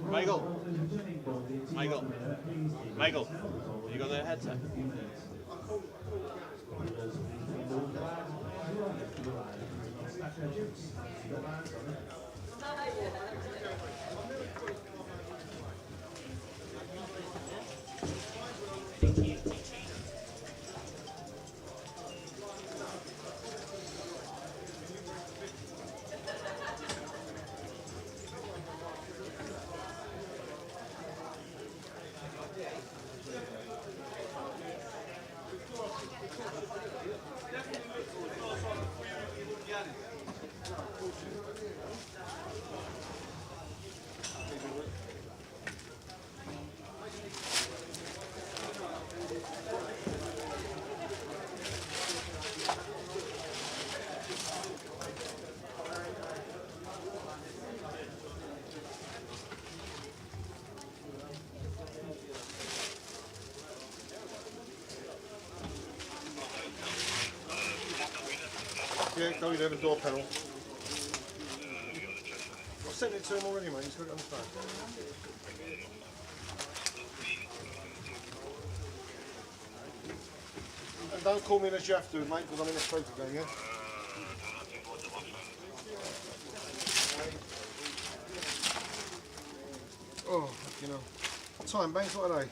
Michael. Michael. Michael. You got the headset? Yeah, go in there, the door panel. I've sent it to him already, mate. He's got it on the phone. And don't call me unless you have to, mate, because I'm in a poker game, yeah? Oh, you know. Time banks, what are they?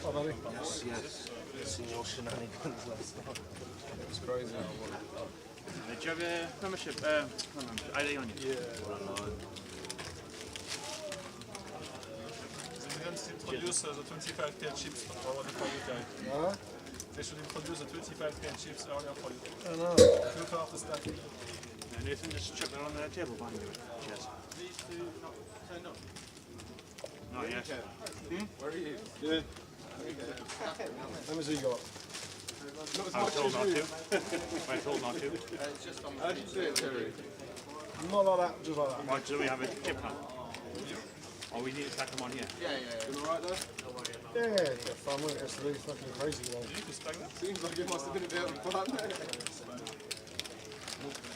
Oh, buddy. Yes, yes. Seen your shenanigans last night. It's crazy. Do you have a membership? ID on you? Yeah. They should introduce the 25k chips already for you guys. Huh? They should introduce the 25k chips earlier for you. I know. Filter off the stuff. Nathan, just chuck that on the table behind you. Cheers. These two not turned on. Not yet. Where are you? Yeah. How much have you got? I was told not to. I was told not to. It's just on. How did you do it, Terry? Not like that, just like that. Why do we have a chip now? Oh, we need to tack them on here. Yeah. You alright though? Yeah, get fun with it. It's really fucking crazy today. Did you just bang that? Seems like it must have been a bit of fun.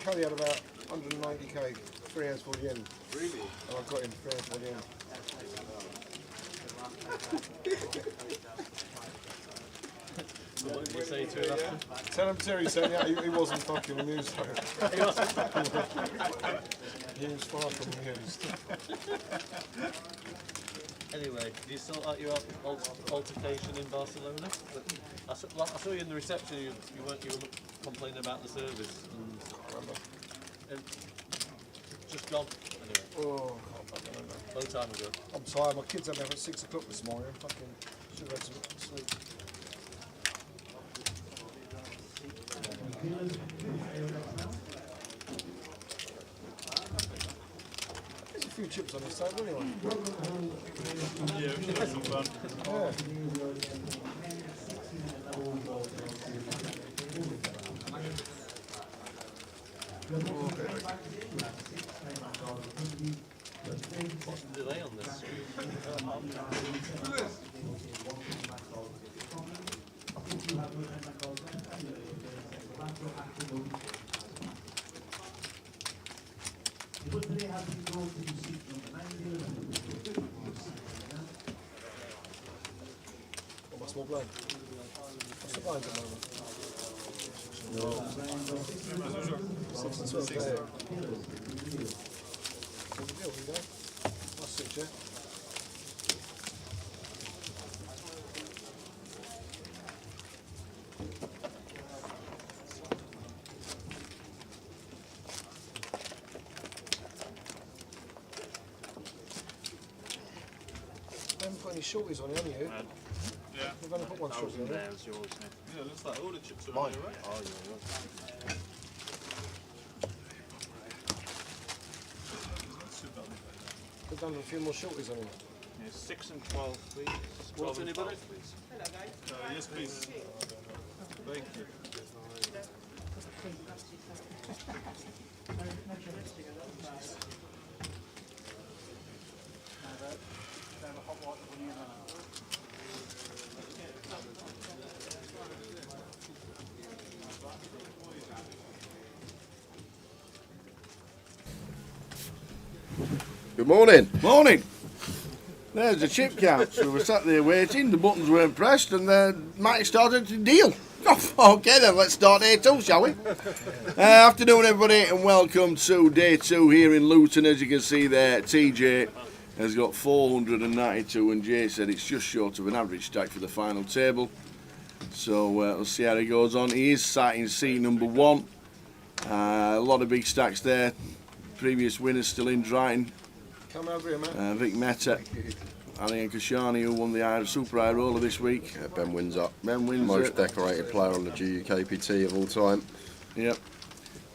Kelly had about 190k, 3 hours for the end. Really? And I got him 3 hours for the end. What did you say to him after? Tell him Terry said he wasn't fucking amused though. He was far from amused. Anyway, do you still like your altercation in Barcelona? I saw you in the reception. You were complaining about the service. And just gone. Anyway, Oh, I can't remember. long time ago. I'm tired. My kids had me up at 6 o'clock this morning. Fucking should have had some sleep. There's a few chips on this table anyway. Yeah, we should have some fun. Yeah. What's the delay on this? Got my small blind. What's the blind at the moment? As usual. 6 and 12 there. Good deal, you go. That's 6, yeah? I haven't put any shorties on it, have you? Yeah. We're going to put one shot in there. There's yours, Nick. Yeah, looks like all the chips are Mine. in there, right? Oh, yeah. Too bad. Put down a few more shorties on him. Yeah, 6 and 12, please. 12 and 12, please. Yes, please. Thank you. Good morning. Morning. There's the chip count. So we were sat there waiting, the buttons weren't pressed, and then Mike started to deal. Oh, okay then, let's start day 2, shall we? Afternoon everybody, and welcome to day 2 here in Luton. As you can see there, TJ has got 492, and Jay said it's just short of an average stack for the final table. So we'll see how he goes on. He is sat in seat number 1. A lot of big stacks there. Previous winners still in Brighton. Come over here, man. Vic Meta, Ali and Kashani, who won the Super High Roller this week. Ben wins up. Ben wins Most it. decorated player on the GUKPT of all time. Yep.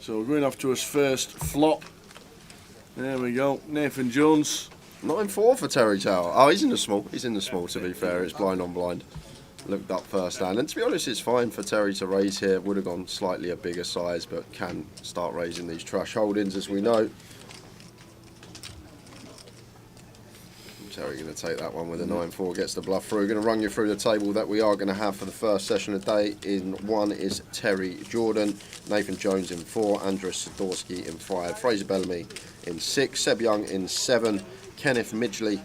So we're going off to his first flop. There we go. Nathan Jones. 9-4 for Terry Tower. Oh, he's in the small. He's in the small, to be fair. It's blind on blind. Looked up first hand. And to be honest, it's fine for Terry to raise here. Would have gone slightly a bigger size, but can start raising these trash holdings, as we know. Terry going to take that one with a 9-4, gets the bluff through. Going to run you through the table that we are going to have for the first session of the day. In 1 is Terry Jordan, Nathan Jones in 4, Andres Sadorsky in 5, Fraser Bellamy in 6, Seb Young in 7, Kenneth Midgley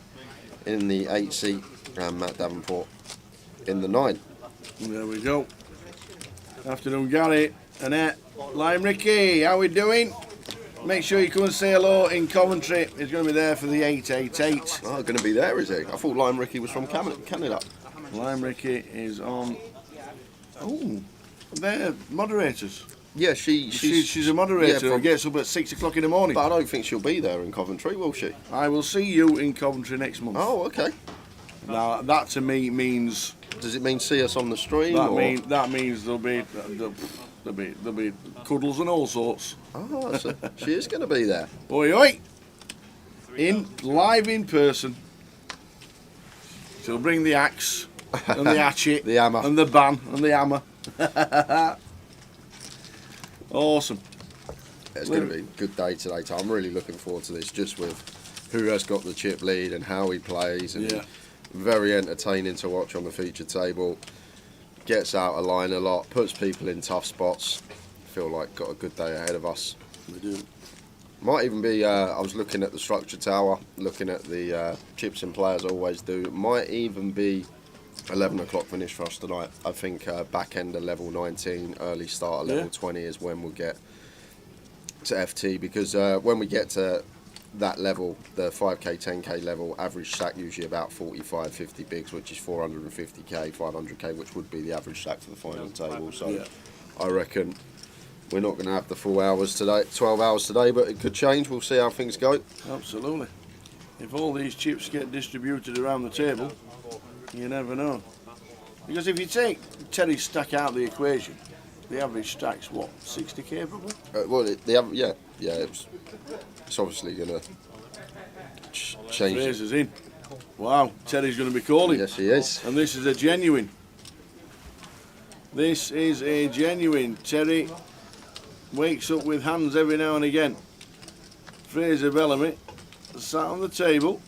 in the 8 seat, and Matt Davenport in the 9. There we go. Afternoon, Gary, Annette, Lime Ricky, how we doing? Make sure you come and say hello in Coventry. He's going to be there for the 888. Oh, going to be there, is he? I thought Lime Ricky was from Canada. Lime Ricky is on. Oh, they're moderators. Yeah, She's a moderator who gets up at 6 o'clock in the morning. But I don't think she'll be there in Coventry, will she? I will see you in Coventry next month. Oh, okay. Now that to me means. Does it mean see us on the stream? That means there'll be cuddles and all sorts. Oh, so she is going to be there. Oi oi! Live in person. She'll bring the axe and the hatchet, The hammer. and the ban and the hammer. Awesome. It's going to be a good day today. I'm really looking forward to this, just with who has got the chip lead and how he plays, and very entertaining to watch on the feature table. Gets out of line a lot, puts people in tough spots. Feel like got a good day ahead of us. We do. Might even be, I was looking at the structure tower, looking at the chips and players, I always do. Might even be 11 o'clock finish for us tonight. I think back end of level 19, early start of level 20 is when we'll get to FT, because when we get to that level, the 5k, 10k level, average stack usually about 45, 50 bigs, which is 450k, 500k, which would be the average stack for the final table. So I reckon we're not going to have the full hours today, 12 hours today, but it could change. We'll see how things go. Absolutely. If all these chips get distributed around the table, you never know. Because if you take Terry's stack out of the equation, the average stack's what, 60k probably? It's obviously going to change. Fraser's in. Wow, Terry's going to be calling. Yes, he is. And this is a genuine. This is a genuine. Terry wakes up with hands every now and again. Fraser Bellamy sat on the table.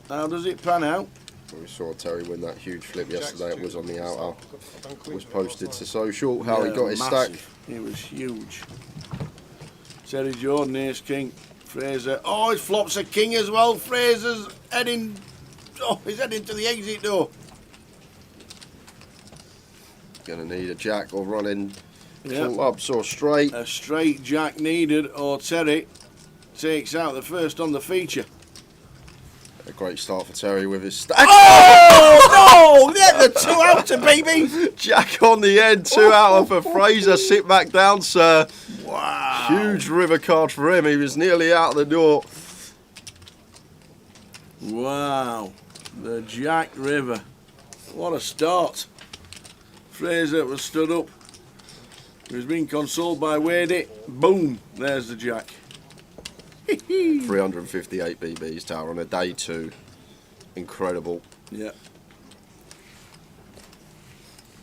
How does it pan out? We saw Terry win that huge flip yesterday. It was on the outer. It was posted to social. How he got his stack. It was huge. Terry Jordan, ace king. Fraser. Oh, his flop's a king as well. Fraser's heading. Oh, he's heading to the exit door. Going to need a jack or running Yep. full ups or straight. A straight jack needed, or Terry takes out the first on the feature. A great start for Terry with his stack. Oh no! Get the 2 outer, baby! Jack on the end, 2 outer for Fraser. Sit back down, sir. Wow! Huge river card for him. He was nearly out the door. Wow! The Jack River. What a start. Fraser was stood up. He was being consoled by Wadey. Boom, there's the jack. 358 BBs tower on a day 2. Incredible. Yeah.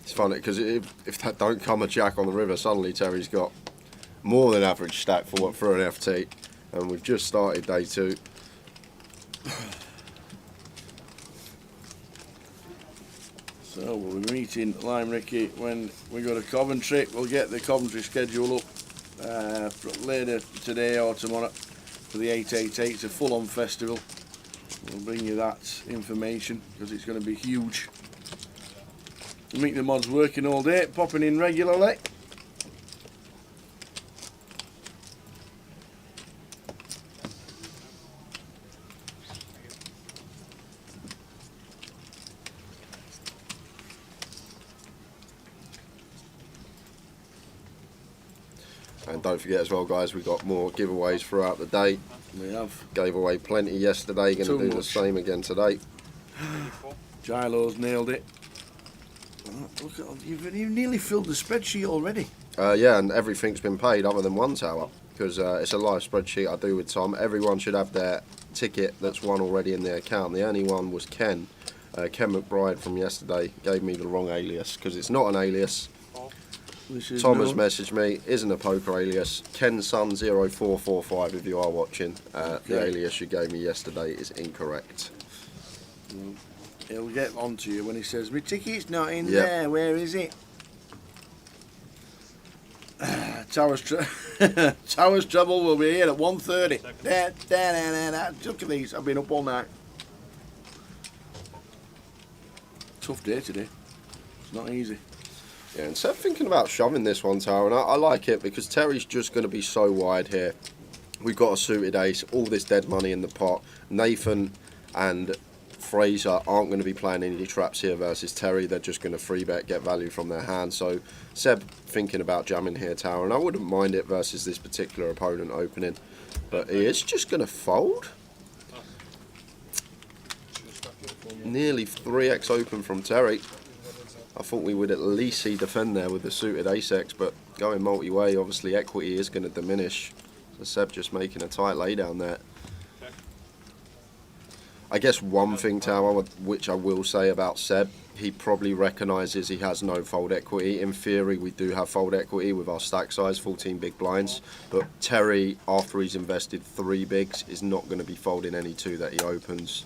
It's funny because if that don't come a jack on the river, suddenly Terry's got more than average stack for an FT, and we've just started day 2. So we'll be meeting Lime Ricky when we go to Coventry. We'll get the Coventry schedule up later today or tomorrow for the 888. It's a full-on festival. We'll bring you that information because it's going to be huge. We'll meet the mods working all day, popping in regularly. And don't forget as well, guys, we've got more giveaways throughout the day. We have. Gave away plenty yesterday, going to do the same again today. Gilo's nailed it. Look at, you've nearly filled the spreadsheet already. Yeah, and everything's been paid other than one tower, because it's a live spreadsheet I do with Tom. Everyone should have their ticket that's won already in their account. The only one was Ken. Ken McBride from yesterday gave me the wrong alias, because it's not an alias. Tom has messaged me, isn't a poker alias. KenSun0445 if you are watching. The alias you gave me yesterday is incorrect. He'll get on to you when he says, my ticket's not in there, where is it? Towers Trouble will be here at 1:30. Look at these, I've been up all night. Tough day today, it's not easy. Yeah, and Seb thinking about shoving this one tower, and I like it because Terry's just going to be so wide here. We've got a suited ace, all this dead money in the pot. Nathan and Fraser aren't going to be playing any traps here versus Terry. They're just going to free bet, get value from their hand. So Seb thinking about jamming here tower, and I wouldn't mind it versus this particular opponent opening, but he is just going to fold. Nearly 3x open from Terry. I thought we would at least see defend there with the suited ace-x, but going multi-way, obviously equity is going to diminish. So Seb just making a tight laydown there. I guess one thing, Tower, which I will say about Seb, he probably recognises he has no fold equity. In theory, we do have fold equity with our stack size, 14 big blinds, but Terry, after he's invested 3 bigs, is not going to be folding any 2 that he opens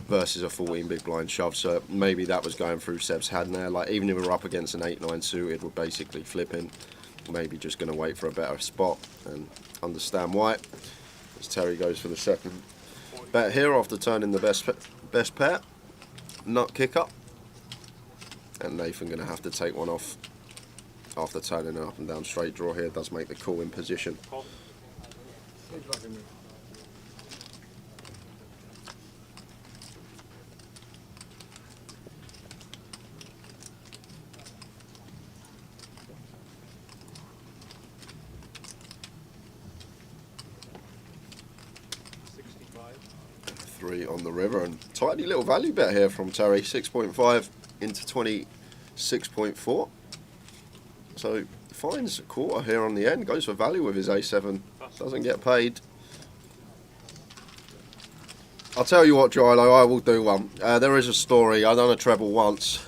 versus a 14 big blind shove. So maybe that was going through Seb's hand there. Like, even if we're up against an 8-9 suited, we're basically flipping. Maybe just going to wait for a better spot and understand why. As Terry goes for the second bet here after turning the best pair. Nut kick up. And Nathan going to have to take one off after turning an up and down straight draw here. Does make the call in position. On the river, and tidy little value bet here from Terry, 6.5 into 26.4, so finds a quarter here on the end, goes for value with his A7, doesn't get paid. I'll tell you what, Gilo, I will do one. There is a story, I done a treble once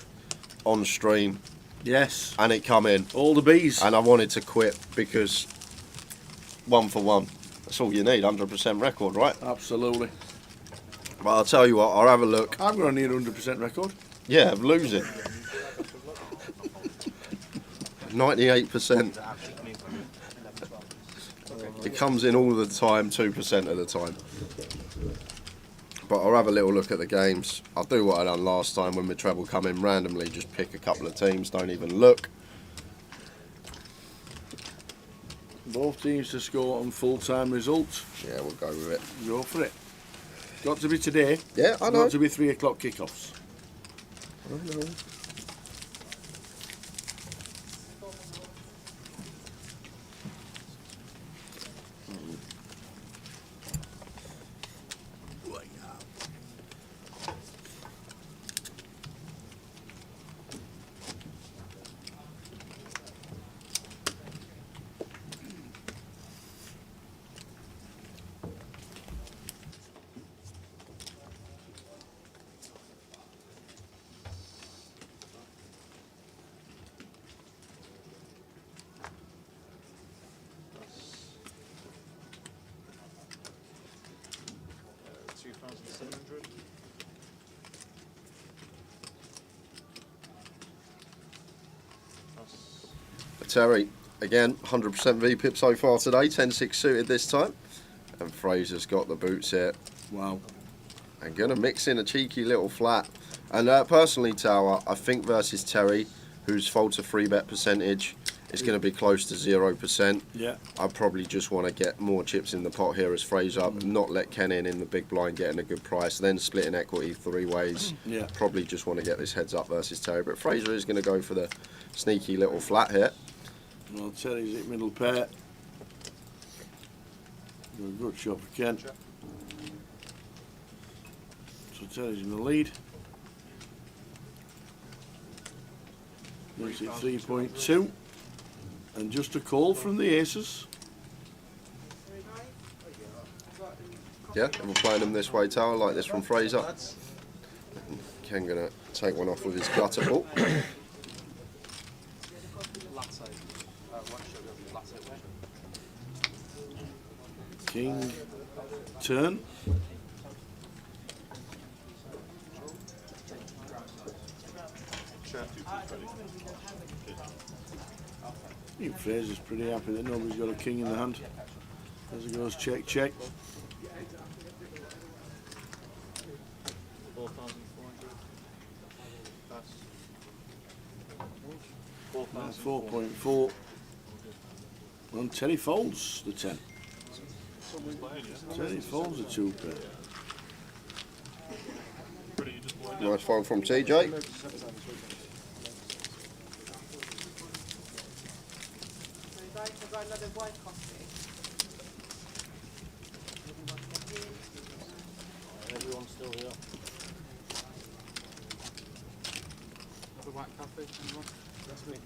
on stream, yes, and it come in, all the bees, and I wanted to quit because 1 for 1, that's all you need, 100% record, right? Absolutely. But I'll tell you what, I'll have a look. I'm going to need a 100% record. Yeah, I'm losing. 98%. It comes in all the time, 2% of the time. But I'll have a little look at the games. I'll do what I done last time when my treble come in randomly, just pick a couple of teams, don't even look. Both teams to score on full-time results. Yeah, we'll go with it. Go for it. Got to be today. Yeah, I know. Got to be 3 o'clock kickoffs. I know. 3,700. Terry, again, 100% VPIP so far today, 10-6 suited this time. And Fraser's got the boots here. Wow. And going to mix in a cheeky little flat. And personally, Tower, I think versus Terry, whose fault a free bet percentage is going to be close to 0%. Yeah. I probably just want to get more chips in the pot here as Fraser, not let Ken in the big blind getting a good price, then splitting equity 3 ways. Yeah. Probably just want to get this heads up versus Terry. But Fraser is going to go for the sneaky little flat here. Well, Terry's at middle pair. A good shot for Ken. So Terry's in the lead. Makes it 3.2. And just a call from the aces. Yeah, and we're playing them this way, Tower, like this from Fraser. Ken going to take one off with his gutter ball. King, turn. I think Fraser's pretty happy that nobody's got a king in the hand. As it goes check, check. 4.4. And Terry folds the 10. Terry folds the 2 pair. Nice fold from TJ. Another white coffee. Everyone's still here. The white coffee, anyone? That's me.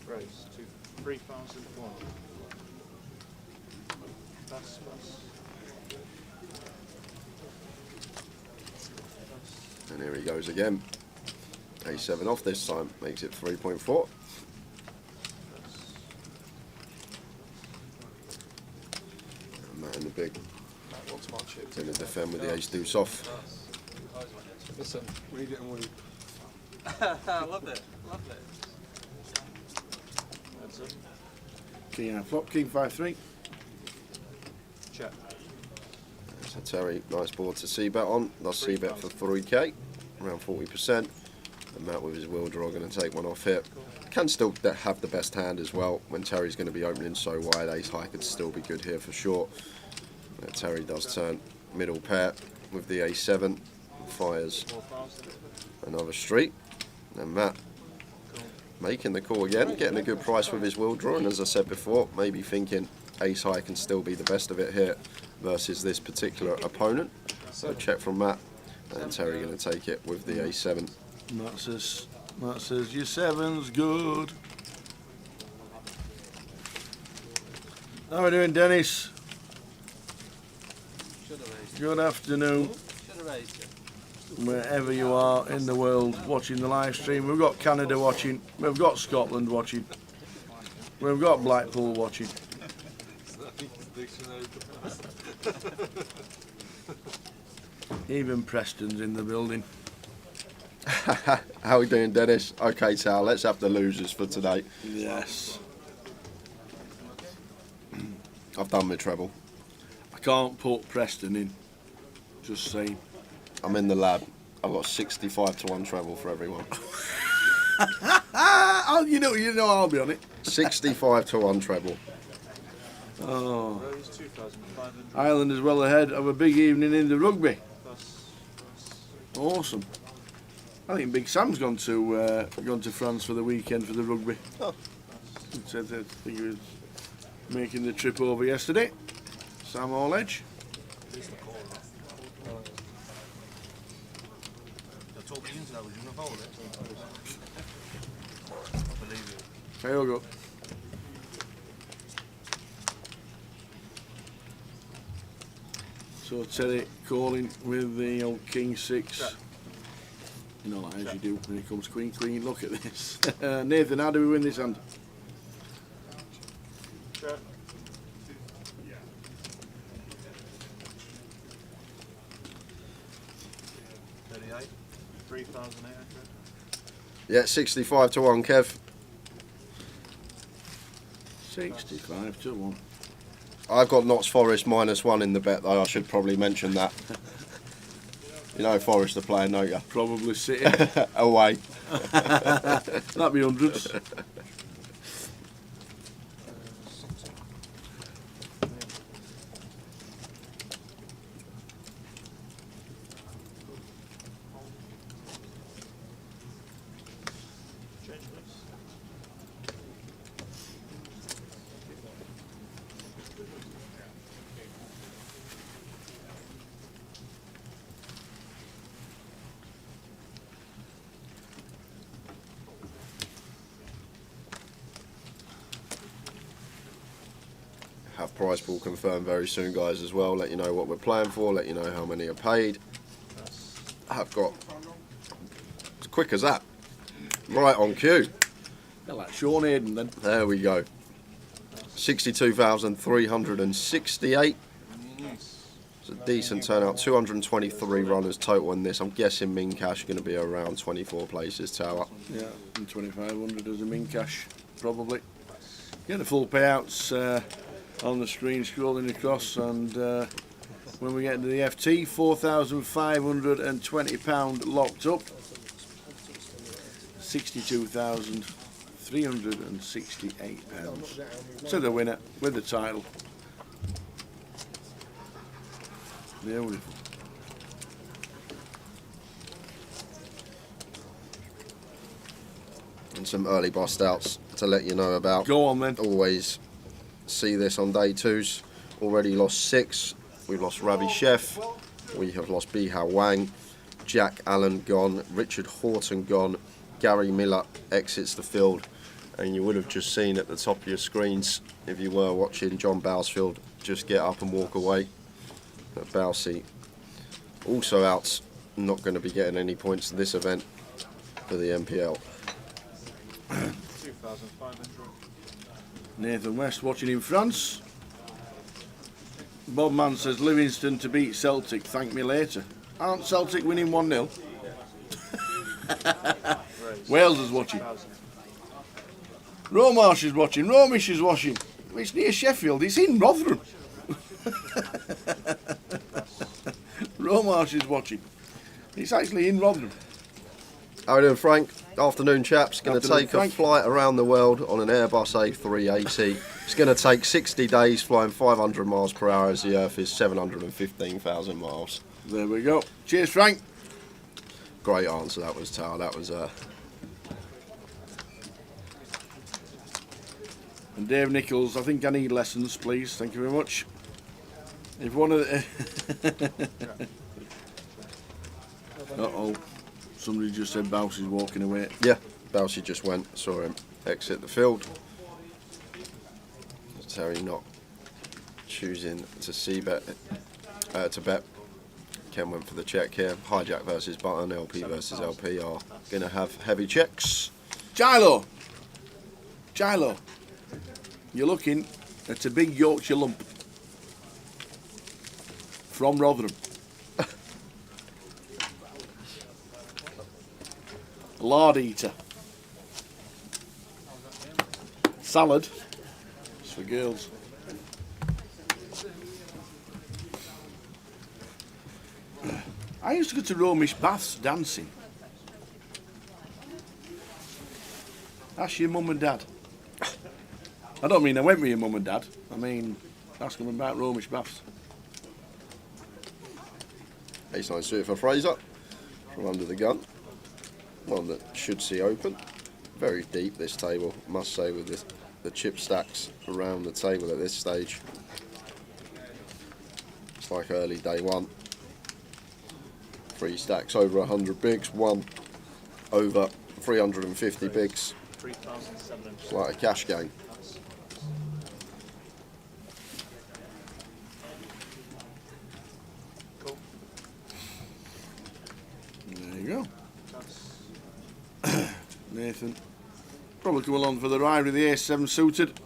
Raise to 3,001. That's And here he goes again. A7 off this time, makes it 3.4. And Matt in the big. What's my chip? Going to defend with the ace deuce off. Listen, read it and weep. I love it. Love it. King and flop, king 5-3. check. So Terry, nice board to c-bet on. Does c-bet for 3k, around 40%. And Matt with his wheel draw going to take one off here. Can still have the best hand as well. When Terry's going to be opening so wide, ace high could still be good here for sure. Terry does turn middle pair with the a7. Fires another street. And Matt making the call again, getting a good price with his wheel draw. And as I said before, maybe thinking ace high can still be the best of it here versus this particular opponent. So check from Matt. And Terry going to take it with the a7. Matt says your 7's good. How are we doing, Dennis? Good afternoon, wherever you are in the world watching the live stream. We've got Canada watching, we've got Scotland watching, we've got Blackpool watching. Even Preston's in the building. How are we doing, Dennis? Okay, Tal, let's have the losers for today. Yes. I've done my treble. I can't put Preston in. Just saying. I'm in the lab. I've got 65 to 1 treble for everyone. You know, I'll be on it. 65 to 1 treble. Oh. Rose 2,500. Ireland is well ahead of a big evening in the rugby. Awesome. I think Big Sam's gone to France for the weekend for the rugby. Oh. He said that I think he was making the trip over yesterday. Sam All-Edge. I believe you. Kyogo. So Terry calling with the old King 6. You know, like as you do when it comes Queen, Queen. Look at this. Nathan, how do we win this hand? Check. $38, 3,800. Yeah, 65 to 1, Kev. 65 to 1. I've got Notts Forest -1 in the bet, though. I should probably mention that. You know Forest are playing, don't you? Probably City. Away. That'd be hundreds. Change, please. Have prize pool confirmed very soon, guys, as well. Let you know what we're playing for. Let you know how many are paid. I've got as quick as that. Right on cue. They're like Sean Hayden then. There we go. 62,368. It's a decent turnout. 223 runners total in this. I'm guessing min cash going to be around 24 places, Tower. Yeah, and 2,500 as a min cash, probably. Get the full payouts on the screen scrolling across, and when we get into the FT, £4,520 locked up. 62,368 pounds to the winner with the title. Beautiful. And some early bust outs to let you know about. Go on then. Always see this on day twos. Already lost 6. We've lost Ravi Chef. We have lost Bihao Wang. Jack Allen gone. Richard Horton gone. Gary Miller exits the field. And you would have just seen at the top of your screens, if you were watching, John Bousfield just get up and walk away. But Bousey also out, not going to be getting any points in this event for the MPL. 2,500. Nathan West watching in France. Bob Mann says Livingston to beat Celtic, thank me later. Aren't Celtic winning 1-0? Wales is watching. Romarsh is watching. Romish is watching. It's near Sheffield. It's in Rotherham. Romarsh is watching. It's actually in Rotherham. How are you doing, Frank? Afternoon, chaps. Going to Afternoon, take Frank. a flight around the world on an Airbus A380. It's going to take 60 days flying 500 miles per hour as the Earth is 715,000 miles. There we go. Cheers, Frank. Great answer that was, Tal. That was And Dave Nichols, I think I need lessons, please. Thank you very much. If one of the... Uh-oh. Somebody just said Bouse is walking away. yeah. Bousey just went. Saw him exit the field. Terry not choosing to bet. Ken went for the check here. Hijack versus Button, LP versus LP are going to have heavy checks. Gilo! You're looking at a big Yorkshire lump. From Rotherham. Lard eater. Salad. It's for girls. I used to go to Romish baths dancing. Ask your mum and dad. I don't mean I went with your mum and dad. I mean, ask them about Romish baths. Ace-9 suited for Fraser from under the gun. One that should see open. Very deep, this table, must say, with the chip stacks around the table at this stage. It's like early day one. 3 stacks over 100 bigs, 1 over 350 bigs. 3,700. It's like a cash game. Nathan. Probably come along for the ride with the A7 suited.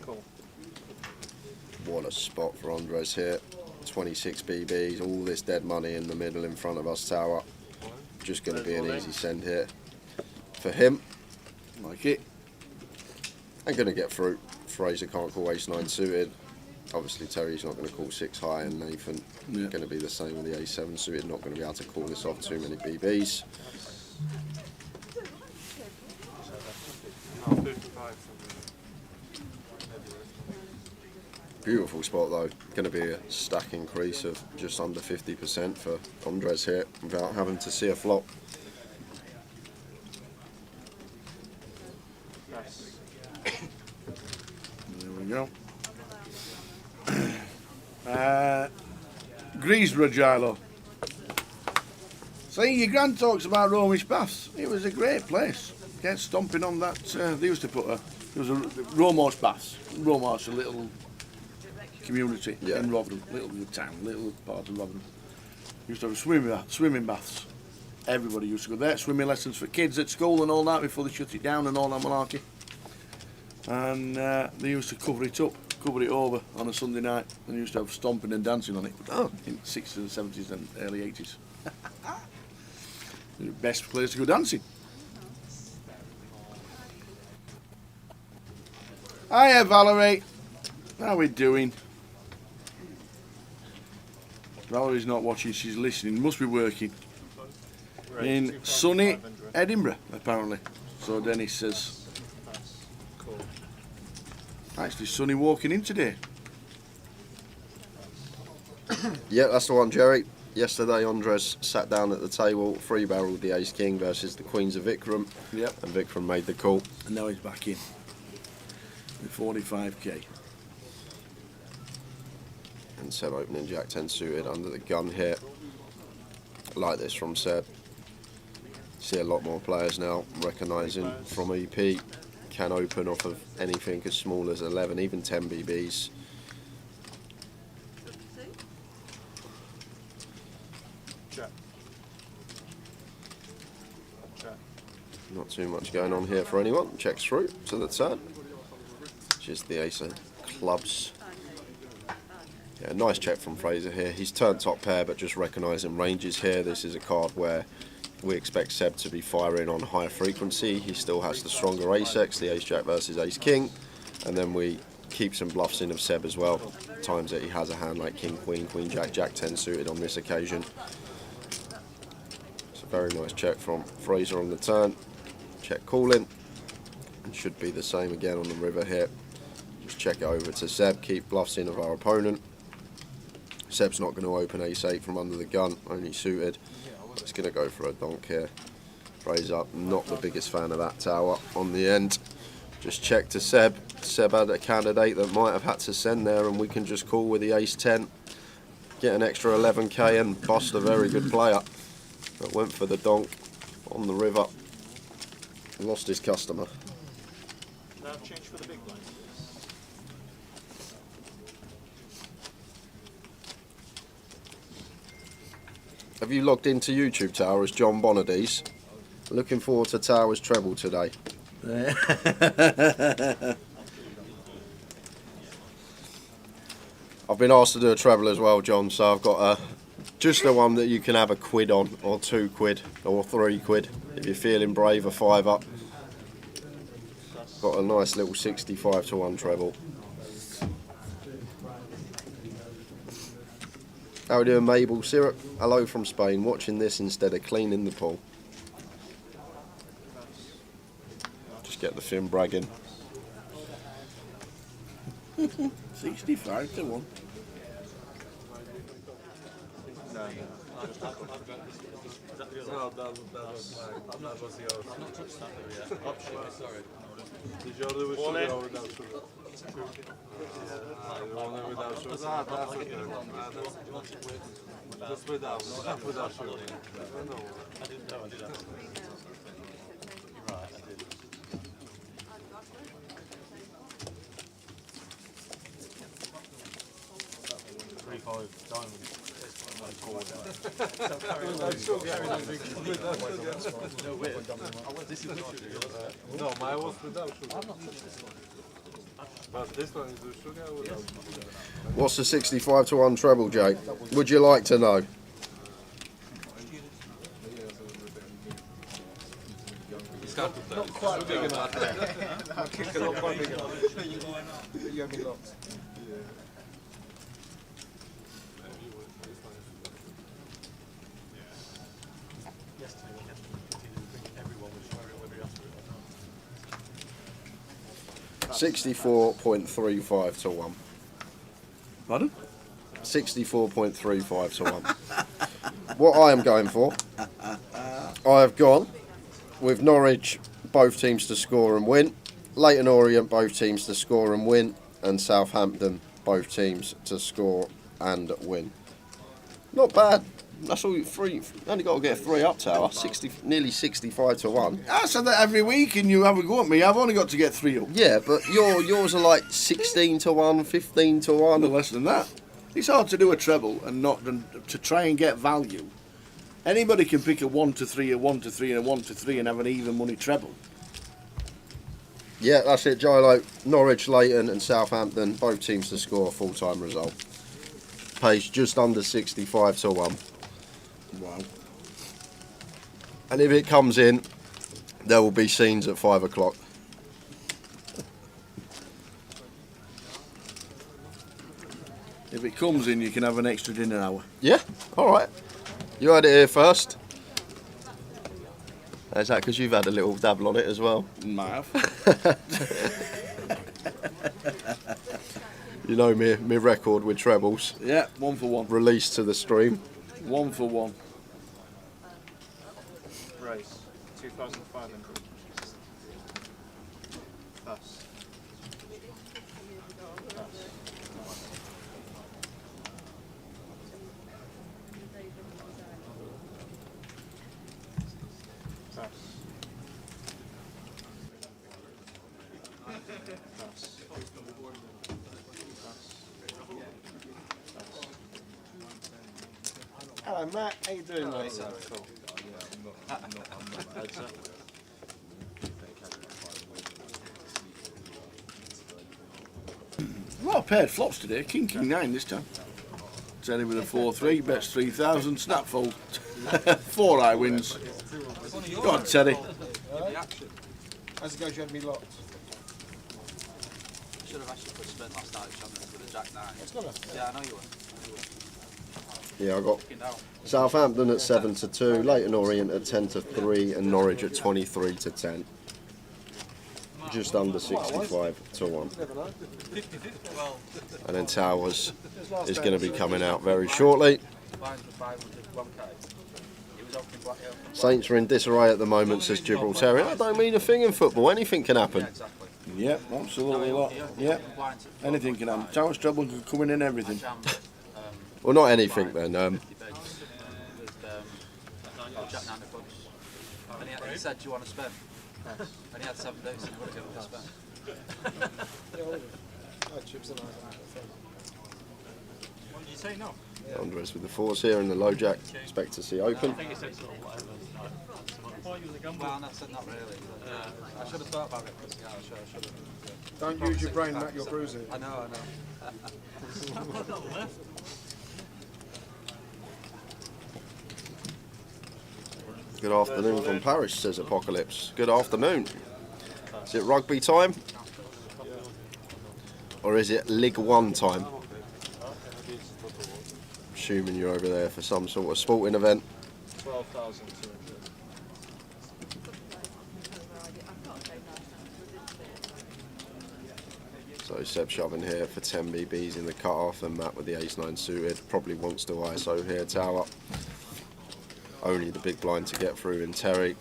Cool. What a spot for Andres here. 26 BBs, all this dead money in the middle in front of us tower. Just going to be an easy send here for him. Like it. I'm going to get through. Fraser can't call ace-9 suited. Obviously Terry's not going to call 6 high, and Nathan going to be the same with the a7 suited. Not going to be able to call this off too many BBs. No, 55 Beautiful spot though. Going to be a stack increase of just under 50% for Andres here without having to see a flop. Nice. There we go. Grease Regilo. See, your grand talks about Romish Baths. It was a great place. Get stomping on that. They used to put there was a Romos Baths. Romos, a little community in Rotherham, little town, little part of Rotherham. Used to have swimming baths. Everybody used to go there. Swimming lessons for kids at school and all that before they shut it down and all that malarkey. And they used to cover it over on a Sunday night, and used to have stomping and dancing on it. In the 60s and 70s and early 80s. The best place to go dancing. Hiya, Valerie. How we doing? Valerie's not watching, she's listening. Must be working. In sunny Edinburgh, apparently. So Dennis says. Cool. Actually sunny walking in today. Yeah, that's the one, Jerry. Yesterday Andres sat down at the table, 3-barreled the ace king versus the queens of Vikram. Yep. And Vikram made the call. And now he's back in. With 45k. And Seb opening jack 10 suited under the gun here. I like this from Seb. See a lot more players now recognising from EP can open off of anything as small as 11, even 10 BBs. Check. Check. Not too much going on here for anyone. Checks through to the turn. Just the ace of clubs. Yeah, nice check from Fraser here. He's turned top pair, but just recognising ranges here. This is a card where we expect Seb to be firing on high frequency. He still has the stronger ace-x, the ace-jack versus ace-king. And then we keep some bluffs in of Seb as well. Times that he has a hand like king-queen, queen-jack, jack-10 suited on this occasion. It's a very nice check from Fraser on the turn. Check calling. And should be the same again on the river here. Just check it over to Seb, keep bluffs in of our opponent. Seb's not going to open ace-8 from under the gun, only suited. It's going to go for a donk here. Fraser, not the biggest fan of that tower on the end. Just check to Seb. Seb had a candidate that might have had to send there, and we can just call with the ace-10. Get an extra 11k and bust a very good player. That went for the donk on the river. Lost his customer. Now change for the big blind. Have you logged into YouTube, Tower, as John Bonadies? Looking forward to Tower's treble today. I've been asked to do a treble as well, John, so I've got just the one that you can have a quid on, or 2 quid, or 3 quid. If you're feeling brave, a £5. Got a nice little 65 to 1 treble. How are we doing, Mabel Syrup? Hello from Spain, watching this instead of cleaning the pool. Just get the fin bragging. 65 to 1. No, that was mine. That was yours. I've not touched that yet. Oh, shit, sorry. Did you order with sugar or without sugar? You want it without sugar? That's okay. Just without sugar. I know. I didn't know I did that. You're right, I did. No, mine was without sugar. But this one is with sugar or without? What's the 65 to 1 treble, Jake? Would you like to know? Not quite big enough. My kicker not quite big enough. You have me lots. Everyone was 64.35 to 1. Pardon? 64.35 to 1. What I am going for, I have gone with Norwich, both teams to score and win, Leighton Orient, both teams to score and win, and Southampton, both teams to score and win. Not bad. That's all three. Only got to get 3 up, Tower. Nearly 65 to 1. I said that every week and you have a go at me. I've only got to get 3 up. Yeah, but yours are like 16 to 1, 15 to 1. No less than that. It's hard to do a treble and not to try and get value. Anybody can pick a 1 to 3, a 1 to 3, and a 1 to 3 and have an even money treble. Yeah, that's it, Gilo. Norwich, Leighton and Southampton, both teams to score a full-time result. Pays just under 65 to 1. Wow. And if it comes in, there will be scenes at 5 o'clock. If it comes in, you can have an extra dinner hour. Yeah, alright. You heard it here first. Is that because you've had a little dabble on it as well? Might have. You know me record with trebles. Yeah, 1 for 1. Released to the stream. 1 for 1. Race 2,500. Pass. Hello Matt, how you doing mate? Well, paired flops today. King 9 this time. Teddy with a 4-3, bets 3,000, snap fold. 4 eye wins. Go on, Teddy. As it goes, you had me locked. Should have actually put spin last night, with a jack 9. It's gonna. Yeah, I know you were. Yeah, I got Southampton at 7 to 2, Leighton Orient at 10 to 3, and Norwich at 23 to 10. Just under 65 to 1. And then Towers is going to be coming out very shortly. Saints are in disarray at the moment, says Gibraltarian. I don't mean a thing in football, anything can happen. Yep, absolutely. Yep, anything can happen. Towers treble can come in everything. Well, not anything then. Jack 9 the clubs. And he said, do you want to spin? And he had 7 days, so he would have given him a spin. What did you say no? Andres with the 4s here and the low jack. Expect to see open. Well, no, I said not really. I should have thought about it. Yeah, I should have. Don't use your brain, Matt, you're bruising. I know. Good afternoon from Paris, says Apocalypse. Good afternoon. Is it rugby time? Or is it League One time? Assuming you're over there for some sort of sporting event. 12,200. So Seb shoving here for 10 BBs in the cut-off, and Matt with the ace-9 suited. Probably wants to ISO here, Tower. Only the big blind to get through in Terry.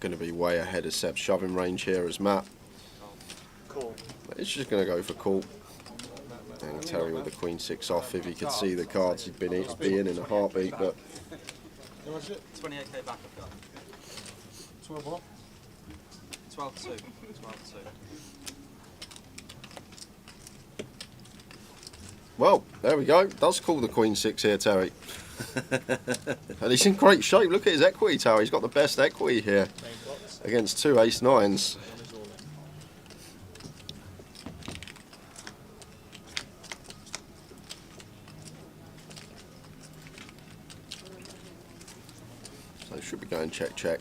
Going to be way ahead of Seb's shoving range here as Matt. Cool. It's just going to go for call. And Terry with the Queen 6 off. If he could see the cards, he'd be in a heartbeat. But 28k back I've got. 12 what? 12-2. Well, there we go. Does call the Queen 6 here, Terry. And he's in great shape. Look at his equity tower. He's got the best equity here against 2 ace-9s. So should be going check, check.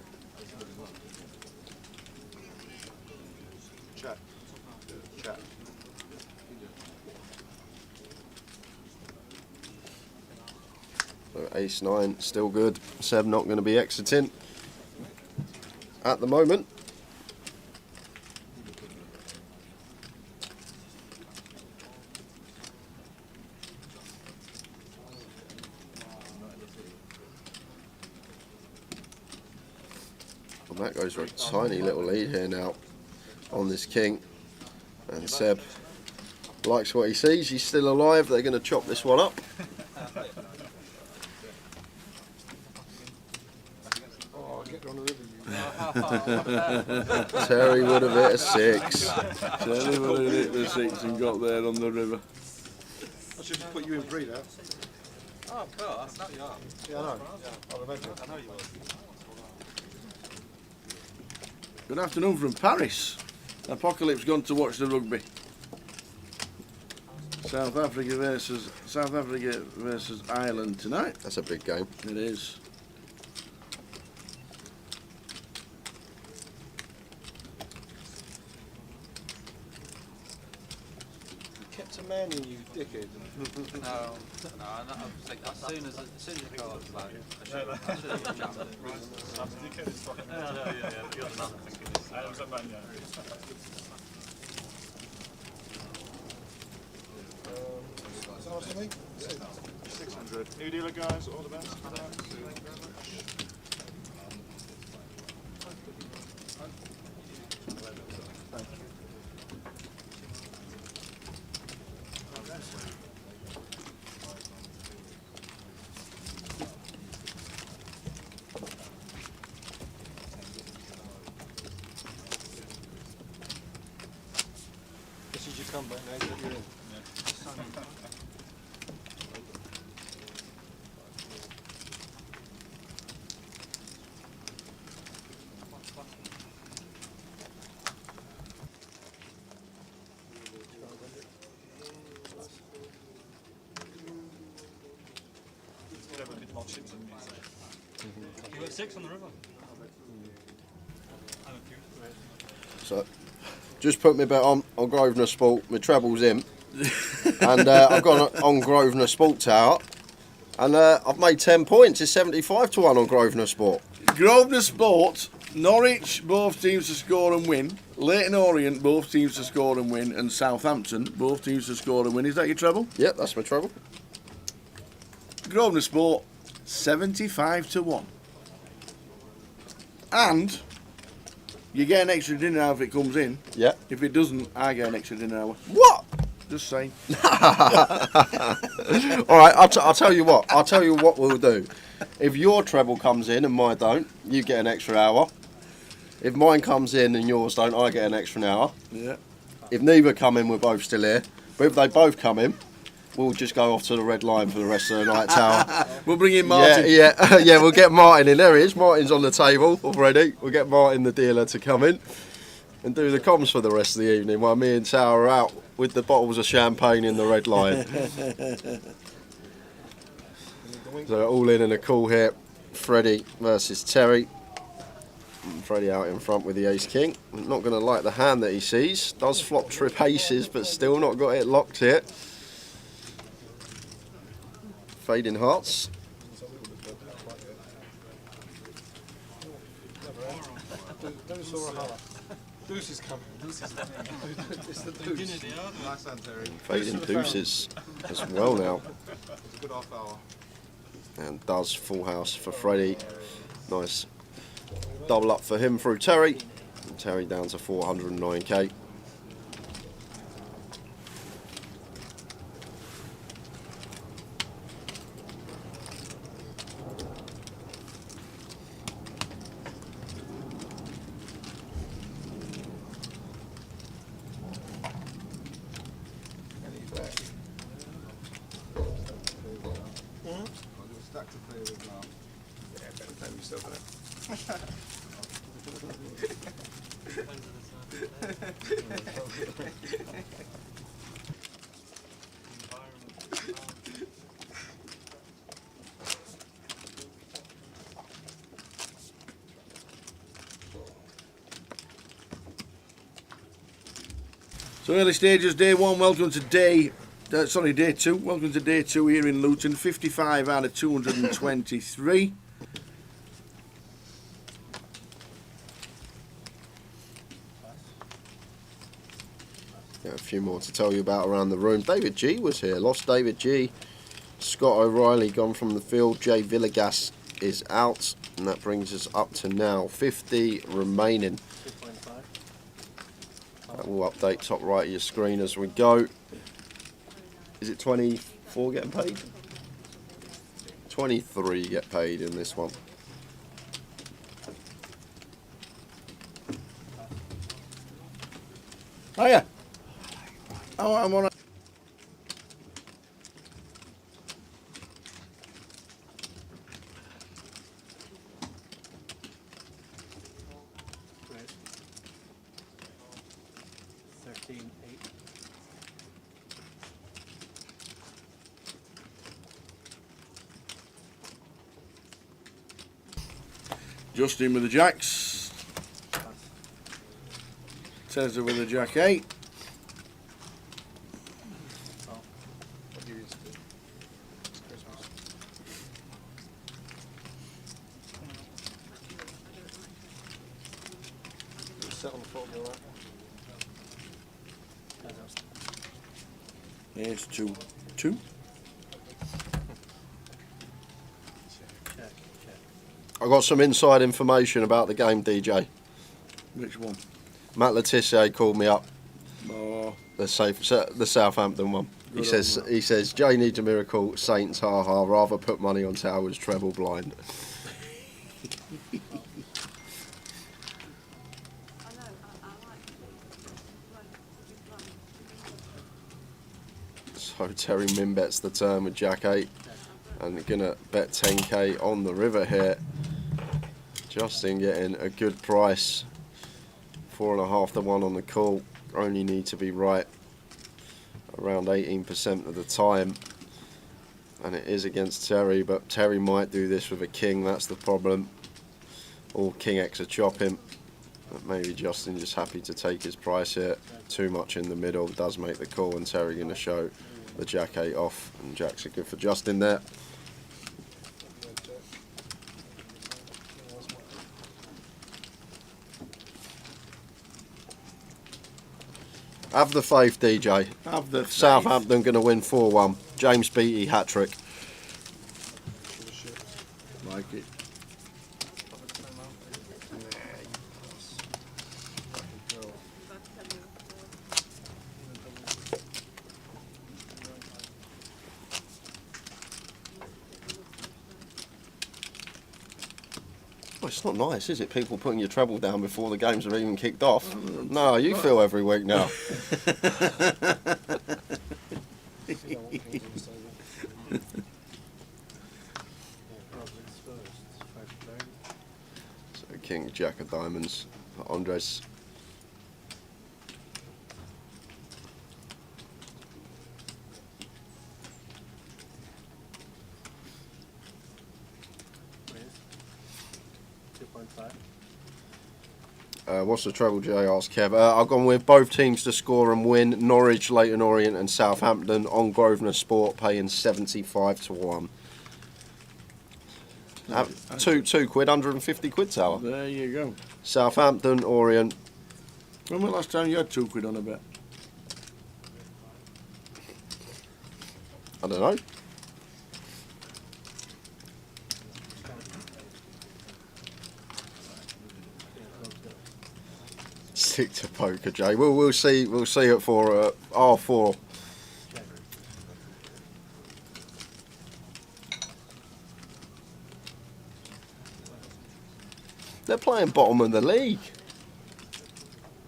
Check. Check. So ace-9 still good. Seb not going to be exiting at the moment. And that goes for a tiny little lead here now on this king. And Seb likes what he sees. He's still alive. They're going to chop this one up. Terry would have hit a 6. Terry would have hit the 6 and got there on the river. I should just put you in 3 now. Oh, of course, not you are. Yeah, I know. Yeah, I'll imagine. I know you will. Good afternoon from Paris. Apocalypse gone to watch the rugby. South Africa versus Ireland tonight. That's a big game. It is. Kept a man in you, dickhead. No, I think as soon as it goes, like, I should have jammed it. Dickhead is fucking. Yeah, but you're the man thinking this. I was a man, yeah. 600. New dealer, guys. All the best. Thank you very much. This is your comeback now, get you in. Never did more chips than me. You got 6 on the river. So, just put my bet on Grosvenor Sport. My treble's in. And I've got on Grosvenor Sport Tower. And I've made 10 points. It's 75 to 1 on Grosvenor Sport. Grosvenor Sport, Norwich, both teams to score and win. Leighton Orient, both teams to score and win. And Southampton, both teams to score and win. Is that your treble? Yep, that's my treble. Grosvenor Sport, 75 to 1. And you get an extra dinner hour if it comes in. Yeah. If it doesn't, I get an extra dinner hour. What? Just saying. All right, I'll tell you what. I'll tell you what we'll do. If your treble comes in and mine don't, you get an extra hour. If mine comes in and yours don't, I get an extra hour. Yeah. If neither come in, we're both still here. But if they both come in, we'll just go off to the red line for the rest of the night, Tower. We'll bring in Martin. Yeah, we'll get Martin in. There he is. Martin's on the table already. We'll get Martin, the dealer, to come in and do the comms for the rest of the evening while me and Tower are out with the bottles of champagne in the red line. So all in a call here. Freddie versus Terry. And Freddie out in front with the ace-king. Not going to like the hand that he sees. Does flop trip aces, but still not got it locked here. Fading hearts. Deuce is coming. It's the deuce. Nice hand, Terry. Fading deuces as well now. It's a good half hour. And does full house for Freddie. Nice double up for him through Terry. And Terry down to 409k. yourself in it. So early stages, day 1, welcome to day 2. Welcome to day 2 here in Luton. 55 out of 223. Yeah, a few more to tell you about around the room. David G was here. Lost David G. Scott O'Reilly gone from the field. Jay Villegas is out. And that brings us up to now 50 remaining. We'll update top right of your screen as we go. Is it 24 getting paid? 23 get paid in this one. Oh yeah. Oh, I'm on. Great. 13, 8. Justin with the jacks. Tezza with the jack 8. What you used to do? It's Christmas. You sit on the floor, all right? Here's 2. Check, check. I got some inside information about the game, DJ. Which one? Matt Letitia called me up. Oh, The Southampton one. He says Jay needs a miracle. Saints, ha ha. Rather put money on Towers. Treble blind. So Terry Min bets the turn with Jack 8, and gonna bet 10k on the river here. Justin getting a good price. 4.5 to 1 on the call. Only need to be right around 18% of the time, and it is against Terry, but Terry might do this with a king. That's the problem. Or king X a chopping. But maybe Justin just happy to take his price here. Too much in the middle does make the call, and Terry going to show the Jack 8 off, and Jacks are good for Justin there. Have the faith, DJ. have the Southampton going to win 4-1. James Beattie hat-trick. Like it. Well, it's not nice, is it? People putting your treble down before the games are even kicked off. No, you feel every week now. So King Jack of Diamonds for Andres. What's the treble, Jay? Asked Kev. I've gone with both teams to score and win. Norwich, Leighton Orient and Southampton on Grosvenor Sport, paying 75 to 1. £2, 150 quid tower. There you go. Southampton, Orient. When was the last time you had £2 on a bet? I don't know. Stick to poker, Jay. We'll see. We'll see it for R4. They're playing bottom of the league.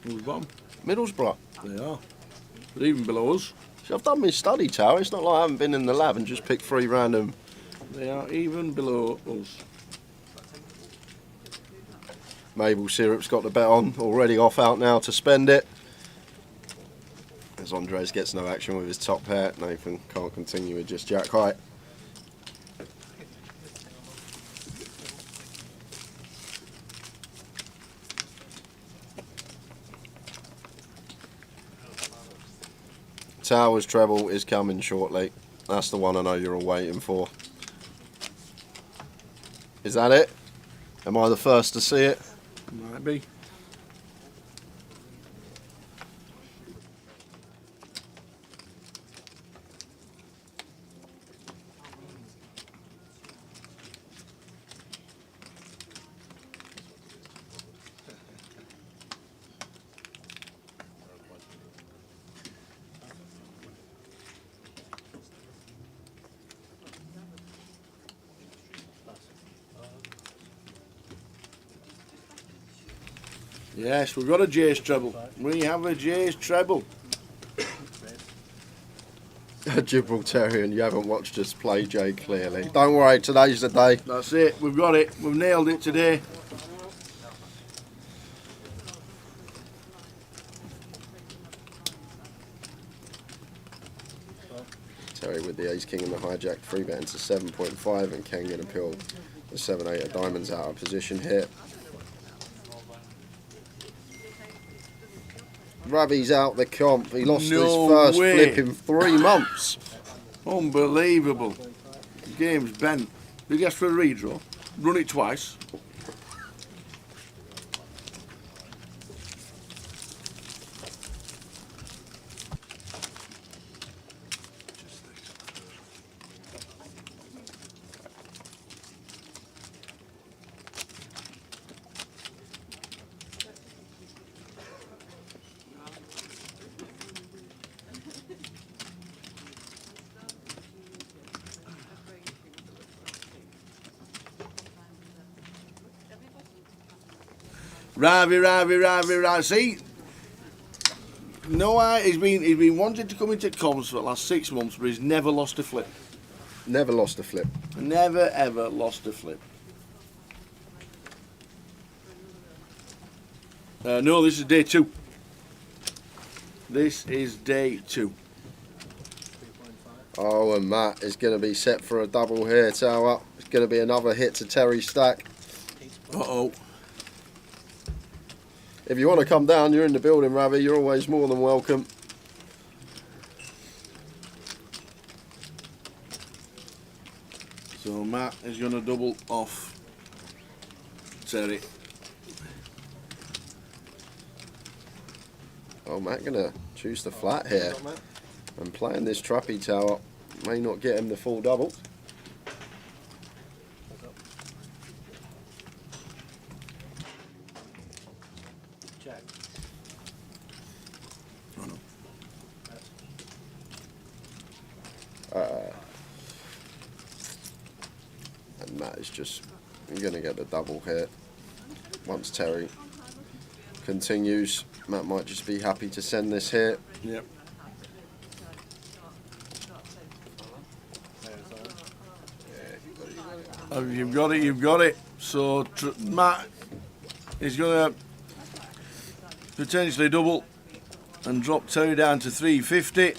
Who's bottom? Middlesbrough. They are. But even below us, See, I've done my study, Tower. It's not like I haven't been in the lab and just picked 3 random. they are even below us. Maple Syrup's got the bet on, already off out now to spend it. As Andres gets no action with his top pair, Nathan can't continue with just jack high. Towers treble is coming shortly. That's the one I know you're all waiting for. Is that it? Am I the first to see it? Might be. Yes, we've got a J's treble. We have a J's treble. Gibraltarian, you haven't watched us play, Jay, clearly. Don't worry, today's the day. That's it. We've got it. We've nailed it today. Terry with the ace king and the hijack, 3-betting to 7.5, and Ken going to peel the 7-8 of diamonds out of position here. Ravi's out the comp. He lost his first flip in 3 months. Unbelievable. The game's bent. Big ask for a redraw. Run it twice. Ravi. See, no, he's been wanting to come into comms for the last 6 months, but he's never lost a flip. Never lost a flip. Never ever lost a flip. No, this is day 2. This is day 2. Oh, and Matt is going to be set for a double here, Tower. It's going to be another hit to Terry's stack. Uh-oh. If you want to come down, you're in the building, Ravi. You're always more than welcome. So Matt is going to double off Terry. Oh, Matt going to choose the flat here. And playing this trappy tower may not get him the full double. Jack. And Matt is just going to get the double here. Once Terry continues, Matt might just be happy to send this here. Yep. Oh, you've got it. So Matt is going to potentially double and drop Terry down to 350.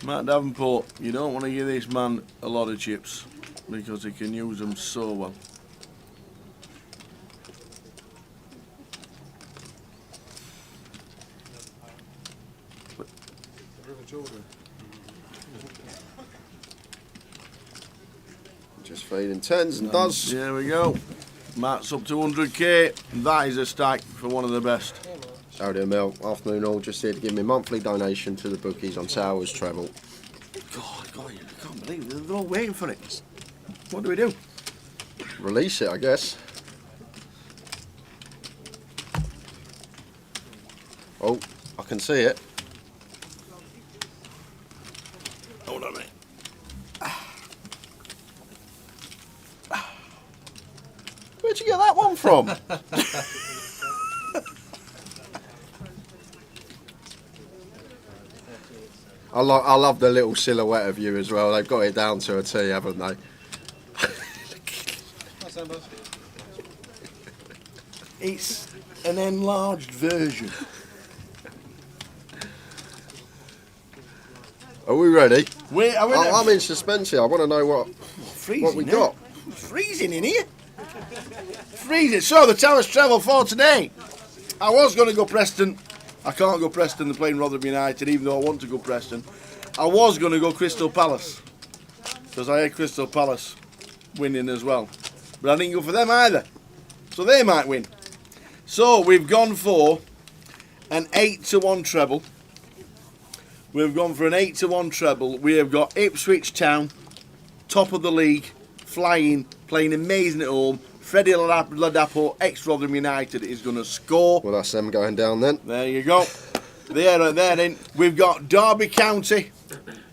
Matt Davenport, you don't want to give this man a lot of chips because he can use them so well. Just fading tens and does. There we go. Matt's up to 100k. That is a stack for one of the best. Howdy, Mel. Afternoon all. Just here to give me a monthly donation to the bookies on Towers Treble. God, I can't believe it. They're all waiting for it. What do we do? Release it, I guess. Oh, I can see it. Hold on a minute. Where'd you get that one from? I love the little silhouette of you as well. They've got it down to a T, haven't they? It's an enlarged version. Are we ready? I'm I'm in suspense here. I want to know what we got. It's freezing in here. Freezing. So the Towers travel for today. I was going to go Preston. I can't go Preston. They're playing Rotherham United, even though I want to go Preston. I was going to go Crystal Palace because I had Crystal Palace winning as well, but I didn't go for them either. So they might win. So we've gone for an 8-1 treble. We've gone for an 8-1 treble. We have got Ipswich Town, top of the league, flying, playing amazing at home. Freddie Ladapo, ex-Rotherham United, is going to score. Well, that's them going down then. There you go. There then. We've got Derby County,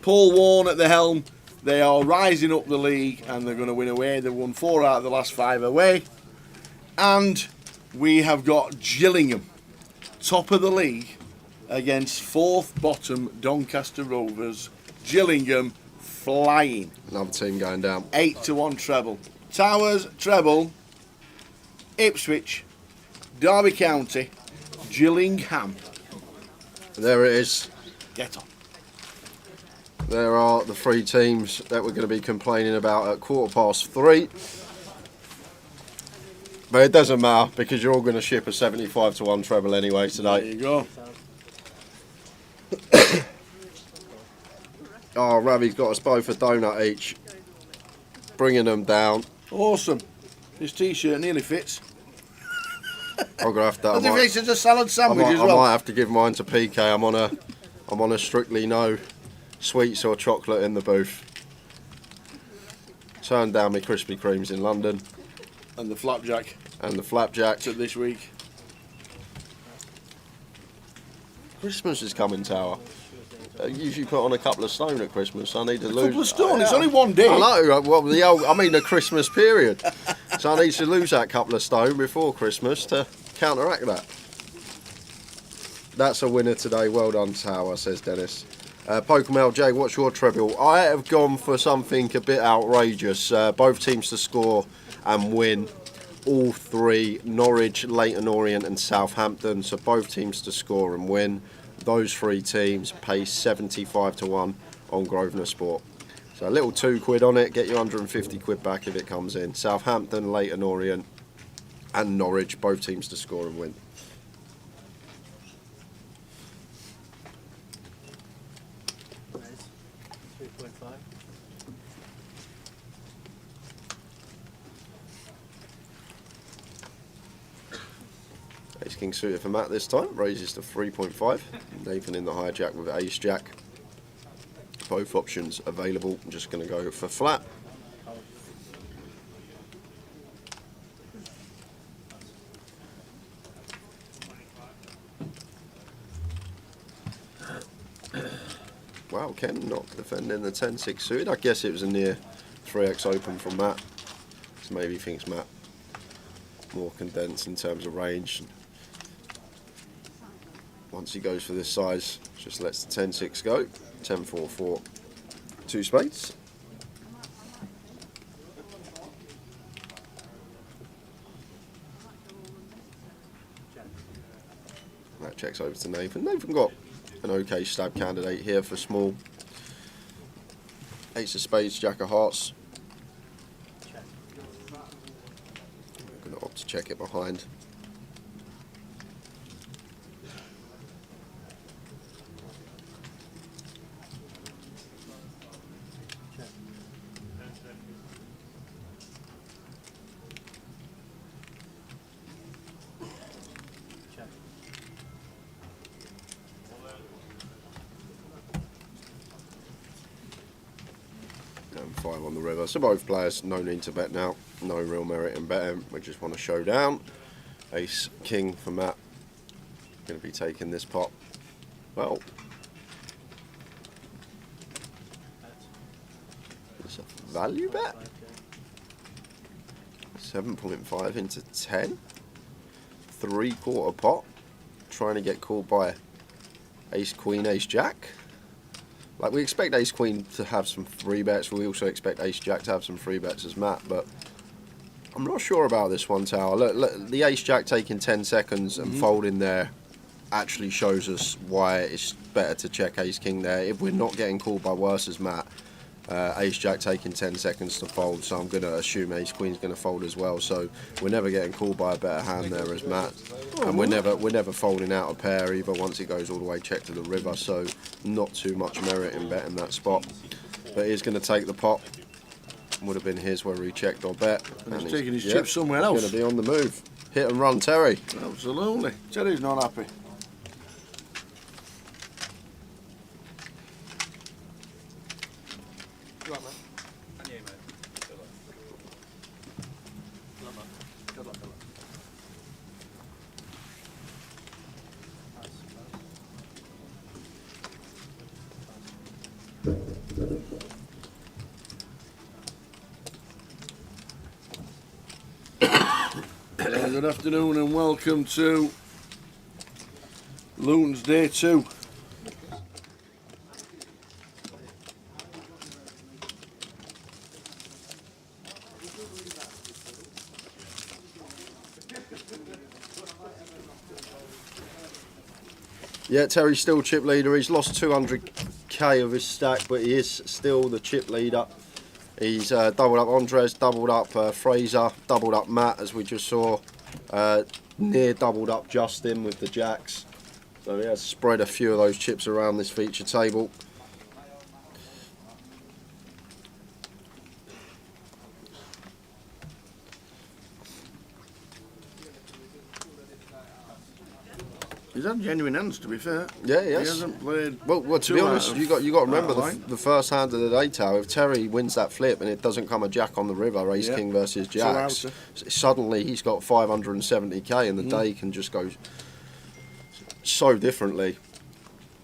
Paul Warne at the helm. They are rising up the league and they're going to win away. They've won 4 out of the last 5 away. And we have got Gillingham, top of the league, against 4th bottom Doncaster Rovers. Gillingham flying. Another team going down. 8-1 treble. Towers treble. Ipswich, Derby County, Gillingham. There it is. Get on. There are the 3 teams that we're going to be complaining about at 3:15. But it doesn't matter because you're all going to ship a 75-1 treble anyway There today. you go. Oh, Ravi's got us both a donut each. Bringing them down. Awesome. This t-shirt nearly fits. I'm gonna have to. As if it's a salad sandwich as I well. might have to give mine to PK. I'm on a strictly no sweets or chocolate in the booth. Turned down my Krispy Kremes in London. And the flapjack. And the flapjack. To this week. Christmas is coming, Tower. Usually put on a couple of stone at Christmas. I need to lose. A couple of stone. It's only one day. I know. Well, the Christmas period. So I need to lose that couple of stone before Christmas to counteract that. That's a winner today. Well done, Tower, says Dennis. Pokemon J, what's your treble? I have gone for something a bit outrageous. Both teams to score and win. All 3, Norwich, Leighton Orient and Southampton. So both teams to score and win. Those 3 teams pay 75-1 on Grosvenor Sport. So a little £2 on it, get you 150 quid back if it comes in. Southampton, Leighton Orient and Norwich, both teams to score and win. Ace King suited for Matt this time, raises to 3.5. Nathan in the hijack with Ace Jack. Both options available. I'm just going to go for flat. Wow, Ken not defending the 10-6 suited. I guess it was a near 3x open from Matt. So maybe he thinks Matt more condensed in terms of range. Once he goes for this size, just lets the 10-6 go. 10-4-4, 2 spades. That checks over to Nathan. Nathan got an okay stab candidate here for small. Ace of spades, jack of hearts. I'm going to opt to check it behind. And 5 on the river. So both players, no need to bet now. No real merit in betting. We just want to show down. Ace, king for Matt. Going to be taking this pot. Well, it's a value bet. 7.5 into 10. 3/4 pot. Trying to get called by Ace Queen, Ace Jack. Like, we expect Ace Queen to have some free bets. We also expect Ace Jack to have some free bets as Matt, but I'm not sure about this one, Tower. Look, the ace jack taking 10 seconds and folding there actually shows us why it's better to check ace king there. If we're not getting called by worse as Matt, ace jack taking 10 seconds to fold, so I'm going to assume ace queen's going to fold as well. So we're never getting called by a better hand there as Matt, and we're never folding out a pair either once it goes all the way check to the river. So not too much merit in betting that spot, but he's going to take the pot. Would have been his whether he checked or bet, and he's taking his chips somewhere else. Going to be on the move. Hit and run, Terry. Absolutely. Terry's not happy. Good luck, man. And you, mate. Good luck. Good luck, man. Good luck, good luck. Good afternoon and welcome to Luton's Day 2. Yeah, Terry's still chip leader. He's lost 200k of his stack, but he is still the chip leader. He's doubled up Andres, doubled up Fraser, doubled up Matt, as we just saw. Near doubled up Justin with the jacks. So he has spread a few of those chips around this feature table. He's had genuine hands, to be fair. Yeah, yes. He hasn't played. Well, to be honest, you got to remember the first hand of the day, Tower. If Terry wins that flip and it doesn't come a jack on the river, ace king versus jacks, suddenly he's got 570k, and the day can just go so differently.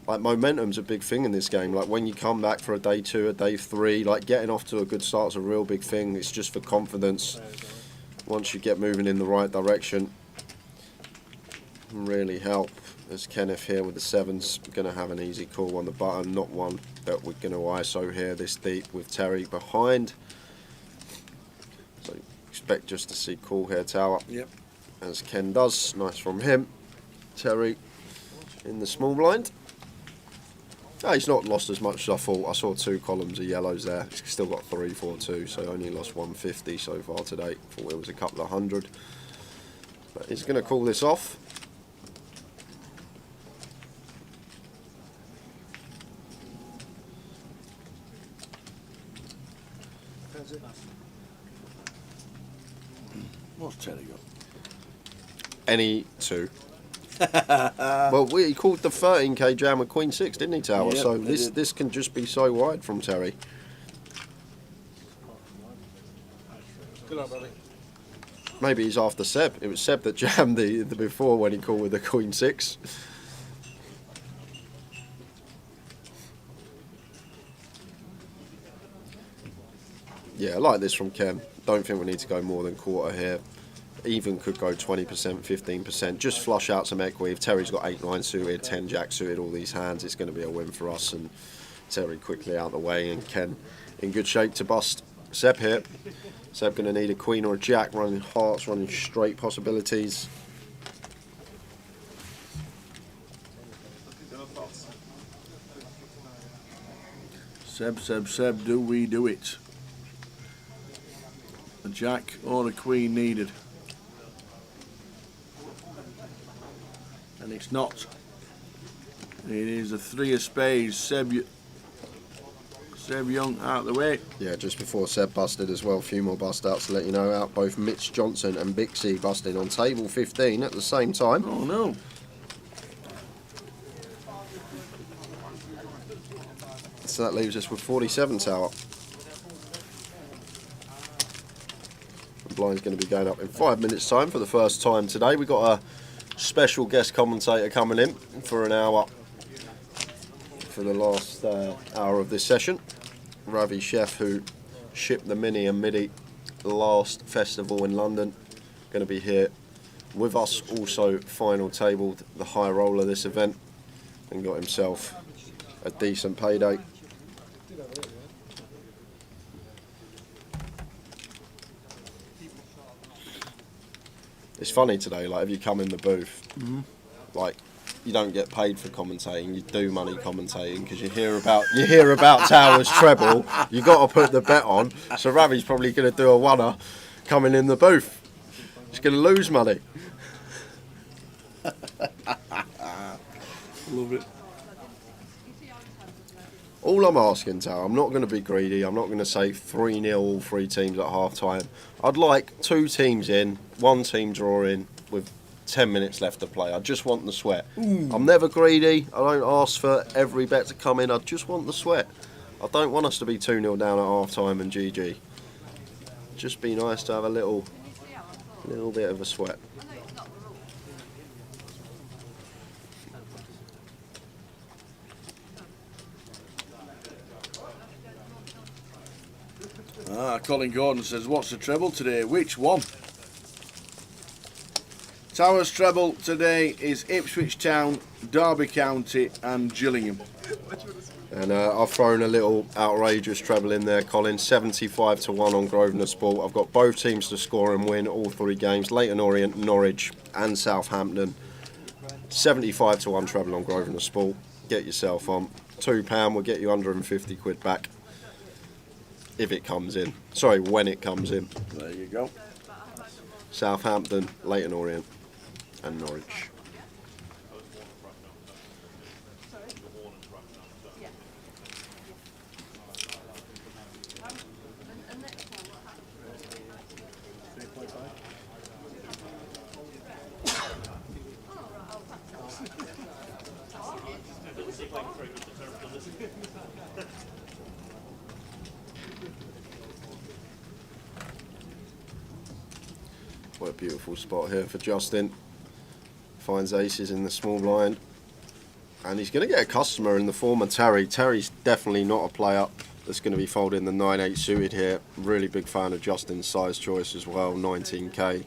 Like, momentum's a big thing in this game. Like, when you come back for a day 2, a day 3, like getting off to a good start's a real big thing. It's just for confidence. Once you get moving in the right direction, can really help. As Kenneth here with the 7's going to have an easy call on the button, not one that we're going to ISO here this deep with Terry behind. So expect just to see call here, Tower. Yep. As Ken does. Nice from him. Terry in the small blind. Oh, he's not lost as much as I thought. I saw 2 columns of yellows there. He's still got 3, 4, 2, so only lost 150 so far today. Thought it was a couple of hundred. But he's going to call this off. What's Terry got? Any 2. Well, he called the 13k jam with Queen 6, didn't he, Tower? Yep, so this can just be so wide from Terry. Good luck, buddy. Maybe he's after Seb. It was Seb that jammed the before when he called with the Queen 6. Yeah, I like this from Ken. Don't think we need to go more than quarter here. Even could go 20%, 15%. Just flush out some equity. If Terry's got 8-9 suited, 10 jack suited, all these hands, it's going to be a win for us. And Terry quickly out the way, and Ken in good shape to bust Seb here. Seb going to need a queen or a jack, running hearts, running straight possibilities. Seb, do we do it? A jack or a queen needed. And it's not. It is a 3 of spades. Seb Young out of the way. Yeah, just before Seb busted as well. A few more bust outs to let you know out. Both Mitch Johnson and Bixie busting on table 15 at the same time. Oh no. So that leaves us with 47, Tower. The blind's going to be going up in 5 minutes' time for the first time today. We've got a special guest commentator coming in for an hour for the last hour of this session. Ravi Chef, who shipped the Mini and Midi last festival in London, going to be here with us. Also final tabled the high roller this event and got himself a decent payday. It's funny today, like if you come in the booth, like you don't get paid for commentating, you do money commentating because you hear about Towers treble, you got to put the bet on. So Ravi's probably going to do a oneer coming in the booth. He's going to lose money. Love it. All I'm asking, Tower, I'm not going to be greedy. I'm not going to say 3-0 all three teams at half time. I'd like 2 teams in, 1 team drawing with 10 minutes left to play. I just want the sweat. I'm never greedy. I don't ask for every bet to come in. I just want the sweat. I don't want us to be 2-0 down at half time and GG. Just be nice to have a little bit of a sweat. Colin Gordon says, what's the treble today? Which one? Towers treble today is Ipswich Town, Derby County and Gillingham. And I've thrown a little outrageous treble in there, Colin. 75 to 1 on Grosvenor Sport. I've got both teams to score and win all 3 games. Leighton Orient, Norwich and Southampton. 75 to 1 treble on Grosvenor Sport. Get yourself on. £2 will get you £150 back. If it comes in. Sorry, when it comes in. There you go. Southampton, Leighton Orient and Norwich. What a beautiful spot here for Justin. Finds aces in the small blind. And he's going to get a customer in the form of Terry. Terry's definitely not a player that's going to be folding the 9-8 suited here. Really big fan of Justin's size choice as well. 19k,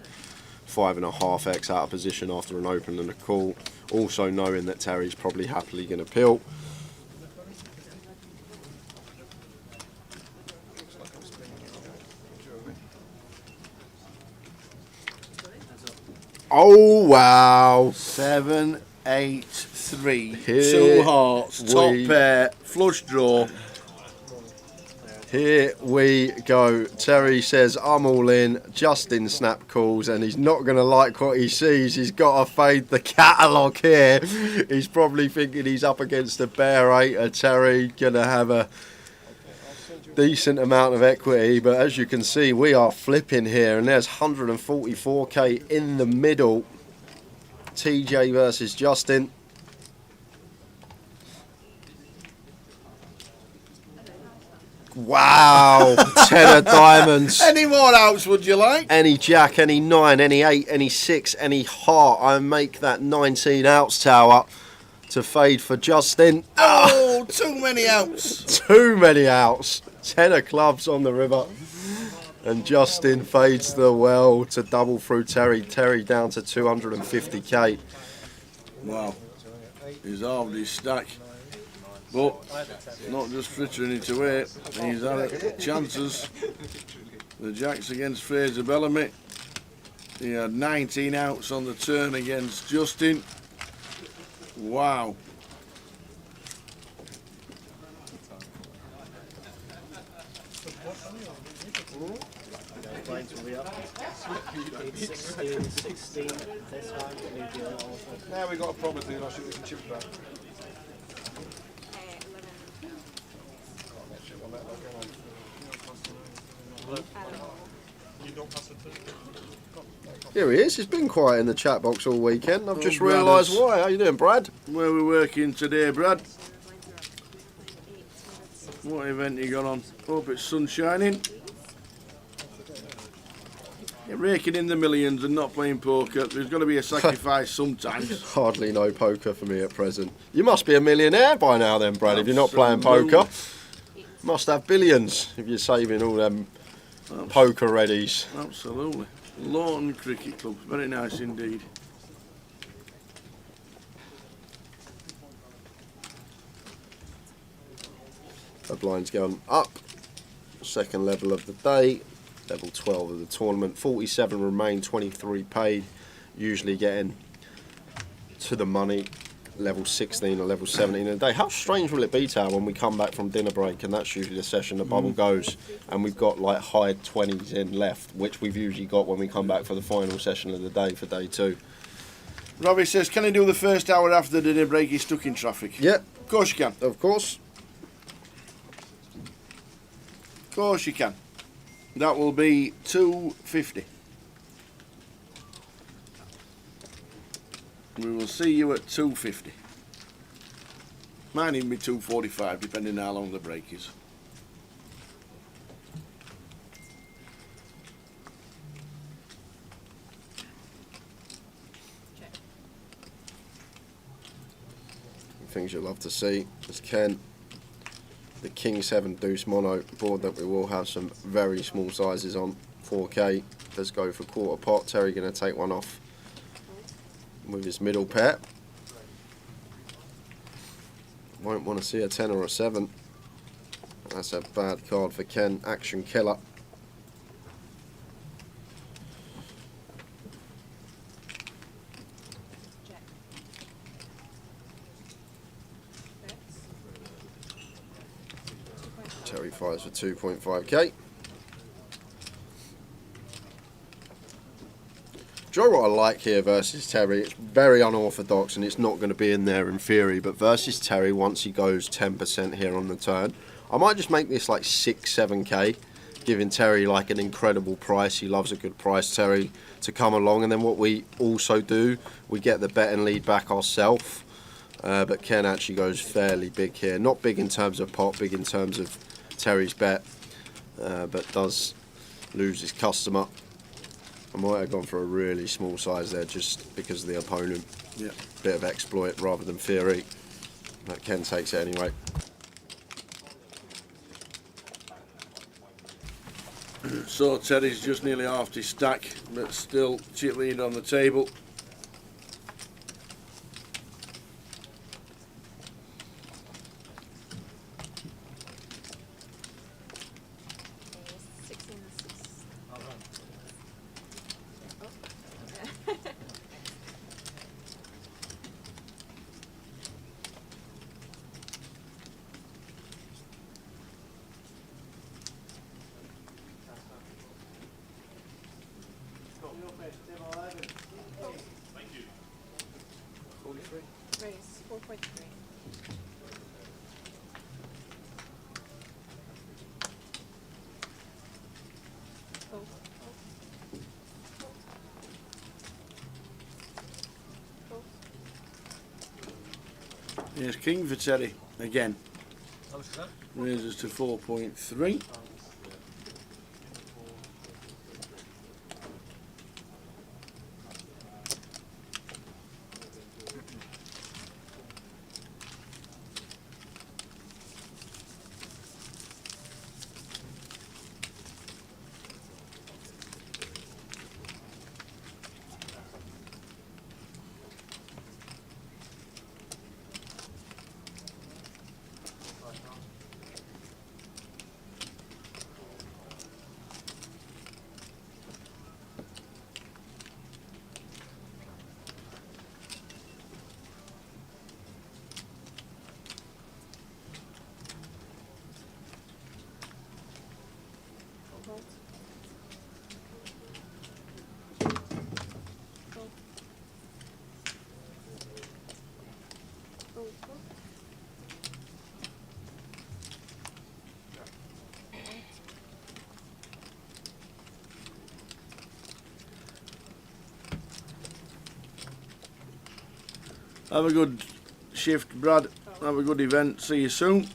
5.5x out of position after an open and a call. Also knowing that Terry's probably happily going to pill. Oh wow! 7, 8, 3. Here 2 hearts. Top we- pair. Flush draw. Here we go. Terry says, I'm all in. Justin snap calls, and he's not going to like what he sees. He's got to fade the catalogue here. He's probably thinking he's up against a bear 8. Terry going to have a decent amount of equity, but as you can see, we are flipping here, and there's 144k in the middle. TJ versus Justin. Wow, 10 of diamonds. Any more outs would you like? Any jack, any 9, any 8, any 6, any heart. I make that 19 outs, Tower, to fade for Justin. Oh, too many outs. Too many outs. 10 of clubs on the river. And Justin fades the well to double through Terry. Terry down to 250k. Wow. He's halved his stack. But not just frittering it away. He's had chances. The jacks against Fraser Bellamy. He had 19 outs on the turn against Justin. Wow. Now we got a problem with I should we can chip back. Here he is. He's been quiet in the chat box all weekend. I've just Brad realised is- why. How you doing, Brad? Where we working today, Brad? What event you got on? Hope it's sun shining. You're raking in the millions and not playing poker. There's got to be a sacrifice sometimes. Hardly no poker for me at present. You must be a millionaire by now then, Brad, if you're not playing poker. Must have billions if you're saving all them poker readies. Absolutely. Luton Cricket Club. Very nice indeed. The blind's going up. Second level of the day. level 12 of the tournament. 47 remain, 23 paid, usually getting to the money. Level 16 or level 17 a day. How strange will it be, Tao, when we come back from dinner break, and that's usually the session the bubble goes, and we've got like high 20s in left, which we've usually got when we come back for the final session of the day for day 2. Robbie says, can he do the first hour after the dinner break? He's stuck in traffic. Yep. Of course you can. Of course. Of course you can. That will be 2.50. We will see you at 2.50. Might even be 2.45, depending how long the break is. Things you'll love to see is Ken, the King 7 Deuce Mono board that we will have some very small sizes on. 4K. Let's go for quarter pot. Terry going to take one off with his middle pair. Won't want to see a 10 or a 7. That's a bad card for Ken. Action killer. Terry fires for 2.5k. Do you know what I like here versus Terry? It's very unorthodox and it's not going to be in there in theory, but versus Terry, once he goes 10% here on the turn, I might just make this like 6-7k, giving Terry like an incredible price. He loves a good price, Terry, to come along. And then what we also do, we get the bet and lead back ourselves, but Ken actually goes fairly big here. Not big in terms of pot, big in terms of Terry's bet, but does lose his customer. I might have gone for a really small size there just because of the opponent. Yeah. Bit of exploit rather than theory. But Ken takes it anyway. So Terry's just nearly half his stack, but still chip lead on the table. Race 4.3. Here's King for Terry again. How much is that? Raises to 4.3. Have a good shift, Brad. Have a good event. See you soon.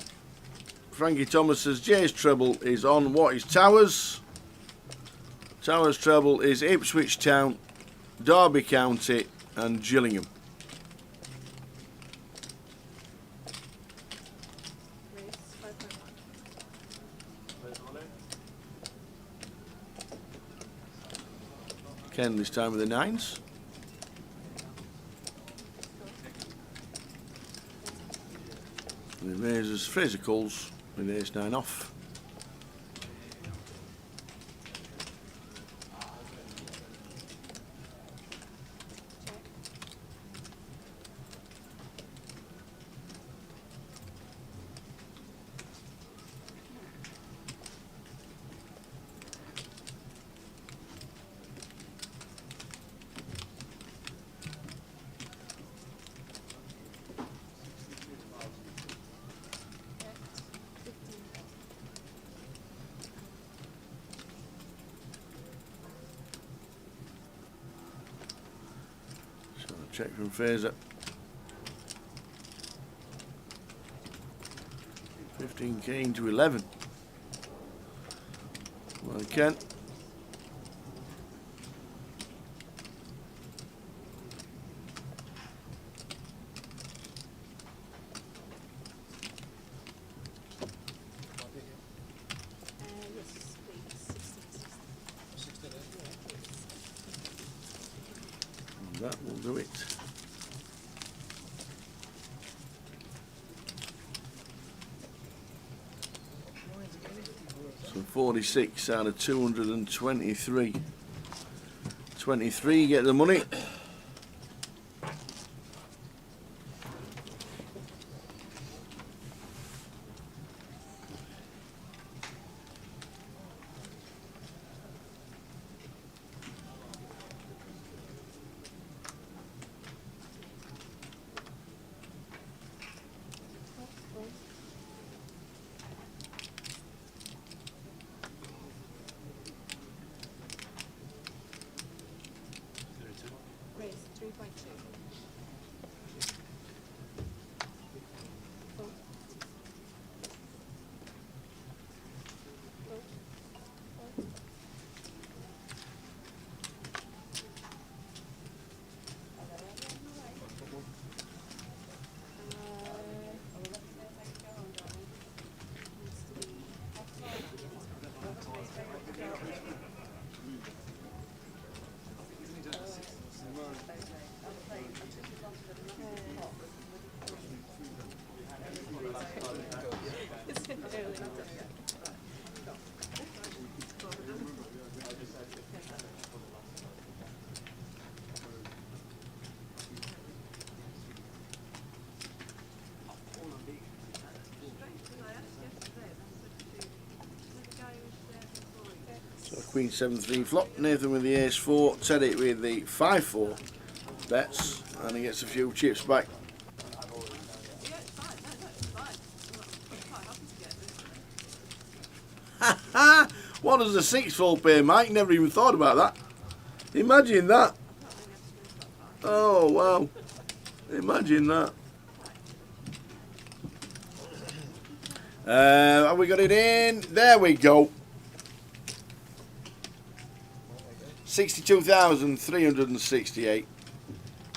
Frankie Thomas says Jay's treble is on. What is Towers? Towers treble is Ipswich Town, Derby County and Gillingham. Race 5.1. Ken this time with the 9s. The raises Fraser Coles with ace 9 off. Check from Fraser. 15k into 11. Well, Kent. Yes, please. 16. And that will do it. So 46 out of 223. 23 get the money. Raise 3.2. Fold. Fold. Fold. It's early. So Queen 7-3 flop. Nathan with the ace 4. Teddy with the 5-4 bets, and he gets a few chips back. What does the 6-4 pay, Mike? Never even thought about that. Imagine that. Oh wow. Imagine that. Have we got it in? There we go. 62,368.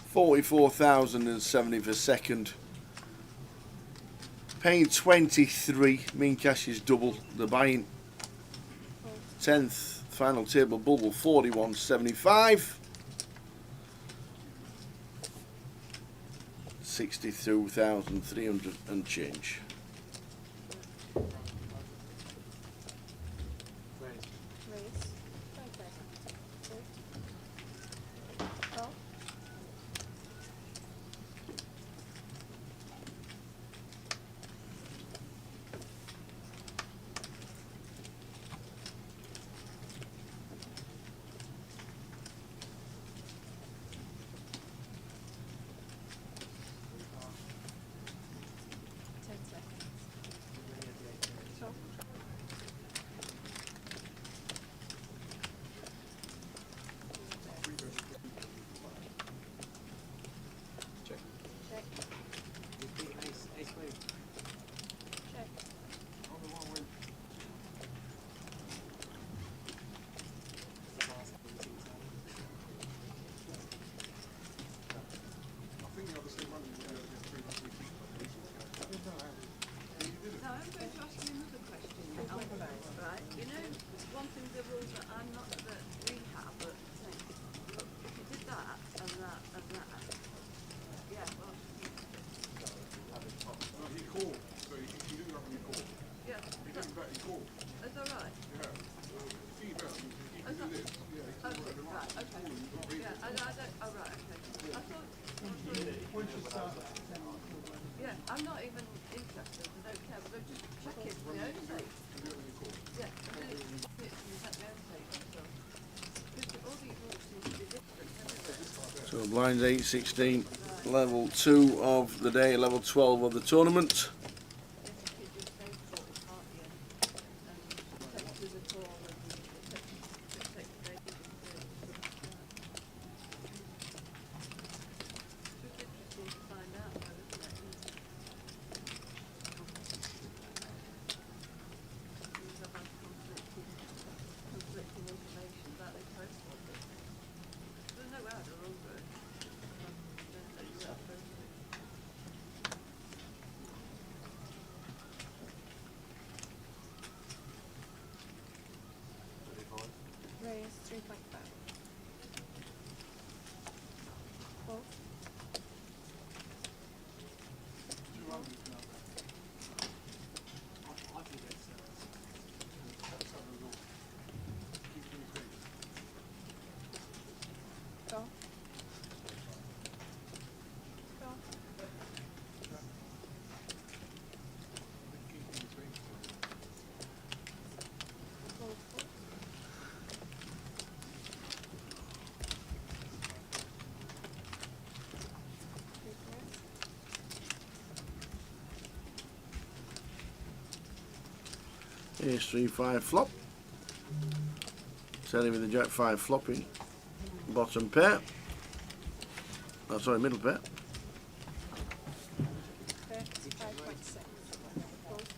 44,070 for second. Paying 23. Mean cash is double the buying. 10th final table bubble 41.75. 62,300 and change. Raise 5,000. Fold. Fold. Yeah, I'm not even interested, I don't care, but I'm just checking for the own sake. Yeah, I did it for the own sake, that's all. Because all these rules seem to be different, So blinds 8, 16, level 2 of the day, level 12 of the tournament. Ace 3 5 flop. Teddy with the Jack 5 flopping. Bottom pair. Oh, sorry, middle pair. 35.6. Fold.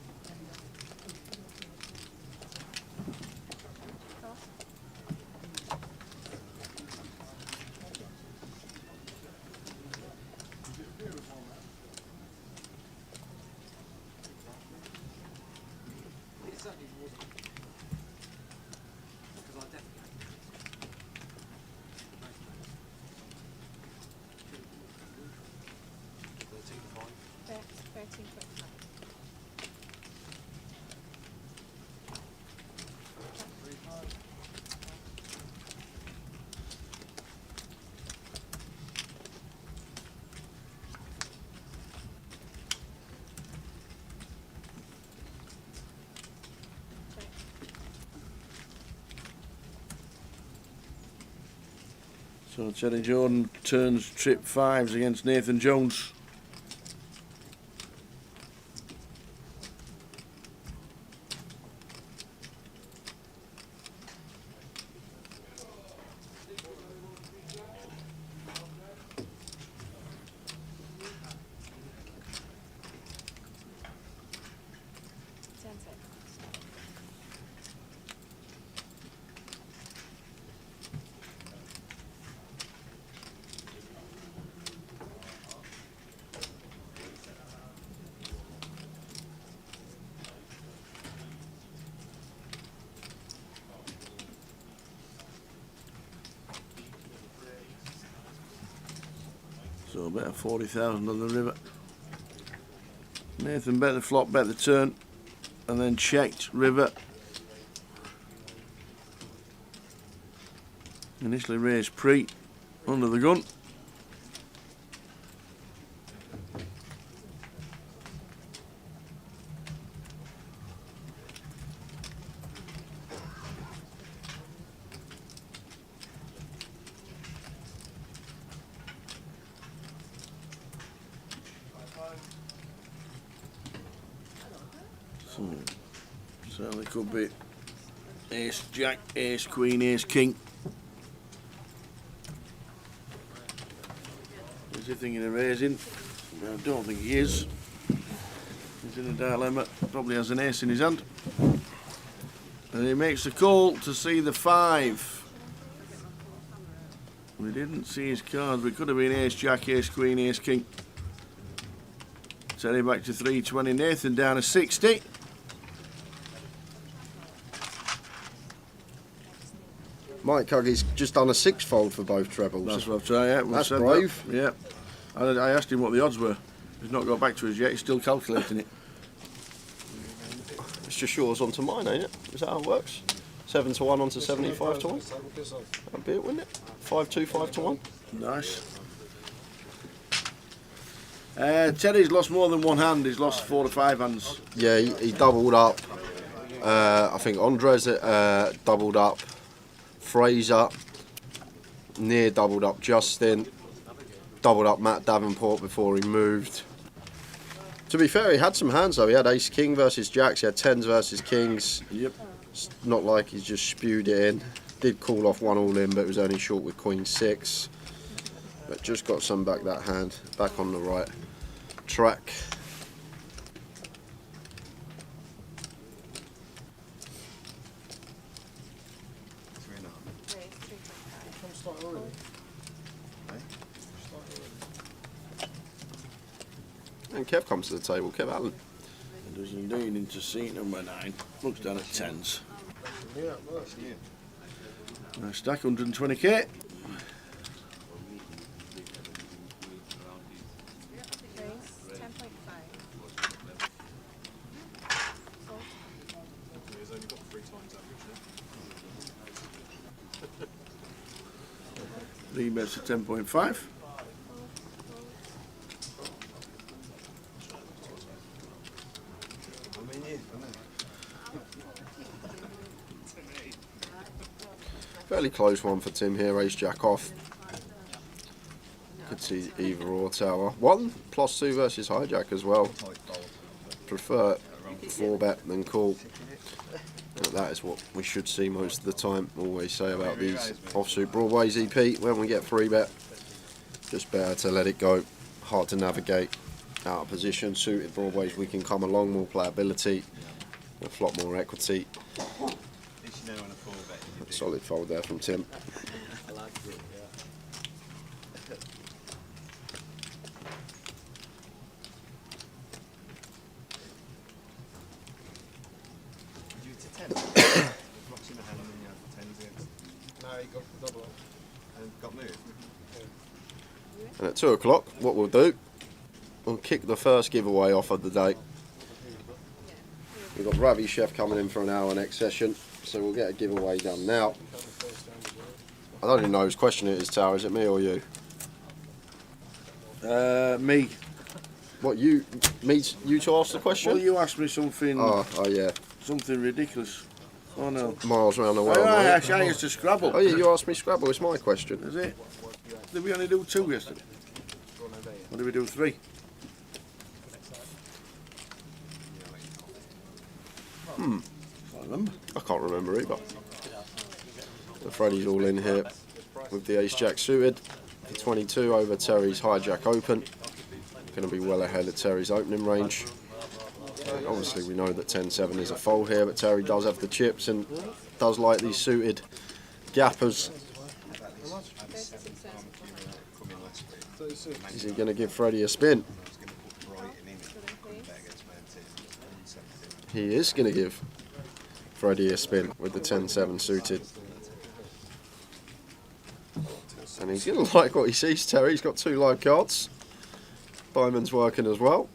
Off. Bet 13.5. So Teddy Jordan turns trip 5s against Nathan Jones. So bet 40,000 on the river. Nathan bet the flop, bet the turn, and then checked river. Initially raised pre under the gun. So, certainly could be ace, jack, ace, queen, ace, king. Is he thinking of raising? I don't think he is. He's in a dilemma, probably has an ace in his hand. And he makes the call to see the 5. We didn't see his cards, but it could have been ace, jack, ace, queen, ace, king. Teddy back to 320, Nathan down to 60. Mike Huggy's just done a 6-fold for both trebles. That's what I've tried, yeah. That's brave. That. Yeah. I asked him what the odds were. He's not got back to us yet, he's still calculating it. It's just yours onto mine, ain't it? Is that how it works? 7 to 1 onto 75 to 1? That'd be it, wouldn't it? 5-2, 5 to 1. Nice. Teddy's lost more than one hand, he's lost 4 to 5 hands. Yeah, he doubled up. I think Andres doubled up. Fraser near doubled up Justin. Doubled up Matt Davenport before he moved. To be fair, he had some hands though. He had ace king versus jacks, he had 10s versus kings. Yep. It's not like he's just spewed it in. Did call off 1 all in, but it was only short with queen 6. But just got some back that hand, back on the right track. Raise 3.5. And Kev comes to the table, Kev Allen. It does indeed into seat number 9. Looks down at 10s. Nice stack, 120k. Raise 10.5. Fold. He's only got 3 times average. 3 bets at 10.5. Fairly close one for Tim here, ace jack off. Could see either or tower. 1 +2 versus hijack as well. Prefer 4 bet than call. But that is what we should see most of the time. Always say about these offsuit broadways EP, when we get 3-bet, just better to let it go. Hard to navigate, out of position. Suited broadways, we can come along, more playability, we'll flop more equity. Solid fold there from Tim. And at 2 o'clock, what we'll do, we'll kick the first giveaway off of the day. We've got Ravi Chef coming in for an hour next session, so we'll get a giveaway done now. I don't even know whose question it is, Tower. Is it me or you? Me. What, you to ask the question? Well, you asked me something. Oh yeah. Something ridiculous. Oh no. Miles around the world. I used to Scrabble. Oh yeah, you asked me Scrabble. It's my question. Is it? Did we only do 2 yesterday? Or did we do 3? I remember. I can't remember either. So Freddie's all in here with the ace-jack suited. The 22 over Terry's hijack open. Going to be well ahead of Terry's opening range. And obviously we know that 10-7 is a fold here, but Terry does have the chips and does like these suited gappers. Is he going to give Freddie a spin? He is going to give Freddie a spin with the 10-7 suited. And he's going to like what he sees, Terry. He's got 2 live cards. Diamond's working as well.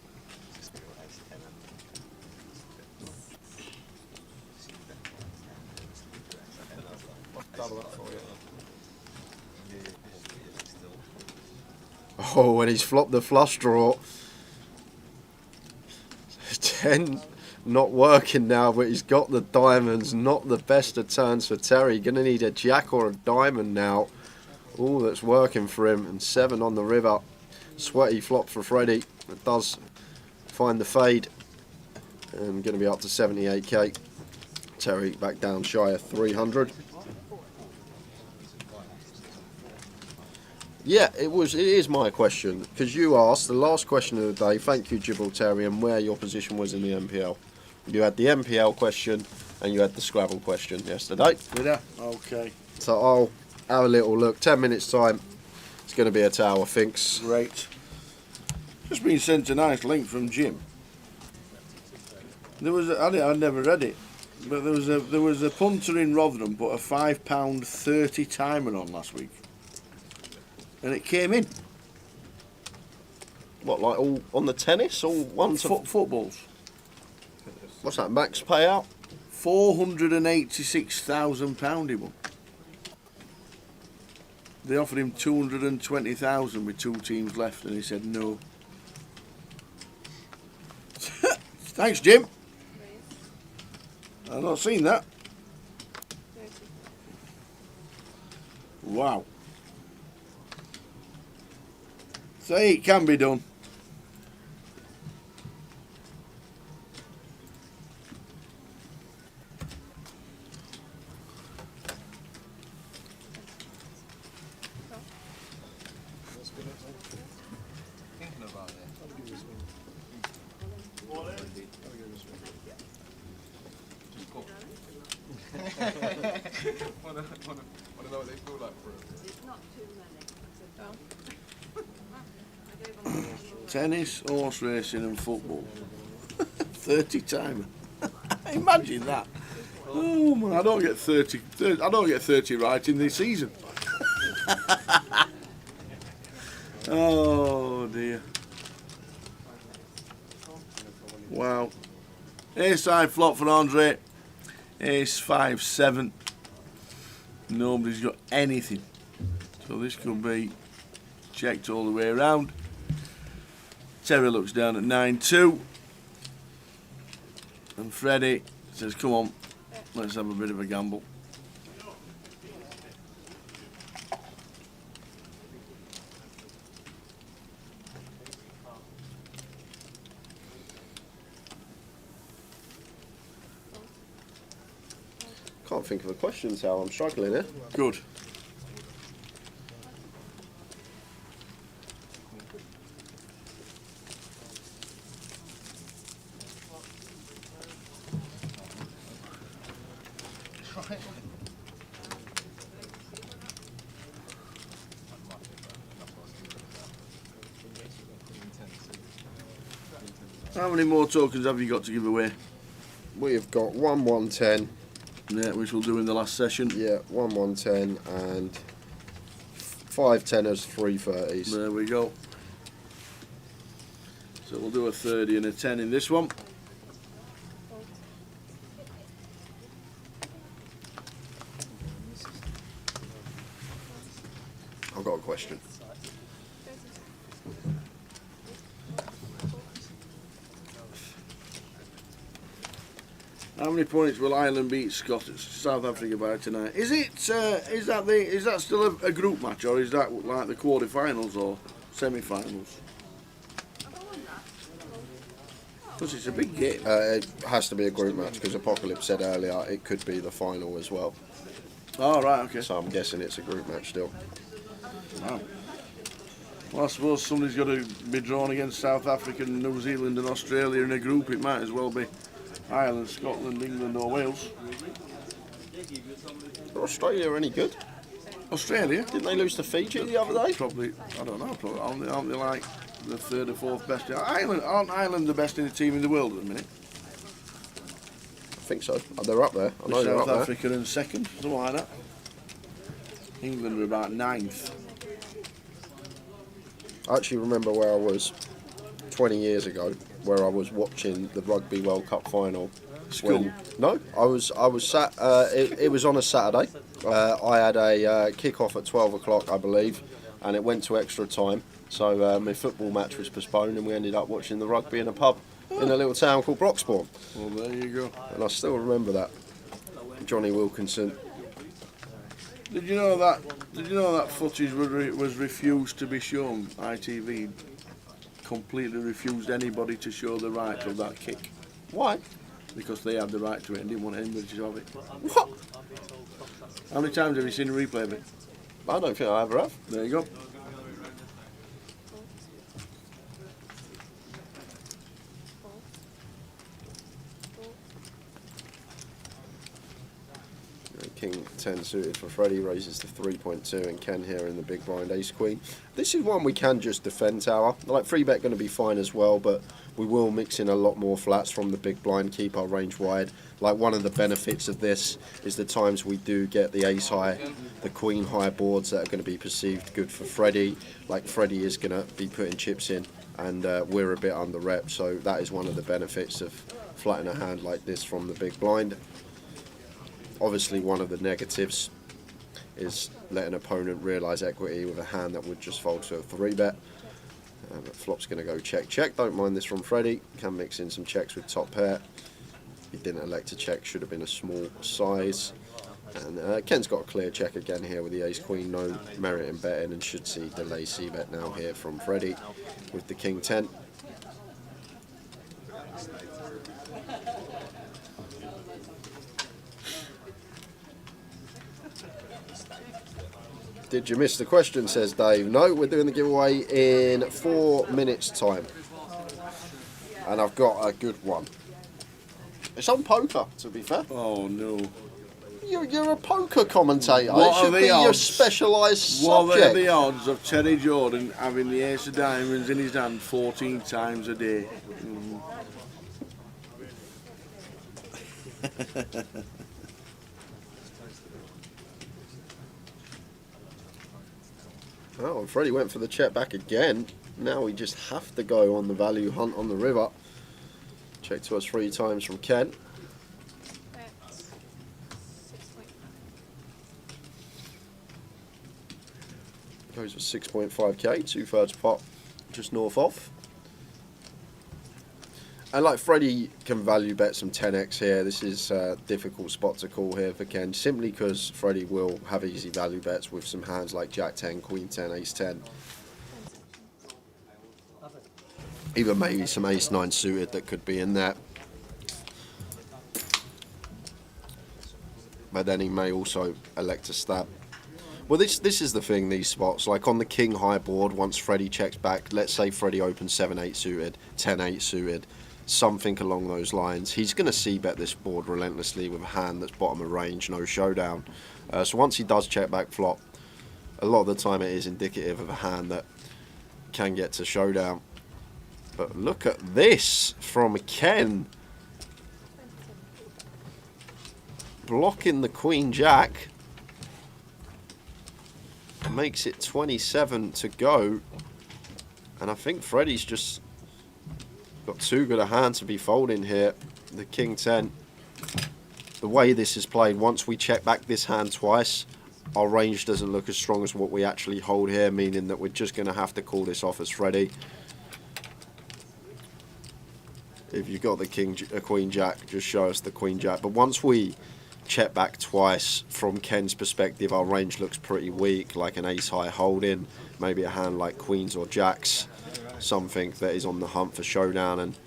Oh, and he's flopped the flush draw. 10 not working now, but he's got the diamonds. Not the best of turns for Terry. Gonna need a jack or a diamond now. All that's working for him. And 7 on the river. Sweaty flop for Freddie. It does find the fade. And gonna be up to 78k. Terry back down shy of 300. Yeah, it is my question, because you asked the last question of the day. Thank you, Gibraltarian, where your position was in the MPL. You had the MPL question and you had the Scrabble question yesterday. Did I? Okay. So I'll have a little look. 10 minutes time. It's going to be a Tower Finks. Great. Just been sent a nice link from Jim. There was I never read it, but there was a punter in Rotherham put a £5.30 timer on last week. And it came in. What, like all on the tennis? All one to footballs. What's that, max payout? £486,000 he won. They offered him 220,000 with 2 teams left, and he said no. Thanks, Jim. I've not seen that. Wow. Say it can be done. Thinking about it. Want to know what they feel like for it? It's not too many. Tennis, horse racing and football. 30 timer. Imagine that. Oh man, I don't get 30 right in this season. Oh dear. Wow. Ace side flop for Andre. Ace 5-7. Nobody's got anything. So this could be checked all the way around. Terry looks down at 9-2. And Freddie says, come on, let's have a bit of a gamble. Can't think of a question, Sal. I'm struggling here. Good. How many more tokens have you got to give away? We've got 1 110. Yeah, which we'll do in the last session. Yeah, 1 110 and 5 tenors, 3 30s. There we go. So we'll do a 30 and a 10 in this one. I've got a question. How many points will Ireland beat South Africa by tonight? Is that still a group match, or is that like the quarter-finals or semi-finals? Because it's a big game. It has to be a group match because Apocalypse said earlier it could be the final as well. Oh, right, okay. So I'm guessing it's a group match still. Wow. Well, I suppose somebody's got to be drawn against South Africa, New Zealand and Australia in a group. It might as well be Ireland, Scotland, England or Wales. Are Australia any good? Australia? Didn't they lose to Fiji the other day? Probably, I don't know, probably, aren't they like the third or fourth best? Aren't Ireland the best in the team in the world at the minute? I think so. Oh, they're up there. I know they're South up Africa in second, something like that. England are about ninth. I actually remember where I was 20 years ago, where I was watching the Rugby World Cup final. School? No, I was sat. It was on a Saturday. I had a kick-off at 12 o'clock, I believe, and it went to extra time. So my football match was postponed, and we ended up watching the rugby in a pub in a little town called Broxbourne. Well, there you go. And I still remember that. Johnny Wilkinson. Did you know that footage was refused to be shown? ITV completely refused anybody to show the right of that kick. Why? Because they had the right to it and didn't want anybody to have it. What? How many times have you seen a replay of it? I don't think I ever have. There you go. King 10 suited for Freddie, raises to 3.2, and Ken here in the big blind ace queen. This is one we can just defend tower. Like 3-bet going to be fine as well, but we will mix in a lot more flats from the big blind, keep our range wide. Like one of the benefits of this is the times we do get the ace high, the queen high boards that are going to be perceived good for Freddie. Like Freddie is going to be putting chips in, and we're a bit under rep, so that is one of the benefits of flatting a hand like this from the big blind. Obviously, one of the negatives is letting an opponent realise equity with a hand that would just fold to a 3-bet. But flop's going to go check, check. Don't mind this from Freddie. Can mix in some checks with top pair. He didn't elect to check, should have been a small size. And Ken's got a clear check again here with the ace-queen, no merit in betting, and should see delay c-bet now here from Freddie with the king 10. Did you miss the question, says Dave. No, we're doing the giveaway in 4 minutes time. And I've got a good one. It's on poker, to be fair. Oh no. You're a poker commentator. What it should are the be your odds? specialised subject. What are the odds of Terry Jordan having the ace of diamonds in his hand 14 times a day? Oh, and Freddie went for the check back again. Now we just have to go on the value hunt on the river. Check to us 3 times from Ken. Bet 6.5. Goes for 6.5k, 2/3 pot, just north of. And like Freddie can value bet some 10x here. This is a difficult spot to call here for Ken, simply because Freddie will have easy value bets with some hands like Jack 10, Queen 10, Ace 10. Even maybe some Ace 9 suited that could be in there. but then he may also elect to stab. Well, this is the thing, these spots, like on the king high board, once Freddie checks back, let's say Freddie opens 7-8 suited, 10-8 suited, something along those lines, he's going to c-bet this board relentlessly with a hand that's bottom of range, no showdown. So once he does check back flop, a lot of the time it is indicative of a hand that can get to showdown. But look at this from Ken. Blocking the Queen Jack. Makes it 27 to go. And I think Freddie's just got too good a hand to be folding here. The King 10. The way this is played, once we check back this hand twice, our range doesn't look as strong as what we actually hold here, meaning that we're just going to have to call this off as Freddie. If you've got the Queen Jack, just show us the Queen Jack. But once we check back twice, from Ken's perspective, our range looks pretty weak, like an ace high holding, maybe a hand like Queens or Jacks, something that is on the hunt for showdown and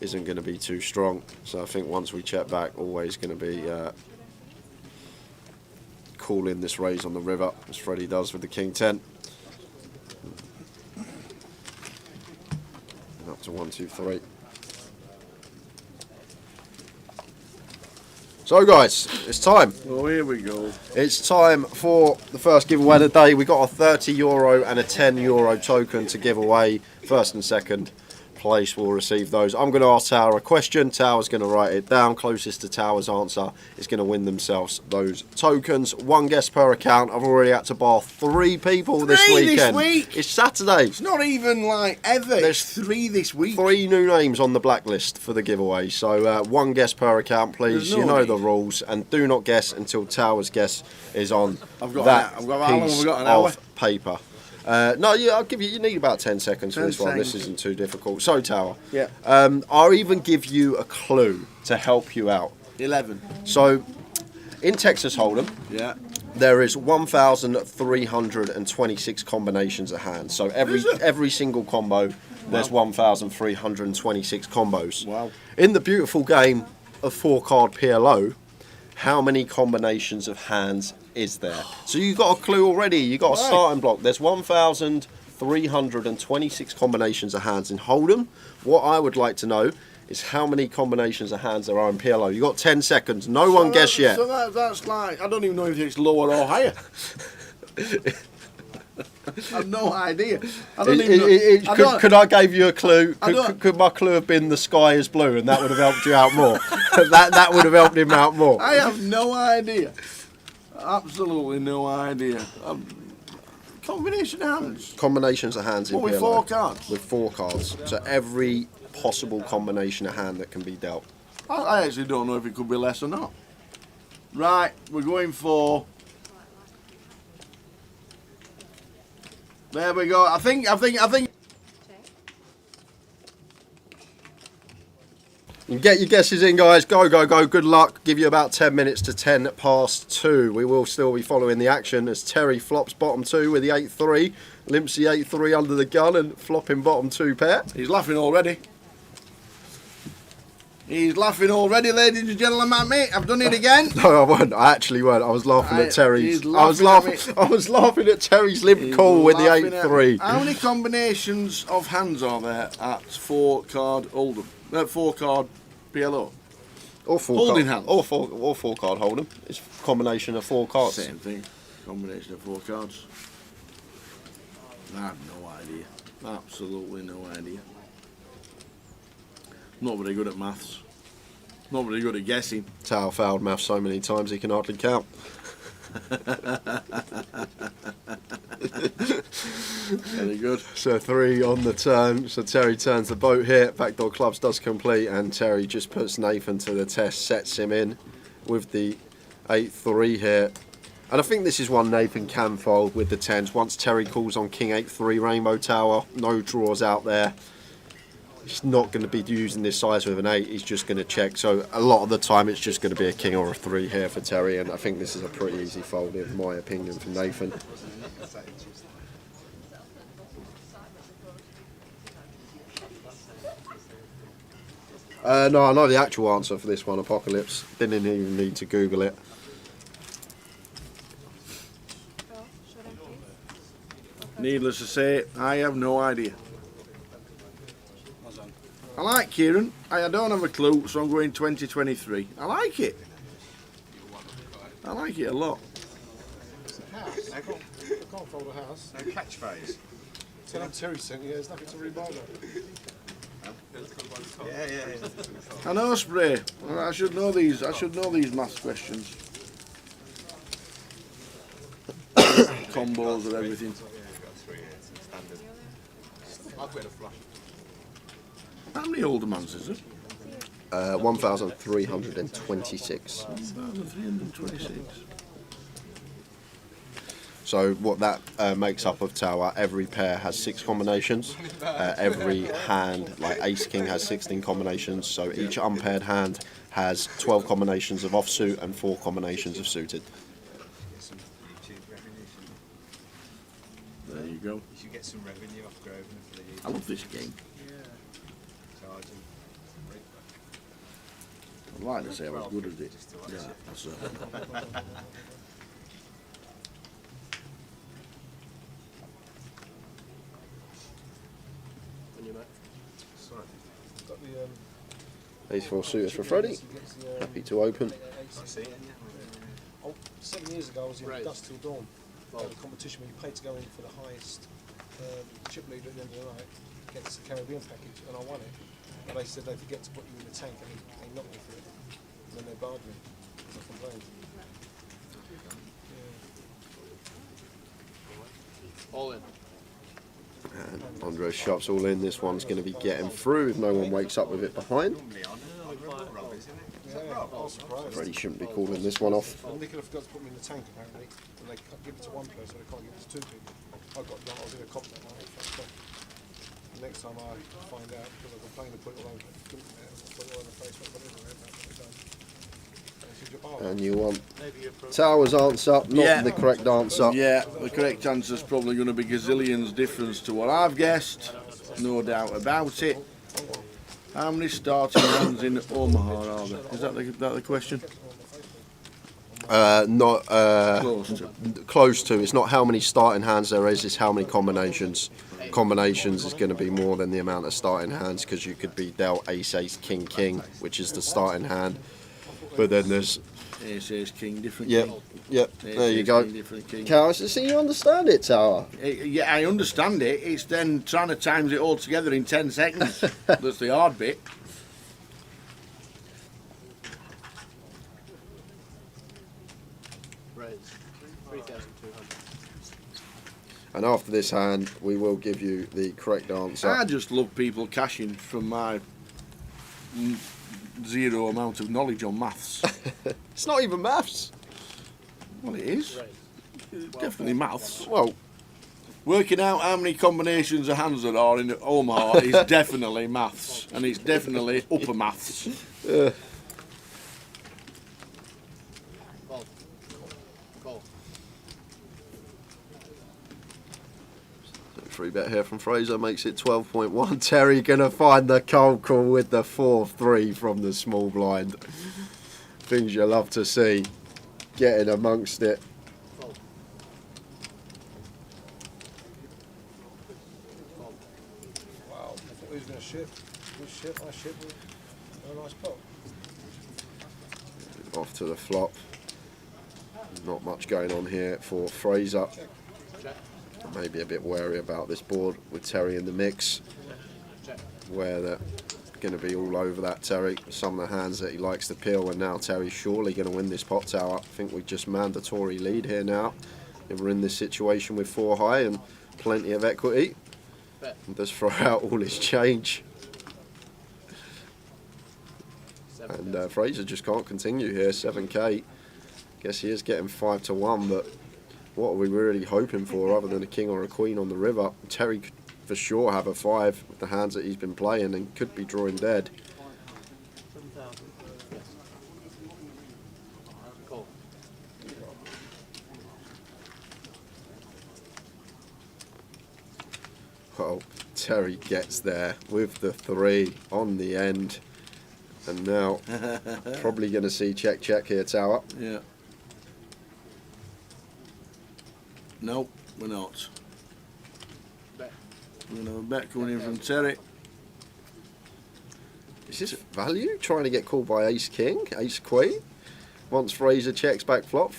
isn't going to be too strong. So I think once we check back, always going to be calling this raise on the river, as Freddie does with the King 10. And up to 1, 2, 3. So guys, it's time. Oh, here we go. It's time for the first giveaway of the day. We got a €30 and a €10 token to give away. First and second place will receive those. I'm going to ask Tower a question. Tower's going to write it down. Closest to Tower's answer is going to win themselves those tokens. One guest per account. I've already had to bar 3 people this weekend. It's Saturday. It's not even like ever. There's 3 this week. 3 new names on the blacklist for the giveaway. So one guest per account, please. You know the rules, and do not guess until Tower's guess is on that piece of paper. No, yeah, I'll give you. You need about 10 seconds for this one. This isn't too difficult. So, Tower. Yeah. I'll even give you a clue to help you out. 11. So, in Texas Hold'em, yeah, there is 1,326 combinations of hands. So every single combo, there's 1,326 combos. Wow. In the beautiful game of 4-card PLO, how many combinations of hands is there? So you got a clue already. You got a starting block. There's 1,326 combinations of hands in Hold'em. What I would like to know is how many combinations of hands there are in PLO. You got 10 seconds. No one guess yet. So that's like, I don't even know if it's lower or higher. I have no idea. I don't even know. Could I give you a clue? Could my clue have been the sky is blue, and that would have helped you out more? that would have helped him out more. I have no idea. Absolutely no idea. Combination hands. Combinations of hands in PLO. With 4 cards? With 4 cards. So every possible combination of hand that can be dealt. I actually don't know if it could be less or not. Right, we're going for... There we go. I think. You get your guesses in, guys. Go. Good luck. Give you about 10 minutes to 10 past 2. We will still be following the action as Terry flops bottom 2 with the 8-3. Limps the 8-3 under the gun and flopping bottom 2 pair. He's laughing already. He's laughing already, ladies and gentlemen, mate. I've done it again. No, I weren't. I actually weren't. I was laughing at Terry's. I was laughing at Terry's limp call with the 8-3. How many combinations of hands are there at 4-card Hold'em? 4-card PLO. Or 4 holding card, hands. or 4-card Hold'em. It's a combination of 4 cards. Same thing. Combination of 4 cards. I have no idea. Absolutely no idea. Not very good at maths. Not very good at guessing. Tower failed maths so many times he can hardly count. Very good. So 3 on the turn. So Terry turns the boat here. Backdoor clubs does complete, and Terry just puts Nathan to the test, sets him in with the 8-3 here. And I think this is one Nathan can fold with the 10s. Once Terry calls on King 8-3 Rainbow Tower, no draws out there. He's not going to be using this size with an 8, he's just going to check. So a lot of the time it's just going to be a king or a 3 here for Terry, and I think this is a pretty easy fold in my opinion for Nathan. No, I know the actual answer for this one, Apocalypse. Didn't even need to Google it. Needless to say, I have no idea. I like Kieran. I don't have a clue, so I'm going 2023. I like it. I like it a lot. I can't fold a house. No catchphrase. Tell him Terry sent you, there's nothing to rebuy though. Yeah. I know, Spray. I should know these. I should know these maths questions. Combos and everything. I've got a flush. How many older mans is it? 1,326. 1,326. So what that makes up of tower, every pair has 6 combinations. Every hand, like ace king, has 16 combinations. So each unpaired hand has 12 combinations of offsuit and 4 combinations of suited. There you go. You should get some revenue off Grosvenor for the I love this game. charging. I'd like to say I was good at it. Yeah, that's it. When you, mate. Sorry. Got the Ace 4 suitors for Freddie. Happy to open. Oh, 7 years ago I was in Dust Till Dawn. A competition where you paid to go in for the highest chip leader at the end of the night against the Caribbean package, and I won it. And they said they forget to put you in the tank, and they knocked me for it. And then they barred me because I complained. All in. And Andre's shots all in. This one's going to be getting through if no one wakes up with it behind. Yeah, I was surprised. Freddie shouldn't be calling this one off. And Nicola forgot to put me in the tank apparently, and they give it to one person, they can't give it to 2 people. I was in a cop that night, fucked up. The next time I find out, because I complained and put it all over, put it all over Facebook, whatever, that's done. And you want Tower's answer, not the correct answer. Yeah, the correct answer is probably going to be gazillions difference to what I've guessed. No doubt about it. How many starting hands in Omaha are there? Is that the question? Not Close to. close to. It's not how many starting hands there is, it's how many combinations. Combinations is going to be more than the amount of starting hands, because you could be dealt ace, ace, king, king, which is the starting hand. But then there's... Ace, ace, king, different Yep, king. yep, Ace, there you ace, go. king, different king. Cal, see, you understand it, Tower. Yeah, I understand it. It's then trying to times it all together in 10 seconds. That's the hard bit. Raise. 3,200. And after this hand, we will give you the correct answer. I just love people cashing from my zero amount of knowledge on maths. It's not even maths. Well, it is. Definitely maths. Well, Working out how many combinations of hands there are in Omaha is definitely maths, and it's definitely upper maths. free bet here from Fraser makes it 12.1. Terry gonna find the cold call with the 4-3 from the small blind. Things you love to see. Getting amongst it. Wow, I thought he was going to shift. I shift with a nice pot. Off to the flop. Not much going on here for Fraser. Maybe a bit wary about this board with Terry in the mix, where they're going to be all over that Terry. Some of the hands that he likes to peel, and now Terry's surely going to win this pot tower. I think we just mandatory lead here now. If we're in this situation with 4 high and plenty of equity, and just throw out all his change. And Fraser just can't continue here. 7k. Guess he is getting 5 to 1, but what are we really hoping for other than a king or a queen on the river? Terry could for sure have a 5 with the hands that he's been playing and could be drawing dead. Well, Terry gets there with the 3 on the end, and now probably going to see check here, Tower. Yeah. No, we're not. You know, bet coming in from Terry. Is this value? Trying to get called by Ace King, Ace Queen. Once Fraser checks back flop,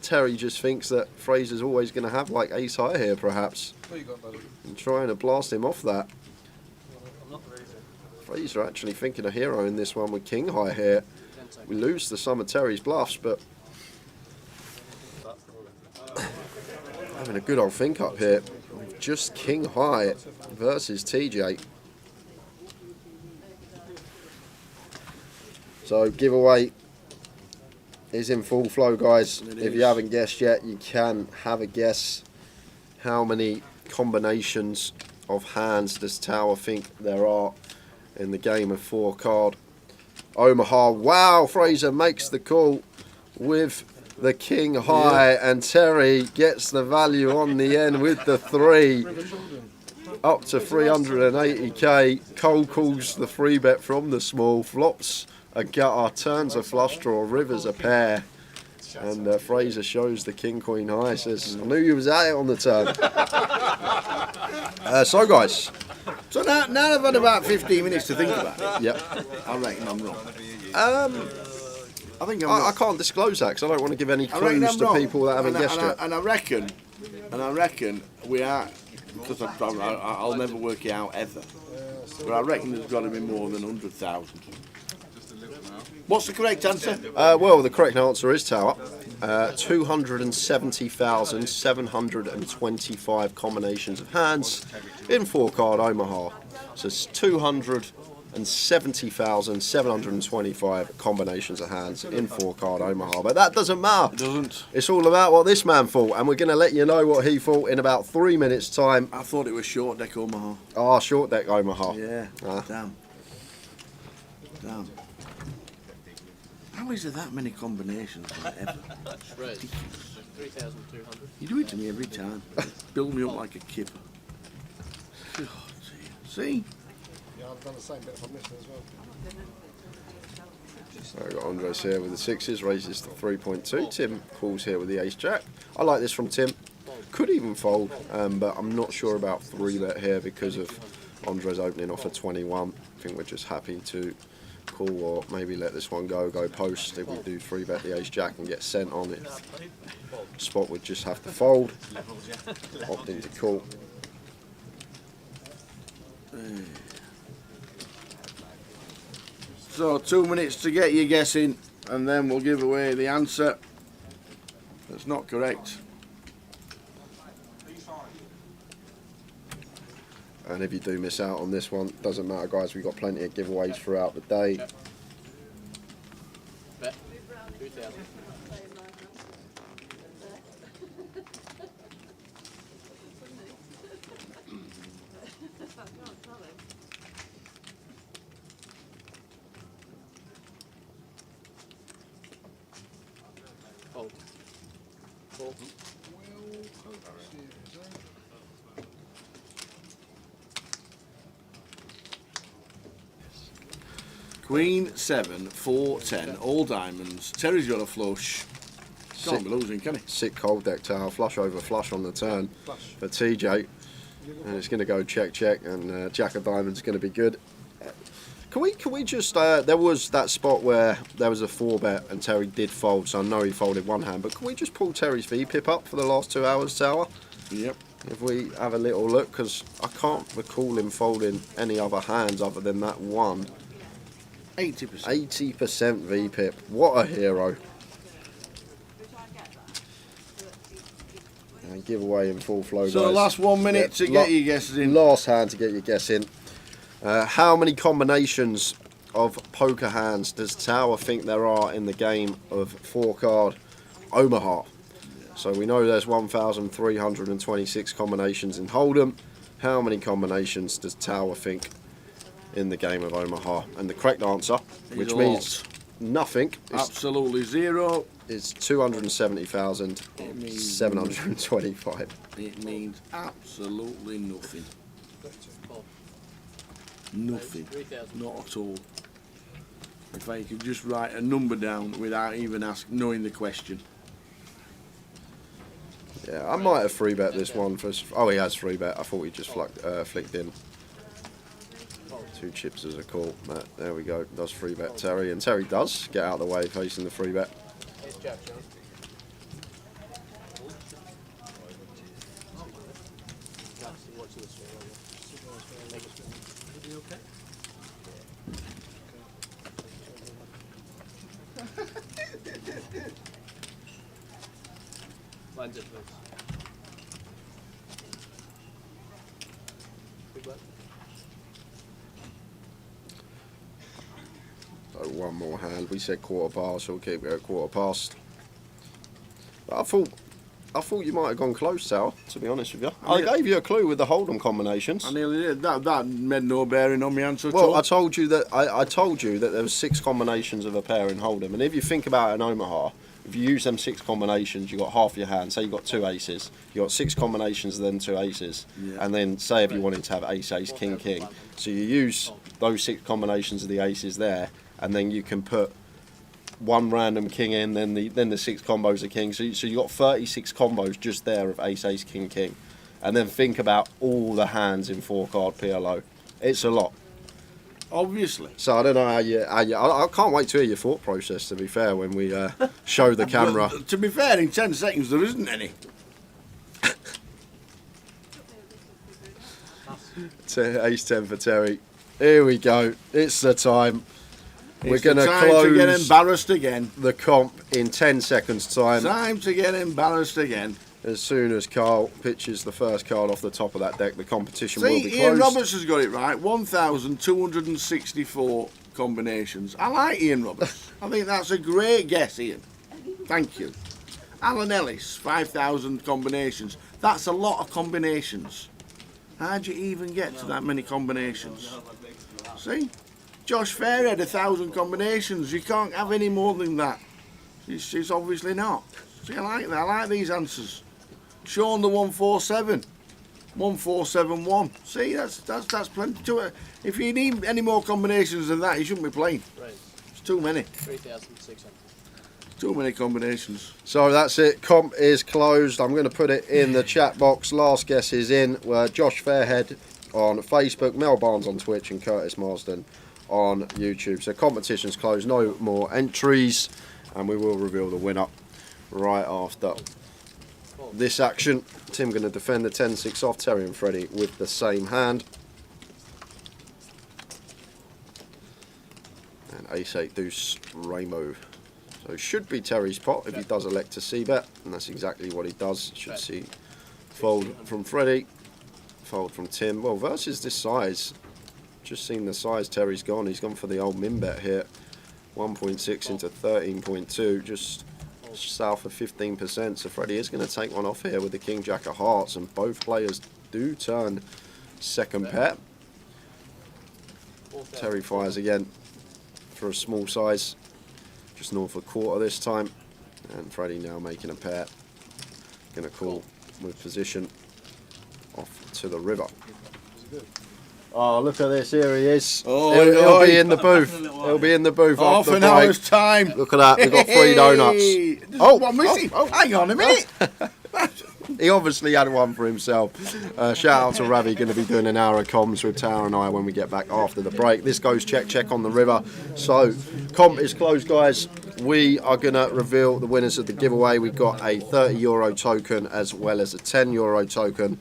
Terry just thinks that Fraser's always going to have like Ace High here, perhaps. What you got, buddy? And trying to blast him off that. I'm not raising. Fraser actually thinking a hero in this one with King High here. We lose the sum of Terry's bluffs, but having a good old think up here. Just King High versus TJ. So giveaway is in full flow, guys. If you haven't guessed yet, you can have a guess. How many combinations of hands does Tower think there are in the game of 4-card Omaha? Wow, Fraser makes the call with the King High, and Terry gets the value on the end with the 3. Up to 380k. Cole calls the free bet from the small, flops a gutter, turns a flush draw, rivers a pair, and Fraser shows the King Queen High. Says, I knew you was at it on the turn. So guys, So now I've had about 15 minutes to think about it. yep. I reckon I'm wrong. I think I'm I wrong. can't disclose that because I don't want to give any I reckon clues I'm to wrong. people that haven't guessed yet. And I reckon we are, because I'll never work it out ever. But I reckon there's got to be more than 100,000. What's the correct answer? Well, the correct answer is Tower. 270,725 combinations of hands in 4-card Omaha. So it's 270,725 combinations of hands in 4-card Omaha. But that doesn't matter. It doesn't. It's all about what this man thought, and we're going to let you know what he thought in about 3 minutes' time. I thought it was short deck Omaha. Ah, short deck Omaha. Yeah. Ah. Damn. How is there that many combinations ever? 3,200. You do it to me every time. Build me up like a kipper. God, see? Yeah, I've done the same bit if I missed it as well. So we've got Andres here with the 6s, raises to 3.2. Tim calls here with the ace-jack. I like this from Tim. Could even fold, but I'm not sure about 3-bet here because of Andres opening off a 21. I think we're just happy to call or maybe let this one go post. If we do 3-bet the ace-jack and get sent on it, spot would just have to fold. Opt into call. So 2 minutes to get you guessing, and then we'll give away the answer. That's not correct. And if you do miss out on this one, doesn't matter, guys. We've got plenty of giveaways throughout the day. Bet 2,000. Fold. Fold. Queen 7, 4, 10, all diamonds. Terry's got a flush. Can't be losing, can he? Sick cold deck Tower, flush over flush on the turn Flush. for TJ. And it's going to go check, and Jack of Diamonds is going to be good. Can we just, there was that spot where there was a 4-bet and Terry did fold, so I know he folded one hand, but can we just pull Terry's VPIP up for the last 2 hours, Tower? Yep. If we have a little look, because I can't recall him folding any other hands other than that one. 80%. 80% VPIP. What a hero. And giveaway in full flow, So guys. last 1 minute to get your guesses in. Last hand to get your guess in. How many combinations of poker hands does Tower think there are in the game of 4-card Omaha? So we know there's 1,326 combinations in Hold'em. How many combinations does Tower think in the game of Omaha? And the correct answer, which means nothing, Absolutely zero. is 270,725. It means absolutely nothing. Nothing. 3,000. Not at all. If I could just write a number down without even knowing the question. Yeah, I might have free bet this one for. Oh, he has free bet. I thought he just flicked in. 2 chips as a call. But there we go. Does free bet Terry, and Terry does get out of the way facing the free bet. Banter, please. So one more hand. We said quarter past, so we'll keep it at quarter past. But I thought you might have gone close, Sal, to be honest with you. I gave you a clue with the Hold'em combinations. I nearly did. That made no bearing on my answer at all. Well, I told you that there was 6 combinations of a pair in Hold'em, and if you think about an Omaha, if you use them 6 combinations, you got half your hand. Say you got 2 aces, you got 6 combinations of them 2 aces, and then say if you wanted to have ace, ace, king, king. So you use those 6 combinations of the aces there, and then you can put 1 random king in, then the 6 combos of king. So you got 36 combos just there of ace, ace, king, king, and then think about all the hands in 4-card PLO. It's a lot. Obviously. So I don't know how you I can't wait to hear your thought process, to be fair, when we show the camera. Well, to be fair, in 10 seconds there isn't any. Ace 10 for Terry. Here we go. It's the time. We're It's going to time to get close embarrassed again. the comp in 10 seconds time. Time to get embarrassed again. As soon as Carl pitches the first card off the top of that deck, the competition will be See, closed. Ian Roberts has got it right. 1,264 combinations. I like Ian Roberts. I think that's a great guess, Ian. Thank you. Alan Ellis, 5,000 combinations. That's a lot of combinations. How'd you even get to that many combinations? See? Josh Fairhead, 1,000 combinations. You can't have any more than that. She's obviously not. See, I like that. I like these answers. Sean the 147. 1471. See, that's plenty to it. If you need any more combinations than that, you shouldn't be playing. Right. It's too many. 3,600. Too many combinations. So that's it. Comp is closed. I'm going to put it in the chat box. Last guess is in. Josh Fairhead on Facebook, Mel Barnes on Twitch, and Curtis Marsden on YouTube. So competition's closed. No more entries, and we will reveal the winner right after this action. Tim going to defend the 10-6 off. Terry and Freddie with the same hand. And ace-8 deuce rainbow. So it should be Terry's pot if he does elect to c-bet, and that's exactly what he does. Should see fold from Freddie, fold from Tim. Well, versus this size, just seen the size Terry's gone. He's gone for the old min bet here. 1.6 into 13.2, just south of 15%. So Freddie is going to take one off here with the King Jack of Hearts, and both players do turn second pair. Terry fires again for a small size, just north of quarter this time, and Freddie now making a pair. Going to call with position off to the river. Oh, look at this, here he is. Oh, he'll be in the booth. He'll be in the booth Half after an the break. hour's time. Look at that, we've got 3 donuts. Oh, what missing? Hang on a minute. He obviously had one for himself. Shout out to Ravi, going to be doing an hour of comms with Tara and I when we get back after the break. This goes check on the river. So, comp is closed, guys. We are going to reveal the winners of the giveaway. We've got a €30 token as well as a €10 token.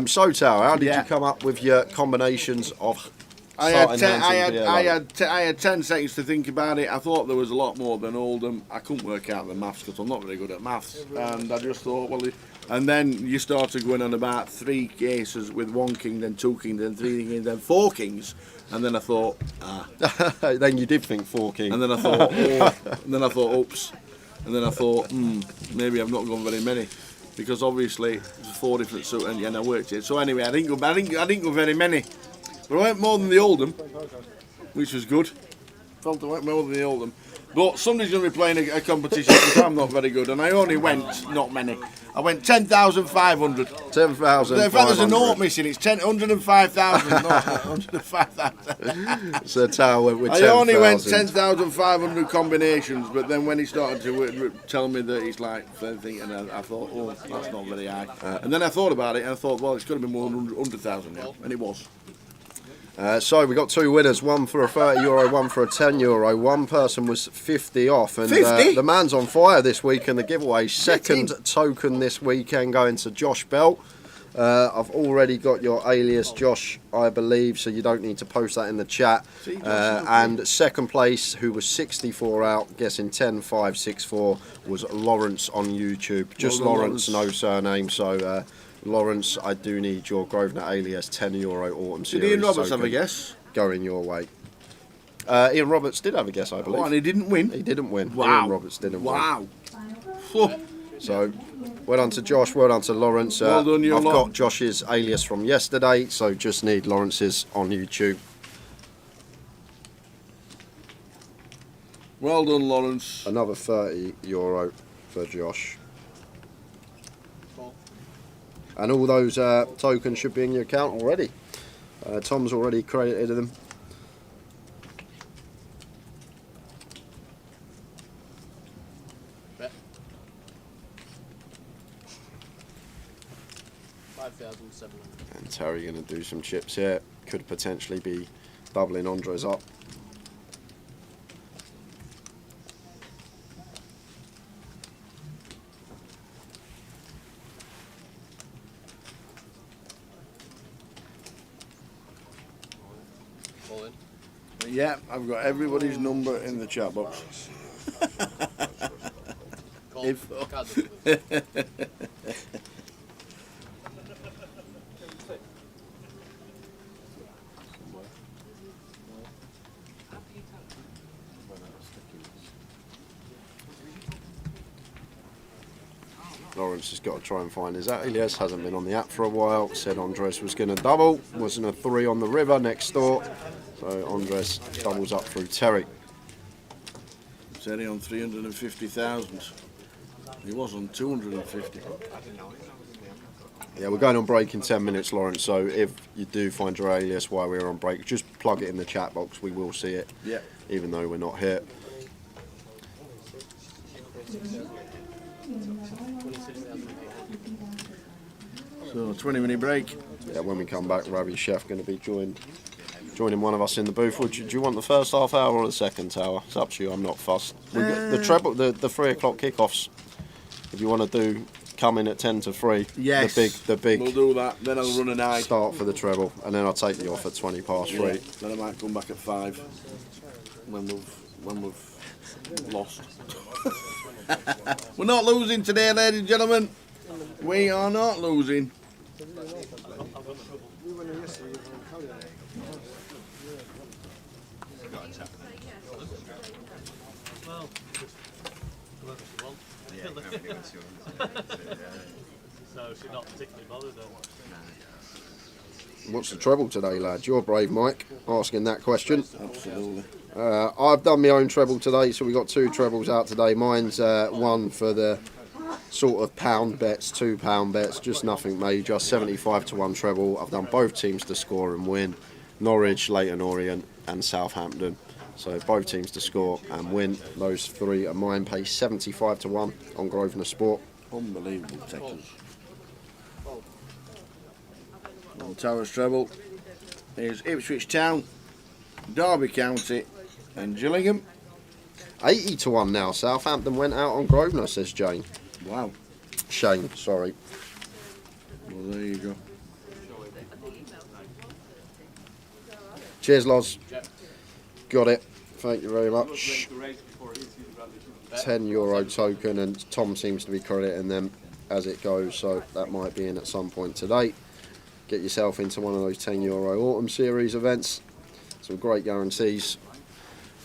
So, Tara, how did you come up with your combinations of I had 10 seconds to think about it. I thought there was a lot more than Oldham. I couldn't work out the maths because I'm not very good at maths. And I just thought, well, and then you started going on about 3 cases with 1 king, then 2 kings, then 3 kings, then 4 kings. And then I thought, Then you did think 4 kings. And then I thought, and then I thought, oops. And then I thought, maybe I've not gone very many. Because obviously there's 4 different suits, and I worked it. So anyway, I didn't go very many. But I went more than the Oldham, which was good. Felt I went more than the Oldham. But somebody's going to be playing a competition because I'm not very good, and I only went, not many. I went 10,500. 10,000. In fact, there's a note missing. It's 105,000, not 105,000. So Tower went with I 10,000. only went 10,500 combinations, but then when he started to tell me that it's like thinking, I thought, oh, that's not very high. And then I thought about it, and I thought, well, it's got to be more than 100,000 now, and it was. So we got two winners, one for a €30, one for a €10. One person was 50 off, and 50? The man's on fire this week in the giveaway. Second token this weekend going to Josh Bell. I've already got your alias, Josh, I believe, so you don't need to post that in the chat. And second place, who was 64 out, guessing 10,564, was Lawrence on YouTube. Just Well done, Lawrence, no surname, so... Lawrence, I do need your Grosvenor alias €10 Autumn Series. Did Ian Roberts have token a guess? Going your way. Ian Roberts did have a guess, I believe. Oh, and he didn't win? He didn't win. Wow. Ian Roberts didn't win. Wow. So, well done to Josh, well done to Lawrence. Well done, you I've lot. got Josh's alias from yesterday, so just need Lawrence's on YouTube. Well done, Lawrence. Another €30 for Josh. And all those tokens should be in your account already. Tom's already credited them. Bet. 5,700. And Terry going to do some chips here. Could potentially be doubling Andres up. Yeah, I've got everybody's number in the chat box. If Lawrence has got to try and find his alias. Hasn't been on the app for a while. Said Andres was going to double. Wasn't a 3 on the river next door. So Andres doubles up through Terry. said he on 350,000. He was on 250. Yeah, we're going on break in 10 minutes, Lawrence. So if you do find your alias while we're on break, just plug it in the chat box. We will see it, Yeah. even though we're not here. So 20-minute break. Yeah, when we come back, Ravi Chef going to be joining one of us in the booth. Do you want the first half hour or the second hour? It's up to you. I'm not fussed. We got the treble, the 3 o'clock kickoffs. If you want to do come in at 10 to 3, Yes. the big We'll do that. Then I'll run a night. start for the treble, and then I'll take you off at 20 past 3. Yeah. Then I might come back at 5 when we've lost. We're not losing today, ladies and gentlemen. We are not losing. Well, whoever she wants. So she's not particularly bothered then. What's the treble today, lad? You're brave, Mike, asking that question. Absolutely. I've done my own treble today, so we got 2 trebles out today. Mine's one for the sort of pound bets, £2 bets, just nothing major. 75 to 1 treble. I've done both teams to score and win. Norwich, Leighton Orient and Southampton. So both teams to score and win. Those 3 are mine. Pay 75 to 1 on Grosvenor Sport. Unbelievable Texas. Old Towers treble is Ipswich Town, Derby County and Gillingham. 80 to 1 now. Southampton went out on Grosvenor, says Jane. Wow. Shane, sorry. Well, there you go. Cheers, Loz. Got it. Thank you very much. €10 token, and Tom seems to be crediting them as it goes, so that might be in at some point today. Get yourself into one of those €10 Autumn Series events. Some great guarantees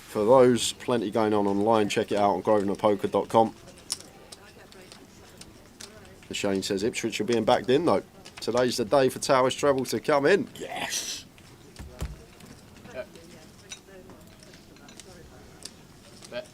for those. Plenty going on online. Check it out on grosvenorpoker.com. Shane says Ipswich are being backed in though. Today's the day for Towers treble to come in. Yes. Bet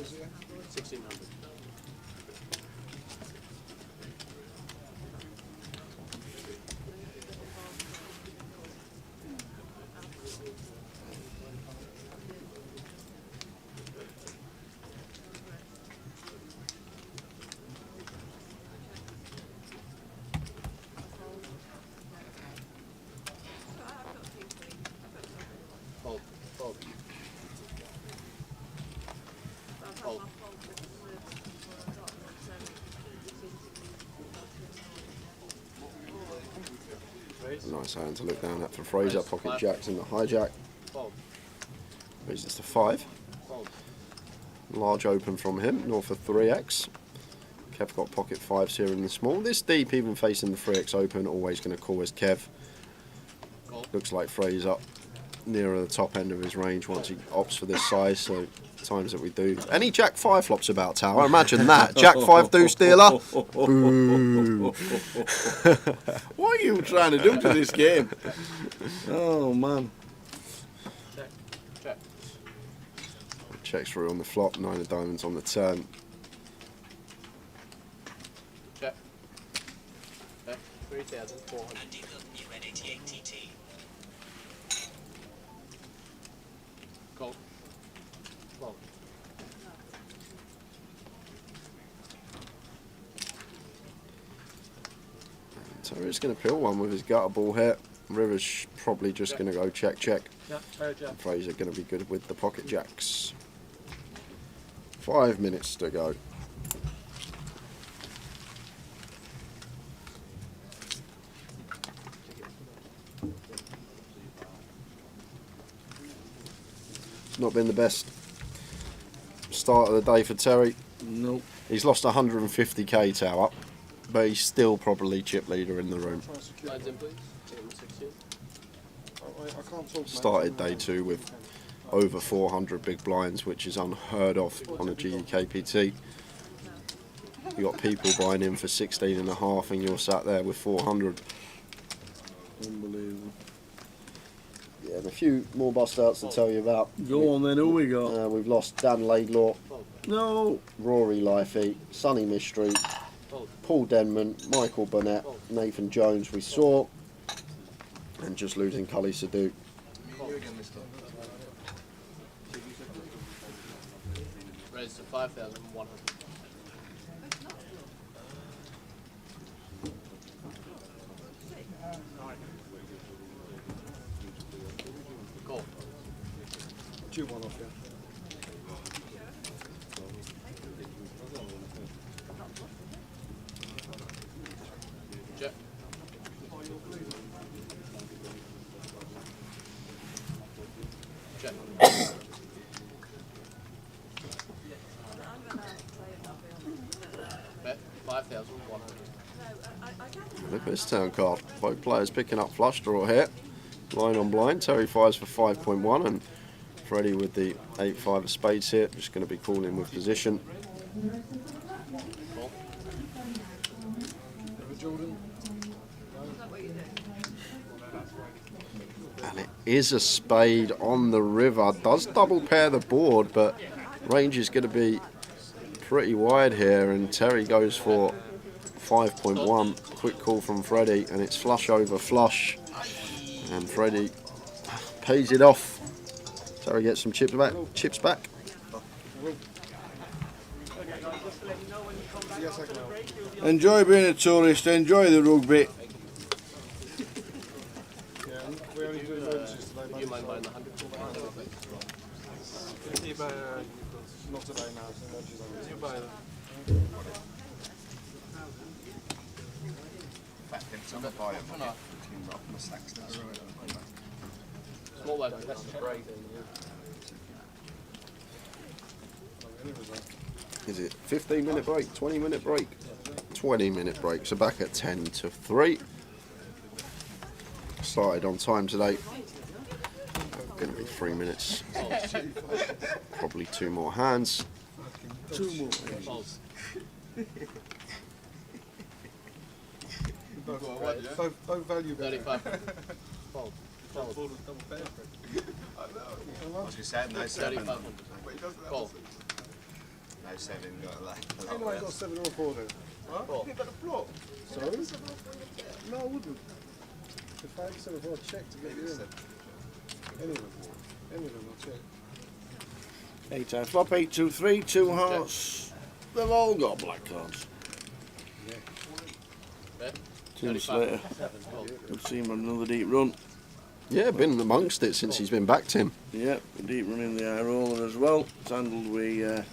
is it? 1600. Fold. Fold. Fold. Nice hand to look down at for Fraser. Pocket jacks in the hijack. Fold. Raises to 5. Fold. Large open from him, north of 3x. Kev got pocket 5s here in the small. This deep, even facing the 3x open, always going to call as Kev. Looks like Fraser nearer the top end of his range once he opts for this size, so times that we do. Any Jack 5 flops about, Tower? Imagine that. Jack 5 deuce dealer. Boo. What are you trying to do to this game? Oh man. Check. Check. Checks through on the flop, 9 of diamonds on the turn. Check. Check. 3,400. Call. Fold. Terry's going to pill one with his gutter ball here. River's probably just going to go check, check. And Fraser going to be good with the pocket jacks. 5 minutes to go. It's not been the best start of the day for Terry. Nope. He's lost 150k, Tower, but he's still probably chip leader in the room. Lines in, please. 16. I can't talk. Started day 2 with over 400 big blinds, which is unheard of on a GUKPT. You got people buying in for 16.5 and you're sat there with 400. Unbelievable. Yeah, and a few more bust outs to tell you about. Go on then, who we got? We've lost Dan Laidlaw, No. Rory Lifey, Sonny Mystery, Paul Denman, Michael Burnett, Nathan Jones we saw, and just losing Cully Sadu. Raise to 5,100. Call. Do one off, yeah. Check. Check. Bet 5,100. Look at this turn card. Both players picking up flush draw here. Line on blind. Terry fires for 5.1 and Freddie with the 8-5 of spades here. Just going to be calling with position. Jordan. And it is a spade on the river. Does double pair the board, but range is going to be pretty wide here. And Terry goes for 5.1. Quick call from Freddie, and it's flush over flush. And Freddie pays it off. Terry gets some chips back. Enjoy being a tourist, enjoy the rugby. Yeah, we only do emergencies today, Do you mind buying the 100? Not today, no. It's emergencies only. You buy them. Small one. That's great. Is it 15-minute break, 20-minute break? 20-minute break, so back at 10 to 3. Started on time today. Going to be 3 minutes. Probably 2 more hands. 2 more. Both value better. 35. Fold. Fold. I was going to say, no, 3,500. Call. Anyway, I got 7 or 4 then. Huh? You got the flop. Sorry? No, I wouldn't. If I had 7 or 4, I'd check to get you in. Any of them, I'll check. 8 times flop, 8, 2, 3, 2 hearts. They've all got black cards. Yeah. 2 minutes later, we've seen another deep run. Yeah, been amongst it since he's been back, Tim. Yeah, a deep run in the eye roller as well. It's handled with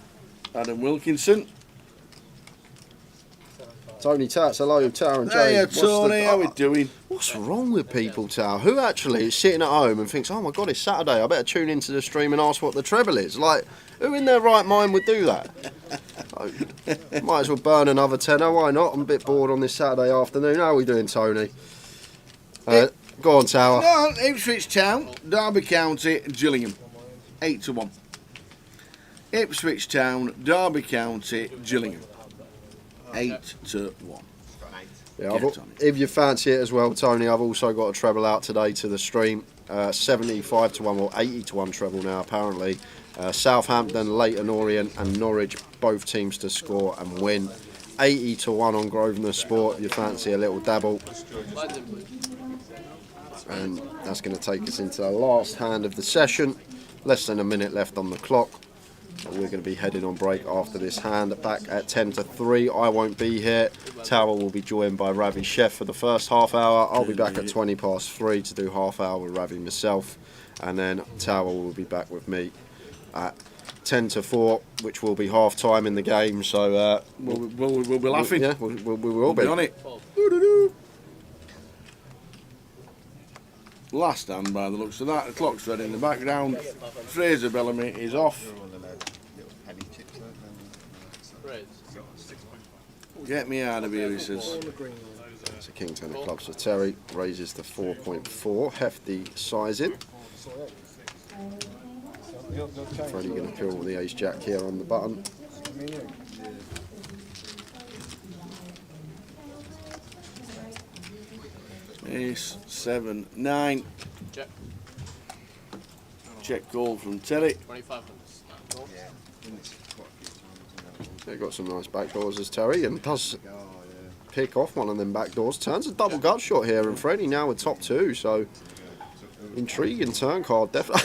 Adam Wilkinson. Tony Tats, hello, Tower and Jay. Hey, What's Tony, how we doing? What's wrong with people, Tower? Who actually is sitting at home and thinks, oh my God, it's Saturday, I better tune into the stream and ask what the treble is? Like, who in their right mind would do that? Might as well burn another tenner, why not? I'm a bit bored on this Saturday afternoon. How are we doing, Tony? Go on, Tower. No, Ipswich Town, Derby County, Gillingham. 8 to 1. Ipswich Town, Derby County, Gillingham. 8 to 1. Yeah, if you fancy it as well, Tony, I've also got a treble out today to the stream. 75 to 1 or 80 to 1 treble now, apparently. Southampton, Leighton Orient and Norwich, both teams to score and win. 80 to 1 on Grosvenor Sport, if you fancy a little dabble. And that's going to take us into the last hand of the session. Less than a minute left on the clock. We're going to be heading on break after this hand. Back at 10 to 3. I won't be here. Tower will be joined by Ravi Chef for the first half hour. I'll be back at 20 past 3 to do half hour with Ravi myself. And then Tower will be back with me at 10 to 4, which will be half time in the game. So we'll be laughing. Yeah, we will be on it. Last hand by the looks of that. The clock's red in the background. Fraser Bellamy is off. Get me out of here, he says. So King 10 of clubs for Terry. Raises to 4.4. Hefty sizing. Freddie going to kill the ace jack here on the button. Ace, 7, 9. Check. Check call from Terry. 25 minutes. They've got some nice backdoors as Terry, and does pick off one of them backdoors. Turns a double gut shot here, and Freddie now with top 2, so intriguing turn card, definitely.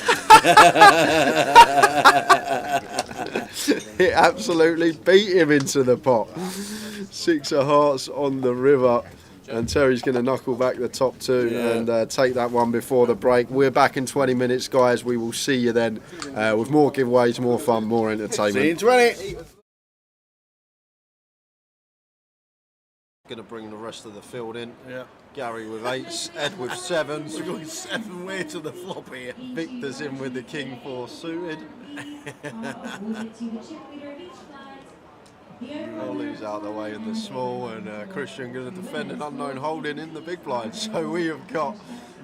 It absolutely beat him into the pot. 6 of hearts on the river. And Terry's going to knuckle back the top 2 and take that one before the break. We're back in 20 minutes, guys. We will see you then with more giveaways, more fun, more entertainment. See you in 20. Going to bring the rest of the field in. Yeah. Gary with 8s, Ed with 7s. We're going 7 way to the flop here. Victor's in with the King 4 suited. Ollie's out the way in the small, and Christian going to defend an unknown holding in the big blind. So we have got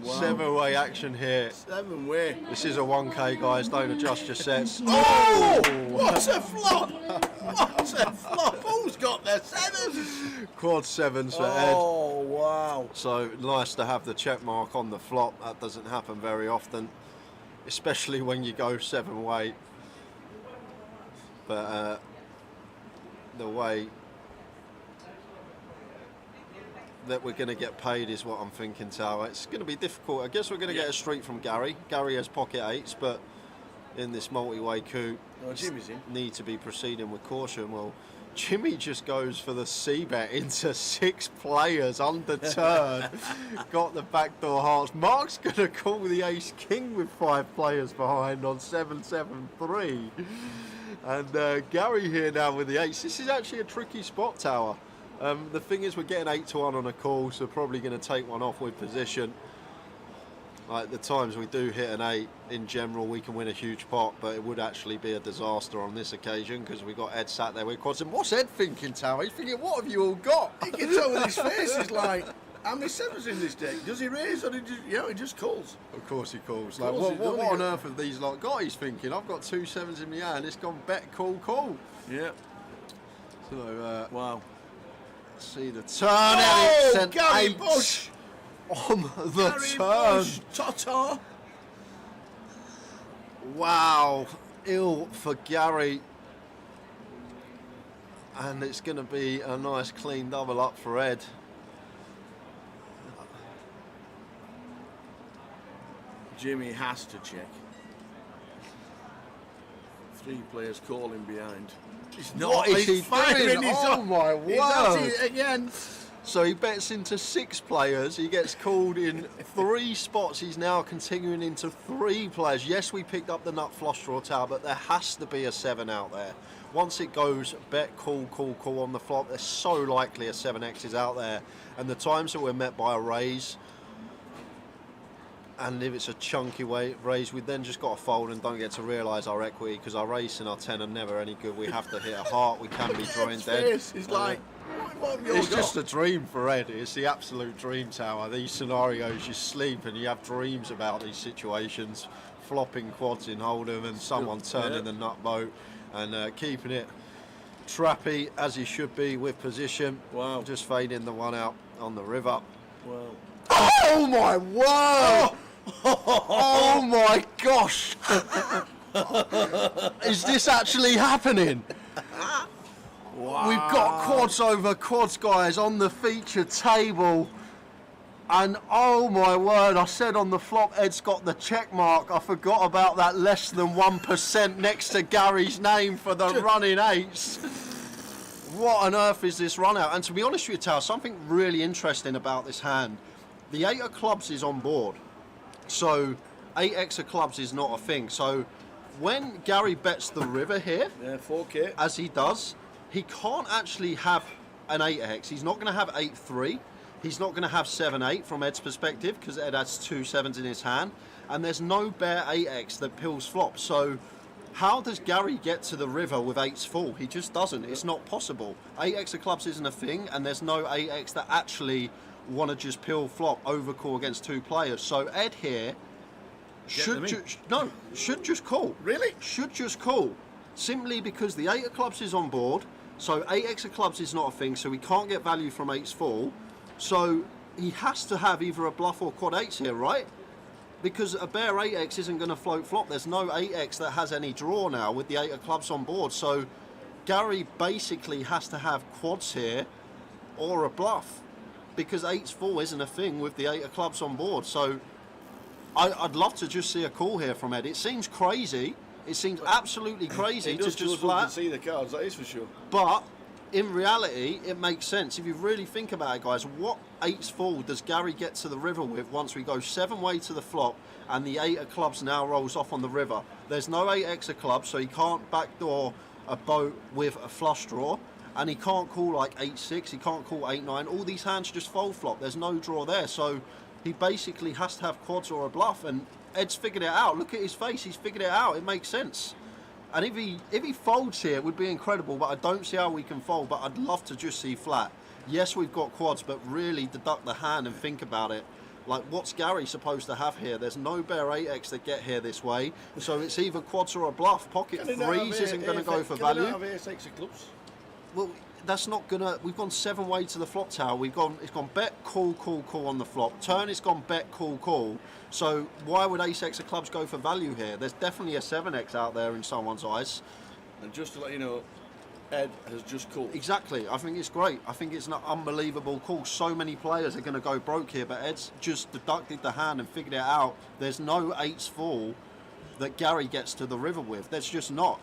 7-way action here. 7-way. This is a 1K, guys. Don't adjust your sets. Oh! What a flop! What a flop! Who's got their 7s? Quad 7s for Ed. Oh, wow. So nice to have the check mark on the flop. That doesn't happen very often, especially when you go 7-way. But the way that we're going to get paid is what I'm thinking, Tower. It's going to be difficult. I guess we're going to get a street from Gary. Gary has pocket 8s, but in this multi-way coup, Jimmy's in. Need to be proceeding with caution. Well, Jimmy just goes for the C-bet into 6 players under turn. Got the backdoor hearts. Mark's going to call the ace-king with 5 players behind on 7-7-3. And Gary here now with the 8s. This is actually a tricky spot, Tower. The thing is, we're getting 8 to 1 on a call, so probably going to take one off with position. Like the times we do hit an 8, in general, we can win a huge pot, but it would actually be a disaster on this occasion because we got Ed sat there with quads. And what's Ed thinking, Tower? He's thinking, what have you all got? He can tell with his face, he's like, how many 7s in this deck? Does he raise or he just calls? Of course he calls. Like, what on earth have these lot got? He's thinking, I've got 2 7s in my hand. It's gone bet, call. Yeah. So, wow. See the turn. Oh, Sent Gary 8 Bush on the Gary turn. Bush, Tata. Wow. Ill for Gary. And it's going to be a nice clean double up for Ed. Jimmy has to check. 3 players calling behind. He's not. What is he firing. doing? Oh my He's at word! it again. So he bets into 6 players. He gets called in 3 spots. He's now continuing into 3 players. Yes, we picked up the nut flush draw tower, but there has to be a 7 out there. Once it goes bet, call on the flop, there's so likely a 7x is out there. And the times that we're met by a raise, and if it's a chunky raise, we then just got to fold and don't get to realise our equity, because our ace and our 10 are never any good. We have to hit a heart. We can be drawing dead. He's like, what have you It's got? just a dream for Ed. It's the absolute dream tower. These scenarios, you sleep and you have dreams about these situations. Flopping quads in Hold'em and someone turning the nut boat and keeping it trappy as he should be with position. Wow. Just fading the one out on the river. Well, Oh my word! Oh my gosh! Is this actually happening? wow. We've got quads over quads, guys, on the feature table. And oh my word, I said on the flop, Ed's got the check mark. I forgot about that less than 1% next to Gary's name for the running 8s. What on earth is this run out? And to be honest with you, Tal, something really interesting about this hand. The 8 of clubs is on board. So 8x of clubs is not a thing. So when Gary bets the river here, 4K. as he does, he can't actually have an 8x. He's not going to have 8-3. He's not going to have 7-8 from Ed's perspective, because Ed has 2 7s in his hand. And there's no bare 8x that pills flop. So how does Gary get to the river with 8s full? He just doesn't. It's not possible. 8x of clubs isn't a thing, and there's no 8x that actually want to just pill flop overcall against 2 players. So Ed here should just call. Really? Should just call. Simply because the 8 of clubs is on board, so 8x of clubs is not a thing, so he can't get value from 8s full. So he has to have either a bluff or quad 8s here, right? Because a bare 8x isn't going to float flop. There's no 8x that has any draw now with the 8 of clubs on board. So Gary basically has to have quads here or a bluff, because 8's full isn't a thing with the 8 of clubs on board. So I'd love to just see a call here from Ed. It seems crazy. It seems absolutely crazy to just flat. see the cards, that is for sure. But in reality, it makes sense. If you really think about it, guys, what 8's full does Gary get to the river with once we go 7 way to the flop and the 8 of clubs now rolls off on the river? There's no 8x of clubs, so he can't backdoor a boat with a flush draw, and he can't call like 8-6, he can't call 8-9. All these hands just fold flop. There's no draw there, so he basically has to have quads or a bluff, and Ed's figured it out. Look at his face, he's figured it out. It makes sense. And if he folds here, it would be incredible, but I don't see how we can fold. But I'd love to just see flat. Yes, we've got quads, but really deduct the hand and think about it. Like, what's Gary supposed to have here? There's no bare 8x that get here this way, so it's either quads or a bluff. Pocket 3s isn't going to go for value. Can they not have 8x of clubs? Well, that's not gonna. We've gone 7 way to the flop tower. It's gone bet, call on the flop. Turn, it's gone bet, call. So why would ace-x of clubs go for value here? There's definitely a 7x out there in someone's eyes. And just to let you know, Ed has just called. Exactly. I think it's great. I think it's an unbelievable call. So many players are going to go broke here, but Ed's just deducted the hand and figured it out. There's no 8s full that Gary gets to the river with. There's just not.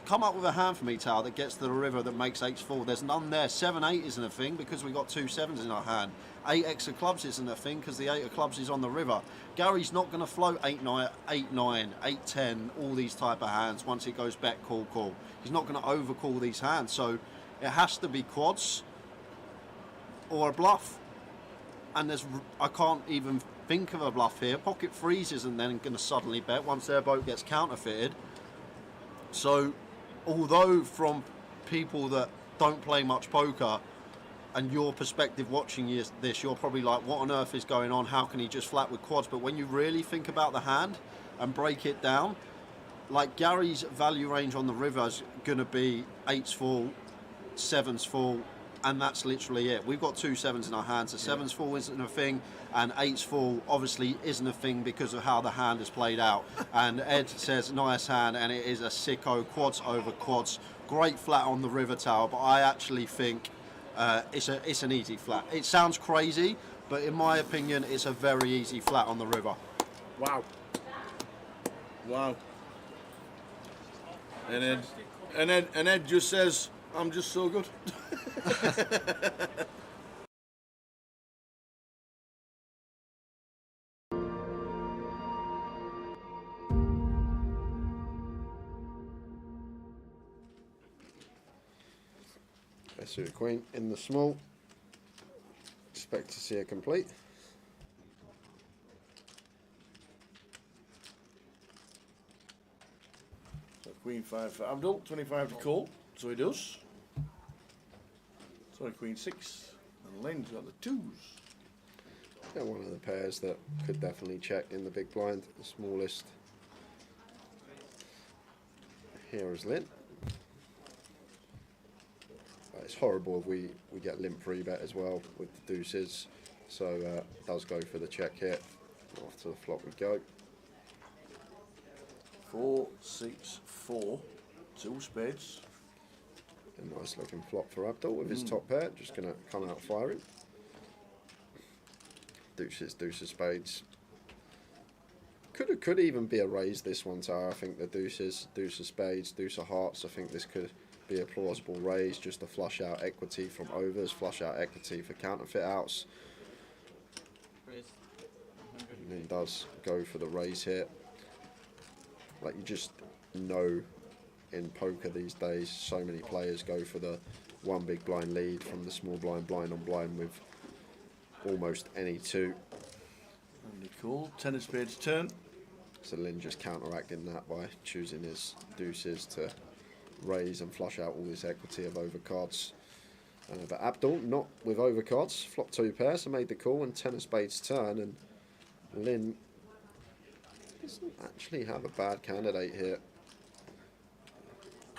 Come up with a hand for me, Tal, that gets to the river that makes 8s full. There's none there. 7-8 isn't a thing because we've got 2 7s in our hand. 8x of clubs isn't a thing because the 8 of clubs is on the river. Gary's not going to float 8-9, 8-9, 8-10, all these type of hands once it goes bet, call. He's not going to overcall these hands. So it has to be quads or a bluff. And I can't even think of a bluff here. Pocket 3s isn't then going to suddenly bet once their boat gets counterfeited. So, although from people that don't play much poker and your perspective watching this, you're probably like, what on earth is going on? How can he just flat with quads? But when you really think about the hand and break it down, like Gary's value range on the river is going to be 8s full, 7s full, and that's literally it. We've got 2 7s in our hands. The 7s full isn't a thing, and 8s full obviously isn't a thing because of how the hand is played out. And Ed says, nice hand, and it is a sicko, quads over quads, great flat on the river tower, but I actually think it's an easy flat. It sounds crazy, but in my opinion, it's a very easy flat on the river. Wow. Wow. And Ed just says, I'm just so good. Let's do the queen in the small. Expect to see a complete. So queen 5 for Abdul, 25 to call, so he does. So queen 6, and Lynn's got the 2s. Yeah, one of the pairs that could definitely check in the big blind, the smallest. Here is Lynn. It's horrible if we get limp free bet as well with the deuces, so does go for the check here. Off to the flop we go. 4, 6, 4, 2 spades. A nice looking flop for Abdul with his top pair, just going to come out firing. Deuces, deuces, spades. Could even be a raise this one, Tower. I think the deuces, deuce of spades, deuce of hearts. I think this could be a plausible raise, just to flush out equity from overs, flush out equity for counterfeit outs. And he does go for the raise here. Like, you just know in poker these days, so many players go for the one big blind lead from the small blind, blind on blind with almost any two. And cool, 10 of spades turn. So Lynn just counteracting that by choosing his deuces to raise and flush out all this equity of overcards. But Abdul not with overcards, flop 2 pairs, so made the call and 10 of spades turn, and Lynn doesn't actually have a bad candidate here.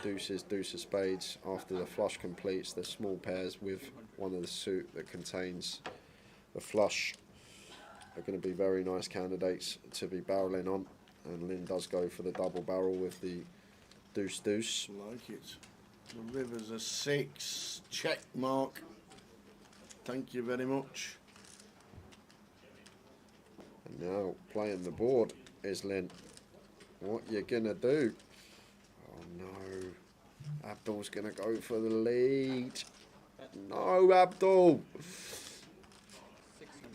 Deuces, deuce of spades. After the flush completes, the small pairs with one of the suit that contains the flush are going to be very nice candidates to be barreling on, and Lynn does go for the double barrel with the deuce deuce. Like it. The river's a 6. Check mark. Thank you very much. And now playing the board is Lynn. What you gonna do? Oh no. Abdul's gonna go for the lead. No, Abdul.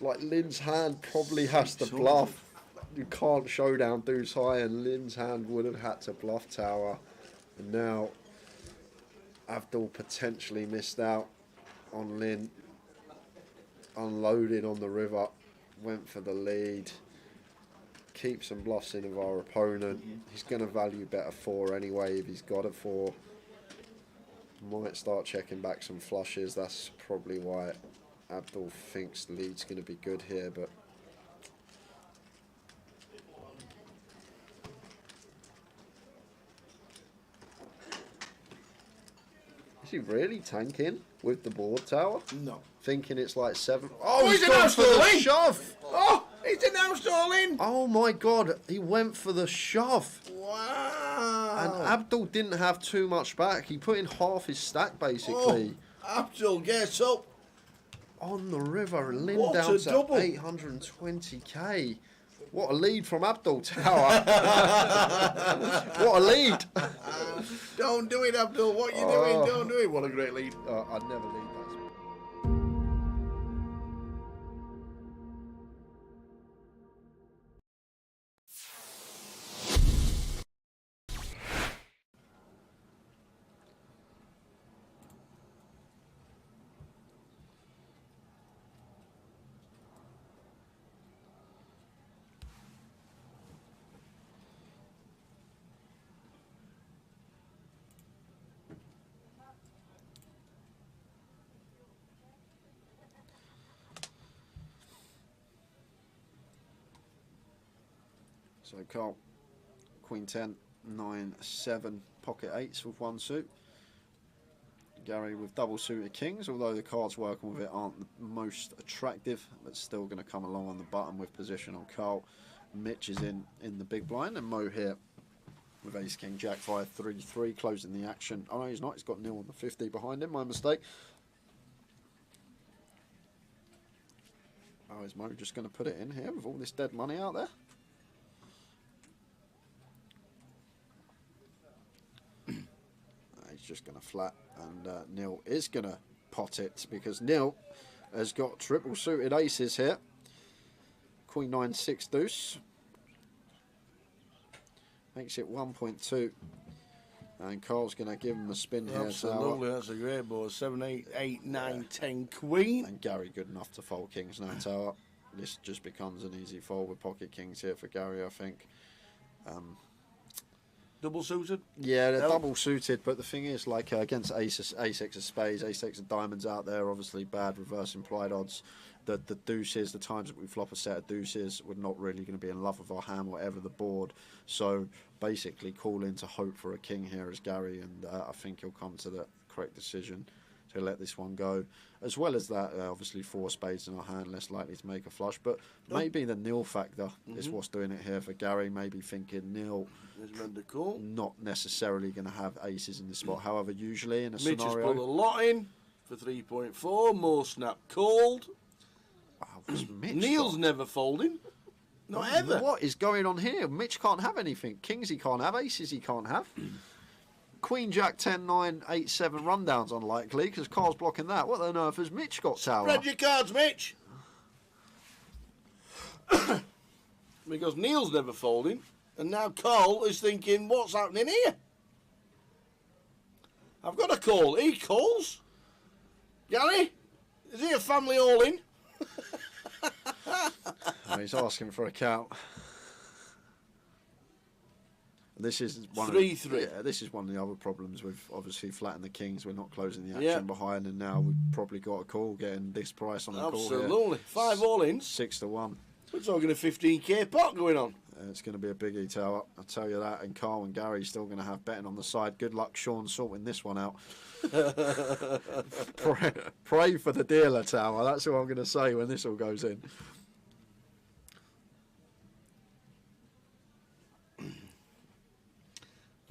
Like, Lynn's hand probably has to bluff. You can't showdown deuce high, and Lynn's hand would have had to bluff Tower. And now Abdul potentially missed out on Lynn. Unloaded on the river, went for the lead. Keeps some bluffs in of our opponent. He's going to value bet a 4 anyway if he's got a 4. Might start checking back some flushes. That's probably why Abdul thinks the lead's going to be good here, but is he really tanking with the board, Tower? No. Thinking it's like 7. Oh, he's gone for the in. shove! Oh, he's denounced all in. Oh my god, he went for the shove. Wow. And Abdul didn't have too much back. He put in half his stack basically. Oh, Abdul gets up. On the river, and Lynn What down a to double. 820k. What a lead from Abdul, Tower. What a lead. Don't do it, Abdul. What are you doing? Don't do it. What a great lead. I'd never lead that. So Carl, Queen 10, 9, 7, pocket 8s with 1 suit. Gary with double suited kings, although the cards working with it aren't the most attractive, but still going to come along on the button with position on Carl. Mitch is in the big blind, and Mo here with ace king jack 5 3-3 closing the action. Oh no, he's not. He's got nil on the 50 behind him. My mistake. Oh, is Mo just going to put it in here with all this dead money out there? He's just going to flat, and Neil is going to pot it because Neil has got triple suited aces here. Queen 9 6 deuce makes it 1.2, and Carl's going to give him a spin here. Absolutely, that's a great board. 7 8 8 9 10 queen, and Gary good enough to fold kings now tower. This just becomes an easy fold with pocket kings here for Gary, I think. double suited. Yeah, they're double suited, but the thing is, like against ace X of spades, ace X of diamonds out there, obviously bad reverse implied odds. The deuces, the times that we flop a set of deuces, we're not really going to be in love with our hand, whatever the board. So basically, call in to hope for a king here as Gary, and I think he'll come to the correct decision to let this one go. As well as that, obviously 4 spades in our hand, less likely to make a flush. But maybe the nil factor is what's doing it here for Gary. Maybe thinking nil, not necessarily going to have aces in this spot. However, usually in a Mitch scenario, has put a lot in for 3.4. More snap called. Wow, what's Mitch Neil's got? never folding. Not ever. What is going on here? Mitch can't have anything. Kings he can't have. Aces he can't have. Queen Jack 10 9 8 7 rundown's unlikely because Carl's blocking that. What on earth has Mitch got tower? Spread your cards, Mitch. Because Neil's never folding, and now Carl is thinking, what's happening here? I've got a call. He calls. Gary, is he a family all-in? Oh, he's asking for a count. This is one 3-3. Yeah, this is one of the other problems with obviously flatting the kings. We're not closing the action behind, and now we've probably got a call getting this price on a call here. Absolutely. 5 all-ins. 6 to 1. We're talking a 15k pot going on. It's going to be a biggie tower, I'll tell you that. And Carl and Gary still going to have betting on the side. Good luck, Sean, sorting this one out. pray for the dealer tower. That's what I'm going to say when this all goes in.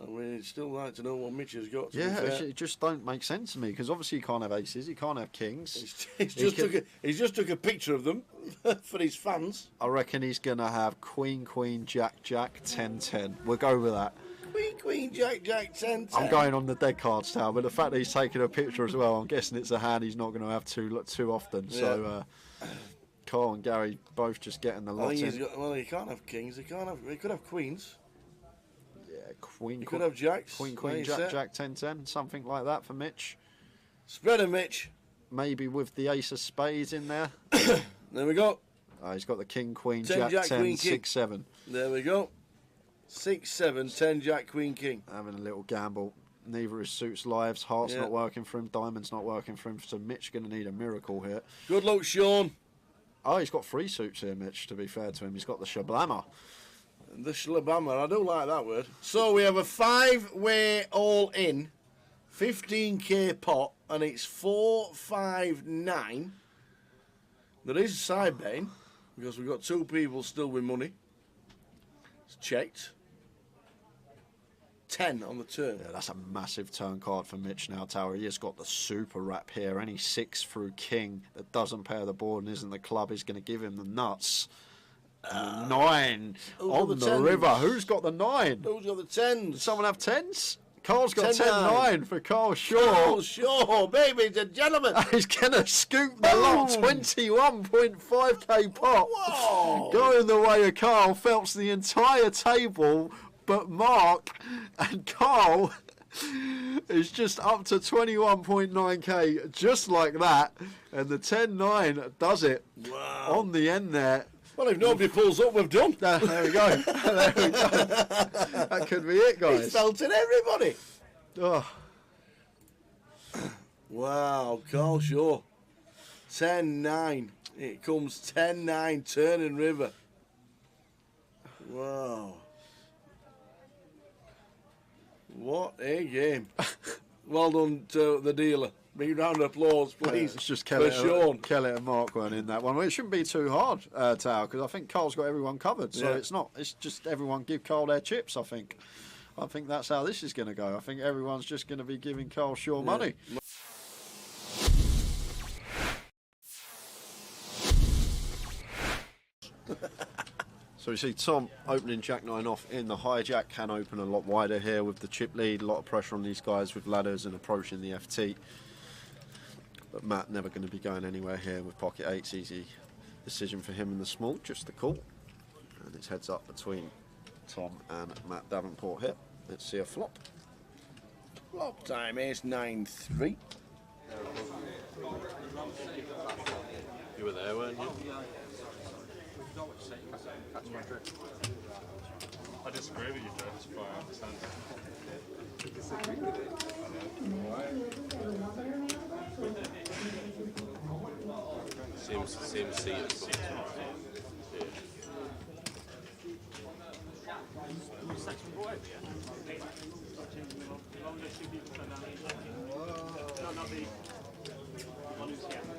I mean, I'd still like to know what Mitch has got. Yeah, it just don't make sense to me because obviously he can't have aces, he can't have kings. He's just took a picture of them for his fans. I reckon he's going to have Queen, Queen, Jack, Jack, 10, 10. We'll go with that. Queen, Queen, Jack, Jack, 10, 10. I'm going on the dead cards tower, but the fact that he's taking a picture as well, I'm guessing it's a hand he's not going to have too often. Yeah. So Carl and Gary both just getting the lot in. Well, he can't have kings. He could have queens. Yeah, Queen. You could have jacks. Queen, Queen, Jack, Jack, 10, 10. Something like that for Mitch. Spread him, Mitch. Maybe with the ace of spades in there. There we go. He's got the King, Queen, 10, Jack, 10, Queen, 6, 7. There we go. 6, 7, 10, Jack, Queen, King. Having a little gamble. Neither his suits lives. Heart's not working for him. Diamond's not working for him. So Mitch going to need a miracle here. Good luck, Sean. Oh, he's got 3 suits here, Mitch, to be fair to him. He's got the shablammer. The shlabama, I do like that word. So we have a 5-way all-in, 15k pot, and it's 4, 5, 9. There is a side betting, because we've got 2 people still with money. It's checked. 10 on the turn. Yeah, that's a massive turn card for Mitch now, Tower. He has got the super wrap here. Any 6 through king that doesn't pair the board and isn't the club is going to give him the nuts. 9 on the river. Who's got the 9? Who's got the 10s? Does someone have 10s? Carl's got 10-9 for Carl Shaw. Carl Shaw, baby, the gentleman. He's going to scoop the lot. 21.5k pot. Whoa. Going the way of Carl. Phelps the entire table, but Mark and Carl is just up to 21.9k, just like that. And the 10-9 does it. Wow. On the end there. Well, if nobody pulls up, we've done. There we go. There we go. That could be it, guys. He's felted everybody. Oh. Wow, Carl Shaw. 10-9. It comes 10-9, turning river. Wow. What a game. Well done to the dealer. Big round of applause, please. It's just for Sean. Kelly and Mark weren't in that one. Well, it shouldn't be too hard, Tao, because I think Carl's got everyone covered. So it's not. It's just everyone give Carl their chips, I think. I think that's how this is going to go. I think everyone's just going to be giving Carl Shaw money. So we see Tom opening Jack 9 off in the hijack. Can open a lot wider here with the chip lead. A lot of pressure on these guys with ladders and approaching the FT. But Matt never going to be going anywhere here with pocket 8s. Easy decision for him in the small, just the call. And it's heads up between Tom and Matt Davenport here. Let's see a flop. Flop time is 9-3. You were there, weren't you? I disagree with you, Joe, but I understand. Seems seated.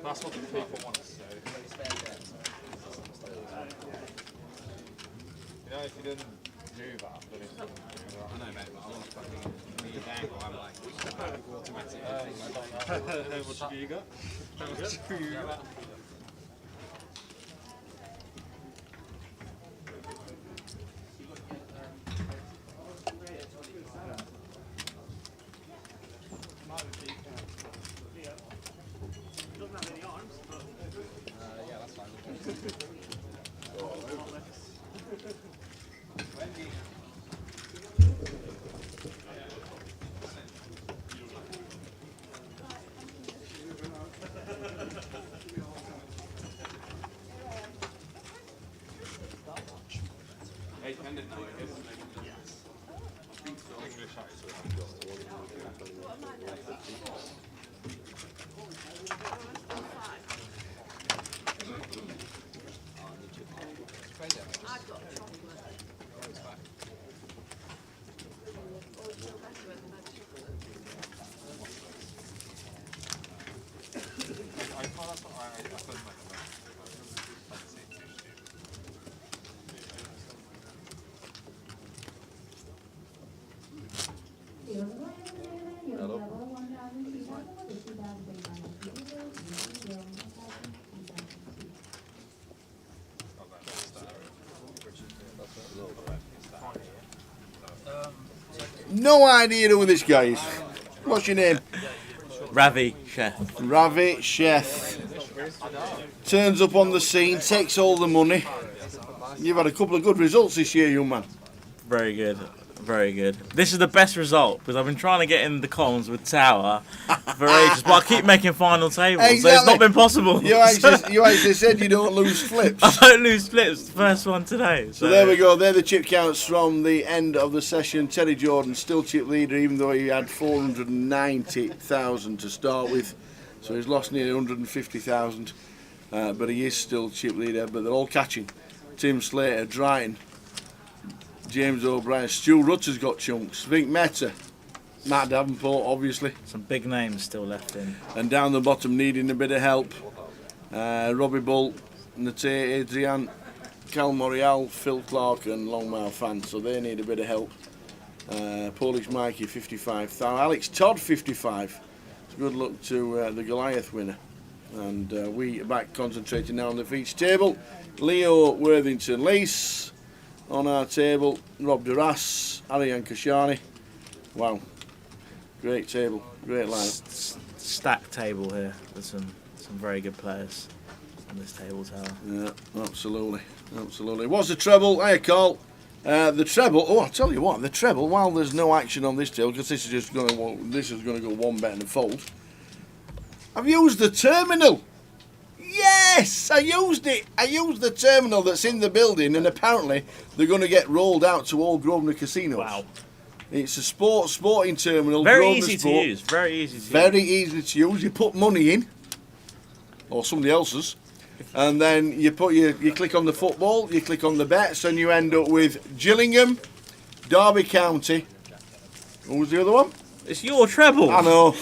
That's what the people want to say. You know, if you didn't do that, then it wouldn't do that. I know, mate, but I want to fucking leave angle. I'm like, automatic. How much do you got? How much do you got? No idea who this guy is. What's your name? Ravi Chef. Ravi Chef. Turns up on the scene, takes all the money. You've had a couple of good results this year, young man. Very good. Very good. This is the best result because I've been trying to get in the comms with Tower for ages, but I keep making final tables, so it's not been possible. You actually said you don't lose flips. I don't lose flips. The first one today. So there we go. They're the chip counts from the end of the session. Teddy Jordan still chip leader, even though he had 490,000 to start with, so he's lost nearly 150,000. But he is still chip leader. But they're all catching. Tim Slater, Drayton, James O'Brien, Stu Rutter's got chunks, Vink Meta, Matt Davenport, obviously. Some big names still left in. And down the bottom, needing a bit of help, Robbie Bull, Nate Adrian, Cal Morial, Phil Clark and Longmire Fan, so they need a bit of help. Polish Mikey, 55. Alex Todd, 55. Good luck to the Goliath winner. And we are back concentrating now on the feature table. Leo Worthington Lease. On our table, Rob Duras, Ariane Kashani. Wow, great table, great lineup. Stacked table here with some very good players on this table, Tower. Yeah, absolutely, absolutely. What's the treble? Hey, Carl. The treble. Oh, I tell you what, the treble. While there's no action on this table, because this is just going to go one bet and a fold. I've used the terminal. Yes, I used it. I used the terminal that's in the building, and apparently they're going to get rolled out to all Grosvenor casinos. Wow. It's a sporting terminal. Very Grosvenor easy Sport. to use. Very easy to use. Very easy to use. You put money in, or somebody else's, and then you click on the football, you click on the bets, and you end up with Gillingham, Derby County. What was the other one? It's your treble. I know.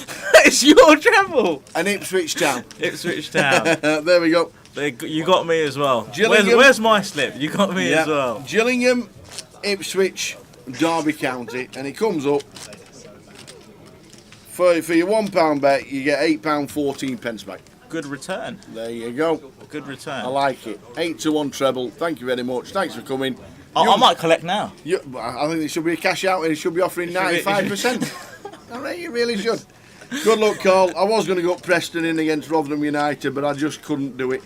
It's your treble. And Ipswich Town. Ipswich Town. There we go. You got me as well. Gillingham. Where's my slip? You got me as well. Gillingham, Ipswich, Derby County, and it comes up for your £1 bet, you get £8.14 back. Good return. There you go. Good return. I like it. 8-1 treble. Thank you very much. Thanks for coming. I might collect now. I think it should be a cash out, and it should be offering 95%. I think you really should. Good luck, Carl. I was going to go Preston in against Rotherham United, but I just couldn't do it.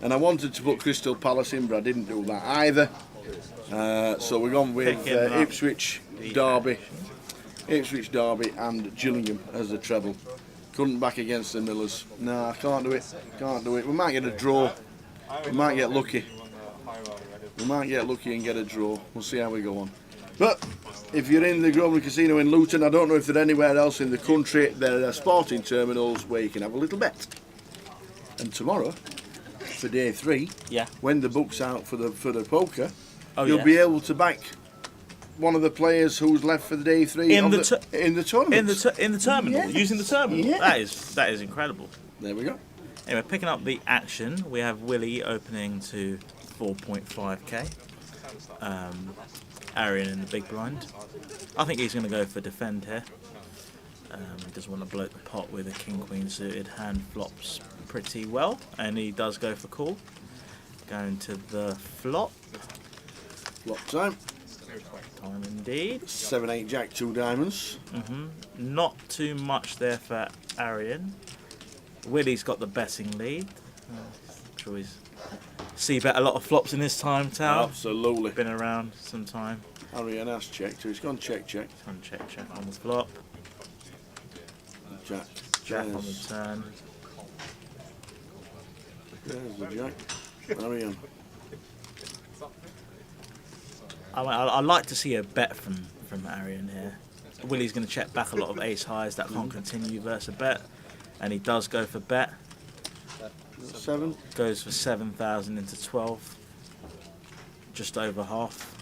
And I wanted to put Crystal Palace in, but I didn't do that either. So we're gone with Ipswich Derby and Gillingham as the treble. Couldn't back against the Millers. No, I can't do it. Can't do it. We might get a draw. We might get lucky. We might get lucky and get a draw. We'll see how we go on. But if you're in the Grosvenor Casino in Luton, I don't know if they're anywhere else in the country. There are sporting terminals where you can have a little bet. And tomorrow, for day 3, when the book's out for the poker, you'll be able to back one of the players who's left for the day 3 in the tournament. In the terminal, using the terminal. Yeah. That is incredible. There we go. Anyway, picking up the action, we have Willie opening to 4.5k. Arian in the big blind. I think he's going to go for defend here. He doesn't want to bloat the pot with a king-queen suited. Hand flops pretty well, and he does go for call. Going to the flop. Flop time. Time indeed. 7-8 Jack, 2 diamonds. Not too much there for Arian. Willie's got the betting lead. I'm sure he's bet a lot of flops in his time, Tower. Absolutely. Been around some time. Arian has checked, so he's gone check. Gone check on the flop. Jack on the turn. There's the Jack. Arian. I'd like to see a bet from Arian here. Willie's going to check back a lot of ace highs. That can't continue versus a bet. And he does go for bet. 7. Goes for 7,000 into 12. Just over half.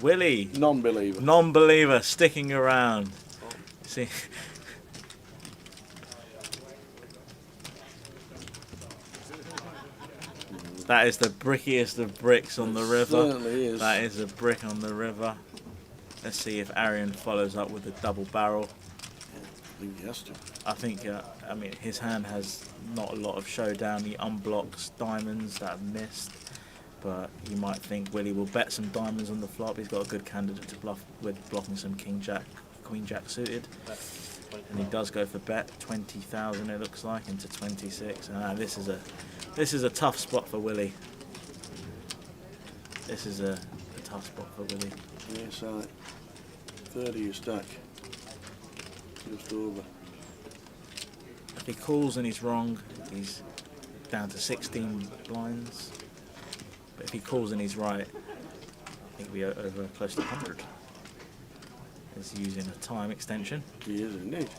Willie. Non-believer sticking around. See. That is the brickiest of bricks on the river. Certainly is. That is a brick on the river. Let's see if Arian follows up with a double barrel. I think he has to. I think, I mean, his hand has not a lot of showdown. He unblocks diamonds that have missed. But you might think Willie will bet some diamonds on the flop. He's got a good candidate to bluff with, blocking some king jack, queen jack suited. And he does go for bet, 20,000 it looks like, into 26. This is a tough spot for Willie. This is a tough spot for Willie. Yes, 30 a stack. Just over. If he calls and he's wrong, he's down to 16 blinds. But if he calls and he's right, I think we're over close to 100. He's using a time extension. He is indeed.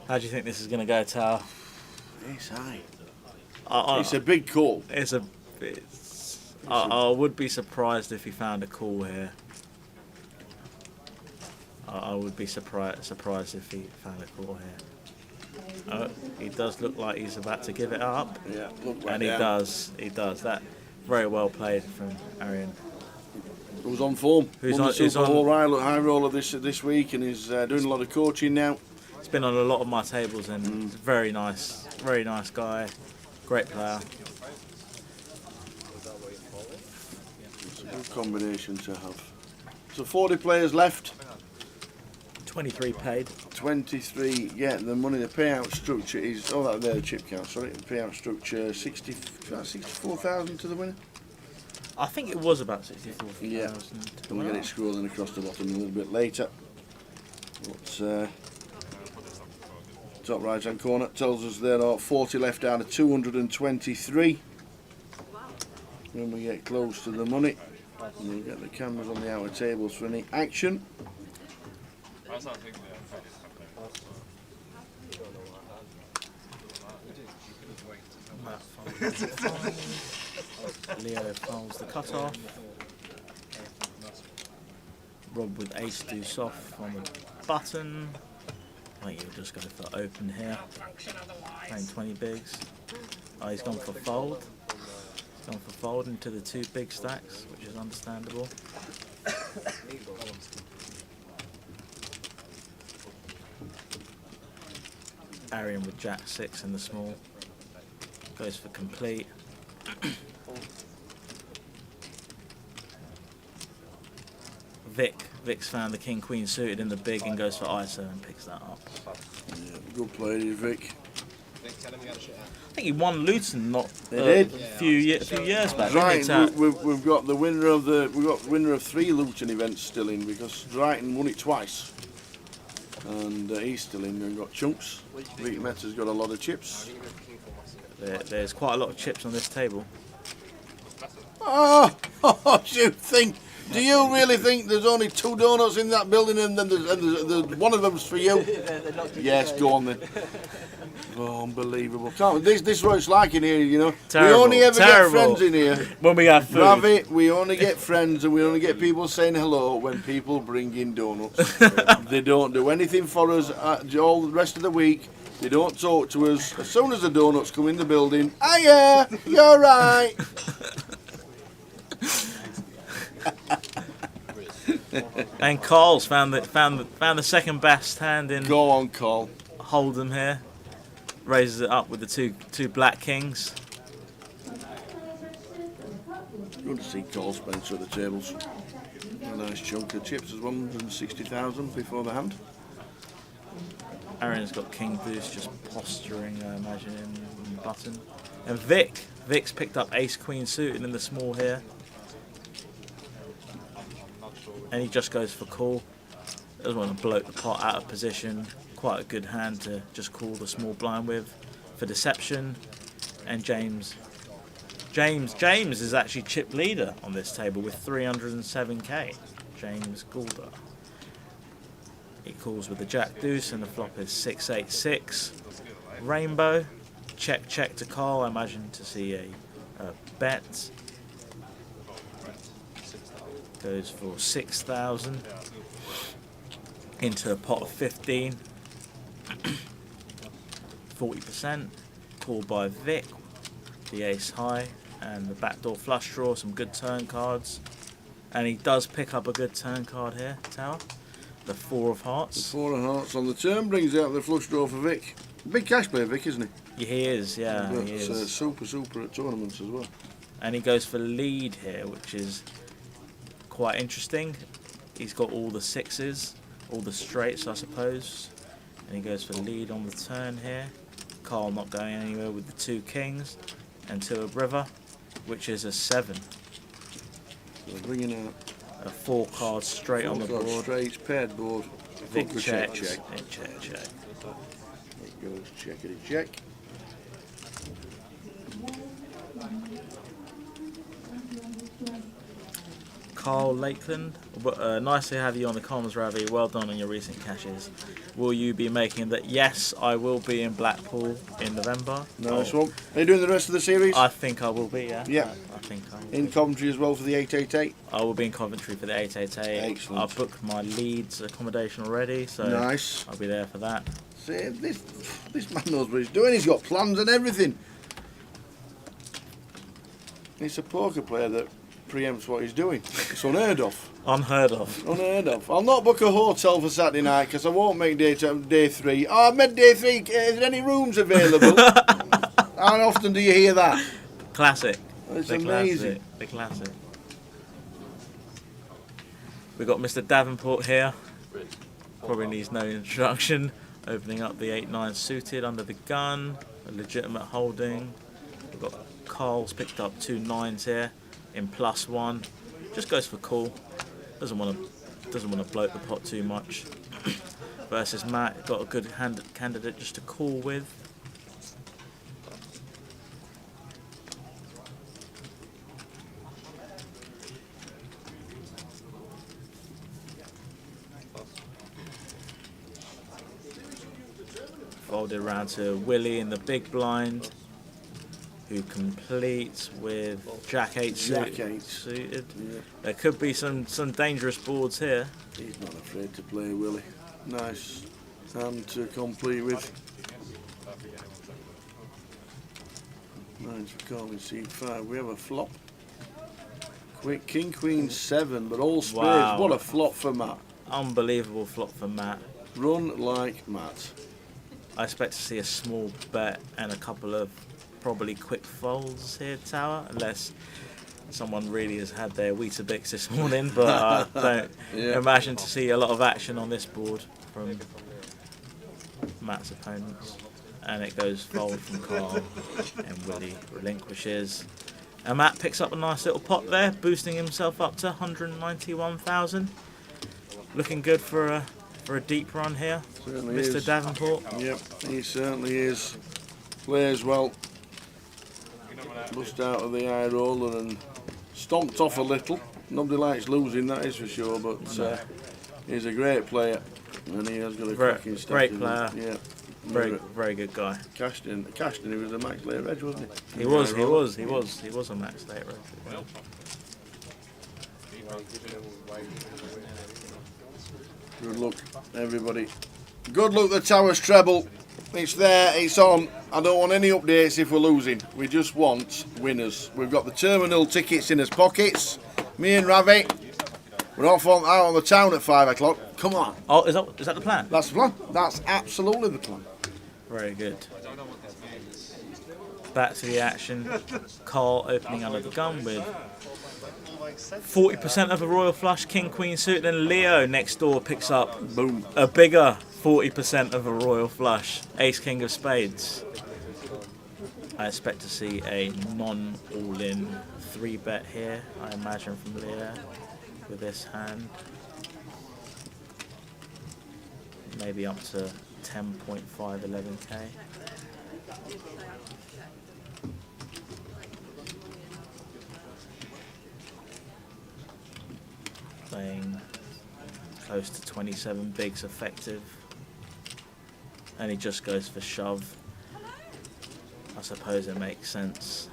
How do you think this is going to go, Tower? It's high. It's a big call. I would be surprised if he found a call here. I would be surprised if he found a call here. He does look like he's about to give it up. Yeah, and he does. That very well played from Arian. Who's on form? Who's Won on? the Super Bowl high roller this week, and is doing a lot of coaching now. He's been on a lot of my tables, and he's very nice guy, great player. It's a good combination to have. So 40 players left. 23 paid. 23, yeah, the money, the payout structure is, they're the chip count, sorry, the payout structure, 64,000 to the winner? I think it was about 64,000. Yeah, we'll get it scrolling across the bottom a little bit later. But, top right hand corner tells us there are 40 left out of 223. When we get close to the money, we'll get the cameras on the outer tables for any action. Leo folds the cutoff. Rob with ace deuce off on the button. I think he'll just go for open here. Playing 20 bigs. Oh, he's gone for fold. Gone for fold into the 2 big stacks, which is understandable. Arian with Jack 6 in the small. Goes for complete. Vic's found the King Queen suited in the big and goes for ISO and picks that up. Yeah, good player, Vic. I think he won Luton not He did. a few years back. Right, didn't he, we've got the winner of winner of 3 Luton events still in, because Drayton won it twice, and he's still in and got chunks. Vic Meta's got a lot of chips. There's quite a lot of chips on this table. Oh, do you really think there's only 2 donuts in that building, and then there's one of them's for you? Yes, go on then. Oh, unbelievable. This is what it's like in here, you know. Terrible, we only ever terrible. get friends in here. When we have food. Ravi, we only get friends, and we only get people saying hello when people bring in donuts. They don't do anything for us all the rest of the week. They don't talk to us. As soon as the donuts come in the building, hiya, you're right. And Carl's found the second best hand in. Go on, Carl. Hold'em here. Raises it up with the two black kings. Good to see Carl Spencer at the tables. A nice chunk of chips as 160,000 before the hand. Aaron's got king deuce, just posturing, I imagine, in the button. And Vic's picked up ace queen suited in the small here. And he just goes for call. Doesn't want to bloat the pot out of position. Quite a good hand to just call the small blind with for deception. And James is actually chip leader on this table with 307k. James Goulder. He calls with the jack deuce and the flop is 686. Rainbow. Check to call. I imagine to see a bet. Goes for 6,000 into a pot of 15. 40%. Called by Vic. The ace high and the backdoor flush draw. Some good turn cards. And he does pick up a good turn card here, Tower. The 4 of hearts. The 4 of hearts on the turn brings out the flush draw for Vic. Big cash player, Vic, isn't he? He is, yeah. But he is. Super at tournaments as well. And he goes for lead here, which is quite interesting. He's got all the 6s, all the straights, I suppose. And he goes for lead on the turn here. Carl not going anywhere with the 2 kings and 2 of river, which is a 7. So bringing out a 4 cards straight on the board. Straight, paired board. Vic checks. Check. Check. It goes checkity check. Carl Lakeland, nice to have you on the comms, Ravi. Well done on your recent cashes. Will you be making that? Yes, I will be in Blackpool in November. Nice one. Are you doing the rest of the series? I think I will be, yeah. Yeah. I think I will. In Coventry as well for the 888? I will be in Coventry for the 888. Excellent. I've booked my Leeds accommodation already, so nice. I'll be there for that. See, this man knows what he's doing. He's got plans and everything. He's a poker player that preempts what he's doing. It's unheard of. Unheard of. Unheard of. I'll not book a hotel for Saturday night because I won't make day 3. Oh, I meant day 3. Is there any rooms available? How often do you hear that? Classic. It's amazing. The classic. We've got Mr. Davenport here. Probably needs no introduction. Opening up the 8-9 suited under the gun. A legitimate holding. We've got Carl's picked up 2 9s here in +1. Just goes for call. Doesn't want to bloat the pot too much. Versus Matt, got a good candidate just to call with. Folded around to Willie in the big blind, who completes with Jack 8 suited. Yeah. There could be some dangerous boards here. He's not afraid to play, Willie. Nice hand to complete with. Nines for calling C5. We have a flop. Quick King Queen 7, but all spades. Wow. What a flop for Matt. Unbelievable flop for Matt. Run like Matt. I expect to see a small bet and a couple of probably quick folds here, Tower, unless someone really has had their Weetabix this morning, but I don't imagine to see a lot of action on this board from Matt's opponents. And it goes fold from Carl, and Willie relinquishes. And Matt picks up a nice little pot there, boosting himself up to 191,000. Looking good for a deep run here, Certainly Mr. is. Davenport. Yep, he certainly is. Plays well. Bust out of the eye roller and stomped off a little. Nobody likes losing, that is for sure, but he's a great player and he has got a cracking start. Great player. Yeah. Very good guy. Cashed in, he was a max layer edge, wasn't he? He was a max layer edge. Good luck, everybody. Good luck, the Towers treble. It's there, it's on. I don't want any updates if we're losing. We just want winners. We've got the terminal tickets in his pockets. Me and Ravi, we're off out on the town at 5 o'clock. Come on. Oh, is that the plan? That's the plan. That's absolutely the plan. Very good. Back to the action. Carl opening under the gun with 40% of a royal flush, king, queen suited, and Leo next door picks up Boom. a bigger 40% of a royal flush, ace, king of spades. I expect to see a non-all-in 3-bet here, I imagine, from Leo with this hand. Maybe up to 10.5, 11k. Playing close to 27 bigs effective, and he just goes for shove. I suppose it makes sense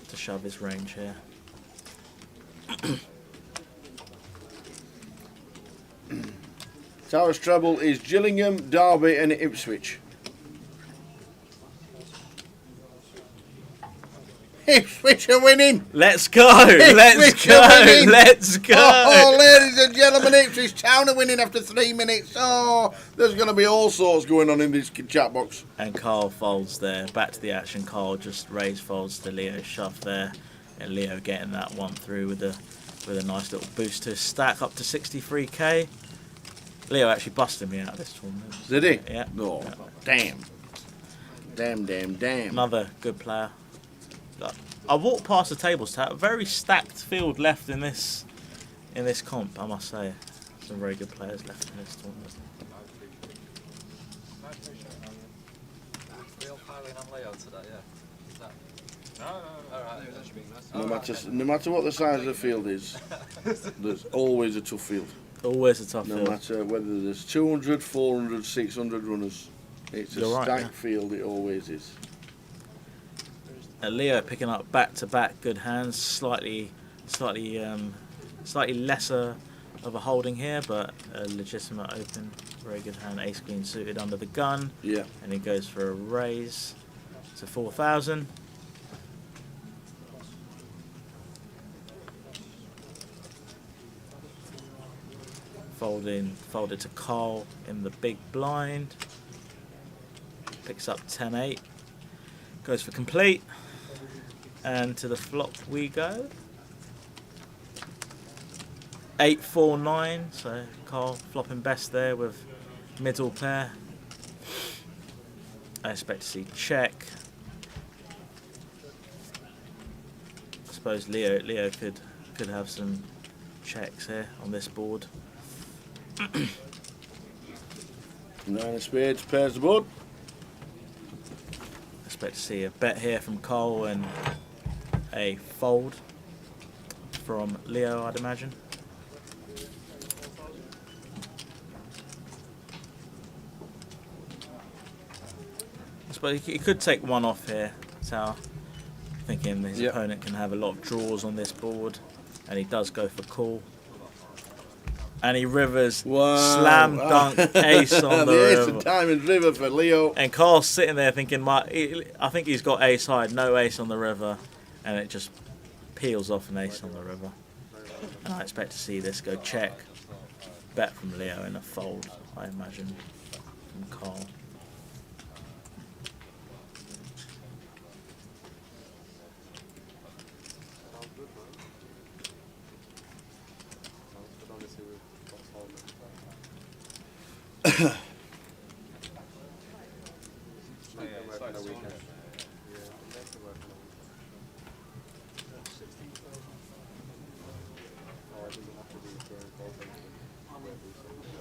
to shove his range here. Towers treble is Gillingham, Derby and Ipswich. Ipswich are winning! Let's go! Let's go! Let's go! Oh, ladies and gentlemen, Ipswich Town are winning after 3 minutes. Oh, there's going to be all sorts going on in this chat box. And Carl folds there. Back to the action. Carl just raise folds to Leo's shove there, and Leo getting that one through with a nice little boost to his stack up to 63k. Leo actually busted me out of this tournament. Did he? Yeah. Oh, damn. Damn. Another good player. I walked past the tables, a very stacked field left in this comp, I must say. Some very good players left in this tournament. Real piling on Leo today, yeah. Is that... No. Alright, No matter what the size of the field is, there's always a tough field. Always a tough field. No matter whether there's 200, 400, 600 runners. It's a stacked field, it always is. Leo picking up back-to-back good hands, slightly lesser of a holding here, but a legitimate open, very good hand. Ace queen suited under the gun, yeah, and he goes for a raise to 4,000. Folded to Carl in the big blind. Picks up 10-8. Goes for complete. And to the flop we go. 8-4-9. So Carl flopping best there with middle pair. I expect to see check. I suppose Leo could have some checks here on this board. 9 of spades pairs the board. Expect to see a bet here from Cole and a fold from Leo, I'd imagine. I suppose he could take one off here, Tower, thinking his opponent can have a lot of draws on this board, and he does go for call. And he rivers Wow. slam dunk ace on the ace river. of diamonds river for Leo. And Carl's sitting there thinking, I think he's got ace high, no ace on the river. And it just peels off an ace on the river. And I expect to see this go check. Bet from Leo in a fold, I imagine, from Carl.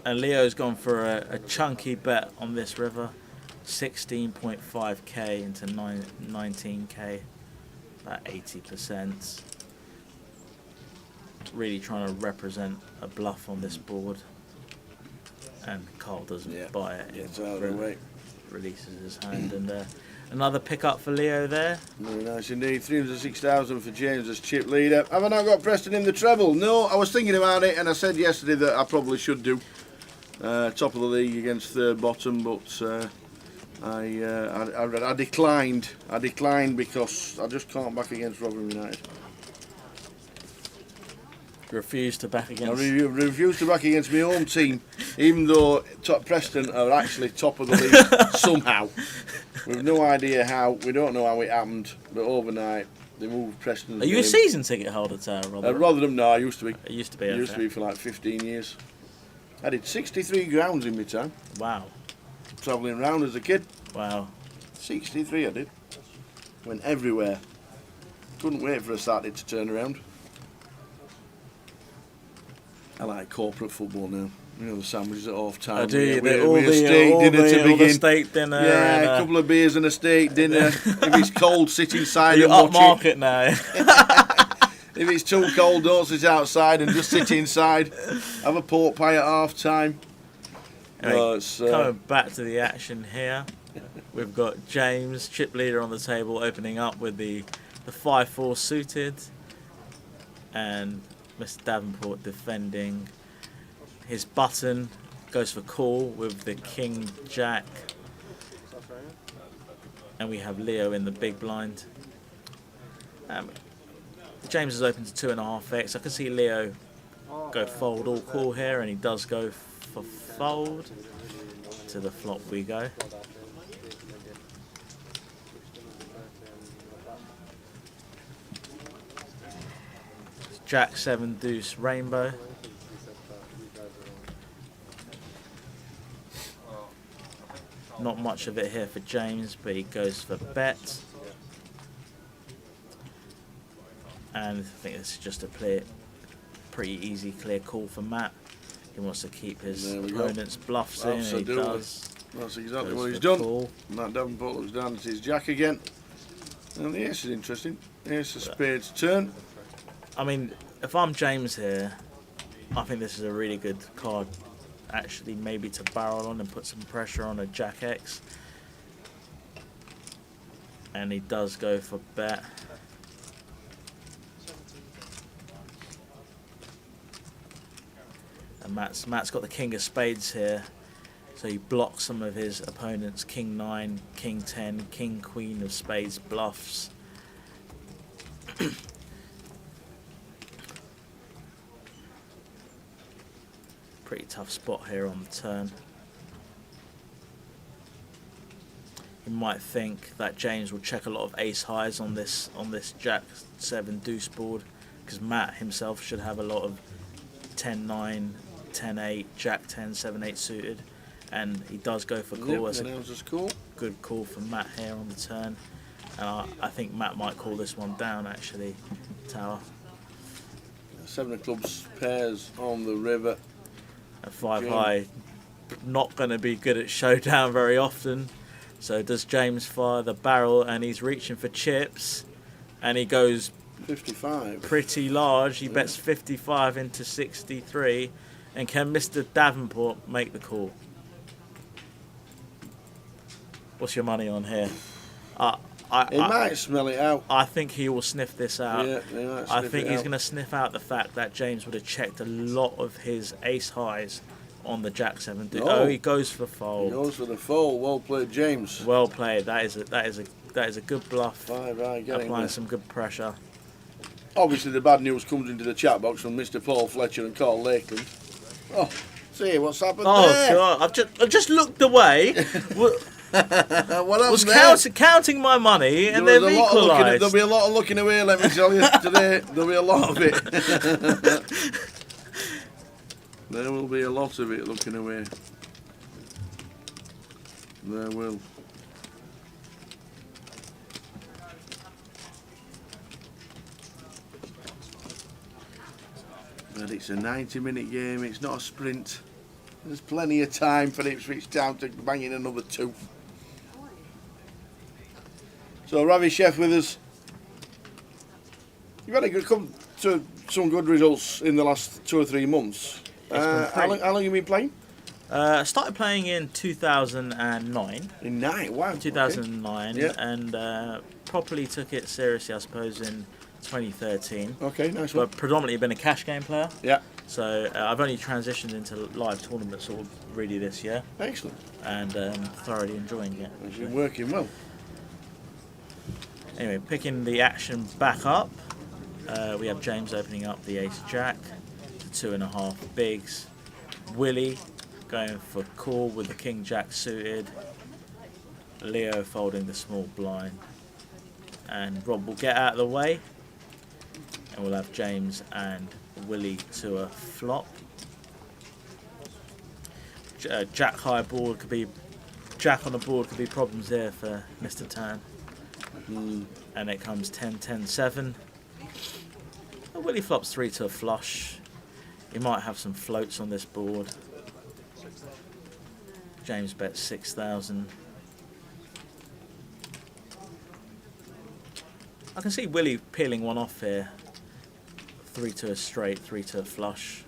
And Leo's gone for a chunky bet on this river, 16.5k into 19k, about 80%. Really trying to represent a bluff on this board, and Carl doesn't buy it. Gets out of the way. Releases his hand, and another pick up for Leo there. Very nice indeed. 306,000 for James as chip leader. Have I not got Preston in the treble? No, I was thinking about it, and I said yesterday that I probably should do. Top of the league against third bottom, but I declined. I declined because I just can't back against Rotherham United. Refused to back against. I refuse to back against my own team, even though Preston are actually top of the league somehow. We've no idea how. We don't know how it happened, but overnight they moved Preston. Are you a season ticket holder, Tara? Rotherham, no, I used to be. It used to be. I used to be for like 15 years. I did 63 grounds in my time. Wow. Travelling around as a kid. Wow. 63 I did. Went everywhere. Couldn't wait for a Saturday to turn around. I like corporate football now. You know, the sandwiches at half time. I do. All the steak dinner. Yeah, and, a couple of beers and a steak dinner. If it's cold, sit inside and up watch market now. If it's too cold, don't sit outside and just sit inside. Have a pork pie at half time. Anyway, coming back to the action here, we've got James, chip leader on the table, opening up with the 5-4 suited, and Mr. Davenport defending. His button goes for call with the King Jack, and we have Leo in the big blind. James is open to 2.5x. I can see Leo go fold all call here, and he does go for fold. To the flop we go. Jack 7 deuce rainbow. Not much of it here for James, but he goes for bet. And I think this is just a pretty easy clear call for Matt. He wants to keep his opponent's bluffs in, and he does. That's exactly what he's done. Call. Matt Davenport looks down at his jack again. And the ace is interesting. Ace of spades turn. I mean, if I'm James here, I think this is a really good card, actually, maybe to barrel on and put some pressure on a Jack X. And he does go for bet. And Matt's got the King of Spades here, so he blocks some of his opponent's King 9, King 10, King Queen of Spades bluffs. Pretty tough spot here on the turn. You might think that James will check a lot of ace highs on this Jack 7 deuce board, because Matt himself should have a lot of 10-9, 10-8, Jack 10, 7-8 suited, and he does go for call. That's a good call for Matt here on the turn, and I think Matt might call this one down actually. Tower. 7 of clubs pairs on the river. A 5 high, not going to be good at showdown very often. So does James fire the barrel, and he's reaching for chips, and he goes 55. Pretty large. He bets 55 into 63, and can Mr. Davenport make the call? What's your money on here? He might smell it out. I think he will sniff this out. Yeah, he might I sniff think it he's out. going to sniff out the fact that James would have checked a lot of his ace highs on the Jack 7. No. Oh, he goes for He fold. goes for the fold. Well played, James. Well played. That is a good bluff. 5 right, get him Applying there. some good pressure. Obviously, the bad news comes into the chat box from Mr. Paul Fletcher and Carl Lakeland. Oh, see what's happened Oh there. God! I just looked away. What was happened there? counting my money, and There they've was a lot of looking equalised. there'll be a lot of looking away, let me tell you, today. There'll be a lot of it. There will be a lot of it looking away. There will. But it's a 90-minute game, it's not a sprint. There's plenty of time for Ipswich Town to bang in another 2. So Ravi Chef with us. You've had a good come to some good results in the last 2 or 3 months. How long have you been playing? Started playing in 2009. In 9, wow. 2009, Yeah. and properly took it seriously, I suppose, in 2013. Okay, nice one. But predominantly been a cash game player. Yeah. So I've only transitioned into live tournaments sort of really this year, Excellent. and thoroughly enjoying it. It's been working well. Anyway, picking the action back up, we have James opening up the ace jack, the 2.5 bigs, Willie going for call with the king jack suited, Leo folding the small blind, and Rob will get out of the way, and we'll have James and Willie to a flop. Jack high board could be, Jack on the board could be problems there for Mr. Tan. And it comes 10, 10, 7. Willie flops 3 to a flush. He might have some floats on this board. James bets 6,000. I can see Willie peeling one off here. 3 to a straight, 3 to a flush.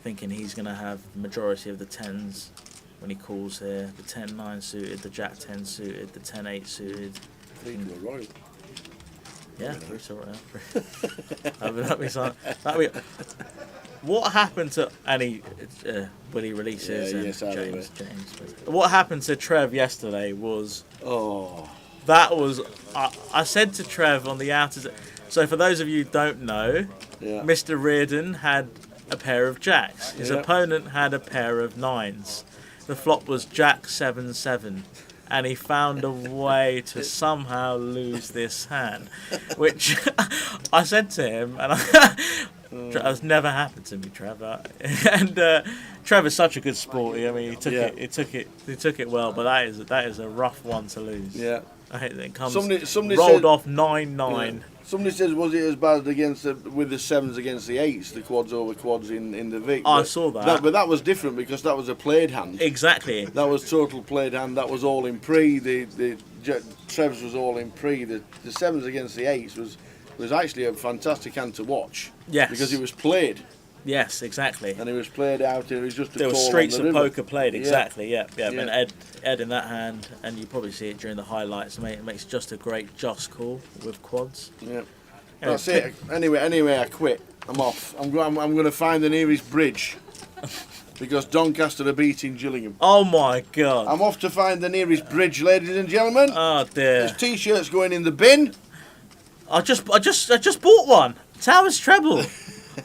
Thinking he's going to have the majority of the 10s when he calls here. The 10-9 suited, the Jack 10 suited, the 10-8 suited. 3 to a royal. Yeah, 3 to a royal. That'd be something. What happened to Willie releases and yes, James? What happened to Trev yesterday was that was I said to Trev on the outer. So for those of you who don't know, Mr. Reardon had a pair of jacks. His opponent had a pair of 9s. The flop was Jack 7-7, and he found a way to somehow lose this hand, which I said to him, and that's never happened to me, Trevor. And Trevor's such a good sporty. I mean, he took it well, but that is a rough one to lose. Yeah. It comes somebody rolled said, off 9-9. Yeah. Somebody says, was it as bad against with the 7s against the 8s, the quads over quads in the Vic? I saw that. But that was different because that was a played hand. Exactly. That was total played hand. That was all in pre. The Trevs was all in pre. The 7s against the 8s was actually a fantastic hand to watch. Yes. Because it was played. Yes, exactly. And it was played out. It was just a there call was streets on the of river. poker played, exactly. Yeah. Yeah. And Ed in that hand, and you probably see it during the highlights. It makes just a great just call with quads. Yeah. That's it. Anyway, I quit. I'm off. I'm going to find the nearest bridge because Doncaster are beating Gillingham. Oh my God! I'm off to find the nearest bridge, ladies and gentlemen. Oh dear! There's t-shirts going in the bin. I just bought one. Towers treble.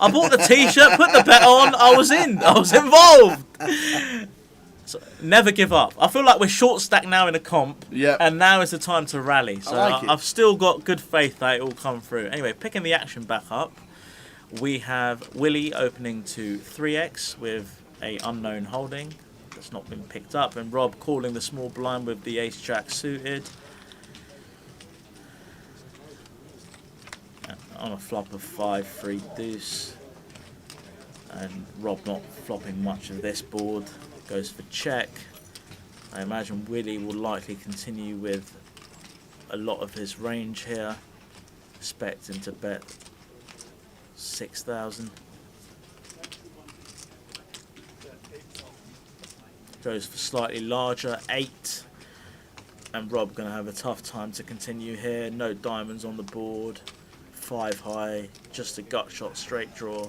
I bought the t-shirt, put the bet on. I was involved. So, never give up. I feel like we're short stacked now in a comp, and now is the time to rally. So I've still got good faith that it will come through. Anyway, picking the action back up, we have Willie opening to 3x with a unknown holding that's not been picked up, and Rob calling the small blind with the ace jack suited. On a flop of 5-3 deuce, and Rob not flopping much of this board, goes for check. I imagine Willie will likely continue with a lot of his range here, expecting to bet 6,000. Goes for slightly larger 8, And Rob going to have a tough time to continue here. No diamonds on the board. 5 high, just a gut shot straight draw.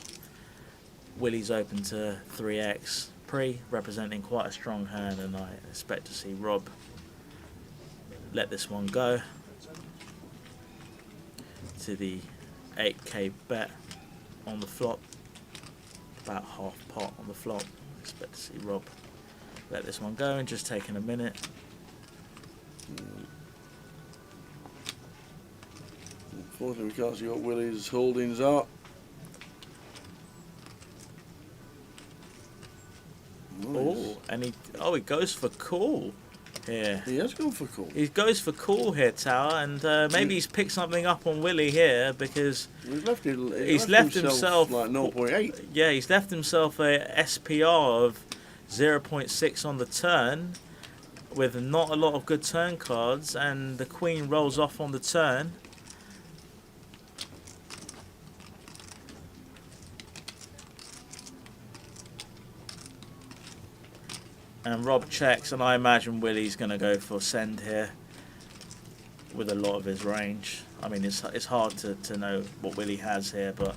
Willie's open to 3x pre, representing quite a strong hand, and I expect to see Rob let this one go to the 8k bet on the flop, about half pot on the flop. I expect to see Rob let this one go, and just taking a minute. Unfortunately, we can't see what Willie's holdings are. Oh, and he goes for call here. He has gone for call. He goes for call here, Tower, and maybe he's picked something up on Willie here because he's left himself like 0.8. Yeah, he's left himself a SPR of 0.6 on the turn, with not a lot of good turn cards, and the queen rolls off on the turn. And Rob checks, and I imagine Willie's going to go for send here with a lot of his range. I mean, it's hard to know what Willie has here, but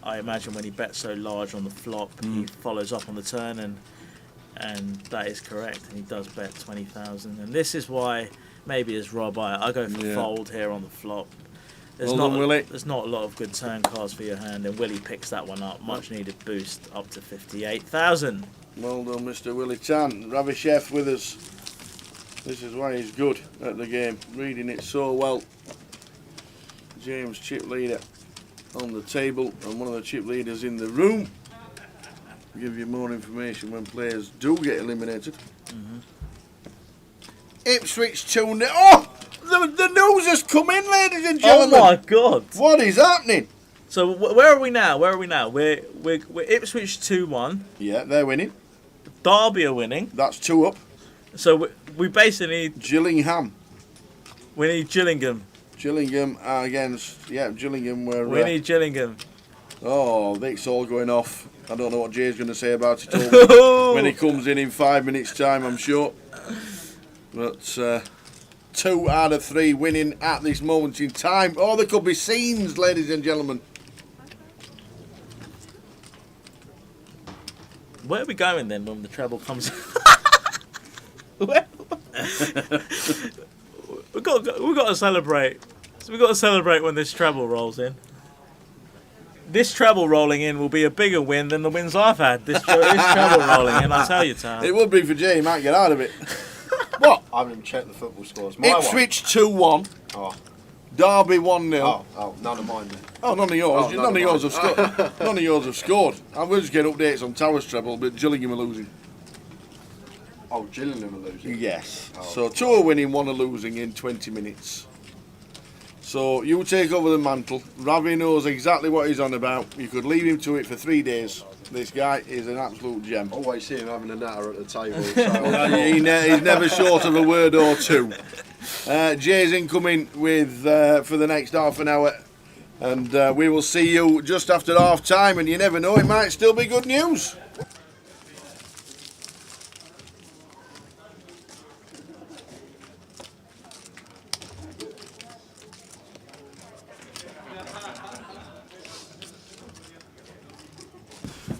I imagine when he bets so large on the flop, he follows up on the turn, and that is correct. And he does bet 20,000. And this is why, maybe as Rob, I go for fold here on the flop. There's not a lot of good turn cards for your hand, and Willie picks that one up. Much needed boost up to 58,000. Well done, Mr. Willie Chan. Ravi Chef with us. This is why he's good at the game, reading it so well. James, chip leader on the table, and one of the chip leaders in the room. Give you more information when players do get eliminated. Ipswich 2-0. Oh! The news has come in, ladies and gentlemen. Oh my God! What is happening? So where are we now? We're Ipswich 2-1. Yeah, they're winning. Derby are winning. That's 2 up. So we basically need Gillingham. We need Gillingham. Gillingham against Gillingham. We need Gillingham. Oh, it's all going off. I don't know what Jay's going to say about it all when he comes in 5 minutes' time, I'm sure. But 2 out of 3 winning at this moment in time. Oh, there could be scenes, ladies and gentlemen. Where are we going then when the treble comes? We've got to celebrate. So we've got to celebrate when this treble rolls in. This treble rolling in will be a bigger win than the wins I've had. This treble rolling in, I tell you, Tom. It would be for Jay. He might get out of it. What? I haven't even checked the football scores. Ipswich 2-1. Oh. Derby 1-0. Oh, none of mine then. Oh, none of yours. Oh, none of yours have scored. None of yours have scored. I'm just getting updates on Towers treble, but Gillingham are losing. Oh, Gillingham are losing? Yes. Oh. So 2 are winning, 1 are losing in 20 minutes. So you take over the mantle. Ravi knows exactly what he's on about. You could leave him to it for 3 days. This guy is an absolute gem. Always see him having a natter at the table. He's never short of a word or two. Jay's incoming with for the next half an hour, and we will see you just after half time, and you never know, it might still be good news.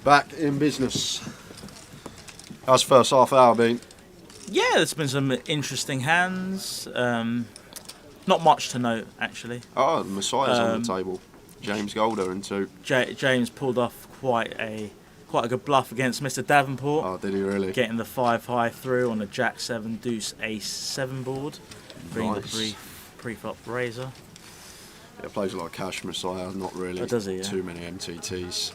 Back in business. How's first half hour been? Yeah, there's been some interesting hands. Not much to note, actually. Oh, Messiah's on the table. James Golder and 2. James pulled off quite a good bluff against Mr. Davenport. Oh, did he really? Getting the 5 high through on a Jack 7 Deuce Ace 7 board. Bringing the pre-flop razor. Yeah, plays a lot of cash, Messiah. Not really. Oh, does he? Yeah. Too many MTTs.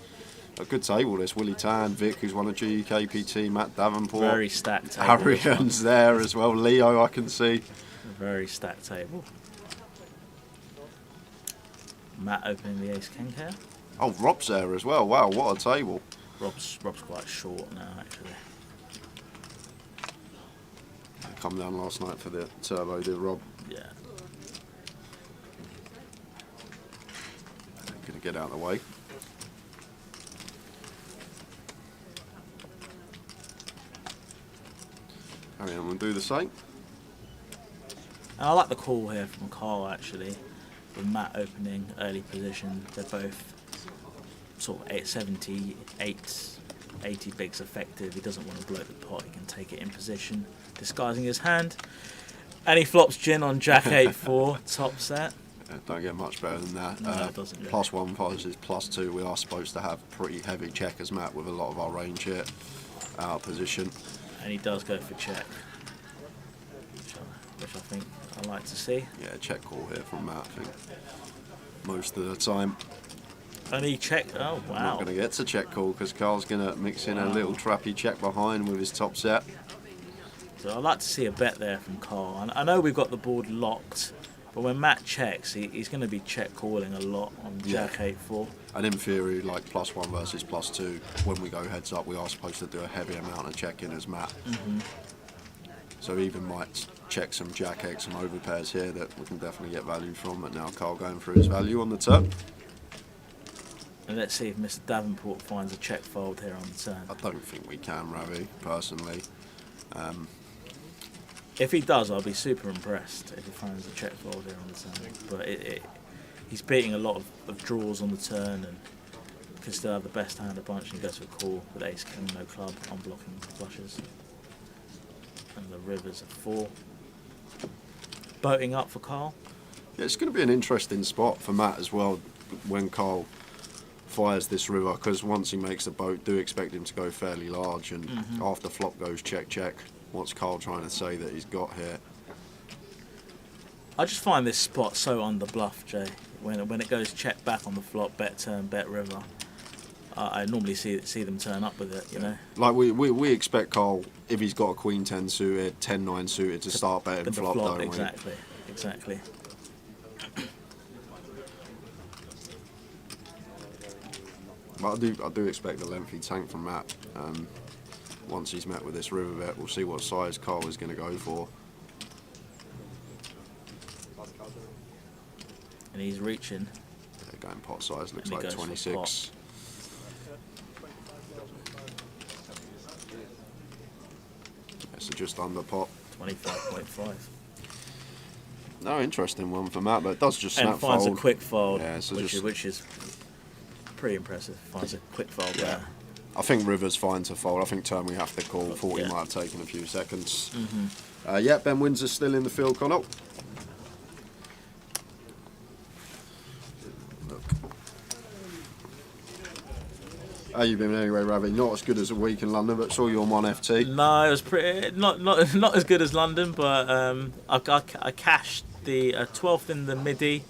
A good table. There's Willie Tan, Vic, who's won a GUKPT, Matt Davenport. Very stacked table. Arian's there as well. Leo, I can see. A very stacked table. Matt opening the Ace King here. Oh, Rob's there as well. Wow, what a table. Rob's quite short now, actually. Come down last night for the turbo, did Rob? Yeah. Gonna get out of the way. I'm going to do the same. And I like the call here from Carl actually, with Matt opening early position. They're both sort of 80 bigs effective. He doesn't want to blow the pot. He can take it in position, disguising his hand. And he flops gin on Jack 8-4 top set. Don't get much better than that. No, it doesn't really. +1 versus +2. We are supposed to have pretty heavy checkers, Matt, with a lot of our range here out of position. And he does go for check, which I think I like to see. Yeah, check call here from Matt, I think. Most of the time. And he checked. Oh, wow. Not going to get to check call because Carl's going to mix in a little trappy check behind with his top set. So I'd like to see a bet there from Carl. And I know we've got the board locked, but when Matt checks, he's going to be check calling a lot on Jack 8-4. And in theory, like +1 versus +2, when we go heads up, we are supposed to do a heavy amount of checking as Matt. So even might check some Jack 8, some overpairs here that we can definitely get value from. But now Carl going through his value on the turn. And let's see if Mr. Davenport finds a check fold here on the turn. I don't think we can, Ravi, personally. If he does, I'll be super impressed if he finds a check fold here on the turn. But he's beating a lot of draws on the turn and can still have the best hand of bunch, and he goes for a call with ace, king, no club, unblocking flushes. And the river's a 4. Boating up for Carl. Yeah, it's going to be an interesting spot for Matt as well when Carl fires this river, because once he makes the boat, do expect him to go fairly large, and after flop goes check check. What's Carl trying to say that he's got here? I just find this spot so under bluff, Jay. When it goes check back on the flop, bet turn, bet river, I normally see them turn up with it, you know. Like we expect Carl, if he's got a Queen 10 suited, 10-9 suited, to start betting With the flop, don't exactly, exactly. But I do expect a lengthy tank from Matt. Once he's met with this river bet, we'll see what size Carl is going to go for. And he's reaching. Yeah, going pot size looks And he like goes for 26. Yeah, so just under pot. 25.5. No, interesting one for Matt, but it does just And snap finds fold. a quick fold, Yeah, so which is pretty impressive. Finds a quick fold Yeah. there. I think river's fine to fold. I think turn we have to call. Thought he Yeah. might have taken a few seconds. Yeah, Ben Windsor's still in the field, Connell. Look. How you been anyway, Ravi? Not as good as a week in London, but saw you on 1FT. No, it was pretty not as good as London, but I cashed the 12th in the midi,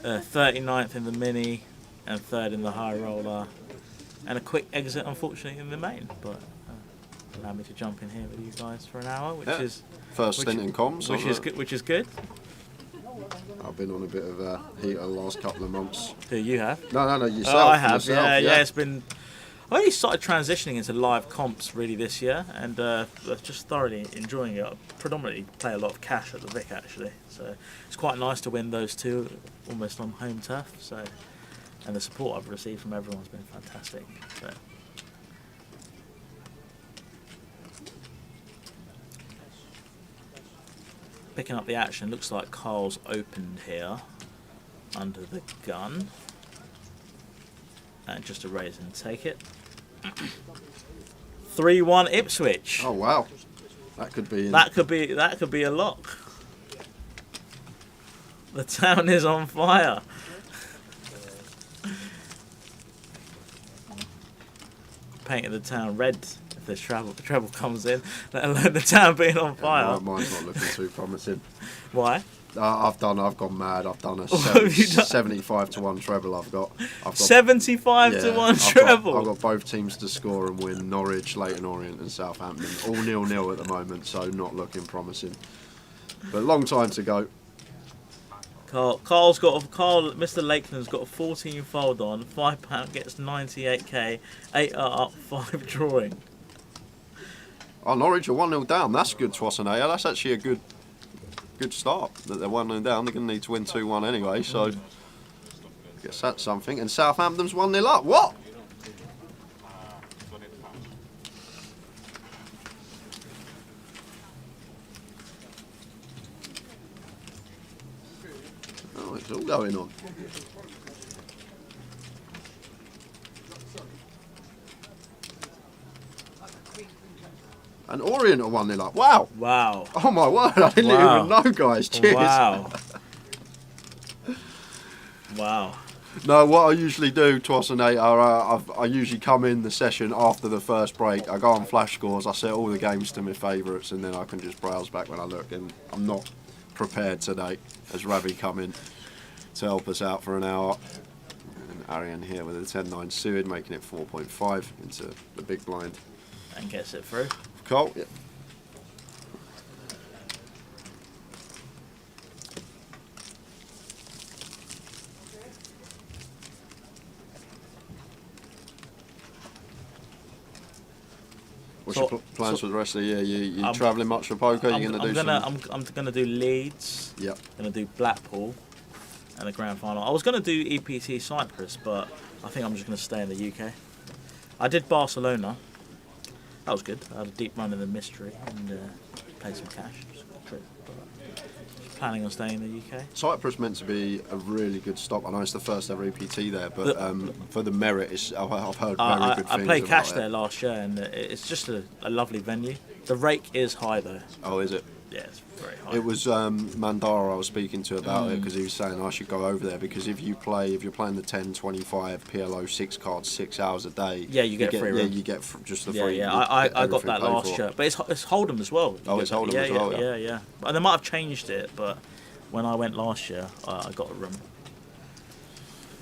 39th in the mini, and 3rd in the high roller, and a quick exit, unfortunately, in the main. But allow me to jump in here with you guys for an hour, which is First stint in comms. which is good. Which is good. I've been on a bit of a heater the last couple of months. Who you have? No, yourself. Oh, I have. Yourself, Yeah. It's been. I only started transitioning into live comps really this year, and just thoroughly enjoying it. I predominantly play a lot of cash at the Vic actually, so it's quite nice to win those two almost on home turf. So, and the support I've received from everyone's been fantastic. So. Picking up the action, looks like Carl's opened here under the gun. And just a raise and take it. 3-1 Ipswich. Oh wow, that could be. That could be a lock. The town is on fire. Painting the town red if there's trouble. The trouble comes in. Let alone the town being on fire. Mine's not looking too promising. Why? I've gone mad. I've done a What have you done? 75 to 1 treble. I've got 75 to 1 treble. I've got both teams to score and win. Norwich, Leighton Orient, and Southampton all 0-0 at the moment, so not looking promising. But long time to go. Mr. Lakeland's got a 14 fold on. £5 gets 98k. 8 are up, 5 drawing. Oh, Norwich are 1-0 down. That's good, Twassenaya. That's actually a good start. That they're 1-0 down. They're going to need to win 2-1 anyway. So, I guess that's something. And Southampton's 1-0 up. What? It's all going on. And Orient are 1-0 up. Wow. Wow. Oh my word, I didn't Wow. even know, guys. Cheers. Wow. Wow. No, what I usually do, Twas and 8, I usually come in the session after the first break. I go on flash scores, I set all the games to my favourites, and then I can just browse back when I look. And I'm not prepared today, as Ravi come in to help us out for an hour. And Arian here with a 10-9 suited, making it 4.5 into the big blind. And gets it through. Cole, yeah. What's your plans for the rest of the year? You travelling much for poker? I'm gonna gonna do Leeds. Yep. Gonna do Blackpool, and the grand final. I was gonna do EPT Cyprus, but I think I'm just gonna stay in the UK. I did Barcelona. That was good. I had a deep run in the mystery and played some cash. It was a good trip. Planning on staying in the UK. Cyprus meant to be a really good stop. I know it's the first ever EPT there, but for the merit, I've heard very good things. I played cash about there last year, and it's just a lovely venue. The rake is high though. Oh, is it? Yeah, it's very high. It was Mandara I was speaking to about it, because he was saying I should go over there, because if you're playing the 10, 25 PLO 6 cards 6 hours a day, yeah, you get free room. Yeah, you get just the free. Yeah, I got that last year, but it's Hold'em as well. Oh, it's Hold'em as well. Yeah. But they might have changed it, but when I went last year, I got a room.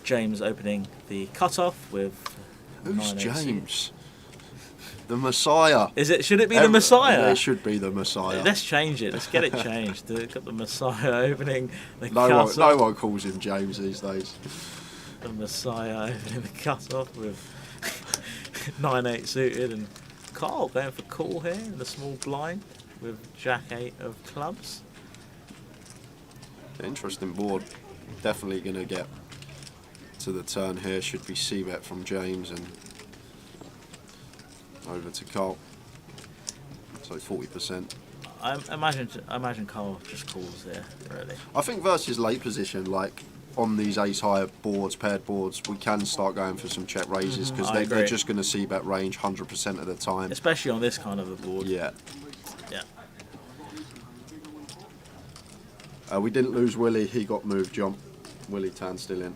James opening the cutoff with. Who's James? The Messiah. Is it? Should it be the Messiah? It should be the Messiah. Let's change it. Let's get it changed. Got the Messiah opening the cutoff. No one calls him James these days. The Messiah opening the cutoff with 9-8 suited, and Carl going for call here in the small blind with Jack 8 of clubs. Interesting board. Definitely going to get to the turn here. Should be C-bet from James and over to Carl. So 40%. I imagine Carl just calls there, really. I think versus late position, like on these ace high boards, paired boards, we can start going for some check raises, because they're just going to C-bet range 100% of the time. Especially on this kind of a board. Yeah. Yeah. We didn't lose Willie, he got moved, John. Willie Tan still in.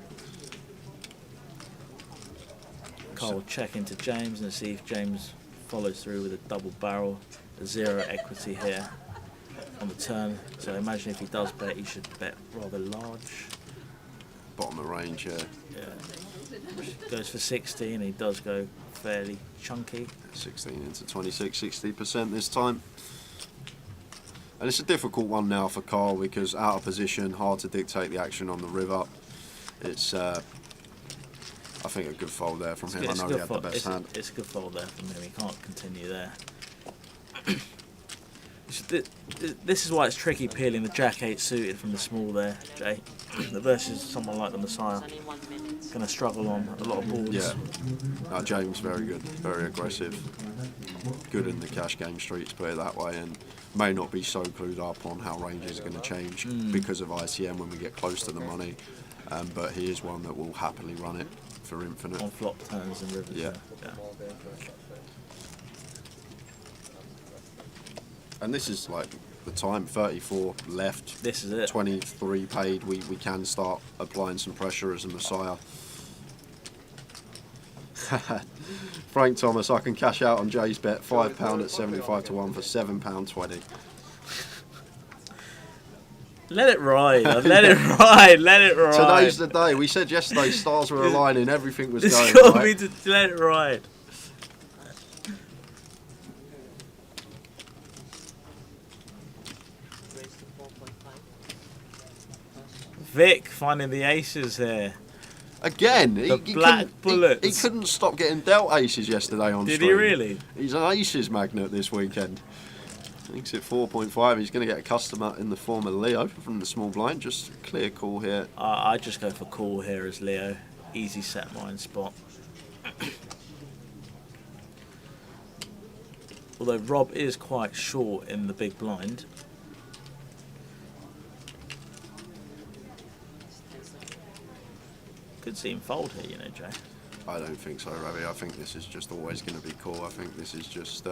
Carl checking to James and see if James follows through with a double barrel, a 0 equity here on the turn. So imagine if he does bet, he should bet rather large. Bottom of range, yeah. Goes for 60 and he does go fairly chunky. 16 into 26, 60% this time. And it's a difficult one now for Carl, because out of position, hard to dictate the action on the river. It's, I think, a good fold there from him. I know he had the best hand. It's a good fold there from him. He can't continue there. This is why it's tricky peeling the Jack 8 suited from the small there, Jay. Versus someone like the Messiah. Going to struggle on a lot of boards. Yeah. James, very good. Very aggressive. Good in the cash game streets, put it that way. And may not be so clued up on how ranges are going to change because of ICM when we get close to the money. But he is one that will happily run it for infinite. On flop turns and rivers. Yeah. And this is like the time, 34 left. This is it. 23 paid. We can start applying some pressure as a Messiah. Frank Thomas, I can cash out on Jay's bet, £5 at 75 to 1 for £7.20. Let it ride. Let it ride. Let it ride. Today's the day. We said yesterday stars were aligning, everything was going right. It's got right. me to let it ride. Vic finding the aces here. Again, the black bullets. He couldn't stop getting dealt aces yesterday on stream. Did he really? He's an aces magnet this weekend. Thinks at 4.5 he's going to get a customer in the form of Leo from the small blind. Just clear call here. I just go for call here as Leo. Easy set mine spot. Although Rob is quite short in the big blind. could see him fold here, you know, Jay. I don't think so, Ravi. I think this is just always going to be cool. I think this is just.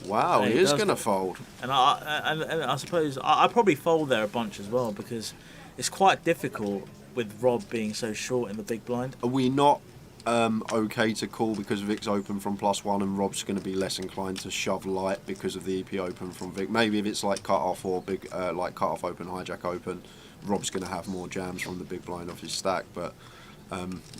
Wow, Yeah, he is does going to go- fold. And I suppose I probably fold there a bunch as well because it's quite difficult with Rob being so short in the big blind. Are we not okay to call because Vic's open from +1 and Rob's going to be less inclined to shove light because of the EP open from Vic? Maybe if it's like cut off or big, like cut off open, hijack open, Rob's going to have more jams from the big blind off his stack. But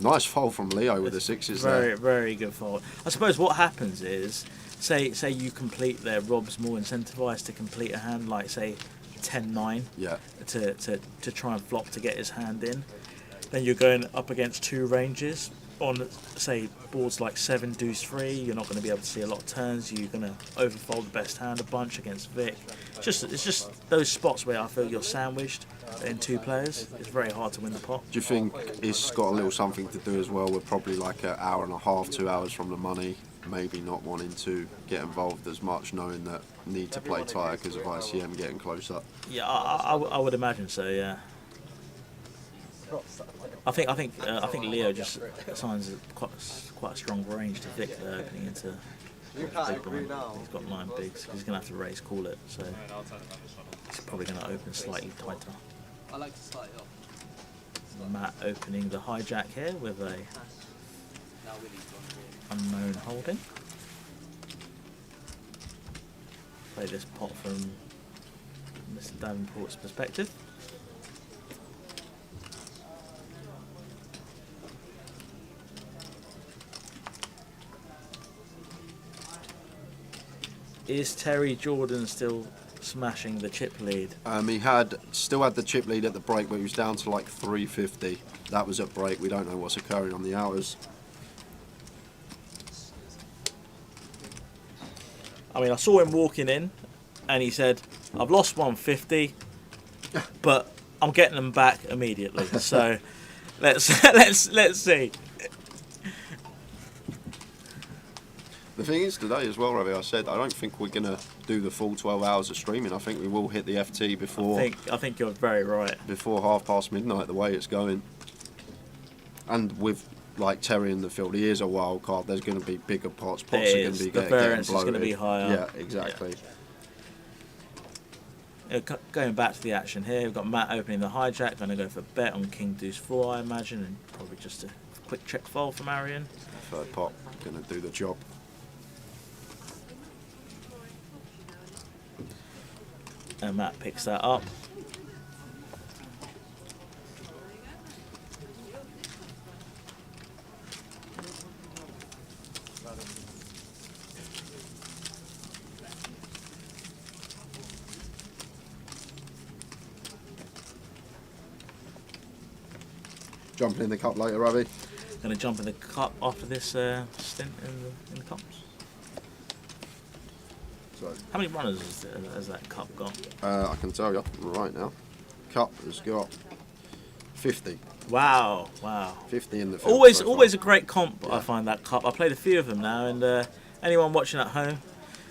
nice fold from Leo with the sixes Very, there. very good fold. I suppose what happens is, say you complete there, Rob's more incentivized to complete a hand like say 10-9 Yeah. to try and flop to get his hand in. Then you're going up against two ranges on say boards like 7 deuce 3. You're not going to be able to see a lot of turns. You're going to overfold the best hand a bunch against Vic. It's just those spots where I feel you're sandwiched in two players. It's very hard to win the pot. Do you think it's got a little something to do as well? We're probably like an hour and a half, 2 hours from the money. Maybe not wanting to get involved as much, knowing that need to play tighter because of ICM getting closer. Yeah, I would imagine so. Yeah. I think Leo just assigns quite a strong range to Vic there, opening into big blind. He's got 9 bigs. He's going to have to raise call it, so he's probably going to open slightly tighter. I like to start it off. Matt opening the hijack here with a Now we need to unknown holding. Play this pot from Mr. Davenport's perspective. Is Terry Jordan still smashing the chip lead? He still had the chip lead at the break, but he was down to like 350. That was at break. We don't know what's occurring on the outers. I mean, I saw him walking in, and he said, "I've lost 150, but I'm getting them back immediately." So let's see. The thing is today as well, Ravi, I said I don't think we're going to do the full 12 hours of streaming. I think we will hit the FT before I think you're very right. before midnight, the way it's going. And with like Terry in the field, he is a wild card. There's going to be bigger pots. Pots are going to be The getting variance is bloated. going to be higher. Yeah, exactly. Going back to the action here, we've got Matt opening the hijack, going to go for bet on King Deuce 4, I imagine, and probably just a quick check fold from Arian. Third pot, going to do the job. And Matt picks that up. Jumping in the cup later, Ravi. Going to jump in the cup after this stint in the cups. So, How many runners has that cup got? I can tell you right now. Cup has got 50. Wow. 50 in the field. Always a great comp, Yeah. I find, that cup. I played a few of them now, and anyone watching at home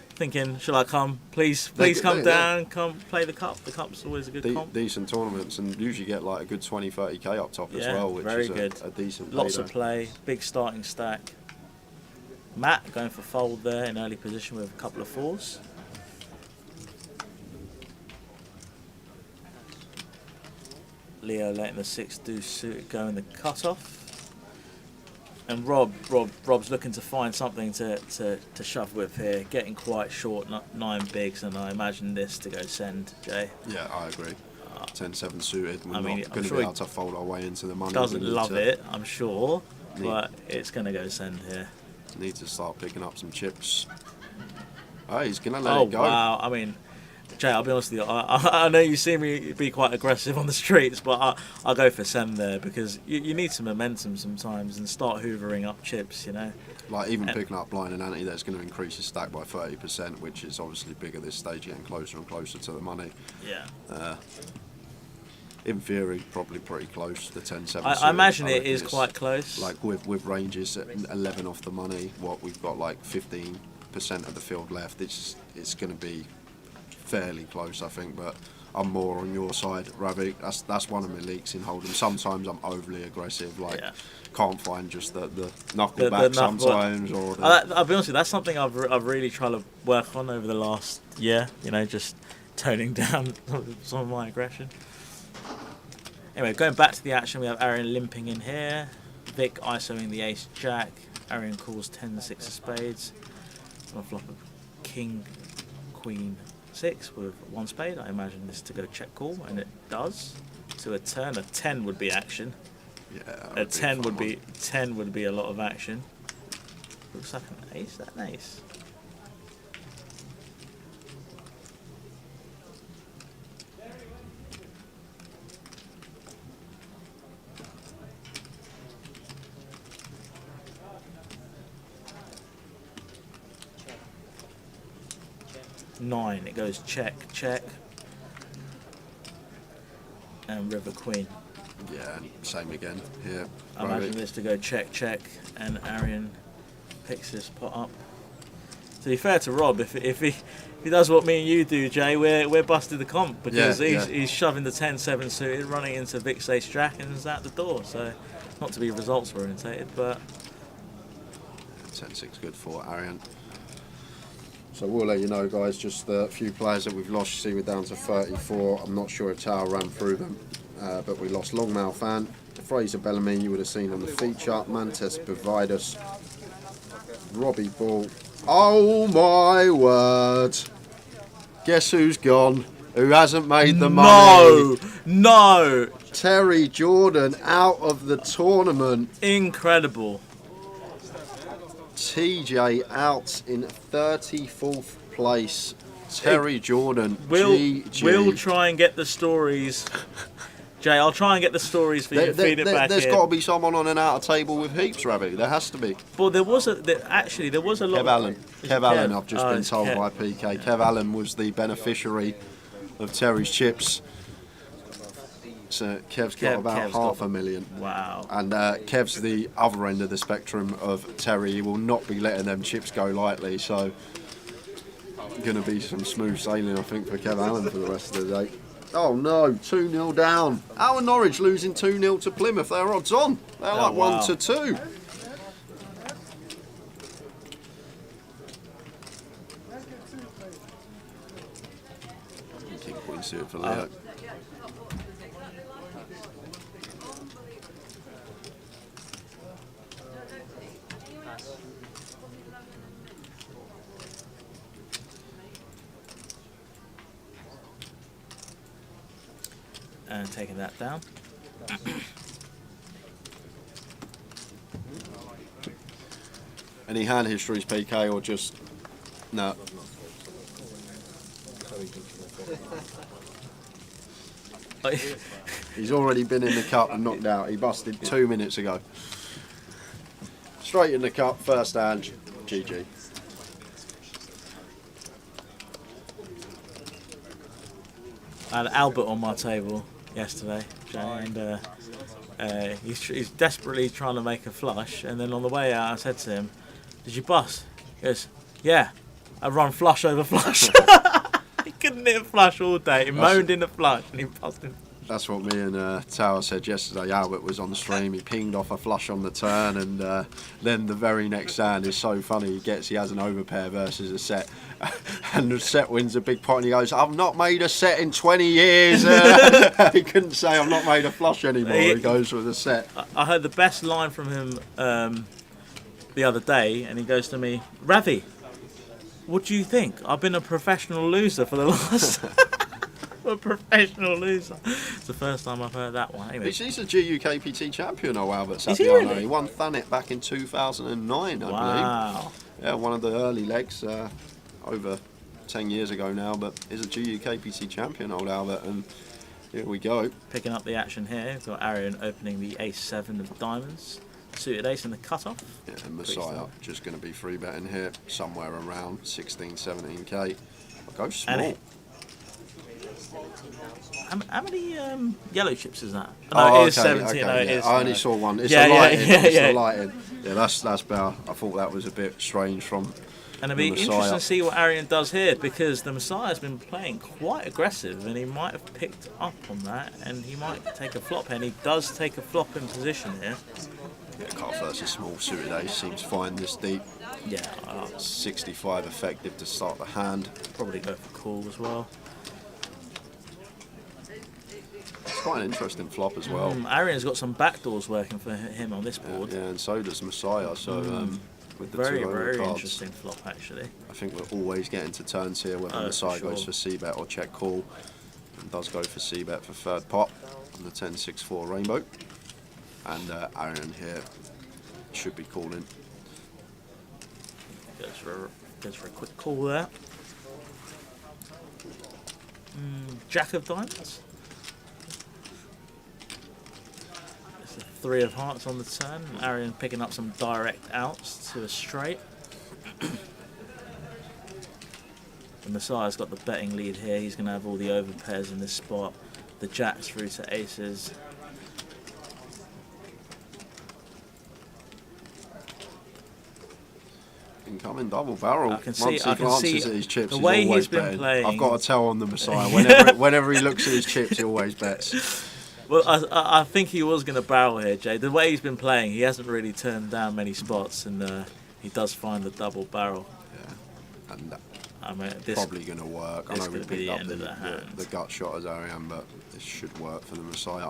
thinking, shall I come? Please come down, come play the cup. The cup's always a good comp. Decent tournaments, and usually get like a good 20-30k up top as Yeah, well, which very is good. a decent Lots payday. of play, big starting stack. Matt going for fold there in early position with a couple of 4s. Leo letting the 6 deuce suited go in the cutoff. And Rob's looking to find something to shove with here, getting quite short, 9 bigs, and I imagine this to go send, Jay. Yeah, I agree. 10-7 suited. We're I mean, not I'm going to sure be he able to fold our way into the money. Doesn't We need love to- it, I'm sure, Need- but it's going to go send here. Need to start picking up some chips. Oh, he's going to let Oh, it go. wow. I mean, Jay, I'll be honest with you. I know you see me be quite aggressive on the streets, but I'll go for send there because you need some momentum sometimes and start hoovering up chips, you know. Like even picking up blind and ante, that's going to increase his stack by 30%, which is obviously bigger this stage, getting closer and closer to the money. Yeah. In theory, probably pretty close. The 10-7. I imagine it reckon is it's quite close. Like with ranges at 11 off the money, what we've got like 15% of the field left. It's going to be fairly close, I think. But I'm more on your side, Ravi. That's one of my leaks in hold'em. Sometimes I'm overly aggressive, like can't find just the knuckle back sometimes. Or I'll be honest with you, that's something I've really tried to work on over the last year. You know, just toning down some of my aggression. Anyway, going back to the action, we have Arian limping in here, Vic ISOing the ace jack. Arian calls 10-6 of spades. I'm gonna flop a king, queen, 6 with 1 spade. I imagine this to go check call, and it does. To a turn, a 10 would be action. Yeah, a 10 would be a lot of action. Looks like an ace. That an ace. Nine. It goes check, check, and river queen. Yeah, same again. Yeah. I imagine this to go check, check, and Arian picks this pot up. To be fair to Rob, if he does what me and you do, Jay, we're busted the comp because he's shoving the 10-7 suited, running into Vic's ace jack, and is out the door. So, not to be results orientated, but 10-6 good for Arian. So we'll let you know, guys, just the few players that we've lost. You see we're down to 34. I'm not sure if Tower ran through them, but we lost Longmouth Fan, Fraser Bellamy, you would have seen on the feature, Mantes Providus, Robbie Ball. Oh my word! Guess who's gone? Who hasn't made the money? No! Terry Jordan out of the tournament. Incredible. TJ out in 34th place. Terry Jordan. We'll try and get the stories. Jay, I'll try and get the stories for you and feed it back There's got to be someone on an outer table with heaps, Ravi. There has to be. But there was a lot. Kev Allen, I've just been told by PK. Kev Allen was the beneficiary of Terry's chips. So Kev's got about half a million. Wow. And Kev's the other end of the spectrum of Terry. He will not be letting them chips go lightly. So going to be some smooth sailing, I think, for Kev Allen for the rest of the day. Oh no, 2-0 down. How are Norwich losing 2-0 to Plymouth? They're odds on. They're like 1-2. King Queen suited for Leo. And taking that down. Any hand histories, PK, or just no? He's already been in the cup and knocked out. He busted 2 minutes ago. Straight in the cup, first hand, GG. I had Albert on my table yesterday, Jay, and he's desperately trying to make a flush, and then on the way out I said to him, "Did you bust?" He goes, "Yeah, I run flush over flush." He couldn't hit a flush all day. He moaned in the flush and he busted. That's what me and Tower said yesterday. Albert was on the stream, he pinged off a flush on the turn, and then the very next hand is so funny. He has an overpair versus a set, and the set wins a big pot, and he goes, "I've not made a set in 20 years." He couldn't say, "I've not made a flush anymore." He goes with a set. I heard the best line from him the other day, and he goes to me, "Ravi, what do you think? I've been a professional loser for the last..." A professional loser. It's the first time I've heard that one. Anyway. He's a GUKPT champion, Albert Sapiano. Is he really? He won Thanet back in 2009, I believe. Yeah, one of the early legs, over 10 years ago now, but he's a GUKPT champion, old Albert, and here we go. Picking up the action here, we've got Arian opening the ace-7 of diamonds. Suited ace in the cut-off. Yeah, and Messiah just going to be free betting here, somewhere around 16, 17k. I'll go small. How many yellow chips is that? No, it is 17. No, it yeah. is. I only saw one. It's Yeah, the yeah, lighting. yeah, It's yeah. the lighting. Yeah, that's better. I thought that was a bit strange from. And it'll be the Messiah. interesting to see what Arian does here, because the Messiah's been playing quite aggressive, and he might have picked up on that, and he might take a flop, and he does take a flop in position here. Yeah, calf versus small suited ace seems fine this deep. Yeah, 65 effective to start the hand. Probably go for call as well. It's quite an interesting flop as well. Arian's got some backdoors working for him on this board. Yeah, and so does Messiah. So with the Very, two very cards, interesting flop actually. I think we're always getting to turns here, whether Messiah goes for c-bet or check call. And does go for c-bet for third pot on the 10-6-4 rainbow. And Arian here should be calling. Goes for a quick call there. Jack of diamonds. It's a 3 of hearts on the turn. Arian picking up some direct outs to a straight. The Messiah's got the betting lead here. He's going to have all the overpairs in this spot. The jacks through to aces. Incoming double barrel. I can see- Once he I can glances see at his chips, the he's way he's always been betting. playing. I've got to tell on the Messiah. Whenever he looks at his chips, he always bets. Well, I think he was going to barrel here, Jay. The way he's been playing, he hasn't really turned down many spots, and he does find the double barrel. Yeah, and I mean, this probably going to work. I this know we could be picked the up end of the hand. the gut shot as Arian, but this should work for the Messiah.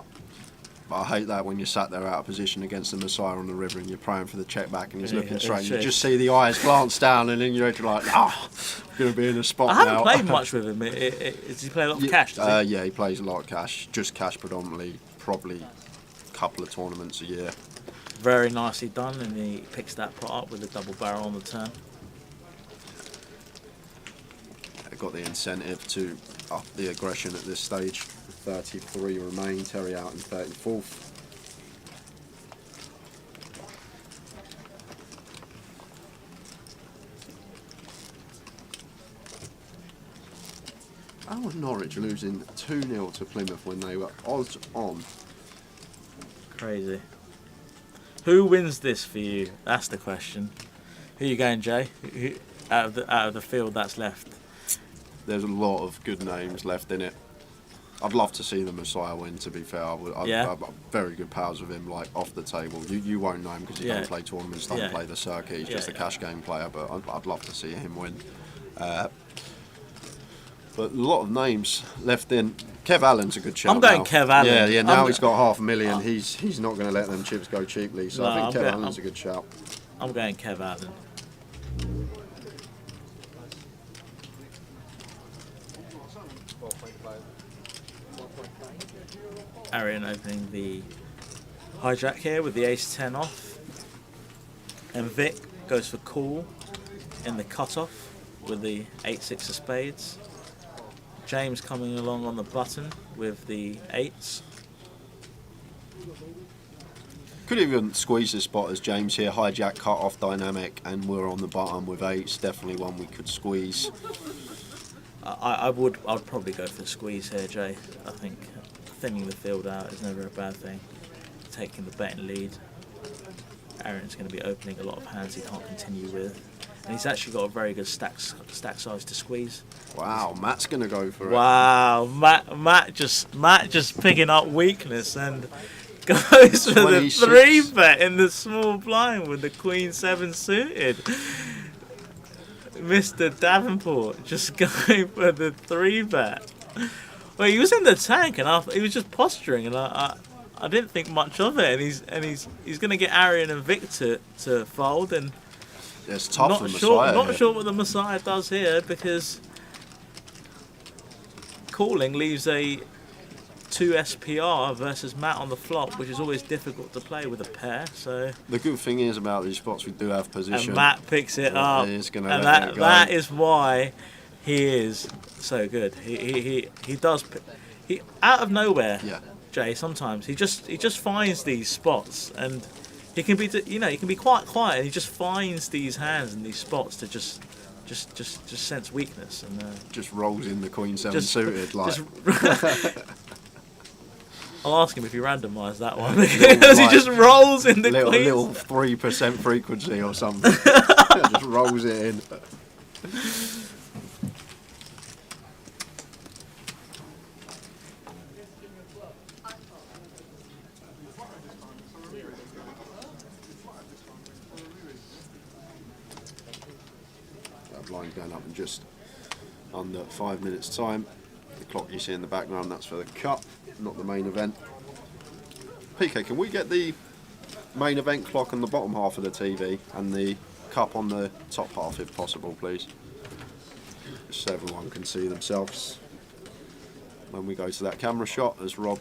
But I hate that when you're sat there out of position against the Messiah on the river and you're praying for the check back and he's Yeah, looking straight. it's You true. just see the eyes glance down and then you're like, going to be in a spot I now. haven't played much with him. Does he play a lot of cash? Does he? Yeah, he plays a lot of cash. Just cash predominantly. Probably a couple of tournaments a year. Very nicely done, and he picks that pot up with a double barrel on the turn. Got the incentive to up the aggression at this stage. 33 remain, Terry out in 34th. How was Norwich losing 2-0 to Plymouth when they were odds on? Crazy. Who wins this for you? That's the question. Who you going, Jay? Out of the field that's left. There's a lot of good names left in it. I'd love to see the Messiah win, to be fair. I've got very good pals with him, like off the table. You won't know him because he don't play tournaments, doesn't play the circuit. He's just a cash game player, but I'd love to see him win. But a lot of names left in. Kev Allen's a good shout. I'm going now. Kev Allen. Yeah. Now he's got $500,000. He's not going to let them chips go cheaply. So No, I think Kev I'm Allen's a good shout. I'm going Kev Allen. Arian opening the hijack here with the ace-10 off, and Vic goes for call in the cutoff with the 8-6 of spades. James coming along on the button with the 8s. Could even squeeze this spot as James here. Hijack, cut off dynamic, and we're on the bottom with 8s. Definitely one we could squeeze. I'd probably go for the squeeze here, Jay. I think thinning the field out is never a bad thing. Taking the betting lead. Arian's going to be opening a lot of hands he can't continue with. And he's actually got a very good stack size to squeeze. Wow, Matt's going to go for it. Wow, Matt just picking up weakness and goes for the 3-bet in the small blind with the Queen 7 suited. Mr. Davenport just going for the 3-bet. Well, he was in the tank and he was just posturing, and I didn't think much of it. And he's going to get Arian and Vic to fold, and it's tough not for sure Messiah what the Messiah does here, because calling leaves a 2 SPR versus Matt on the flop, which is always difficult to play with a pair. So the good thing is about these spots, we do have position. And Matt picks it up, He's gonna and let it go. that is why he is so good. He does out of nowhere. Yeah. Jay, sometimes he just finds these spots, and he can be he can be quite quiet, and he just finds these hands and these spots to just just sense weakness and just rolls in the Queen 7 just- suited like. I'll ask him if he randomised that one because he just rolls in the little queens. 3% frequency or something. Just rolls it in. That blind's going up in just under 5 minutes' time. The clock you see in the background, that's for the cup, not the main event. PK, can we get the main event clock on the bottom half of the TV and the cup on the top half if possible, please? Just so everyone can see themselves when we go to that camera shot as Rob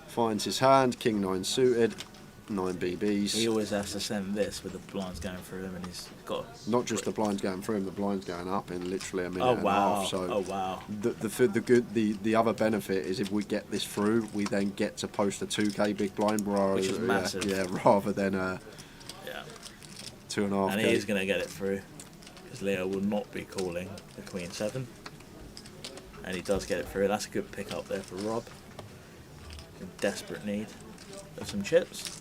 finds his hand. King 9 suited, 9 BBs. He always has to send this with the blinds going through him, and he's got. Not just the blinds going through him, the blinds going up in literally a minute Oh and wow! a half. So Oh wow! the other benefit is if we get this through, we then get to post a 2K big blind, Which is massive. Yeah, rather than a 2.5K. And he is going to get it through because Leo will not be calling the Queen 7, and he does get it through. That's a good pick up there for Rob. In desperate need of some chips.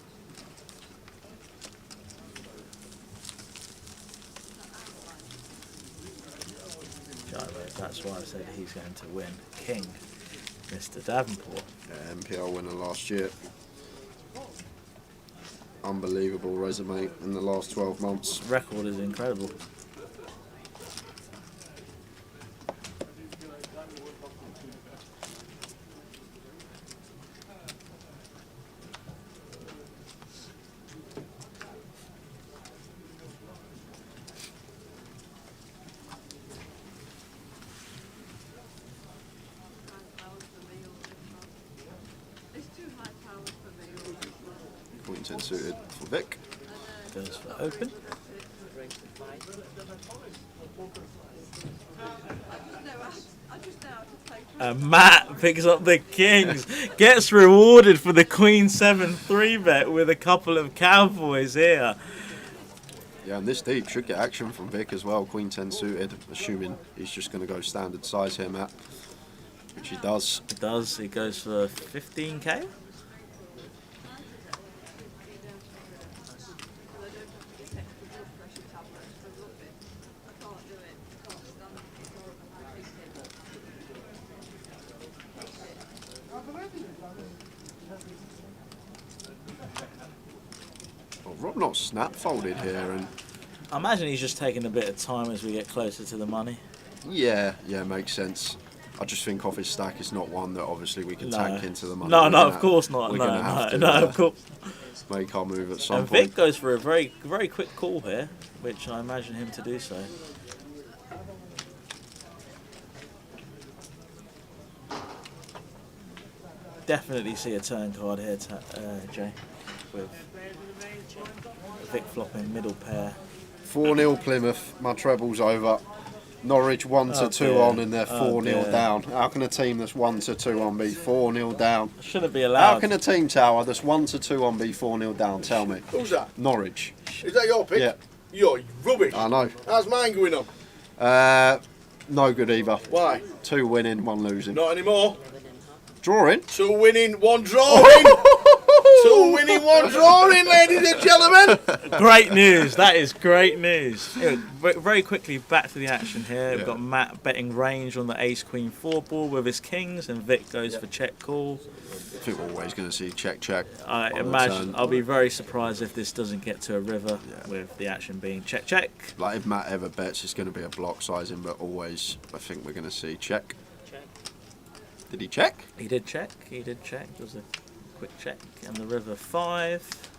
That's why I said he's going to win. King, Mr. Davenport. MPL winner last year. Unbelievable resume in the last 12 months. Record is incredible. Queen 10 suited for Vic. Goes for open. And Matt picks up the kings, gets rewarded for the Queen 7 3-bet with a couple of cowboys here. Yeah, and this deep should get action from Vic as well. Queen 10 suited, assuming he's just going to go standard size here, Matt. Which he does. He does. He goes for 15k. Well, Rob not snap folded here, and I imagine he's just taking a bit of time as we get closer to the money. yeah, makes sense. I just think off his stack, it's not one that obviously we can tank into the money. No, We're no, gonna- of course not. We're No, gonna have to, no, of course. make our move at some And point. Vic goes for a very, very quick call here, which I imagine him to do so. Definitely see a turn card here, Jay, with Vic flopping middle pair. 4-0 Plymouth. My treble's over. Norwich 1-2 dear. on, and they're Oh, 4-0 dear. down. How can a team that's 1-2 on be 4-0 down? Shouldn't be allowed. How can a team tower that's 1-2 on be 4-0 down? Tell me. Who's that? Norwich. Is that your pick? Yeah. You're rubbish. I know. How's mine going on? No good either. Why? 2 winning, 1 losing. Not anymore. Drawing. 2 winning, 1 drawing. 2 winning, 1 drawing, ladies and gentlemen. Great news. That is great news. Yeah, very quickly, back to the action here. We've got Matt betting range on the Ace Queen 4 ball with his kings, and Vic goes for check call. I think we're always going to see check. I on the imagine. turn. I'll be very surprised if this doesn't get to a river with the action being check. Like if Matt ever bets, it's going to be a block sizing, but always I think we're going to see check. Did he check? He did check. There was a quick check, and the river 5.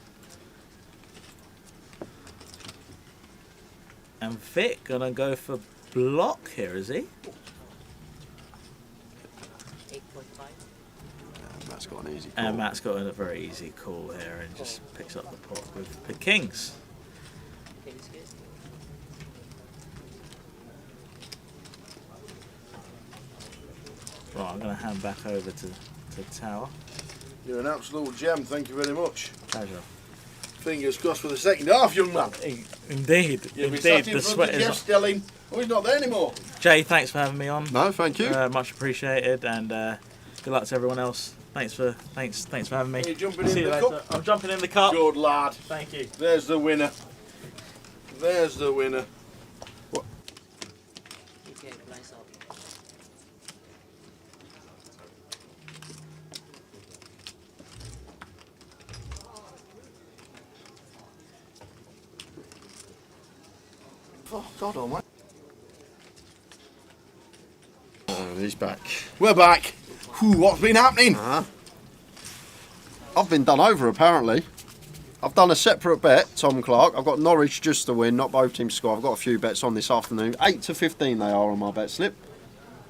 And Vic gonna go for block here, is he? Matt's got an easy call. And Matt's got a very easy call here and just picks up the pot with the kings. Right, I'm going to hand back over to Tower. You're an absolute gem, thank you very much. Pleasure. Fingers crossed for the second half, young man. Indeed, You'll be indeed. sat in The front sweat of Jeff is. Stelling. Oh, he's not there anymore. Jay, thanks for having me on. No, thank you. Much appreciated, and good luck to everyone else. Thanks for having me. Are you jumping See in you the later. cup? I'm jumping in the cup. Good lad. Thank you. There's the winner. There's the winner. Oh, God almighty. And he's back. We're back. Whew, what's been happening? I've been done over apparently. I've done a separate bet, Tom Clark. I've got Norwich just to win, not both teams to score. I've got a few bets on this afternoon. 8 to 15 they are on my bet slip.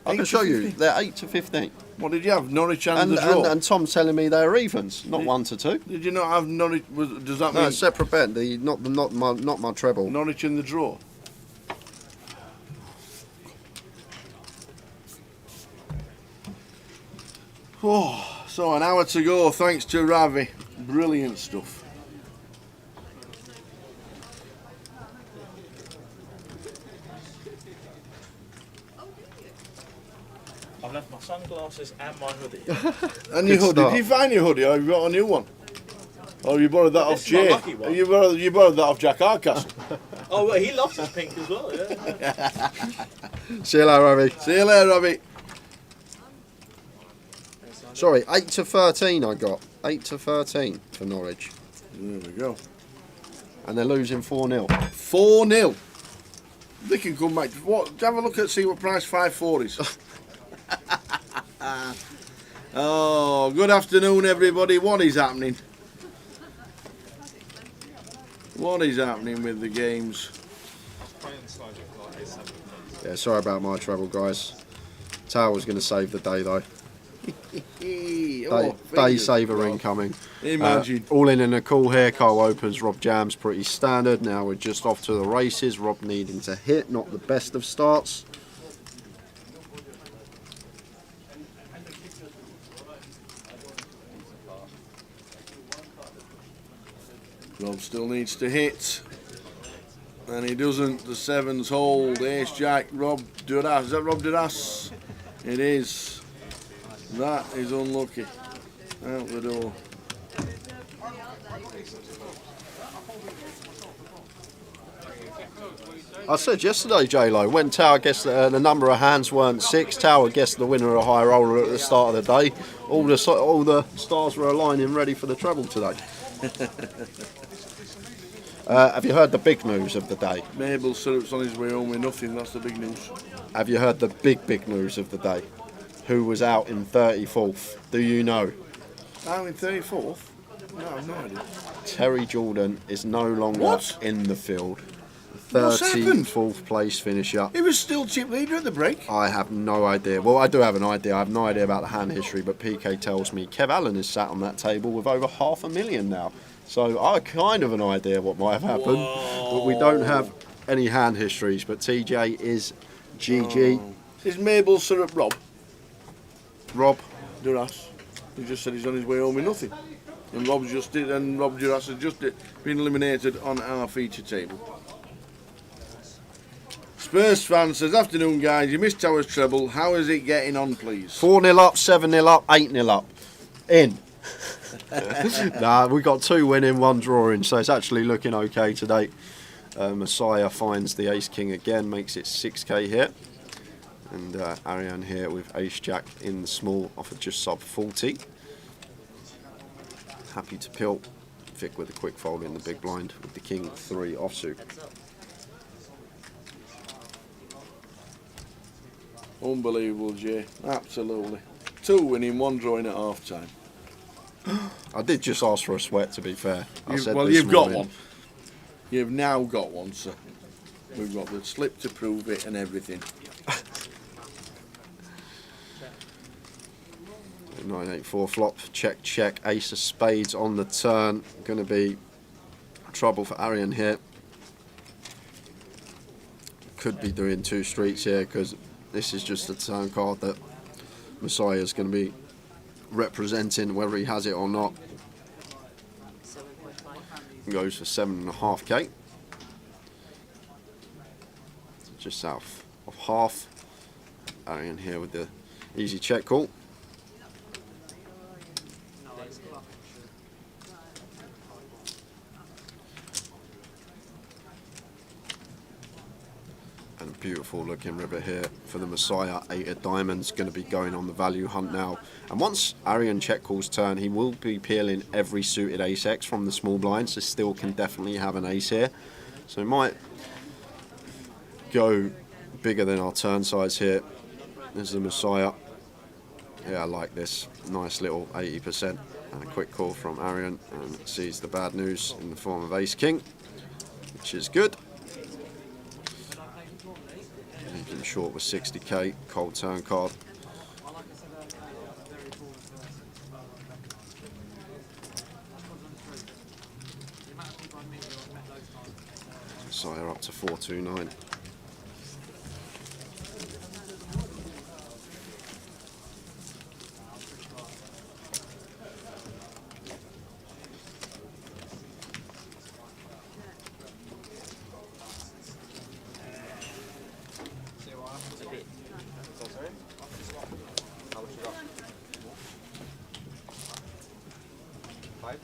I can show you. They're 8 to 15. What did you have? Norwich and the draw? And Tom's telling me they're evens, not 1 to 2. Did you not have Norwich? Does that No, mean it's separate bet. Not my treble. Norwich in the draw? Oh, so an hour to go. Thanks to Ravi. Brilliant stuff. I've left my sunglasses and my hoodie. And your Good hoodie? start. Did you find your hoodie, or have you got a new one? Or you borrowed that off This is my Jay? lucky one. You borrowed that off Jack Arcast. Oh, well, he loves his pink as well. Yeah. See you later, Ravi. See you later, Ravi. Sorry, 8 to 13 I got. 8 to 13 for Norwich. There we go. And they're losing 4-0. 4-0. They can come back. What? Have a look at see what price 5-4 is. Oh, good afternoon, everybody. What is happening? What is happening with the games? Yeah, sorry about my trouble, guys. Tower's going to save the day, though. Day saver incoming. Imagine. All in a cool here. Cole opens. Rob jams pretty standard. Now we're just off to the races. Rob needing to hit, not the best of starts. Rob still needs to hit. And he doesn't. The sevens hold. Ace Jack. Rob Duras. Is that Rob Duras? It is. That is unlucky. Out the door. I said yesterday, J-Lo, when Tower guessed the number of hands weren't 6, Tower guessed the winner of a high roller at the start of the day. All the stars were aligning ready for the treble today. Have you heard the big news of the day? Mabel Syrup's on his way home with nothing. That's the big news. Have you heard the big news of the day? Who was out in 34th? Do you know? Out in 34th? No, I've no idea. Terry Jordan is no longer What? in the field. What's happened? 34th place finisher. He was still chip leader at the break. I have no idea. Well, I do have an idea. I have no idea about the hand history, but PK tells me Kev Allen is sat on that table with over $500,000 now. So I have kind of an idea what might have happened, but we don't have any hand histories. But TJ is GG. Is Mabel Syrup Rob? Rob Duras. He just said he's on his way home with nothing. And Rob Duras has just been eliminated on our feature table. Spurs fan says, afternoon guys, you missed Tower's treble. How is it getting on, please? 4-0 up, 7-0 up, 8-0 up. In. Nah, we got 2 winning, 1 drawing, so it's actually looking okay today. Messiah finds the ace king again, makes it 6k here. And Ariane here with ace jack in the small, offered just sub 40. Happy to pill. Vic with a quick fold in the big blind with the king 3 offsuit. Unbelievable, Jay. Absolutely. 2 winning, 1 drawing at half time. I did just ask for a sweat, to be fair. Well, you've got one. You've now got one, sir. We've got the slip to prove it and everything. 984 flop, check, ace of spades on the turn. Going to be trouble for Arian here. Could be doing 2 streets here because this is just a turn card that Messiah is going to be representing, whether he has it or not. goes for 7.5k. Just south of half. Arian here with the easy check call. And a beautiful looking river here for the Messiah. 8 of diamonds, going to be going on the value hunt now. And once Arian check calls turn, he will be peeling every suited ace-X from the small blinds, so still can definitely have an ace here. So he might go bigger than our turn size here. There's the Messiah. Yeah, I like this. Nice little 80%. And a quick call from Arian, and sees the bad news in the form of ace-king, which is good. Making short with 60k, cold turn card. Sire up to 429. How much you got? 5?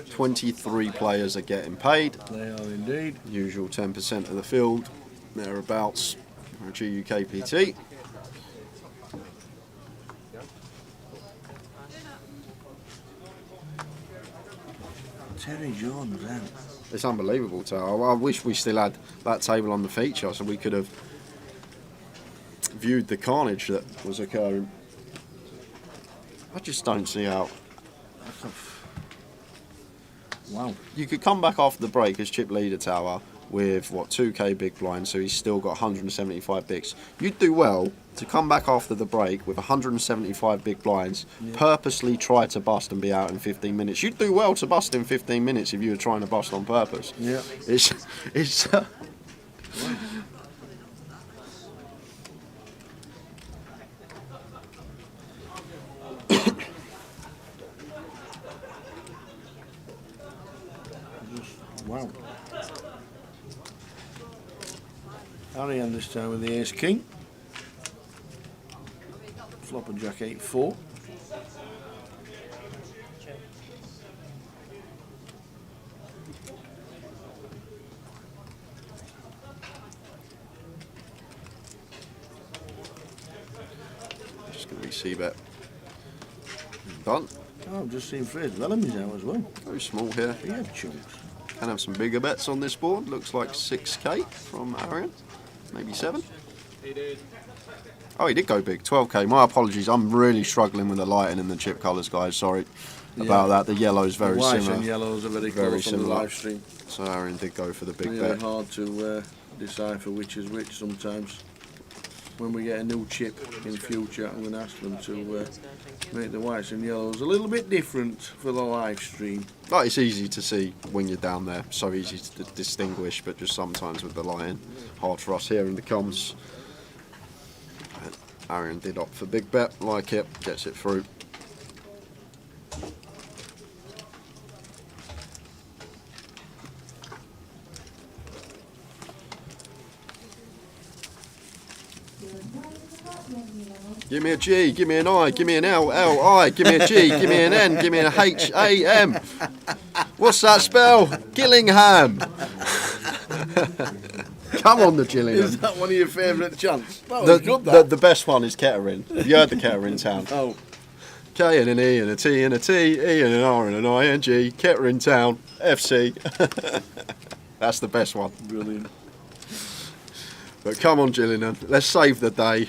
23 players are getting paid. They are indeed. Usual 10% of the field, thereabouts, for GUKPT. Terry Jones, then. It's unbelievable, Tao. I wish we still had that table on the feature so we could have viewed the carnage that was occurring. I just don't see how. Wow. You could come back after the break as chip leader, Tower, with what, 2k big blind, so he's still got 175 bigs. You'd do well to come back after the break with 175 big blinds, purposely try to bust and be out in 15 minutes. You'd do well to bust in 15 minutes if you were trying to bust on purpose. Yeah. It's Wow. Arian this time with the ace king. Flop and jack 8-4. just going to be c-bet. Done. Oh, I've just seen Fraser Bellamy's out as well. Very small here. He had chunks. Can have some bigger bets on this board. Looks like 6k from Arian, maybe 7. He did. Oh, he did go big, 12k. My apologies. I'm really struggling with the lighting and the chip colours, guys. Sorry about that. The yellow's very the whites similar. and yellows are very close on the similar. live stream. So Arian did go for the big Really bet. hard to decipher which is which sometimes. When we get a new chip in future, I'm going to ask them to make the whites and yellows a little bit different for the live stream. Like, it's easy to see when you're down there, so easy to distinguish, but just sometimes with the lighting, hard for us here in the comms. Arian did opt for big bet, like it, gets it through. Give me a G, give me an I, give me an L, L, I, give me a G, give me an N, give me a H, A, M. What's that spell? Gillingham. Come on, the Gillingham. Is that one of your favourite chants? That was good, that. The best one is Kettering. Have you heard the Kettering town? Oh. K and an E and a T and a T, E and an R and an I and G, Kettering town, FC. That's the best one. Brilliant. But come on, Gillingham, let's save the day.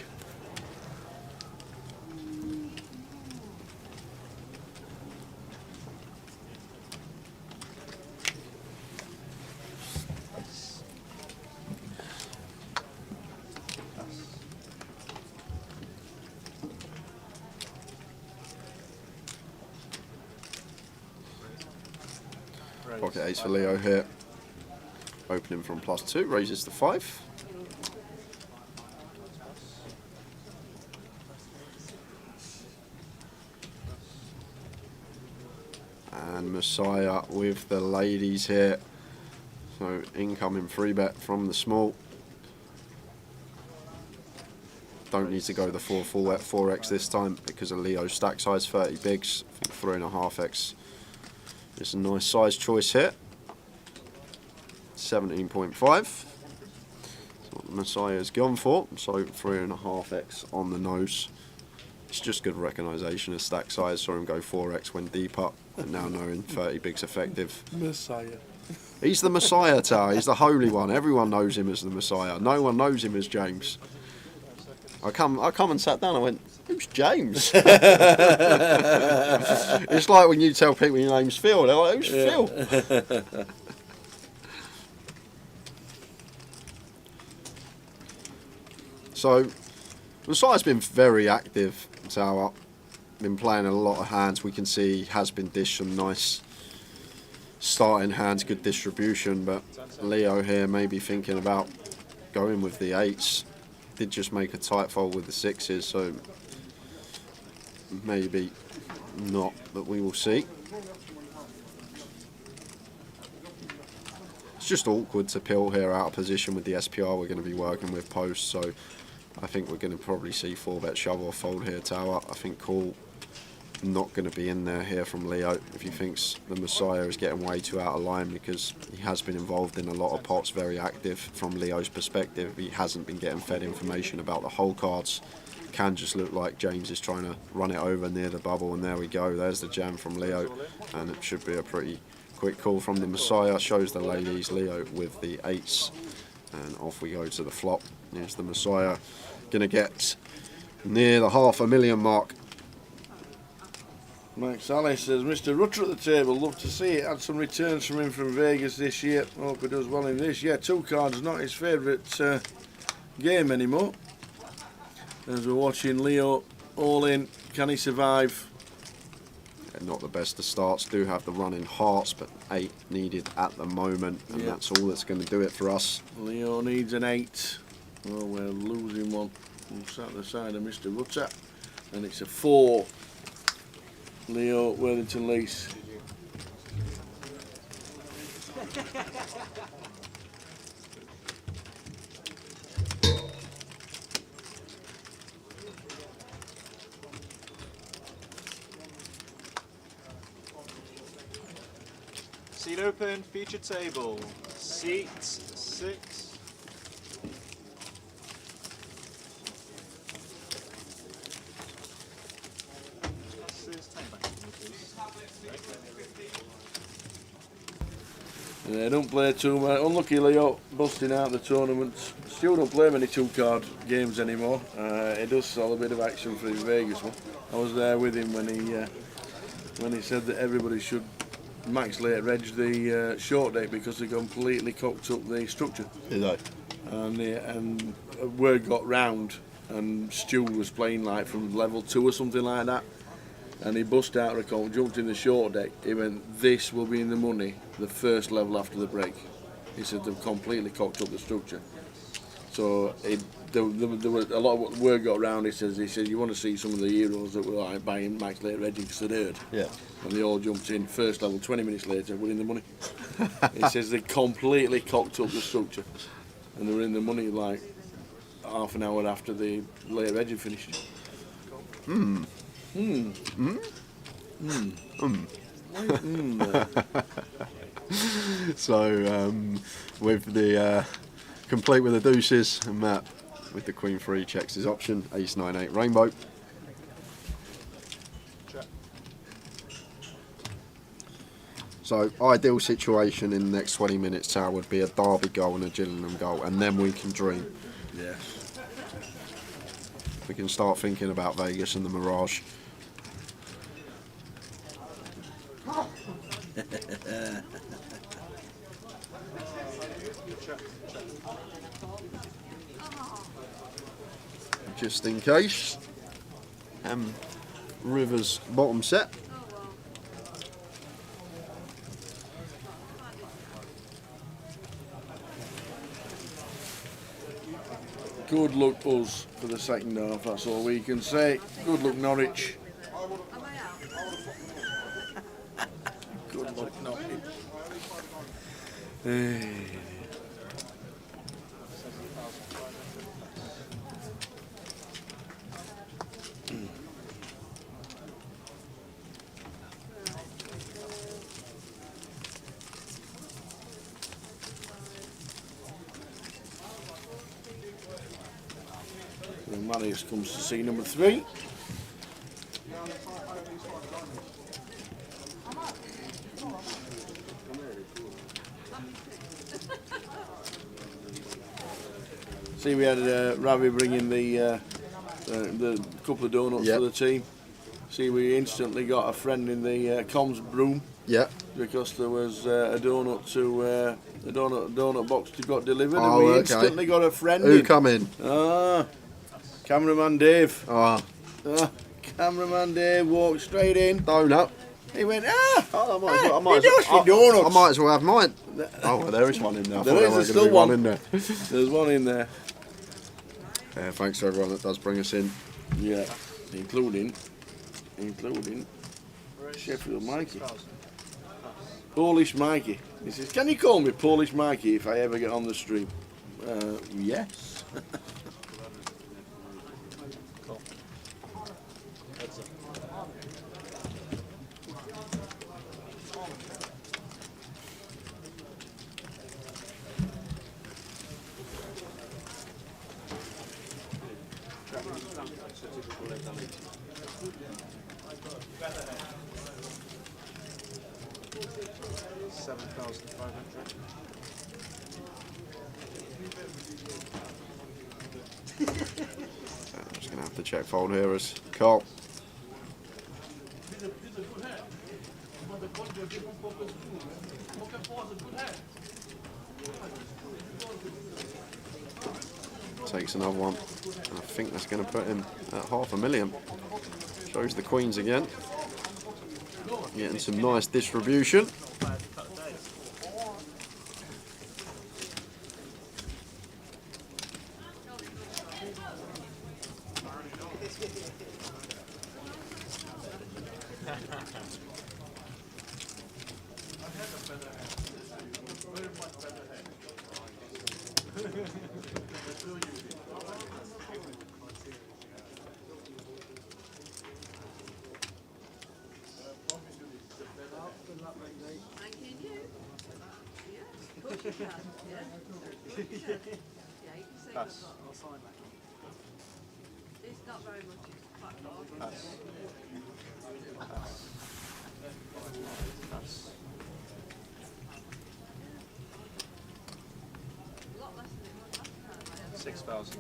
Pocket ace for Leo here. Opening from +2, raises to 5. Messiah with the ladies here. So incoming free bet from the small. Don't need to go the 4x this time because of Leo's stack size 30 bigs. I think 3.5x is a nice size choice here. 17.5. That's what the Messiah's gone for. So 3.5x on the nose. It's just good recognition of stack size. Saw him go 4x when deep up, and now knowing 30 bigs effective. Messiah. He's the Messiah, Tower. He's the holy one. Everyone knows him as the Messiah. No one knows him as James. I come and sat down. I went, who's James? It's like when you tell people your name's Phil. They're like, who's Phil? So, Messiah's been very active. Tower been playing a lot of hands. We can see he has been dished some nice starting hands, good distribution. But Leo here may be thinking about going with the 8s. Did just make a tight fold with the 6s, so maybe not, but we will see. It's just awkward to pill here out of position with the SPR we're going to be working with post, so I think we're going to probably see 4-bet shove or fold here, Tower. I think call not going to be in there here from Leo if he thinks the Messiah is getting way too out of line, because he has been involved in a lot of pots, very active from Leo's perspective. He hasn't been getting fed information about the whole cards. Can just look like James is trying to run it over near the bubble, and there we go. There's the jam from Leo, and it should be a pretty quick call from the Messiah. Shows the ladies, Leo with the 8s, and off we go to the flop. Here's the Messiah, gonna get near the $500,000 mark. Mike Sally says, Mr. Rutter at the table, love to see it. Had some returns from him from Vegas this year. Hope he does well in this. Yeah, 2 cards not his favourite game anymore. As we're watching Leo all in, can he survive? Yeah, not the best of starts. Do have the run in hearts, but 8 needed at the moment, and that's all that's going to do it for us. Leo needs an 8. Oh, we're losing one. We'll sat at the side of Mr. Rutter, and it's a 4. Leo Worthington Lease. Seat open, feature table. Seat 6. Yeah, don't play too much. Unlucky Leo busting out the tournament. Still don't play many 2-card games anymore. He does sell a bit of action for his Vegas one. I was there with him when he said that everybody should max late reg the short deck because they completely cocked up the structure. Did they? And word got round, and Stu was playing like from level 2 or something like that. And he bust out a call, jumped in the short deck. He went, this will be in the money the first level after the break. He said they've completely cocked up the structure. So there was a lot of word got around. He said you want to see some of the heroes that were like buying max late regging because they'd heard. Yeah. And they all jumped in first level. 20 minutes later, we're in the money. He says they completely cocked up the structure, and they were in the money like half an hour after the late regging finished. So with the complete with the deuces, and Matt with the Queen 3 checks his option. Ace 9-8 rainbow. So ideal situation in the next 20 minutes, Tower, would be a Derby goal and a Gillingham goal, and then we can dream. Yes. We can start thinking about Vegas and the Mirage. Just in case. Rivers bottom set. Good luck us for the second half, that's all we can say. Good luck Norwich. Good luck. Marius comes to see number 3. See, we had Ravi bringing the couple of donuts Yep. for the team. See, we instantly got a friend in the comms room. Yeah. Because there was a donut to a donut box that got delivered, Oh, and we okay. instantly got a friend. Who in. come in? Cameraman Dave. Cameraman Dave walked straight in. Donut. He went, I might as well have mine. Oh, well, there is one in there. I thought There was is gonna still be one in there. There's one in there. Thanks to everyone that does bring us in. Yeah, including Sheffield Mikey. Polish Mikey. He says, can you call me Polish Mikey if I ever get on the stream? Yes. I'm just going to have to check fold here as Carl. Takes another one. And I think that's going to put him at $500,000. Shows the queens again. Getting some nice distribution. Pass. It's not very much, it's quite hard. Pass. Pass. A lot less than it was last time. 6,000.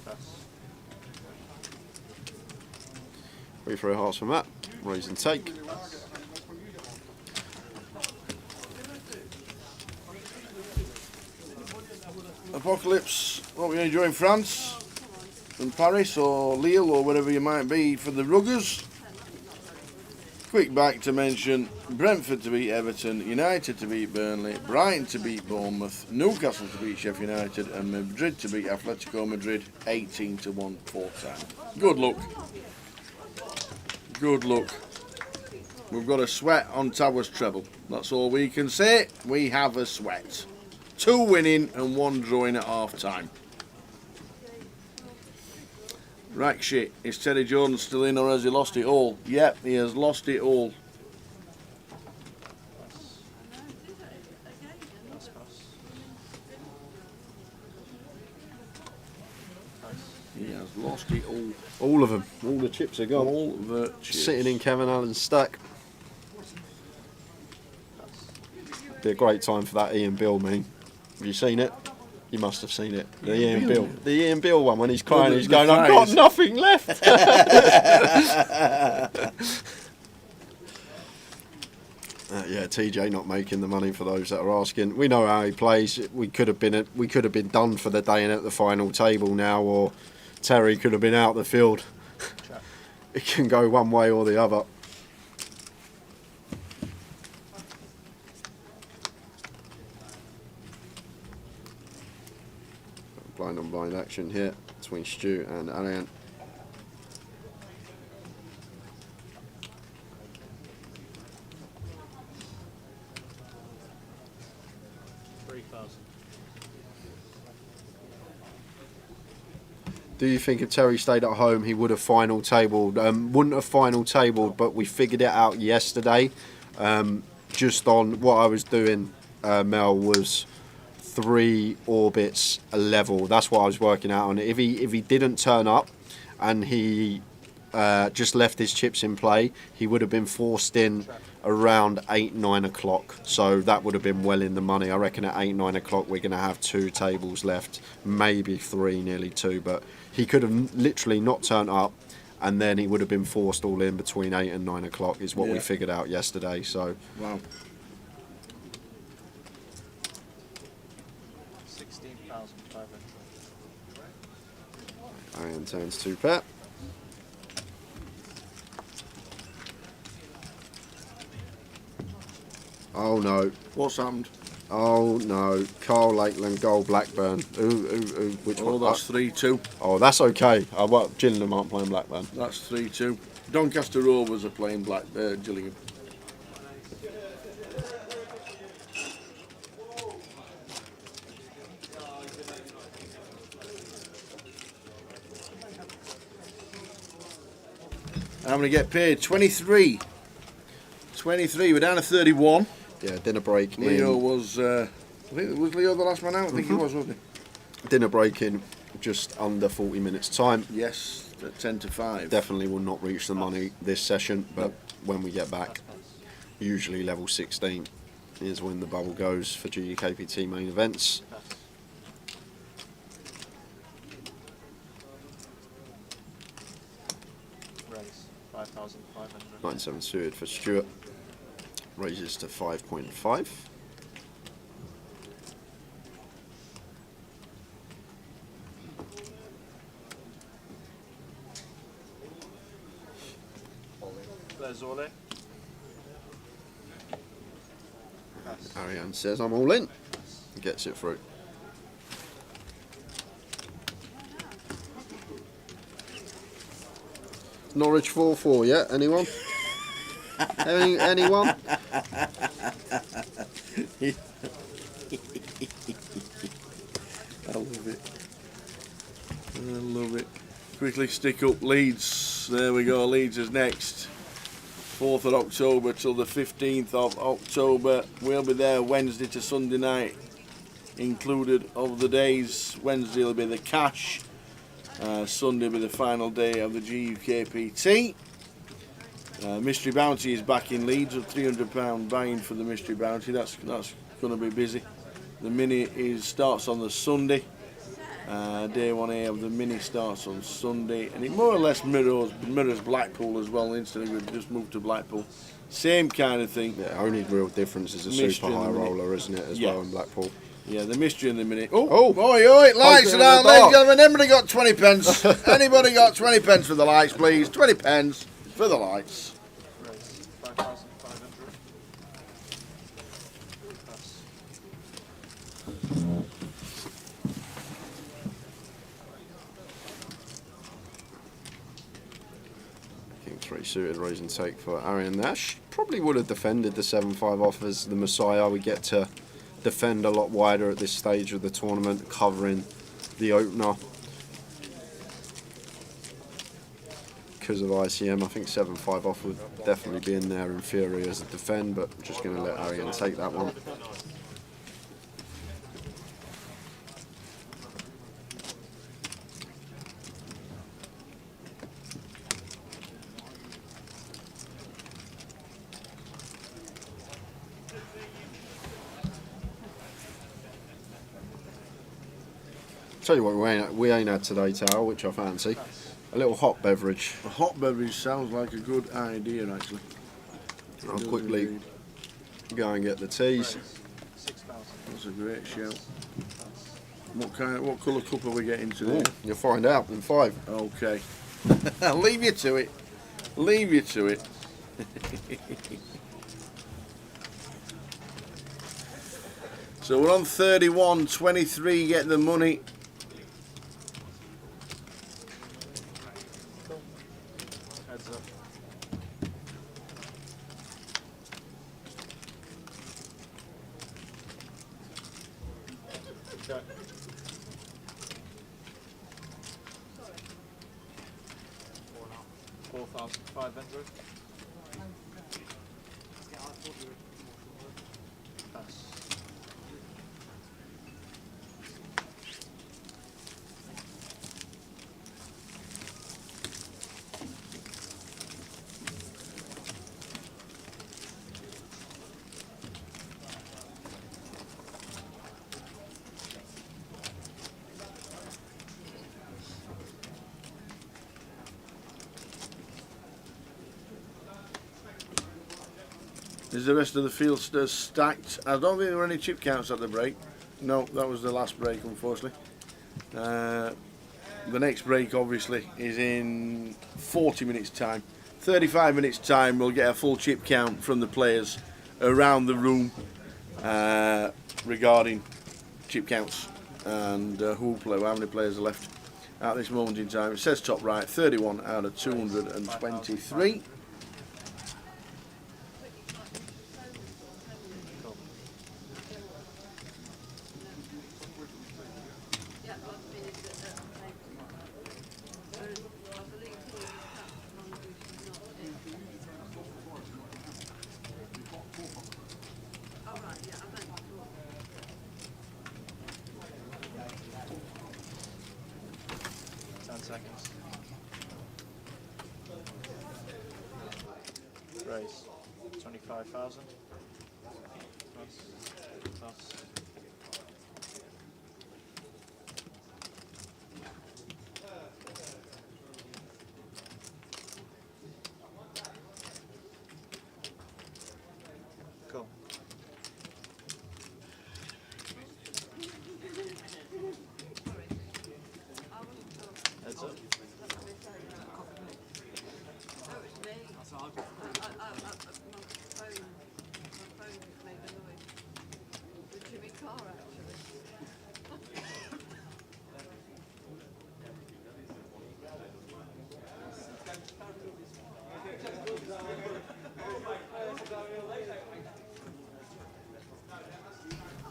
Pass. 3 hearts from that. Raise and take. Apocalypse, what were you enjoying? France and Paris or Lille or wherever you might be for the Ruggers. Quick back to mention Brentford to beat Everton, United to beat Burnley, Brighton to beat Bournemouth, Newcastle to beat Sheffield United and Madrid to beat Atletico Madrid 18-1 4-10. Good luck. Good luck. We've got a sweat on Towers treble. That's all we can say. We have a sweat. 2 winning and 1 drawing at half time. Right shit, is Terry Jordan still in or has he lost it all? Yep, he has lost it all. He has lost it all. All of them. All the chips are gone. All the chips. Sitting in Kevin Allen's stack. Be a great time for that Ian Bill meme. Have you seen it? You must have seen it. The Ian Bill. The Ian Bill one when he's crying, he's going, I've got nothing left. Yeah, TJ not making the money for those that are asking. We know how he plays. We could have been done for the day and at the final table now, or Terry could have been out the field. It can go one way or the other. Blind on blind action here between Stu and Arian. Do you think if Terry stayed at home, he would have final tabled? Wouldn't have final tabled, but we figured it out yesterday. Just on what I was doing, Mel, was 3 orbits a level. That's what I was working out on. If he didn't turn up and he just left his chips in play, he would have been forced in around 8-9 o'clock. So that would have been well in the money. I reckon at 8-9 o'clock we're going to have 2 tables left, maybe 3, nearly 2. But he could have literally not turned up, and then he would have been forced all in between 8 and 9 o'clock. Is what we figured out yesterday. So Wow. 16,500. Arian turns 2 pair. Oh no. What's happened? Oh no. Carl Lakeland, Gold Blackburn. Which one? That's 3-2. Oh, that's okay. Gillingham aren't playing Blackburn. That's 3-2. Doncaster Rovers are playing Gillingham. I'm going to get paid 23. 23. We're down to 31. Yeah, dinner break. Leo was. I think was Leo the last man out? I think he was, wasn't he? Dinner break in just under 40 minutes time. Yes, at 10 to 5. Definitely will not reach the money this session, but when we get back, usually level 16 is when the bubble goes for GUKPT main events. Raise 5,500. 9-7 suited for Stuart. Raises to 5.5. There's Ole. Ariane says I'm all in. Gets it through. Norwich 4-4 yet? Anyone? Anyone? I love it. I love it. Quickly stick up Leeds. There we go. Leeds is next. 4th of October till the 15th of October. We'll be there Wednesday to Sunday night. Included of the days. Wednesday will be the cash. Sunday will be the final day of the GUKPT. Mystery Bounty is back in Leeds with £300 buy-in for the Mystery Bounty. That's going to be busy. The mini starts on the Sunday. Day 1A of the mini starts on Sunday, and it more or less mirrors Blackpool as well. Instantly we've just moved to Blackpool. Same kind of thing. Yeah, only real difference is a super high roller, isn't it, as well in Blackpool. Yeah, the mystery in the minute. Oh, oi, lights are down, ladies and gentlemen. Anybody got 20 pence? Anybody got 20 pence for the lights, please? 20 pence for the lights. Raise 5,500. King 3 suited, raise and take for Arian Nash. Probably would have defended the 7-5 off as the Messiah. We get to defend a lot wider at this stage of the tournament, covering the opener. Because of ICM, I think 7-5 off would definitely be in there in theory as a defend, but I'm just going to let Arian take that one. Tell you what we ain't had today, Tao, which I fancy. A little hot beverage. A hot beverage sounds like a good idea, actually. I'll quickly go and get the teas. That's a great shout. What colour cup are we getting today? You'll find out in 5. Okay. I'll leave you to it. Leave you to it. So we're on 31, 23, get the money. Heads up. Okay. 5 vendor. Pass. Is the rest of the field still stacked? I don't think there were any chip counts at the break. No, that was the last break, unfortunately. The next break, obviously, is in 40 minutes' time. 35 minutes' time, we'll get a full chip count from the players around the room regarding chip counts and who will play, how many players are left at this moment in time. It says top right, 31 out of 223. Seconds. Raise 25,000. Plus. Cool. Heads up.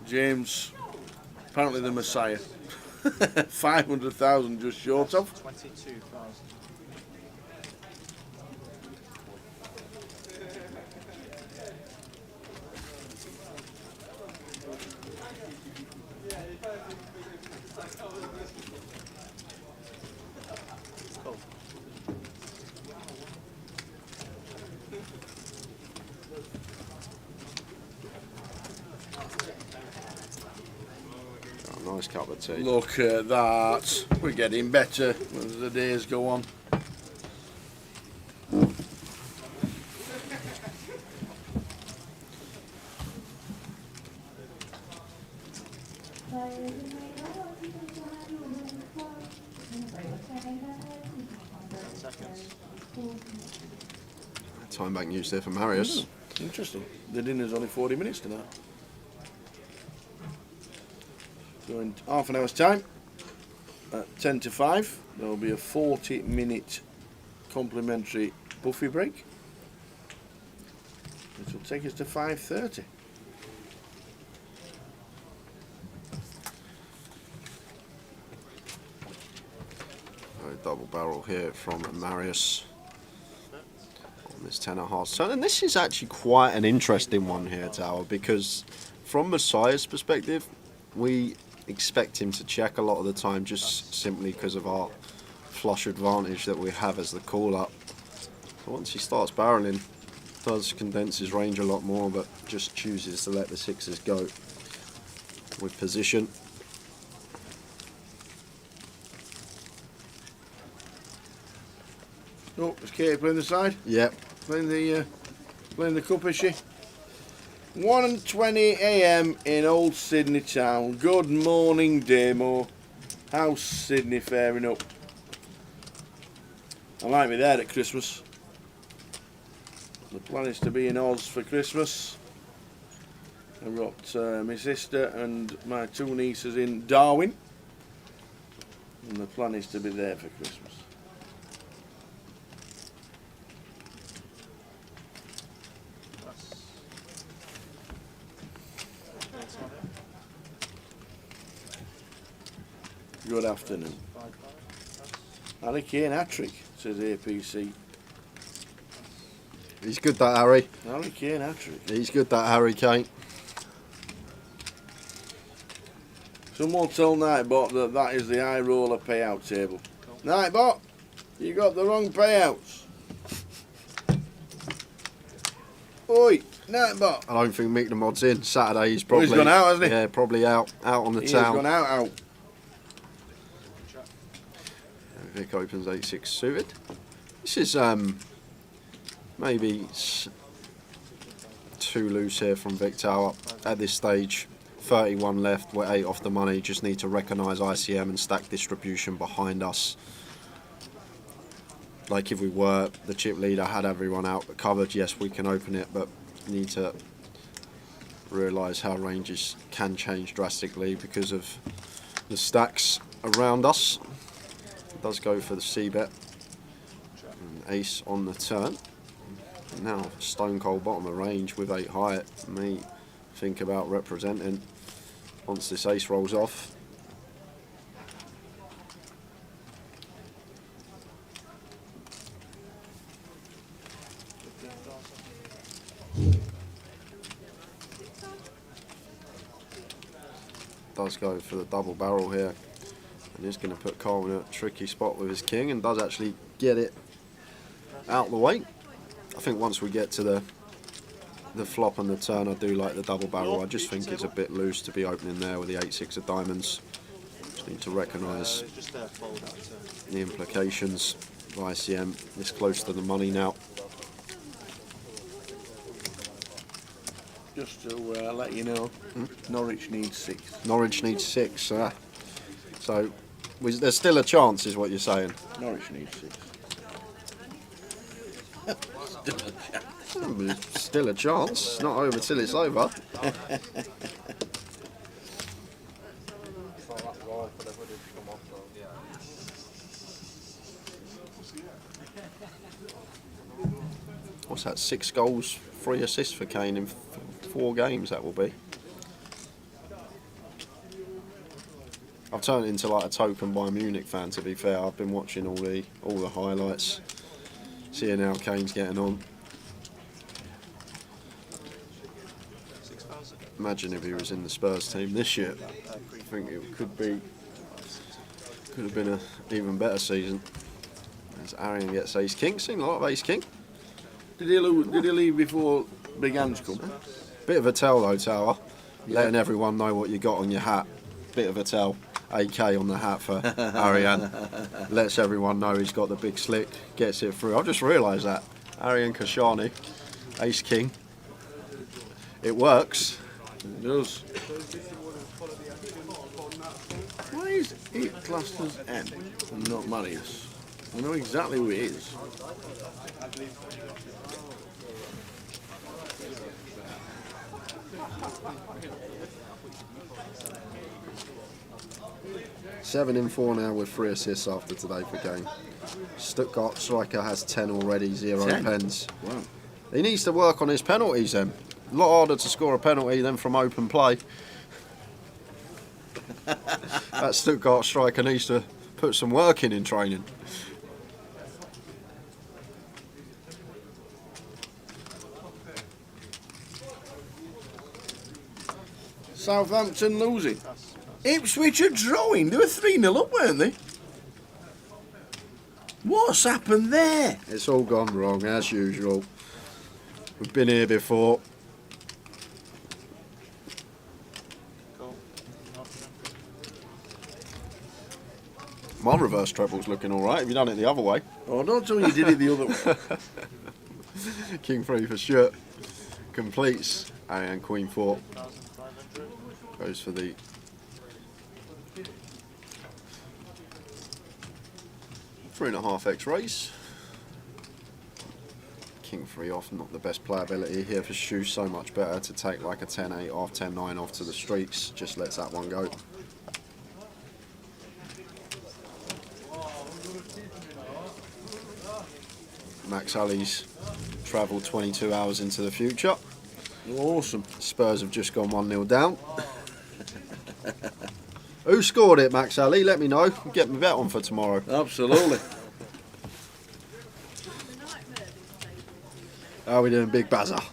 James, apparently the Messiah. 500,000 just short of. 22,000. Cool. Oh, nice cup of tea. Look at that. We're getting better as the days go on. Seconds. Time bank used there for Marius. Interesting. The dinner's only 40 minutes to that. So in half an hour's time, at 10 to 5, there will be a 40-minute complimentary buffet break. Which will take us to 5:30. Double barrel here from Marius on this tenner hard turn, and this is actually quite an interesting one here, Tower, because from Messiah's perspective, we expect him to check a lot of the time just simply because of our flush advantage that we have as the call up. So once he starts barreling, does condense his range a lot more, but just chooses to let the sixes go with position. Oh, is Katie playing the side? Yep. Playing the cup, is she? 1:20 a.m. in Old Sydney town. Good morning, Damo. How's Sydney faring up? I might be there at Christmas. The plan is to be in Oz for Christmas. I've got my sister and my two nieces in Darwin. And the plan is to be there for Christmas. Good afternoon. Harry Kane hat-trick, says APC. He's good, that Harry. Harry Kane hat-trick. He's good, that Harry Kane. Someone tell Nightbot that is the high roller payout table. Nightbot, you got the wrong payouts. Oi, Nightbot. I don't think Mick the Mod's in. Saturday he's probably... he's gone out, hasn't he? Yeah, probably out on the He's town. gone out. Vic opens 8-6 suited. This is maybe too loose here from Vic Tower at this stage. 31 left, we're 8 off the money. Just need to recognise ICM and stack distribution behind us. Like if we were, the chip leader had everyone out covered. Yes, we can open it, but need to realise how ranges can change drastically because of the stacks around us. It does go for the C-bet. Ace on the turn. Now stone cold bottom of range with 8 high. Me think about representing once this ace rolls off. Does go for the double barrel here, and he's going to put Cole in a tricky spot with his king, and does actually get it out the way. I think once we get to the flop and the turn, I do like the double barrel. I just think it's a bit loose to be opening there with the 8-6 of diamonds. Just need to recognise the implications of ICM this close to the money now. Just to let you know, Norwich needs 6. Norwich needs 6. So there's still a chance, is what you're saying. Norwich needs 6. Still a chance. It's not over till it's over. What's that? 6 goals, 3 assists for Kane in 4 games. That will be. I've turned into like a token Bayern Munich fan. To be fair, I've been watching all the highlights, seeing how Kane's getting on. Imagine if he was in the Spurs team this year. I think it could have been an even better season. As Arian gets ace king, seen a lot of ace king. Did he leave before Big Ange come? Bit of a tell though, Tower. Letting everyone know what you got on your hat. Bit of a tell. AK on the hat for Arian. Lets everyone know he's got the big slick. Gets it through. I've just realised that. Arian Kashani, ace king. It works. It does. Why is it classed as N and not Marius? I know exactly who it is. Seven in 4 now with 3 assists after today for Kane. Stuttgart striker has 10 already, 0 10? pens. Wow. He needs to work on his penalties then. A lot harder to score a penalty than from open play. That Stuttgart striker needs to put some work in training. Southampton losing. Ipswich are drawing. They were 3-0 up, weren't they? What's happened there? It's all gone wrong as usual. We've been here before. My reverse treble's looking alright. Have you done it the other way? Oh, don't tell me you did it the other way. King 3 for sure. Completes. And Queen 4. Goes for the... Three and a half X-rays. King 3 off, not the best playability here for Shu. So much better to take like a 10-8 off, 10-9 off to the streaks. Just lets that one go. Max Alley's travelled 22 hours into the future. Awesome. Spurs have just gone 1-0 down. Who scored it, Max Alley? Let me know. Get my bet on for tomorrow. Absolutely. How are we doing, Big Bazza?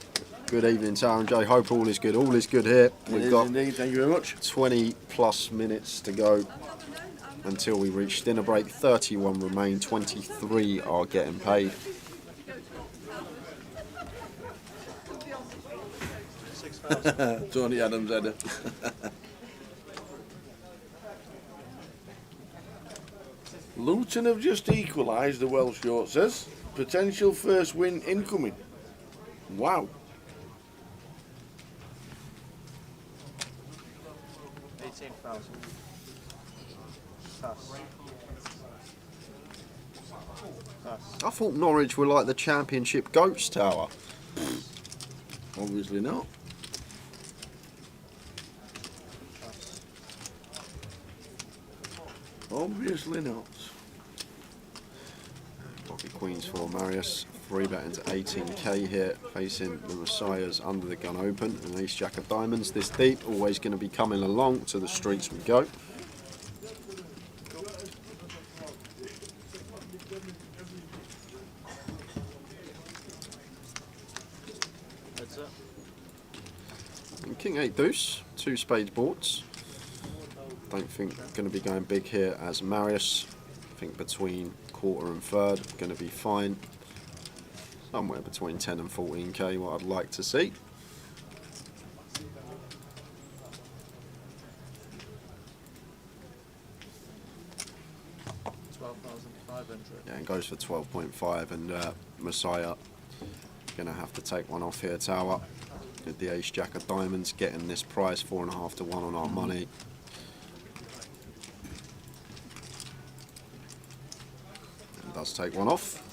Good evening, Tara and Jay. Hope all is good. All is good here. We've got Indeed, thank you very much. 20 plus minutes to go until we reach dinner break. 31 remain, 23 are getting paid. Tony Adams header. Luton have just equalised, the Welsh short says. Potential first win incoming. Wow. 18,000. Pass. Pass. I thought Norwich were like the Championship Goats Tower. Obviously not. Obviously not. Pocket Queens for Marius. 3 bet into 18k here, facing the Messiahs under the gun open. An ace jack of diamonds this deep, always going to be coming along to the streets we go. Heads up. And King 8 deuce, 2 spades boards. Don't think going to be going big here as Marius. I think between quarter and third, going to be fine. Somewhere between 10 and 14k, what I'd like to see. Yeah, and goes for 12.5, and Messiah going to have to take one off here, Tower. With the ace jack of diamonds, getting this price 4.5 to 1 on our money. And does take one off.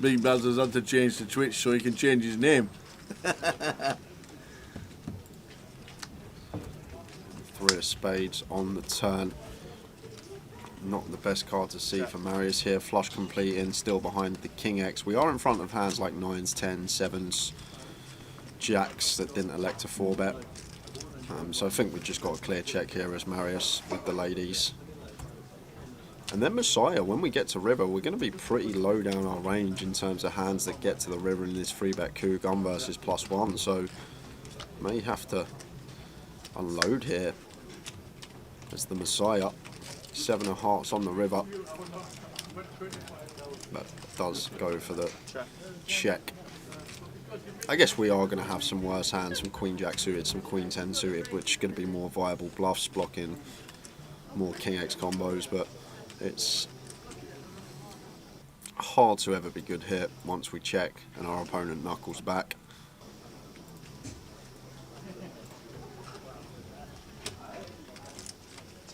Big Baz has had to change to Twitch so he can change his name. 3 of spades on the turn. Not the best card to see for Marius here. Flush completing, still behind the King X. We are in front of hands like 9s, 10s, 7s, Jacks that didn't elect to 4-bet. So I think we've just got a clear check here as Marius with the ladies. And then Messiah, when we get to river, we're going to be pretty low down our range in terms of hands that get to the river in this 3-bet coup, gun versus +1. So may have to unload here as the Messiah. 7 of hearts on the river. But does go for the check. I guess we are going to have some worse hands, some Queen Jack suited, some Queen 10 suited, which is going to be more viable bluffs, blocking more King X combos, but it's hard to ever be good here once we check and our opponent knuckles back.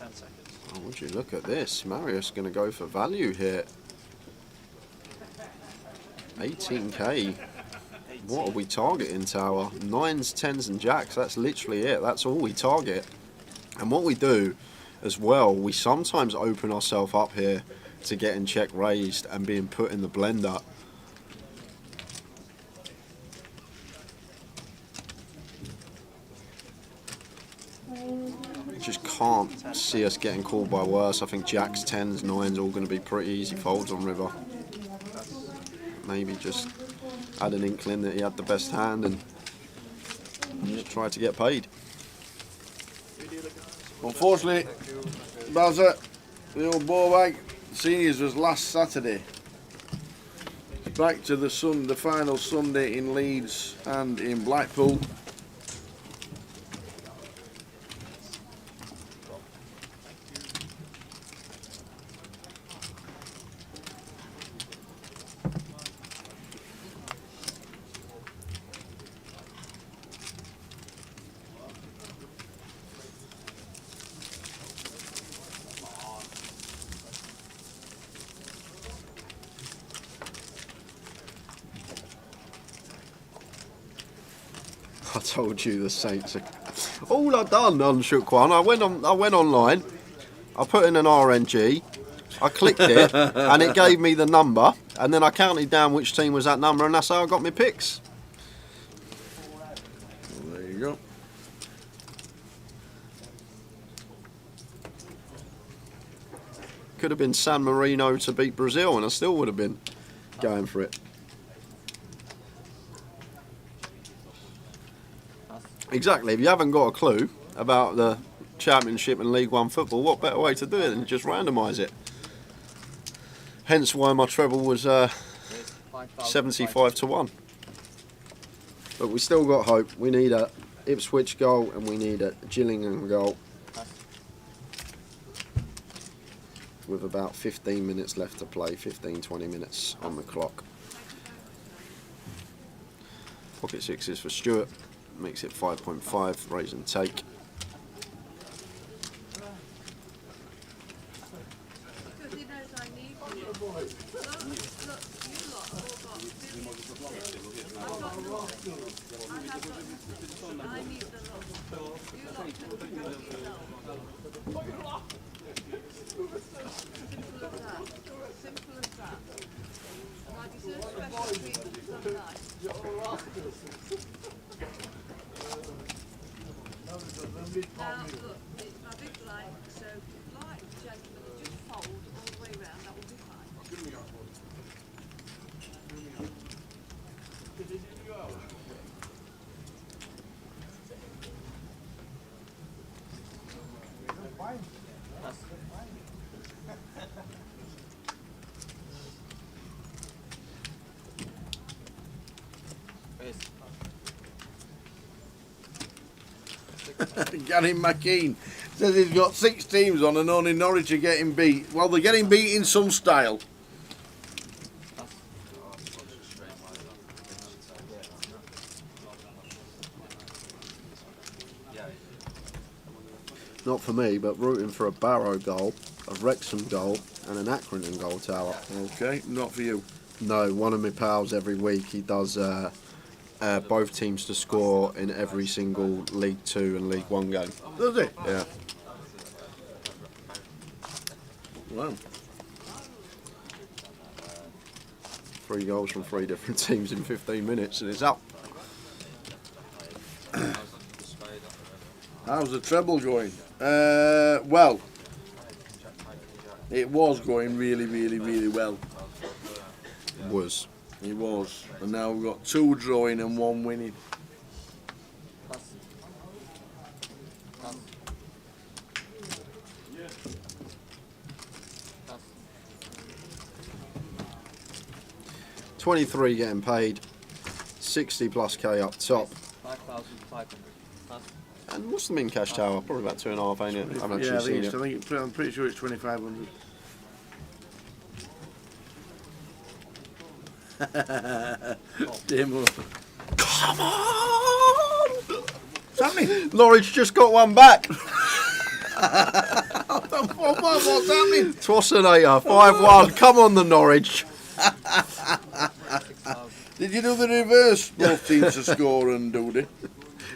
Oh, would you look at this? Marius going to go for value here. 18k. What are we targeting, Tower? 9s, 10s and Jacks. That's literally it. That's all we target. And what we do as well, we sometimes open ourselves up here to getting check raised and being put in the blender. Just can't see us getting called by worse. I think Jacks, 10s, 9s all going to be pretty easy folds on river. Maybe just had an inkling that he had the best hand and just tried to get paid. Unfortunately, Bazza, the old ball bag seniors was last Saturday. Back to the final Sunday in Leeds and in Blackpool. I told you the Saints are... All I done on Shook One, I went online, I put in an RNG, I clicked it, and it gave me the number, and then I counted down which team was that number, and that's how I got my picks. Well, there you go. Could have been San Marino to beat Brazil, and I still would have been going for it. Exactly. If you haven't got a clue about the Championship and League One football, what better way to do it than just randomise it? Hence why my treble was 75 to 1. But we still got hope. We need a Ipswich goal and we need a Gillingham goal. With about 15 minutes left to play, 15-20 minutes on the clock. Pocket sixes for Stuart, makes it 5.5, raise and take. Because he knows I need you. Look, you lot all got 50. I've got nothing. I have got nothing. I need the lot. You lot can do it yourself. Simple as that. Simple as that. And I deserve special treatment some nights. Now, look, it's my big line, so if you like, gentlemen, just fold all the way round, that will be fine. Gary McKean says he's got 6 teams on and only Norwich are getting beat. Well, they're getting beat in some style. Not for me, but rooting for a Barrow goal, a Wrexham goal and an Accrington goal, Tower. Okay, not for you. No, one of my pals every week, he does both teams to score in every single League 2 and League 1 game. Does it? Yeah. Wow. 3 goals from 3 different teams in 15 minutes and it's up. How's the treble going? Well, it was going really, really, really well. Was. It was. And now we've got 2 drawing and 1 winning. $23 getting paid, 60 plus K up top. 5,500. And what's the min cash, Tower? Probably about 2.5, ain't it? I haven't actually seen it. I'm pretty sure it's 2,500. Demo. Come on! What's happening? Norwich just got one back. What's happening? Twassinator, 5-1. Come on, the Norwich. Did you do the reverse? Both teams to score and do it?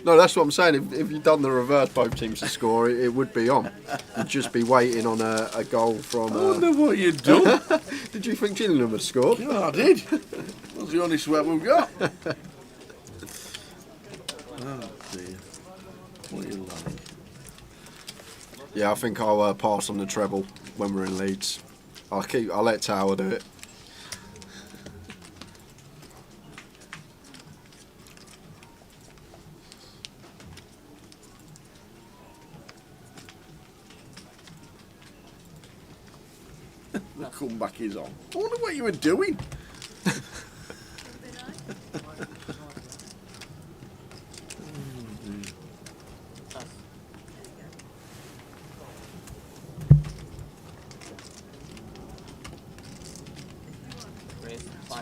No, that's what I'm saying. If you'd done the reverse, both teams to score, it would be on. You'd just be waiting on a goal from. I wonder what you'd done. Did you think Gillingham had scored? Yeah, I did. That's the only sweat we've got. Oh dear. What are you like? Yeah, I think I'll pass on the treble when we're in Leeds. I'll let Tower do it. The comeback is on. I wonder what you were doing.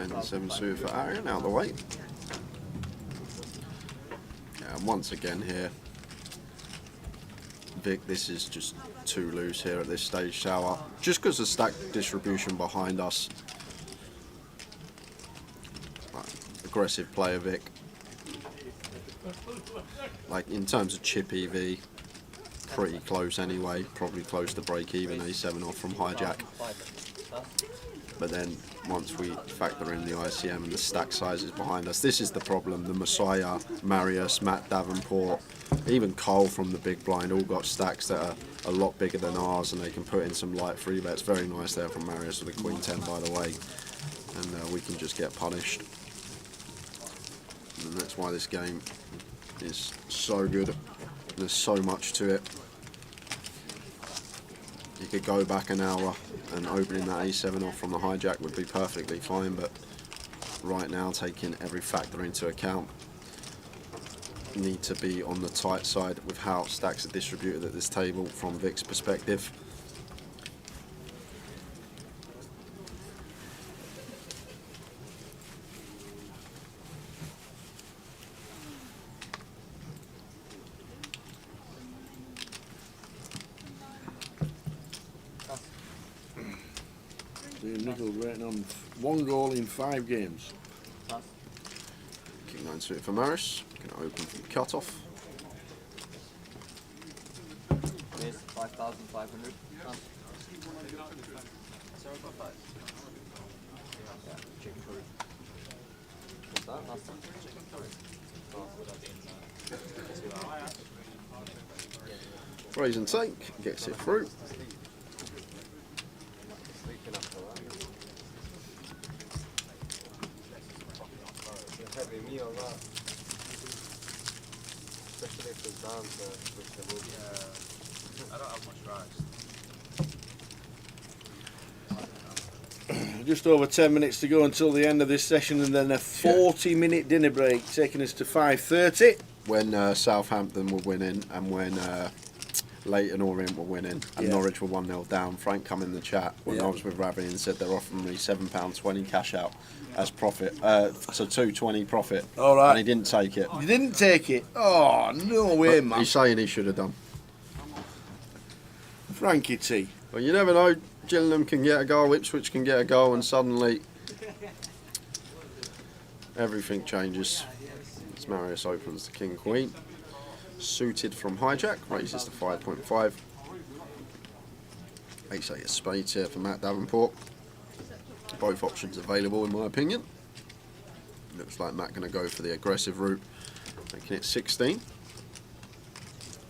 And 7 suited for Arian out of the way. Yeah, and once again here, Vic, this is just too loose here at this stage, Tower. Just because of stack distribution behind us. Aggressive player, Vic. Like in terms of chip EV, pretty close anyway. Probably close to break even. A7 off from hijack. But then once we factor in the ICM and the stack sizes behind us, this is the problem. The Messiah, Marius, Matt Davenport, even Cole from the big blind all got stacks that are a lot bigger than ours, and they can put in some light free bets. Very nice there from Marius with a Queen 10, by the way. And we can just get punished. And that's why this game is so good. There's so much to it. You could go back an hour and opening that A7 off from the hijack would be perfectly fine, but right now, taking every factor into account, need to be on the tight side with how stacks are distributed at this table from Vic's perspective. Nichols rating on 1 goal in 5 games. King 9 suited for Maris. Going to open from the cut-off. Raise 5,500. What's that? Last time? Raise and take. Gets it through. Heavy meal, that. Especially if it's down to with the wood. Yeah, I don't have much rice. Just over 10 minutes to go until the end of this session, and then a 40-minute dinner break, taking us to 5:30. When Southampton were winning and when Leighton Orient were winning and Norwich were 1-0 down, Frank come in the chat when I was with Ravi and said they're offering me £7.20 cash out as profit, so £2.20 profit. All right. And he didn't take it. You didn't take it? Oh, no way, But man. he's saying he should have done. Frankie T. Well, you never know. Gillingham can get a goal, Ipswich can get a goal, and suddenly everything changes. As Marius opens the King Queen. Suited from hijack, raises to 5.5. Ace-8 spades here for Matt Davenport. Both options available in my opinion. Looks like Matt going to go for the aggressive route, making it 16.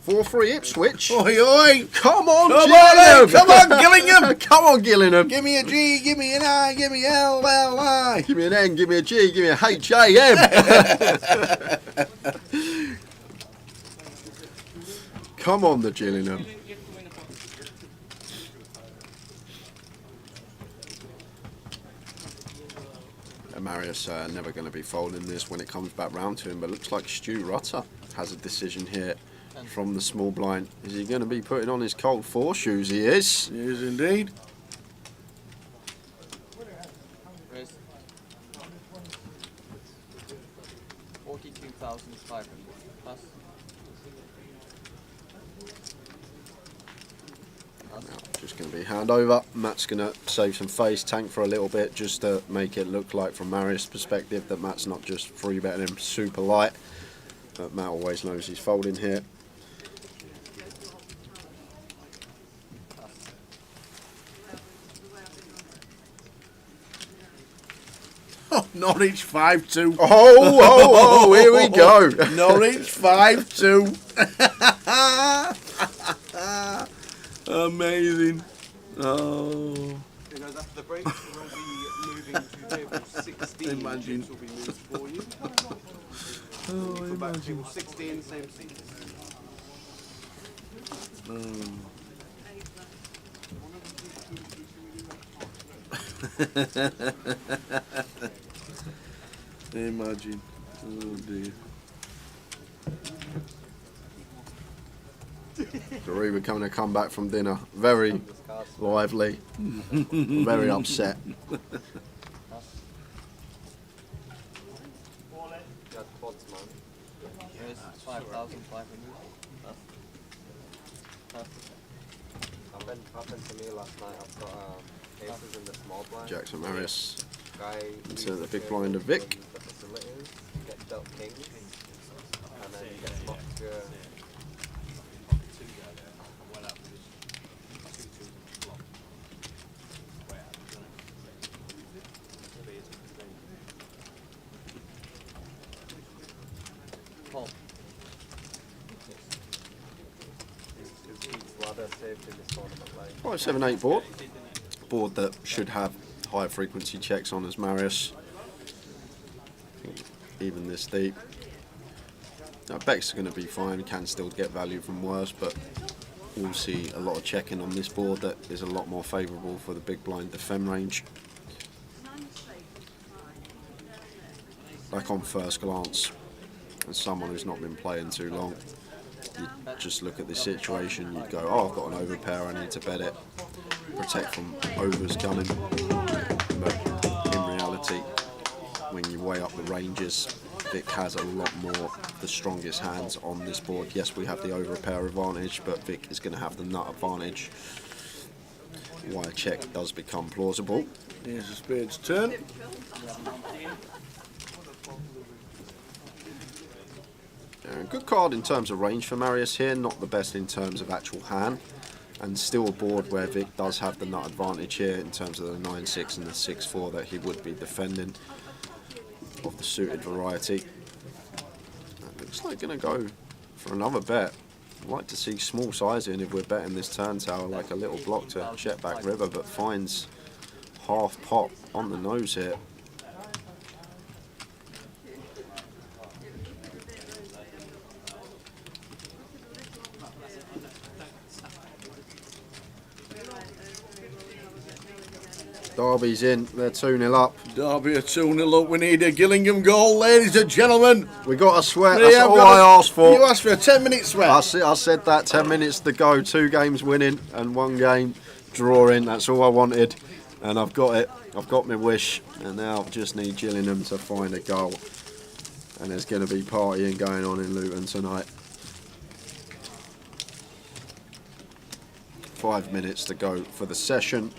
4-3 Ipswich. Oi, oi! Come on, Gillingham! Come on, Gillingham! Come on, Gillingham! Give me a G, give me an I, give me L, L, I. Give me an N, give me a G, give me a H, A, M. Come on, the Gillingham. Marius never going to be folding this when it comes back round to him, but looks like Stu Rutter has a decision here from the small blind. Is he going to be putting on his cold 4 shoes? He is. He is indeed. Raise 42,500. Pass. Now, just going to be hand over. Matt's going to save some face, tank for a little bit, just to make it look like from Marius' perspective that Matt's not just free betting him super light. But Matt always knows he's folding here. Oh, Norwich 5-2. Oh, here we go. Norwich 5-2. Amazing. Oh. Because after the break, we'll be moving to table 16. Imagine. Which will be moved for you. Oh, Go back to imagine. table 16, same seat. Imagine. Oh dear. Doree becoming a comeback from dinner. Very lively. Very upset. That's pots, man. Raise 5,500. Happened to me last night. I've got aces in the small blind. Jackson Marius Guy into the big blind of Vic. The facilities, gets dealt kings, and then gets locked to Call. his ladder saved in this tournament. Like 5-7-8 board. Board that should have high frequency checks on as Marius. I think even this deep. Beck's going to be fine, can still get value from worse, but we'll see a lot of checking on this board that is a lot more favourable for the big blind defend range. Like on first glance, as someone who's not been playing too long, you just look at this situation, you'd go, oh, I've got an overpair, I need to bet it, protect from overs coming. But in reality, when you weigh up the ranges, Vic has a lot more the strongest hands on this board. Yes, we have the overpair advantage, but Vic is going to have the nut advantage. Why a check does become plausible. Here's the spade's turn. Good card in terms of range for Marius here, not the best in terms of actual hand, and still a board where Vic does have the nut advantage here in terms of the 9-6 and the 6-4 that he would be defending of the suited variety. Looks like going to go for another bet. I'd like to see small sizing if we're betting this turn tower, like a little block to check back river, but finds half pot on the nose here. Derby's in, they're 2-0 up. Derby are 2-0 up. We need a Gillingham goal, ladies and gentlemen. We got a sweat, that's all I asked for. You asked for a 10-minute sweat. I said that, 10 minutes to go, 2 games winning and 1 game drawing. That's all I wanted, and I've got it. I've got my wish, and now I just need Gillingham to find a goal. And there's going to be partying going on in Luton tonight. 5 minutes to go for the session.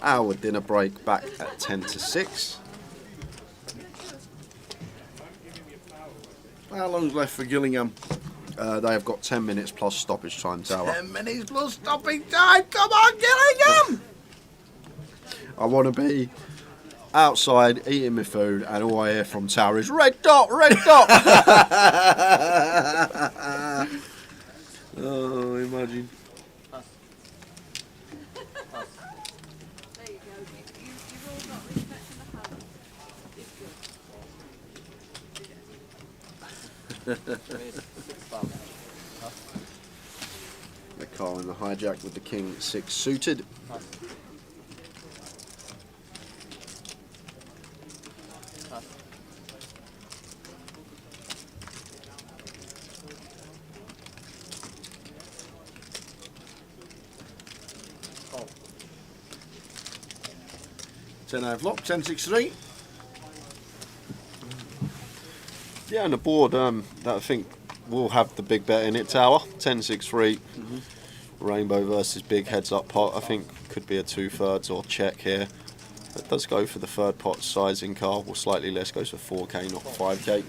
Our dinner break back at 10 to 6. How long's left for Gillingham? They have got 10 minutes plus stoppage time, Tower. 10 minutes plus stopping time. Come on, Gillingham! I want to be outside eating my food, and all I hear from Tower is red dot, red dot. Oh, imagine. The car in the hijack with the King 6 suited. Oh. 10 flop, 10-6-3. Yeah, and the board that I think will have the big bet in it, Tower. 10-6-3. Rainbow versus big heads up pot. I think could be a 2/3 or check here. It does go for the third pot sizing card, or slightly less, goes for 4k, not 5k.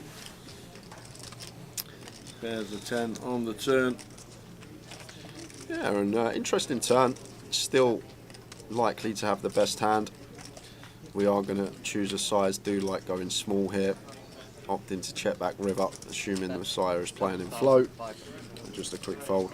There's a 10 on the turn. Yeah, and interesting turn. Still likely to have the best hand. We are going to choose a size, do like going small here. Opting to check back river, assuming the Messiah is playing in float. Just a quick fold.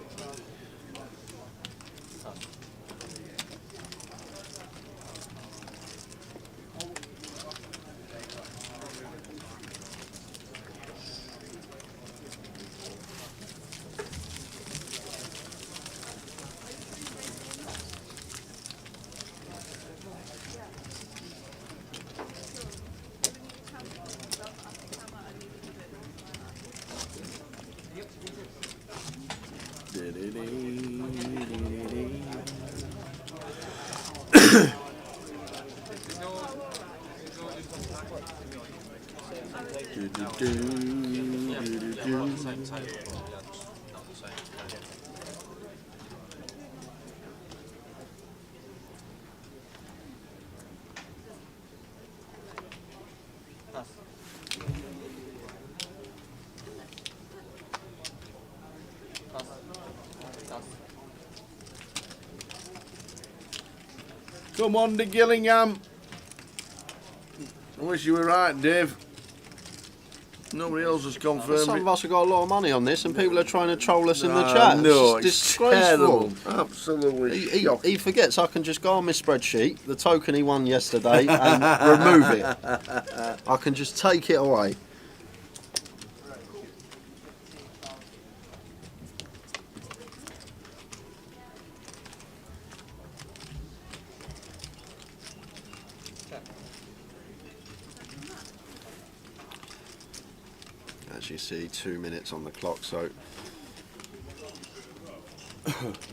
Come on to Gillingham. I wish you were right, Dave. Nobody else has confirmed Some it. of us have got a lot of money on this, and people are trying to troll us in the chat. No, It's it's disgraceful. terrible. Absolutely He forgets I can just go on my spreadsheet, the token he won yesterday, and remove it. I can just take it away. as you see, 2 minutes on the clock. So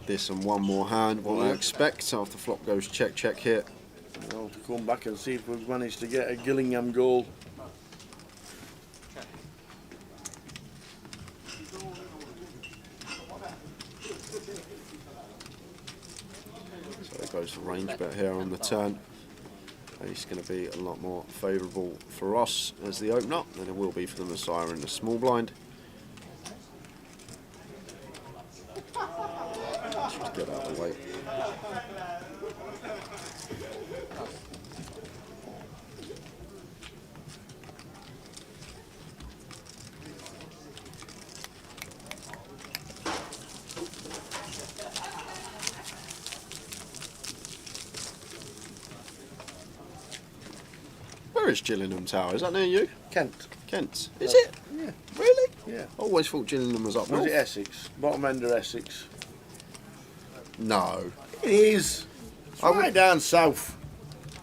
this and one more hand. What I expect after flop goes check here. Well, to come back and see if we've managed to get a Gillingham goal. So it goes for range bet here on the turn. It's going to be a lot more favourable for us as the opener than it will be for the Messiah in the small blind. Just get out of the way. Where is Gillingham Tower? Is that near you? Kent. Kent. Is it? Yeah. Really? Yeah. I always thought Gillingham was up Was north. it Essex? Bottom end of Essex. No. It is. It's right down south.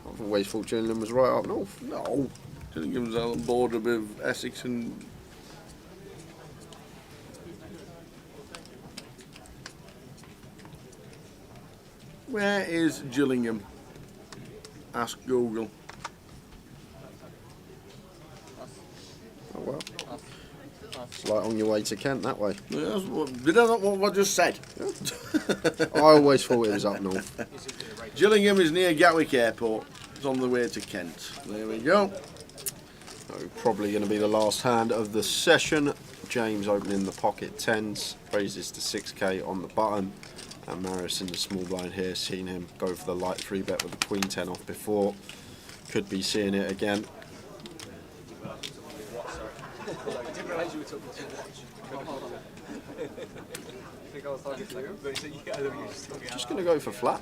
I've always thought Gillingham was right up north. No. Gillingham's on the border with Essex and... Where is Gillingham? Ask Google. Oh well. It's like on your way to Kent that way. Did I not what I just said? I always thought it was up north. Gillingham is near Gatwick Airport. It's on the way to Kent. There we go. So probably going to be the last hand of the session. James opening the pocket tens, raises to 6k on the button. And Marius in the small blind here, seeing him go for the light 3-bet with the queen 10 off before. Could be seeing it again. Just going to go for flat.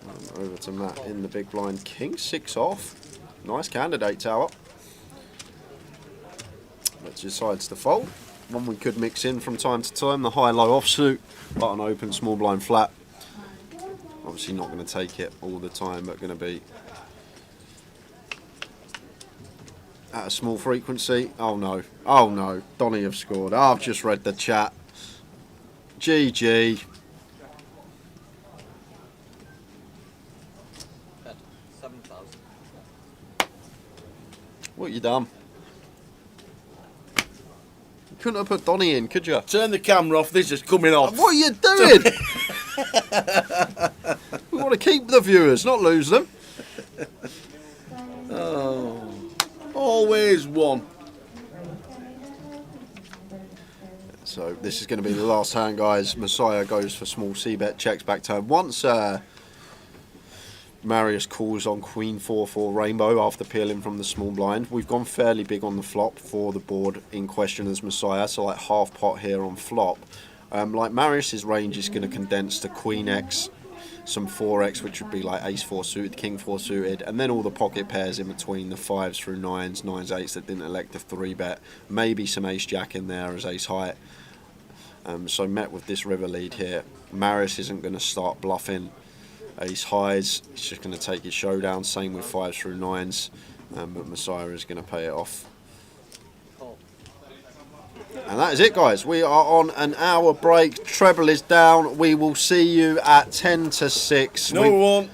And over to Matt in the big blind, king 6 off. Nice candidate tower. But decides to fold. One we could mix in from time to time, the high-low offsuit, button open, small blind flat. Obviously not going to take it all the time, but going to be at a small frequency. Oh no, Donny have scored. I've just read the chat. GG. 7,000. What you done? Couldn't have put Donny in, could you? Turn the camera off, this is coming off. What are you doing? We want to keep the viewers, not lose them. Oh, always one. So this is going to be the last hand, guys. Messiah goes for small c-bet, checks back turn. Once Marius calls on Queen 4-4 Rainbow after peeling from the small blind. We've gone fairly big on the flop for the board in question as Messiah, so like half pot here on flop. Like Marius's range is going to condense to Queen X, some 4X, which would be like Ace 4 suited, King 4 suited, and then all the pocket pairs in between, the 5s through 9s, 9s, 8s that didn't elect a 3-bet. Maybe some Ace Jack in there as Ace High. So met with this river lead here, Marius isn't going to start bluffing Ace Highs, he's just going to take his showdown, same with 5s through 9s, but Messiah is going to pay it off. And that is it, guys. We are on an hour break, treble is down, we will see you at 10 to 6. No, we won't.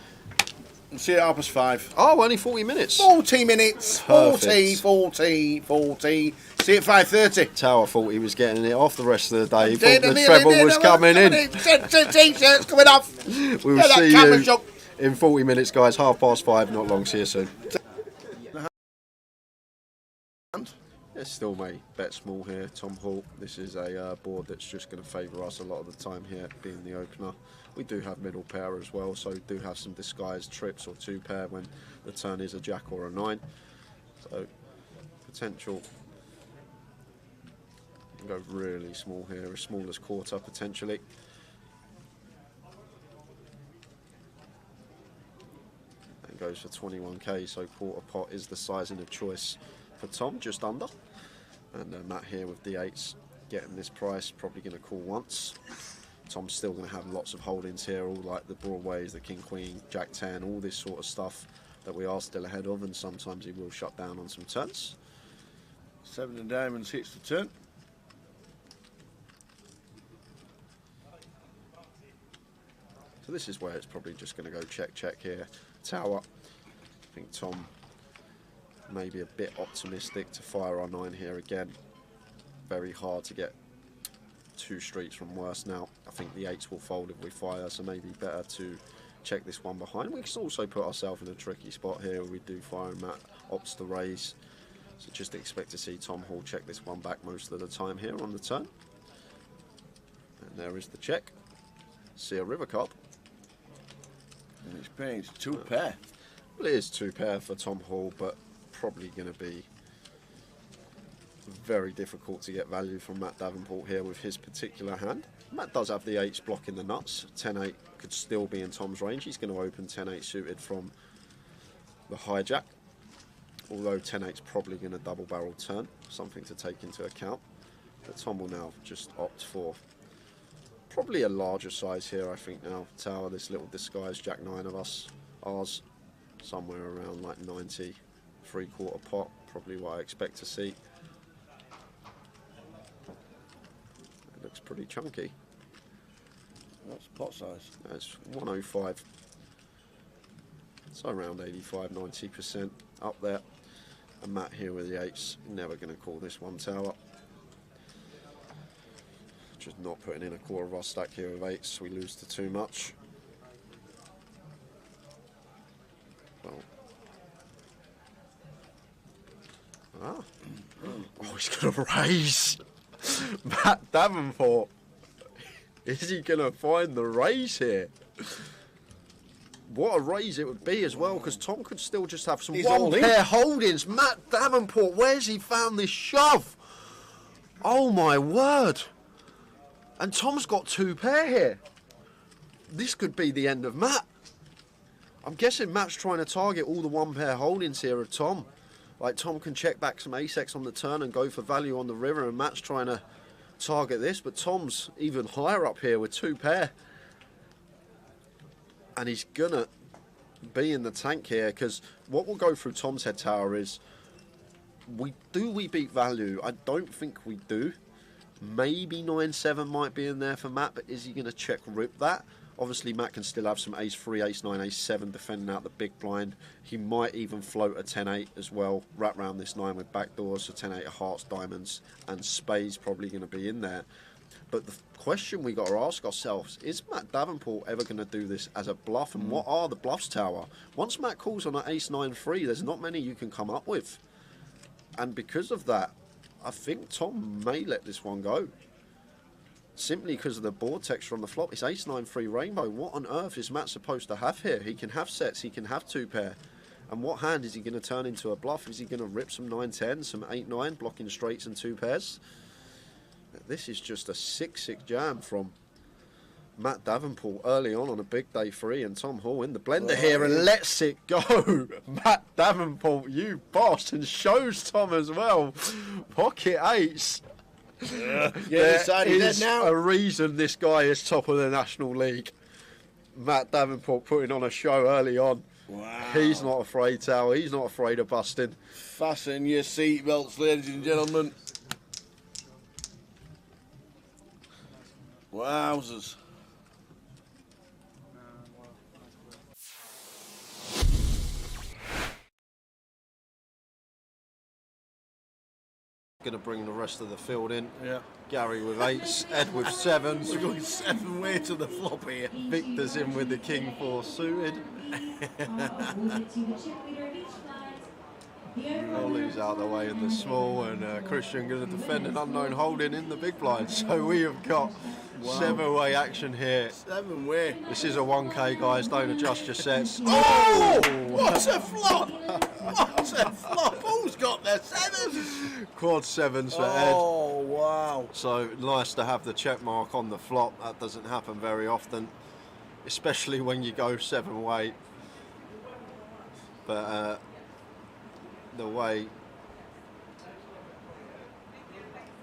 We'll see you at 5:30. Oh, only 40 minutes. 40 minutes. Perfect. 40. See you at 5:30. Tower thought he was getting it off the rest of the day. He thought the treble was coming in. T-shirts coming off. We will see you in 40 minutes, guys. 5:30, not long. See you soon. It's still me. Bet small here. Tom Hall. This is a board that's just going to favour us a lot of the time here, being the opener. We do have middle pair as well, so do have some disguised trips or 2 pair when the turn is a jack or a 9. So potential. Go really small here, as small as quarter potentially. And goes for 21k, so quarter pot is the sizing of choice for Tom, just under. And Matt here with d8s, getting this price, probably going to call once. Tom's still going to have lots of holdings here, all like the broadways, the king queen, jack 10, all this sort of stuff. that we are still ahead of, and sometimes he will shut down on some turns. 7 of diamonds hits the turn. So this is where it's probably just going to go check here. Tower. I think Tom may be a bit optimistic to fire our 9 here again. Very hard to get 2 streets from worse now. I think the 8s will fold if we fire, so maybe better to check this one behind. We can also put ourselves in a tricky spot here. We do fire and Matt opts to raise. So just expect to see Tom Hall check this one back most of the time here on the turn. And there is the check. See a river card. And it's paying 2 pair. Well, it is 2 pair for Tom Hall, but probably going to be very difficult to get value from Matt Davenport here with his particular hand. Matt does have the 8s blocking the nuts. 10-8 could still be in Tom's range. He's going to open 10-8 suited from the hijack. Although 10-8's probably going to double barrel turn. Something to take into account. But Tom will now just opt for probably a larger size here, I think now. Tower, this little disguised Jack 9 of us. Ours, somewhere around like 90, 3/4 pot. Probably what I expect to see. It looks pretty chunky. What's pot size? That's 105. So around 85-90% up there. And Matt here with the 8s. Never going to call this one Tower. Just not putting in a quarter of our stack here with 8s. We lose to too much. Well. Ah. Oh, he's going to raise. Matt Davenport. Is he going to find the raise here? What a raise it would be as well, because Tom could still just have some one pair holdings. Matt Davenport, where's he found this shove? Oh my word. And Tom's got 2 pair here. This could be the end of Matt. I'm guessing Matt's trying to target all the 1 pair holdings here of Tom. Like Tom can check back some ace-x on the turn and go for value on the river, and Matt's trying to target this, but Tom's even higher up here with 2 pair. And he's gonna be in the tank here, because what will go through Tom's head, Tower, is we beat value? I don't think we do. Maybe 9-7 might be in there for Matt, but is he going to check rip that? Obviously Matt can still have some ace-3, ace-9, ace-7 defending out the big blind. He might even float a 10-8 as well, wrap round this 9 with backdoors, so 10-8 of hearts, diamonds and spades probably going to be in there. But the question we got to ask ourselves, is Matt Davenport ever going to do this as a bluff? And what are the bluffs, Tower? Once Matt calls on an ace-9-3, there's not many you can come up with. And because of that, I think Tom may let this one go. Simply because of the board texture on the flop. It's ace-9-3 rainbow. What on earth is Matt supposed to have here? He can have sets, he can have 2 pair. And what hand is he going to turn into a bluff? Is he going to rip some 9-10, some 8-9, blocking straights and 2 pairs? This is just a 6-6 jam from Matt Davenport early on a big day 3, and Tom Hall in the blender here and lets it go. Matt Davenport, you boss, and shows Tom as well. Pocket 8s. There is a reason this guy is top of the National League. Matt Davenport putting on a show early on. Wow. He's not afraid, Tower. He's not afraid of busting. Fasten your seatbelts, ladies and gentlemen. Wowzers. Going to bring the rest of the field in. Yeah. Gary with 8s, Ed with 7s. We're going 7 way to the flop here. Victor's in with the king 4 suited. Ollie's out the way in the small, and Christian going to defend an unknown holding in the big blind. So we have got 7-way action here. 7-way. This is a 1K, guys. Don't adjust your sets. Oh! What a flop! What a flop! Who's got their 7s? Quad 7s for Ed. Oh, wow. So nice to have the check mark on the flop. That doesn't happen very often, especially when you go 7-way. But the way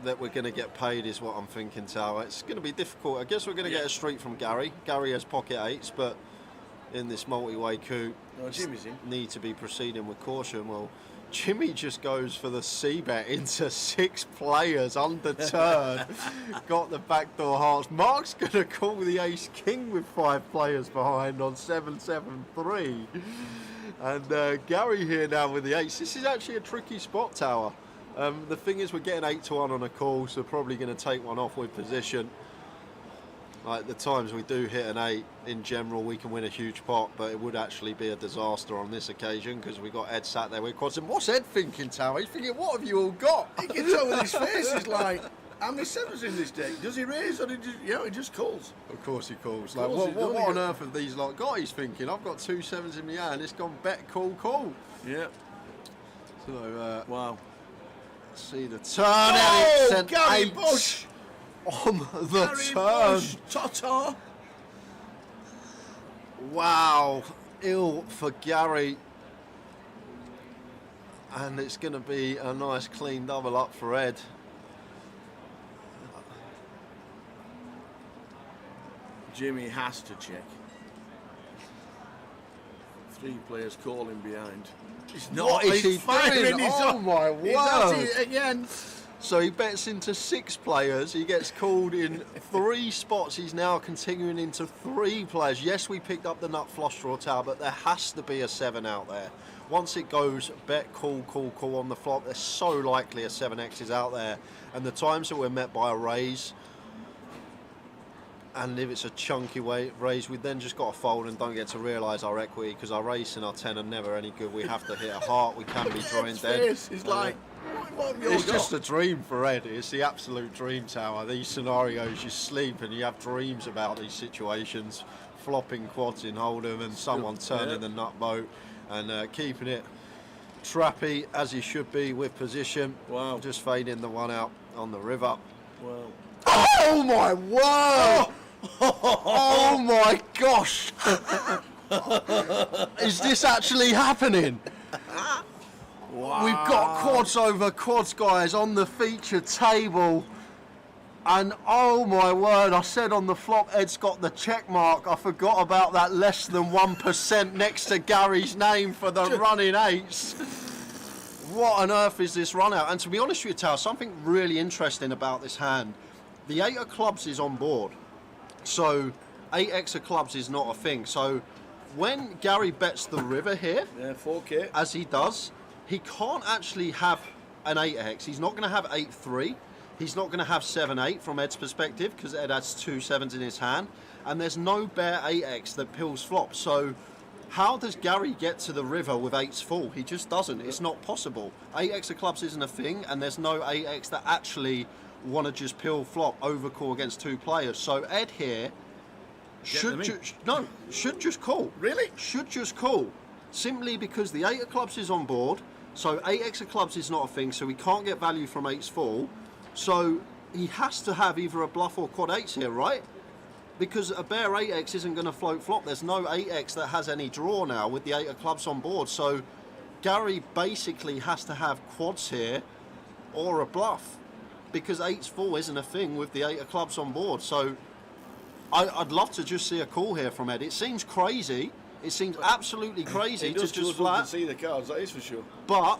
that we're going to get paid is what I'm thinking, Tower. It's going to be difficult. I guess we're going to get a street from Gary. Gary has pocket 8s, but in this multi-way coup. No, Jimmy's in. Need to be proceeding with caution. Well, Jimmy just goes for the C-bet into 6 players under turn. Got the backdoor hearts. Mark's going to call the ace-king with 5 players behind on 7-7-3. And Gary here now with the ace. This is actually a tricky spot, Tower. The thing is, we're getting 8-1 on a call, so probably going to take one off with position. Like the times we do hit an 8, in general, we can win a huge pot, but it would actually be a disaster on this occasion because we got Ed sat there with quads. And what's Ed thinking, Tower? He's thinking, what have you all got? He gets over his face. He's like, how many 7s in this deck? Does he raise or he just calls? Of course he calls. Of Like, course what he on does. earth have these lot got? He's thinking, I've got 2 7s in my hand. It's gone bet, call. Yeah. So, Wow. see the turn. and it's an Gary 8 Bush. on the Gary turn. Bush. Ta-ta. Wow, ill for Gary. And it's going to be a nice clean double up for Ed. Jimmy has to check. 3 players calling behind. He's What is he he's firing doing? his Oh own- my he's at word. it again. So he bets into 6 players. He gets called in 3 spots. He's now continuing into 3 players. Yes, we picked up the nut flush draw tower, but there has to be a 7 out there. Once it goes bet, call on the flop, there's so likely a 7x is out there. And the times that we're met by a raise, and if it's a chunky raise, we then just got to fold and don't get to realise our equity because our race and our 10 are never any good. We have to hit a heart. We can be drawing dead. He's like, what have you all It's got? just a dream for Ed. It's the absolute dream, Tower. These scenarios, you sleep and you have dreams about these situations. Flopping quads in Hold'em and someone turning the nut boat and keeping it trappy as he should be with position. Wow. Just fading the one out on the river. Well, Oh my word! Oh my gosh! Is this actually happening? wow. We've got quads over quads, guys, on the feature table. And oh my word, I said on the flop, Ed's got the check mark. I forgot about that less than 1% next to Gary's name for the running 8s. What on earth is this run out? And to be honest with you, Tal, something really interesting about this hand. The 8 of clubs is on board. So 8x of clubs is not a thing. So when Gary bets the river here, Yeah, 4K. as he does, he can't actually have an 8x. He's not going to have 8-3. He's not going to have 7-8 from Ed's perspective because Ed has 2 7s in his hand. And there's no bare 8x that pills flop. So how does Gary get to the river with 8s full? He just doesn't. It's not possible. 8x of clubs isn't a thing, and there's no 8x that actually want to just pill flop overcall against 2 players. So Ed here should just call. Really? Should just call. Simply because the 8 of clubs is on board, so 8x of clubs is not a thing, so we can't get value from 8s full. So he has to have either a bluff or quad 8s here, right? Because a bare 8x isn't going to float flop. There's no 8x that has any draw now with the 8 of clubs on board. So Gary basically has to have quads here or a bluff because 8's full isn't a thing with the 8 of clubs on board. So I'd love to just see a call here from Ed. It seems crazy. It seems absolutely crazy He to does just flat. flat. See the cards, that is for sure. But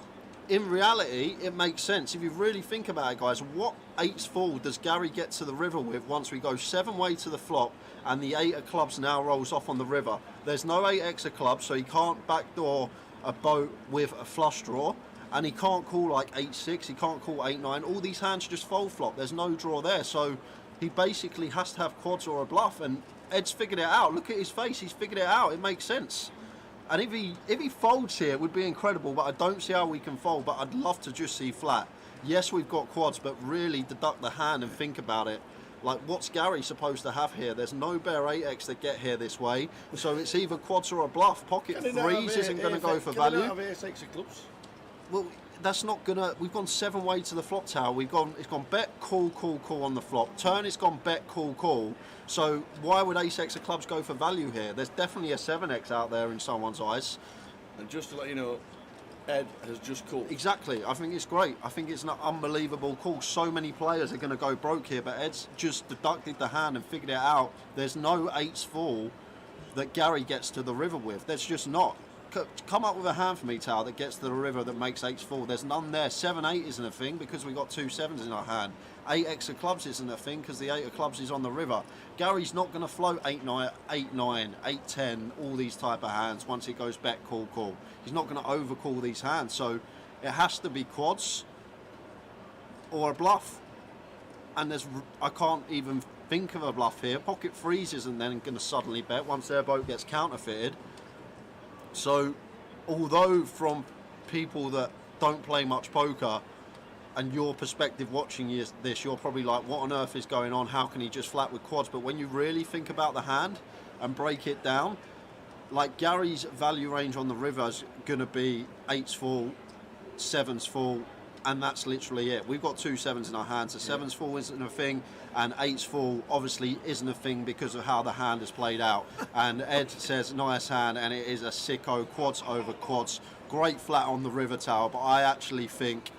in reality, it makes sense. If you really think about it, guys, what 8's full does Gary get to the river with once we go 7-way to the flop and the 8 of clubs now rolls off on the river? There's no 8x of clubs, so he can't backdoor a boat with a flush draw, and he can't call like 8-6, he can't call 8-9. All these hands just fold flop. There's no draw there, so he basically has to have quads or a bluff, and Ed's figured it out. Look at his face, he's figured it out. It makes sense. And if he folds here, it would be incredible, but I don't see how we can fold, but I'd love to just see flat. Yes, we've got quads, but really deduct the hand and think about it. Like, what's Gary supposed to have here? There's no bare 8x that get here this way, so it's either quads or a bluff. Pocket 3s isn't going to go for value. Can they not have 8x of clubs? Well, that's not gonna. We've gone 7-way to the flop tower. It's gone bet, call on the flop. Turn, it's gone bet, call. So why would ace-x of clubs go for value here? There's definitely a 7x out there in someone's eyes. And just to let you know, Ed has just called. Exactly. I think it's great. I think it's an unbelievable call. So many players are going to go broke here, but Ed's just deducted the hand and figured it out. There's no 8's full that Gary gets to the river with. There's just not. Come up with a hand for me, Tower, that gets to the river that makes 8s full. There's none there. 7-8 isn't a thing because we got 2 7s in our hand. 8 X of clubs isn't a thing because the 8 of clubs is on the river. Gary's not going to float 8-9, 8-9, 8-10, all these type of hands once it goes back call. He's not going to overcall these hands. So it has to be quads or a bluff. And I can't even think of a bluff here. Pocket threes isn't then going to suddenly bet once their boat gets counterfeited. So, although from people that don't play much poker and your perspective watching this, you're probably like, what on earth is going on? How can he just flat with quads? But when you really think about the hand and break it down, like Gary's value range on the river is going to be 8s full, 7s full, and that's literally it. We've got 2 7s in our hands. The 7s full isn't a thing, and 8s full obviously isn't a thing because of how the hand is played out. And Ed says nice hand, and it is a sicko. Quads over quads. Great flat on the river, Tower, but I actually think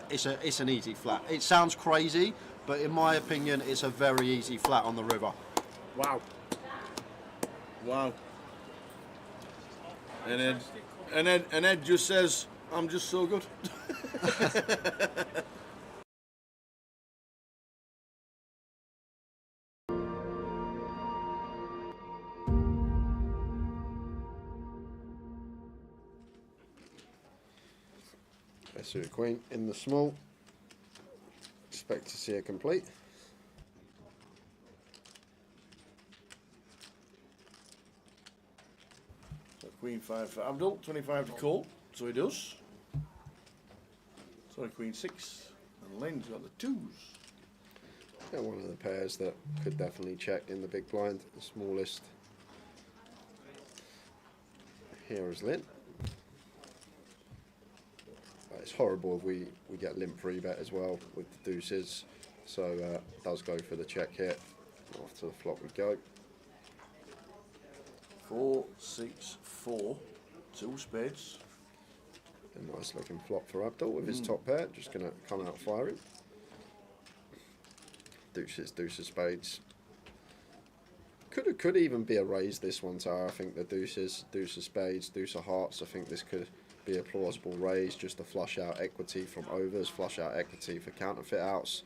it's an easy flat. It sounds crazy, but in my opinion, it's a very easy flat on the river. Wow. And Ed just says, I'm just so good. SU Queen in the small. Expect to see a complete. So Queen 5 for Abdul, 25 to call, so he does. So Queen 6, and Len's got the 2s. Yeah, one of the pairs that could definitely check in the big blind, the smallest. Here is Lynn. It's horrible if we get limp free bet as well with the deuces, so does go for the check here. Off to the flop we go. 4, 6, 4, 2 spades. A nice looking flop for Abdul with his top pair, just going to come out firing. Deuces, deuces, spades. Could even be a raise this one, Tower. I think the deuces, deuce of spades, deuce of hearts, I think this could be a plausible raise just to flush out equity from overs, flush out equity for counterfeit outs.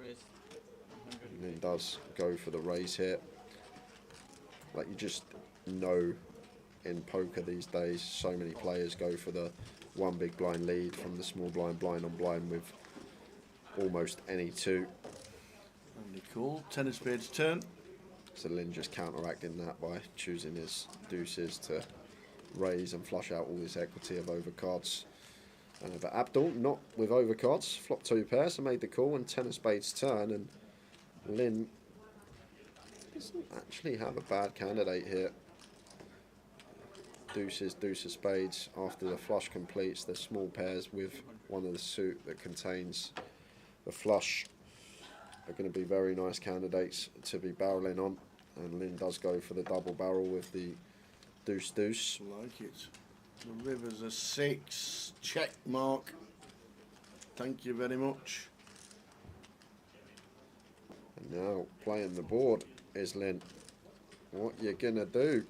And then does go for the raise here. Like, you just know in poker these days, so many players go for the one big blind lead from the small blind, blind on blind with almost any 2. Only cool. 10 of spades turn. So Lynn just counteracting that by choosing his deuces to raise and flush out all this equity of overcards. But Abdul not with overcards, flop 2 pairs, so made the call and 10 of spades turn, and Lynn doesn't actually have a bad candidate here. Deuces, deuce of spades. After the flush completes, the small pairs with one of the suit that contains the flush are going to be very nice candidates to be barreling on. And Lynn does go for the double barrel with the deuce, deuce. Like it. The river's a 6. Check mark. Thank you very much. And now playing the board is Lynn. What you gonna do?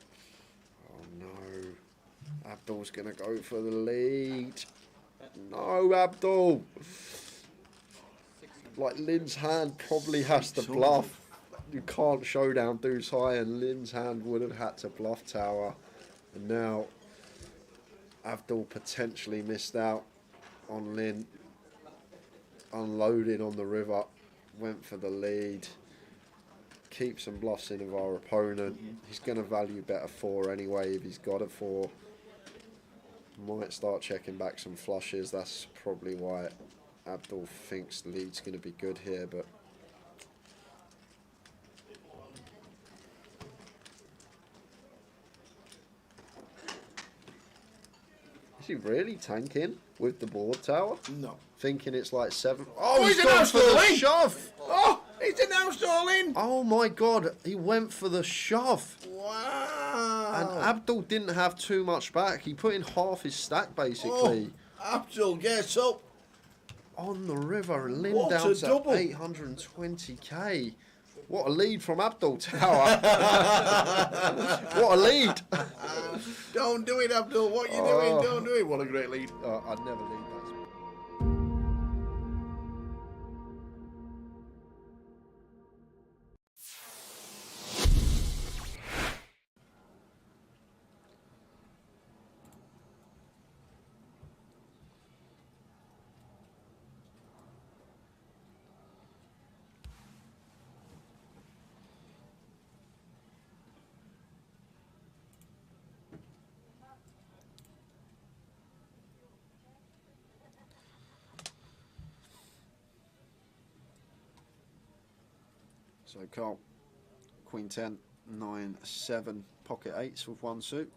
Oh no. Abdul's gonna go for the lead. No, Abdul. Like, Lynn's hand probably has to bluff. You can't showdown deuce high, and Lynn's hand would have had to bluff, Tower. And now Abdul potentially missed out on Lynn unloading on the river. Went for the lead. Keep some bluffs in of our opponent. He's going to value bet a 4 anyway if he's got a 4. Might start checking back some flushes. That's probably why Abdul thinks the lead's going to be good here, but is he really tanking with the board, Tower? No. Thinking it's like 7. Oh, he's gone for the in. shove! Oh, he's announced all in. Oh my God, he went for the shove. Wow. And Abdul didn't have too much back. He put in half his stack, basically. Oh, Abdul gets up. On the river, Lynn What down a to double. 820k. What a lead from Abdul Tower. What a lead. Don't do it, Abdul. What are you doing? Don't do it. What a great lead. I'd never lead that. So Carl, Queen 10, 9, 7, pocket 8s with 1 suit.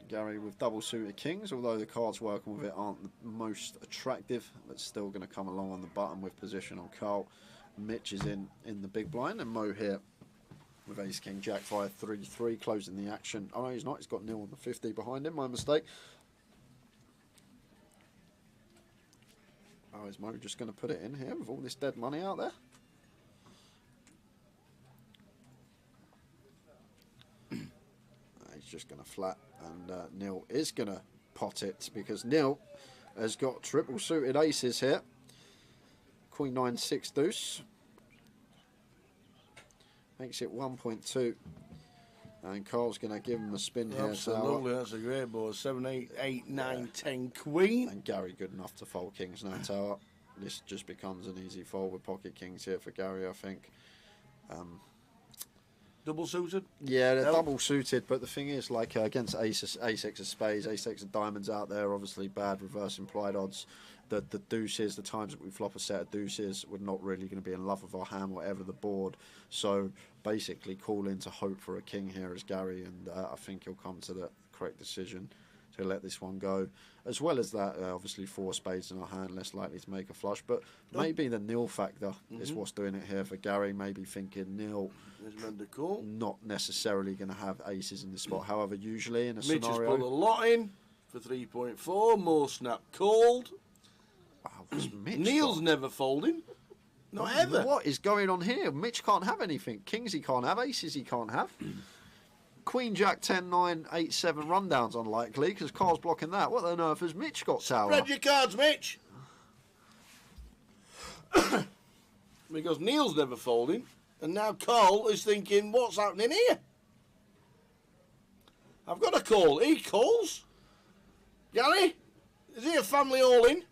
Gary with double suited kings, although the cards working with it aren't the most attractive, but still going to come along on the button with position on Carl. Mitch is in the big blind, and Mo here with ace king jack 5 3 3 closing the action. Oh no, he's not, he's got nil on the 50 behind him, my mistake. Oh, is Mo just going to put it in here with all this dead money out there? He's just going to flat, and Neil is going to pot it because Neil has got triple suited aces here. Queen 9 6 deuce makes it 1.2, and Carl's going to give him a spin here. Absolutely, that's a great board. 7, 8, 8, 9, 10, Queen. And Gary good enough to fold kings now tower. This just becomes an easy fold with pocket kings here for Gary, I think. Double suited? Yeah, they're double suited, but the thing is, like against ace X of spades, ace X of diamonds out there, obviously bad reverse implied odds. The deuces, the times that we flop a set of deuces, we're not really going to be in love with our hand, whatever the board. So basically, call in to hope for a king here as Gary, and I think he'll come to the correct decision to let this one go. As well as that, obviously 4 spades in our hand, less likely to make a flush. But maybe the nil factor is what's doing it here for Gary. Maybe thinking nil, not necessarily going to have aces in the spot. However, usually in a Mitch scenario, has put a lot in for 3.4. More snap called. Wow, what's Mitch Neil's got? never folding. Not ever. What is going on here? Mitch can't have anything. Kings he can't have. Aces he can't have. Queen, Jack, 10, 9, 8, 7 rundown's unlikely because Carl's blocking that. What on earth has Mitch got tower? Spread your cards, Mitch. Because Neil's never folding, and now Carl is thinking, what's happening here? I've got a call. He calls. Gary, is he a family all-in?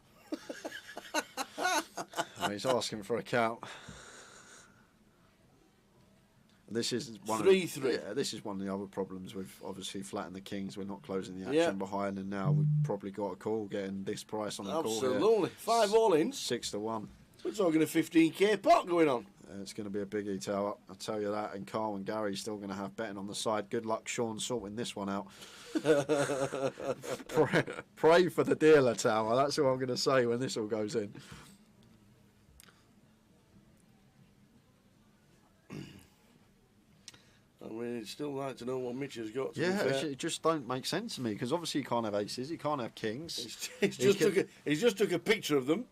Oh, he's asking for a count. This is one 3-3. Yeah, this is one of the other problems with obviously flattening the kings. We're not closing the action behind, and now we've probably got a call getting this price on the call here. Absolutely. 5 all-ins. 6 to 1. We're talking a 15k pot going on. It's going to be a biggie tower, I'll tell you that. And Carl and Gary still going to have betting on the side. Good luck, Sean, sorting this one out. Pray for the dealer tower. That's what I'm going to say when this all goes in. I mean, it's still like to know what Mitch has got. Yeah, it just don't make sense to me because obviously he can't have aces, he can't have kings. He's just took a picture of them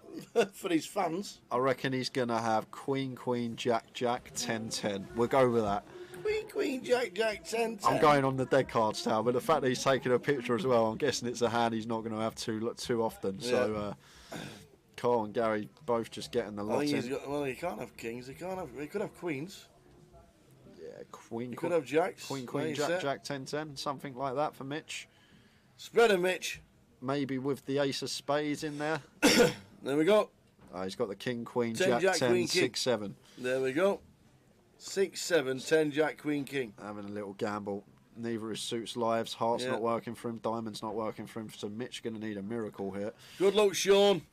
for his fans. I reckon he's going to have Queen, Queen, Jack, Jack, 10, 10. We'll go with that. Queen, Queen, Jack, Jack, 10, 10. I'm going on the dead cards tower, but the fact that he's taking a picture as well, I'm guessing it's a hand he's not going to have too often. Yeah. So Carl and Gary both just getting the lot in. Well, he can't have kings. He could have queens. Yeah, Queen. You could have jacks. Queen, Queen, Jack, Jack, 10, 10. Something like that for Mitch. Spreader, Mitch. Maybe with the ace of spades in there. There we go. He's got the King, Queen, 10, Jack, 10, Queen, 6, 7. There we go. 6, 7, 10, Jack, Queen, King. Having a little gamble. Neither his suits lives. Heart's not working for him. Diamond's not working for him. So Mitch going to need a miracle here. Good luck, Sean.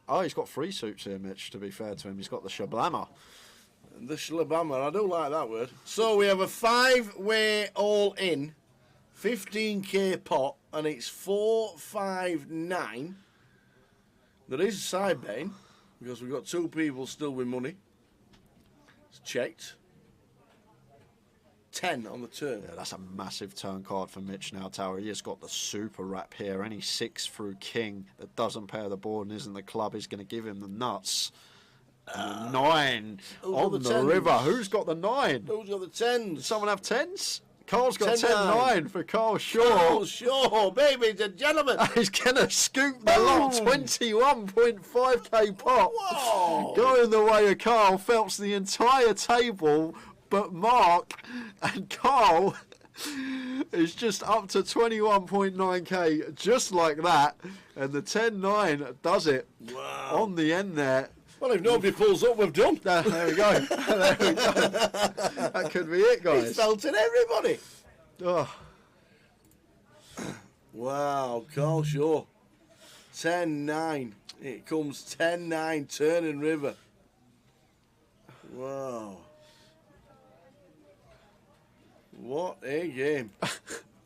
Oh, he's got 3 suits here, Mitch, to be fair to him. He's got the Shablammer. The Shlabama, I don't like that word. So we have a 5-way all-in, 15k pot, and it's 4, 5, 9. There is a side betting, because we've got 2 people still with money. It's checked. 10 on the turn. Yeah, that's a massive turn card for Mitch now, Tower. He has got the super wrap here. Any 6 through king that doesn't pair the board and isn't the club is going to give him the nuts. 9 on the tens? river. Who's got the 9? Who's got the 10s? Does someone have 10s? Carl's got 10-9 10-9 for Carl Shaw. Oh, sure, babies and gentlemen. He's going to scoop the lot. 21.5k pot. Whoa. Going the way of Carl. Phelps the entire table, but Mark and Carl is just up to 21.9k, just like that. And the 10-9 does it. Wow. On the end there. Well, if nobody pulls up, we've done. There we go. There we go. That could be it, guys. He's felted everybody. Oh. Wow, Carl Shaw. 10-9. It comes 10-9, turning river. Wow. What a game.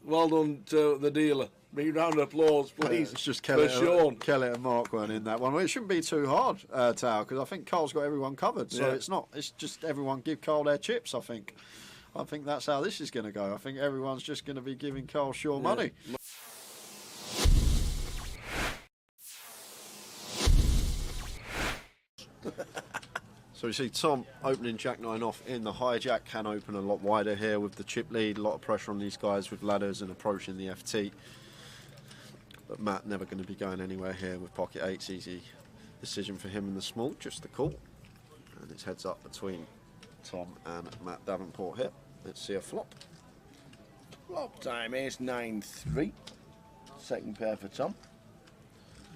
Well done to the dealer. Big round of applause, please. It's just for Sean. Kelly and Mark weren't in that one. Well, it shouldn't be too hard, Tao, because I think Carl's got everyone covered. So Yeah. it's not. It's just everyone give Carl their chips, I think. I think that's how this is going to go. I think everyone's just going to be giving Carl Shaw money. So you see Tom opening Jack 9 off in the hijack, can open a lot wider here with the chip lead, a lot of pressure on these guys with ladders and approaching the FT. But Matt never going to be going anywhere here with pocket 8s, easy decision for him in the small, just the call. And it's heads up between Tom and Matt Davenport here. Let's see a flop. Flop time is 9-3. Second pair for Tom.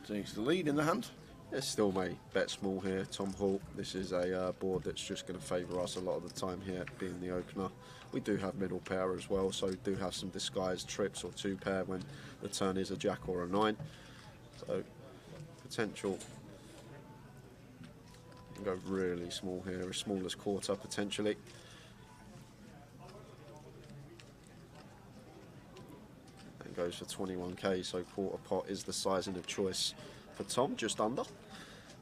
Takes the lead in the hand. It's still may bet small here, Tom Hall. This is a board that's just going to favour us a lot of the time here, being the opener. We do have middle pair as well, so do have some disguised trips or 2 pair when the turn is a jack or a 9. So potential. You can go really small here, as small as quarter potentially. And goes for 21k, so quarter pot is the sizing of choice for Tom, just under.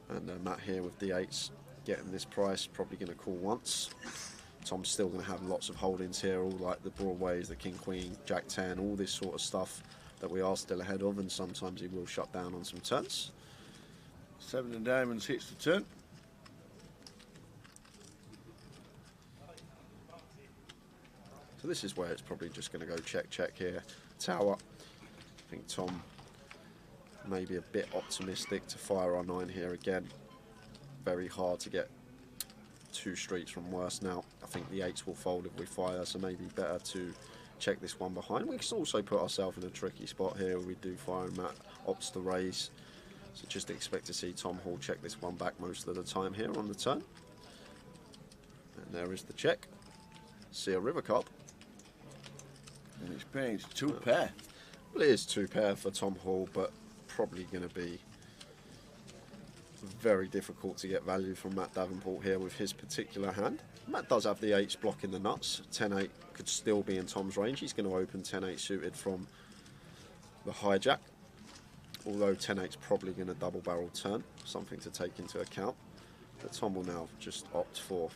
And Matt here with the 8s, getting this price, probably going to call once. Tom's still going to have lots of holdings here, all like the broadways, the king queen, jack 10, all this sort of stuff that we are still ahead of, and sometimes he will shut down on some turns. 7 of diamonds hits the turn. So this is where it's probably just going to go check, check here. Tower. I think Tom maybe a bit optimistic to fire our 9 here again. Very hard to get 2 streets from worse now. I think the 8s will fold if we fire, so maybe better to check this one behind. We can also put ourselves in a tricky spot here where we do fire and Matt opts to raise. So just expect to see Tom Hall check this one back most of the time here on the turn. And there is the check. See a river card. And it's paying 2 pair. Well, it is 2 pair for Tom Hall, but probably going to be very difficult to get value from Matt Davenport here with his particular hand. Matt does have the 8s blocking the nuts. 10-8 could still be in Tom's range. He's going to open 10-8 suited from the hijack, although 10-8's probably going to double barrel turn, something to take into account. But Tom will now just opt for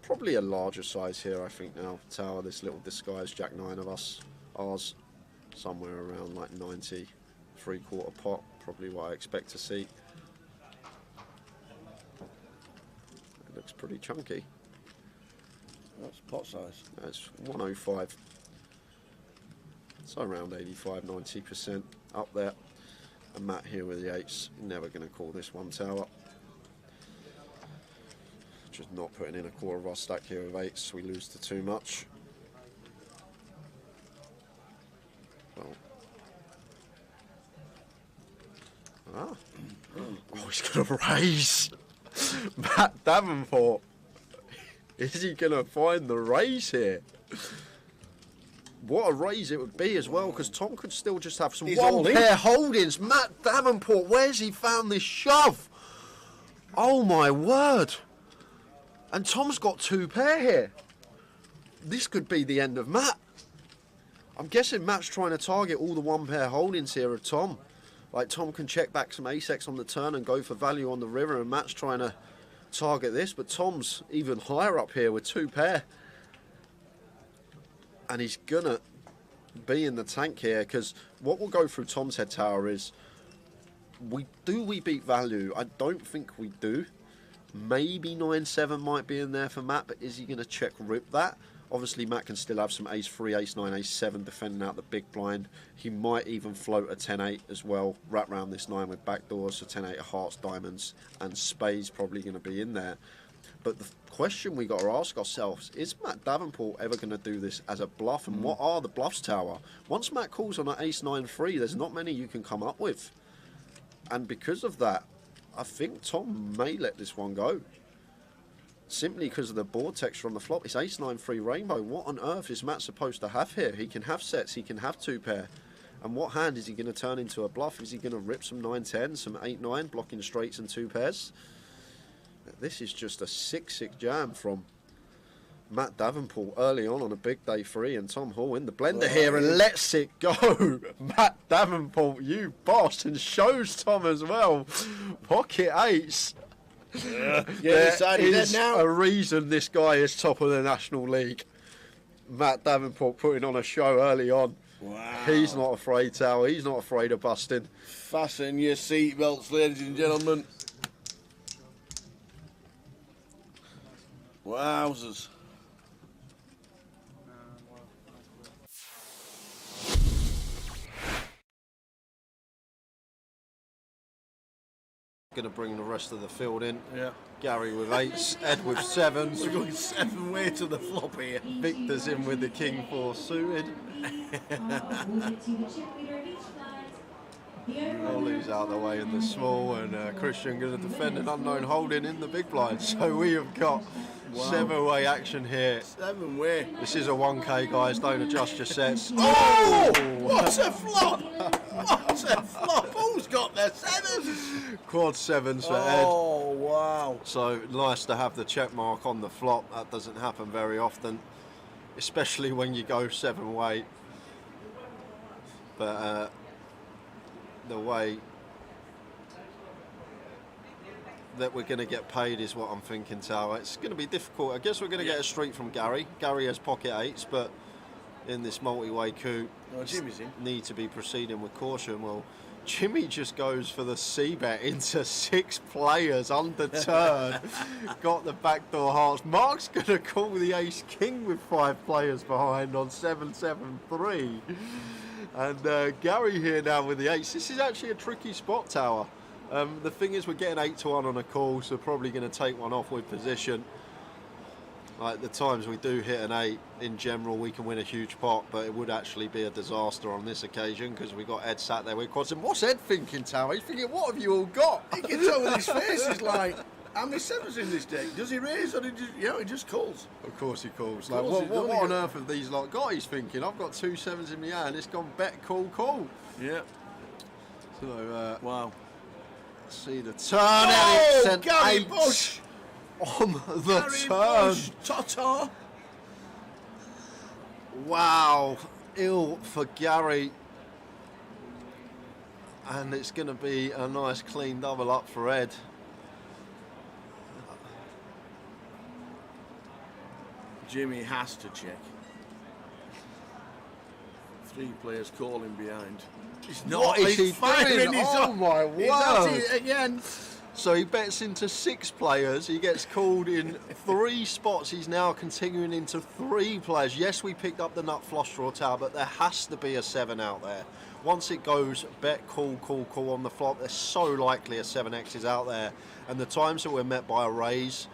probably a larger size here, I think now. Tower, this little disguised jack 9 of us, ours somewhere around like 90, 3/4 pot, probably what I expect to see. It looks pretty chunky. That's pot size. That's 105. So around 85-90% up there. And Matt here with the 8s, never going to call this one Tower. Just not putting in a quarter of our stack here with 8s, we lose to too much. Well. Ah. Oh, he's going to raise. Matt Davenport. Is he going to find the raise here? What a raise it would be as well, because Tom could still just have some one pair holdings. Matt Davenport, where's he found this shove? Oh my word. And Tom's got 2 pair here. This could be the end of Matt. I'm guessing Matt's trying to target all the 1 pair holdings here of Tom. Like Tom can check back some ace-x on the turn and go for value on the river, and Matt's trying to target this, but Tom's even higher up here with 2 pair. And he's gonna be in the tank here, because what will go through Tom's head, Tower, is we beat value? I don't think we do. Maybe 9-7 might be in there for Matt, but is he going to check rip that? Obviously, Matt can still have some ace-3, ace-9, ace-7 defending out the big blind. He might even float a 10-8 as well, wrap round this 9 with backdoors, so 10-8 of hearts, diamonds, and spades probably going to be in there. But the question we got to ask ourselves, is Matt Davenport ever going to do this as a bluff, and what are the bluffs, Tower? Once Matt calls on an ace-9-3, there's not many you can come up with. And because of that, I think Tom may let this one go. Simply because of the board texture on the flop. It's ace-9-3 rainbow. What on earth is Matt supposed to have here? He can have sets, he can have 2-pair. And what hand is he going to turn into a bluff? Is he going to rip some 9-10, some 8-9, blocking straights and 2 pairs? This is just a 6-6 jam from Matt Davenport early on a big day 3, and Tom Hall in the blender here and lets it go. Matt Davenport, you boss, and shows Tom as well. Pocket 8s. There is a reason this guy is top of the National League. Matt Davenport putting on a show early on. Wow. He's not afraid, Tower. He's not afraid of busting. Fasten your seatbelts, ladies and gentlemen. Wowzers. Going to bring the rest of the field in. Yeah. Gary with 8s, Ed with 7s. We're going 7 way to the flop here. Victor's in with the King 4 suited. Ollie's out the way in the small, and Christian going to defend an unknown holding in the big blind. So we have got 7-way action here. 7-way. This is a 1K, guys. Don't adjust your sets. Oh! What a flop! What a flop! Who's got their 7s? Quad 7s for Ed. Oh, wow. So nice to have the check mark on the flop. That doesn't happen very often, especially when you go 7-way. But the way that we're going to get paid is what I'm thinking, Tower. It's going to be difficult. I guess we're going to get a street from Gary. Gary has pocket 8s, but in this multi-way coup, Jimmy's in. Need to be proceeding with caution. Well, Jimmy just goes for the C-bet into 6 players under turn. Got the backdoor hearts. Mark's going to call the ace-king with 5 players behind on 7-7-3. And Gary here now with the 8s. This is actually a tricky spot, Tower. The thing is, we're getting 8-1 on a call, so probably going to take one off with position. Like the times we do hit an 8, in general, we can win a huge pot, but it would actually be a disaster on this occasion because we got Ed sat there with quads. And what's Ed thinking, Tower? He's thinking, what have you all got? He gets over his face. He's like, how many 7s in this deck? Does he raise or he just calls? Of course he calls. Of Like, course what on earth have these lot got? He's thinking, I've got 2 7s in my hand. It's gone bet, call. Yeah. So, wow. See the turn, and it's an Gary 8 Bush. on the Gary turn. Bush, Tata. Wow, ill for Gary. And it's going to be a nice clean double up for Ed. Jimmy has to check. 3 players calling behind. He's What is he doing? firing his Oh own. my He's at word. it again. So he bets into 6 players. He gets called in 3 spots. He's now continuing into 3 players. Yes, we picked up the nut flush draw, Tower, but there has to be a 7 out there. Once it goes bet, call on the flop, there's so likely a 7x is out there. And the times that we're met by a raise,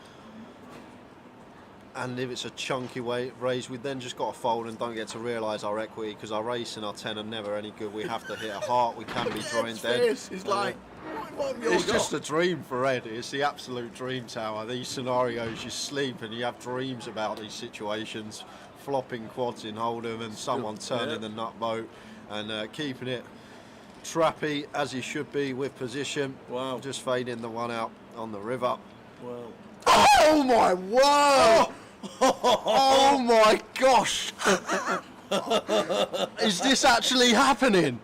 and if it's a chunky raise, we then just got to fold and don't get to realise our equity, because our ace and our 10 are never any good. We have to hit a heart. We can be drawing dead. He's like, what have you all It's got? just a dream for Ed. It's the absolute dream, Tower. These scenarios, you sleep and you have dreams about these situations. Flopping quads in Hold'em and someone turning the nut boat and keeping it trappy as he should be with position. Wow. Just fading the one out on the river. Well. Oh my word! Oh my gosh! Is this actually happening?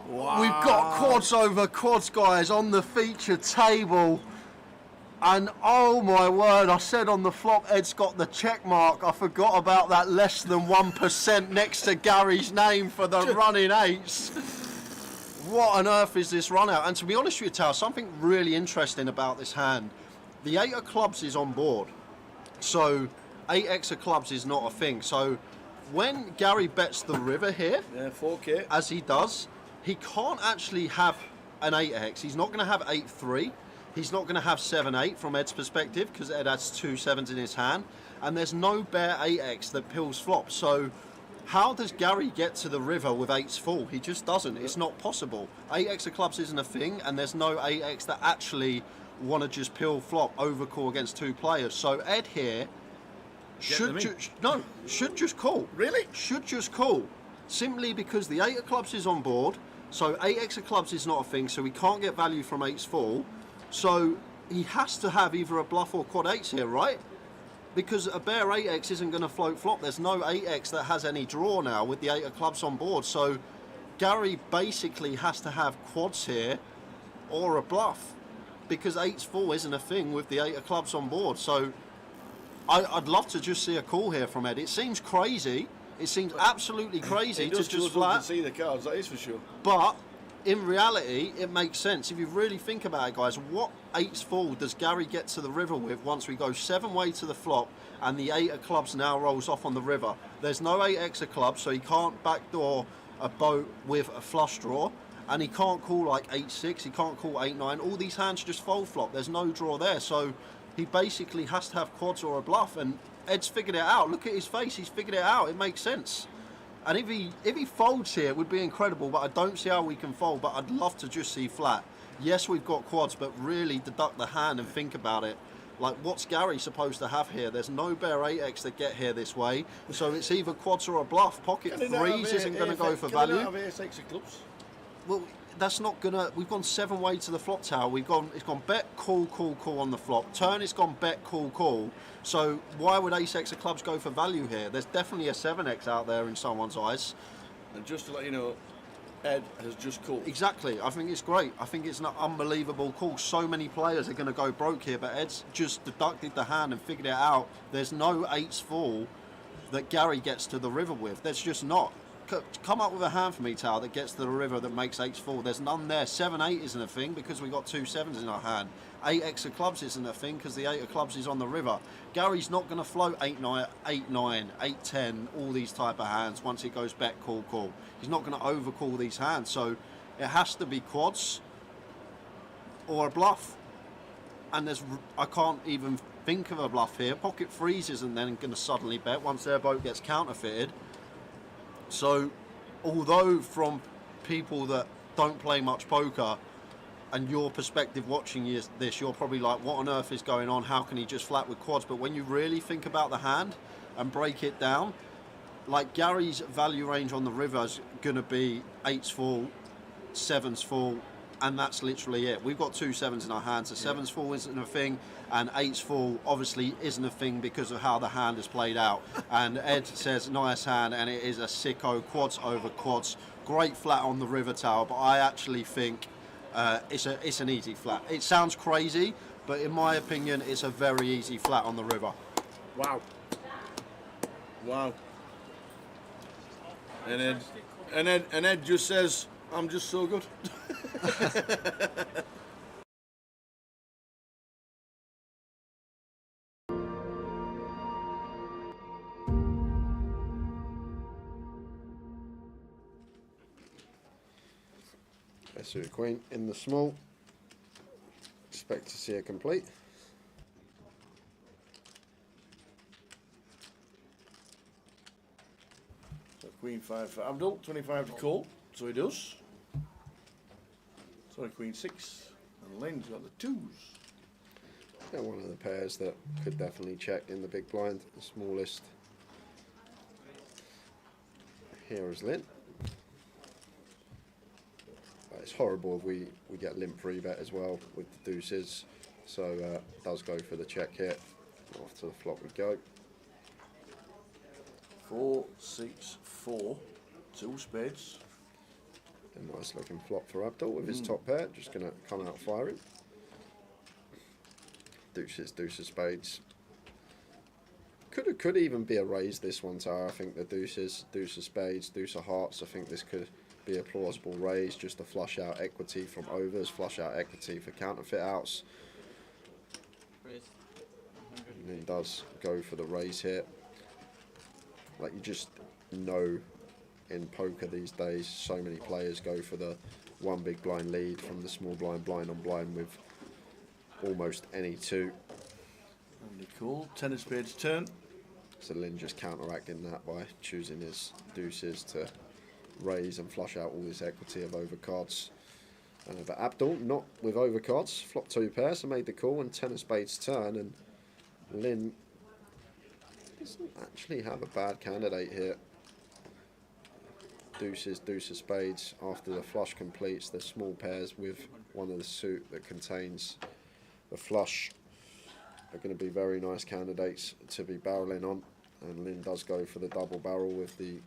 Wow. We've got quads over quads, guys, on the feature table. And oh my word, I said on the flop, Ed's got the check mark. I forgot about that less than 1% next to Gary's name for the running 8s. What on earth is this run out? And to be honest with you, Tao, something really interesting about this hand. The 8 of clubs is on board. So 8x of clubs is not a thing. So when Gary bets the river here, Yeah, 4K. as he does, he can't actually have an 8x. He's not going to have 8-3. He's not going to have 7-8 from Ed's perspective because Ed has 2 sevens in his hand. And there's no bare 8x that pills flop. So how does Gary get to the river with 8s full? He just doesn't. It's not possible. 8x of clubs isn't a thing, and there's no 8x that actually want to just pill flop overcall against 2 players. So Ed here should just call. Really? Should just call. Simply because the 8 of clubs is on board, so 8x of clubs is not a thing, so he can't get value from 8s full. So he has to have either a bluff or quad 8s here, right? Because a bare 8x isn't going to float flop. There's no 8x that has any draw now with the 8 of clubs on board. So Gary basically has to have quads here or a bluff, because 8's full isn't a thing with the 8 of clubs on board. So I'd love to just see a call here from Ed. It seems crazy. It seems absolutely crazy to just flat. see the cards, that is for sure. But in reality, it makes sense. If you really think about it, guys, what 8's full does Gary get to the river with once we go 7-way to the flop and the 8 of clubs now rolls off on the river? There's no 8x of clubs, so he can't backdoor a boat with a flush draw, and he can't call like 8-6, he can't call 8-9. All these hands just fold flop. There's no draw there, so he basically has to have quads or a bluff, and Ed's figured it out. Look at his face, he's figured it out. It makes sense. And if he folds here, it would be incredible, but I don't see how we can fold. But I'd love to just see flat. Yes, we've got quads, but really deduct the hand and think about it. Like, what's Gary supposed to have here? There's no bare 8x that get here this way, so it's either quads or a bluff. Pocket threes isn't going to go for value. Can they not have 8x of clubs? Well, that's not gonna. We've gone 7-way to the flop tower. It's gone bet, call, call, call on the flop. Turn, it's gone bet, call, call. So why would ace-x of clubs go for value here? There's definitely a 7x out there in someone's eyes. And just to let you know, Ed has just called. Exactly. I think it's great. I think it's an unbelievable call. So many players are going to go broke here, but Ed's just deducted the hand and figured it out. There's no 8's full that Gary gets to the river with. There's just not. Come up with a hand for me, Tao, that gets to the river that makes 8's full. There's none there. 7-8 isn't a thing because we've got 2 7s in our hand. 8x of clubs isn't a thing because the 8 of clubs is on the river. Gary's not going to float 8-9, 8-9, 8-10, all these type of hands once he goes bet, call, call. He's not going to overcall these hands. So it has to be quads or a bluff. And I can't even think of a bluff here. Pocket threes isn't then going to suddenly bet once their boat gets counterfeited. So, although from people that don't play much poker and your perspective watching this, you're probably like, what on earth is going on? How can he just flat with quads? But when you really think about the hand and break it down, like Gary's value range on the river is going to be 8's full, 7's full, and that's literally it. We've got 2 7s in our hands. The 7's full isn't a thing, and 8's full obviously isn't a thing because of how the hand is played out. And Ed says, nice hand, and it is a sicko, quads over quads. Great flat on the river tower, but I actually think it's an easy flat. It sounds crazy, but in my opinion, it's a very easy flat on the river. Wow. Wow. And Ed just says, I'm just so good. Let's do a queen in the small. Expect to see a complete. So queen 5 for Abdul, 25 to call, so he does. So queen 6, and Len's got the 2s. Yeah, one of the pairs that could definitely check in the big blind, the smallest. Here is Lynn. It's horrible if we get limp free bet as well with the deuces, so does go for the check here. Off to the flop we go. 4, 6, 4, 2 spades. A nice looking flop for Abdul with his top pair, just going to come out firing. Deuces, deuces, spades. Could even be a raise this one, Tara. I think the deuces, deuce of spades, deuce of hearts. I think this could be a plausible raise just to flush out equity from overs, flush out equity for counterfeit outs. And then does go for the raise here. Like, you just know in poker these days, so many players go for the one big blind lead from the small blind, blind on blind with almost any two. Only cool. 10 of spades turn. So Lynn just counteracting that by choosing his deuces to raise and flush out all this equity of overcards. But Abdul not with overcards, flop 2 pairs, so made the call and 10 of spades turn, and Lynn doesn't actually have a bad candidate here. Deuces, deuce of spades. After the flush completes, the small pairs with one of the suit that contains the flush are going to be very nice candidates to be barreling on, and Lynn does go for the double barrel with the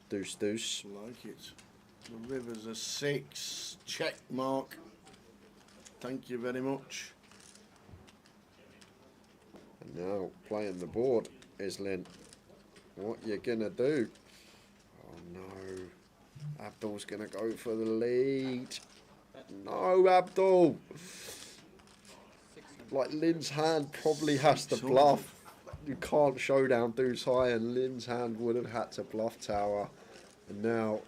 deuce deuce. Like it. The river's a 6. Check mark. Thank you very much. And now playing the board is Lynn. What you gonna do? Oh no. Abdul's gonna go for the lead. No, Abdul. Like, Lynn's hand probably has to bluff. You can't showdown deuce high, and Lynn's hand would have had to bluff tower. And now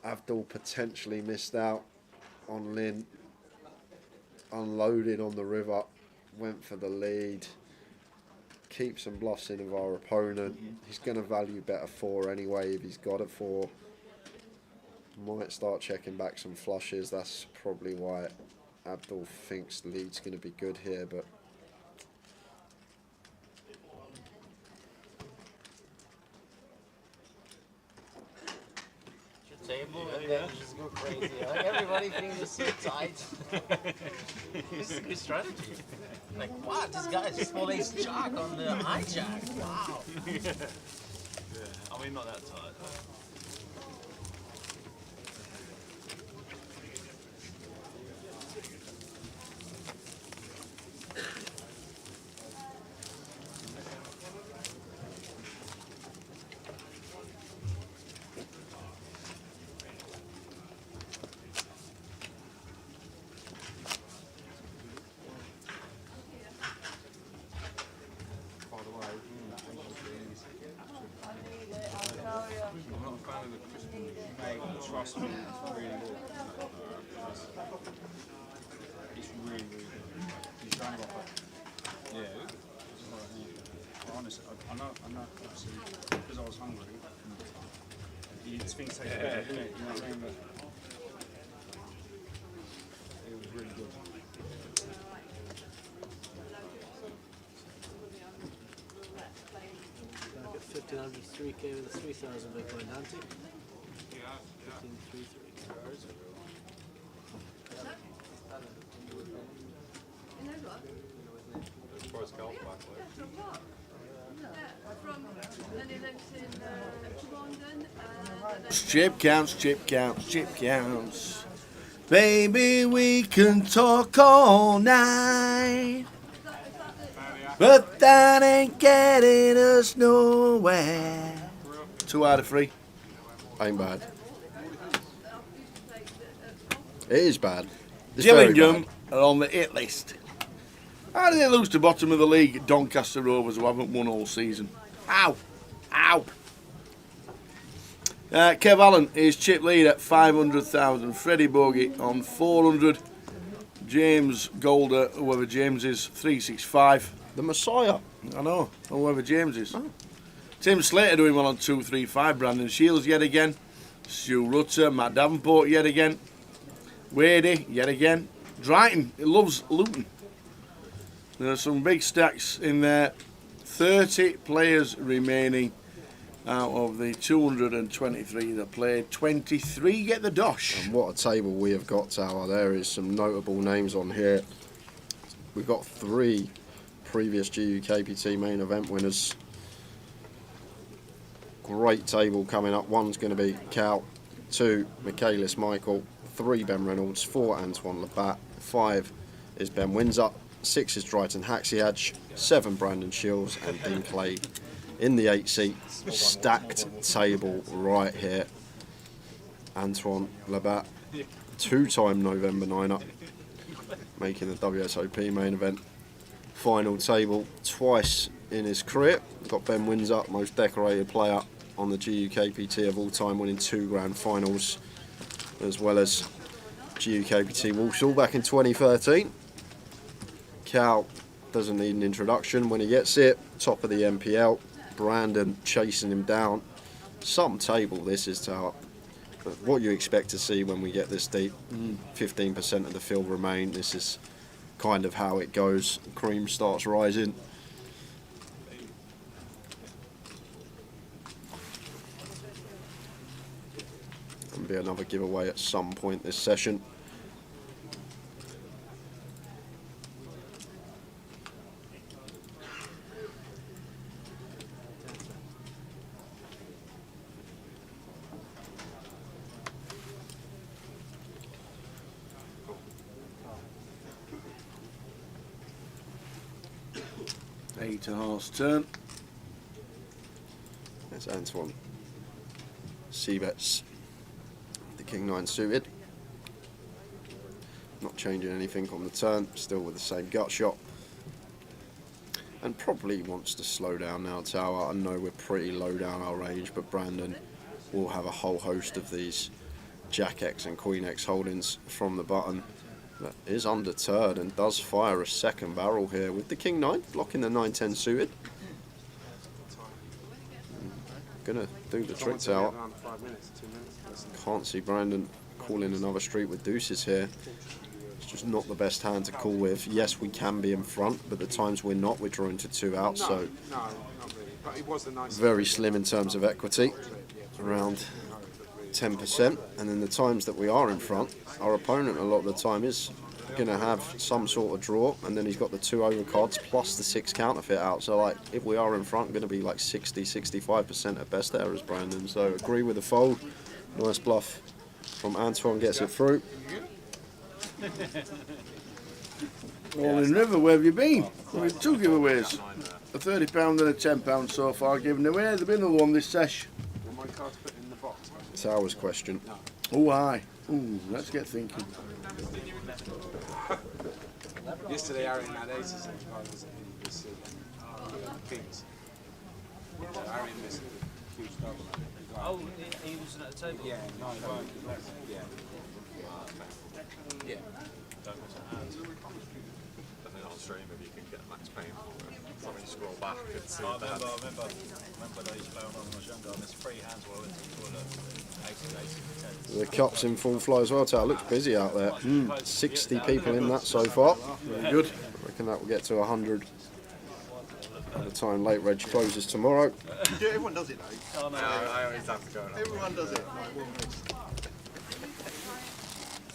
Abdul potentially missed out on Lynn. Unloaded on the river, went for the lead. Keeps some bluffs in of our opponent. He's going to value bet a 4 anyway if he's got a 4. Might start checking back some flushes. That's probably why Abdul thinks the lead's going to be good here, but table and then just go crazy. Like, everybody fingers so tight. This is a good strategy. Like, what? This guy's just full ace jack on the hijack. Wow. Yeah, I mean, not that tight. Trust me, it's really good. It's really, really good. He's trying to go for it. Yeah. Honestly, I know, obviously, because I was hungry, these things take a bit, didn't it? You know what I mean? But it was really good. Get 1503k with a 3000 Bitcoin ante. 1533. Chip counts, chip counts, chip counts. Baby, we can talk all night, but that ain't getting us nowhere. 2 out of 3. ain't bad. It is bad. It's very Gillingham bad. are on the hit list. How did they lose to bottom of the league at Doncaster Rovers, who haven't won all season? Ow! Ow! Kev Allen is chip lead at 500,000. Freddie Bogey on 400. James Golder, whoever James is, 365. The Messiah. I know, whoever James is. Oh. Tim Slater doing well on 235. Brandon Shields yet again. Stu Rutter, Matt Davenport yet again. Wadey yet again. Drayton, he loves Luton. There are some big stacks in there. 30 players remaining out of the 223 that played. 23 get the dosh. And what a table we have got, Tower. There is some notable names on here. We've got 3 previous GUKPT main event winners. Great table coming up. 1's going to be Cal, 2 Michaelis Michael, 3 Ben Reynolds, 4 Antoine Labat, 5 is Ben Windsor, 6 is Drayton Haxiadge, 7 Brandon Shields and Dean Clay in the 8 seat. Stacked table right here. Antoine Labat, two-time November 9-up, making the WSOP main event final table twice in his career. Got Ben Windsor, most decorated player on the GUKPT of all time, winning 2 grand finals, as well as GUKPT Walsall back in 2013. Cal doesn't need an introduction when he gets it. Top of the NPL. Brandon chasing him down. Some table this is, Tower. But what you expect to see when we get this deep. 15% of the field remain. This is kind of how it goes. Cream starts rising. And be another giveaway at some point this session. Eight a horse turn. There's Antoine. C-bets. The King 9 suited. Not changing anything on the turn. Still with the same gut shot. And probably wants to slow down now, Tower. I know we're pretty low down our range, but Brandon will have a whole host of these Jack X and Queen X holdings from the button. That is undeterred and does fire a second barrel here with the King 9, blocking the 9-10 suited. Gonna do the trick, Tower. Can't see Brandon calling another street with deuces here. It's just not the best hand to call with. Yes, we can be in front, but the times we're not, we're drawing to 2 out, so very slim in terms of equity, around 10%. And then the times that we are in front, our opponent a lot of the time is going to have some sort of draw, and then he's got the 2 overcards plus the 6 counterfeit out. So like, if we are in front, going to be like 60-65% at best errors, Brandon. So agree with the fold. Nice bluff from Antoine, gets it through. All in River, where have you been? We've had 2 giveaways. A £30 and a £10 so far given away. There's been another one this sesh. It's ours question. Oh, aye. Ooh, let's get thinking. Yesterday, Aaron had aces and was kings. Aaron missed a huge double. Oh, he wasn't at the table? Yeah, no, yeah. Yeah. Definitely on stream if you can get max pain from you scroll back and see. I remember those playing when I was younger. There's 3 hands where I went to the toilet. The cup's in full flow as well, Tower. Looks busy out there. 60 people in that so far. Very good. I reckon that will get to 100 by the time late reg closes tomorrow. Yeah, everyone does it though. Oh, no, I always have to go. Everyone does it.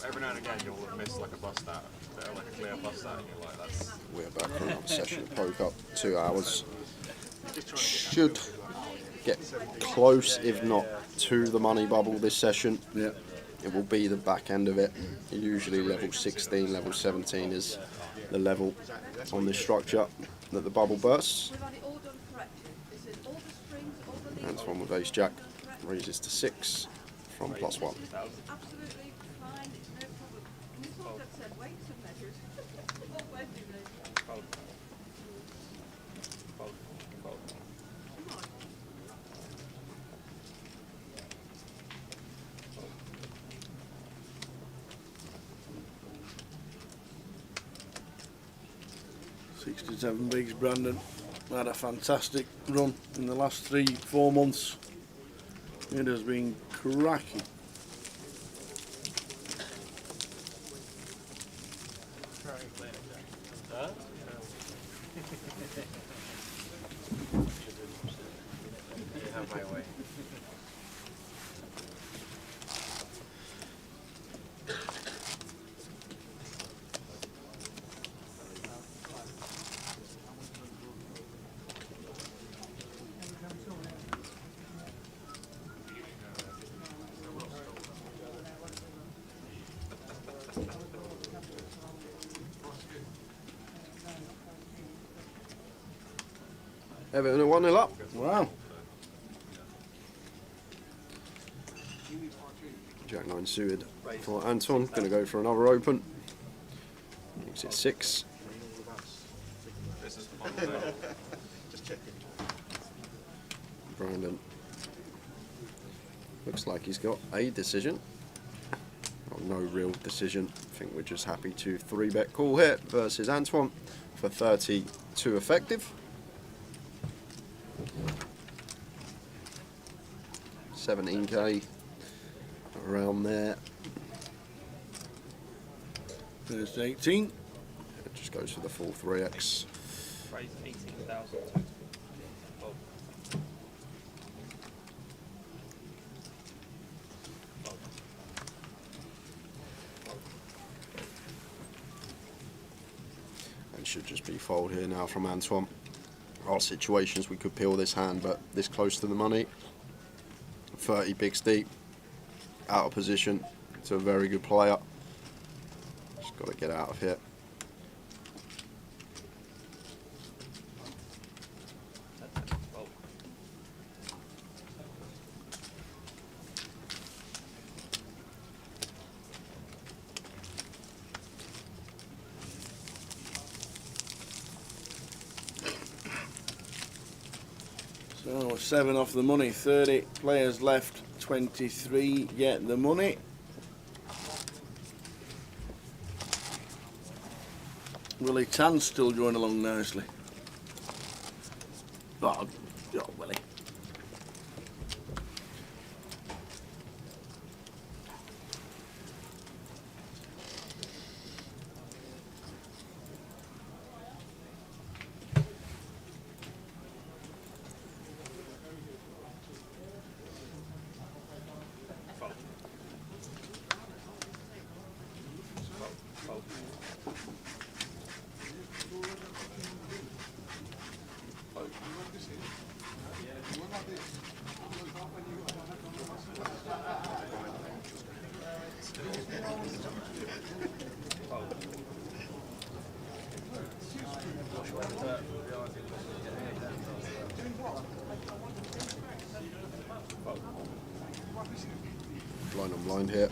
Every now and again you'll miss like a bust out, like a clear bust out, and you're like, that's... We're back for another session of poke up. 2 hours. Should get close, if not to the money bubble this session. Yeah. It will be the back end of it. Usually level 16, level 17 is the level on this structure that the bubble bursts. Antoine with ace jack raises to 6 from +1. Absolutely fine, it's no problem. And this also said weights and measures. Where do they? Come on. 67 bigs, Brandon. Had a fantastic run in the last 3-4 months. It has been cracking. You have my way. Everton are 1-0 up. Wow. Jack 9 suited for Anton. Going to go for another open. Makes it 6. Brandon looks like he's got a decision. Oh, no real decision. I think we're just happy to 3-bet call here versus Antoine for 32 effective. 17k around there. There's 18. It just goes for the full 3x. Raise 18,000. And should just be fold here now from Antoine. Our situations we could peel this hand, but this close to the money. 30 bigs deep, out of position. It's a very good player. Just got to get out of here. So 7 off the money, 30 players left, 23 get the money. Willie Tan's still going along nicely. Oh, Willie. Blind on blind here.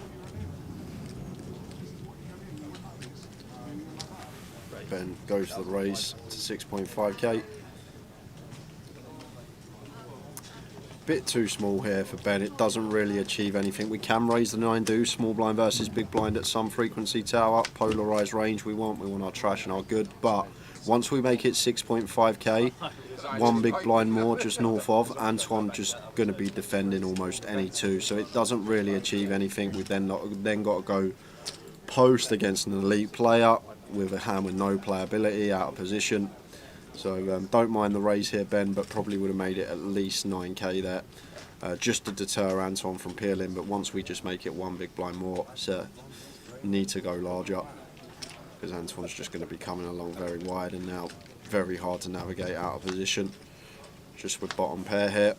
Ben goes to the raise to 6.5k. Bit too small here for Ben. It doesn't really achieve anything. We can raise the 9 deuce, small blind versus big blind at some frequency tower. Polarized range we want our trash and our good. But once we make it 6.5k, 1 big blind more just north of, Antoine just going to be defending almost any 2. So it doesn't really achieve anything. We've then got to go post against an elite player with a hand with no playability, out of position. So don't mind the raise here, Ben, but probably would have made it at least 9k there, just to deter Anton from peeling. But once we just make it 1 big blind more, so need to go larger, because Anton's just going to be coming along very wide and now very hard to navigate out of position. Just with bottom pair here.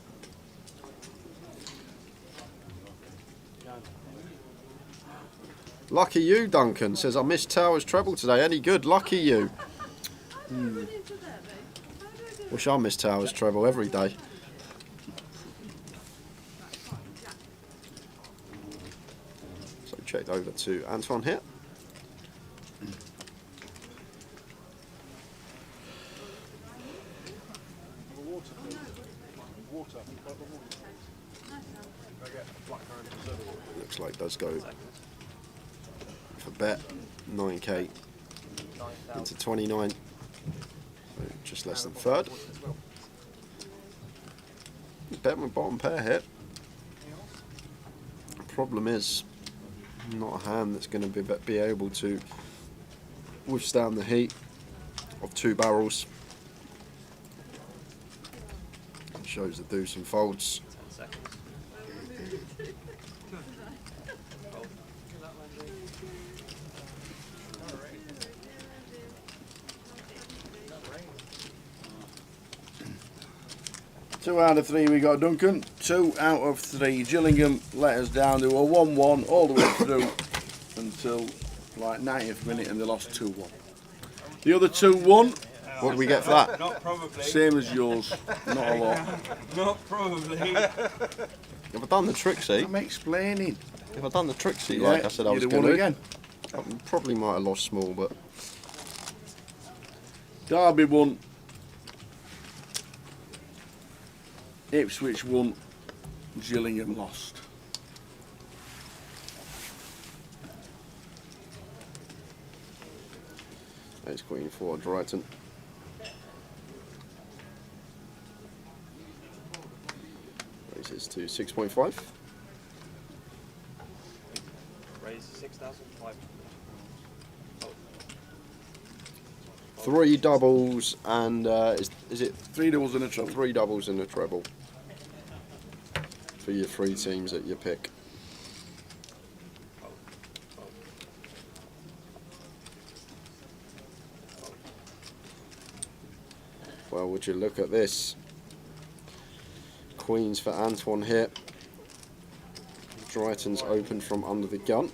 Lucky you, Duncan says, I missed Towers treble today. Any good? Lucky you. Wish I missed Towers treble every day. So checked over to Antoine here. Looks like does go for bet 9k into 29. So just less than third. Bet with bottom pair here. The problem is not a hand that's going to be able to withstand the heat of 2 barrels. It shows the deuce and folds. 10 seconds. Two out of 3 we got Duncan. 2 out of 3. Gillingham let us down to a 1-1 all the way through until like 90th minute, and they lost 2-1. The other 2-1. What do we get for that? Not probably. Same as yours. Not a lot. Not probably. Have I done the trick, see? I'm explaining. If I'd done the Trixie Yeah, like I said I was you'd have going won to, again. I probably might have lost small, but Derby won. Ipswich won. Gillingham lost. Ace Queen for Brighton. Raises to 6.5. Raise 6,005. Three doubles and is it 3 doubles and a treble? 3 doubles and a treble for your 3 teams at your pick. Well, would you look at this? Queens for Antoine here. Drayton's open from under the gun.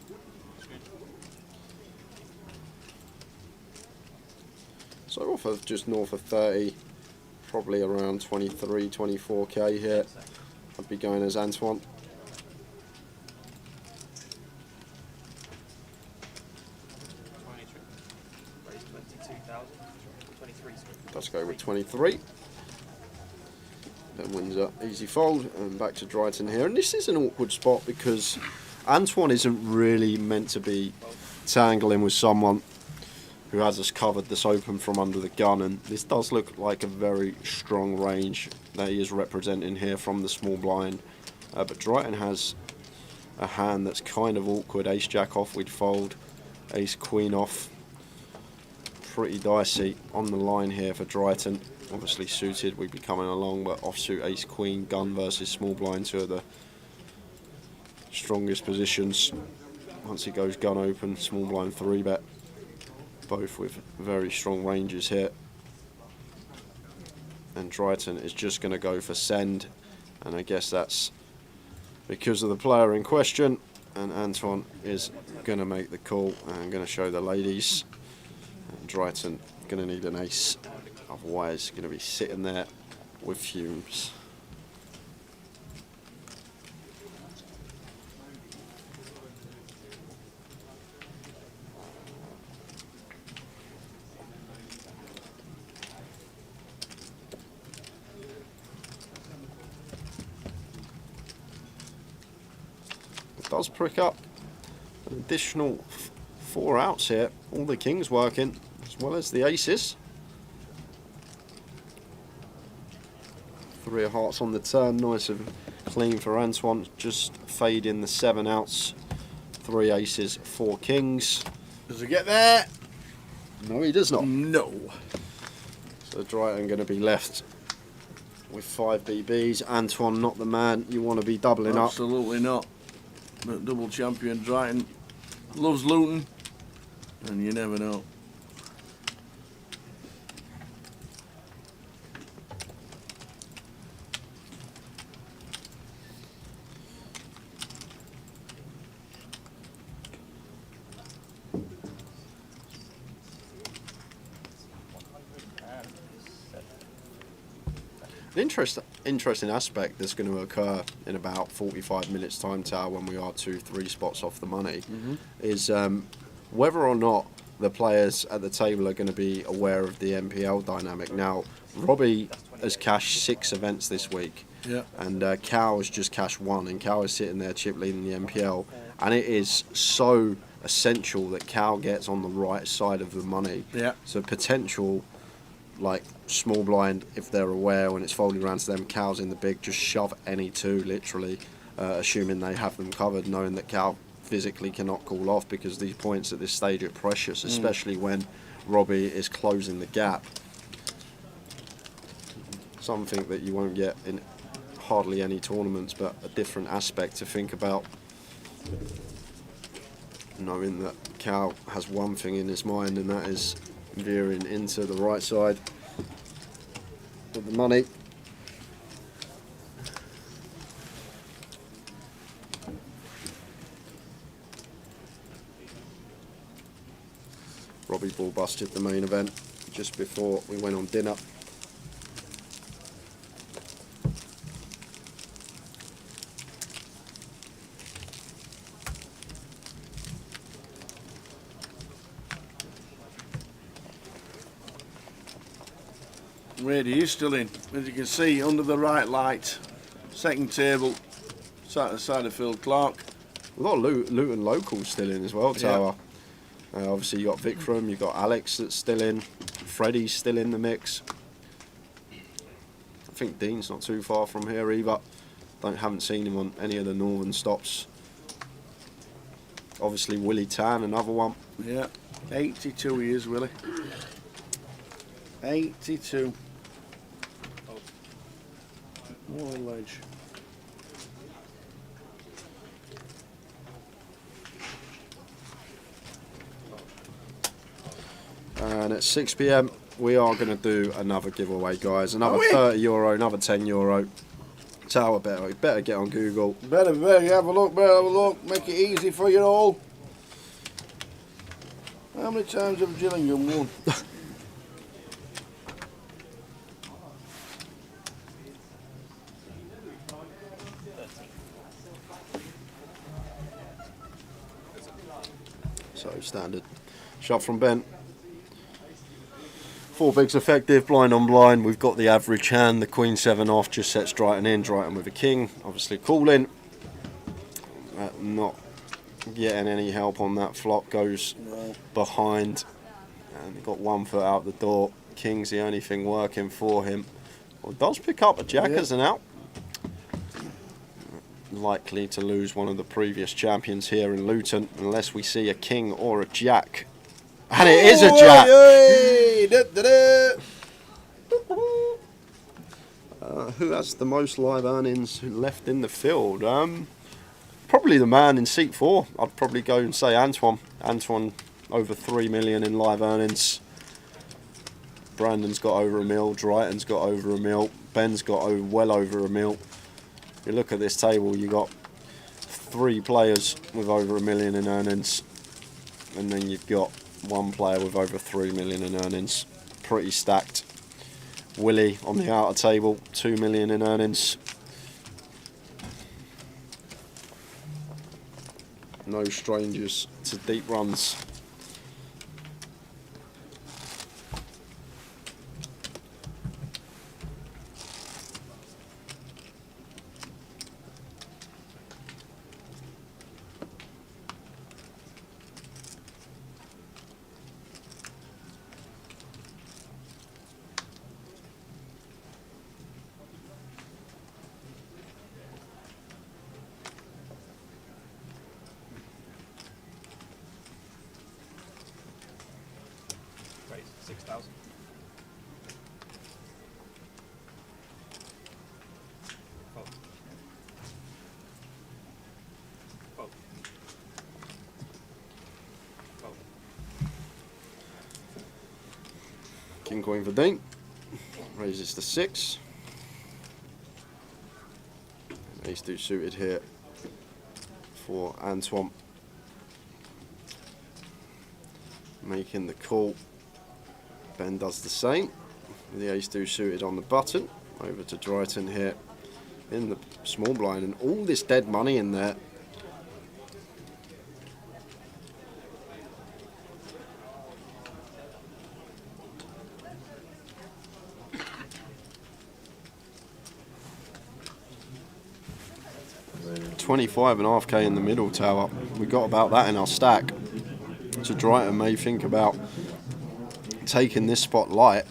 So off of just north of 30, probably around 23, 24k here. I'd be going as Antoine. Raise 22,000. 23. Let's go with 23. Then Windsor, easy fold, and back to Drayton here. And this is an awkward spot because Antoine isn't really meant to be tangling with someone who has us covered this open from under the gun, and this does look like a very strong range that he is representing here from the small blind. But Drayton has a hand that's kind of awkward. Ace Jack off, we'd fold. Ace Queen off. Pretty dicey on the line here for Drayton. Obviously suited, we'd be coming along, but offsuit Ace Queen, gun versus small blind, two of the strongest positions. Once he goes gun open, small blind 3-bet. Both with very strong ranges here. And Drayton is just going to go for send, and I guess that's because of the player in question, and Antoine is going to make the call and going to show the ladies. And Drayton going to need an ace, otherwise going to be sitting there with fumes. Does prick up an additional 4 outs here. All the kings working as well as the aces. 3 of hearts on the turn, nice and clean for Antoine. Just fade in the 7 outs. 3 aces, 4 kings. Does he get there? No, he does not. No. So Drayton going to be left with 5 BBs. Antoine, not the man you want to be doubling up. Absolutely not. But double champion Drayton loves Luton, and you never know. An interesting aspect that's going to occur in about 45 minutes time, Tower, when we are 2-3 spots off the money, is whether or not the players at the table are going to be aware of the MPL dynamic. Now, Robbie has cashed 6 events this week, and Cal has just cashed 1, and Cal is sitting there chip leading the MPL, and it is so essential that Cal gets on the right side of the money. So potential, like small blind, if they're aware when it's folding around to them, Cal's in the big, just shove any 2 literally, assuming they have them covered, knowing that Cal physically cannot call off, because these points at this stage are precious, especially when Robbie is closing the gap. Something that you won't get in hardly any tournaments, but a different aspect to think about, knowing that Cal has one thing in his mind, and that is veering into the right side of the money. Robbie ball busted the main event just before we went on dinner. Brady is still in, as you can see, under the right light. Second table, side of Phil Clark. A lot of Luton locals still in as well, Tower. Obviously you got Vikram, you got Alex that's still in, Freddie's still in the mix. I think Dean's not too far from here either. Haven't seen him on any of the northern stops. Obviously Willie Tan, another one. Yeah, 82 he is, Willie. 82. What a ledge. And at 6 PM we are going to do another giveaway, guys. Another €30, another €10. Tower better get on Google. Better have a look, make it easy for you all. How many times have Gillingham won? So standard shot from Ben. 4 bigs effective, blind on blind. We've got the average hand, the Queen 7 off, just sets Drayton in, Drayton with a king. Obviously calling. Not getting any help on that flop, goes behind. And got 1 foot out the door. King's the only thing working for him. Well, does pick up a jack as an out. Likely to lose one of the previous champions here in Luton, unless we see a king or a jack. And it is a jack! Who has the most live earnings left in the field? Probably the man in seat 4. I'd probably go and say Antoine. Antoine over 3 million in live earnings. Brandon's got over $1 mil. Drayton's got over $1 mil. Ben's got well over $1 mil. You look at this table, you got 3 players with over $1 million in earnings, and then you've got 1 player with over 3 million in earnings. Pretty stacked. Willie on the outer table, 2 million in earnings. No strangers to deep runs. Raise 6,000. Fold. Fold. Fold. King Queen for Dean. Raises to 6. Ace 2 suited here for Antoine. Making the call. Ben does the same. The ace 2 suited on the button. Over to Drayton here in the small blind, and all this dead money in there. $25.5k in the middle tower. We got about that in our stack. So Drayton may think about taking this spot light.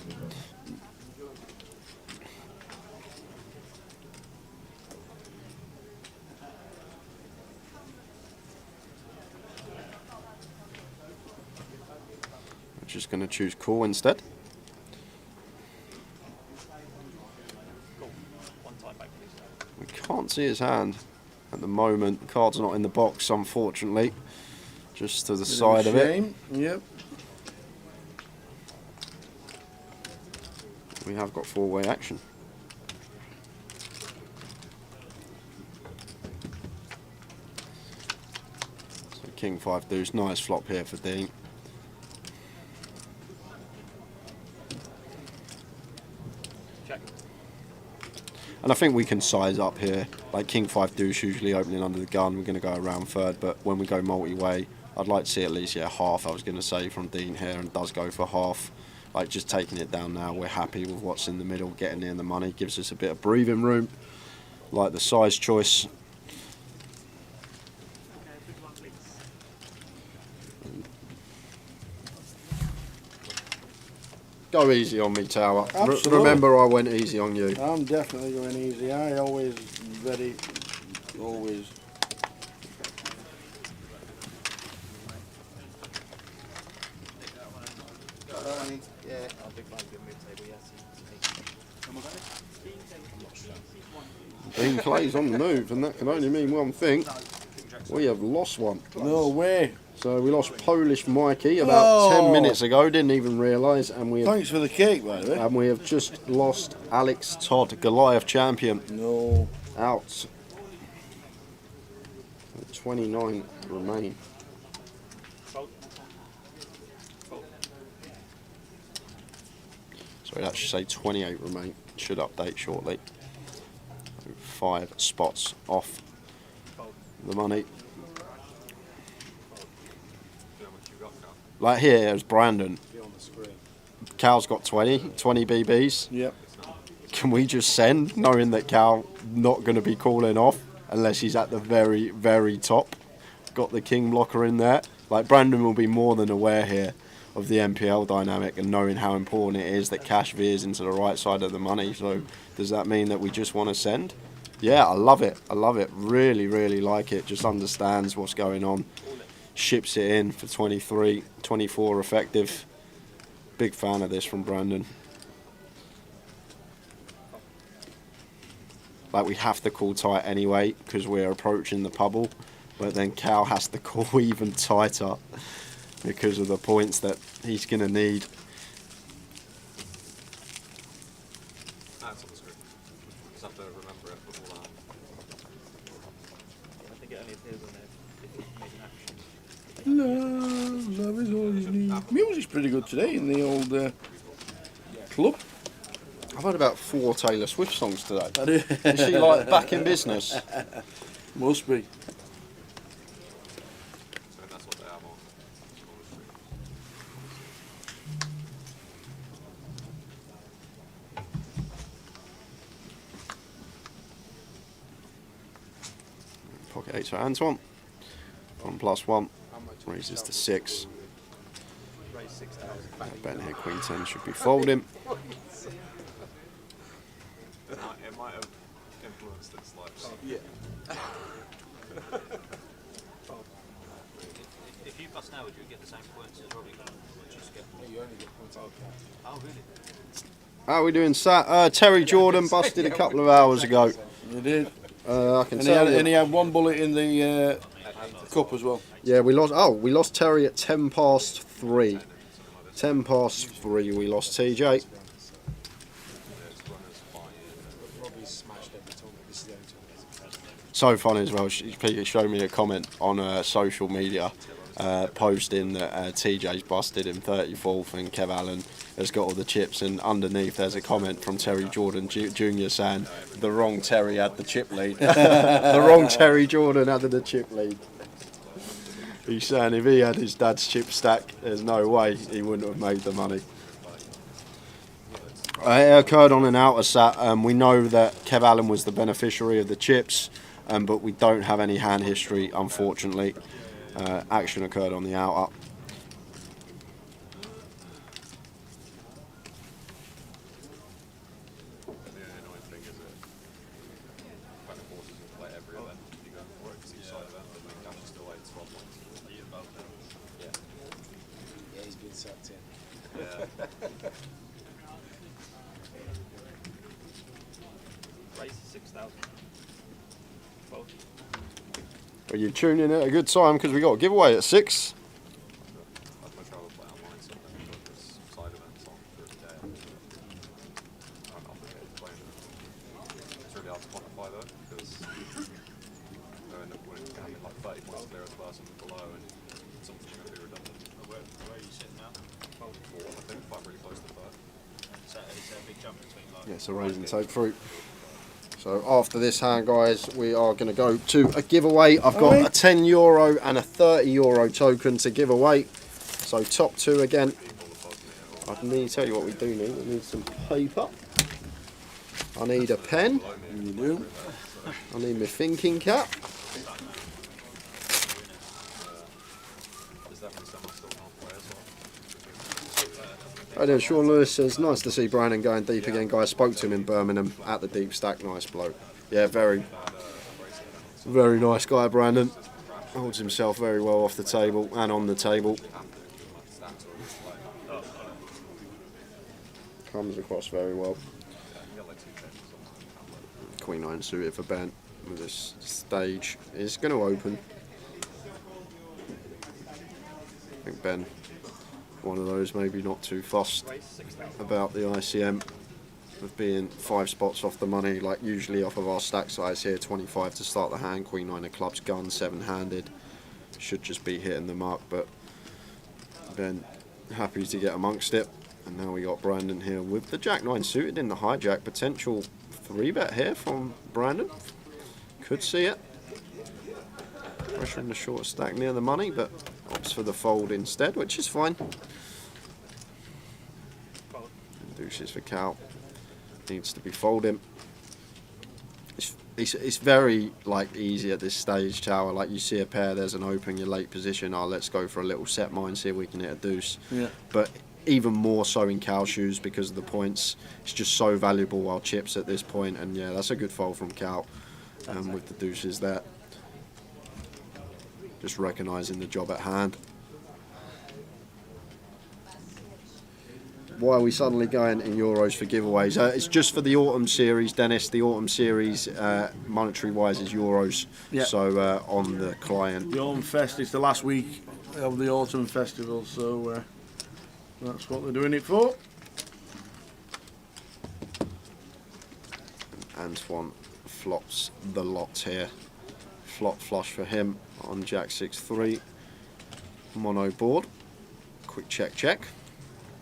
I'm just going to choose call instead. We can't see his hand at the moment. The card's not in the box, unfortunately. Just to the side of it. Yep. We have got 4-way action. So King 5 deuce, nice flop here for Dean. Check. And I think we can size up here. Like King 5 deuce usually opening under the gun, we're going to go around third, but when we go multi-way, I'd like to see at least half, I was going to say, from Dean here, and does go for half. like just taking it down now. We're happy with what's in the middle, getting in the money, gives us a bit of breathing room. Like the size choice. Go easy on me, Tower. Remember, I went easy on you. I'm definitely going easy. I always ready, always. Yeah. Dean Clay's on the move, and that can only mean one thing. We have lost one. No way. So we lost Polish Mikey about 10 minutes ago, didn't even realise. And we have, thanks for the cake, by the way. And we have just lost Alex Todd, Goliath champion. No. Out. 29 remain. Sorry, that should say 28 remain. Should update shortly. 5 spots off the money. Like here is Brandon. Cal's got 20 BBs. Yep. Can we just send, knowing that Cal not going to be calling off unless he's at the very, very top? Got the king blocker in there. Like Brandon will be more than aware here of the MPL dynamic and knowing how important it is that cash veers into the right side of the money. So does that mean that we just want to send? Yeah, I love it. I love it. Really, really like it. Just understands what's going on. Ships it in for 23, 24 effective. Big fan of this from Brandon. Like we have to call tight anyway because we're approaching the pubble, but then Cal has to call even tighter because of the points that he's going to need. That's on the screen. Just have to remember it before that. I think it only appears on there if you make an action. Love is all you need. Music's pretty good today in the old club. I've heard about 4 Taylor Swift songs today. Is she like back in business? Must be. So that's what they have on the screen. Pocket 8 to Antoine. 1+1 raises to 6. Raise 6,000. Ben here, Queen 10 should be folding. It might have influenced its life. Yeah. If you bust now, would you get the same points as Robbie? You only get points. Oh, really? How are we doing, Sat? Terry Jordan busted a couple of hours ago. He did. I can tell you. And he had 1 bullet in the cup as well. Yeah, we lost. Oh, we lost Terry at 3:10. 3:10 we lost TJ. So funny as well. Peter showed me a comment on social media posting that TJ's busted in 34th and Kev Allen has got all the chips, and underneath there's a comment from Terry Jordan Jr. saying the wrong Terry had the chip lead. The wrong Terry Jordan had the chip lead. He's saying if he had his dad's chip stack, there's no way he wouldn't have made the money. It occurred on an outer sat. We know that Kev Allen was the beneficiary of the chips, but we don't have any hand history, unfortunately. Action occurred on the outer. Yeah, he's been sucked in. Raise 6,000. Fold. Are you tuning in at a good time because we got a giveaway at 6? I'd much rather play online something because side events on through the day. I'm obligated to play them. It's really hard to quantify though because they end up winning like 30 points clear of the person below and something's going to be redundant. Where are you sitting now? Fold. 4, I think, quite really close to 5. Is there a big jump between like? Yes, a raising take fruit. So after this hand, guys, we are going to go to a giveaway. I've got a €10 and a €30 token to give away. So top 2 again. I need to tell you what we do need. We need some paper. I need a pen. You do. I need my thinking cap. Right then, Sean Lewis says, nice to see Brandon going deep again, guys. Spoke to him in Birmingham at the deep stack. Nice bloke. Yeah, very nice guy, Brandon. Holds himself very well off the table and on the table. Comes across very well. Queen 9 suited for Ben with this stage is going to open. I think Ben, one of those maybe not too fussed about the ICM of being 5 spots off the money, like usually off of our stack size here, 25 to start the hand, Queen 9 of clubs, gun, 7-handed, should just be hitting the mark, but Ben happy to get amongst it. And now we got Brandon here with the Jack 9 suited in the hijack. Potential 3-bet here from Brandon. Could see it. Pressure in the short stack near the money, but opts for the fold instead, which is fine. Deuces for Cal. Needs to be folding. It's very like easy at this stage, Tower. Like you see a pair, there's an open, your late position. Oh, let's go for a little set mine, see if we can hit a deuce. Yeah. But even more so in Cal shoes because of the points. It's just so valuable while chips at this point, and yeah, that's a good fold from Cal with the deuces there. Just recognising the job at hand. Why are we suddenly going in euros for giveaways? It's just for the autumn series, Dennis. The autumn series, monetary wise, is euros. Yeah. So on the client. The Autumn Fest is the last week of the Autumn Festival, so that's what they're doing it for. Antoine flops the lot here. Flop flush for him on Jack 6-3. Mono board. Quick check.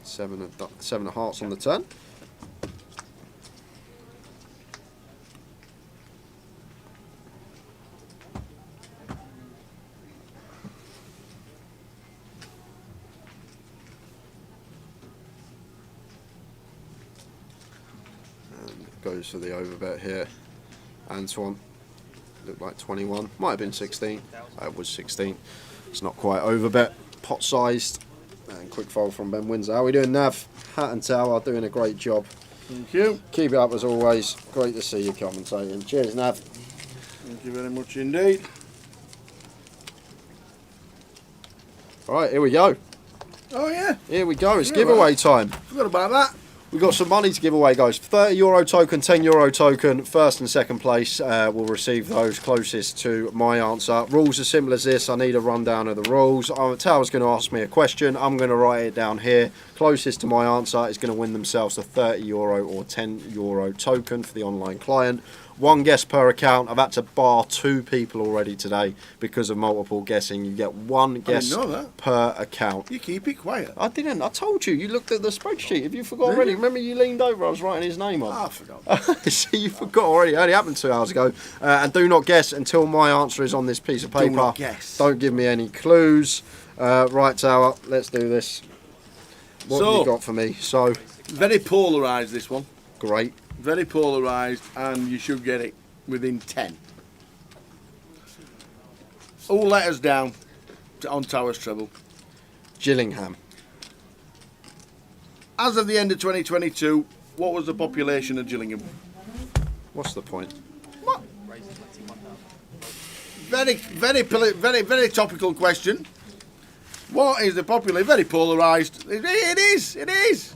7 of hearts on the turn. Goes for the overbet here. Antoine looked like 21, might have been 16. It was 16. It's not quite overbet. Pot sized and quick fold from Ben Windsor. How are we doing, Nav? Hat and Tower doing a great job. Thank you. Keep it up as always. Great to see you commentating. Cheers, Nav. Thank you very much indeed. All right, here we go. Oh yeah. Here we go. It's giveaway time. Forgot about that. We've got some money to give away, guys. €30 token, €10 token. First and second place will receive those closest to my answer. Rules are simple as this. I need a rundown of the rules. Tower's going to ask me a question. I'm going to write it down here. Closest to my answer is going to win themselves a €30 or €10 token for the online client. One guess per account. I've had to bar 2 people already today because of multiple guessing. You get 1 guess per account. You keep it quiet. I didn't. I told you. You looked at the spreadsheet. Have you forgot already? Remember you leaned over, I was writing his name on. I forgot. See, you forgot already. It only happened 2 hours ago. And do not guess until my answer is on this piece of paper. Do not guess. Don't give me any clues. Right, Tower, let's do this. What have you got for me? So, very polarised, this one. Great. Very polarised, and you should get it within 10. All letters down on Tower's treble. Gillingham. As of the end of 2022, what was the population of Gillingham? What's the point? What? Very topical question. What is the population? Very polarised. It is.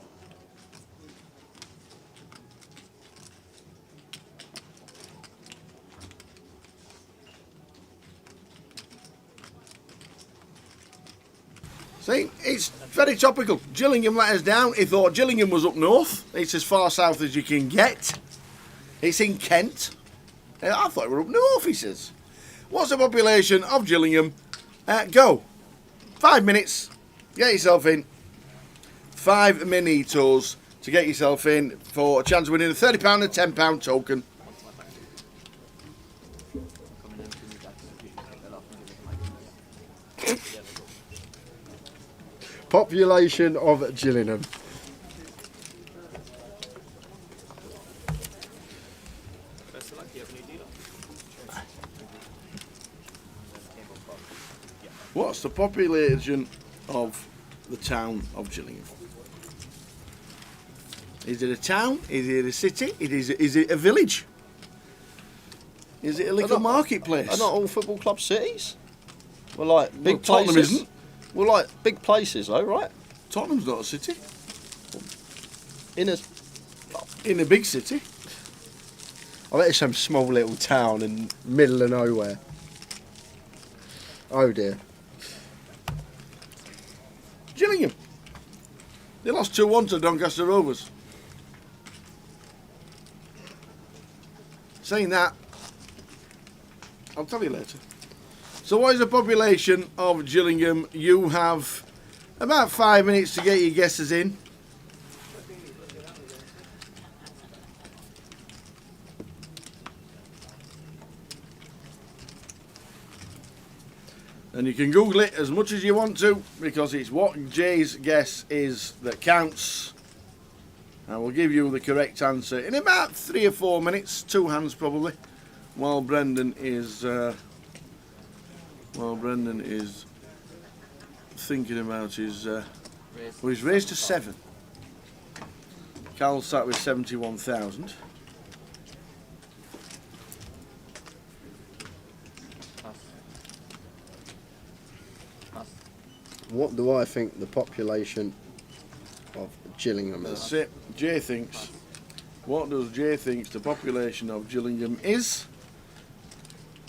See, it's very topical. Gillingham let us down. He thought Gillingham was up north. It's as far south as you can get. It's in Kent. I thought we were up north, he says. What's the population of Gillingham? Go. 5 minutes. Get yourself in. 5 minitos to get yourself in for a chance of winning a £30 and £10 token. Population of Gillingham. What's the population of the town of Gillingham? Is it a town? Is it a city? Is it a village? Is it a little marketplace? Are not all football clubs cities? We're like big Tottenham places. isn't. We're like big places, though, right? Tottenham's not a city. In a big city. I bet it's some small little town in middle of nowhere. Oh dear. Gillingham. They lost 2-1 to Doncaster Rovers. Saying that, I'll tell you later. So what is the population of Gillingham? You have about 5 minutes to get your guesses in. And you can Google it as much as you want to, because it's what Jay's guess is that counts. And we'll give you the correct answer in about 3 or 4 minutes, 2 hands probably, while Brendan is thinking about his. Well, he's raised to 7. Carl sat with 71,000. What do I think the population of Gillingham is? That's it. Jay thinks. What does Jay think the population of Gillingham is?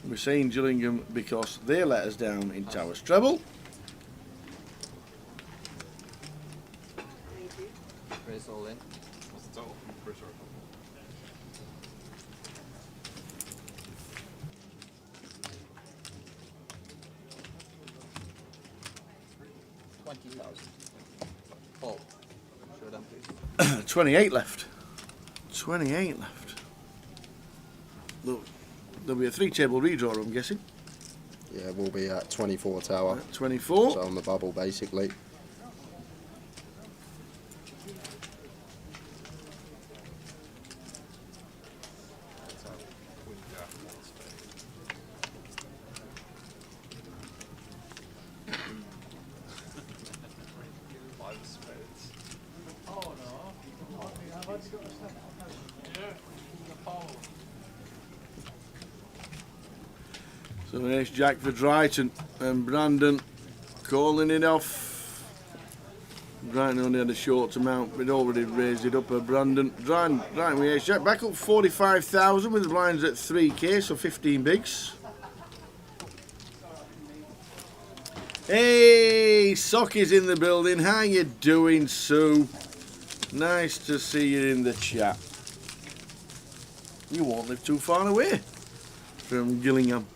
We're saying Gillingham because they let us down in Towers Treble. Raise all in. What's the total? Pretty sure. Paul, showdown, please. 28 left. 28 left. Look, there'll be a 3-table redraw, I'm guessing. Yeah, we'll be at 24 tower. 24. So on the bubble, basically. So there's Jack for Drayton and Brandon calling it off. Drayton only had a short amount, we'd already raised it up. Brandon, Drayton with ace jack, back up 45,000 with the blinds at 3k, so 15 bigs. Hey, Socky's in the building. How you doing, Sue? Nice to see you in the chat. You won't live too far away from Gillingham.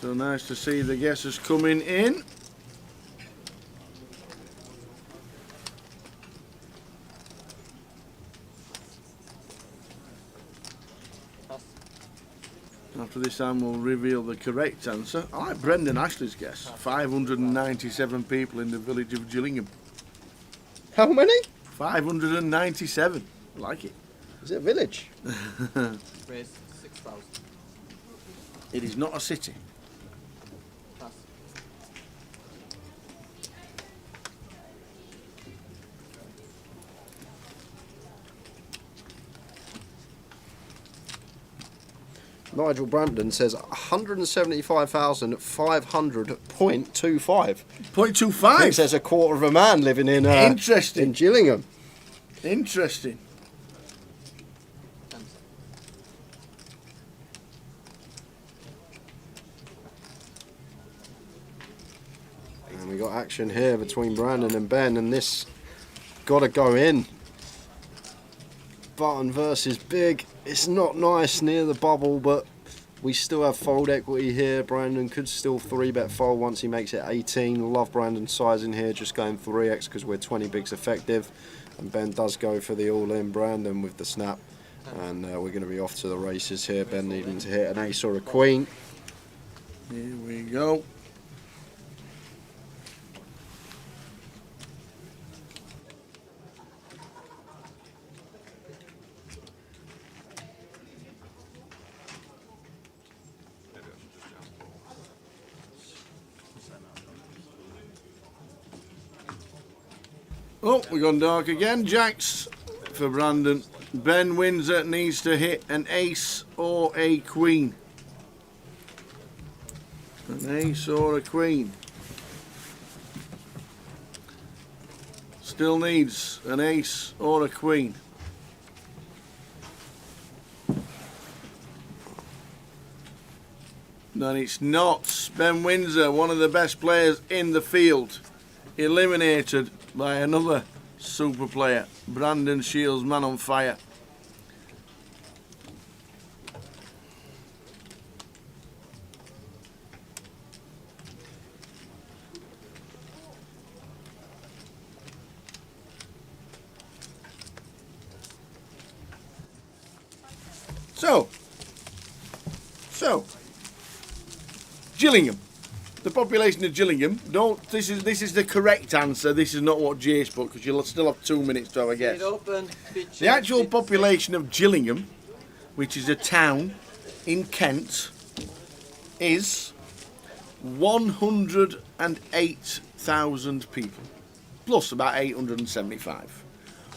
So nice to see the guesses coming in. After this time we'll reveal the correct answer. I like Brendan Ashley's guess. 597 people in the village of Gillingham. How many? 597. I like it. Is it a village? Raise 6,000. It is not a city. Pass. Nigel Brampton says 175,500.25. 0.25? It says a quarter of a man living in Interesting. in Gillingham. Interesting. And we got action here between Brandon and Ben, and this got to go in. Button versus Big. It's not nice near the bubble, but We still have fold equity here. Brandon could still 3-bet fold once he makes it 18. Love Brandon's size in here, just going 3x because we're 20 bigs effective. And Ben does go for the all-in Brandon with the snap. And we're going to be off to the races here. Ben needing to hit an ace or a queen. Here we go. Oh, we've gone dark again. Jacks for Brandon. Ben Windsor needs to hit an ace or a queen. An ace or a queen. Still needs an ace or a queen. No, it's not. Ben Windsor, one of the best players in the field, eliminated by another super player. Brandon Shields, man on fire. So, Gillingham. The population of Gillingham. This is the correct answer. This is not what Jace put because you'll still have 2 minutes to have a guess. The actual population of Gillingham, which is a town in Kent, is 108,000 people, plus about 875.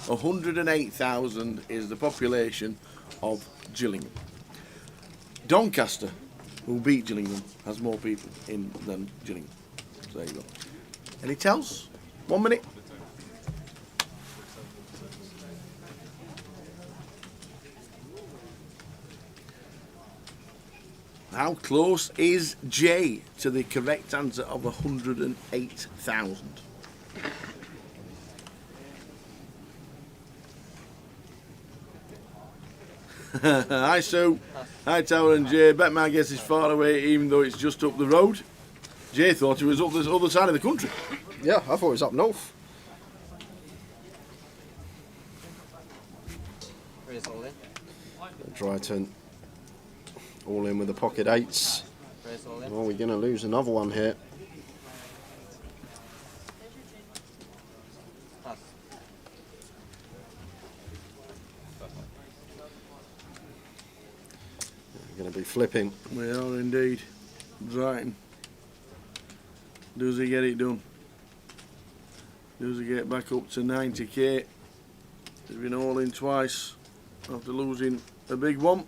108,000 is the population of Gillingham. Doncaster, who beat Gillingham, has more people in than Gillingham. So there you go. Any tells? 1 minute. How close is Jay to the correct answer of 108,000? Hi Sue, hi Tower and Jay. Bet my guess is far away even though it's just up the road. Jay thought it was up the other side of the country. Yeah, I thought it was up north. Raise all in. Dryton all in with the pocket eights. Raise all in. Oh, we're going to lose another one here. Pass. We're going to be flipping. We are indeed. Dryton. Does he get it done? Does he get back up to 90k? He's been all in twice after losing a big one.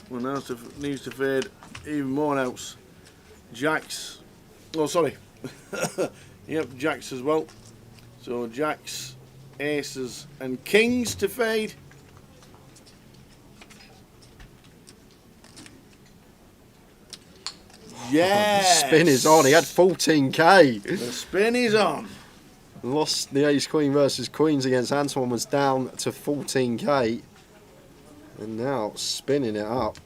Well, now needs to fade even more else. Jacks. Oh, sorry. Yep, Jacks as well. So Jacks, Aces and Kings to fade. Yes. The spin is on. He had 14k. The spin is on. Lost the ace queen versus queens against Antoine, was down to 14k. And now spinning it up.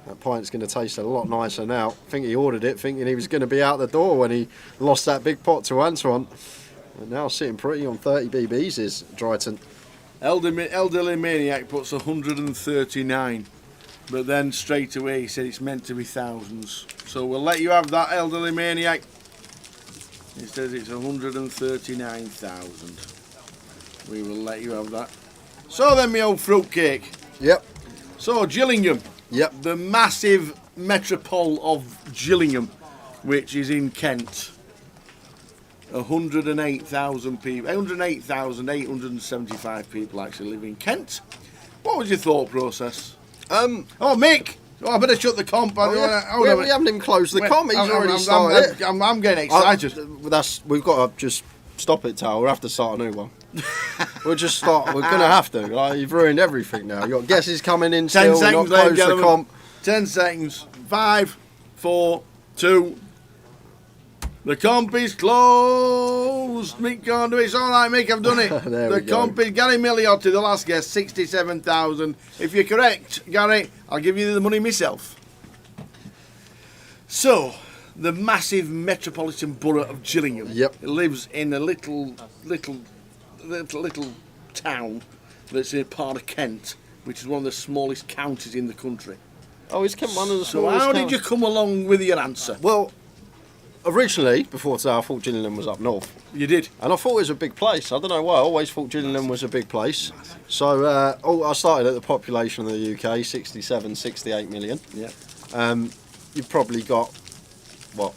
That pint's going to taste a lot nicer now. I think he ordered it thinking he was going to be out the door when he lost that big pot to Antoine. And now sitting pretty on 30 BBs is Dryton. Elderly Maniac puts 139. But then straight away he said it's meant to be thousands. So we'll let you have that, Elderly Maniac. He says it's 139,000. We will let you have that. So then, my old fruitcake. Yep. So Gillingham. Yep. The massive metropole of Gillingham, which is in Kent. 108,000 people. 108,875 people actually live in Kent. What was your thought process? Oh, Mick! Oh, I better shut the comp. We haven't even closed the comp. He's already started. I'm getting excited. We've got to just stop it, Tal. We'll have to start a new one. We'll just start. We're going to have to. Like, you've ruined everything now. You've got guesses coming in 10 still. seconds, Not closed the comp. 10 seconds. 5, 4, 2. The comp is closed. Mick can't do it. It's all right, Mick. I've done it. The comp is Gary Milliotti, the last guess, 67,000. If you're correct, Gary, I'll give you the money myself. So, the massive metropolitan borough of Gillingham lives in a little town that's in part of Kent, which is one of the smallest counties in the country. Oh, is Kent one of the So smallest how counties? did you come along with your answer? Well, originally, before today, I thought Gillingham was up north. You did? And I thought it was a big place. I don't know why. I always thought Gillingham was a big place. So I started at the population of the UK, 67, 68 million. Yeah. You've probably got, what,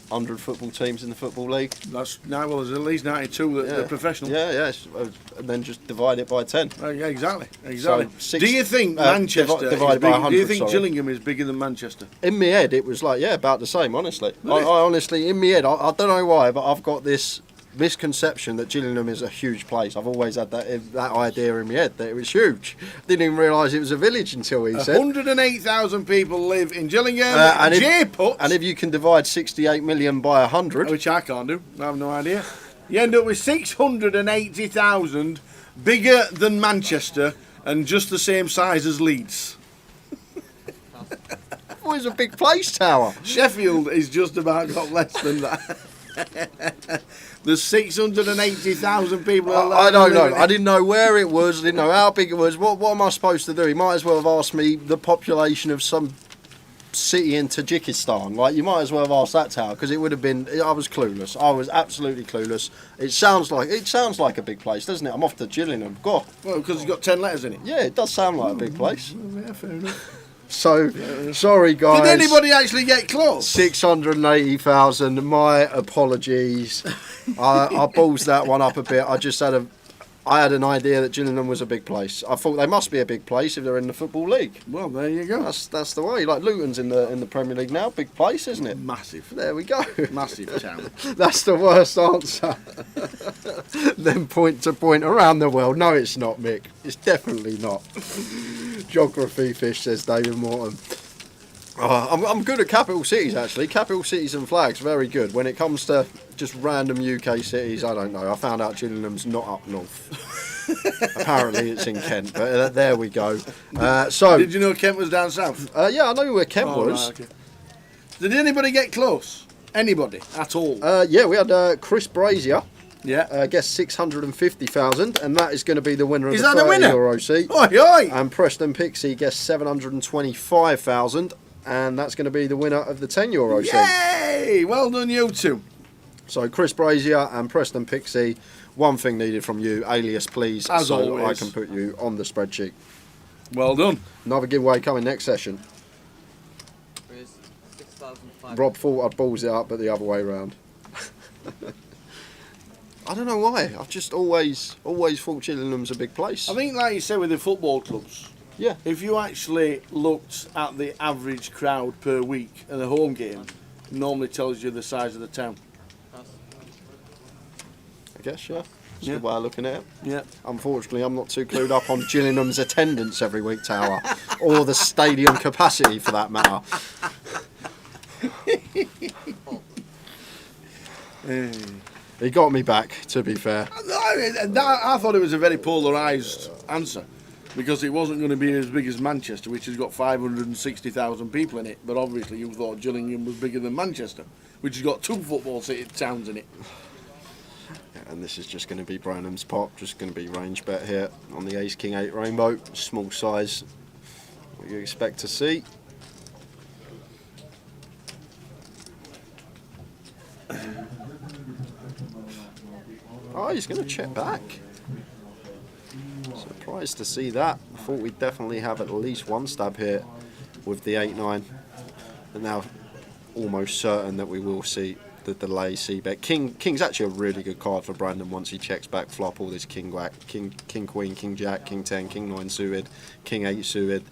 100 football teams in the Football League? That's now, well, there's at least 92 that are professional. Yeah. And then just divide it by 10. Yeah, exactly. So Do you think Manchester divided by 100, do you think sorry. Gillingham is bigger than Manchester? In my head, it was like, about the same, honestly. I honestly, in my head, I don't know why, but I've got this misconception that Gillingham is a huge place. I've always had that idea in my head, that it was huge. Didn't even realise it was a village until he said. 108,000 people live in Gillingham. And and if you can divide 68 million by 100... Which I can't do. I have no idea. You end up with 680,000 bigger than Manchester and just the same size as Leeds. It's a big place, Tower. Sheffield is just about got less than that. There's 680,000 people. I don't know. I didn't know where it was. I didn't know how big it was. What am I supposed to do? He might as well have asked me the population of some city in Tajikistan. Like, you might as well have asked that, Tower, because it would have been. I was clueless. I was absolutely clueless. It sounds like a big place, doesn't it? I'm off to Gillingham. Go. Well, because it's got 10 letters in it. Yeah, it does sound like a big place. Yeah, fair enough. So, sorry guys. Did anybody actually get close? 680,000. My apologies. I ballsed that one up a bit. I had an idea that Gillingham was a big place. I thought they must be a big place if they're in the Football League. Well, there you go. That's the way. Like Luton's in the Premier League now. Big place, isn't it? Massive. There we go. Massive town. That's the worst answer. Then point to point around the world. No, it's not, Mick. It's definitely not. Geography fish, says David Morton. I'm good at capital cities, actually. Capital cities and flags, very good. When it comes to just random UK cities, I don't know. I found out Gillingham's not up north. Apparently it's in Kent, but there we go. So, did you know Kent was down south? Yeah, I know where Kent was. Right, okay. Did anybody get close? Anybody at all? Yeah, we had Chris Brazier. Yeah. Guess 650,000, and that is going to be the winner of Is the that the winner? €30 seat. Oi, oi. And Preston Pixie guessed 725,000, and that's going to be the winner of the €10 seat. Yay! Well done, you two. So Chris Brazier and Preston Pixie, one thing needed from you, alias please, As so always. I can put you on the spreadsheet. Well done. Another giveaway coming next session. Rob thought I'd balls it up, but the other way round. I don't know why. I've just always thought Gillingham's a big place. I think, like you said, with the football clubs, yeah. If you actually looked at the average crowd per week at a home game, it normally tells you the size of the town. I guess, yeah. That's a good way of looking at it. Yeah. Unfortunately, I'm not too clued up on Gillingham's attendance every week, Tower, or the stadium capacity for that matter. He got me back, to be fair. I thought it was a very polarised answer, because it wasn't going to be as big as Manchester, which has got 560,000 people in it, but obviously you thought Gillingham was bigger than Manchester, which has got 2 football towns in it. And this is just going to be Branham's Pop, just going to be range bet here on the Ace King 8 Rainbow, small size, what you expect to see. Oh, he's going to check back. Surprised to see that. I thought we'd definitely have at least one stab here with the 8-9. And now almost certain that we will see the delay c-bet. King's actually a really good card for Brandon once he checks back flop all this king queen, king jack, king 10, king 9 suited, king 8 suited.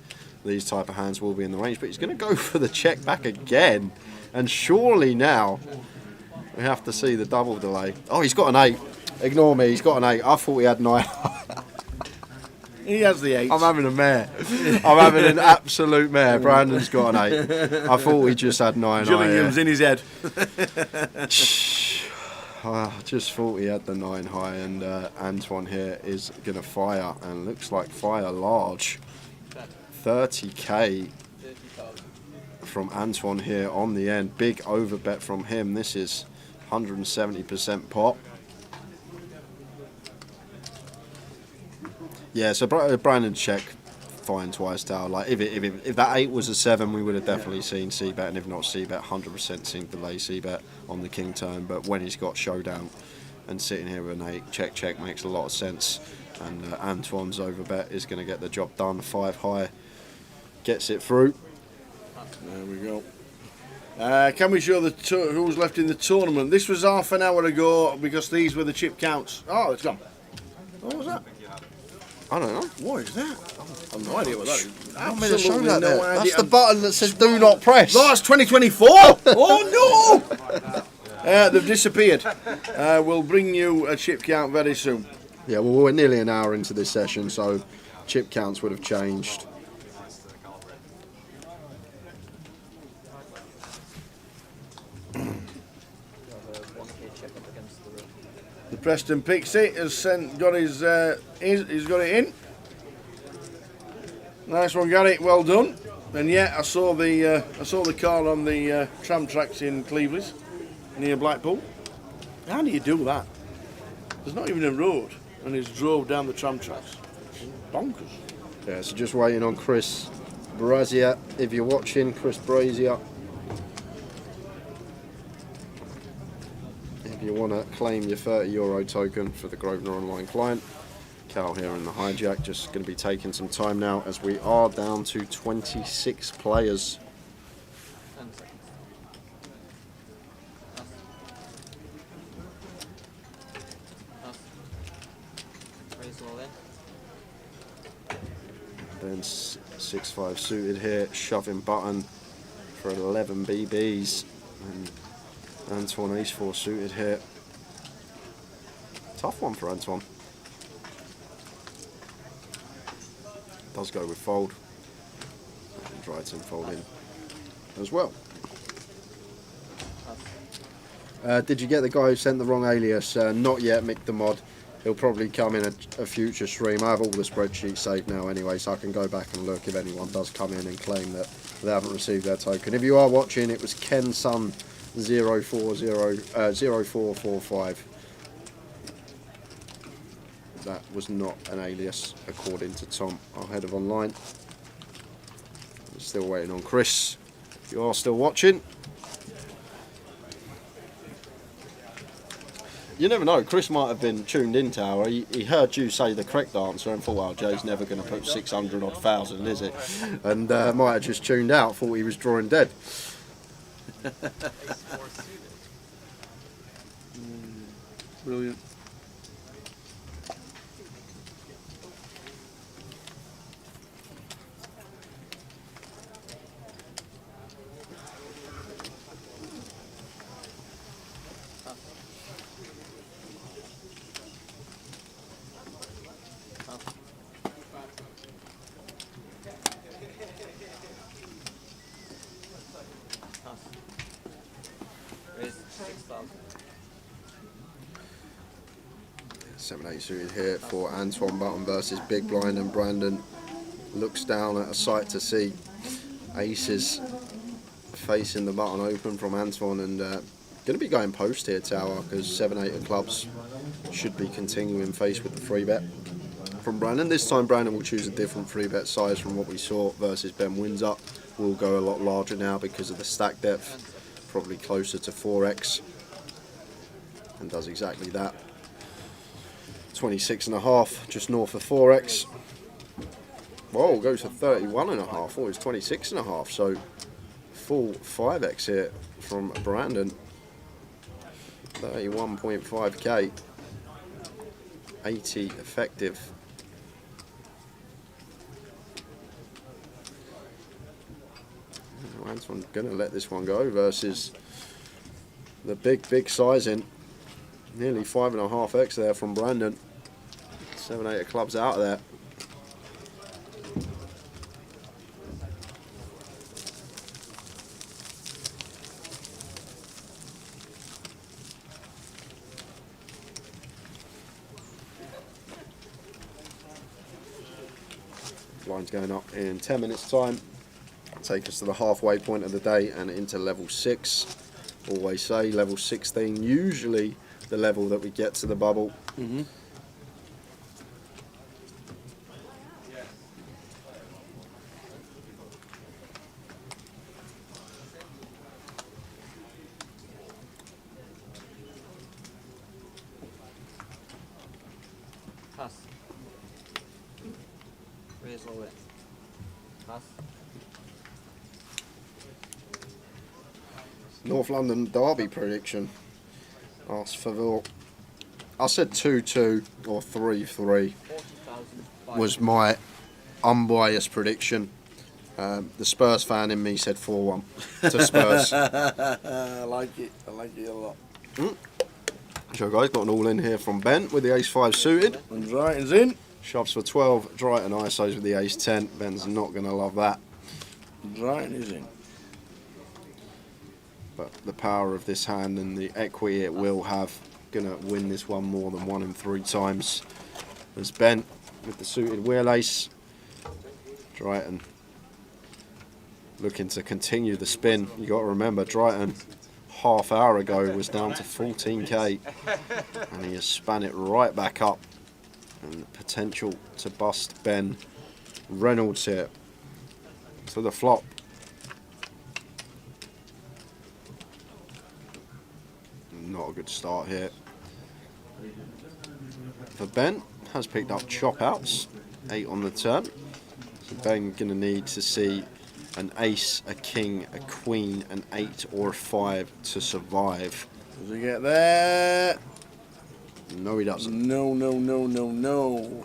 These type of hands will be in the range, but he's going to go for the check back again. And surely now we have to see the double delay. Oh, he's got an 8. Ignore me, he's got an 8. I thought he had 9. He has the 8. I'm having a mare. I'm having an absolute mare. Brandon's got an 8. I thought he just had 9 high. Gillingham's in his head. I just thought he had the 9 high, and Antoine here is going to fire, and looks like fire large. 30k from Antoine here on the end. Big over bet from him. This is 170% pot. Yeah, so Brandon check fine twice down. Like if that 8 was a 7, we would have definitely seen C-bet, and if not C-bet, 100% seen delay C-bet on the king turn. But when he's got showdown and sitting here with an 8, check makes a lot of sense. And Antoine's over bet is going to get the job done. 5 high gets it through. There we go. Can we show the who's left in the tournament? This was half an hour ago because these were the chip counts. Oh, it's gone. What was that? I don't know. What is that? I have no idea what that is. I'm going to show Absolutely that no there. idea. That's the button that says do not press. Oh, it's 2024! Oh no! They've disappeared. We'll bring you a chip count very soon. Yeah, well, we're nearly an hour into this session, so chip counts would have changed. The Preston Pixie has got his he's got it in. Nice one, Gary. Well done. And yeah, I saw the car on the tram tracks in Cleveland near Blackpool. How do you do that? There's not even a road, and he's drove down the tram tracks. It's bonkers. Yeah, so just waiting on Chris Brazier. If you're watching, Chris Brazier. If you want to claim your €30 token for the Grosvenor Online client. Cal here in the hijack, just going to be taking some time now as we are down to 26 players. Then 6-5 suited here, shoving button for 11 BBs. And Antoine Ace-4 suited here. Tough one for Antoine. Does go with fold. And Dryden fold in as well. Did you get the guy who sent the wrong alias? Not yet, Mick the Mod. He'll probably come in a future stream. I have all the spreadsheets saved now anyway, so I can go back and look if anyone does come in and claim that they haven't received their token. If you are watching, it was Ken Sun 0445. That was not an alias, according to Tom, our head of online. I'm still waiting on Chris. If you are still watching, you never know. Chris might have been tuned in, Tower. He heard you say the correct answer and thought, well, Jay's never going to put 600 odd thousand, is it? And might have just tuned out, thought he was drawing dead. Brilliant. Raise 6,000. 7-8 suited here for Antoine Button versus Big Blind, and Brandon looks down at a sight to see. Aces facing the button open from Antoine, and going to be going post here, Tower, because 7-8 of clubs should be continuing face with the free bet from Brandon. This time Brandon will choose a different free bet size from what we saw versus Ben Windsor. Will go a lot larger now because of the stack depth, probably closer to 4x, and does exactly that. 26.5, just north of 4x. Whoa, goes to 31.5. Oh, it's 26.5. So full 5x here from Brandon. 31.5k. 80 effective. Antoine's going to let this one go versus the big sizing. Nearly 5.5x there from Brandon. 7-8 of clubs out of there. blinds going up in 10 minutes time. Take us to the halfway point of the day and into level 6. Always say level 16, usually the level that we get to the bubble. Pass. Raise low it. Pass. North London derby prediction. Ask for I said 2-2 or 3-3 was my unbiased prediction. The Spurs fan in me said 4-1 to Spurs. I like it a lot. So guys, got an all in here from Ben with the ace-5 suited. And Drayton's in. Shoves for 12, Drayton ISOs with the ace-10. Ben's not going to love that. Drayton is in. But the power of this hand and the equity it will have, going to win this one more than 1 in 3 times. There's Ben with the suited wheel ace. Drayton looking to continue the spin. You got to remember, Drayton half hour ago was down to 14k, and he has span it right back up. And the potential to bust Ben Reynolds here to the flop. Not a good start here for Ben. Has picked up chop outs, 8 on the turn. So Ben gonna need to see an ace, a king, a queen, an 8 or a 5 to survive. Does he get there? No, he doesn't. No.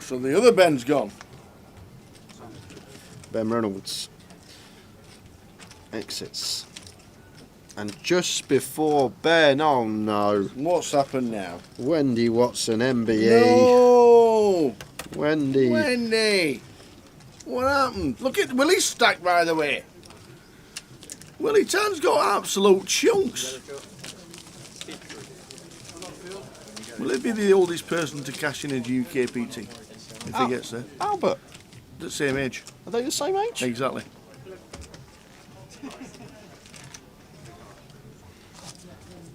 So the other Ben's gone. Ben Reynolds exits. And just before Ben, oh no. What's happened now? Wendy Watson, MBE. No! Wendy. What happened? Look at Willie's stack, by the way. Willie Tan's got absolute chunks. Will he be the oldest person to cash in a GUKPT if he gets there? Albert. The same age. Are they the same age? Exactly.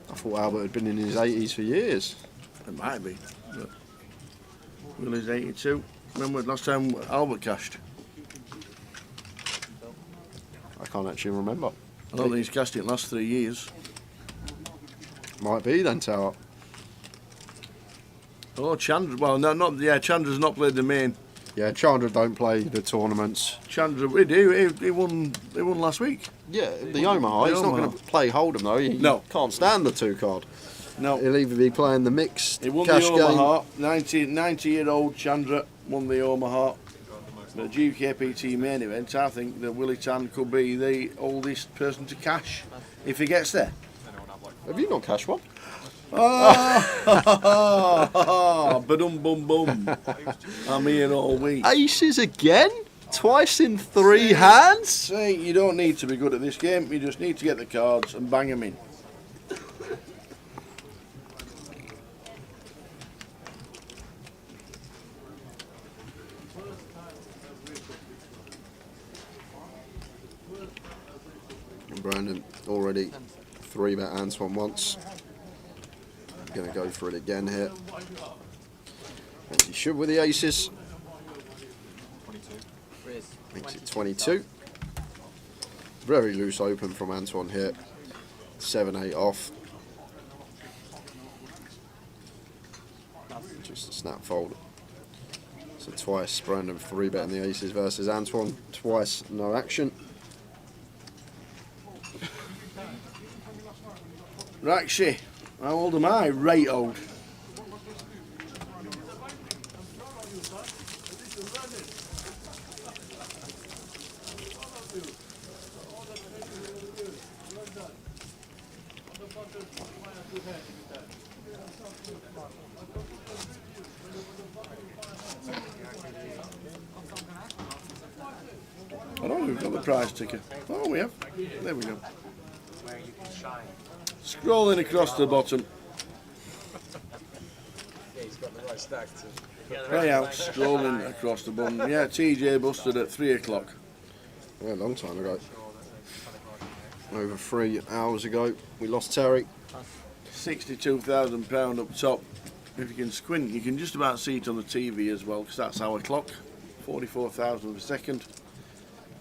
I thought Albert had been in his 80s for years. It might be. But Willie's 82. Remember last time Albert cashed? I can't actually remember. I don't think he's cashed it in the last 3 years. Might be then, Tower. Oh, Chandra. Well, no, not yeah. Chandra's not played the main. Yeah, Chandra don't play the tournaments. Chandra, we do. He won. He won last week. Yeah, the Omaha. He's not going to play Hold'em though. He can't stand the 2 card. No. He'll either be playing the mixed He won cash the game. Omaha. 90-year-old Chandra won the Omaha. The GUKPT main event. I think that Willie Tan could be the oldest person to cash if he gets there. Have you not cashed one? Ba-dum-bum-bum. I'm here all week. Aces again? Twice in 3 hands? See, you don't need to be good at this game. You just need to get the cards and bang them in. Brandon already 3-bet Antoine once. Going to go for it again here. As he should with the aces. 22. Makes it 22. Very loose open from Antoine here. 7-8 off. Just a snap fold. So twice Brandon 3-betting the aces versus Antoine. Twice no action. Raxi, how old am I? Right old. I don't know, we've got the prize ticker. Oh, we have. There we go. Where you can shine. Scrolling across the bottom. Yeah, he's got the right stack to. Payout strolling across the bun. Yeah, TJ busted at 3 o'clock. Yeah, a long time ago. Over 3 hours ago, we lost Terry. £62,000 up top. If you can squint, you can just about see it on the TV as well, because that's our clock. 44,000 a second.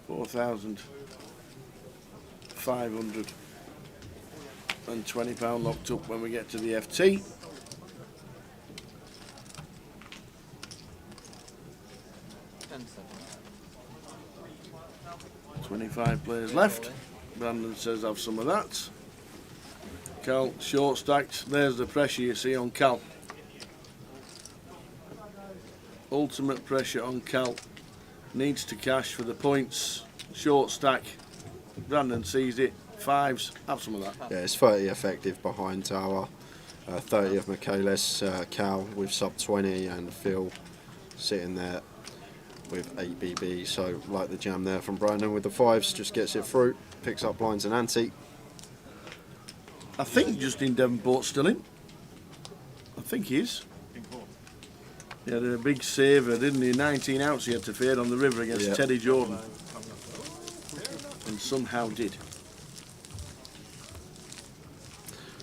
4,520 locked up when we get to the FT. 25 players left. Brandon says have some of that. Cal short stacked. There's the pressure you see on Cal. Ultimate pressure on Cal. Needs to cash for the points. Short stack. Brandon sees it. Fives. Have some of that. Yeah, it's 30 effective behind tower. 30 of Michaelis, Cal with sub 20, and Phil sitting there with 8 BB. So like the jam there from Brandon with the fives, just gets it through, picks up blinds and ante. I think Justin Devonport's still in. I think he is. He had a big saver, didn't he? 19 outs he had to fade on the river against Teddy Jordan. And somehow did.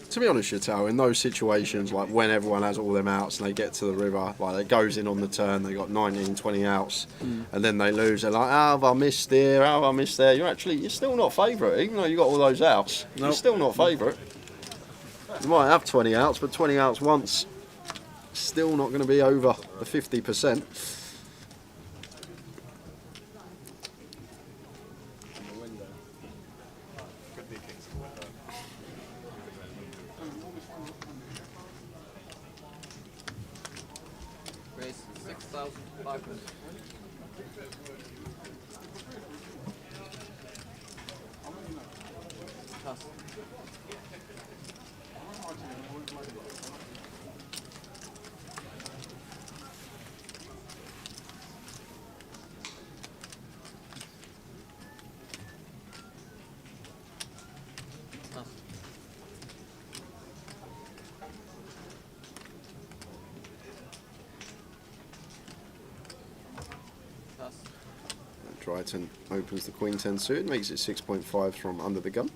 To be honest, Yatal, in those situations, like when everyone has all them outs and they get to the river, like it goes in on the turn, they got 19, 20 outs, and then they lose. They're like, how have I missed here? How have I missed there? You're still not favourite, even though you got all those outs. Nope. You're still not favourite. You might have 20 outs, but 20 outs once, still not going to be over the 50%. Raise 6,500. Toss. Triton opens the Queen 10 suited, makes it 6.5 from under the gun.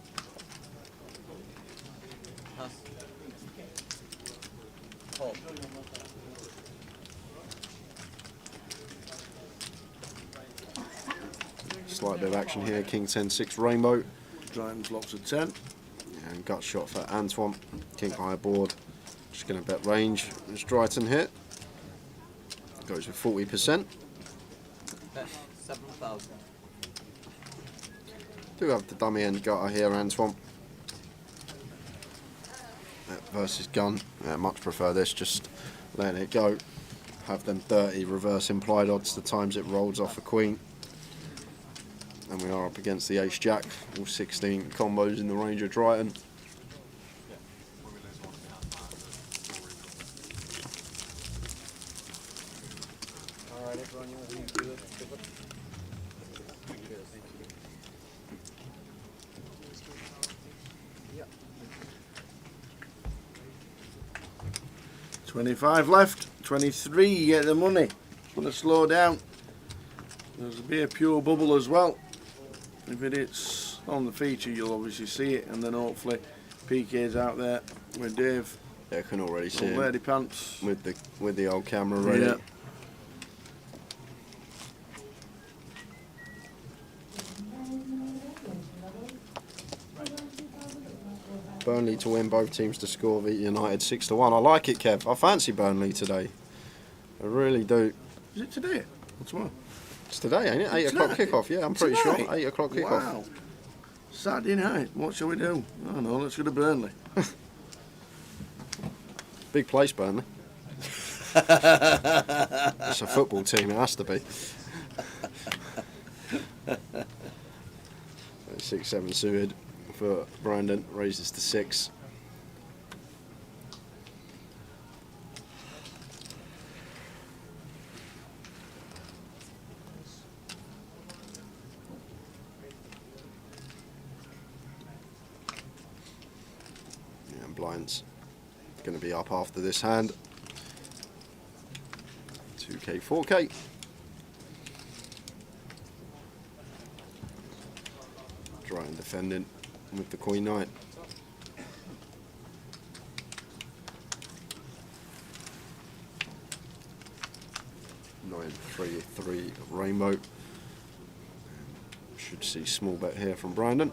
Slight bit of action here, King 10-6 Rainbow. Triton's lots of 10. And gut shot for Antoine. King high board. Just going to bet range. There's Triton here. Goes with 40%. Bet 7,000. Do have the dummy end gutter here, Antoine. Versus gun. Much prefer this, just letting it go. Have them 30 reverse implied odds the times it rolls off a queen. And we are up against the ace jack. All 16 combos in the range of Triton. Alright, everyone, you want to do it? 25 left, 23, you get the money. Want to slow down. There's a be a pure bubble as well. If it is on the feature, you'll obviously see it, and then hopefully PK's out there with Dave. Yeah, I can already see him. Lady pants. With the old camera ready. Yeah. Burnley to win, both teams to score, beat United 6-1. I like it, Kev. I fancy Burnley today. I really do. Is it today or tomorrow? It's today, ain't it? 8 o'clock kickoff, yeah, I'm pretty sure. 8 o'clock kickoff. Wow. Saturday night, what shall we do? I don't know, let's go to Burnley. Big place, Burnley. It's a football team, it has to be. 6-7 suited for Brandon, raises to 6. And blinds going to be up after this hand. 2K, 4K. Dryden defending with the Queen Knight. 9-3-3 rainbow. Should see small bet here from Brandon.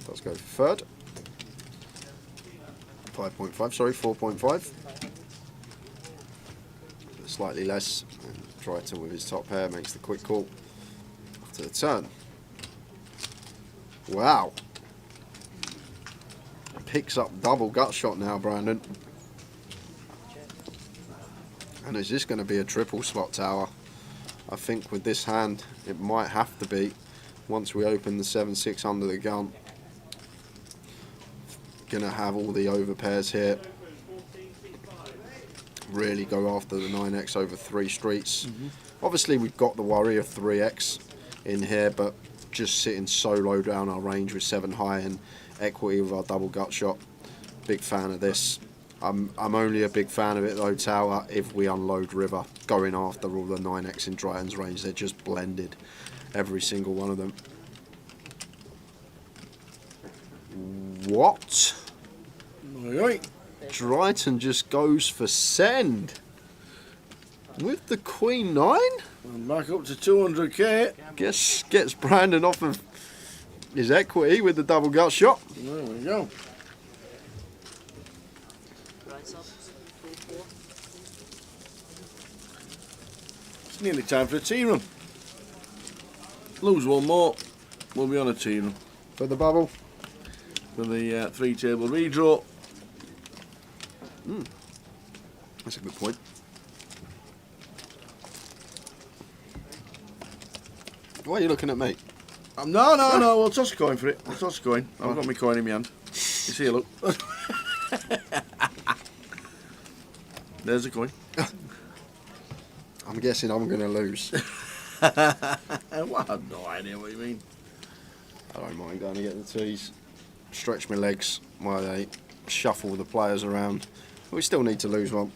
Let's go for third. 5.5, sorry, 4.5. Slightly less. And Dryden with his top pair makes the quick call after the turn. Wow. Picks up double gut shot now, Brandon. And is this going to be a triple slot tower? I think with this hand, it might have to be. Once we open the 7-6 under the gun. Going to have all the over pairs here. Really go after the 9x over 3 streets. Obviously, we've got the worry of 3x in here, but just sitting so low down our range with 7 high and equity with our double gut shot. Big fan of this. I'm only a big fan of it though, tower, if we unload river, going after all the 9x in Dryden's range. They're just blended, every single one of them. What? Dryden just goes for send with the Queen 9. And back up to 200k. Gets Brandon off of his equity with the double gut shot. There we go. It's nearly time for a tea run. Lose one more, we'll be on a tea run. For the bubble? For the 3 table redraw. That's a good point. Why are you looking at me? No, we'll toss a coin for it. We'll toss a coin. I've got my coin in my hand. You see, look. There's a coin. I'm guessing I'm going to lose. Well, I have no idea what you mean. I don't mind going to get the tees. Stretch my legs while they shuffle the players around. We still need to lose one.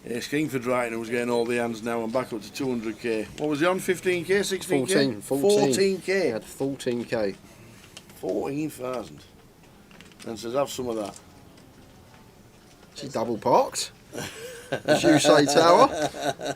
Yeah, King for Dryden was getting all the hands now and back up to 200k. What was he on? 15k, 16k? 14k. He had 14k. 14,000. And says, have some of that. Is he double parked? As you say, tower.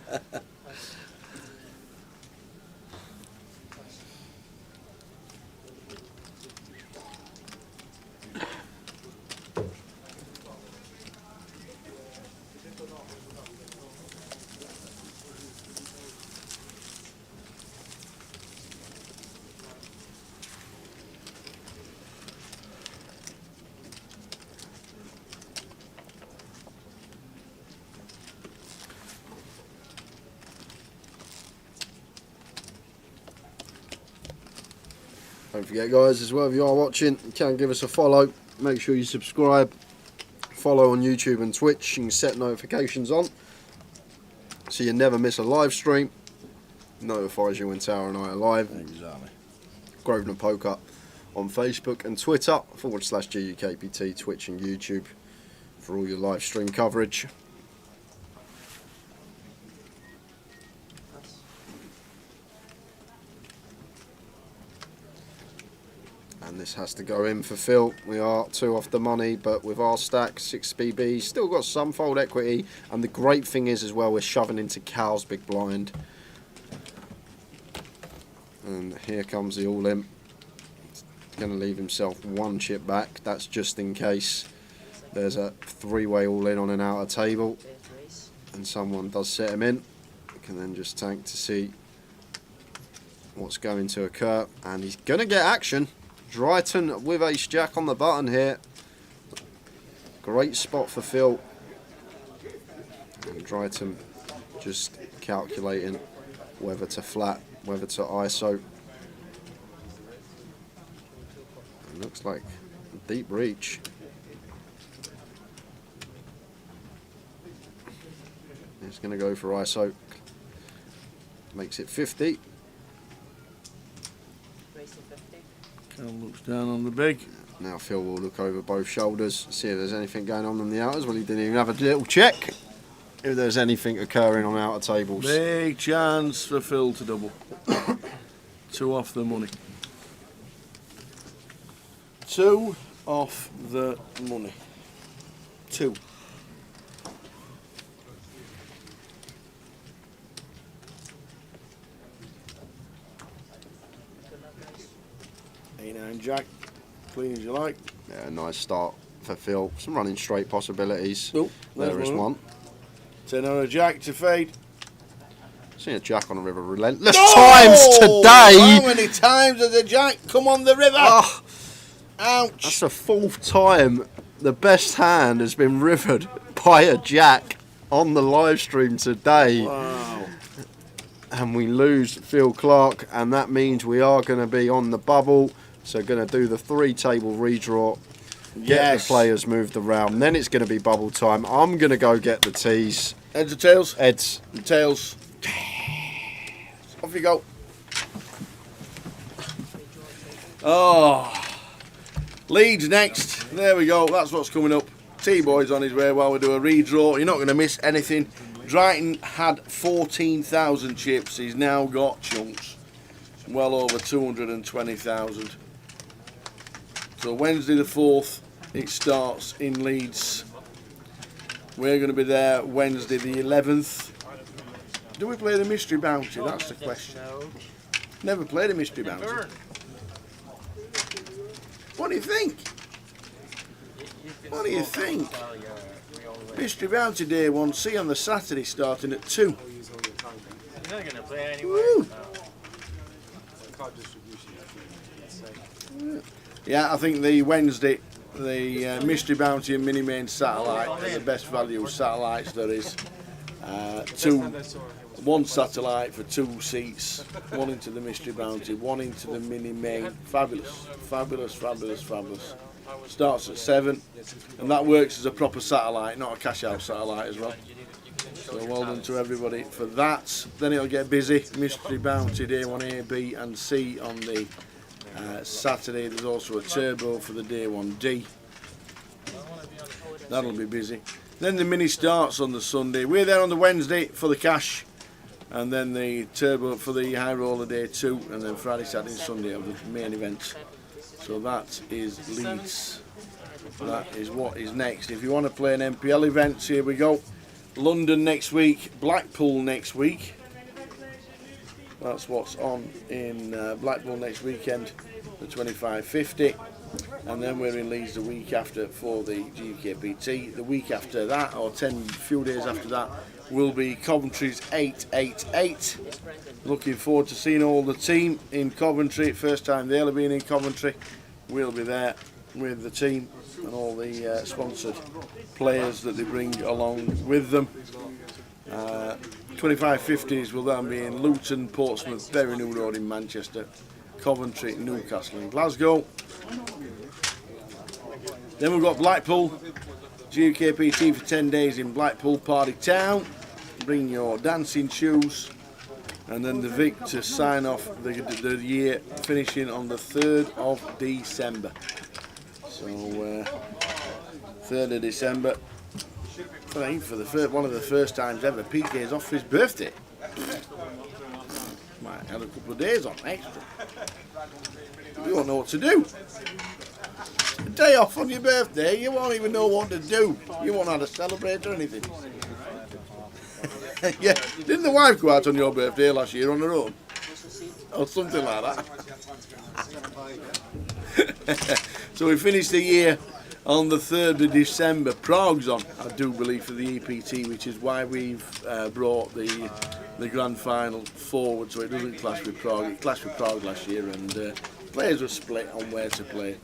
Don't forget, guys, as well, if you are watching, you can give us a follow. Make sure you subscribe. Follow on YouTube and Twitch. You can set notifications on so you never miss a live stream. Notifies you when Tower and I are live. Exactly. Grosvenor Poker on Facebook and Twitter /GUKPT, Twitch and YouTube for all your live stream coverage. And this has to go in for Phil. We are 2 off the money, but with our stack, 6 BB, still got some fold equity. And the great thing is as well, we're shoving into Cal's big blind. And here comes the all-in. Going to leave himself 1 chip back. That's just in case there's a 3-way all-in on an outer table. and someone does set him in, we can then just tank to see what's going to occur, and he's going to get action. Drayton with ace jack on the button here. Great spot for Phil. And Drayton just calculating whether to flat, whether to ISO. It looks like a deep reach. He's going to go for ISO. Makes it 50. Cam looks down on the big. Now Phil will look over both shoulders, see if there's anything going on the outers. Well, he didn't even have a little check if there's anything occurring on outer tables. Big chance for Phil to double. 2 off the money. 2 off the money. 2. A9 jack, clean as you like. Yeah, nice start for Phil. Some running straight possibilities. Oh, there is one. 10 on a jack to fade. Seen a jack on the river relentless times today. How many times has the jack come on the river? Oh, ouch. That's the 4th time the best hand has been rivered by a jack on the live stream today. Wow. And we lose Phil Clark, and that means we are going to be on the bubble. So going to do the 3-table redraw, get the players moved around, then it's going to be bubble time. I'm going to go get the tees. Heads or tails? Heads. Tails. Off you go. Oh, Leeds next. There we go. That's what's coming up. T-Boy's on his way while we do a redraw. You're not going to miss anything. Drayton had 14,000 chips. He's now got chunks. Well over 220,000. So Wednesday the 4th, it starts in Leeds. We're going to be there Wednesday the 11th. Do we play the Mystery Bounty? That's the question. Never played a Mystery Bounty. What do you think? What do you think? Mystery Bounty Day 1C on the Saturday starting at 2. You're not going to play anyway. Woo. Yeah, I think the Wednesday, the Mystery Bounty and Mini Main Satellite are the best value satellites there is. 1 satellite for 2 seats, 1 into the Mystery Bounty, 1 into the Mini Main. Fabulous, fabulous, fabulous, fabulous. Starts at 7, and that works as a proper satellite, not a cash out satellite as well. So well done to everybody for that. Then it'll get busy. Mystery Bounty Day 1A, B and C on the Saturday. There's also a turbo for the Day 1D. That'll be busy. Then the mini starts on the Sunday. We're there on the Wednesday for the cash, and then the turbo for the high roller Day 2, and then Friday, Saturday and Sunday of the main event. So that is Leeds. That is what is next. If you want to play an MPL event, here we go. London next week, Blackpool next week. That's what's on in Blackpool next weekend, the 25-50. And then we're in Leeds the week after for the GUKPT. The week after that, or few days after that, will be Coventry's 888. Looking forward to seeing all the team in Coventry. First time they'll have been in Coventry. We'll be there with the team and all the sponsored players that they bring along with them. 25-50s will then be in Luton, Portsmouth, Bury New Road in Manchester, Coventry, Newcastle and Glasgow. Then we've got Blackpool, GUKPT for 10 days in Blackpool, Party Town. Bring your dancing shoes. And then the Vic to sign off the year, finishing on the 3rd of December. So, 3rd of December. I think for one of the first times ever, PK's off for his birthday. Might have a couple of days on extra. You won't know what to do. A day off on your birthday, you won't even know what to do. You won't know how to celebrate or anything. Yeah, didn't the wife go out on your birthday last year on her own? Or something like that. So we finished the year on the 3rd of December. Prague's on, I do believe, for the EPT, which is why we've brought the grand final forward, so it doesn't clash with Prague. It clashed with Prague last year, and players were split on where to play,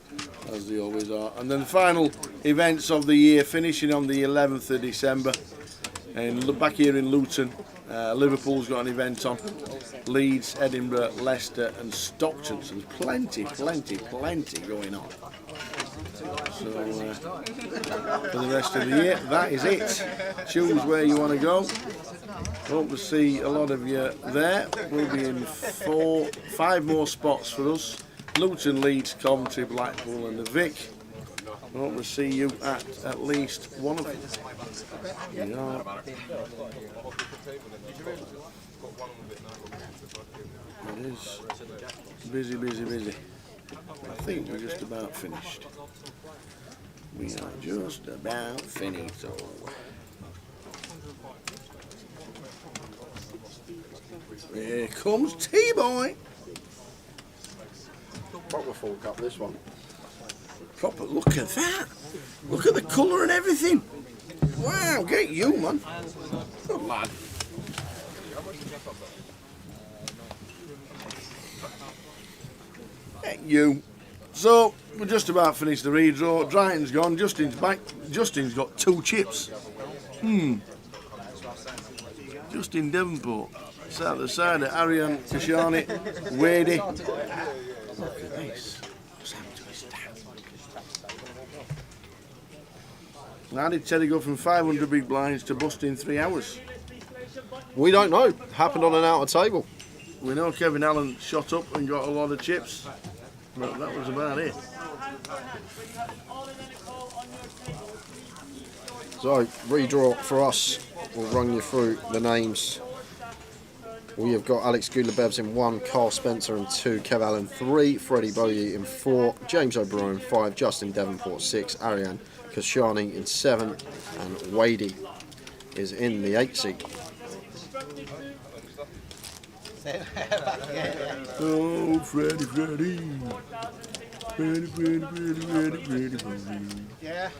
as they always are. And then the final events of the year, finishing on the 11th of December, and back here in Luton. Liverpool's got an event on. Leeds, Edinburgh, Leicester and Stockton. So there's plenty going on. So for the rest of the year, that is it. Choose where you want to go. Hope to see a lot of you there. We'll be in 5 more spots for us. Luton, Leeds, Coventry, Blackpool and the Vic. Hope to see you at least one of them. Yeah. It is busy. I think we're just about finished. We are just about finito. Here comes T-Boy. Proper full cup, this one. Proper, look at that. Look at the colour and everything. Wow, get you, man. Good lad. Get you. So, we're just about finished the redraw. Dryden's gone. Justin's back. Justin's got 2 chips. Justin Devonport. Sat at the side of Arian Kashani, Wadey. Look at this. What's happened to his stats? How did Teddy go from 500 big blinds to busting 3 hours? We don't know. Happened on an outer table. We know Kevin Allen shot up and got a lot of chips, but that was about it. So, redraw for us. We'll run you through the names. We have got Alex Gulabevs in 1, Carl Spencer in 2, Kev Allen 3, Freddie Bowyer in 4, James O'Brien 5, Justin Devonport 6, Ariane Kashani in 7, and Wadey is in the 8 seat. Oh, Freddie. Yeah.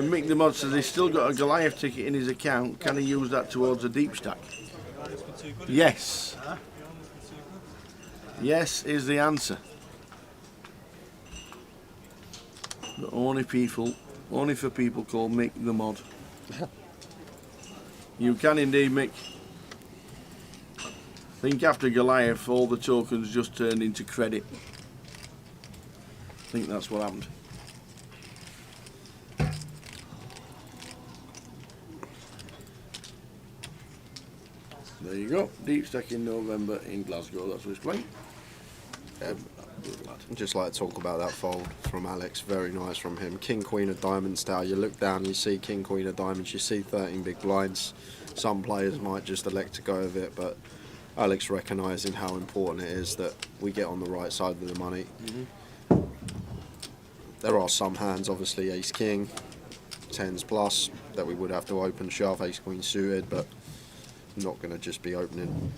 Mick the Mod says he's still got a Goliath ticket in his account. Can he use that towards a deep stack? Yes. Yes is the answer. But only for people called Mick the Mod. You can indeed, Mick. I think after Goliath, all the tokens just turned into credit. I think that's what happened. There you go, deep stack in November in Glasgow, that's what he's playing. Good lad. I'd just like to talk about that fold from Alex, very nice from him. King, Queen of Diamonds style, you look down, you see King, Queen of Diamonds, you see 13 big blinds. Some players might just elect to go with it, but Alex recognising how important it is that we get on the right side of the money. There are some hands, obviously Ace King, 10s plus, that we would have to open, shove, Ace Queen suited, but not going to just be opening.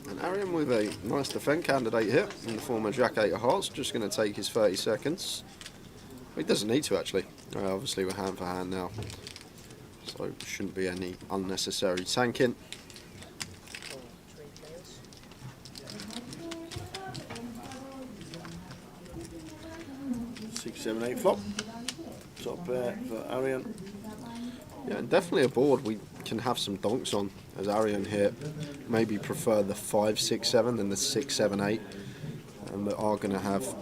And Arian with a nice defend candidate here in the form of Jack 8 of Hearts, just going to take his 30 seconds. He doesn't need to actually, obviously we're hand for hand now, so shouldn't be any unnecessary tanking. 6, 7, 8 flop. Top pair for Arian. Yeah, and definitely a board we can have some donks on, as Arian here maybe prefer the 5, 6, 7 than the 6, 7, 8, and we are going to have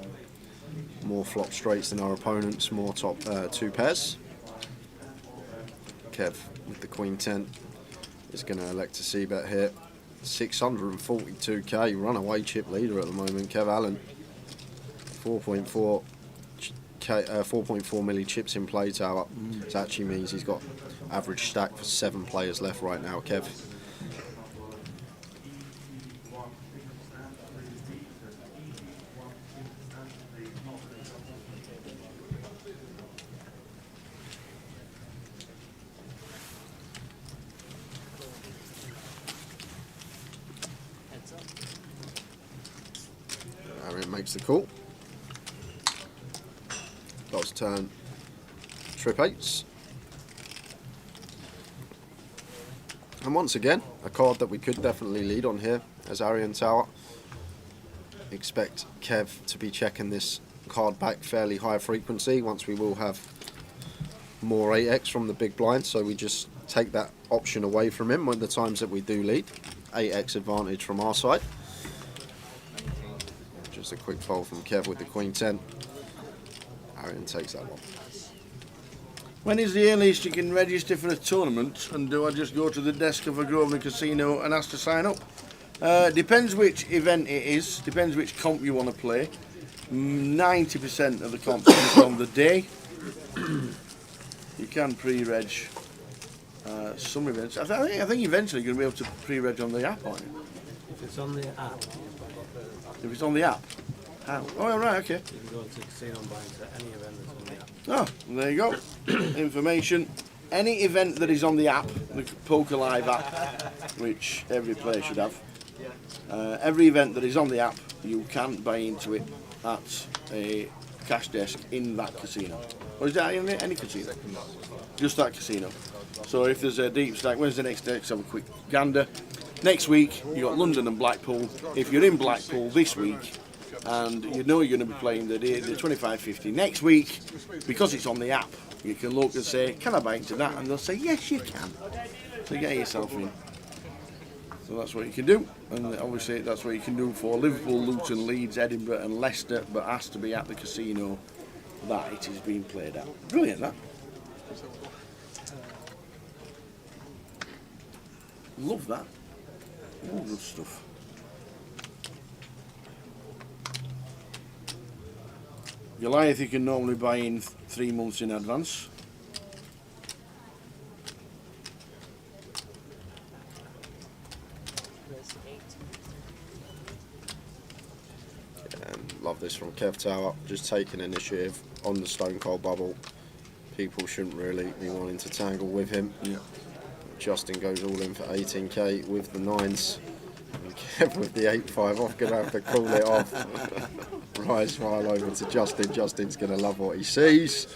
more flop straights than our opponents, more top 2 pairs. Kev with the Queen 10 is going to elect to c-bet here. 642k, runaway chip leader at the moment, Kev Allen. 4.4 milli chips in play tower. It actually means he's got average stack for 7 players left right now, Kev. makes the call. Last turn, trip 8s. And once again, a card that we could definitely lead on here as Arian Tower. Expect Kev to be checking this card back fairly high frequency once we will have more 8x from the big blind, so we just take that option away from him when the times that we do lead. 8x advantage from our side. Just a quick fold from Kev with the Queen 10. Arian takes that one. When is the earliest you can register for a tournament, and do I just go to the desk of a Grosvenor casino and ask to sign up? Depends which event it is, depends which comp you want to play. 90% of the comp is on the day. You can pre-reg some events. I think eventually you're going to be able to pre-reg on the app, aren't you? If it's on the app. If it's on the app? How? Oh, right, okay. You can go to casino and buy into any event that's on the app. Oh, there you go. Information. Any event that is on the app, the Poker Live app, which every player should have. Every event that is on the app, you can buy into it at a cash desk in that casino. Or is that in any casino? Just that casino. So if there's a deep stack, when's the next day? Let's have a quick gander. Next week, you got London and Blackpool. If you're in Blackpool this week, and you know you're going to be playing the 25.50 next week, because it's on the app, you can look and say, can I buy into that? And they'll say, yes, you can. So get yourself in. So that's what you can do, and obviously that's what you can do for Liverpool, Luton, Leeds, Edinburgh and Leicester, but has to be at the casino that it is being played at. Brilliant, that. Love that. All good stuff. Goliath you can normally buy in 3 months in advance. Love this from Kev Tower, just taking initiative on the Stone Cold bubble. People shouldn't really be wanting to tangle with him. Yeah. Justin goes all in for 18k with the 9s. And Kev with the 8-5 off, gonna have to call it off. Right, smile over to Justin. Justin's gonna love what he sees.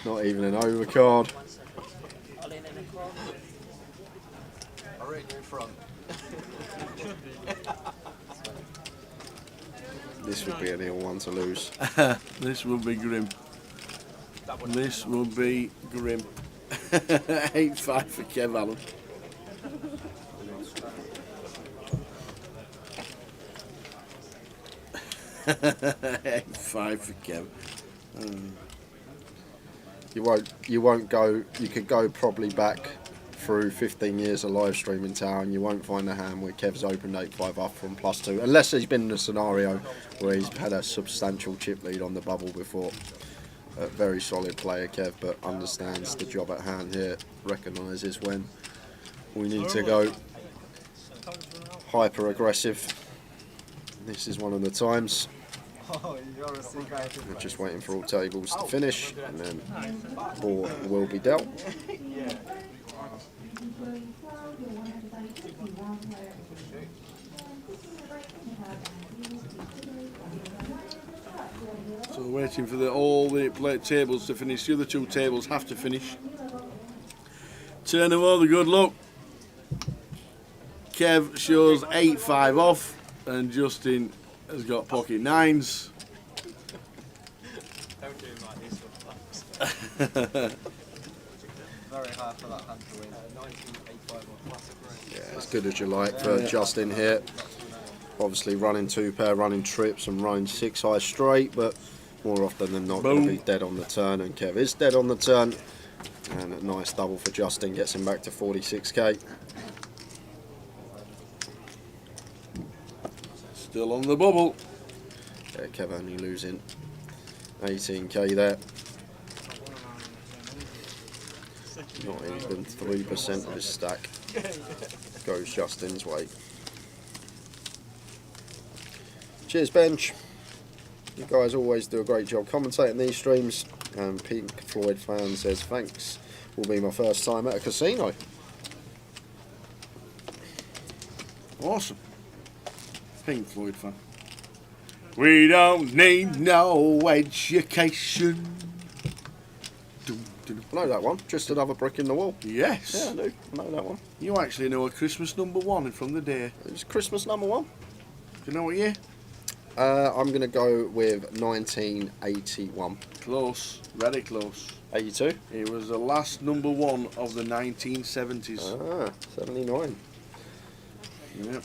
Not even an overcard. I'll rate you in front. This would be an ill one to lose. This will be grim. This will be grim. 8-5 for Kev Allen. Five for Kev. You won't go. You could go probably back through 15 years of live streaming Tower, and you won't find a hand where Kev's opened 8-5 up from +2, unless he's been in a scenario where he's had a substantial chip lead on the bubble before. A very solid player, Kev, but understands the job at hand here. Recognises when we need to go hyper aggressive. This is one of the times. We're just waiting for all tables to finish, and then board will be dealt. So we're waiting for all the plate tables to finish. The other 2 tables have to finish. Turn of all the good luck. Kev shows 8-5 off, and Justin has got pocket 9s. Don't do him like this. Very hard for that hand to win. 19.85 Yeah, as good as you like for Justin here. Obviously running 2-pair, running trips and running 6 high straight, but more often than not going to be dead on the turn, and Kev is dead on the turn. And a nice double for Justin, gets him back to 46k. Still on the bubble. Yeah, Kev only losing 18k there. Not even 3% of his stack goes Justin's way. Cheers, bench. You guys always do a great job commentating these streams. Pink Floyd fan says, thanks. Will be my first time at a casino. Awesome. Pink Floyd fan. We don't need no education. I know that one. Just another brick in the wall. Yes. Yeah, I do. I know that one. You actually know a Christmas number one from the day. It was Christmas number one. Do you know what year? I'm going to go with 1981. Close. Very close. 82? It was the last number one of the 1970s. Ah, 79. Yep.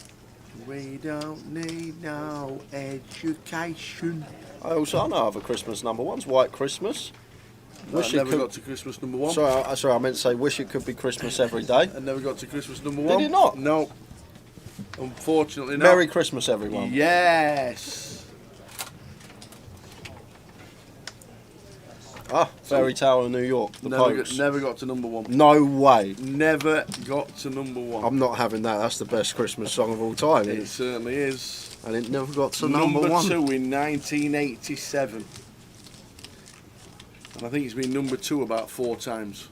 We don't need no education. I also know other Christmas number ones. White Christmas. I never got to Christmas number one. Sorry, I meant to say wish it could be Christmas every day. I never got to Christmas number one. Did it not? No. Unfortunately not. Merry Christmas, everyone. Yes. Ah, Fairy Tale of New York. The Pogues. Never got to number one. No way. Never got to number one. I'm not having that. That's the best Christmas song of all time. It certainly is. And it never got to number one. Number 2 in 1987. And I think it's been number 2 about 4 times.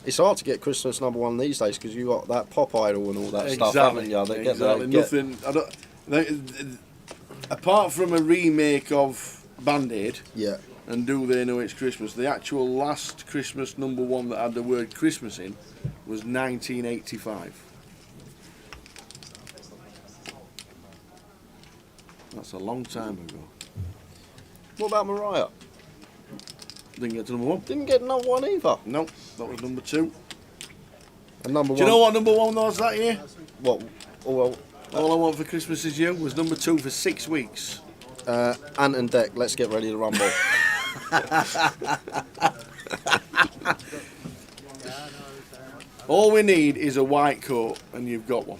It's hard to get Christmas number one these days because you got that pop idol and all that stuff, haven't you? They Exactly. Nothing. I don't. Apart from a remake of Band-Aid. Yeah. And Do They Know It's Christmas? The actual last Christmas number one that had the word Christmas in was 1985. That's a long time ago. What about Mariah? Didn't get to number 1. Didn't get number 1 either. No, that was number 2. And number 1. Do you know what number 1 was that year? What? Oh, well, All I Want for Christmas Is You was number 2 for 6 weeks. Ant and Dec, Let's Get Ready to Rumble. All we need is a white coat, and you've got one.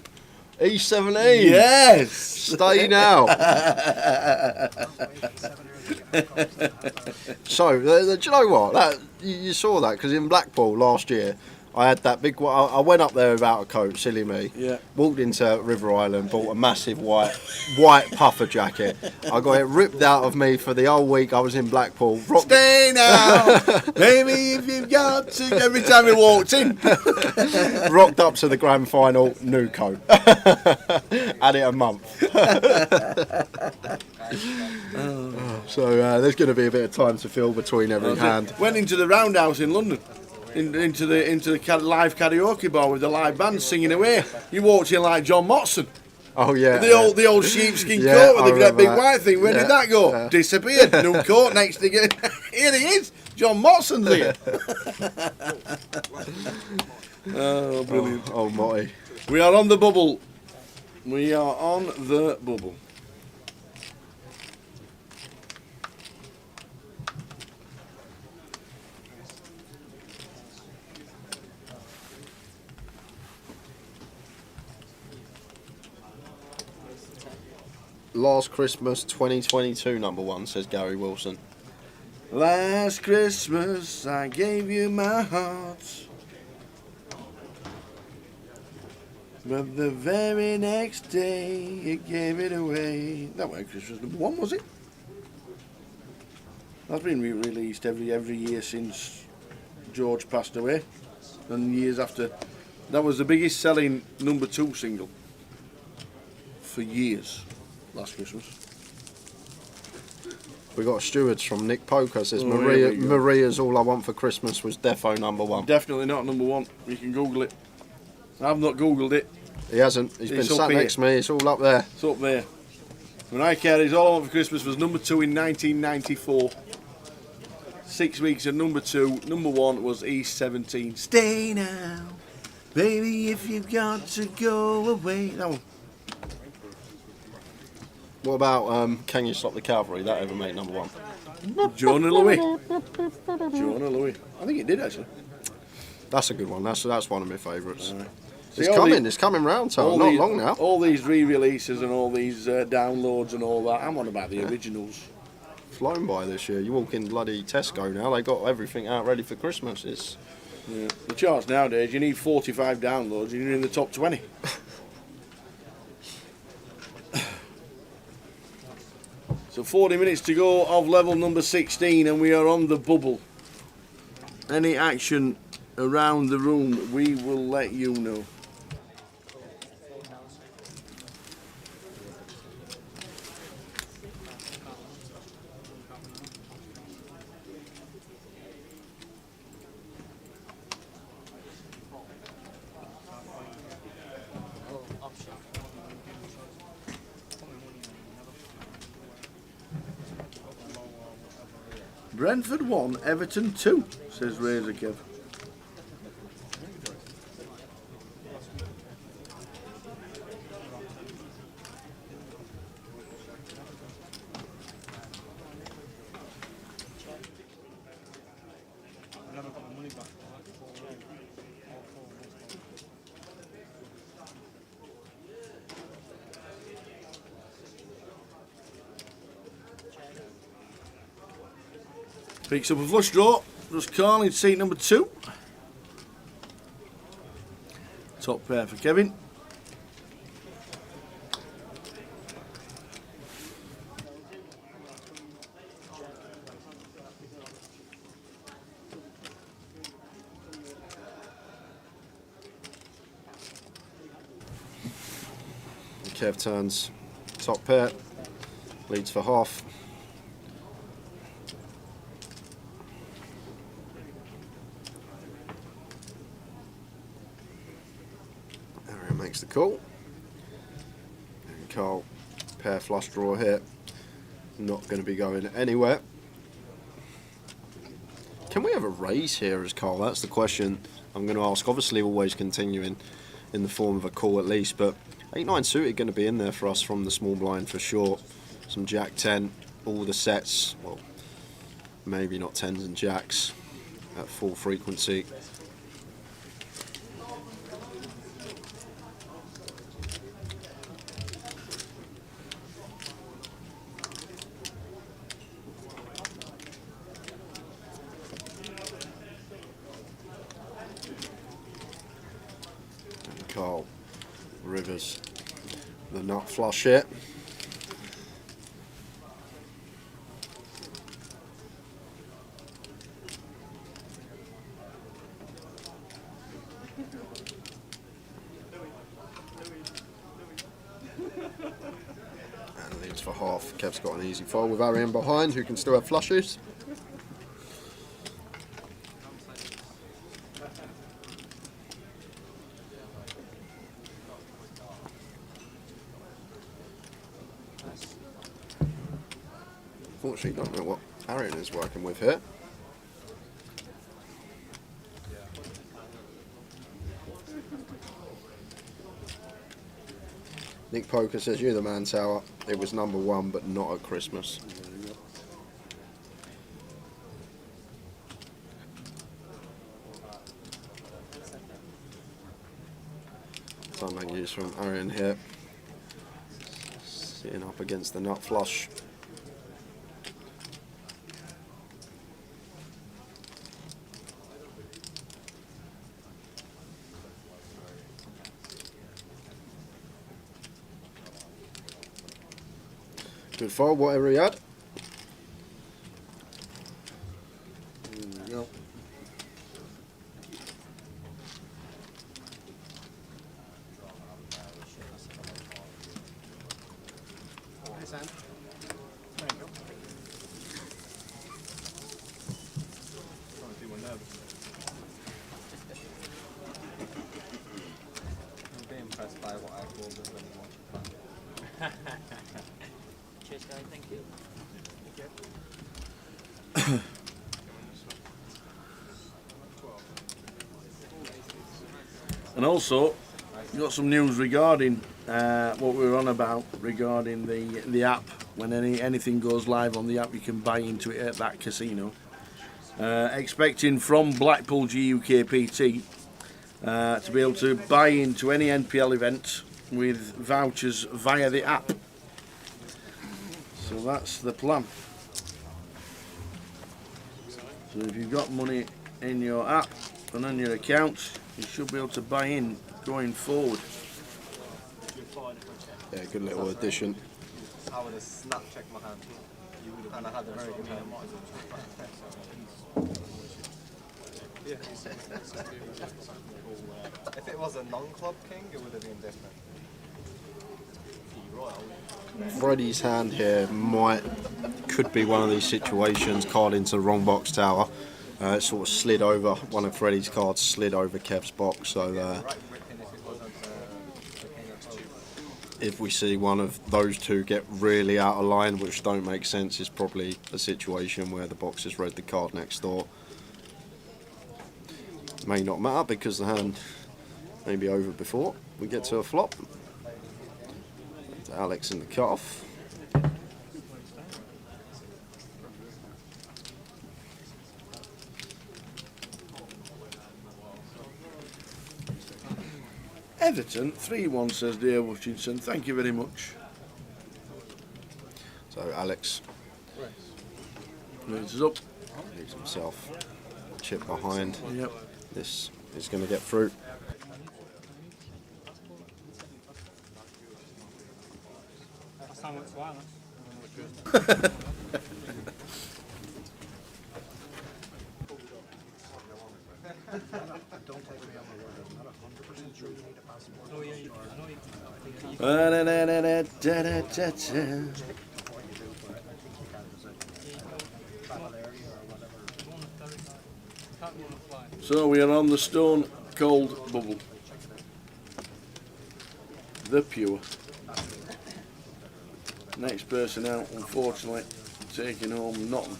E17. Yes. Stay now. So, do you know what? You saw that because in Blackpool last year, I had that big. I went up there without a coat, silly me. Yeah. Walked into River Island, bought a massive white puffer jacket. I got it ripped out of me for the whole week I was in Blackpool. Stay now, baby, if you've got to. Every time he walked in, rocked up to the grand final, new coat. Had it a month. So there's going to be a bit of time to fill between every hand. Went into the Roundhouse in London. Into the live karaoke bar with the live band singing away. You walked in like John Motson. Oh yeah. The old sheepskin coat with the great big white thing. Where did that go? Yeah. Disappeared. New coat next to get. Here he is. John Motson's here. Oh, brilliant. Oh, Motty. We are on the bubble. We are on the bubble. Last Christmas 2022 number 1, says Gary Wilson. Last Christmas I gave you my heart, but the very next day you gave it away. That wasn't Christmas number 1, was it? That's been re-released every year since George passed away, and years after. That was the biggest selling number 2 single for years. Last Christmas. We got stewards from Nick Poker, says Oh, Maria's All I Want for Christmas was defo number 1. Definitely not number 1. You can Google it. I've not Googled it. He hasn't. He's been It's up sat here. next to me. It's all up there. It's up there. Mariah Carey's All I Want for Christmas was number 2 in 1994. 6 weeks at number 2. Number 1 was E17. Stay now, baby, if you've got to go away. That one. What about Can You Stop the Cavalry? That ever made number 1? Jonah Louie. Jonah Louie. I think it did actually. That's a good one. That's one of my favourites. Right. It's coming round, so not long now. All these re-releases and all these downloads and all that. I'm on about the originals. Flown by this year. You walk in bloody Tesco now, they got everything out ready for Christmas. It's The charts nowadays, you need 45 downloads and you're in the top 20. So 40 minutes to go of level number 16 and we are on the bubble. Any action around the room, we will let you know. Brentford 1, Everton 2, says Razor Kev. Picks up a flush draw, just calling seat number 2. Top pair for Kevin. Kev turns top pair, leads for half. Arian makes the call. And Carl, pair flush draw here. Not going to be going anywhere. Can we have a raise here as Carl? That's the question I'm going to ask. Obviously always continuing in the form of a call at least, but 8-9 suited going to be in there for us from the small blind for sure. Some Jack 10, all the sets, well, maybe not 10s and Jacks at full frequency. And Carl Rivers, the nut flush here. And leads for half. Kev's got an easy fold with Arian behind, who can still have flushes. Unfortunately, don't know what Arian is working with here. Nick Poker says, "You're the man, Tower. It was number 1, but not at Christmas." Time use from Arian here. Sitting up against the nut flush. Good fold, whatever he had. There we go. I'm being impressed by what I called the winning one. Cheers, guys. Thank you. And also, we've got some news regarding what we were on about regarding the app. When anything goes live on the app, you can buy into it at that casino. Expecting from Blackpool GUKPT to be able to buy into any NPL event with vouchers via the app. So that's the plan. So if you've got money in your app and on your account, you should be able to buy in going forward. Yeah, good little addition. I would have snap checked my hand. And I had a very good hand. If it was a non-club king, it would have been different. Freddie's hand here could be one of these situations, card into the wrong box, Tower. It sort of slid over, one of Freddie's cards slid over Kev's box, so if we see one of those two get really out of line, which don't make sense, is probably a situation where the box has read the card next door. May not matter because the hand may be over before we get to a flop. Alex in the cutoff. Everton 3-1 says dear Hutchinson. Thank you very much. So Alex Leads us up. leaves himself a chip behind. Yep. This is going to get through. So we are on the stone cold bubble. The pure. Next person out, unfortunately, taking home nothing.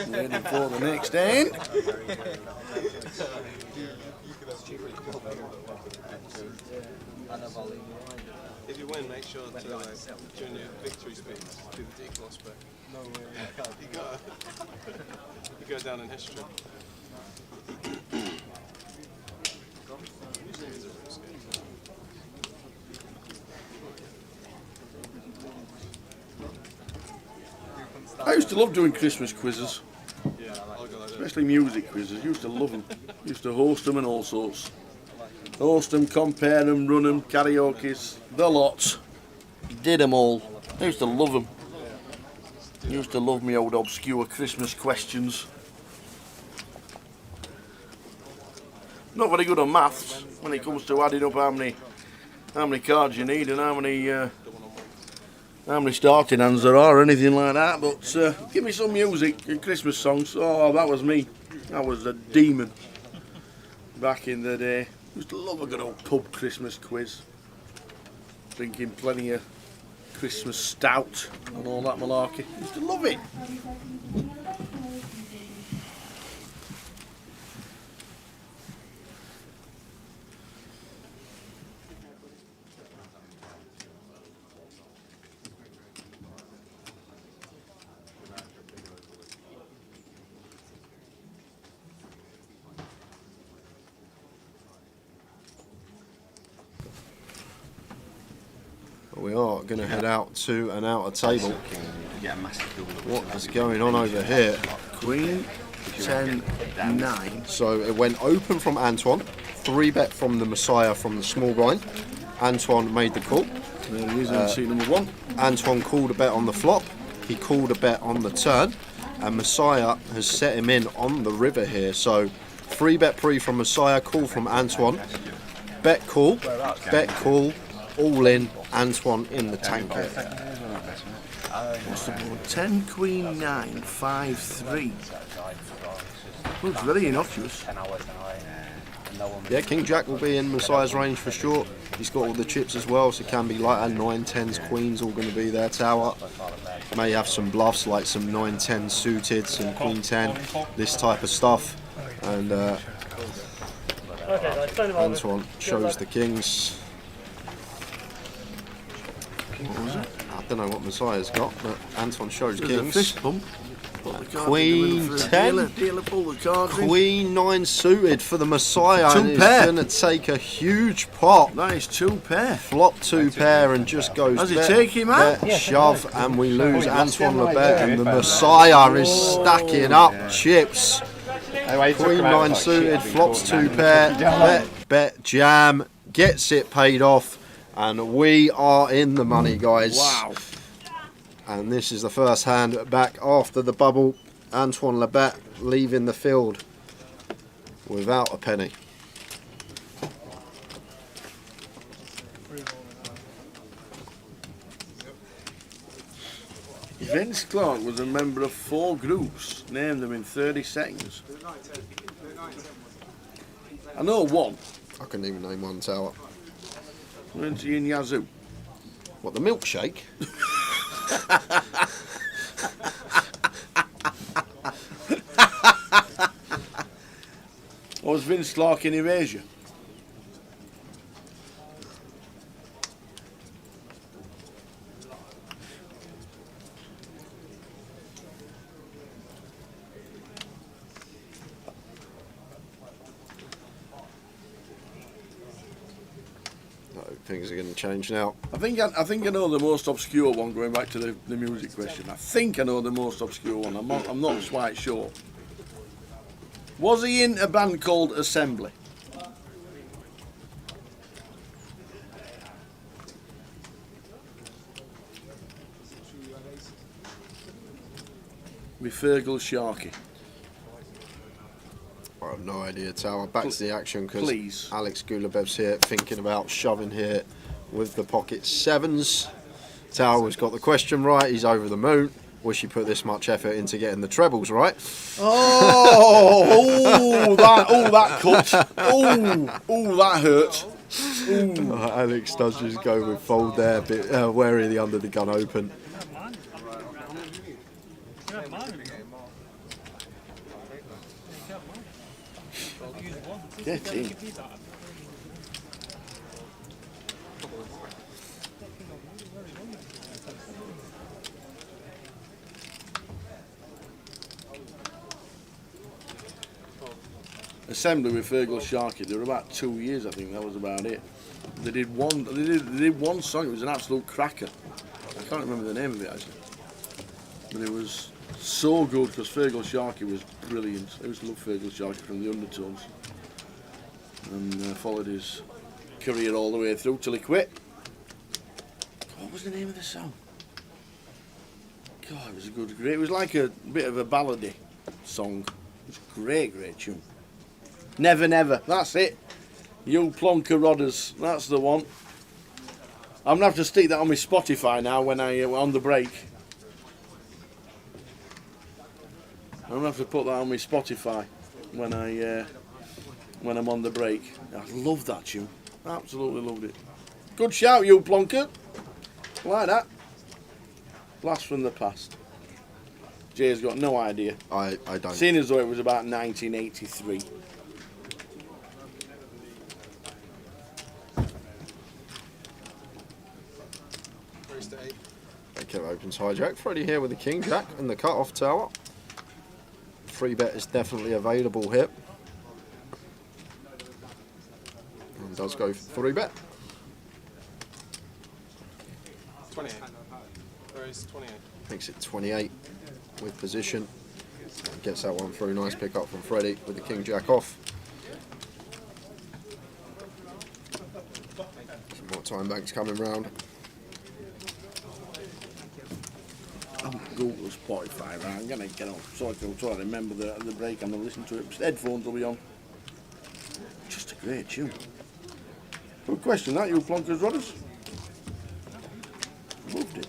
Ready for the next end. If you win, make sure to during your victory speech do the D-class back. No way. You go down in history. I used to love doing Christmas quizzes, Yeah, especially music quizzes. Used to love them. Used to host them and all sorts. Host them, compare them, run them, karaoke's, the lot. Did them all. I used to love them. Used to love me old obscure Christmas questions. Not very good on maths when it comes to adding up how many cards you need and how many starting hands there are or anything like that. But give me some music and Christmas songs. Oh, that was me. I was a demon back in the day. Used to love a good old pub Christmas quiz. Drinking plenty of Christmas stout and all that malarkey. Used to love it. We are going to head out to an outer table. What is going on over here? Queen, 10, 9. So it went open from Antoine, 3-bet from the Messiah from the small blind. Antoine made the call. There he is in seat number 1. Antoine called a bet on the flop. He called a bet on the turn. And Messiah has set him in on the river here. So 3-bet pre from Messiah, call from Antoine. Bet call, all in, Antoine in the tank here. What's the board? 10, Queen, 9, 5, 3. Looks very innocuous. Yeah, King Jack will be in Messiah's range for sure. He's got all the chips as well, so it can be lighter. 9, 10s, Queens all going to be there. Tower. May have some bluffs like some 9, 10 suited, some Queen 10, this type of stuff. And Antoine shows the Kings. What was it? I don't know what Messiah's got, but Antoine shows There's Kings. a fist bump. Queen 10, dealer pull the cards in. Queen 9 suited for the Messiah. Two and he's pair. going to take a huge pot. That is 2 pair. Flop 2 pair and just goes Does he bet, take him out? bet, shove, and we lose Antoine Lebet, and the Messiah is stacking up chips. Queen 9 suited, flops 2 pair, bet, jam, gets it paid off, and we are in the money, guys. Wow. And this is the first hand back after the bubble. Antoine Lebet leaving the field without a penny. Vince Clarke was a member of 4 groups. Name them in 30 seconds. I know one. I couldn't even name one tower. Weren't he in Yazoo? What, the milkshake? Or was Vince Clarke in Erasure? Things are going to change now. I think I know the most obscure one. Going back to the music question, I think I know the most obscure one. I'm not quite sure. Was he in a band called Assembly? With Fergal Sharkey. I have no idea, Tower. Back to the action because Please. Alex Gulabev's here thinking about shoving here with the pocket 7s. Tower has got the question right. He's over the moon. Wish he put this much effort into getting the trebles right. Oh, that cut. Oh, that hurt. Alex does just go with fold there, a bit wary of the under the gun open. Get in. Assembly with Fergal Sharkey. They were about 2 years, I think. That was about it. They did one. They did one song. It was an absolute cracker. I can't remember the name of it actually, but it was so good because Fergal Sharkey was brilliant. I used to love Fergal Sharkey from the Undertones, and followed his career all the way through till he quit. What was the name of the song? God, it was a great. It was like a bit of a ballady song. It was a great tune. Never, never. That's it. You Plonker Rodders. That's the one. I'm gonna have to stick that on my Spotify now when I on the break. I'm gonna have to put that on my Spotify when I'm on the break. I love that tune. Absolutely loved it. Good shout, you Plonker. Like that. Blast from the past. Jay's got no idea. I don't. Seeing as though it was about 1983. Okay, opens hijack. Freddie here with the king jack and the cut-off tower. Free bet is definitely available here. And does go for 3 bet. 28. There is 28. Makes it 28 with position. Gets that one through. Nice pick up from Freddie with the king jack off. Some more time banks coming round. Google Spotify, right? I'm gonna get on so I can try to remember the break and I'll listen to it. Headphones will be on. Just a great tune. Good question, that, you Plonkers Rodders? Loved it.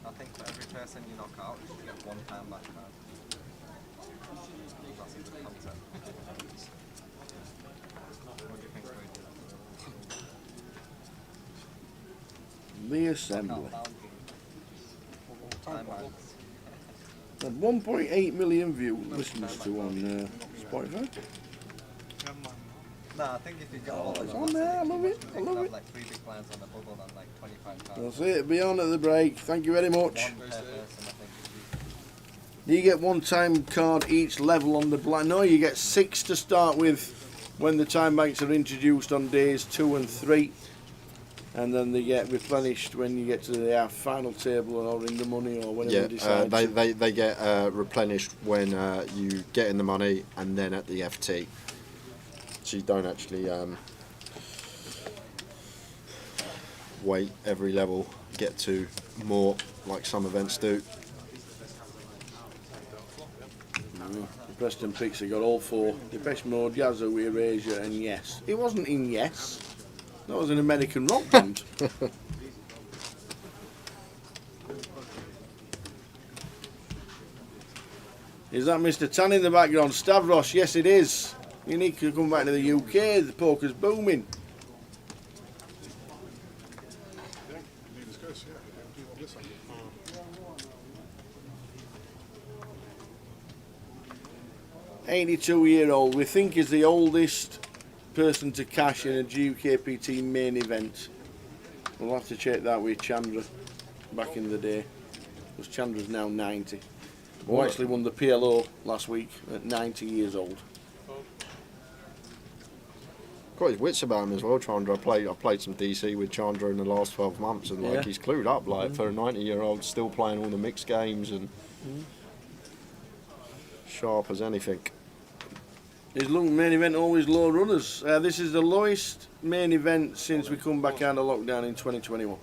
I think for every person you knock out, you should get 1 pound back now. That's into concept. What do you think, Wade? The Assembly. Time out. Had 1.8 million listeners to on Spotify. No, I think if you get all of It's them, on there, I love it. I you love can have it. like 3 big blinds on the bubble and like £25. That's it, be on at the break. Thank you very much. One per person, I think. You get 1 time card each level on the blind. No, you get 6 to start with when the time banks are introduced on days 2 and 3. And then they get replenished when you get to the final table or in the money or whenever you decide. They get replenished when you get in the money and then at the FT. So you don't actually wait every level, get to more like some events do. Preston Pixie got all 4. Depeche Mode, Yazoo, Erasure and Yes. It wasn't in Yes. That was an American rock band. Is that Mr. Tan in the background? Stavros, yes it is. You need to come back to the UK, the poker's booming. Leaders goes, yeah. Do on this end. 82-year-old, we think is the oldest person to cash in a GUKPT main event. We'll have to check that with Chandra back in the day, because Chandra's now 90. Who actually won the PLO last week at 90 years old. Got his wits about him as well, Chandra. I played some DC with Chandra in the last 12 months, and like he's clued up. Like for a 90-year-old, still playing all the mixed games and sharp as anything. His Luton main event always low runners. This is the lowest main event since we come back out of lockdown in 2021.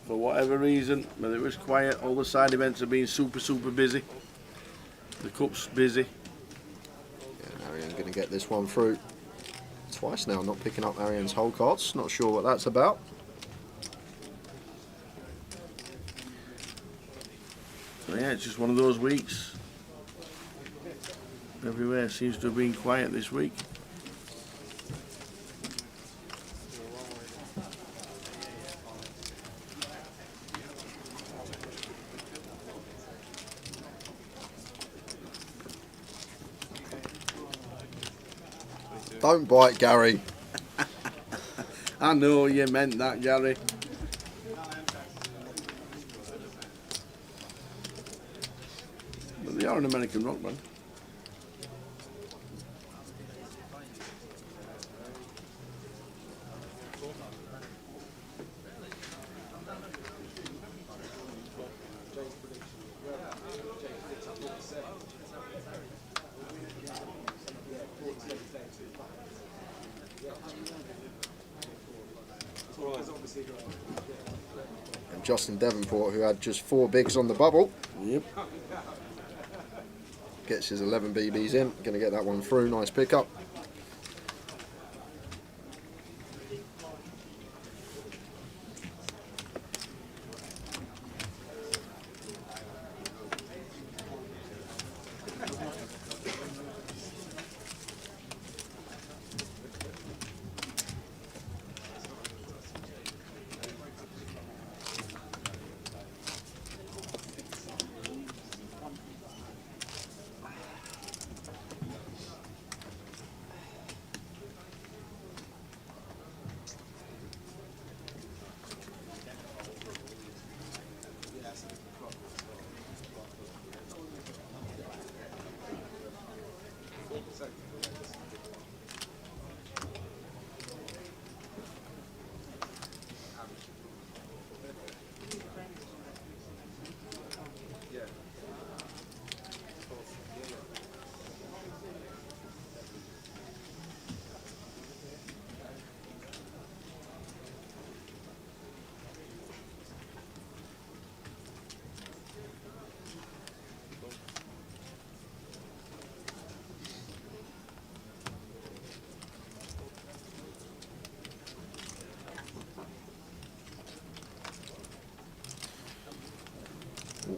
For whatever reason, whether it was quiet, all the side events have been super busy. The cup's busy. Yeah, Arian's going to get this one through twice now, not picking up Arian's whole cards. Not sure what that's about. So yeah, it's just one of those weeks. Everywhere seems to have been quiet this week. Don't bite, Gary. I know you meant that, Gary. But they are an American rock band. And Justin Devonport, who had just 4 bigs on the bubble, gets his 11 BBs in. Going to get that one through. Nice pickup.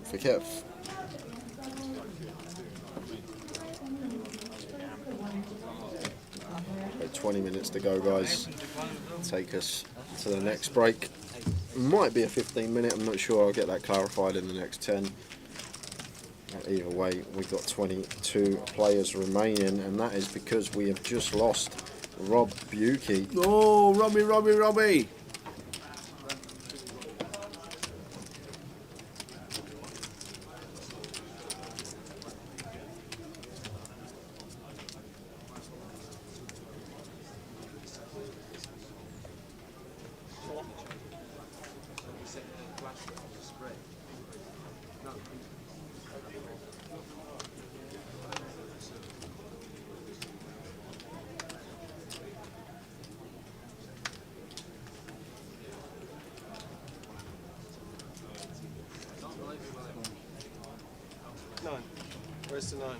For Kev. 20 minutes to go, guys. Take us to the next break. Might be a 15-minute, I'm not sure. I'll get that clarified in the next 10. Either way, we've got 22 players remaining, and that is because we have just lost Rob Bukey. Oh, Robbie! Where's the 9?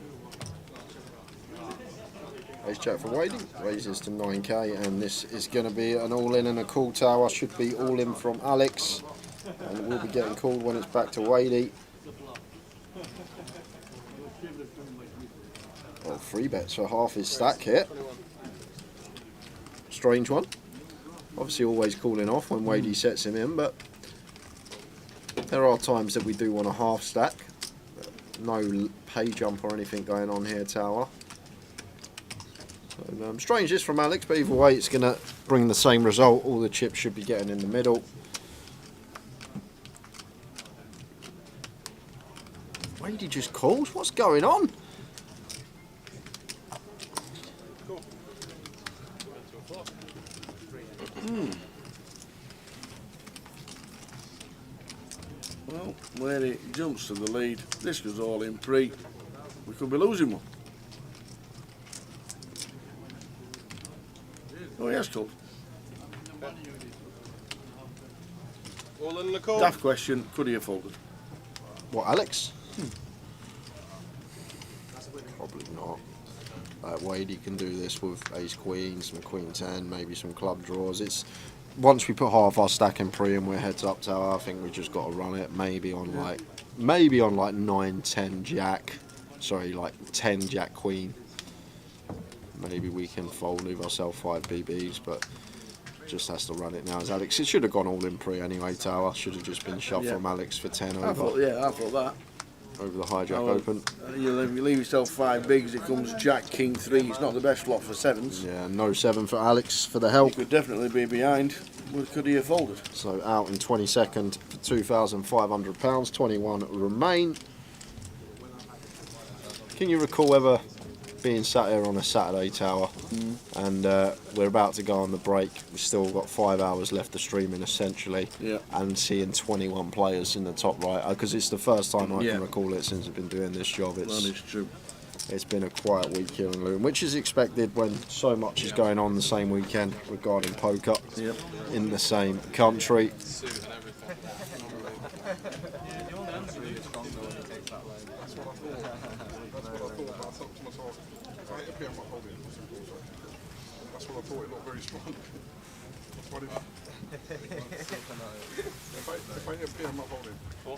Ace Jack for Wadey, raises to 9k, and this is going to be an all-in and a call tower. Should be all-in from Alex, and we'll be getting called when it's back to Wadey. Well, 3 bets for half his stack here. Strange one. Obviously always calling off when Wadey sets him in, but there are times that we do want a half stack. No pay jump or anything going on here, Tower. So, strange this from Alex, but either way it's going to bring the same result. All the chips should be getting in the middle. Wadey just calls? What's going on? Well, where it jumps to the lead, this goes all in pre. We could be losing one. Oh, yes, called. All in the call. Daft question, could he have folded? What, Alex? Probably not. Wadey can do this with ace queen, some queen 10, maybe some club draws. It's once we put half our stack in pre and we're heads up tower, I think we just got to run it. Maybe on like 9, 10 jack. Sorry, like 10 jack queen. Maybe we can fold, leave ourselves 5 BBs, but just has to run it now as Alex. It should have gone all in pre anyway, tower. Should have just been shoved from Alex for 10 over. I thought that. Over the hijack open. You leave yourself 5 bigs, it comes jack, king 3. It's not the best lot for 7s. Yeah, no 7 for Alex for the help. He could definitely be behind. Could he have folded? So out in 22nd for £2,500. 21 remain. Can you recall ever being sat here on a Saturday, Tower, and we're about to go on the break? We've still got 5 hours left of streaming essentially, and seeing 21 players in the top right, because it's the first time I can recall it since I've been doing this job. That is true. It's been a quiet week here in Luton, which is expected when so much is going on the same weekend regarding poker in the same country. That's what I thought, it looked very strong. That's what if I MP, I'm not holding. Four?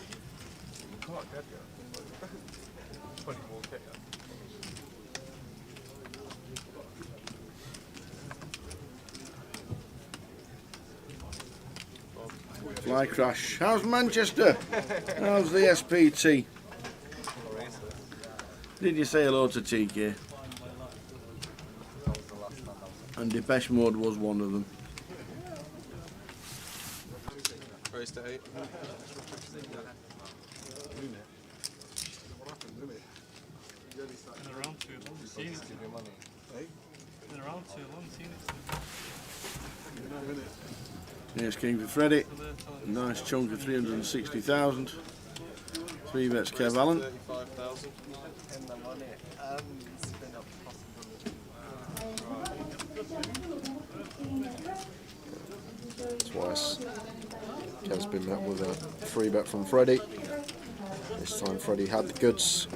Quite good, yeah. 20 more K. Fly crash. How's Manchester? How's the SPT? Did you say hello to TK? And Depeche Mode was one of them. Race to 8. What happened, didn't it? Been around too long, seen it. Give your money. Hey? Been around too long, seen it. Here's King for Freddie. Nice chunk of 360,000. 3 bets Kev Allen. 35,000. In the money. Spin up Twice. Kev's been met with a 3 bet from Freddie. This time Freddie had the goods.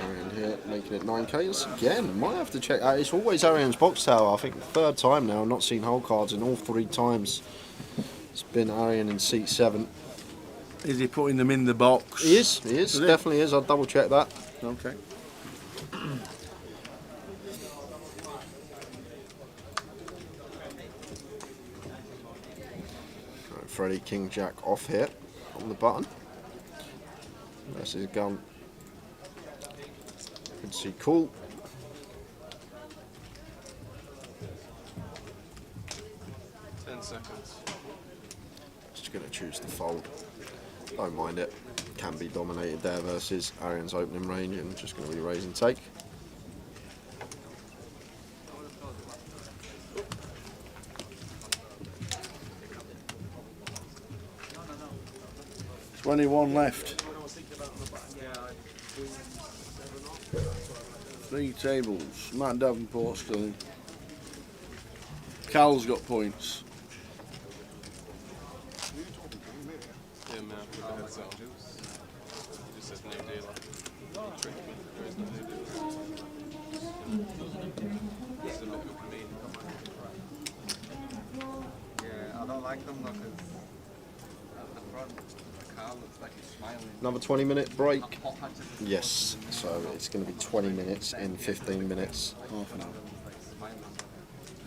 Arian here making it 9Ks again. Might have to check. It's always Arian's box tower. I think the 3rd time now. Not seen whole cards in all 3 times. It's been Arian in seat 7. Is he putting them in the box? He is. He is. Definitely is. I'll double check that. Okay. Freddie King Jack off here on the button. That's his gun. Could see cool. Seconds. Just going to choose to fold. Don't mind it. Can be dominated there versus Arian's opening range, and just going to be raise and take. $21 left. 3 tables. Matt Davenport still in. Cal's got points. Yeah, man, with the heads out. He just says no dealer. Trick. There is no new dealer. It's a bit of a mean. Yeah, I don't like them though, because the front, the car looks like it's smiling. Another 20-minute break. Yes, so it's going to be 20 minutes in 15 minutes. Half an hour.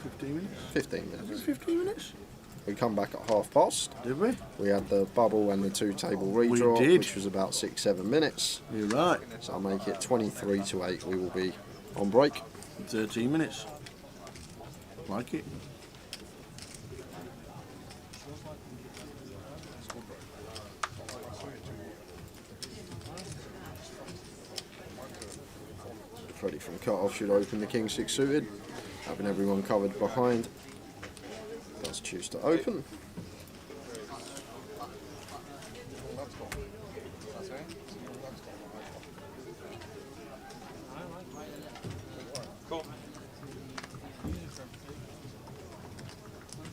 15 minutes? 15 minutes. 15 minutes? We come back at past. Did we? We had the bubble and the 2-table redraw, did. which was about 6-7 minutes. You're right. So I'll make it 23 to 8. We will be on break. 13 minutes. Like it. Freddie from cut-off should open the King 6 suited, having everyone covered behind. Does choose to open. Cool.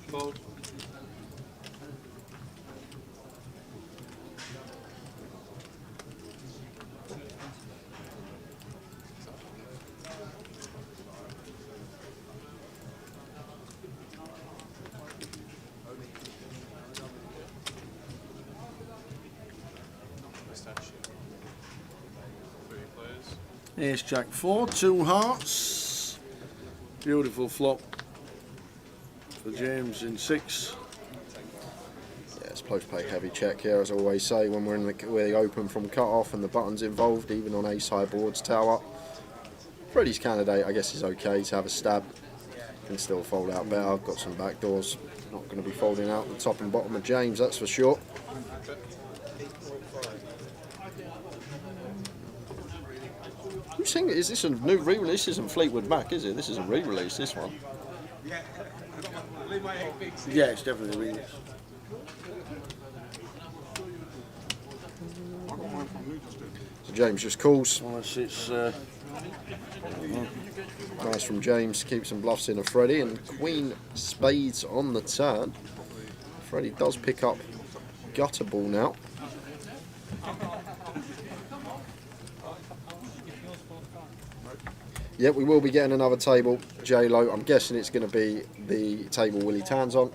Fold. Ace Jack 4, 2 hearts. Beautiful flop for James in 6. Yeah, it's post-play heavy check here, as I always say, when we're in the open from cut-off and the buttons involved, even on ace high boards tower. Freddie's candidate, I guess, is okay to have a stab. Can still fold out better. I've got some back doors. Not going to be folding out the top and bottom of James, that's for sure. Who's singing? Is this a new re-release? This isn't Fleetwood Mac, is it? This is a re-release, this one. Yeah, it's definitely a remix. So James just calls. Unless it's nice from James, keeps some bluffs in of Freddie, and Queen Spades on the turn. Freddie does pick up gutter ball now. Yep, we will be getting another table, J-Lo. I'm guessing it's going to be the table Willie Tan's on.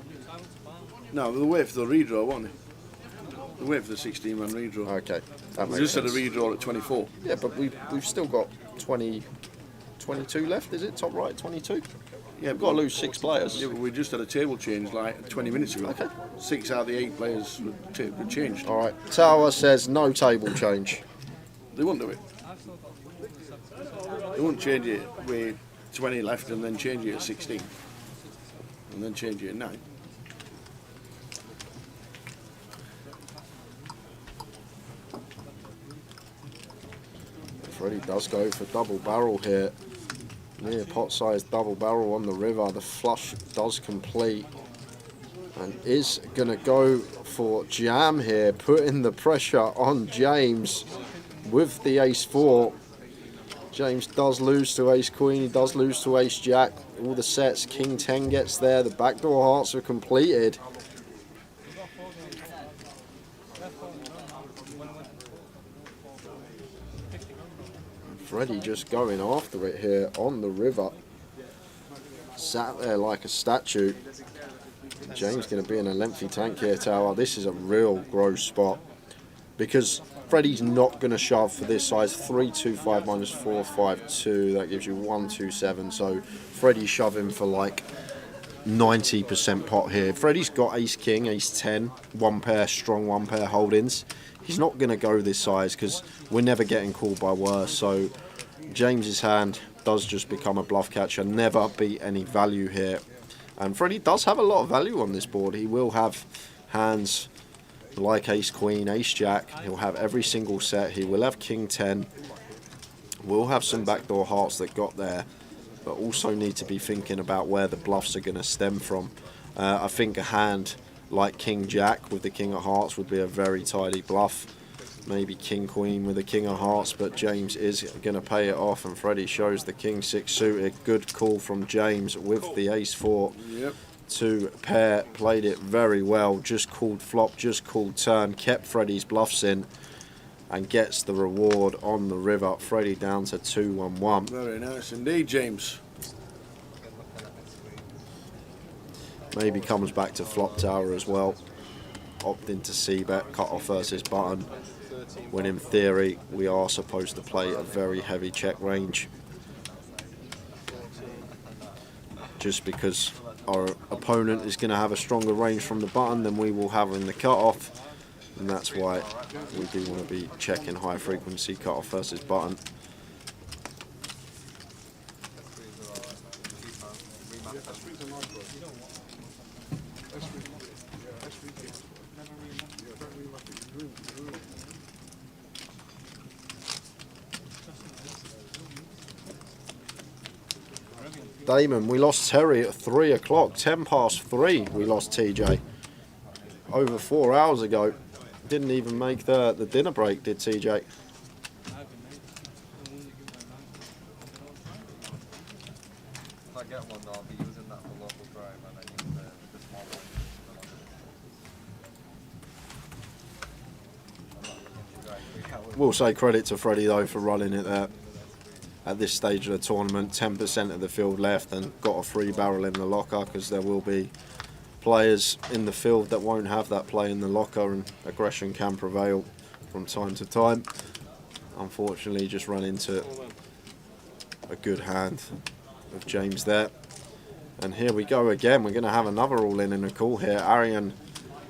No, the way for the redraw, wasn't it? The way for the 16-man redraw. Okay, that We makes just sense. had a redraw at 24. Yeah, but we've still got 22 left, is it? Top right, 22? Yeah, We've got to lose 6 players. Yeah, but we just had a table change like 20 minutes ago. Okay. 6 out of the 8 players were changed. All right, Tower says no table change. They won't do it. They won't change it with 20 left and then change it at 16. And then change it at 9. Freddie does go for double barrel here. Near pot size double barrel on the river. The flush does complete. And is going to go for jam here, putting the pressure on James with the ace-4. James does lose to ace-queen, he does lose to ace-jack. All the sets, king-10 gets there, the backdoor hearts are completed. Freddie just going after it here on the river. Sat there like a statue. James going to be in a lengthy tank here, Tower. This is a real gross spot because Freddie's not going to shove for this size. 325 minus 452, that gives you 127. So Freddie's shoving for like 90% pot here. Freddie's got ace king, ace 10, one pair strong, one pair holdings. He's not going to go this size because we're never getting called by worse. So James's hand does just become a bluff catcher, never be any value here. And Freddie does have a lot of value on this board. He will have hands like ace queen, ace jack. He'll have every single set. He will have king 10. We'll have some backdoor hearts that got there, but also need to be thinking about where the bluffs are going to stem from. I think a hand like king jack with the king of hearts would be a very tidy bluff. Maybe king queen with the king of hearts, but James is going to pay it off, and Freddie shows the king 6 suited. Good call from James with the ace 4 to pair. Played it very well, just called flop, just called turn, kept Freddie's bluffs in, and gets the reward on the river. Freddie down to 2-1-1. Very nice indeed, James. Maybe comes back to flop tower as well. Opt into c-bet, cut off versus button, when in theory we are supposed to play a very heavy check range. Just because our opponent is going to have a stronger range from the button than we will have in the cut-off, and that's why we do want to be checking high frequency cut-off versus button. Damon, we lost Terry at 3 o'clock, 10 past 3 we lost TJ. Over 4 hours ago. Didn't even make the dinner break, did TJ? If I get one, I'll be using that for local drive, and I use the small one. We'll say credit to Freddie though for running it there. At this stage of the tournament, 10% of the field left, and got a free barrel in the locker, because there will be players in the field that won't have that play in the locker, and aggression can prevail from time to time. Unfortunately, just run into a good hand of James there. And here we go again. We're going to have another all-in and a call here. Arian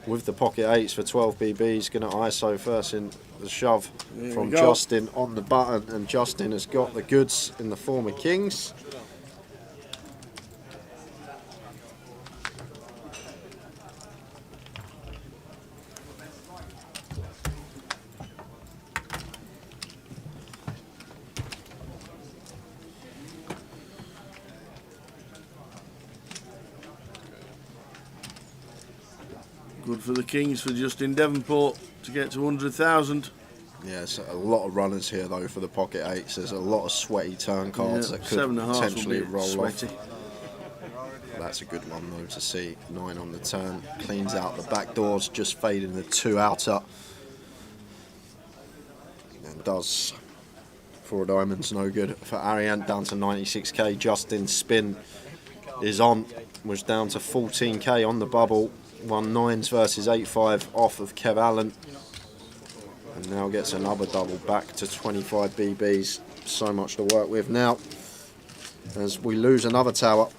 with the pocket 8s for 12 BBs, going to ISO first in the shove from Justin on the button, and Justin has got the goods in the form of kings. Good for the Kings for Justin Devonport to get to 100,000. Yes, a lot of runners here though for the pocket 8s. There's a lot of sweaty turn cards that could potentially roll sweaty. off. That's a good one though to see. 9 on the turn, cleans out the back doors, just fading the 2 outer. And does 4 diamonds, no good for Ariane, down to 96k. Justin spin is on, was down to 14k on the bubble. 1-9s versus 8-5 off of Kev Allen, and now gets another double back to 25 BBs. So much to work with now as we lose another tower.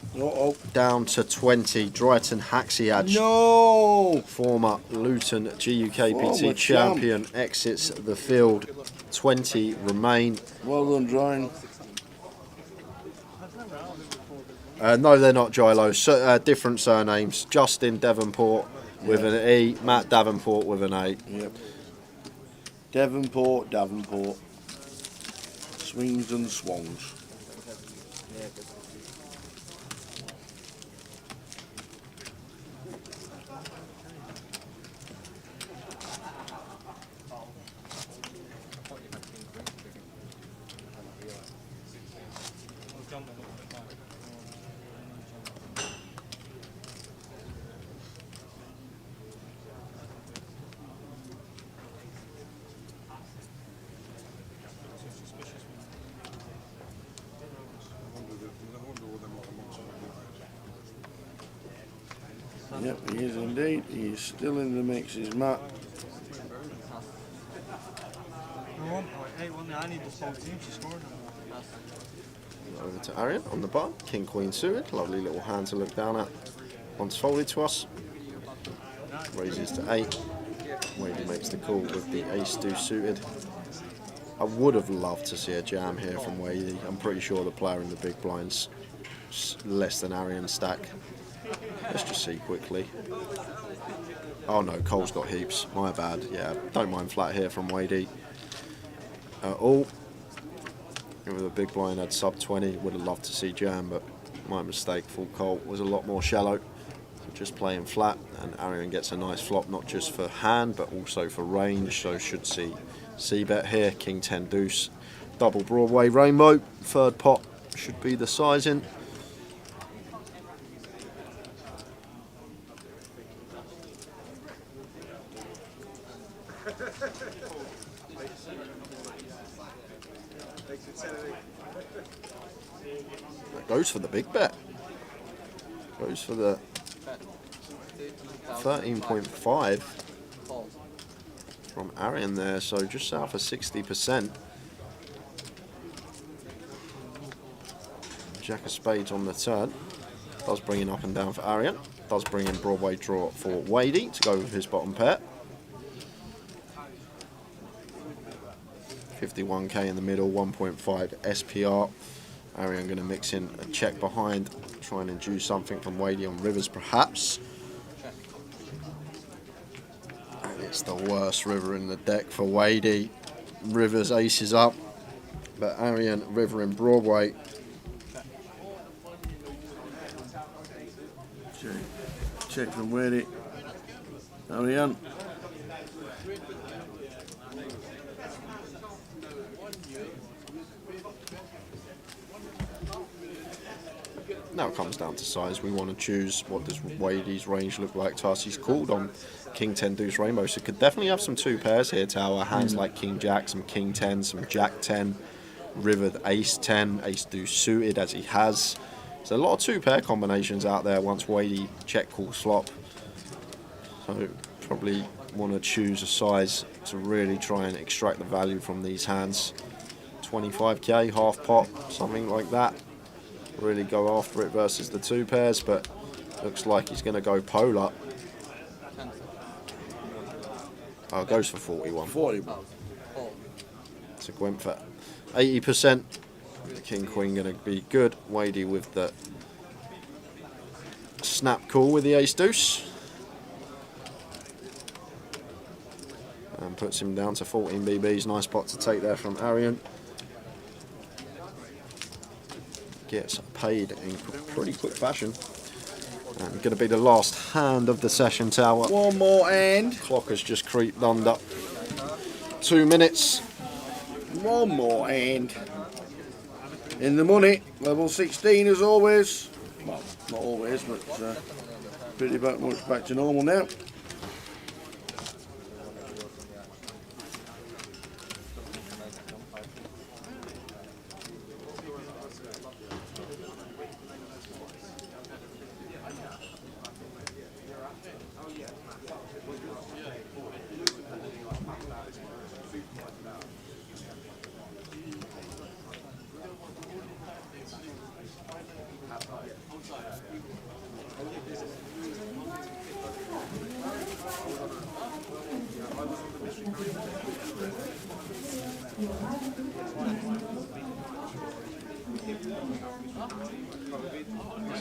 Down to 20. Dryton Haxiadge, former Luton GUKPT champion, exits the field. 20 remain. Well done, Dryton. No, they're not Gilo. Different surnames. Justin Devonport with an E, Matt Davenport with an A. Yep. Davenport. Swings and swans. Yep, he is indeed. He is still in the mix, is Matt. Over to Arian on the button. King Queen suited. Lovely little hand to look down at. Once folded to us. Raises to 8. Wavy makes the call with the ace deuce suited. I would have loved to see a jam here from Wavy. I'm pretty sure the player in the big blind's less than Arian stack. Let's just see quickly. Oh no, Cole's got heaps. My bad. Yeah, don't mind flat here from Wadey. All. With a big blind had sub 20. Would have loved to see jam, but my mistake. Full Cole was a lot more shallow. So just playing flat, and Arian gets a nice flop, not just for hand, but also for range. So should see C-bet here. King 10 deuce. Double Broadway rainbow. Third pot should be the sizing. That goes for the big bet. Goes for the 13.5 from Arian there, so just south of 60%. Jack of spades on the turn. Does bring in up and down for Arian. Does bring in Broadway draw for Wadey to go with his bottom pair. 51k in the middle, 1.5 SPR. Arian going to mix in a check behind, try and induce something from Wadey on rivers perhaps. And it's the worst river in the deck for Wadey. Rivers aces up, but Arian river in Broadway. Check from Wadey. Arian. Now it comes down to size. We want to choose what does Wadey's range look like to us. He's called on King 10 deuce rainbow, so could definitely have some two pairs here, Tower. Hands like King Jack, some King 10, some Jack 10, River Ace 10, Ace deuce suited as he has. So a lot of two pair combinations out there once Wadey check call flop. So probably want to choose a size to really try and extract the value from these hands. 25k, half pot, something like that. Really go after it versus the two pairs, but looks like he's going to go polar. Oh, goes for 41. 41. So went for 80%. The King Queen going to be good. Wadey with the snap call with the ace deuce. And puts him down to 14 BBs. Nice pot to take there from Arian. Gets paid in pretty quick fashion. And going to be the last hand of the session, Tower. One more hand. Clock has just creeped under. 2 minutes. One more hand. In the money, level 16 as always. Well, not always, but pretty much back to normal now.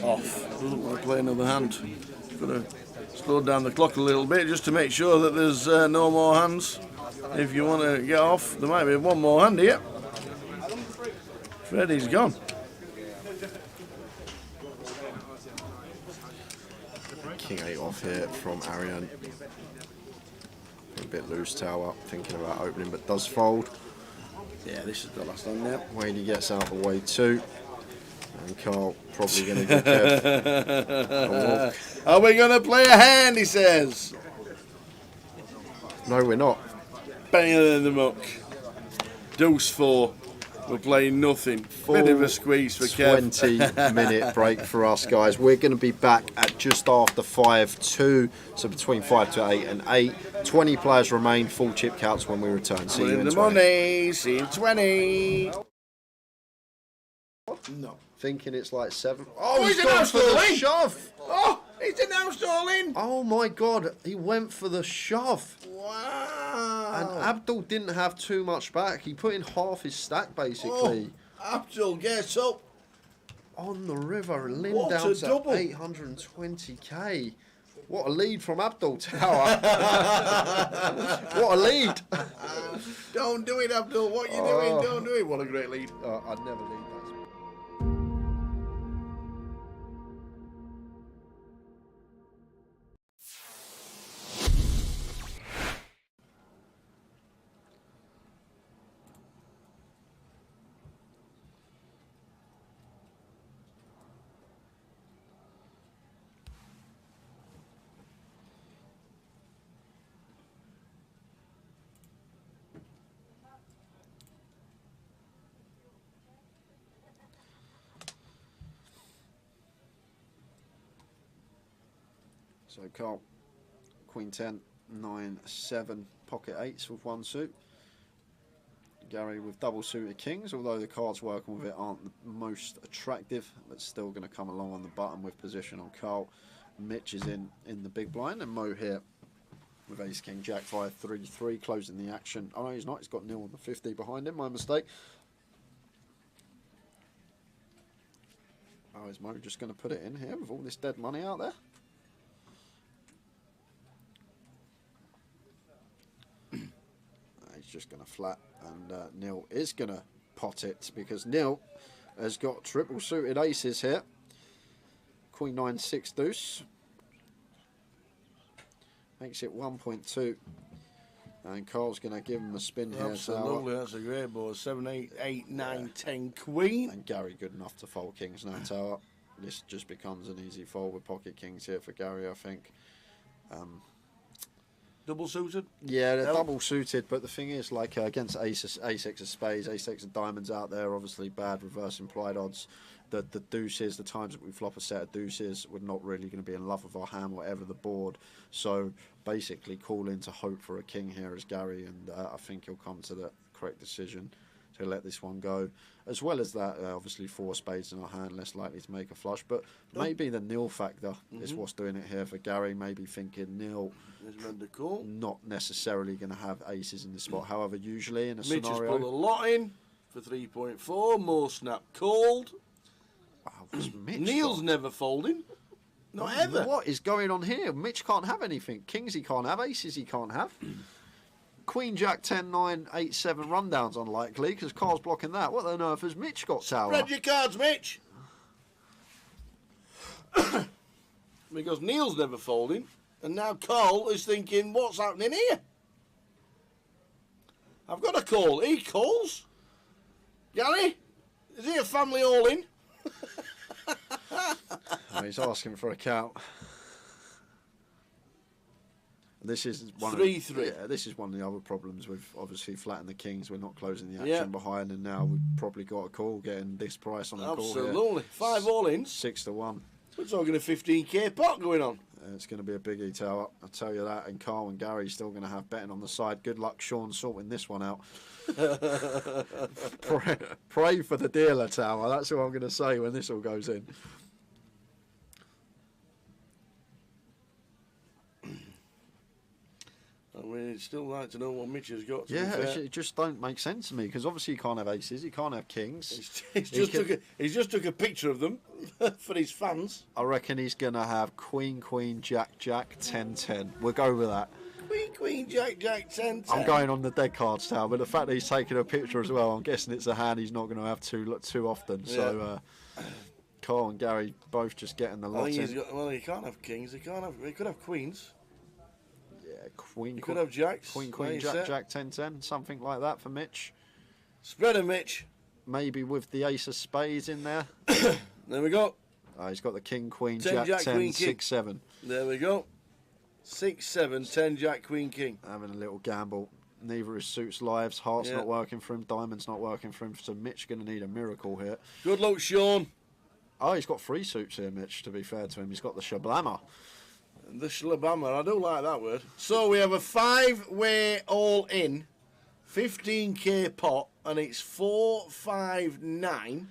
Off. Doesn't want to play another hand. Got to slow down the clock a little bit just to make sure that there's no more hands. If you want to get off, there might be one more hand here. Freddie's gone. King 8 off here from Arian. A bit loose, Tower. Thinking about opening, but does fold. Yeah, this is the last hand now. Wadey gets out of the way too. And Carl probably going to get Kev. Are we going to play a hand, he says? No, we're not. Bang in the muck. Deuce 4. We're playing nothing. Bit of a squeeze for Kev. 20-minute break for us, guys. We're going to be back at just after 5-2, so between 5 to 8 and 8. 20 players remain. Full chip counts when we return. See you in the 20. money. See you in 20. No. Thinking it's like 7. Oh, he's announced all in. Shove. Oh, he's announced all in. Oh my God, he went for the shove. Wow. And Abdul didn't have too much back. He put in half his stack basically. Oh, Abdul gets up. On the river, Lynn What down a to double. 820k. What a lead from Abdul Tower. What a lead. Don't do it, Abdul. What are you doing? Don't do it. What a great lead. I'd never lead that. So Carl, Queen 10, 9, 7, pocket 8s with one suit. Gary with double suited kings, although the cards working with it aren't the most attractive, but still going to come along on the button with position on Carl. Mitch is in the big blind, and Mo here with ace king jack 5 3 3 closing the action. Oh no, he's not. He's got nil on the 50 behind him. My mistake. Oh, is Mo just going to put it in here with all this dead money out there? He's just going to flat, and Neil is going to pot it because Neil has got triple suited aces here. Queen 9 6 deuce makes it 1.2, and Carl's going to give him a spin here. Absolutely, that's a great board. 7 8 8 9 10 queen, and Gary good enough to fold kings now tower. This just becomes an easy fold with pocket kings here for Gary, I think. Double suited? Yeah, they're double suited, but the thing is, like against ace-x of spades, ace-x of diamonds out there, obviously bad reverse implied odds. The deuces, the times that we flop a set of deuces, we're not really going to be in love with our hand, whatever the board. So basically call in to hope for a king here as Gary, and I think he'll come to the correct decision to let this one go. As well as that, obviously 4 spades in our hand, less likely to make a flush, but maybe the nil factor is what's doing it here for Gary. Maybe thinking nil, not necessarily going to have aces in this spot. However, usually in a Mitch scenario, has put a lot in for 3.4. More snap called. Neil's never folding. Not ever. What is going on here? Mitch can't have anything. Kings he can't have. Aces he can't have. Queen Jack 10 9 8 7 rundown's unlikely because Carl's blocking that. What on earth has Mitch got tower? Spread your cards, Mitch. Because Neil's never folding, and now Carl is thinking, what's happening here? I've got a call. He calls. Gary, is he a family all-in? Oh, he's asking for a count. This is one 3-3. Yeah, this is one of the other problems with obviously flattening the kings. We're not closing the action behind, and now we've probably got a call getting this price on the call here. Absolutely. 5 all-ins. 6 to 1. We're talking a 15k pot going on. It's going to be a biggie tower, I'll tell you that. And Carl and Gary still going to have betting on the side. Good luck, Sean, sorting this one out. pray for the dealer tower. That's what I'm going to say when this all goes in. I mean, it's still like to know what Mitch has got. Yeah, it just don't make sense to me because obviously he can't have aces, he can't have kings. He's just took a picture of them for his fans. I reckon he's going to have Queen, Queen, Jack, Jack, 10, 10. We'll go with that. Queen, Queen, Jack, Jack, 10, 10. I'm going on the dead cards tower, but the fact that he's taking a picture as well, I'm guessing it's a hand he's not going to have too often. Yeah. So Carl and Gary both just getting the lot in. Well, he can't have kings. He could have queens. Queen, could have jacks. Queen, Queen, Jack, Jack, 10, 10, something like that for Mitch. Spreader, Mitch. Maybe with the ace of spades in there. There we go. He's got the King, Queen, 10, Jack, 10, Queen, 6, 7. There we go. 6, 7, 10, Jack, Queen, King. Having a little gamble. Neither his suits lives. Heart's not working for him. Diamond's not working for him. So Mitch going to need a miracle here. Good luck, Sean. Oh, he's got 3 suits here, Mitch, to be fair to him. He's got the Shablammer. The Shlabama, I don't like that word. So we have a 5-way all-in, 15k pot, and it's 4, 5, 9.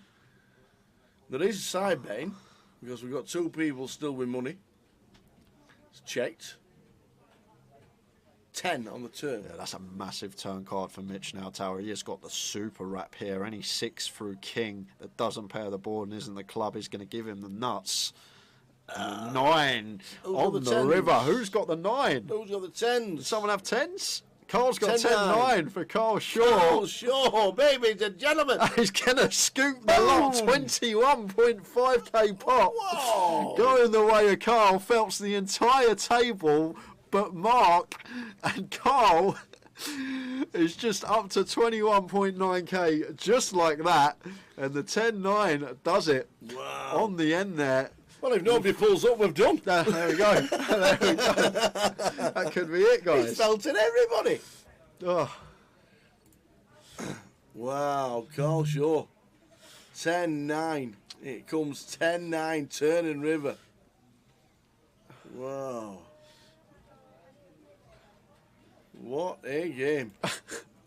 There is side betting, because we've got 2 people still with money. It's checked. 10 on the turn. Yeah, that's a massive turn card for Mitch now, Tower. He has got the super wrap here. Any 6 through king that doesn't pair the board and isn't the club is going to give him the nuts. 9 on the tens? river. Who's got the 9? Who's got the 10s? Does someone have 10s? Carl's got 10-9 10-9 for Carl Shaw. Carl Shaw, baby, the gentleman. He's going to scoop the lot. 21.5k pot. Whoa. Going the way of Carl. Phelps the entire table, but Mark and Carl is just up to 21.9k, just like that. And the 10-9 does it. Wow. On the end there. Well, if nobody pulls up, we've done. There we go. There we go. That could be it, guys. He's felted everybody. Oh. Wow, Carl Shaw. 10-9. It comes 10-9, turning river. Wow. What a game.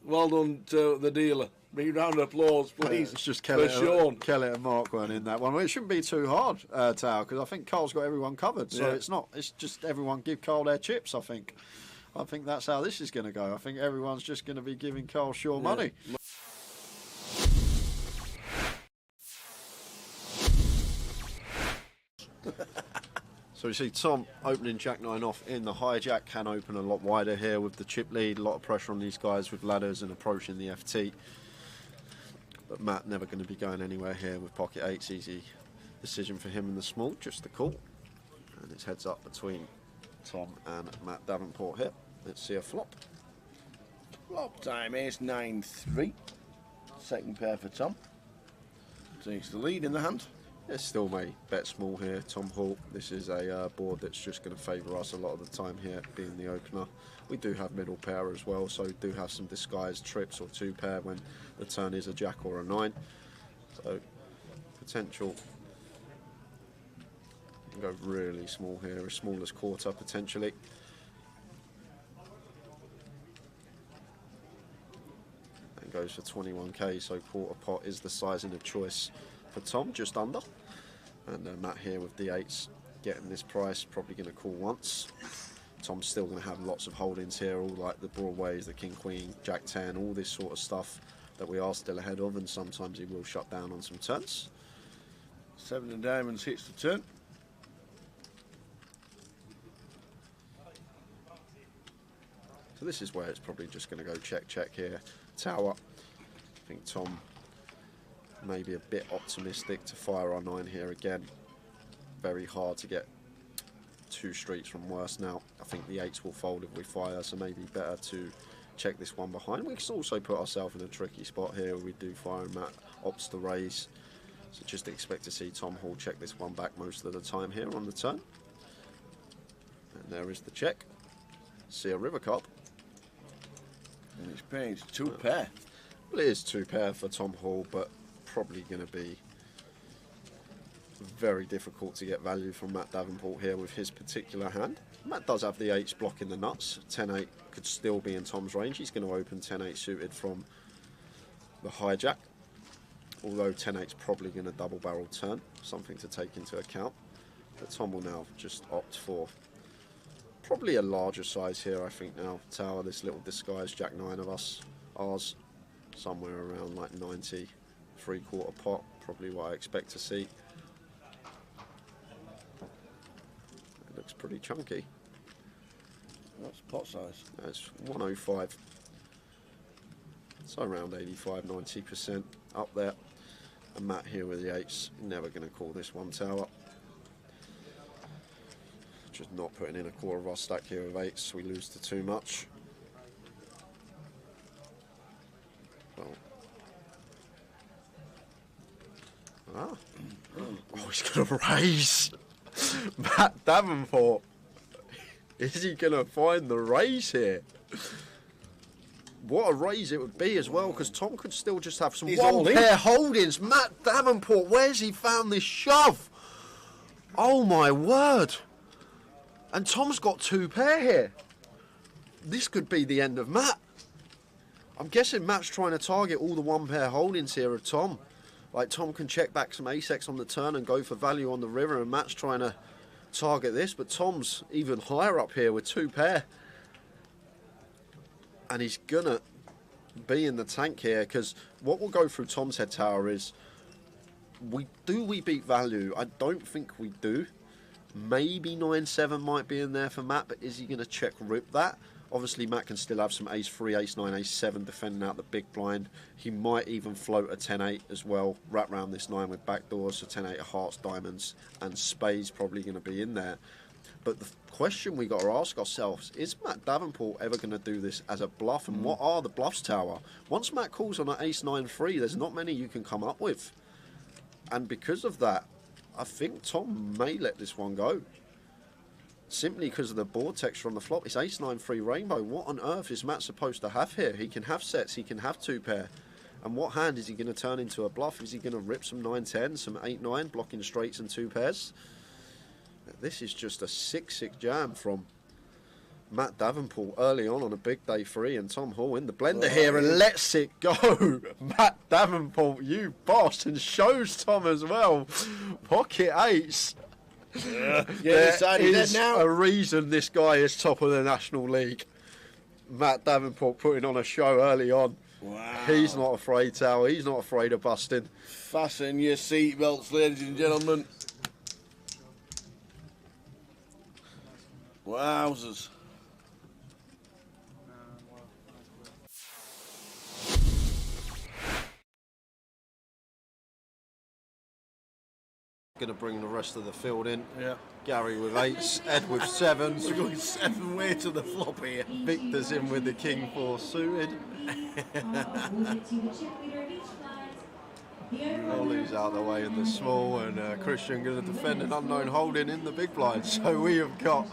Well done to the dealer. Big round of applause, please. It's just for Sean. Kelly and Mark weren't in that one. Well, it shouldn't be too hard, Tao, because I think Carl's got everyone covered. So Yeah. it's not. It's just everyone give Carl their chips, I think. I think that's how this is going to go. I think everyone's just going to be giving Carl Shaw money. So you see Tom opening Jack 9 off in the hijack, can open a lot wider here with the chip lead, a lot of pressure on these guys with ladders and approaching the FT. But Matt never going to be going anywhere here with pocket 8s, easy decision for him in the small, just the call. And it's heads up between Tom and Matt Davenport here. Let's see a flop. Flop time is 9-3. Second pair for Tom. Takes the lead in the hand. It's still may bet small here, Tom Hall. This is a board that's just going to favour us a lot of the time here, being the opener. We do have middle pair as well, so we do have some disguised trips or 2 pair when the turn is a jack or a 9. So potential. You can go really small here, as small as quarter potentially. And goes for 21k, so quarter pot is the sizing of choice for Tom, just under. And Matt here with the 8s, getting this price, probably going to call once. Tom's still going to have lots of holdings here, all like the broadways, the king queen, jack 10, all this sort of stuff that we are still ahead of, and sometimes he will shut down on some turns. 7 of diamonds hits the turn. So this is where it's probably just going to go check here, tower. I think Tom maybe a bit optimistic to fire our 9 here again. Very hard to get 2 streets from worse now. I think the 8s will fold if we fire, so maybe better to check this one behind. We can also put ourselves in a tricky spot here where we do fire and Matt opts to raise. So just expect to see Tom Hall check this one back most of the time here on the turn. And there is the check. See a river card. And it's paying 2 pair. Well, it is 2 pair for Tom Hall, but probably going to be very difficult to get value from Matt Davenport here with his particular hand. Matt does have the 8s blocking the nuts. 10-8 could still be in Tom's range. He's going to open 10-8 suited from the hijack, although 10-8's probably going to double barrel turn, something to take into account. But Tom will now just opt for probably a larger size here, I think now. Tower, this little disguised jack 9 of us, ours somewhere around like 90, 3/4 pot, probably what I expect to see. It looks pretty chunky. What's pot size? That's 105. So around 85-90% up there. And Matt here with the 8s, never going to call this one tower. Just not putting in a quarter of our stack here with 8s, we lose to too much. Well. Ah. Oh, he's going to raise. Matt Davenport. Is he going to find the raise here? What a raise it would be as well, because Tom could still just have some one pair holdings. Matt Davenport, where's he found this shove? Oh my word. And Tom's got 2 pair here. This could be the end of Matt. I'm guessing Matt's trying to target all the 1 pair holdings here of Tom. Like Tom can check back some ace-x on the turn and go for value on the river, and Matt's trying to target this, but Tom's even higher up here with 2 pair. And he's gonna be in the tank here, because what will go through Tom's head tower is, we beat value? I don't think we do. Maybe 9-7 might be in there for Matt, but is he going to check rip that? Obviously, Matt can still have some ace-3, ace-9, ace-7 defending out the big blind. He might even float a 10-8 as well, wrap round this 9 with backdoors, so 10-8 of hearts, diamonds, and spades probably going to be in there. But the question we got to ask ourselves, is Matt Davenport ever going to do this as a bluff? And what are the bluffs, Tower? Once Matt calls on an ace-9-3, there's not many you can come up with. And because of that, I think Tom may let this one go. Simply because of the board texture on the flop. It's ace-9-3 rainbow. What on earth is Matt supposed to have here? He can have sets, he can have 2-pair. And what hand is he going to turn into a bluff? Is he going to rip some 9-10, some 8-9, blocking straights and 2 pairs? This is just a 6-6 jam from Matt Davenport early on a big day 3, and Tom Hall in the blender here and lets it go. Matt Davenport, you boss, and shows Tom as well. Pocket 8s. There is a reason this guy is top of the National League. Matt Davenport putting on a show early on. Wow. He's not afraid, Tower. He's not afraid of busting. Fasten your seatbelts, ladies and gentlemen. Wowzers. Going to bring the rest of the field in. Yeah. Gary with 8s, Ed with 7s. We're going 7 way to the flop here. Victor's in with the King 4 suited. Ollie's out of the way in the small, and Christian going to defend an unknown holding in the big blind. So we have got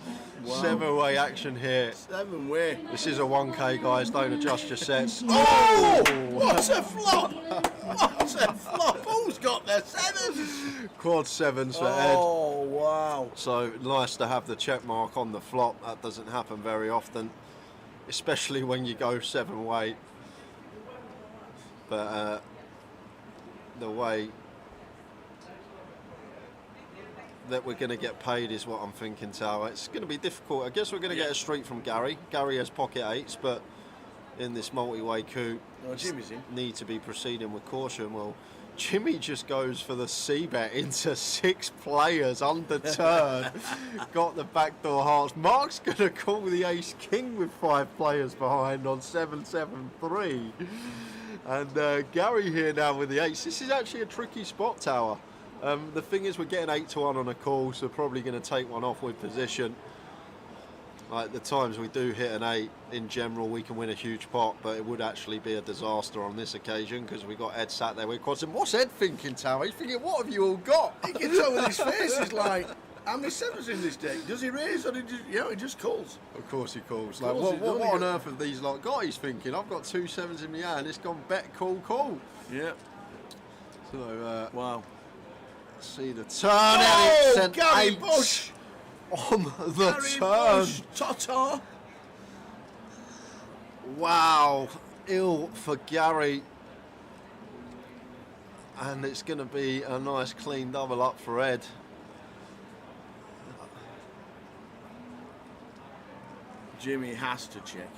7-way action here. 7-way. This is a 1K, guys. Don't adjust your sets. Oh! What a flop! What a flop! Who's got their 7s? Quad 7s for Ed. Oh, wow. So nice to have the check mark on the flop. That doesn't happen very often, especially when you go 7-way. But the way that we're going to get paid is what I'm thinking, Tower. It's going to be difficult. I guess we're going to get a streak from Gary. Gary has pocket 8s, but in this multi-way coup, Jimmy's in. Need to be proceeding with caution. Well, Jimmy just goes for the C-bet into 6 players under turn. Got the backdoor hearts. Mark's going to call the ace-king with 5 players behind on 7-7-3. And Gary here now with the 8s. This is actually a tricky spot, Tower. The thing is, we're getting 8-1 on a call, so probably going to take one off with position. Like the times we do hit an 8, in general, we can win a huge pot, but it would actually be a disaster on this occasion because we got Ed sat there with quads. And what's Ed thinking, Tower? He's thinking, what have you all got? He gets on with his face. He's like, how many 7s in this deck? Does he raise or he just calls? Of course he calls. Like, what on earth have these lot got? He's thinking, I've got 2 7s in my hand. It's gone bet, call. Yeah. So, wow. Let's see the turn. Oh, and Gary Bush on the Gary turn. Bush, Tata. Wow, ill for Gary. And it's going to be a nice clean double up for Ed. Jimmy has to check.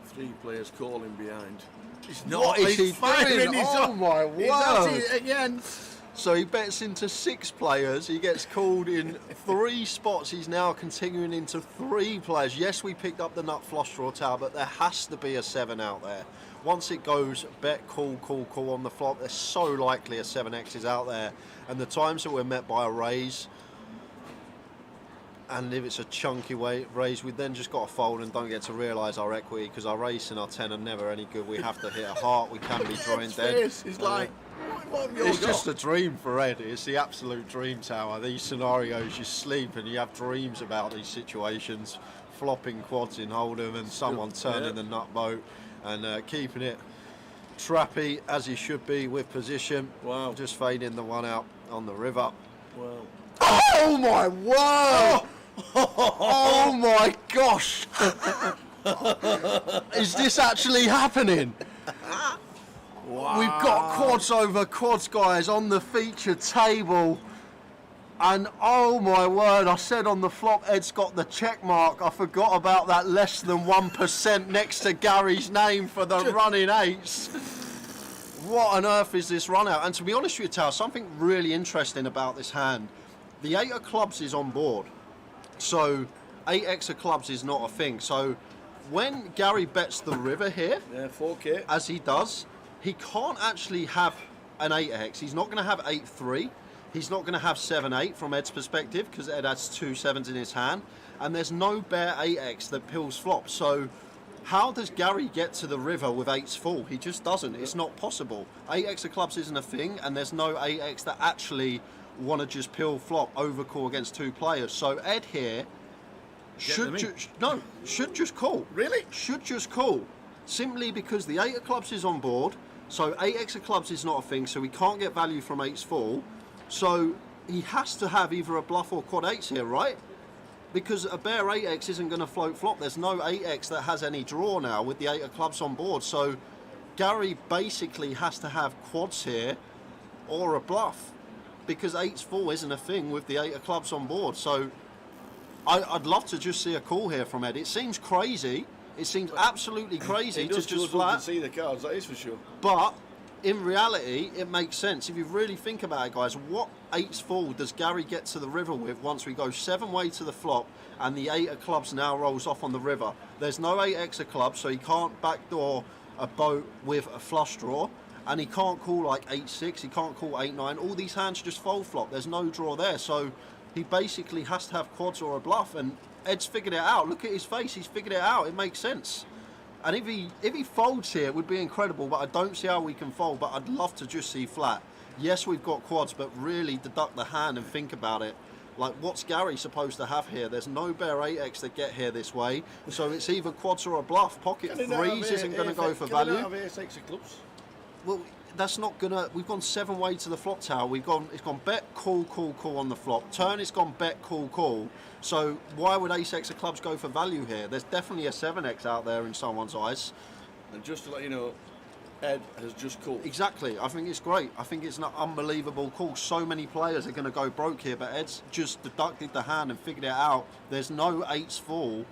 3 players calling behind. He's not. What is he doing? He's Oh on. my He's at word! it again. So he bets into 6 players. He gets called in 3 spots. He's now continuing into 3 players. Yes, we picked up the nut flush draw, Tower, but there has to be a 7 out there. Once it goes bet, call on the flop, there's so likely a 7x is out there. And the times that we're met by a raise, and if it's a chunky raise, we then just got to fold and don't get to realise our equity because our ace and our 10 are never any good. We have to hit a heart. We can be drawing dead. He's like, what have you all it's got? just a dream for Ed. It's the absolute dream, Tower. These scenarios, you sleep and you have dreams about these situations. Flopping quads in Hold'em and someone turning the nut boat and keeping it trappy as he should be with position. Wow. Just fading the one out on the river. Wow. Oh my word! Oh my gosh! Is this actually happening? Wow. We've got quads over quads, guys, on the featured table. And oh my word, I said on the flop, Ed's got the check mark. I forgot about that less than 1% next to Gary's name for the running 8s. What on earth is this run out? And to be honest with you, Tal, something really interesting about this hand. The 8 of clubs is on board. So 8x of clubs is not a thing. So when Gary bets the river here, 4K, as he does, he can't actually have an 8x. He's not going to have 8-3. He's not going to have 7-8 from Ed's perspective because Ed has 2 7s in his hand. And there's no bare 8x that pills flop. So how does Gary get to the river with 8s full? He just doesn't. It's not possible. 8x of clubs isn't a thing, and there's no 8x that actually want to just pill flop overcall against 2 players. So Ed here should just call. Really? Should just call. Simply because the 8 of clubs is on board, so 8x of clubs is not a thing, so he can't get value from 8s full. So he has to have either a bluff or quad 8s here, right? Because a bare 8x isn't going to float flop. There's no 8x that has any draw now with the 8 of clubs on board. So Gary basically has to have quads here or a bluff because 8s full isn't a thing with the 8 of clubs on board. So I'd love to just see a call here from Ed. It seems crazy. It seems absolutely crazy to just flat. see the cards, that is for sure. But in reality, it makes sense. If you really think about it, guys, what 8s full does Gary get to the river with once we go 7-way to the flop and the 8 of clubs now rolls off on the river? There's no 8x of clubs, so he can't backdoor a boat with a flush draw, and he can't call like 8-6, he can't call 8-9. All these hands just fold flop. There's no draw there, so he basically has to have quads or a bluff, and Ed's figured it out. Look at his face, he's figured it out. It makes sense. And if he folds here, it would be incredible, but I don't see how we can fold, but I'd love to just see flat. Yes, we've got quads, but really deduct the hand and think about it. Like, what's Gary supposed to have here? There's no bare 8x that get here this way, so it's either quads or a bluff. Pocket 3s isn't going to go for value. Can they not have 8x of clubs? Well, that's not gonna. We've gone 7-way to the flop tower. It's gone bet, call on the flop. Turn, it's gone bet, call. So why would ace-x of clubs go for value here? There's definitely a 7x out there in someone's eyes. And just to let you know, Ed has just called. Exactly. I think it's great. I think it's an unbelievable call. So many players are going to go broke here, but Ed's just deducted the hand and figured it out. There's no 8s full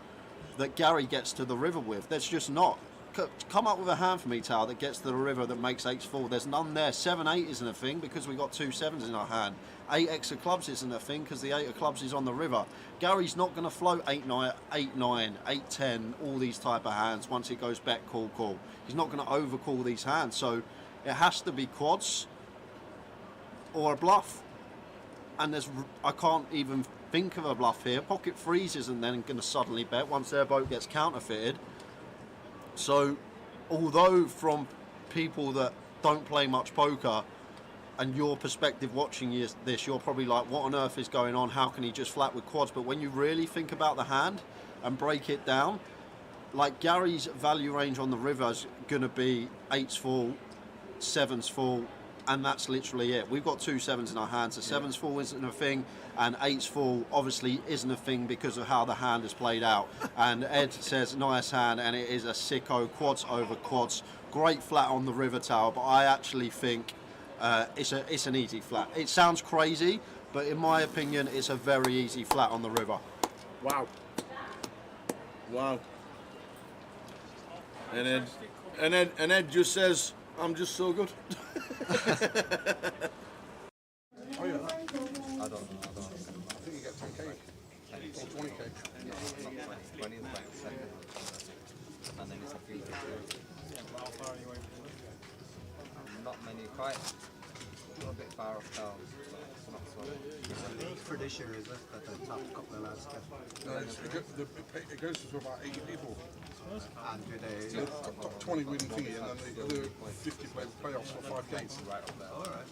that Gary gets to the river with. There's just not. Come up with a hand for me, Tal, that gets to the river that makes 8s full. There's none there. 7-8 isn't a thing because we got 2 7s in our hand. 8x of clubs isn't a thing because the 8 of clubs is on the river. Gary's not going to float 8-9, 8-9, 8-10, all these type of hands once he goes bet, call. He's not going to overcall these hands. So it has to be quads or a bluff. And I can't even think of a bluff here. Pocket 3s isn't then going to suddenly bet once their boat gets counterfeited. So, although from people that don't play much poker and your perspective watching this, you're probably like, what on earth is going on? How can he just flat with quads? But when you really think about the hand and break it down, like Gary's value range on the river is going to be 8s full, 7s full, and that's literally it. We've got 2 7s in our hands. The 7s full isn't a thing, and 8s full obviously isn't a thing because of how the hand is played out. And Ed says, nice hand, and it is a sicko, quads over quads. Great flat on the river tower, but I actually think it's an easy flat. It sounds crazy, but in my opinion, it's a very easy flat on the river. Wow. And Ed just says, I'm just so good. Oh yeah. I don't know. I think you get 10k or 20k. No, not 20 is like second. And then it's a free hit. Not many, quite a little bit far off town. So it's not so. For this year, is it? That the top couple of lads get? No, it goes to about 80 people. And do they? So top 20 winning thingy, and then the other 50 play the playoffs for 5k. Right up there. Alright.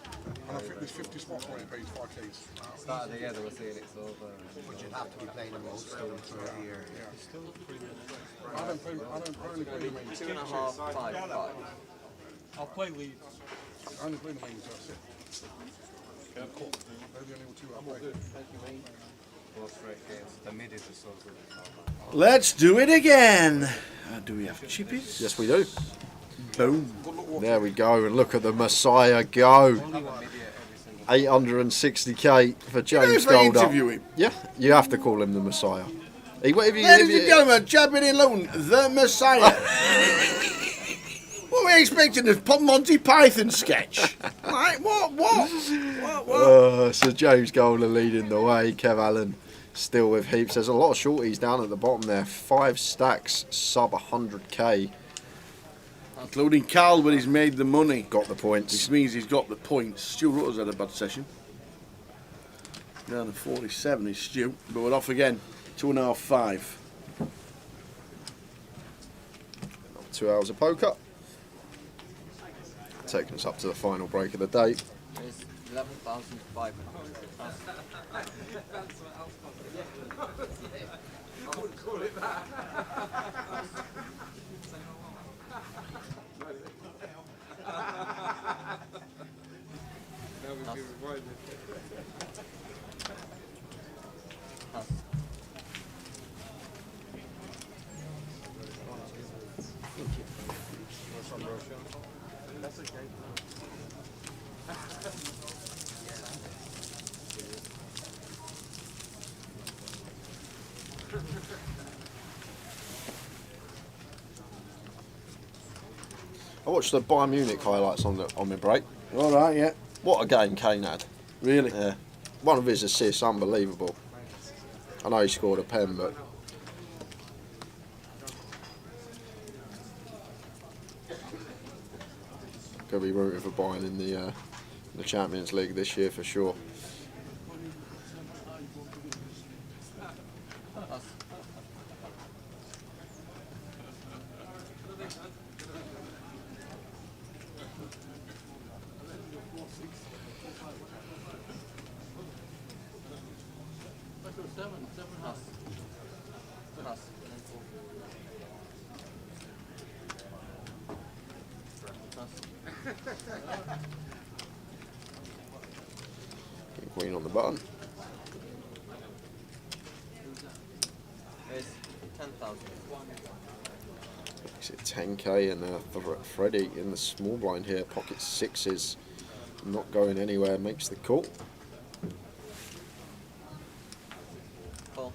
And I think there's 50 spots where it pays 5k. Start of the year they were saying it's over. But you'd have to be playing them most of the year. I don't only play the mains. 2.5, 5. I'll play Leeds. I only play the mains, that's it. They're the only 2 I play. Four straight games. The middies are so good. Let's do it again. Do we have chippies? Yes, we do. Boom. There we go, and look at the Messiah go. 860k for James if I Golder. interview him? Yeah, you have to call him the Messiah. Ladies and gentlemen, champion in Luton, the Messiah. What we expecting a Monty Python sketch? Like, what? So James Golder leading the way. Kev Allen still with heaps. There's a lot of shorties down at the bottom there. 5 stacks, sub 100k. Including Carl, but he's made the money. Got the points. Which means he's got the points. Stu Rutter's had a bad session. Down to 47 is Stu, but we're off again. 2.5, 5. 2 hours of poker. Taking us up to the final break of the day. It's 11,500. I wouldn't call it that. Now we've been reminded. That's okay. I watched the Bayern Munich highlights on my break. All right, yeah. What a game Kane had. Really? Yeah. One of his assists, unbelievable. I know he scored a pen, but could be rooting for Bayern in the Champions League this year for sure. King Queen on the button. It's 10,000. Makes it 10k, and Freddie in the small blind here. Pocket 6s, not going anywhere. Makes the call. Call.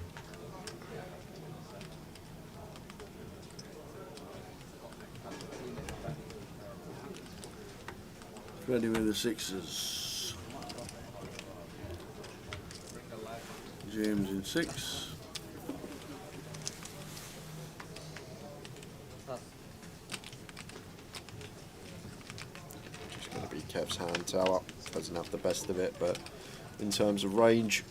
Ready with the 6s. James in 6. Just going to be Kev's hand tower. Doesn't have the best of it, but in terms of range,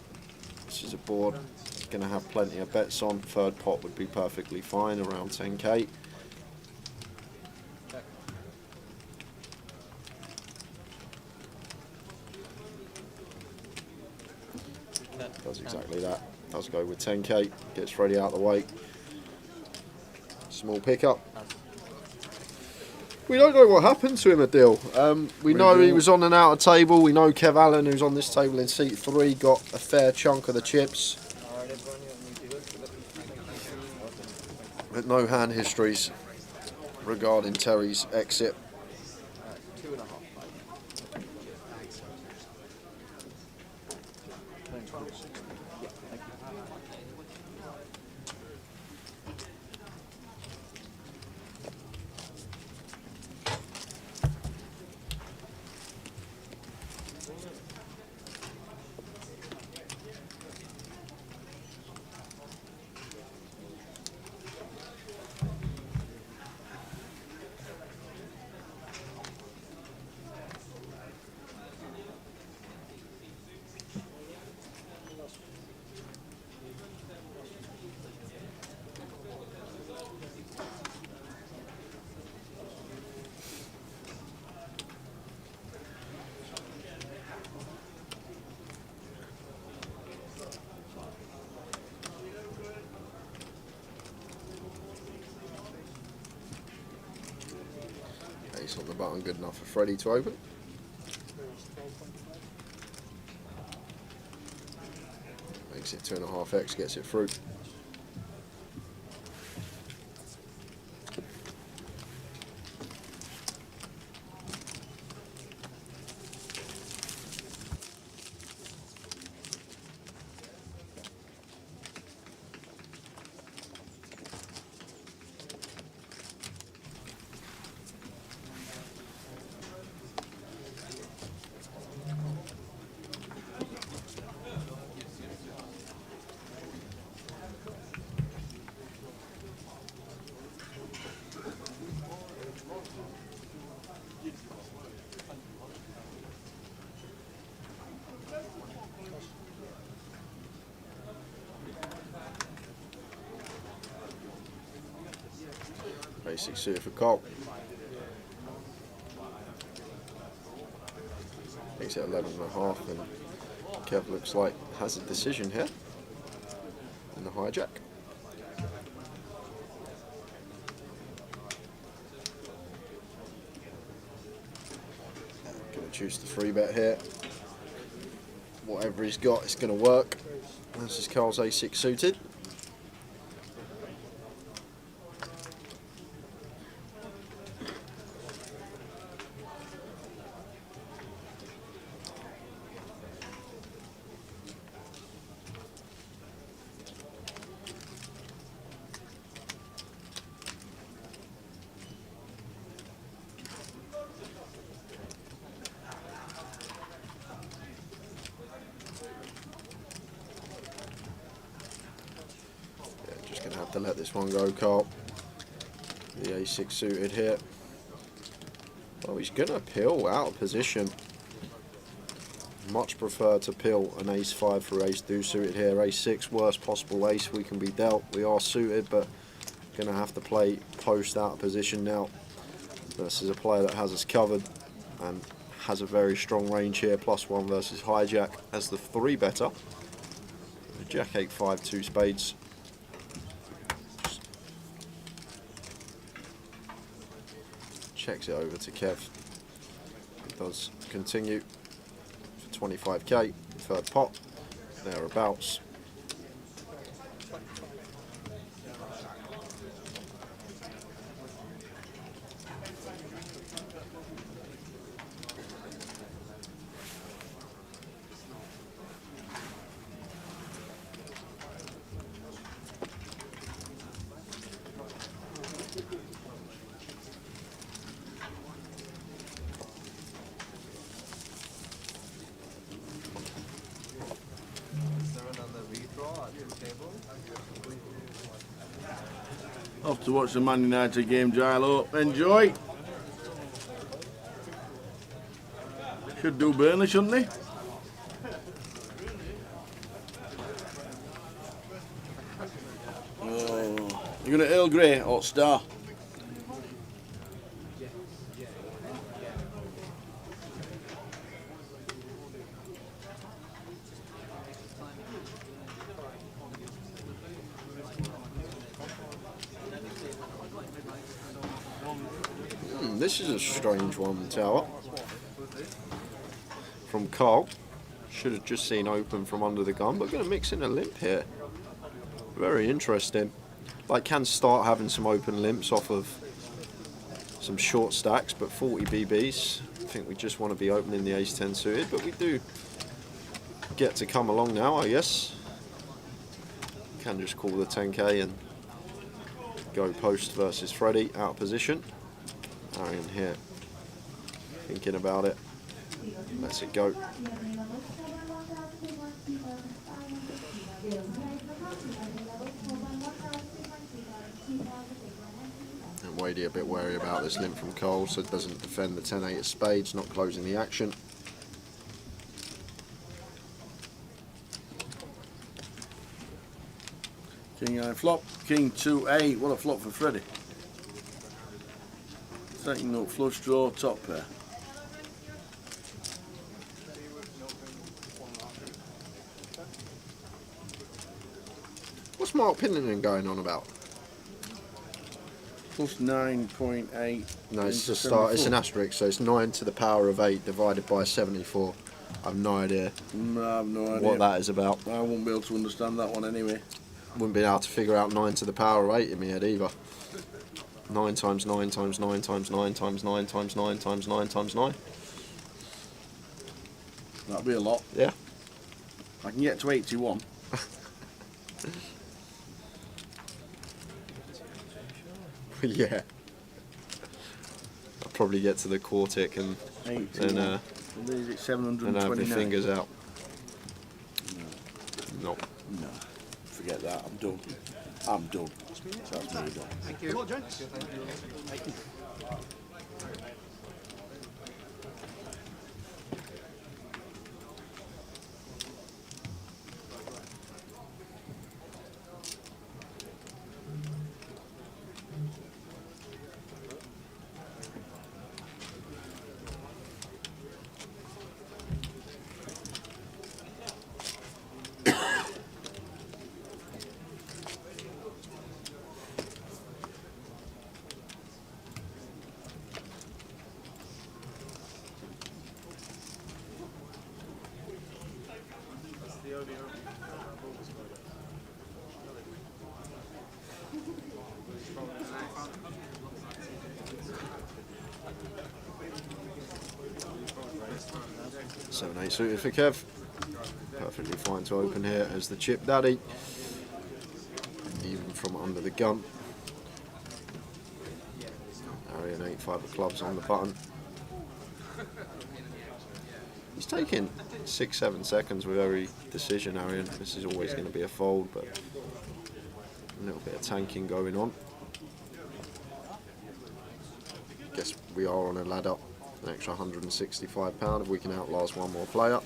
this is a board it's going to have plenty of bets on. Third pot would be perfectly fine, around 10k. Does exactly that. Does go with 10k. Gets Freddie out of the way. Small pickup. We don't know what happened to him at Deal. We know he was on an outer table. We know Kev Allen, who's on this table in seat 3, got a fair chunk of the chips. But no hand histories regarding Terry's exit. 2.5. Ace on the button, good enough for Freddie to open. Makes it 2.5x, gets it through. Basic suited for Cole. Makes it 11.5, and Kev looks like has a decision here in the hijack. Gonna choose the 3-bet here. Whatever he's got, it's gonna work. This is Carl's A6 suited. Gonna have to let this one go, Carl. The A6 suited here. Oh, he's gonna pill out of position. Much prefer to pill an ace-5 for ace-deuce suited here. Ace-6, worst possible ace we can be dealt. We are suited, but gonna have to play post out of position now. This is a player that has us covered and has a very strong range here. +1 versus hijack as the 3-better. Jack 8-5, 2 spades. Checks it over to Kev. It does continue for 25k, third pot, thereabouts. Off to watch the Man United game, Gilo. Enjoy. Should do Burnley, shouldn't they? Oh, you're going to Earl Grey or Star? This is a strange one, Tower. From Carl. Should have just seen open from under the gun, but going to mix in a limp here. Very interesting. Like, can start having some open limps off of some short stacks, but 40 BBs. I think we just want to be opening the ace-10 suited, but we do get to come along now, I guess. Can just call the 10k and go post versus Freddie, out of position. Arian here, thinking about it, lets it go. And Wadey a bit wary about this limp from Cole, so doesn't defend the 10-8 of spades, not closing the action. King 9 flop, King 2-8. What a flop for Freddie. Second up, flush draw, top pair. What's Mark Pinninan going on about? Plus 9.8. No, it's a start. It's an asterisk, so it's 9 to the power of 8 divided by 74. I have no idea. I have no idea what that is about. I won't be able to understand that one anyway. Wouldn't be able to figure out 9 to the power of 8 in my head either. 9 times 9 times 9 times 9 times 9 times 9 times 9 times 9. That'll be a lot. Yeah. I can get to 81. Yeah. I'll probably get to the quartic and then have my fingers out. No. No. No. Forget that. I'm done. I'm done. That's me done. Thank you. Come on, gents. Thank you. 7-8 suited for Kev. Perfectly fine to open here as the chip daddy. Even from under the gun. Arian 8-5 of clubs on the button. He's taking 6-7 seconds with every decision, Arian. This is always going to be a fold, but a little bit of tanking going on. Guess we are on a ladder, an extra £165 if we can outlast one more player.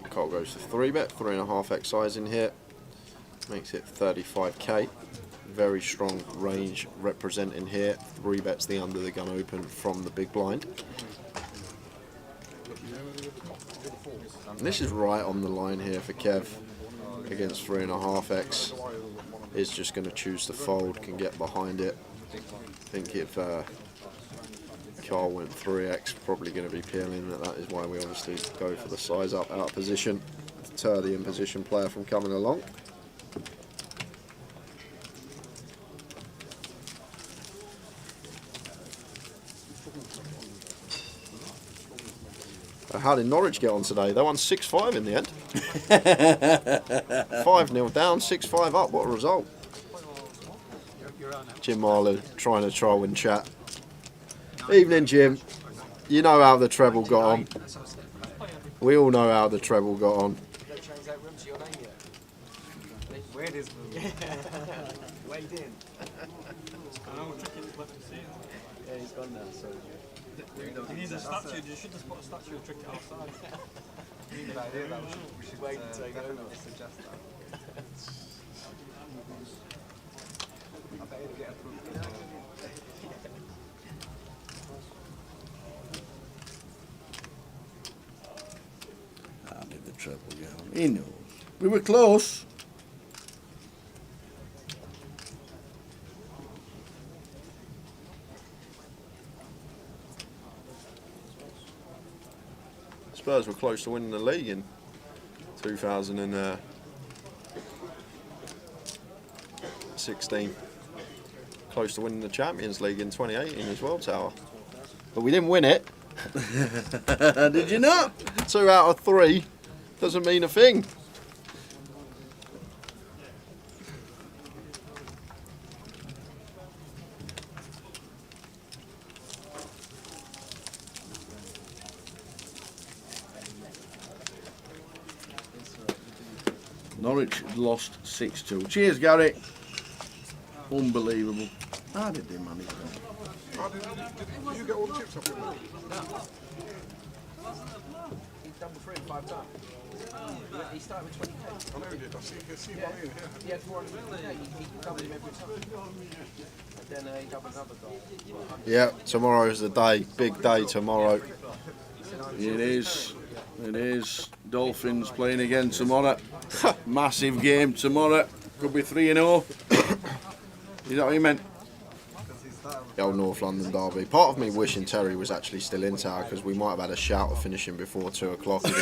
Cole goes to 3-bet, 3.5x size in here, makes it 35k. Very strong range representing here. 3-bets the under the gun open from the big blind. And this is right on the line here for Kev against 3.5x. Is just going to choose to fold, can get behind it. I think if Carl went 3x, probably going to be peeling. That is why we obviously go for the size up out of position, deter the in position player from coming along. How did Norwich get on today? They won 6-5 in the end. 5-0 down, 6-5 up. What a result. Jim Marlow trying to try and chat. Evening, Jim. You know how the treble got on. We all know how the treble got on. Where it is, wait in. Yeah, he's gone now, so. He needs a statue, you should just put a statue of Tricket outside. Good idea, that we should wait and take over. Suggest that. I bet he'll get approved. How did the treble get on? He knows. We were close. Spurs were close to winning the league in 2016. Close to winning the Champions League in 2018 as well, Tower. But we didn't win it. Did you not? 2 out of 3 doesn't mean a thing. Norwich lost 6-2. Cheers, Gary. Unbelievable. How did they manage that? Did you get all the chips off him? He double free 5 times. He started with 20k. I know he did. I see one in here. He had 400k. He doubled him every time. And then he doubled another goal. Yeah, tomorrow's the day. Big day tomorrow. It is. It is. Dolphins playing again tomorrow. Massive game tomorrow. Could be 3-0. Is that what you meant? The old North London derby. Part of me wishing Terry was actually still in tower because we might have had a shout of finishing before 2 o'clock. If he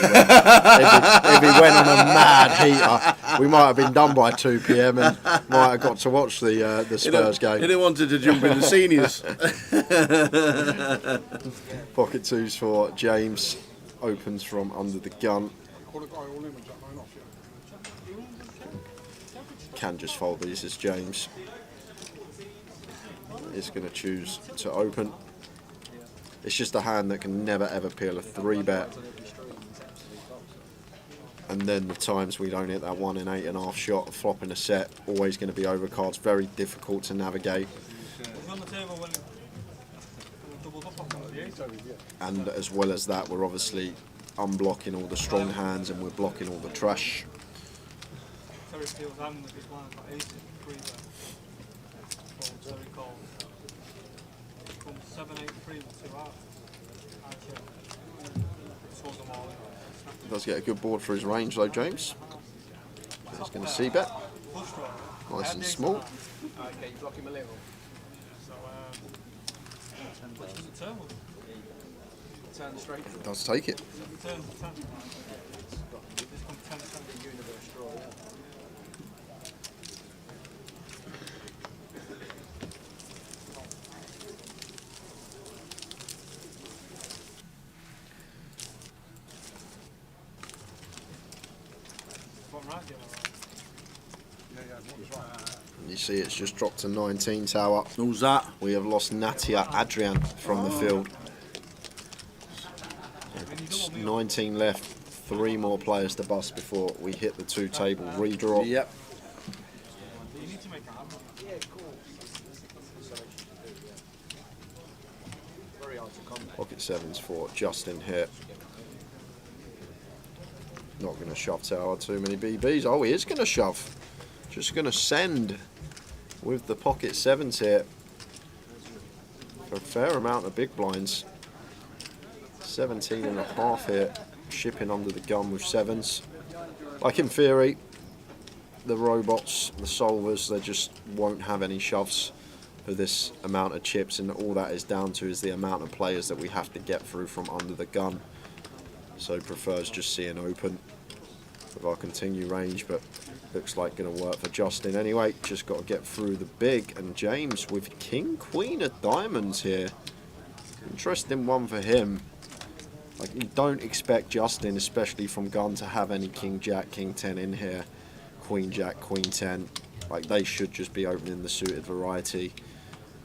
went on a mad heater, we might have been done by 2 p.m. and might have got to watch the Spurs game. He didn't wanted to jump in the seniors. Pocket 2s for James. Opens from under the gun. Can just fold these as James. Is going to choose to open. It's just a hand that can never ever peel a 3-bet. And then the times we don't hit that 1 in 8.5 shot of flopping a set, always going to be overcards, very difficult to navigate. And as well as that, we're obviously unblocking all the strong hands and we're blocking all the trash. Does get a good board for his range though, James. He's going to c-bet. Nice and small. Okay, you block him a little. turn straight. It does take it. Turn. This comes 10% of the universe draw, yeah. You see it's just dropped to 19 tower. Who's that? We have lost Natia Adrian from the field. It's 19 left, 3 more players to bust before we hit the 2 table redraw. Yep. Pocket 7's for Justin here. Not going to shove tower, too many BBs. Oh, he is going to shove. Just going to send with the pocket 7s here. For a fair amount of big blinds. 17.5 here. Shipping under the gun with 7s. Like in theory, the robots, the solvers, they just won't have any shoves for this amount of chips, and all that is down to is the amount of players that we have to get through from under the gun. So prefers just seeing open with our continue range, but looks like going to work for Justin anyway. Just got to get through the big, and James with King Queen of Diamonds here. Interesting one for him. Like, you don't expect Justin, especially from gun, to have any King Jack, King 10 in here. Queen Jack, Queen 10. Like, they should just be opening the suited variety.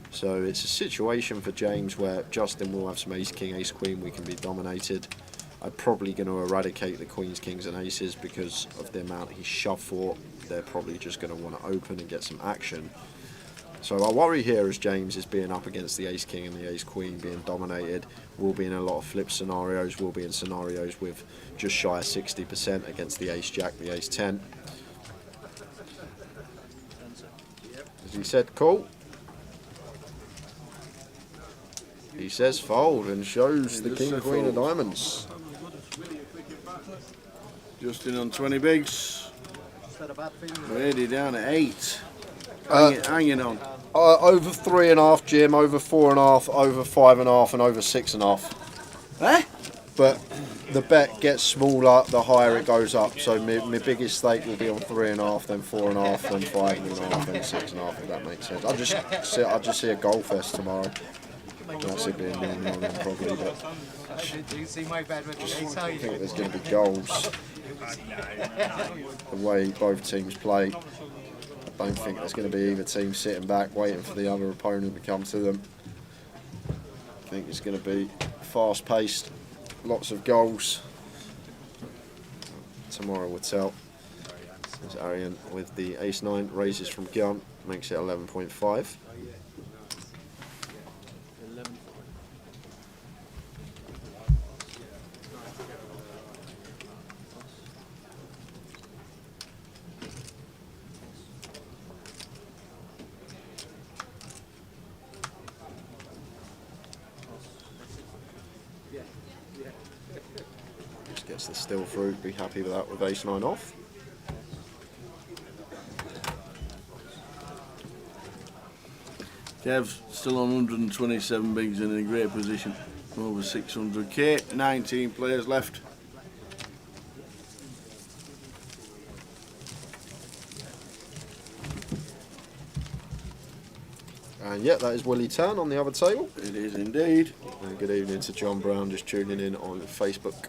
So it's a situation for James where Justin will have some Ace King, Ace Queen. We can be dominated. I'm probably going to eradicate the Queens, Kings and Aces because of the amount he's shoved for. They're probably just going to want to open and get some action. So our worry here is James is being up against the Ace King and the Ace Queen, being dominated. We'll be in a lot of flip scenarios. We'll be in scenarios with just shy of 60% against the Ace Jack, the Ace 10. As he said, cool. He says fold and shows the King Queen of Diamonds. Justin on 20 bigs. Ready down at 8. Hanging on. Over 3.5, Jim. Over 4.5. Over 5.5, and over 6.5. Eh? But the bet gets smaller the higher it goes up. So my biggest stake will be on 3.5, then 4.5, then 5.5, then 6.5. If that makes sense. I'll just see a goal fest tomorrow. That's it being normal then probably, but Do you see my bed with the ace? I think there's going to be goals. The way both teams play, I don't think there's going to be either team sitting back waiting for the other opponent to come to them. I think it's going to be fast paced, lots of goals. Tomorrow will tell. There's Arian with the ace-9, raises from gun, makes it 11.5. Just gets the still through, be happy with that with ace-9 off. Kev's still on 127 bigs and in a great position. Over 600k, 19 players left. And yeah, that is Willie Tan on the other table. It is indeed. And good evening to John Brown, just tuning in on Facebook.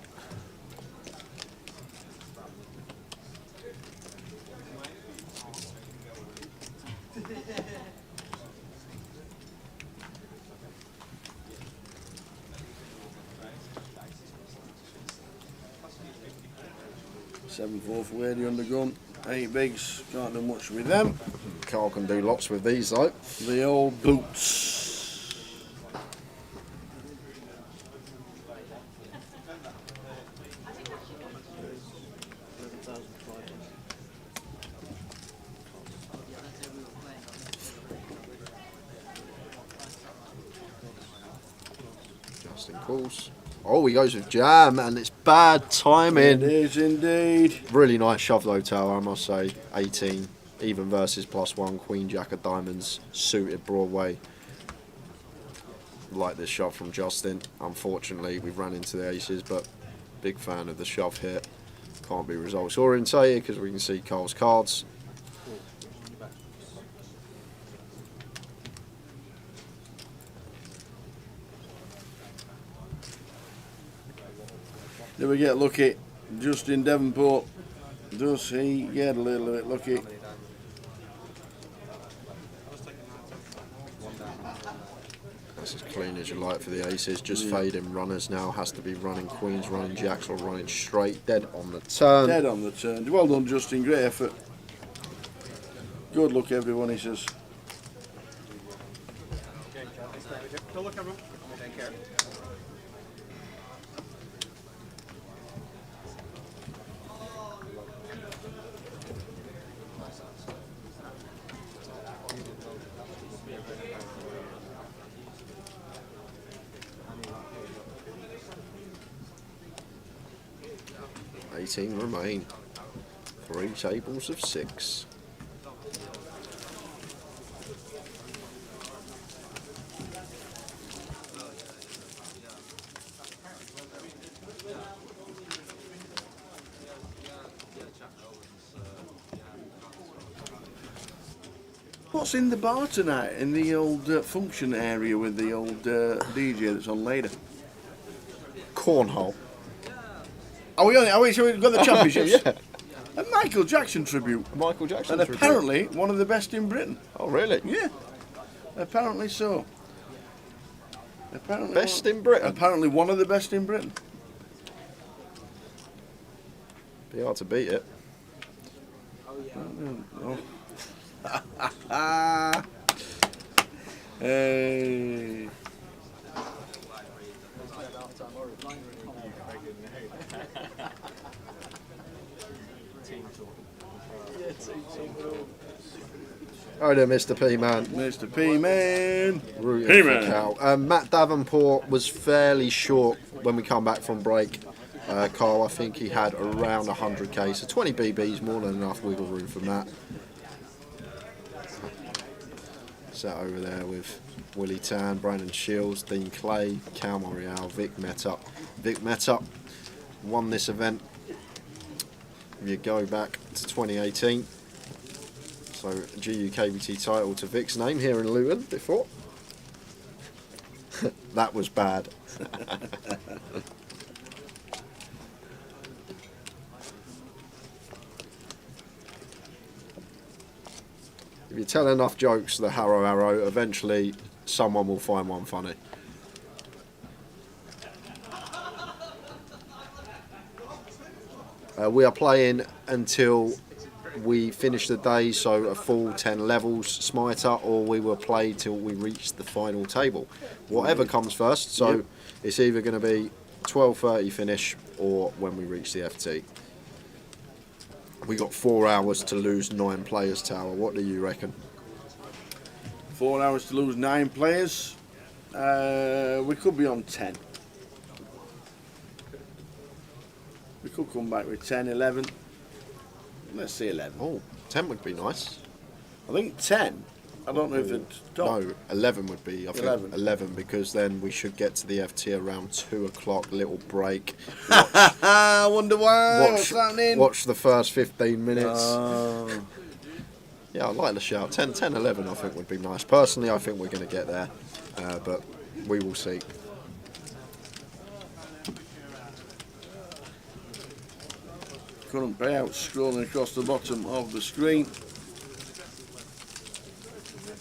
Seven four for Wady undergun. 8 bigs, can't do much with them. Carl can do lots with these though. The old boots. Justin calls. Oh, he goes with jam, and it's bad timing. It is indeed. Really nice shove though, Tower, I must say. 18, even versus +1, Queen Jack of Diamonds, suited Broadway. like this shove from Justin. Unfortunately, we've run into the aces, but big fan of the shove here. Can't be results orientated because we can see Carl's cards. Did we get lucky? Justin Devonport, does he get a little bit lucky? That's as clean as you like for the aces. Just fading runners now. Has to be running queens, running jacks, or running straight. Dead on the turn. Dead on the turn. Well done, Justin. Great effort. Good luck, everyone, he says. Good luck, everyone. Take care. Remain. 3 tables of 6. What's in the bar tonight? In the old function area with the old DJ that's on later? Cornhole. Are we on it? Are we? So we've got the championships. Yeah. A Michael Jackson tribute. Michael Jackson and tribute. Apparently one of the best in Britain. Oh, really? Yeah. Apparently so. Apparently Best in Britain? Apparently one of the best in Britain. Be hard to beat it. Oh. Hey. Oh there, Mr. P Man. Mr. P Man. P-Man. Matt Davenport was fairly short when we come back from break. Carl, I think he had around 100k, so 20 BBs, more than enough wiggle room for Matt. Sat over there with Willie Tan, Brandon Shields, Dean Clay, Cal Morial, Vic Meta. Vic Meta won this event. If you go back to 2018, so GUKPT title to Vic's name here in Luton before. That was bad. If you tell enough jokes, the Harrow Arrow, eventually someone will find one funny. We are playing until we finish the day, so a full 10 levels smiter, or we will play till we reach the final table. Whatever comes first, so it's either going to be 12:30 finish or when we reach the FT. We got 4 hours to lose 9 players, Tower. What do you reckon? 4 hours to lose 9 players. We could be on 10. We could come back with 10, 11. Let's see 11. Oh, 10 would be nice. I think 10. I don't know if it's top. No, 11 would be. I think 11 because then we should get to the FT around 2 o'clock. Little break. I wonder why. What's happening? Watch the first 15 minutes. Yeah, I like the shout. 10, 11 I think would be nice. Personally, I think we're going to get there, but we will see. Current payout scrolling across the bottom of the screen.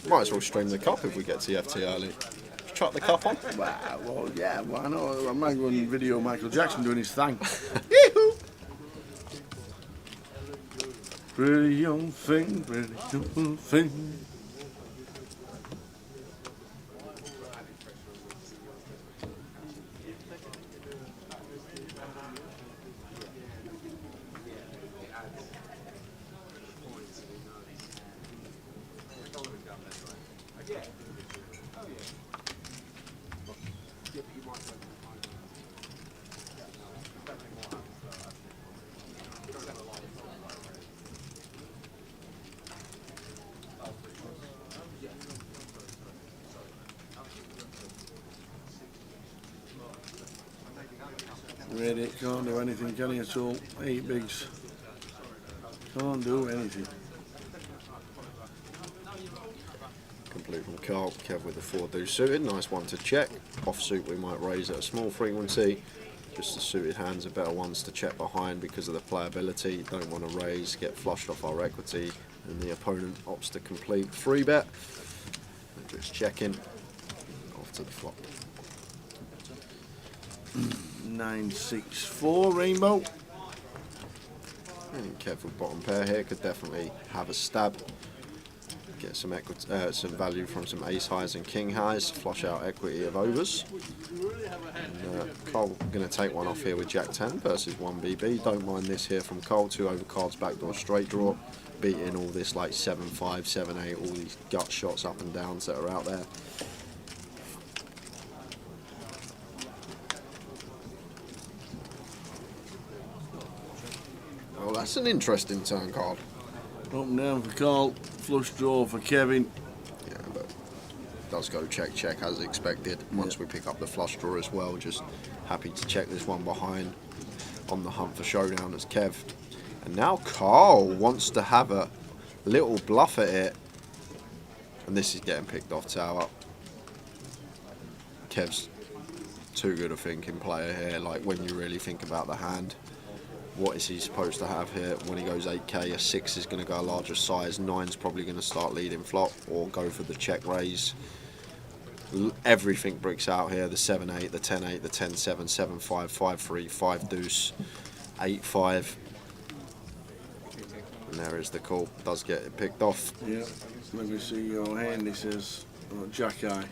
Might as well stream the cup if we get to the FT early. Chuck the cup on? Well, yeah, why not? I might go and video Michael Jackson doing his thing. Pretty young thing, pretty young thing. Ready, can't do anything, can he at all? 8 bigs. Can't do anything. Complete from Carl. Kev with the 4 deuce suited. Nice one to check. Offsuit we might raise at a small frequency. Just the suited hands are better ones to check behind because of the playability. Don't want to raise, get flushed off our equity, and the opponent opts to complete 3-bet. Just checking. Off to the flop. 9-6-4 rainbow. And Kev with bottom pair here could definitely have a stab. Get some equity, some value from some ace highs and king highs. Flush out equity of overs. And Cole going to take one off here with Jack 10 versus 1BB. Don't mind this here from Cole. 2 overcards, backdoor straight draw. Beating all this like 7-5, 7-8, all these gut shots up and downs that are out there. Well, that's an interesting turn card. Up and down for Carl, flush draw for Kevin. Yeah, but does go check, check as expected. Once we pick up the flush draw as well, just happy to check this one behind. On the hunt for showdown as Kev. And now Carl wants to have a little bluff at it. And this is getting picked off tower. Kev's too good a thinking player here. Like when you really think about the hand. What is he supposed to have here? When he goes 8k, a 6 is going to go a larger size. 9's probably going to start leading flop or go for the check raise. Everything bricks out here. The 7-8, the 10-8, the 10-7, 7-5, 5-3, 5 deuce, 8-5. And there is the call. Does get it picked off. Yeah. Let me see your hand. This is Jack Eye.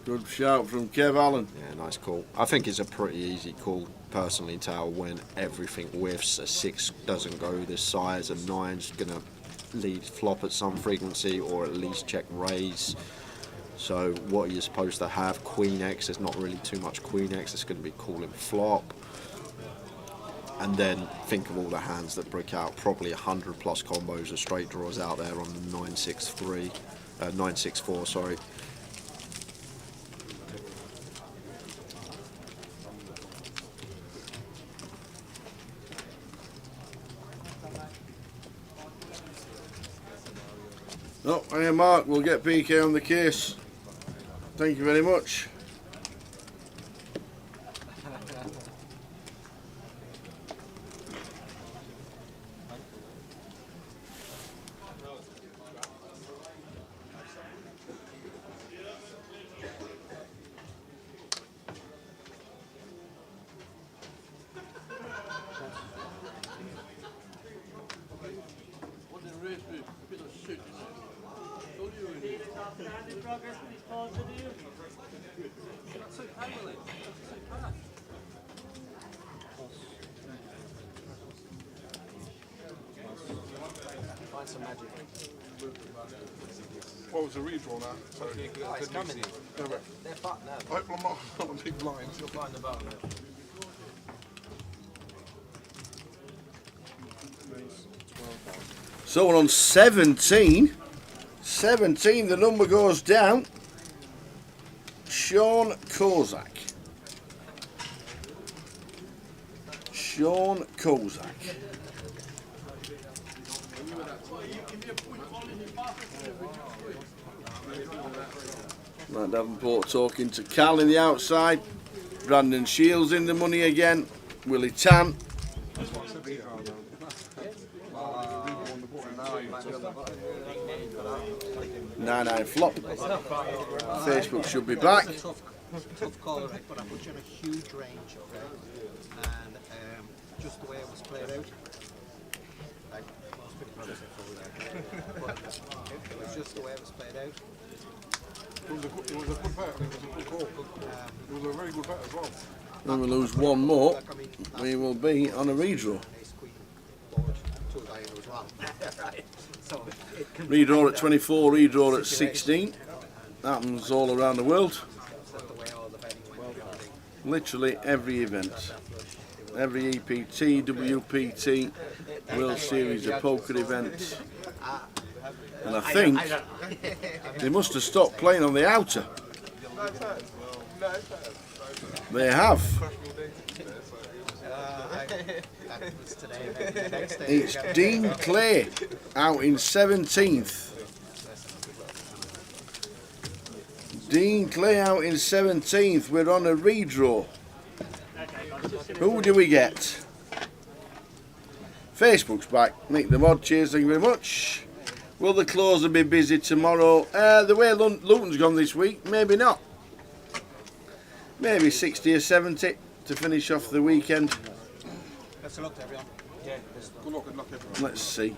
Good shout from Kev Allen. Yeah, nice call. I think it's a pretty easy call, personally, Tao, when everything whiffs. A 6 doesn't go this size, a 9's going to lead flop at some frequency or at least check raise. So what are you supposed to have? Queen X, there's not really too much Queen X. It's going to be calling flop. And then think of all the hands that brick out. Probably 100 plus combos of straight draws out there on the 9-6-4, sorry. Oh, hey Mark, we'll get PK on the case. Thank you very much. Find some magic. What was the redraw now? Sorry. Oh, it's coming. Yeah, but They're fucked now. I hope I'm not on a big blind. You'll find the bottom. So we're on 17. 17, the number goes down. Sean Kozak. Sean Kozak. Matt Davenport talking to Cal in the outside. Brandon Shields in the money again. Willie Tan. 9-9 flop. Facebook should be back. Tough call, right? But I put you in a huge range, okay? And just the way it was played out, like most people probably say fold out, but it was just the way it was played out. It was a good bet. It was a good call. It was a very good bet as well. When we lose one more, we will be on a redraw. Redraw at 24, redraw at 16. Happens all around the world. Literally every event. Every EPT, WPT, World Series of Poker event. And I think they must have stopped playing on the outer. They have. That was today, maybe the next day. It's Dean Clay out in 17th. Dean Clay out in 17th. We're on a redraw. Who do we get? Facebook's back. Nick the Mod, cheers, thank you very much. Will the closer be busy tomorrow? The way Luton's gone this week, maybe not. Maybe 60 or 70 to finish off the weekend. Best of luck to everyone. Yeah, Good luck, everyone. Let's see.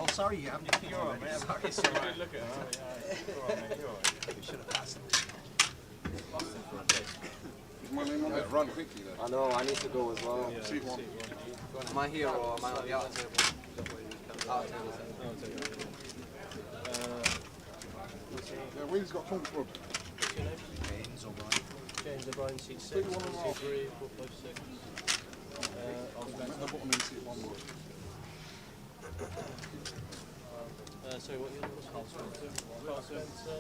Oh, sorry, you haven't. You're alright, mate. Sorry, It's alright. Look at it. You're alright, mate. You're alright. You should have passed. Is my name on there? Run quickly there. I know, I need to go as well. Seat one. Am I here or am I on the outer table? Outer table. Yeah, Wayne's got Tom Club. James O'Brien. James O'Brien, seat 6, seat 3, football 6. The bottom in seat one. Sorry, what your name was? Carl Spencer.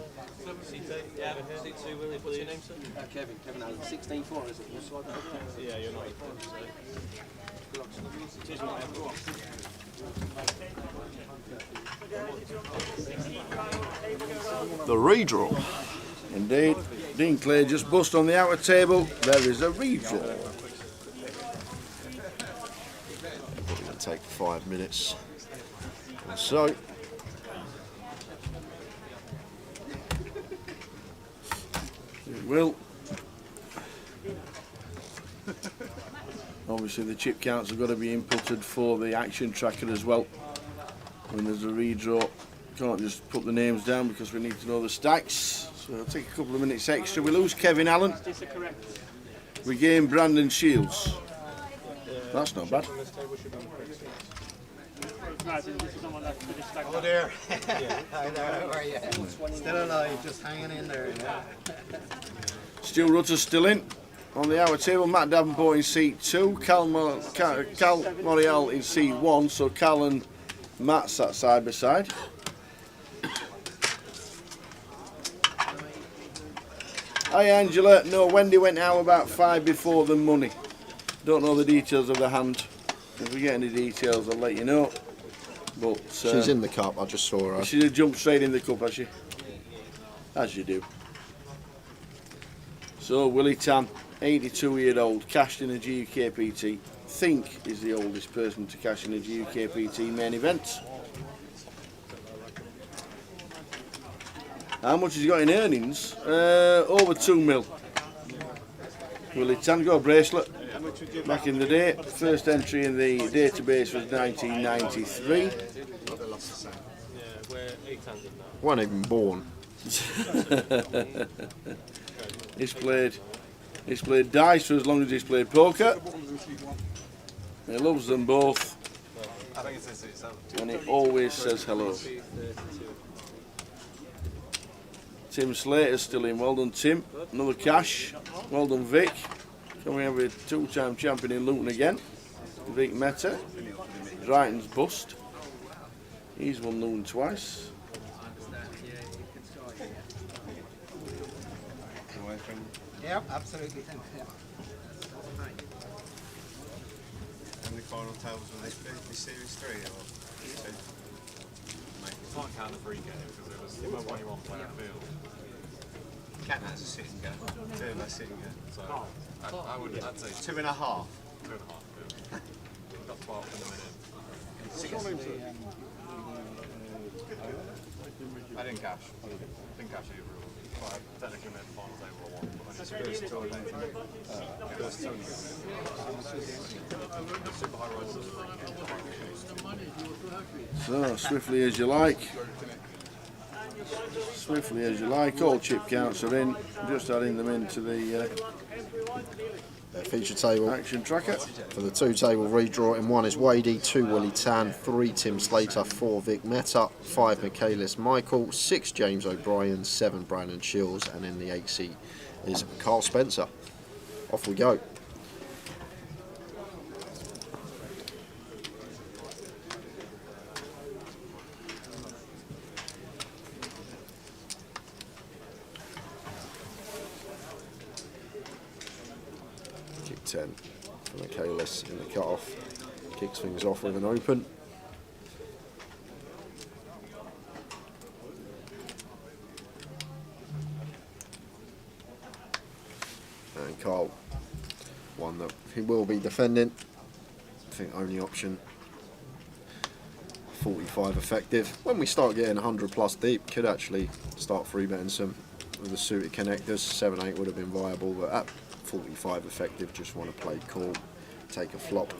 Seat 8, yeah. Seat 2, Willie, what's your name, sir? Kevin Allen, 16-4, is it? Yeah, you're not. Cheers, mate. The redraw. Indeed. Dean Clay just bust on the outer table. There is a redraw. Probably going to take 5 minutes or so. It will. Obviously the chip counts have got to be inputted for the action tracker as well. When there's a redraw, can't just put the names down because we need to know the stacks. So it'll take a couple of minutes extra. We lose Kevin Allen. We gain Brandon Shields. That's not bad. Oh dear. Hi there, how are you? Still alive, just hanging in there. Yeah. Stu Rutter's still in. On the outer table, Matt Davenport in seat 2, Cal Morial in seat 1, so Cal and Matt sat side by side. Hi Angela, no, Wendy went out about 5 before the money. Don't know the details of the hand. If we get any details, I'll let you know. But she's in the cup, I just saw her. She's jumped straight in the cup, has she? As you do. So Willie Tan, 82-year-old, cashed in a GUKPT. Think is the oldest person to cash in a GUKPT main event. How much has he got in earnings? Over 2 mil. Willie Tan got a bracelet back in the day. First entry in the database was 1993. Yeah, we're 800 now. Weren't even born. He's played dice for as long as he's played poker. He loves them both. I think it's itself. And he always says hello. Tim Slater's still in. Well done, Tim. Another cash. Well done, Vic. Can we have a 2-time champion in Luton again? Vic Meta. Brighton's bust. He's won Luton twice. Yeah, absolutely. Thank you. And the final tables will this be series 3 or 2? Mate, you can't count the free game because it was the 1-1 player field. Cat has a sitting game. 2 of us sitting game. So I'd say 2.5. 2.5. Yeah. Got 12 in a minute. I didn't cash. Didn't cash either. But I technically made the final table at 1. Super high rises. So, swiftly as you like. Swiftly as you like. All chip counts are in. Just adding them into the feature table action tracker. For the 2-table redraw, in 1 is Wadey, 2 Willie Tan, 3 Tim Slater, 4 Vic Meta, 5 Michaelis Michael, 6 James O'Brien, 7 Brandon Shields, and in the 8 seat is Carl Spencer. Off we go. 8-10 for Michaelis in the cut-off. Kicks things off with an open. And Carl, one that he will be defending. I think only option. 45 effective. When we start getting 100 plus deep, could actually start free betting some with the suited connectors. 7-8 would have been viable, but at 45 effective, just want to play cool, take a flop.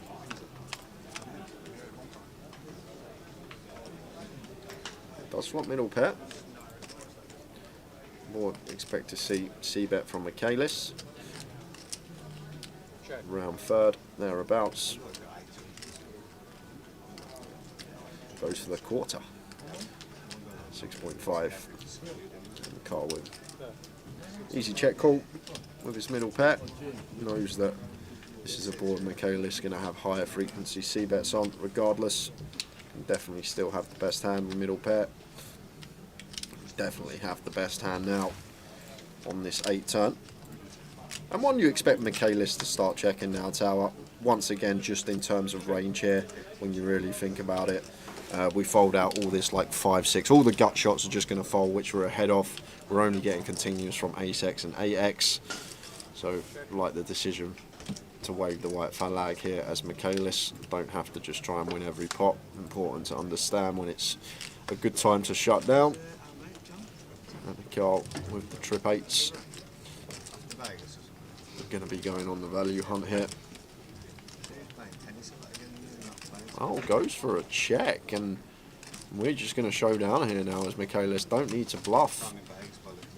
Does flop middle pair. More expect to see c-bet from Michaelis. Round third, thereabouts. Goes for the quarter. 6.5. And Carl with easy check call with his middle pair. Knows that this is a board Michaelis going to have higher frequency c-bets on regardless. Can definitely still have the best hand with middle pair. Definitely have the best hand now on this 8 turn. And one you expect Michaelis to start checking now, Tower. Once again, just in terms of range here, when you really think about it. We fold out all this like 5-6. All the gut shots are just going to fold, which we're ahead of. We're only getting continuous from ace-x and 8x. So, like the decision to wave the white flag here as Michaelis. Don't have to just try and win every pot. Important to understand when it's a good time to shut down. And Carl with the trip 8s. We're going to be going on the value hunt here. Oh, goes for a check, and we're just going to show down here now as Michaelis. Don't need to bluff.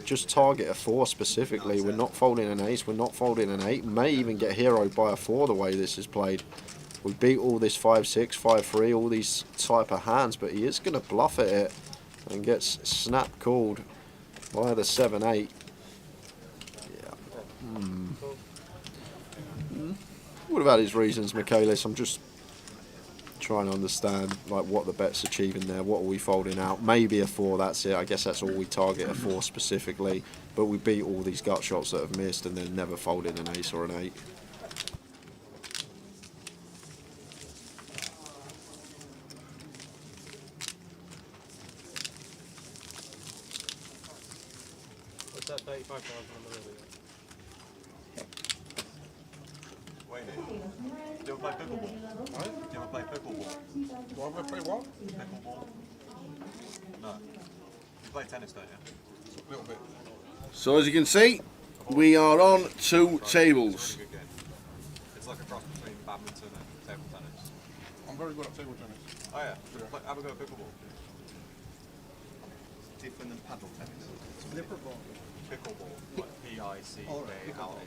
Just target a 4 specifically. We're not folding an ace, we're not folding an 8. May even get heroed by a 4 the way this is played. We beat all this 5-6, 5-3, all these type of hands, but he is going to bluff at it and gets snap called by the 7-8. Yeah. Would have had his reasons, Michaelis. I'm just trying to understand like what the bet's achieving there. What are we folding out? Maybe a 4, that's it. I guess that's all we target, a 4 specifically. But we beat all these gut shots that have missed and then never folded an ace or an 8. What's that 35,000 on the river? Wait, do you ever play pickleball? Right? Do you ever play pickleball? Do I ever play what? Pickleball? No. You play tennis, don't you? A little bit. So as you can see, we are on 2 tables. It's like a cross between badminton and table tennis. I'm very good at table tennis. Oh yeah? Have a go at pickleball. Different than paddle tennis. Liverpool. Pickleball, like P-I-C-K-L-E.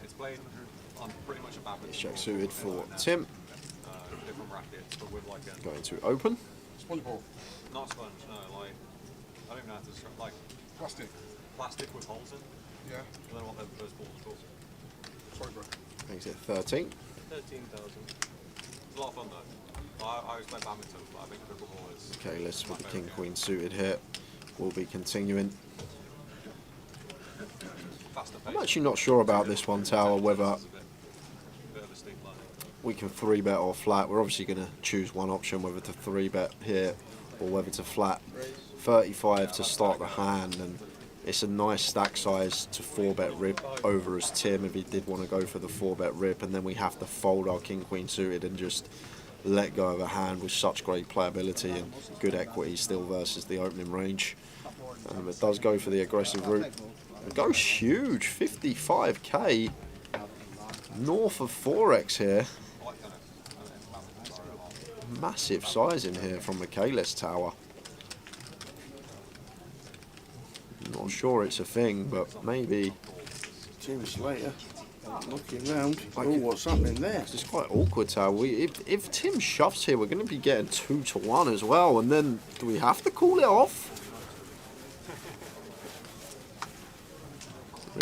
It's played on pretty much a badminton. Check suited for Tim. Different rackets, but with like a... Going to open. Sponge ball. Not sponge, no, like... I don't even know how to describe... Like... Plastic. Plastic with holes in. Yeah. I don't know what those balls are called. Sorry, bro. Makes it 13. 13,000. It's a lot of fun though. I always play badminton, but I think pickleball is... Okay, let's with the king queen suited here. We'll be continuing. I'm actually not sure about this one, Tower, whether we can 3-bet or flat. We're obviously going to choose one option, whether to 3-bet here or whether to flat. 35 to start the hand, and it's a nice stack size to 4-bet rip over as Tim if he did want to go for the 4-bet rip, and then we have to fold our king queen suited and just let go of a hand with such great playability and good equity still versus the opening range. It does go for the aggressive route. It goes huge, 55k, north of 4x here. Massive size in here from Michaelis, Tower. Not sure it's a thing, but maybe. Tim Slater looking round. Oh, what's happening there? It's quite awkward, Tower. If Tim shoves here, we're going to be getting 2-1 as well, and then do we have to call it off?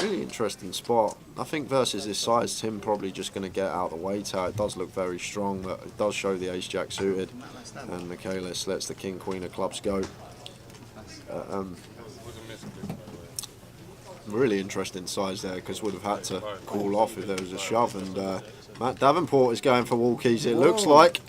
Really interesting spot. I think versus this size, Tim probably just going to get out of the way. It does look very strong, but it does show the ace-jack suited. And Michaelis lets the king-queen of clubs go. Really interesting size there, because would have had to call off if there was a shove. And Matt Davenport is going for walkies, it looks like.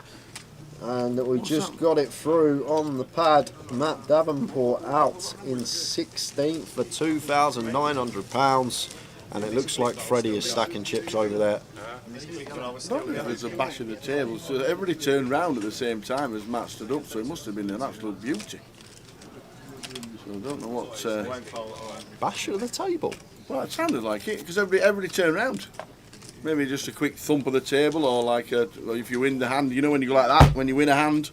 And we just got it through on the pad. Matt Davenport out in 16th for £2,900. And it looks like Freddie is stacking chips over there. I don't know if there's a bash of the table. So everybody turned round at the same time as Matt stood up, so it must have been an absolute beauty. So I don't know what... Bash of the table? Well, it sounded like it, because everybody turned round. Maybe just a quick thump of the table, or like well, if you win the hand, you know when you go like that, when you win a hand.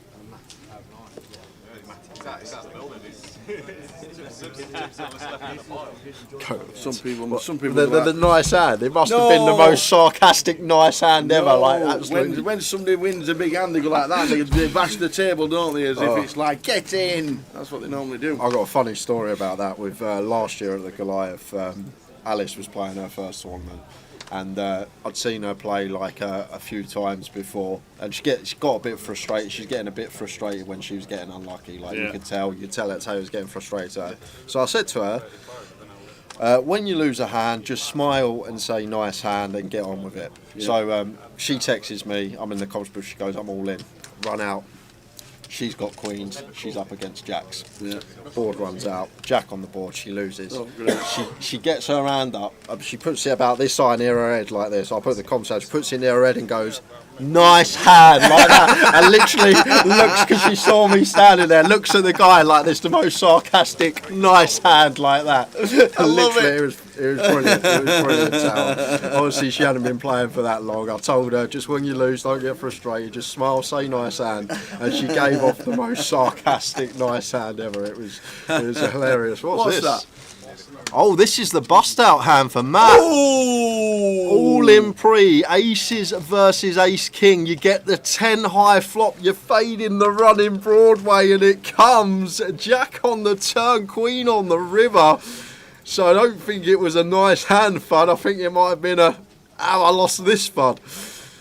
Some people. The nice hand. It must have been the most sarcastic nice hand ever. Like absolutely. When somebody wins a big hand, they go like that. They bash the table, don't they? As if it's like get in. That's what they normally do. I got a funny story about that. With last year at the Goliath, Alice was playing her first tournament. And I'd seen her play like a few times before, and she got a bit frustrated. She's getting a bit frustrated when she was getting unlucky. Like you could tell that's how she was getting frustrated. So I said to her, when you lose a hand, just smile and say nice hand and get on with it. Yeah. So she texts me. I'm in the comps booth. She goes, I'm all in. Run out. She's got queens. She's up against jacks. Yeah. Board runs out. Jack on the board. She loses. Oh, she gets her hand up. She puts it about this side near her head like this. I put the comp out. She puts it near her head and goes, nice hand, like that. And literally looks, because she saw me standing there, looks at the guy like this, the most sarcastic, nice hand like that. I love it. It was brilliant. It was brilliant. Obviously, she hadn't been playing for that long. I told her, just when you lose, don't get frustrated. Just smile, say nice hand. And she gave off the most sarcastic, nice hand ever. It was hilarious. What's this? That? Oh, this is the bust-out hand for Matt. Ooh. All in pre. Aces versus ace-king. You get the 10 high flop. You're fading the running Broadway, and it comes. Jack on the turn, queen on the river. So I don't think it was a nice hand, Fudd. I think it might have been a, I lost this, Fudd.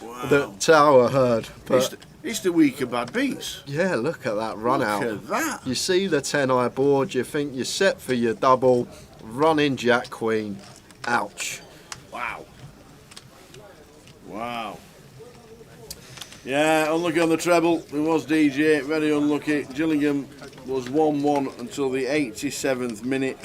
Wow. That Tower heard. But it's the week of bad beats. Yeah, look at that run out. Look at that. You see the 10 high board. You think you're set for your double. Running Jack Queen. Ouch. Wow. Wow. Yeah, unlucky on the treble. It was DJ. Very unlucky. Gillingham was 1-1 until the 87th minute.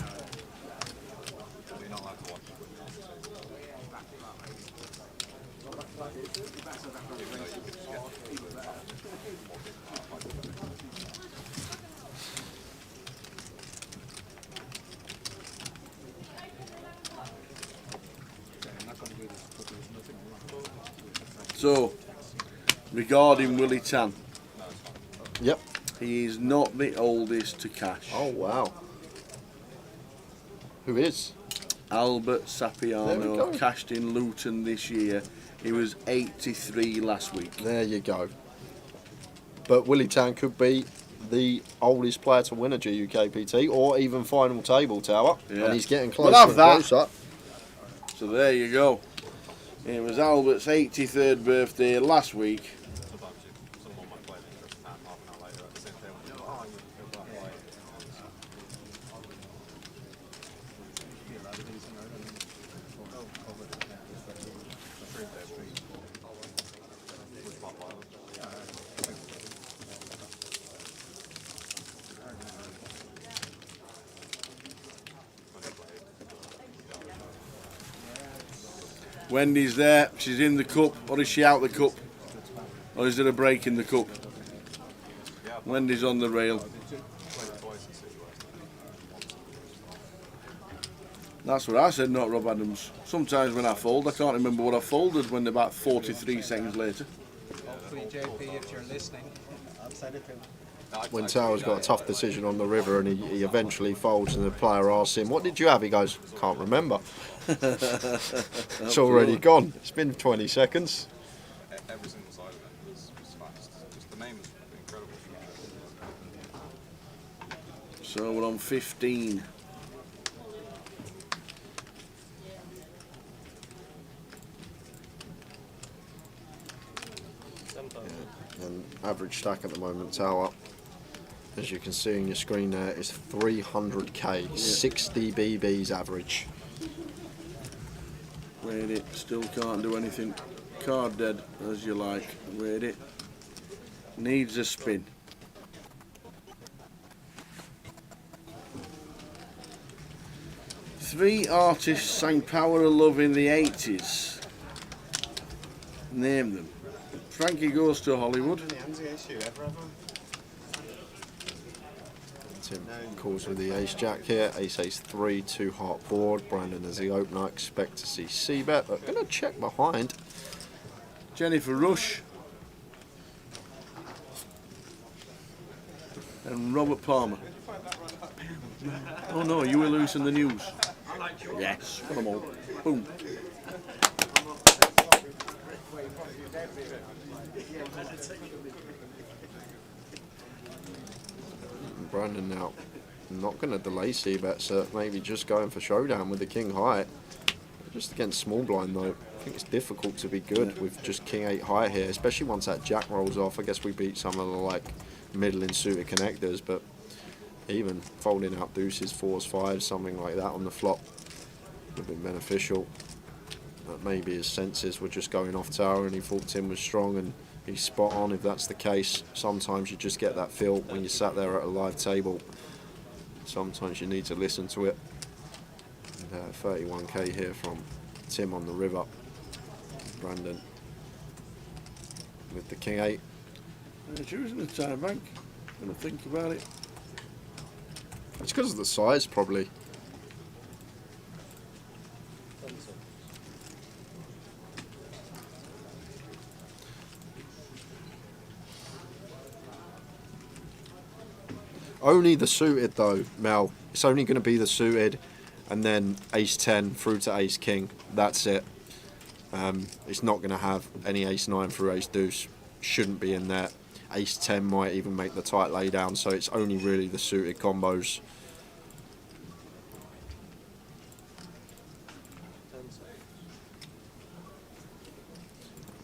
So, regarding Willie Tan. Yep. He is not the oldest to cash. Oh, wow. Who is? Albert Sapiano cashed in Luton this year. He was 83 last week. There you go. But Willie Tan could be the oldest player to win a GUKPT or even final table, Tower. Yeah. And he's getting closer. We'll have that. Closer. So there you go. It was Albert's 83rd birthday last week. Wendy's there, she's in the cup, or is she out the cup? Or is there a break in the cup? Wendy's on the rail. That's what I said, not Rob Adams. Sometimes when I fold, I can't remember what I folded when about 43 seconds later. Hopefully, JP, if you're listening, I'll send it to him. When Tower's got a tough decision on the river and he eventually folds and the player asks him, what did you have? He goes, can't remember. It's already gone. It's been 20 seconds. Every single side of it was fast. Just the name was incredible. So we're on 15. And average stack at the moment, Tower, as you can see on your screen there, is 300k, 60 BBs average. Weighed it. Still can't do anything. Card dead, as you like. Weighed it. Needs a spin. Three artists sang Power of Love in the 80s. Name them. Frankie goes to Hollywood. Tim calls with the ace jack here. Ace ace 3, 2 heart board. Brandon as the opener. Expect to see C-bet, but going to check behind. Jennifer Rush. And Robert Palmer. Oh no, you were loose in the news. Yes, got them all. Boom. Brandon now not going to delay C-bet, so maybe just going for showdown with the king high. Just against small blind though, I think it's difficult to be good with just king 8 high here, especially once that jack rolls off. I guess we beat some of the like middling suited connectors, but even folding out deuces, 4s, 5s, something like that on the flop would be beneficial. But maybe his senses were just going off tower and he thought Tim was strong, and he's spot on if that's the case. Sometimes you just get that feel when you sat there at a live table. Sometimes you need to listen to it. And, 31k here from Tim on the river. Brandon with the king 8. They're choosing the time bank. Gonna think about it. It's because of the size, probably. Only the suited though, Mel. It's only going to be the suited, and then ace 10 through to ace king. That's it. It's not going to have any ace 9 through ace deuce. Shouldn't be in there. Ace 10 might even make the tight lay down, so it's only really the suited combos.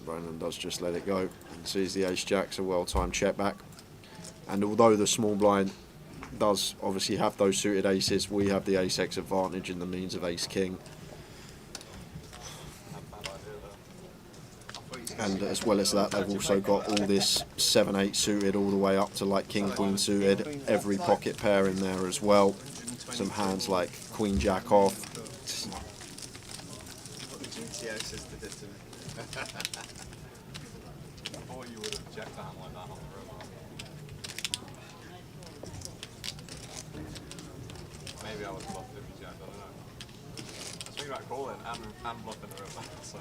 Brandon does just let it go and sees the ace jack's a well-timed check back. And although the small blind does obviously have those suited aces, we have the ace x advantage in the means of ace king. And as well as that, they've also got all this 7-8 suited all the way up to like king queen suited, every pocket pair in there as well. Some hands like queen jack off. I thought you would have checked down like that on the river. Maybe I was bluffed if you checked, I don't know. I was thinking about calling and bluffing the river, so.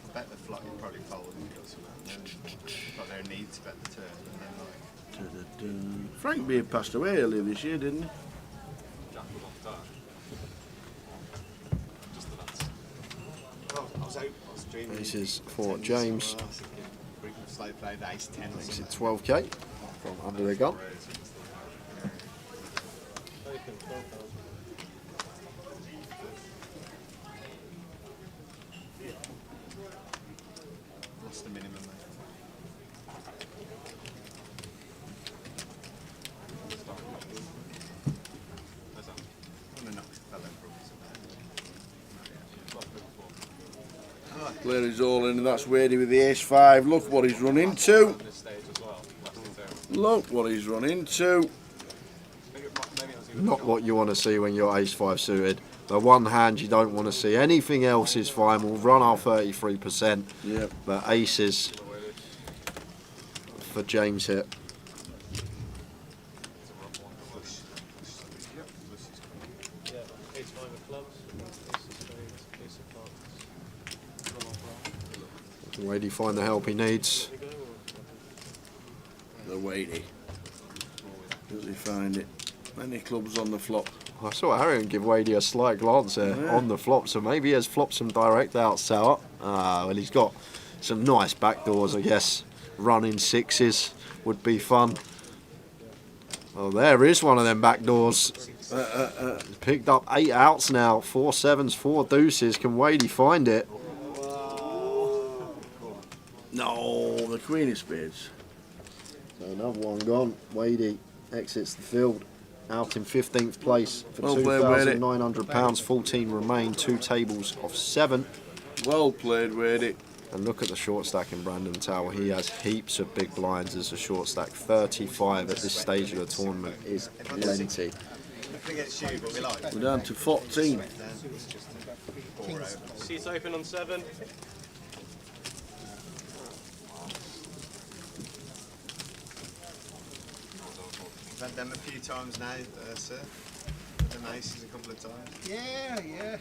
I bet the flop would probably fold if you got some. Got their need to bet the turn and then like. Frank Beard passed away earlier this year, didn't he? Jack was off turn. Just the nuts. Oh, I was dreaming. Aces for James. Slow played ace 10 Makes it 12k from under the gun. What's the minimum? Clear his all in, and that's Wadey with the ace 5. Look what he's run into. Look what he's run into. Not what you want to see when you're ace 5 suited. The one hand you don't want to see. Anything else is fine. We'll run our 33%. Yep. But aces for James here. Where do you find the help he needs? The Wadey. Does he find it? Many clubs on the flop. I saw Arian give Wadey a slight glance there on the flop, so maybe he has flopped some direct outs out. Well, he's got some nice backdoors, I guess. Running sixes would be fun. Oh, there is one of them backdoors. He's picked up 8 outs now, 4 sevens, 4 deuces. Can Wadey find it? No, the Queen of Spades. So another one gone. Wadey exits the field. Out in 15th place for Well played, Wadey. £2,900. 14 remain. 2 tables of 7. Well played, Wadey. And look at the short stack in Brandon Tower. He has heaps of big blinds as a short stack. 35 at this stage of the tournament is plenty. We're down to 14. Seats open on 7. I've had them a few times now, sir. The aces a couple of times. Yeah, yeah.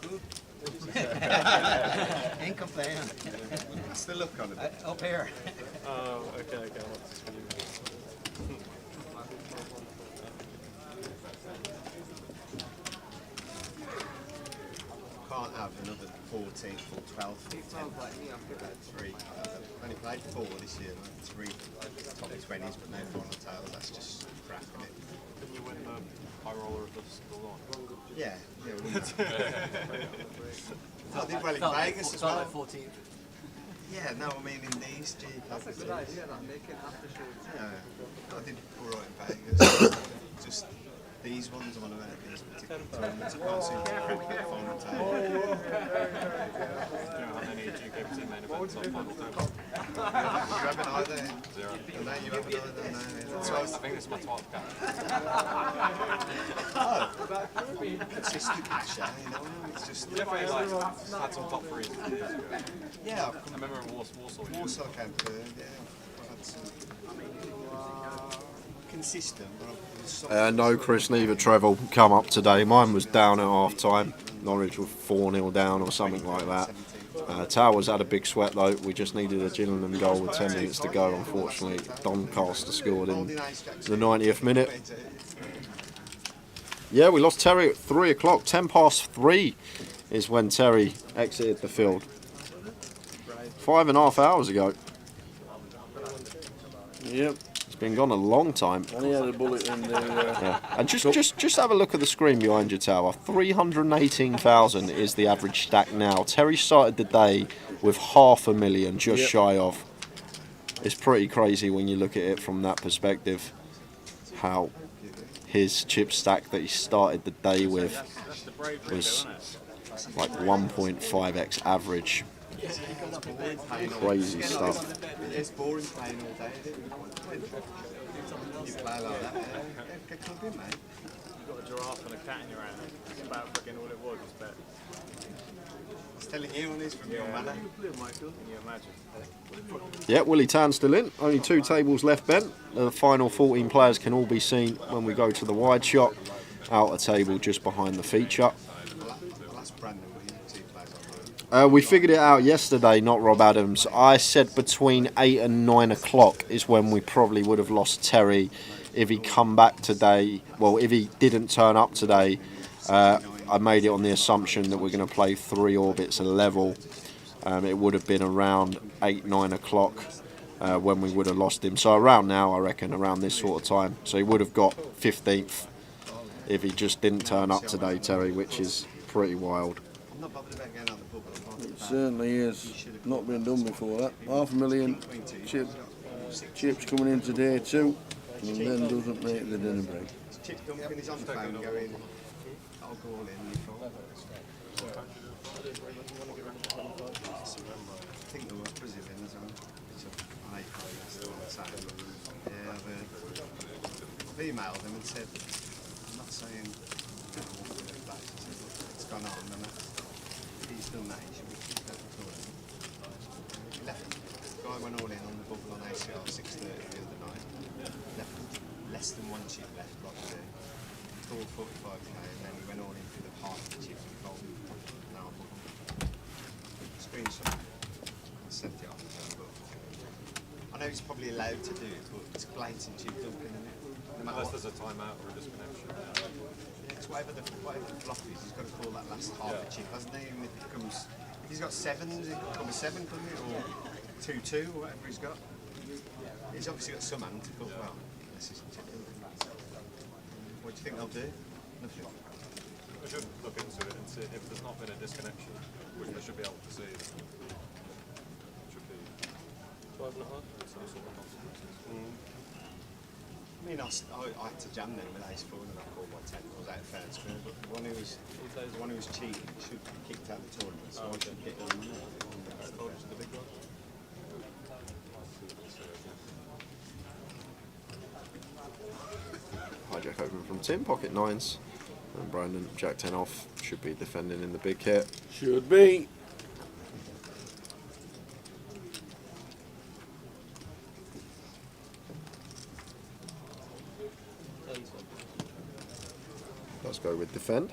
Good. Ain't complaining. What's the look on it? Up here. Oh, okay. Can't have another 14th or 12th or 10th. 3. I've only played 4 this year, like 3 top 20s, but no final tails. That's just crap, isn't it? Didn't you win the high roller of the lawn? Yeah. I did well in Vegas as well. 14th. Yeah, no, I mean in these G. That's a good idea, that make it after show. Yeah, I did alright in Vegas. Just these ones, I want to make these particular tournaments. I can't seem to crack that final table. Do you know how many GUKPT main events on final table? You haven't either. 0. No, you haven't either. No. So I think this is my top cap. Consistent pressure, you know. It's just. Definitely like had some top 3s years ago. Yeah, I remember in Warsaw. Warsaw came third, yeah. I've had some consistent, but No Chris, neither Trevor come up today. Mine was down at half time. Norwich were 4-0 down or something like that. Towers had a big sweat though. We just needed a Gillingham goal with 10 minutes to go. Unfortunately, Doncaster scored in the 90th minute. Yeah, we lost Terry at 3 o'clock. 10 past 3 is when Terry exited the field. 5.5 hours ago. Yep. It's been gone a long time. And he had a bullet in there. Yeah. And just have a look at the screen behind your tower. 318,000 is the average stack now. Terry started the day with 500,000, just shy of. It's pretty crazy when you look at it from that perspective. How his chip stack that he started the day with was like 1.5x average. Crazy stuff. it's boring playing all day, isn't it? You play like that, get club in, mate. You've got a giraffe and a cat in your hand. It's about freaking all it was, I bet. It's telling you on this from your manner. Can you imagine? Yeah, Willie Tan's still in. Only 2 tables left, Ben. The final 14 players can all be seen when we go to the wide shot. Out a table just behind the feature. We figured it out yesterday, not Rob Adams. I said between 8 and 9 o'clock is when we probably would have lost Terry if he come back today. Well, if he didn't turn up today, I made it on the assumption that we're going to play 3 orbits a level. It would have been around 8, 9 o'clock when we would have lost him. So around now, I reckon, around this sort of time. So he would have got 15th if he just didn't turn up today, Terry, which is pretty wild. It certainly is. Not been done before that. 500,000 chips coming in today too, and then doesn't make the dinner break. Chip Duncan is on the phone going, I'll go all in. I think they were Brazilian as well. I yeah, I've emailed them and said, I'm not saying it's gone on, and he's done that, he should be kicked out of the left. The guy went all in on the bubble on ACR 6:30 the other night. Left less than 1 chip left, like to do. 45k, and then he went all in for the half of the chips and gold. Now screenshot. I sent it off, but I know he's probably allowed to do it, but it's blatant chip dumping, isn't it? No matter Unless there's a timeout or a disconnection. It's whatever the flop is, he's got to call that last half a chip, hasn't he? And if it comes, if he's got 7s, it becomes 7, couldn't it? Or 2-2, or whatever he's got. He's obviously got some hand to cut. Well, this is chip dumping. What do you think they'll do? Nothing. We should look into it and see if there's not been a disconnection, which they should be able to see. Should be I mean, I had to jam them with ace 4 and I called by 10. I was out fair and square, but the one who was cheating should be kicked out of the tournament, so I should get on the big one. Hijack open from Tim, pocket 9s. And Brandon, Jack 10 off, should be defending in the big hit. Should be. Let's go with defend.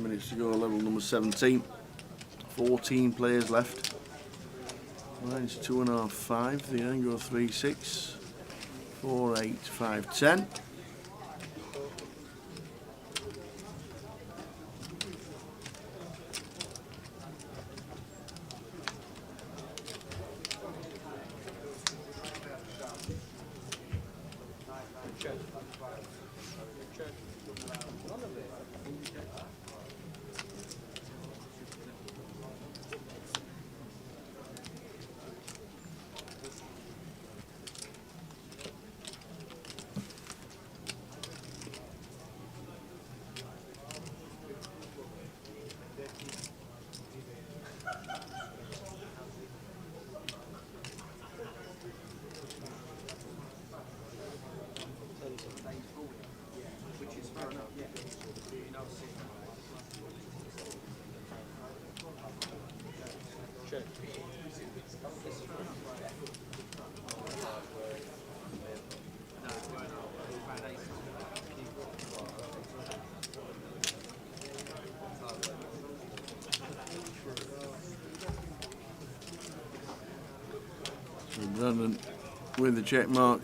Minutes to go, level number 17. 14 players left. Mine's 2.5, 5. The then go 3, 6, 4, 8, 5, 10. Brandon with the check mark.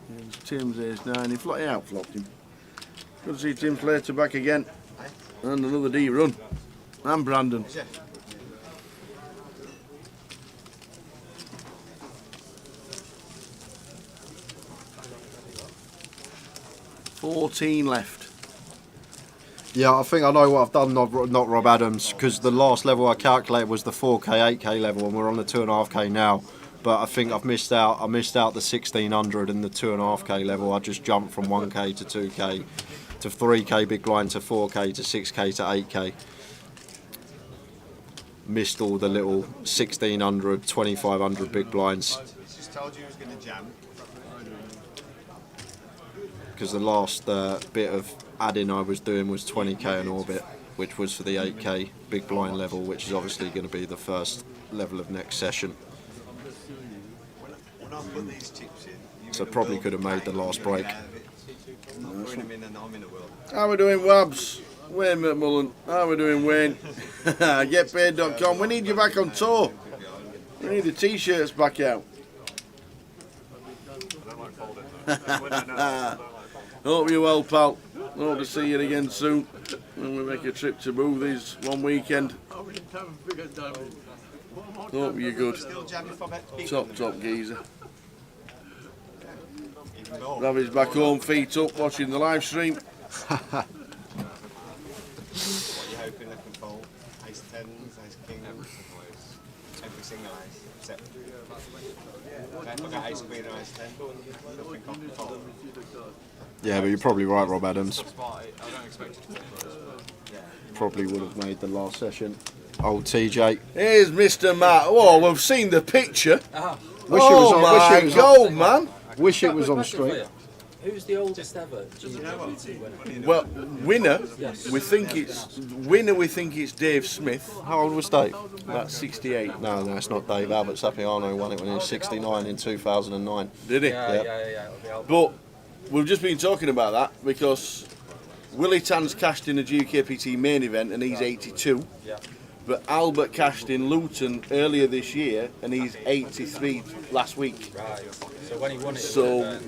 Here's Tim's ace 9. He flopped him. Good to see Tim Slater back again. And another D run. And Brandon. Yeah. 14 left. Yeah, I think I know what I've done, not Rob Adams, because the last level I calculated was the 4K, 8K level, and we're on the 2.5K now. But I think I've missed out. I missed out the 1600 and the 2.5K level. I just jumped from 1K to 2K to 3K big blind to 4K to 6K to 8K. Missed all the little 1600, 2500 big blinds. Just told you he was going to jam. Because the last bit of adding I was doing was 20k in orbit, which was for the 8k big blind level, which is obviously going to be the first level of next session. When I put these chips in, So probably could have made the last break. How we doing, Wabs? Wayne McMullen. How we doing, Wayne? GetPaid.com. We need you back on tour. We need the t-shirts back out. Hope you're well, pal. Hope to see you again soon when we make a trip to Boothys one weekend. Hope you're good. Top geezer. Ravi's back home, feet up, watching the live stream. What are you hoping they can fold? Ace 10s, ace king, every single ace, except if I got ace queen or ace 10, nothing can fold. Yeah, but you're probably right, Rob Adams. Probably would have made the last session. Old TJ. Here's Mr. Matt. Oh, we've seen the picture. Wish it was on, my God, man. Wish it was on stream. Who's the oldest ever GUKPT winner? Well, winner, Yes. we think it's Dave Smith. How old was Dave? That's 68. No, it's not Dave. Albert Sapiano won it when he was 69 in 2009. Did he? Yeah. It'll be Albert. But we've just been talking about that because Willie Tan's cashed in a GUKPT main event and he's 82. Yeah. But Albert cashed in Luton earlier this year and he's 83 last week. Right. So when he won it, So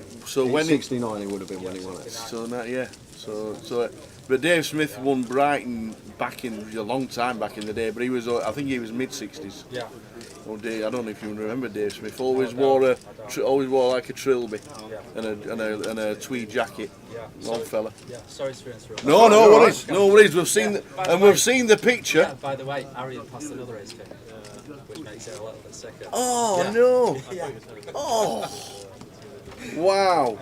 when he 69 he would have been when he won it. So but Dave Smith won Brighton back in a long time back in the day. But he was, I think he was mid-60s. Yeah. Oh, Dave, I don't know if you remember Dave Smith. Always wore like a trilby and a tweed jacket. Yeah. Long fella. Yeah. Sorry to interrupt. No worries. We've seen the picture. Yeah, by the way, Arian passed another ace king, which makes it a little bit sicker. Oh Yeah. no! Yeah. Oh. Wow.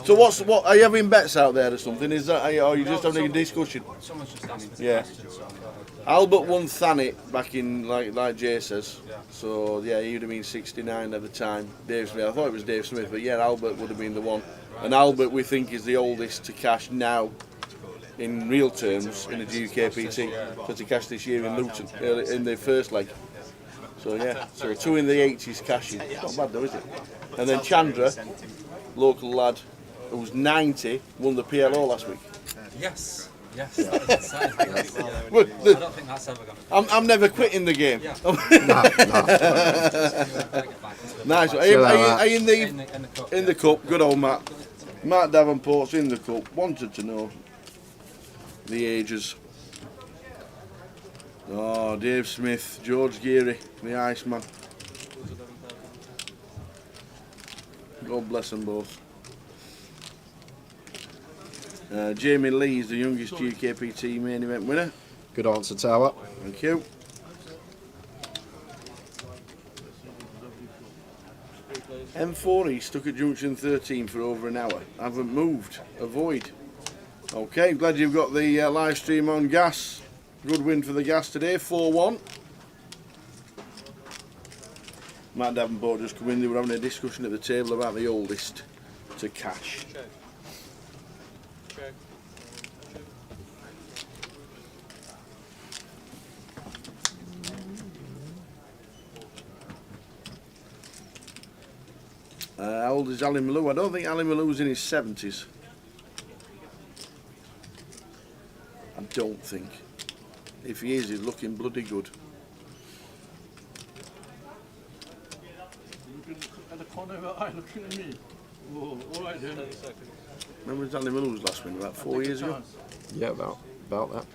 So what? Are you having bets out there or something? Is that? Are you just having a discussion? Someone's just asked me to Yeah. question, so Albert won Thanet back in like Jay says. Yeah. So yeah, he would have been 69 at the time. Dave Smith. I thought it was Dave Smith, but yeah, Albert would have been the one. And Albert, we think, is the oldest to cash now, in real terms, in the GUKPT. Because he cashed this year in Luton, in the first leg. So yeah, so 2 in the 80s cashing. Not bad though, is it? And then Chandra, local lad, who's 90, won the PLO last week. Yes. Yes. That was insane. Well, I don't think that's ever going to. I'm never quitting the game. Yeah. Nice. Are you in the cup? Good old Matt. Matt Davenport's in the cup. Wanted to know the ages. Oh, Dave Smith, George Geary, the Iceman. God bless them both. Jamie Lee is the youngest GUKPT main event winner. Good answer, Tower. Thank you. M4 stuck at junction 13 for over an hour. Haven't moved. Avoid. Okay, glad you've got the live stream on gas. Good win for the gas today, 4-1. Matt Davenport just come in. They were having a discussion at the table about the oldest to cash. How old is Ali Malou? I don't think Ali Malou's in his 70s. I don't think. If he is, he's looking bloody good. At the corner of her eye looking at me. Oh, all right then. Remember was Ali Malou's last win, about 4 years ago? Yeah, about that.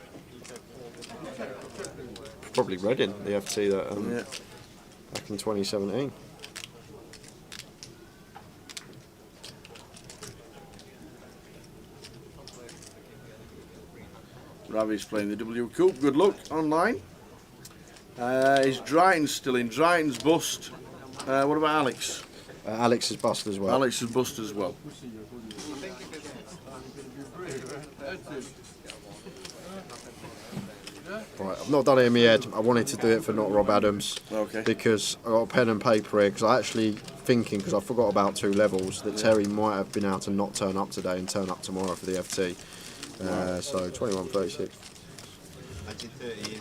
Probably Reading, the FT that back in 2017. Ravi's playing the W Coupe. Good luck online. Is Drayton still in? Drayton's bust. What about Alex? Alex is bust as well. Alex is bust as well. Right, I've not done it in my head. I wanted to do it for not Rob Adams. Okay. Because I got a pen and paper here. Because I actually thinking, because I forgot about 2 levels, that Terry might have been able to not turn up today and turn up tomorrow for the FT. So 21.36.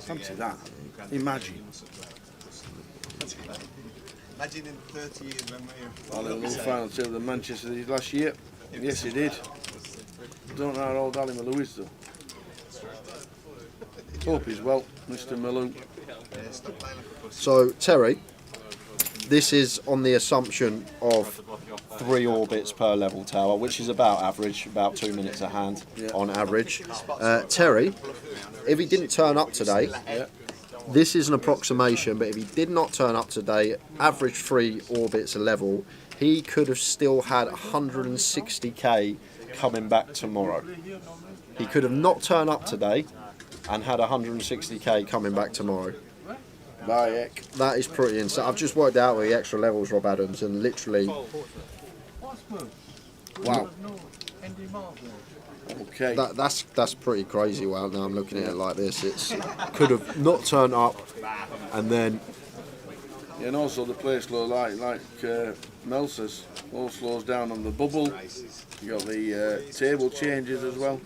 Fancy that. Imagine. Imagine in 30 years when Ali Malou final two of the Manchester last year. Yes, he did. Don't know how old Ali Malou is though. Hope he's well, Mr. Malou. So Terry, this is on the assumption of 3 orbits per level tower, which is about average, about 2 minutes a hand on average. Terry, if he didn't turn up today, this is an approximation, but if he did not turn up today, average 3 orbits a level, he could have still had 160k coming back tomorrow. He could have not turned up today and had 160k coming back tomorrow. That is pretty insane. I've just worked out with the extra levels, Rob Adams, and literally. Wow. Okay. That's pretty crazy. Wow. Now I'm looking at it like this. It's could have not turned up, and then and also the play slow, like Mel says, all slows down on the bubble. You got the table changes as well.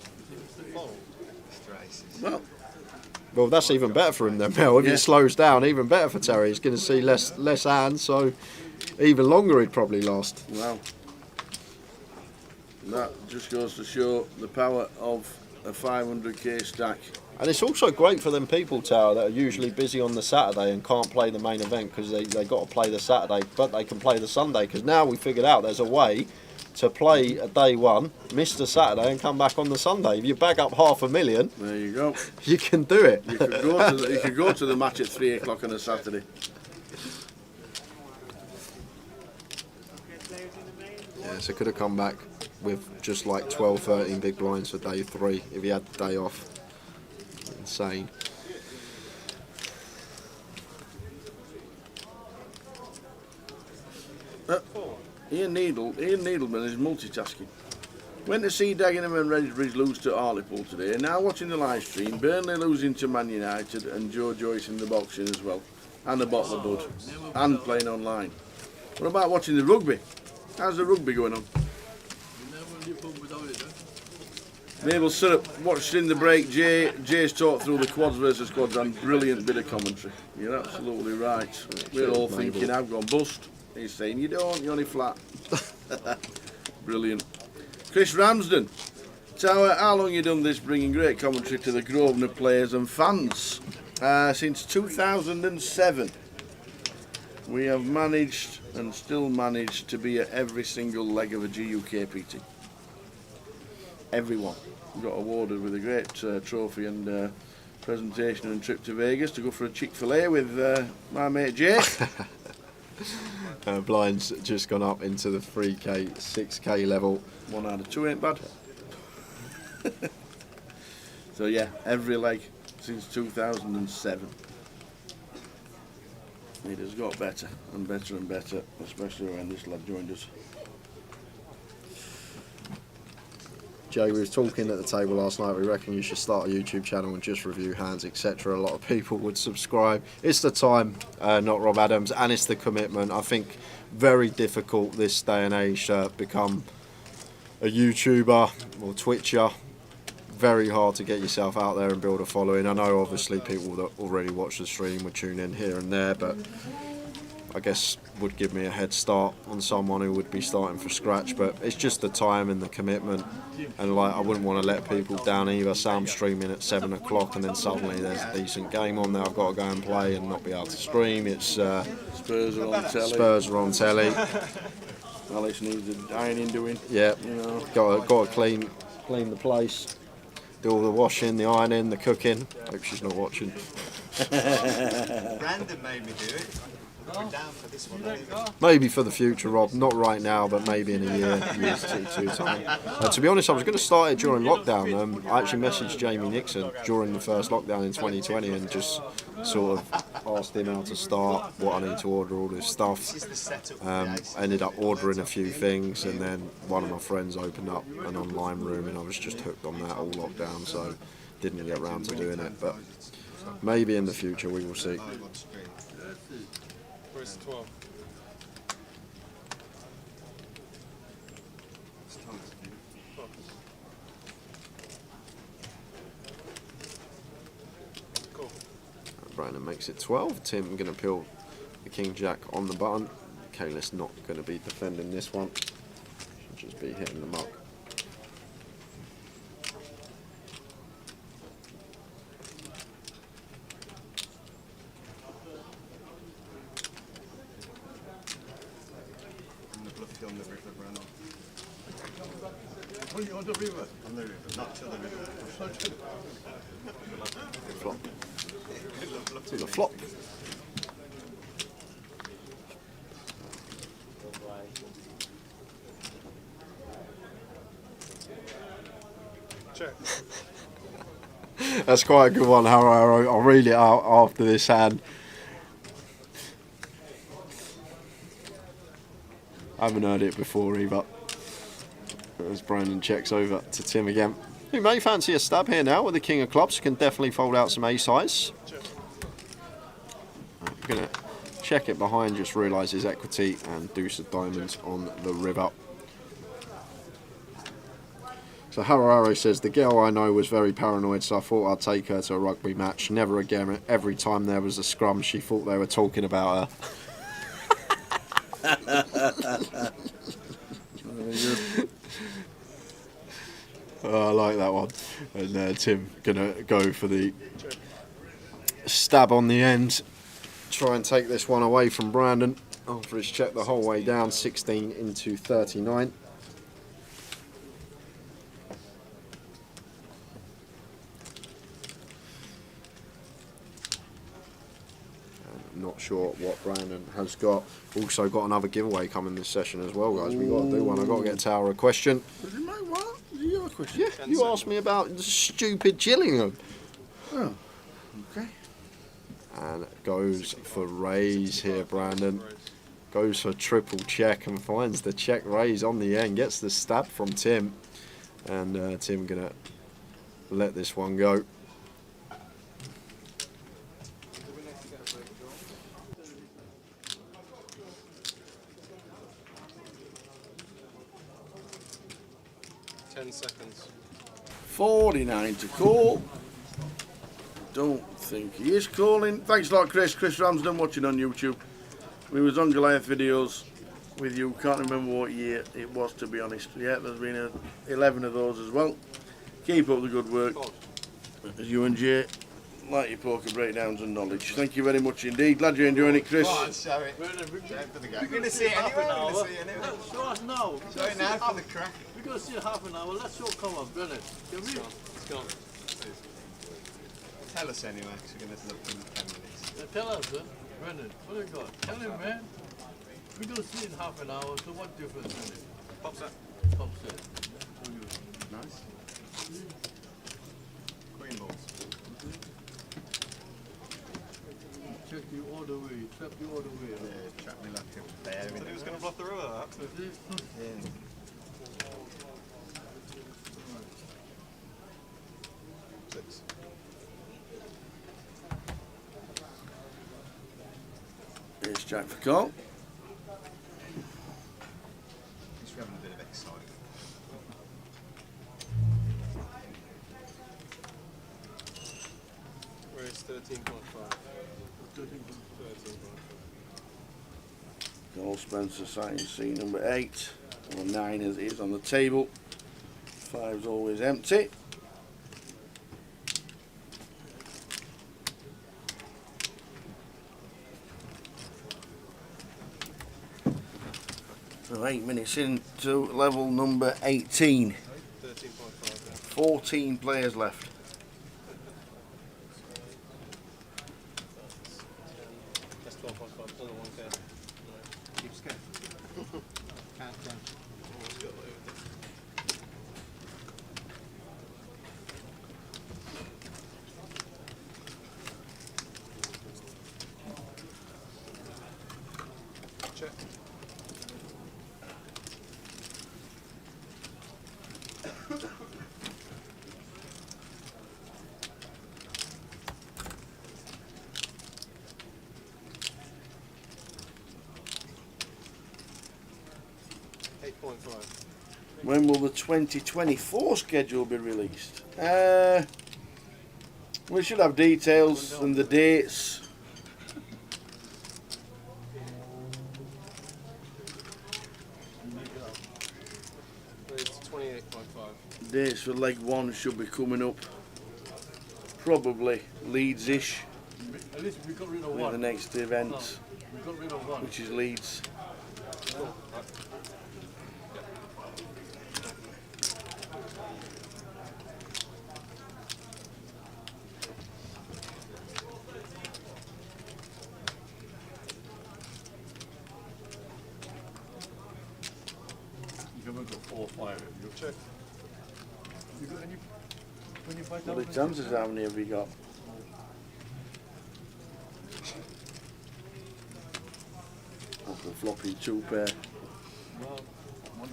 Well, that's even better for him then, Mel. If Yeah. it slows down, even better for Terry. He's going to see less hands, so even longer he'd probably last. Wow. That just goes to show the power of a 500k stack. And it's also great for them people, Tower, that are usually busy on the Saturday and can't play the main event because they got to play the Saturday, but they can play the Sunday. Because now we figured out there's a way to play a day one, miss the Saturday, and come back on the Sunday. If you bag up $500,000, there you go. You can do it. You could go to the match at 3 o'clock on a Saturday. Yeah, so could have come back with just like 12, 13 big blinds for day 3 if he had the day off. Insane. Ian Needleman is multitasking. Went to see Dagenham and Redbridge lose to Hartlepool today. Now watching the live stream, Burnley losing to Man United and Joe Joyce in the boxing as well. And a bottle of Bud. And playing online. What about watching the rugby? How's the rugby going on? Mabel Syrup watched in the break. Jay's talked through the quads versus quads and brilliant bit of commentary. You're absolutely right. We're all thinking I've gone bust. He's saying you don't, you're only flat. Brilliant. Chris Ramsden. Tower, how long you done this, bringing great commentary to the Grosvenor players and fans? Since 2007. We have managed and still managed to be at every single leg of a GUKPT. Everyone. We got awarded with a great trophy and presentation and trip to Vegas to go for a Chick-fil-A with my mate Jay. Blinds just gone up into the 3k, 6k level. 1 out of 2 ain't bad. So yeah, every leg since 2007. It has got better and better and better, especially when this lad joined us. Jay, we was talking at the table last night. We reckon you should start a YouTube channel and just review hands, etc. A lot of people would subscribe. It's the time, not Rob Adams, and it's the commitment. I think very difficult this day and age to become a YouTuber or Twitcher. Very hard to get yourself out there and build a following. I know obviously people that already watch the stream would tune in here and there, but I guess would give me a head start on someone who would be starting from scratch. But it's just the time and the commitment, and like I wouldn't want to let people down either. So I'm streaming at 7 o'clock and then suddenly there's a decent game on there I've got to go and play and not be able to stream. It's Spurs are on telly. Spurs are on telly. Alice needs an ironing doing. Yeah, you know. got to clean the place, do all the washing, the ironing, the cooking. Hope she's not watching. Brandon made me do it. We're down for this one. Maybe for the future, Rob. Not right now, but maybe in a year's two time. To be honest, I was going to start it during lockdown. I actually messaged Jamie Nixon during the first lockdown in 2020 and just sort of asked him how to start, what I need to order, all this stuff. Ended up ordering a few things, and then one of my friends opened up an online room, and I was just hooked on that all lockdown, so didn't get around to doing it. But maybe in the future we will see. Where's 12? Cool. Brandon makes it 12. Tim going to peel the King Jack on the button. Kayla's not going to be defending this one. She'll just be hitting the muck. On the river, Brennan. Oh, you're on the river? On the river, not to the river. Flop. To the flop. Check. That's quite a good one, Harrow. I'll read it out after this hand. I haven't heard it before either. As Brandon checks over to Tim again. You may fancy a stab here now with the King of Clubs. Can definitely fold out some ace highs. I'm going to check it behind, just realises equity and deuce of diamonds on the river. So Haruharo says, the girl I know was very paranoid, so I thought I'd take her to a rugby match. Never again. Every time there was a scrum, she thought they were talking about her. Oh, I like that one. And Tim gonna go for the stab on the end. Try and take this one away from Brandon after he's checked the whole way down. 16 into 39. Not sure what Brandon has got. Also got another giveaway coming this session as well, guys. We got to do one. I got to get Tower a question. What? You got a question? Yeah, you asked me about the stupid Gillingham. Oh, okay. And goes for raise here, Brandon. Goes for triple check and finds the check raise on the end. Gets the stab from Tim. And Tim gonna let this one go. Seconds. 49 to call. Don't think he is calling. Thanks a lot, Chris. Chris Ramsden, watching on YouTube. We was on Goliath videos with you. Can't remember what year it was, to be honest. Yeah, there's been 11 of those as well. Keep up the good work. As you and Jay like your poker breakdowns and knowledge. Thank you very much indeed. Glad you're enjoying it, Chris. Go on, show it. You're going to see it anyway. You're going to see it anyway. Show us now. Show it now for the crack. We're going to see half an hour. Let's show come on, Brennan. Can we? Let's go. Tell us anyway, because we're going to look in 10 minutes. Yeah, tell us, Brennan. What do you got? Tell him, man. We're going to see in half an hour, so what difference is it? Pop set. Pop set. Nice. Queen balls. Check you all the way. Trap you all the way. Yeah, trap me like a bear. He was going to bluff the river, that. Yeah. Six. Here's Jack for call. Just having a bit of excitement. Where is 13.5? 13.5. Call Spencer, sighting scene number 8. Or 9 as it is on the table. 5's always empty. So 8 minutes into level number 18. 13.5. 14 players left. That's 12.5. Another 1K. Keep scared. Can't down. Let's go. Check. When will the 2024 schedule be released? We should have details and the dates. It's 28.5. Dates for leg 1 should be coming up. Probably Leeds-ish. At least we got rid of with one. the next event, We got rid of one. which is Leeds. You haven't got 4 or 5. You check. You got any? 25 What the chances how many have we got? Off the floppy 2 pair.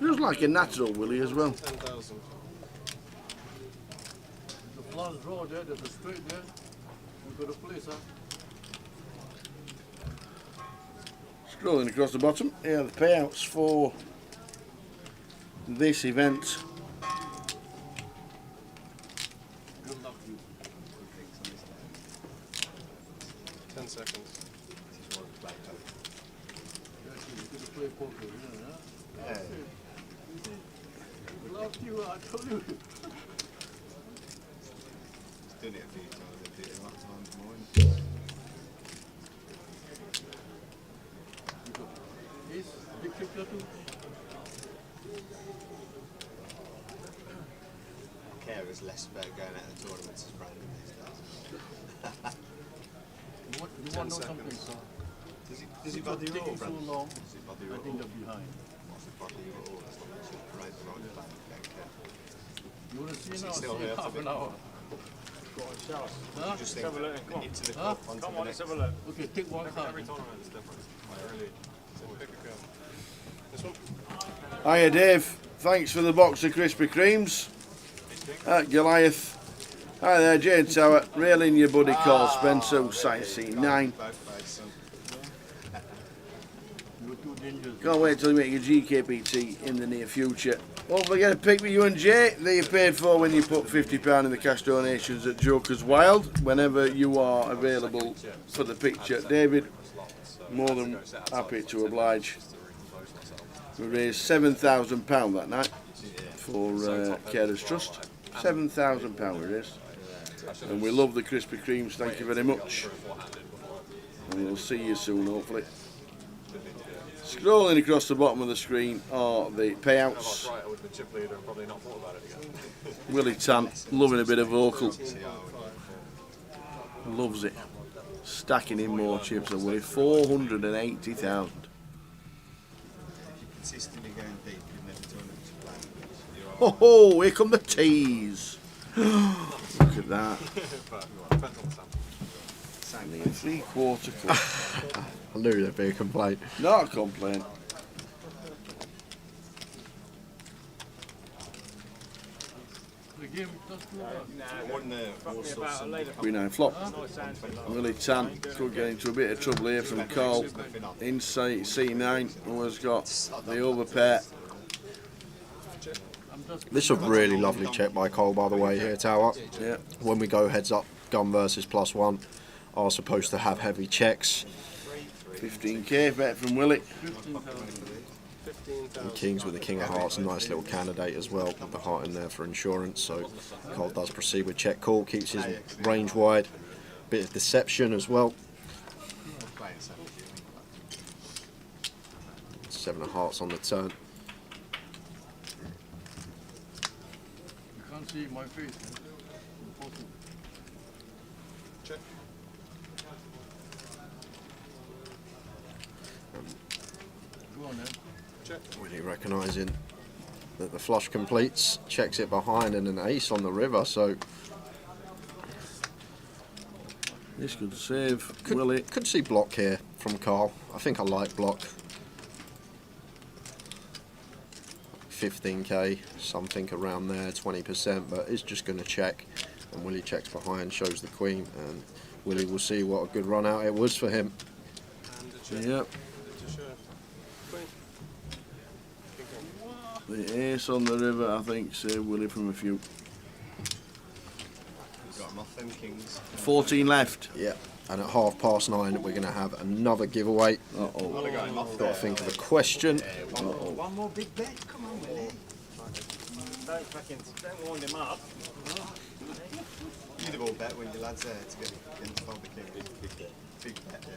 Feels like a natural, Willie, as well. 10,000. The flowers draw there, there's a straight there. We've got a place, huh? Scrolling across the bottom, here are the payouts for this event. Good luck, you. 10 seconds. Love you, I told you. He's done it a few times, I did it a lot of times more. Yes, big picture too. Care is less about going out of the tournaments as Brandon these days. You want to know something, sir? Does he bother you taking all, so Brandon? long, Does he bother you I all? think they're behind. Does it bother you at all? As long as you right back, don't care. You want to see Is he now? still See here half for an hour. Huh? Just think, have a look. Come on. into the Huh? cup, onto Come the on, next. let's have a look. Okay, take one card. Every tournament is different. Really. So pick a card. This one? Hiya Dave, thanks for the box of Krispy Kremes. Goliath. Hi there, Jade Tower. Railing your buddy called Spencer, size C9. Can't wait till you make your GKPT in the near future. Don't forget to pick with you and Jay that you paid for when you put £50 in the cash donations at Joker's Wild. Whenever you are available for the picture, David, more than happy to oblige. We raised £7,000 that night for Carers Trust. £7,000 we raised. And we love the Krispy Kremes, thank you very much. And we'll see you soon, hopefully. Scrolling across the bottom of the screen are the payouts. Willie Tan, loving a bit of vocal. Loves it. Stacking in more chips than Willie. 480,000. Consistently going deep, you've never done it to plan. Ho ho, here come the teas. Look at that. Only a 3/4 cup. I knew there'd be a complaint. Not a complaint. Queen 9 flop. Willie Tan could get into a bit of trouble here from Carl. Inside C9, who has got the overpair. This is a really lovely check by Cole, by the way, here, Tower. Yeah. When we go heads up, gun versus +1 are supposed to have heavy checks. 15k bet from Willie. And Kings with the King of Hearts, a nice little candidate as well, with the heart in there for insurance. So Cole does proceed with check call, keeps his range wide. Bit of deception as well. 7 of hearts on the turn. You can't see my face. Check. Go on then. Check. Really recognising that the flush completes, checks it behind, and an ace on the river. So this could save Willie. Could see block here from Carl. I think I like block. 15k, something around there, 20%, but it's just going to check. And Willie checks behind, shows the queen, and Willie will see what a good run out it was for him. Yep. The ace on the river, I think, saved Willie from a few. Got him off them kings. 14 left. Yeah. And at 9:30, we're going to have another giveaway. Uh-oh. Got to think of a question. One more big bet, come on, Willie. Don't wind him up. You'd have all bet when your lad's there to get into the king. Big bet. Big bet, yeah.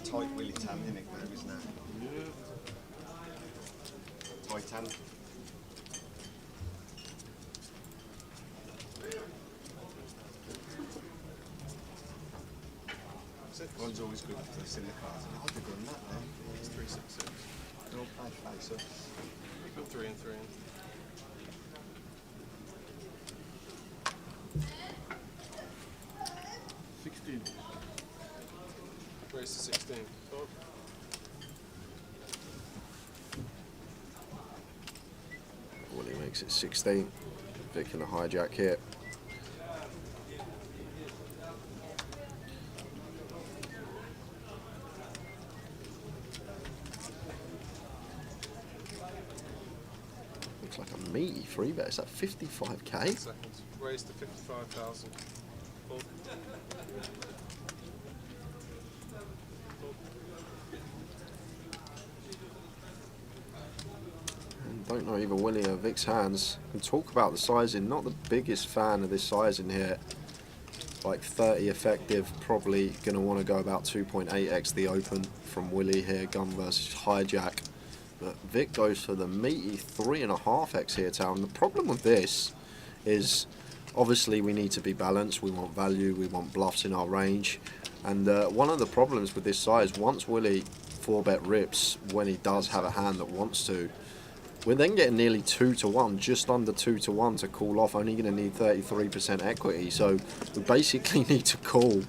Tight Willie Tan, isn't it, isn't it? Tight Tan. One's always good for the cynic cards. I'd have done that then. It's 3, 6, 6. They're all played face up. Put 3 and 3 in. Raise to 16. Fold. Willie makes it 16. Vic in a hijack here. Looks like a meaty free bet. Is that 55k? Seconds. Raised to 55,000. Don't know either Willie or Vic's hands. We can talk about the sizing. Not the biggest fan of this sizing here. Like 30 effective, probably going to want to go about 2.8x the open from Willie here, gun versus hijack. But Vic goes for the meaty 3.5x here, Town. The problem with this is obviously we need to be balanced. We want value, we want bluffs in our range. And one of the problems with this size, once Willie 4-bet rips, when he does have a hand that wants to, we're then getting nearly 2 to 1, just under 2 to 1 to call off. Only going to need 33% equity, so we basically need to call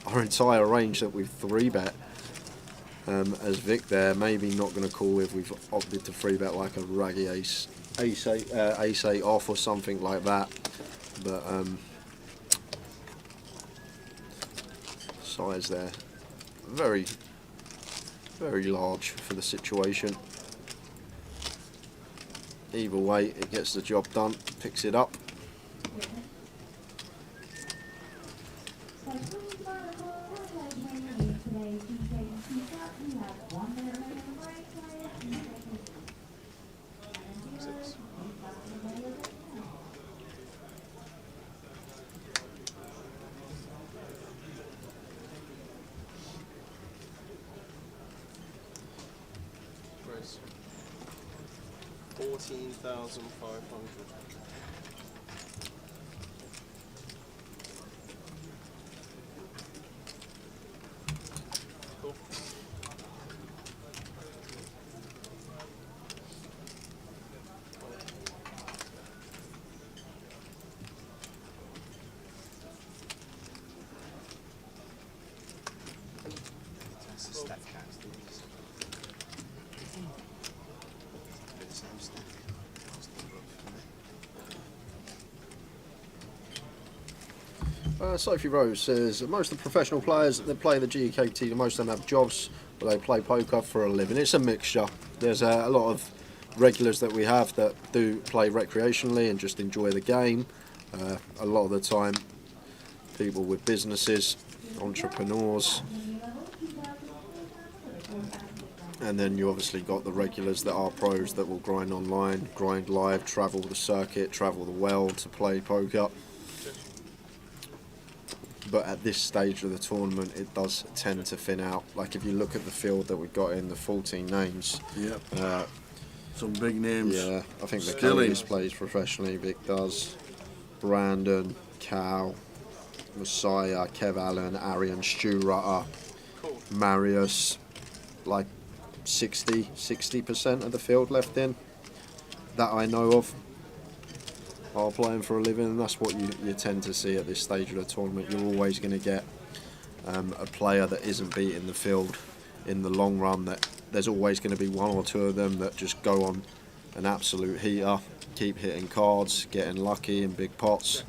our entire range that we've 3-bet. As Vic there, maybe not going to call if we've opted to 3-bet like a raggy ace 8 off or something like that. But size there, very, very large for the situation. Either way, it gets the job done, picks it up. Raise. 14,500. Cool. That's the stack counts, don't you? Bit the same stack. Sophie Rose says, most of the professional players that play the GUKPT, most of them have jobs, but they play poker for a living. It's a mixture. There's a lot of regulars that we have that do play recreationally and just enjoy the game. A lot of the time, people with businesses, entrepreneurs. And then you obviously got the regulars that are pros that will grind online, grind live, travel the circuit, travel the world to play poker. But at this stage of the tournament, it does tend to thin out. Like if you look at the field that we've got in, the 14 names. Yep. Some big names. Yeah, I think the Skilling Kelly's plays professionally. Vic does. Brandon, Cal, Messiah, Kev Allen, Arian, Stu Rutter, Marius. Like 60% of the field left in that I know of are playing for a living, and that's what you tend to see at this stage of the tournament. You're always going to get a player that isn't beating the field in the long run. That there's always going to be one or two of them that just go on an absolute heater, keep hitting cards, getting lucky in big pots,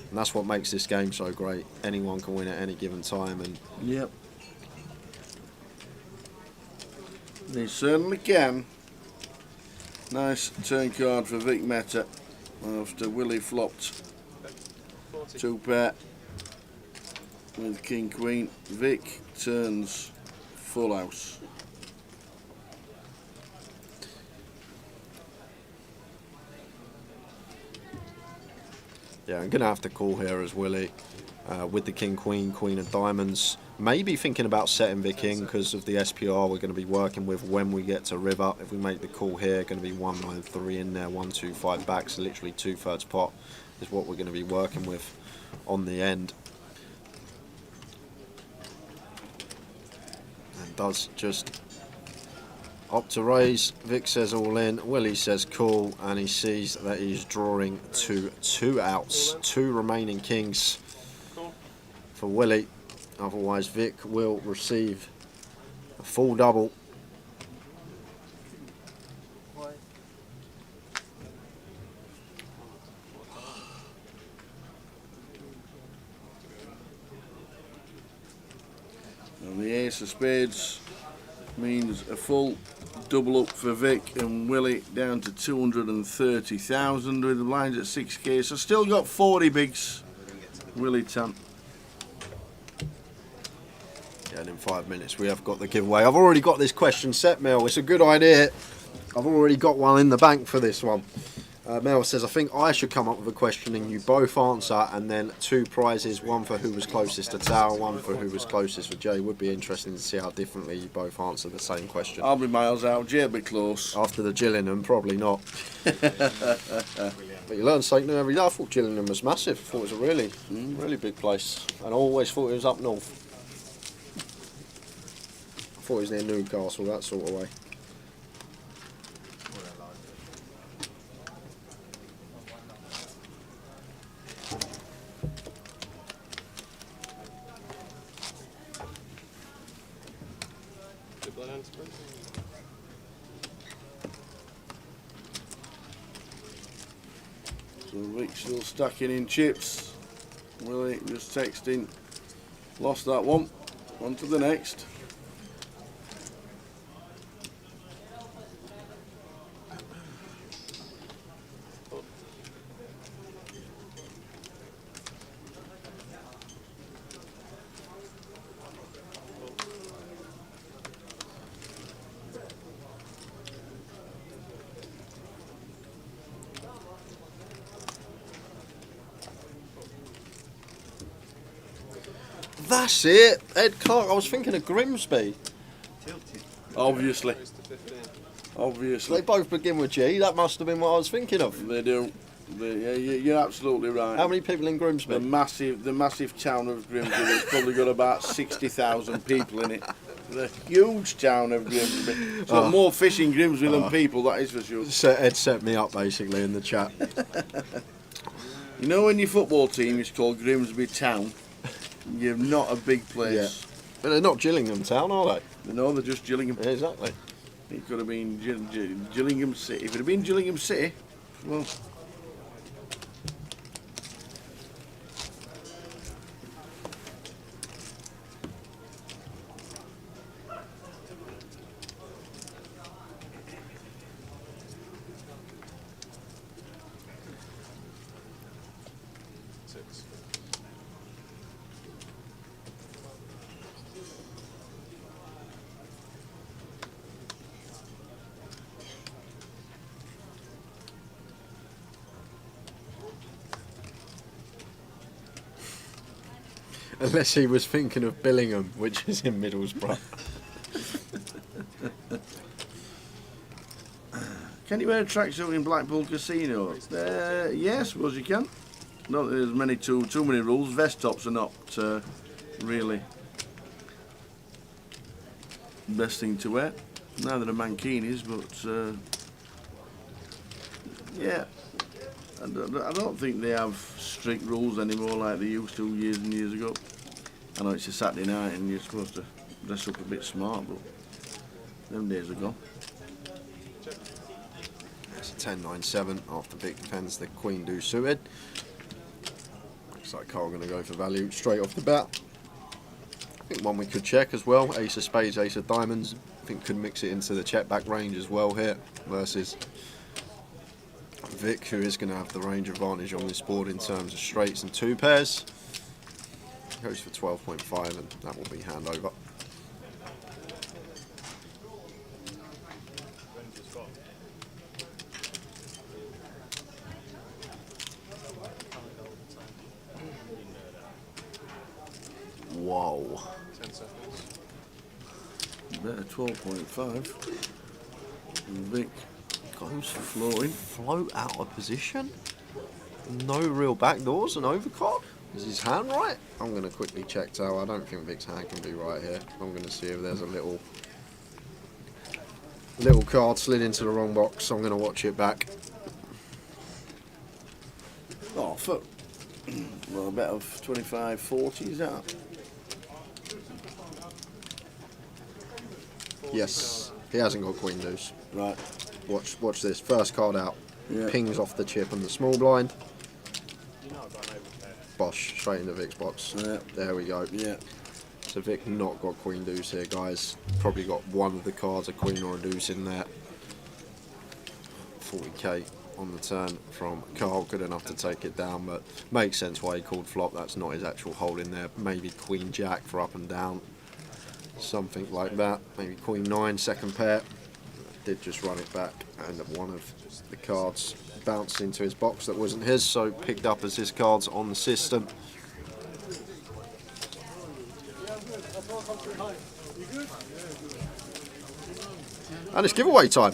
and that's what makes this game so great. Anyone can win at any given time. And yep, they certainly can. Nice turn card for Vic Meta after Willie flopped 2-pair with King Queen. Vic turns full house. yeah, I'm going to have to call here as Willie with the King Queen, Queen of Diamonds. Maybe thinking about setting Vic in because of the SPR we're going to be working with when we get to river. If we make the call here, going to be 193 in there, 125 back, so literally 2/3 pot is what we're going to be working with on the end. And does just opt to raise. Vic says all in, Willie says call, and he sees that he's drawing to 2 outs, 2 remaining kings for Willie. Otherwise, Vic will receive a full double. ace of spades means a full double up for Vic and Willie down to 230,000 with the blinds at 6k. So still got 40 bigs. Willie Tan. Yeah, and in 5 minutes we have got the giveaway. I've already got this question set, Mel. It's a good idea. I've already got one in the bank for this one. Mel says, I think I should come up with a question and you both answer, and then 2 prizes, one for who was closest to Tower, one for who was closest for Jay. Would be interesting to see how differently you both answer the same question. I'll be miles out, Jay will be close. After the Gillingham, probably not. But you learn something new every day. I thought Gillingham was massive. I thought it was a really big place. And I always thought it was up north. I thought it was near Newcastle, that sort of way. So Vic's still stacking in chips. Willie just texting. Lost that one. On to the next. That's it, Ed Clark. I was thinking of Grimsby. Obviously. They both begin with G. That must have been what I was thinking of. They do. Yeah, you're absolutely right. How many people in Grimsby? The massive town of Grimsby has probably got about 60,000 people in it. The huge town of Grimsby. It's got more fish in Grimsby than people, that is for sure. Ed set me up basically in the chat. You know when your football team is called Grimsby Town, you're not a big place. Yeah. But they're not Gillingham Town, are they? No, they're just Gillingham. Yeah, exactly. It could have been Gillingham City. If it had been Gillingham City, well... Unless he was thinking of Billingham, which is in Middlesbrough. Can you wear a tracksuit in Blackpool Casino? Yes, I suppose you can. Not that there's too many rules. Vest tops are not really the best thing to wear. Neither are mankinis, but yeah, I don't think they have strict rules anymore like they used to years and years ago. I know it's a Saturday night and you're supposed to dress up a bit smart, but them days are gone. It's a 10-9-7 after Vic defends the Queen Deuce suited. Looks like Carl going to go for value straight off the bat. I think one we could check as well. Ace of spades, ace of diamonds. I think could mix it into the check back range as well here versus Vic, who is going to have the range advantage on this board in terms of straights and 2 pairs. Goes for 12.5 and that will be hand over. Whoa. 10 seconds. Better 12.5. Vic goes for floating. Float out of position. No real backdoors and overclock. Is his hand right? I'm going to quickly check Tower. I don't think Vic's hand can be right here. I'm going to see if there's a little card slid into the wrong box. I'm going to watch it back. Oh, for well, a bet of 25.40 is that? Yes, he hasn't got Queen Deuce. Right. Watch this. First card out. Yeah. Pings off the chip on the small blind. Bosh, straight into Vic's box. Yeah. There we go. Yeah. So Vic not got queen deuce here, guys. Probably got one of the cards, a queen or a deuce in there. 40k on the turn from Carl, good enough to take it down, but makes sense why he called flop. That's not his actual hold in there. Maybe queen jack for up and down, something like that. Maybe queen 9, second pair. Did just run it back, and one of the cards bounced into his box that wasn't his, so picked up as his cards on the system. And it's giveaway time.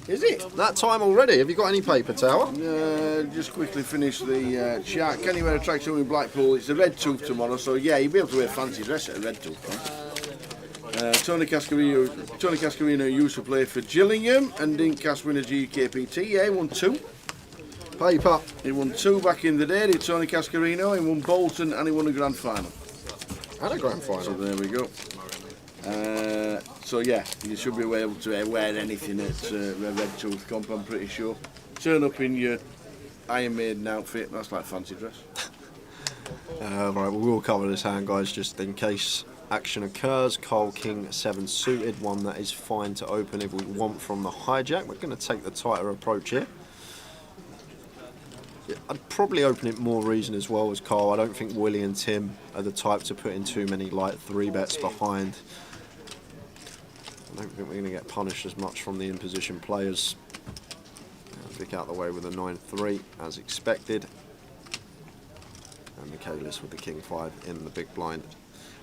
Is it? That time already. Have you got any paper, Tower? Just quickly finish the chart. Can you wear a tracksuit in Blackpool? It's a red tooth tomorrow, so yeah, you'll be able to wear a fancy dress at a red tooth. Tony Cascarino used to play for Gillingham and didn't cast winner GUKPT. Yeah, he won 2. Paper. He won 2 back in the day, did Tony Cascarino. He won Bolton and he won a grand final. And a grand final. So there we go. So yeah, you should be able to wear anything at a red tooth comp, I'm pretty sure. Turn up in your Iron Maiden outfit, that's like fancy dress. Right, we will cover this hand, guys, just in case action occurs. Carl King 7 suited, one that is fine to open if we want from the hijack. We're going to take the tighter approach here. I'd probably open it more reason as well as Carl. I don't think Willie and Tim are the type to put in too many light 3-bets behind. I don't think we're going to get punished as much from the in-position players. Vic out the way with a 9-3 as expected. And Michaelis with the King 5 in the big blind.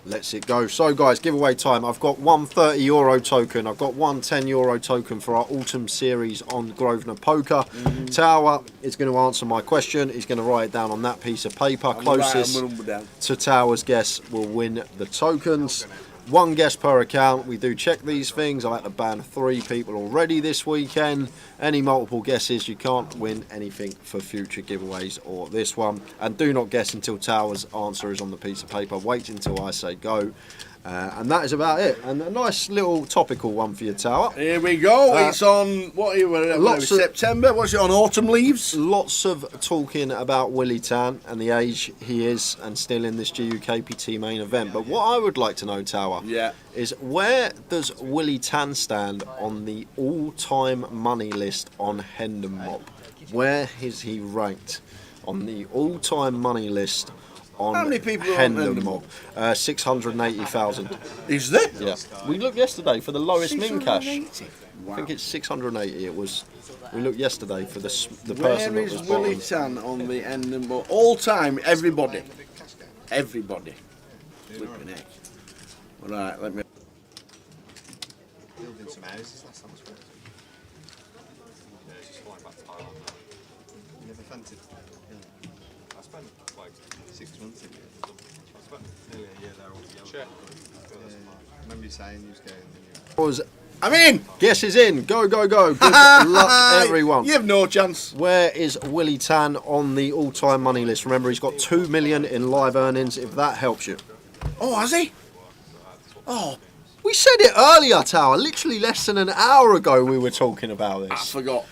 Lets it go. So guys, giveaway time. I've got one €30 token. I've got one €10 token for our autumn series on Grosvenor Poker. Tower is going to answer my question. He's going to write it down on that piece of paper. Closest to Tower's guess will win the tokens. One guess per account. We do check these things. I've had to ban 3 people already this weekend. Any multiple guesses, you can't win anything for future giveaways or this one. And do not guess until Tower's answer is on the piece of paper. Wait until I say go. And that is about it. And a nice little topical one for you, Tower. Here we go. It's on, what are you, September? What's it on, autumn leaves? Lots of talking about Willie Tan and the age he is and still in this GUKPT main event. But what I would like to know, Tower, is where does Willie Tan stand on the all-time money list on Hendon Mob? Where is he ranked on the all-time money list on How many people are on Hendon Mob? 680,000. Is there? Yeah. We looked yesterday for the lowest min cash. 680? I think it's 680. It was. We looked yesterday for the person Where that is was Willie bottom. Tan on the Hendon Mob? All time, everybody. Everybody. Flipping heck. Right, let me. Building some houses last time I spent. Yeah, just flying back to Thailand now. You never fancied? I spent like 6 months in it. I spent nearly a year there altogether. Check. I remember you saying you was going. I'm in! Guess is in. Go, go, go. Good luck, everyone. You have no chance. Where is Willie Tan on the all-time money list? Remember, he's got 2 million in live earnings, if that helps you. Oh, has he? Oh. We said it earlier, Tower. Literally less than an hour ago we were talking about this. I forgot.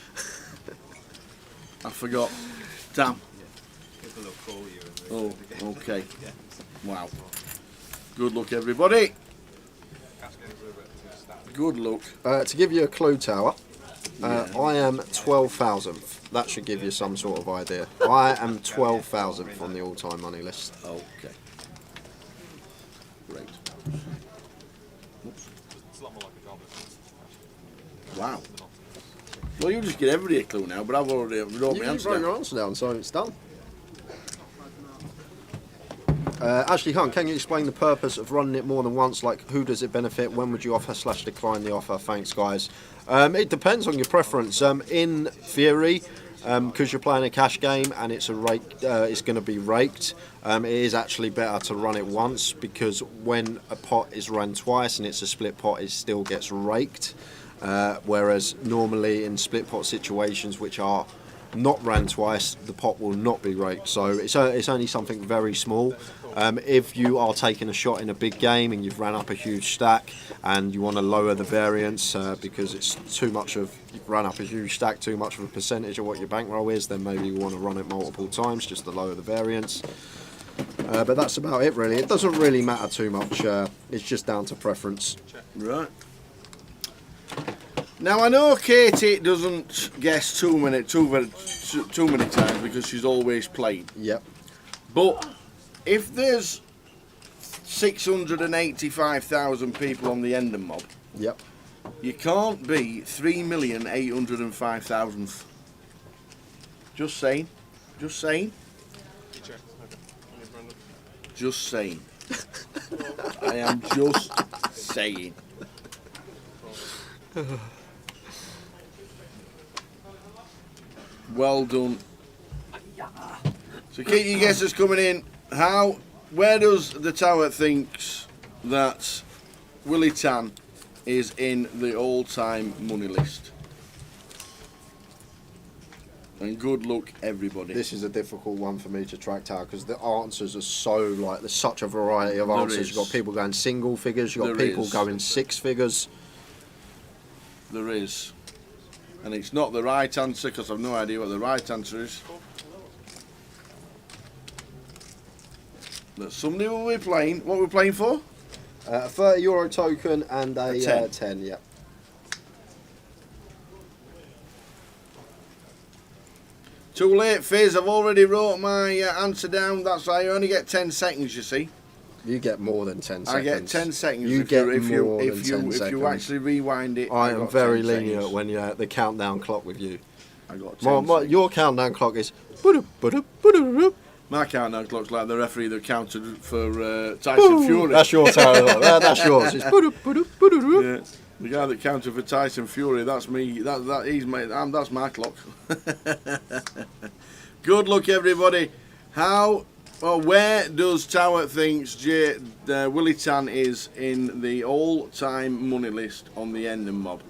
I forgot. Damn. Oh, okay. Wow. Good luck, everybody. Good luck. To give you a clue, Tower, I am 12,000th. That should give you some sort of idea. I am 12,000th on the all-time money list. Okay. Great. Wow. Well, you just get everybody a clue now, but I've already wrote my answer wrote down. your answer down, so it's done. Ashley Hunt, can you explain the purpose of running it more than once? Like, who does it benefit? When would you offer / decline the offer? Thanks, guys. It depends on your preference. In theory, because you're playing a cash game and it's a rake, it's going to be raked. It is actually better to run it once, because when a pot is run twice and it's a split pot, it still gets raked. Whereas normally in split pot situations, which are not ran twice, the pot will not be raked. So it's only something very small. If you are taking a shot in a big game and you've ran up a huge stack and you want to lower the variance because it's too much of, you've run up a huge stack, too much of a percentage of what your bankroll is, then maybe you want to run it multiple times just to lower the variance. But that's about it really. It doesn't really matter too much. It's just down to preference. Right. Now I know Katie doesn't guess too many times because she's always playing. Yep. But if there's 685,000 people on the Ender mob, yep, you can't be 3,805,000th. Just saying. Just saying. Just saying. I am just saying. Well done. So keep your guesses coming in. Where does the tower thinks that Willie Tan is in the all-time money list? And good luck, everybody. This is a difficult one for me to track down because the answers are so like there's such a variety of There answers. is. You've got people going single figures. You've got There people is. going 6 figures. There is. And it's not the right answer because I've no idea what the right answer is. But somebody will be playing. What we're playing for? A €30 token and a 10. 10. Yeah. Too late, Fizz. I've already wrote my answer down. That's why you only get 10 seconds, you see. You get more than 10 seconds. I get 10 seconds. You if get you, more if than you, 10 if seconds. you actually rewind it. I am very 10 lenient seconds. when you the countdown clock with you. I got 10 seconds. Your countdown clock is. My countdown clock's like the referee that counted for Tyson Fury. That's your countdown. That's yours. It's yeah. The guy that counted for Tyson Fury, that's me. That's my clock. Good luck, everybody. Where does Tower thinks Willie Tan is in the all-time money list on the Ender mob?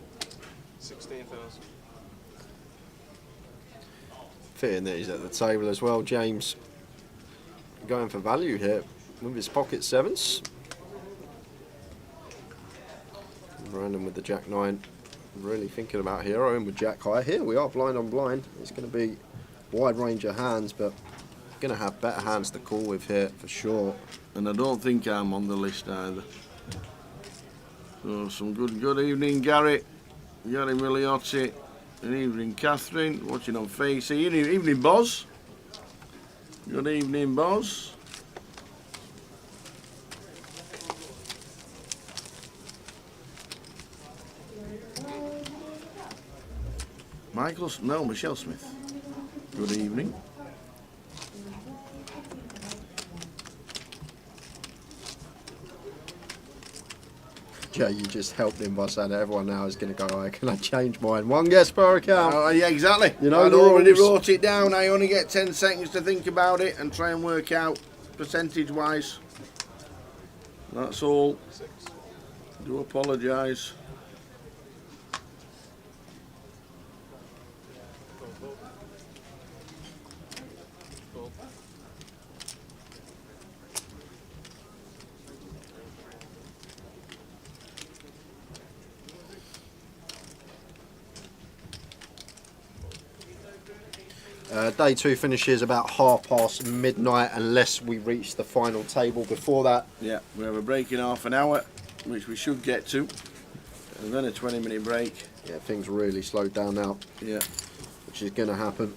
16,000. Fitting that he's at the table as well, James. Going for value here with his pocket sevens. Random with the Jack 9. Really thinking about hero and with Jack high. Here we are, blind on blind. It's going to be wide range of hands, but going to have better hands to call with here for sure. And I don't think I'm on the list either. So some good evening, Gary Miliotti. Good evening, Catherine. Watching on Facey. Evening, Boz. Good evening, Boz. Michelle Smith. Good evening. Jay, you just helped him by saying that everyone now is going to go, oh, can I change mine? One guess per account. Yeah, exactly. You know, I the already rules. wrote it down. I only get 10 seconds to think about it and try and work out percentage-wise. That's all. Do apologise. Day 2 finishes about midnight unless we reach the final table before that. Yeah, we have a break in half an hour, which we should get to. And then a 20-minute break. Yeah, things really slowed down now. Yeah. Which is going to happen.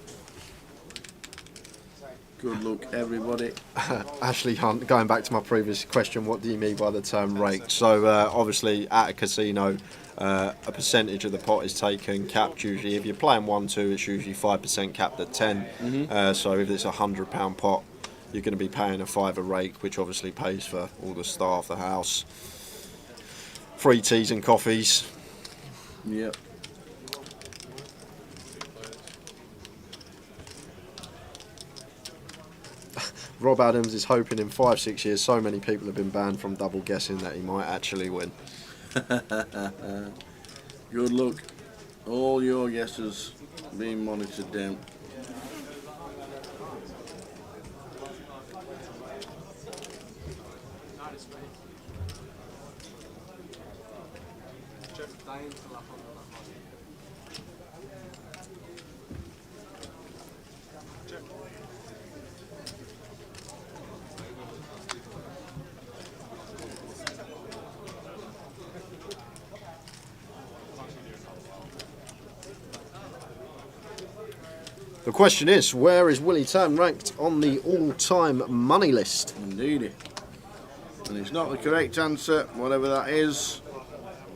Good luck, everybody. Ashley Hunt, going back to my previous question, what do you mean by the term rake? So obviously at a casino, a percentage of the pot is taken, capped usually. If you're playing 1-2, it's usually 5% capped at 10. So if it's a £100 pot, you're going to be paying a £5 rake, which obviously pays for all the staff, the house, free teas and coffees. Yep. Rob Adams is hoping in 5-6 years so many people have been banned from double guessing that he might actually win. Good luck. All your guesses being monitored down. The question is, where is Willie Tan ranked on the all-time money list? Indeed. And it's not the correct answer, whatever that is.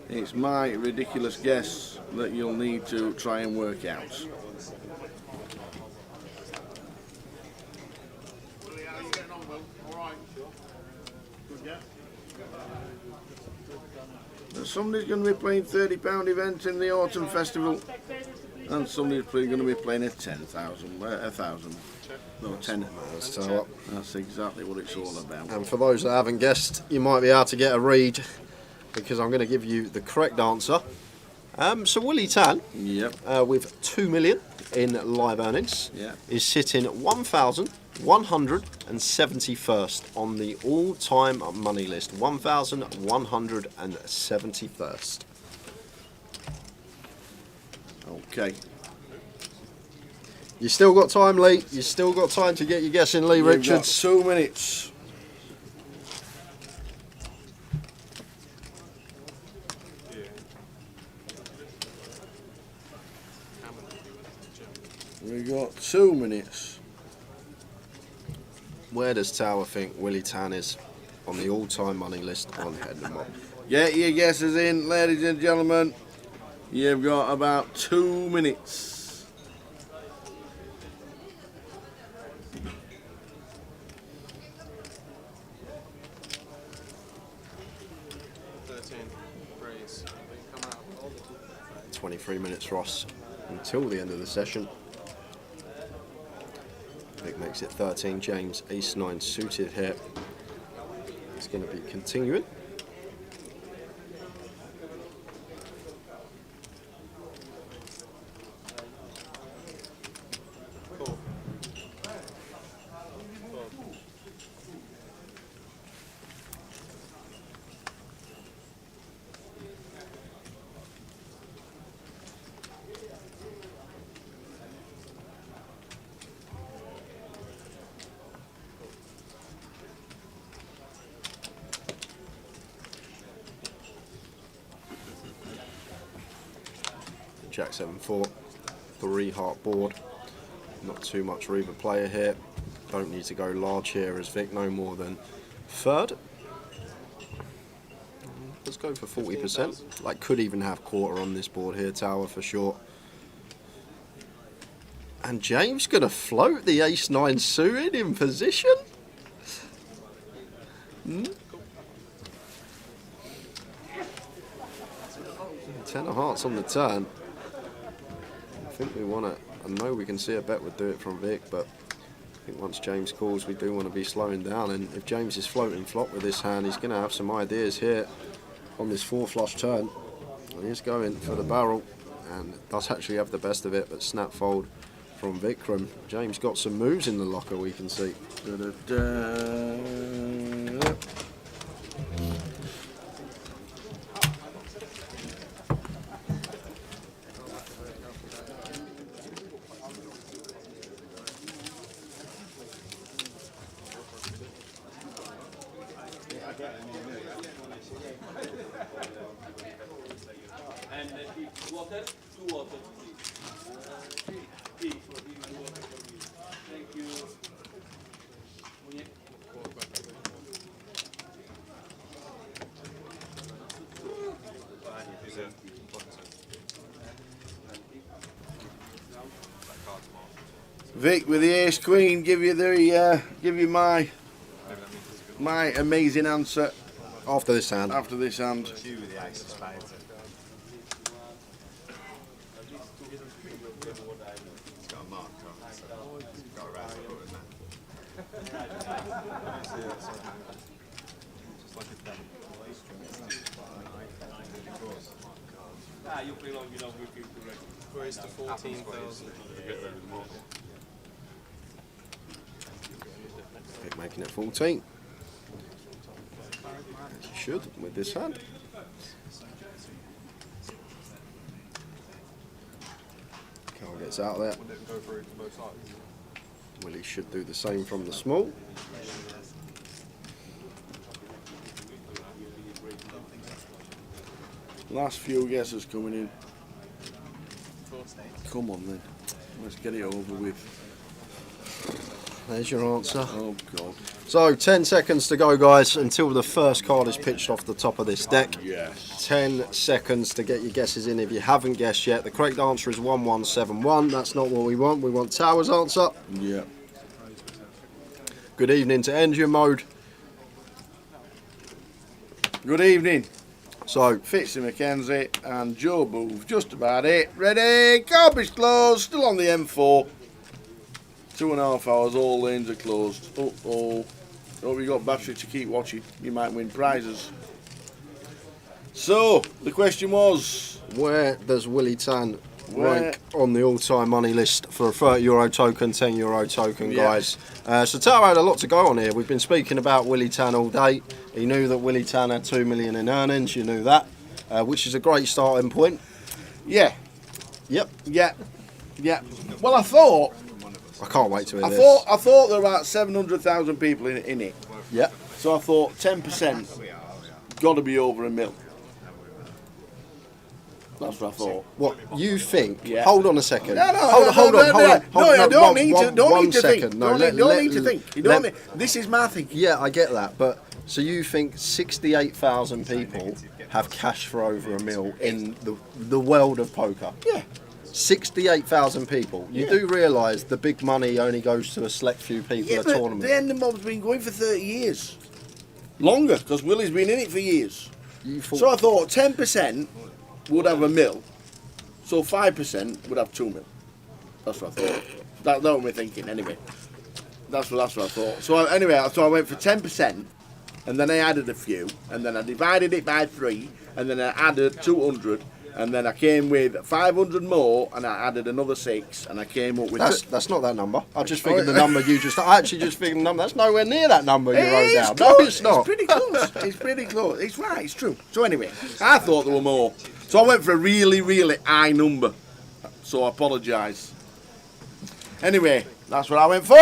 It's my ridiculous guess that you'll need to try and work out. Somebody's going to be playing £30 event in the autumn festival, and somebody's probably going to be playing a 1,000. No, 10. That's exactly what it's all about. And for those that haven't guessed, you might be able to get a read, because I'm going to give you the correct answer. So Willie Tan, with 2 million in live earnings, is sitting 1,171st on the all-time money list. 1,171st. Okay. You still got time, Lee. You still got time to get your guess in, Lee Richards. Got 2 minutes. We got 2 minutes. Where does Tower think Willie Tan is on the all-time money list on Head and Mob? Get your guesses in, ladies and gentlemen. You've got about 2 minutes. Praise. 23 minutes, Ross, until the end of the session. Vic makes it 13. James, ace-9 suited here. It's going to be continuing. Jack 7-4, 3-heart board. Not too much Reaver player here. Don't need to go large here as Vic, no more than third. Let's go for 40%. Like, could even have quarter on this board here, Tower for sure. And James gonna float the ace-9 suited in position. 10 of hearts on the turn. I think we want to. I know we can see a bet would do it from Vic, but I think once James calls, we do want to be slowing down. And if James is floating flop with this hand, he's going to have some ideas here on this 4-flush turn. And he's going for the barrel, and does actually have the best of it, but snap fold from Vikram. James got some moves in the locker, we can see. And water, 2 water, please. Thank you. Vic with the ace queen, give you my amazing answer after this hand. After this hand. You with the ace of spades. It's got a mark on it, so it's got a round of in that. Just like a devil. You play long enough with you correct. Where's the 14,000? Vic making it 14. As he should with this hand. Carl gets out there. Willie should do the same from the small. Last few guesses coming in. Come on then. Let's get it over with. There's your answer. Oh, God. So, 10 seconds to go, guys, until the first card is pitched off the top of this deck. Yes. 10 seconds to get your guesses in if you haven't guessed yet. The correct answer is 1171. That's not what we want. We want Tower's answer. Yeah. Good evening to Engine Mode. Good evening. So, Fitzy Mackenzie and Joe Booth. Just about it. Ready? Garbage closed. Still on the M4. 2.5 hours. All lanes are closed. Uh-oh. Hope you got battery to keep watching. You might win prizes. So, the question was... where does Willie Tan rank on the all-time money list for a €30 token, €10 token, guys? So Tower had a lot to go on here. We've been speaking about Willie Tan all day. He knew that Willie Tan had 2 million in earnings. You knew that, which is a great starting point. Yeah. Yep. Yeah. Yeah. Well, I thought... I can't wait to hear this. I thought there were about 700,000 people in it. Yeah. So I thought 10% got to be over $1 million. That's what I thought. What you think? Yeah. Hold on a second. No, hold on. No, you don't need to. Don't need to think. Second. No, don't need to think. You don't. This is my thinking. Yeah, I get that, but so you think 68,000 people have cash for over $1 million in the world of poker? Yeah. 68,000 people. You do realise the big money only goes to a select few people at tournament. The end of mob's been going for 30 years. Longer, because Willie's been in it for years. So I thought 10% would have $1 million. So 5% would have $2 million. That's what I thought. That's what we're thinking anyway. That's what I thought. So I went for 10%, and then I added a few, and then I divided it by 3, and then I added 200. And then I came with 500 more, and I added another 6, and I came up with... That's not that number. I just figured the number you just... I actually just figured the number. That's nowhere near that number you wrote down. Close. No, it's not. It's pretty close. It's pretty close. It's right. It's true. So anyway, I thought there were more. So I went for a really, really high number. So I apologise. Anyway, that's what I went for.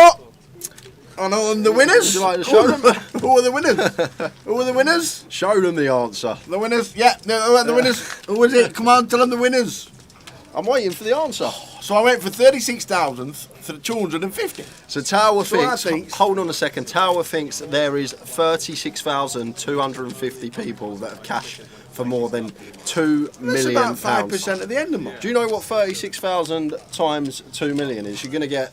And the winners? Would you like to show them? Who are the winners? Who are the winners? Show them the answer. The winners? Yeah, the winners. Who was it? Come on, tell them the winners. I'm waiting for the answer. So I went for 36,250. So Tower thinks... Hold on a second. Tower thinks that there is 36,250 people that have cash for more than £2 million. That's about 5% at the end of the month. Do you know what 36,000 times 2 million is? You're going to get...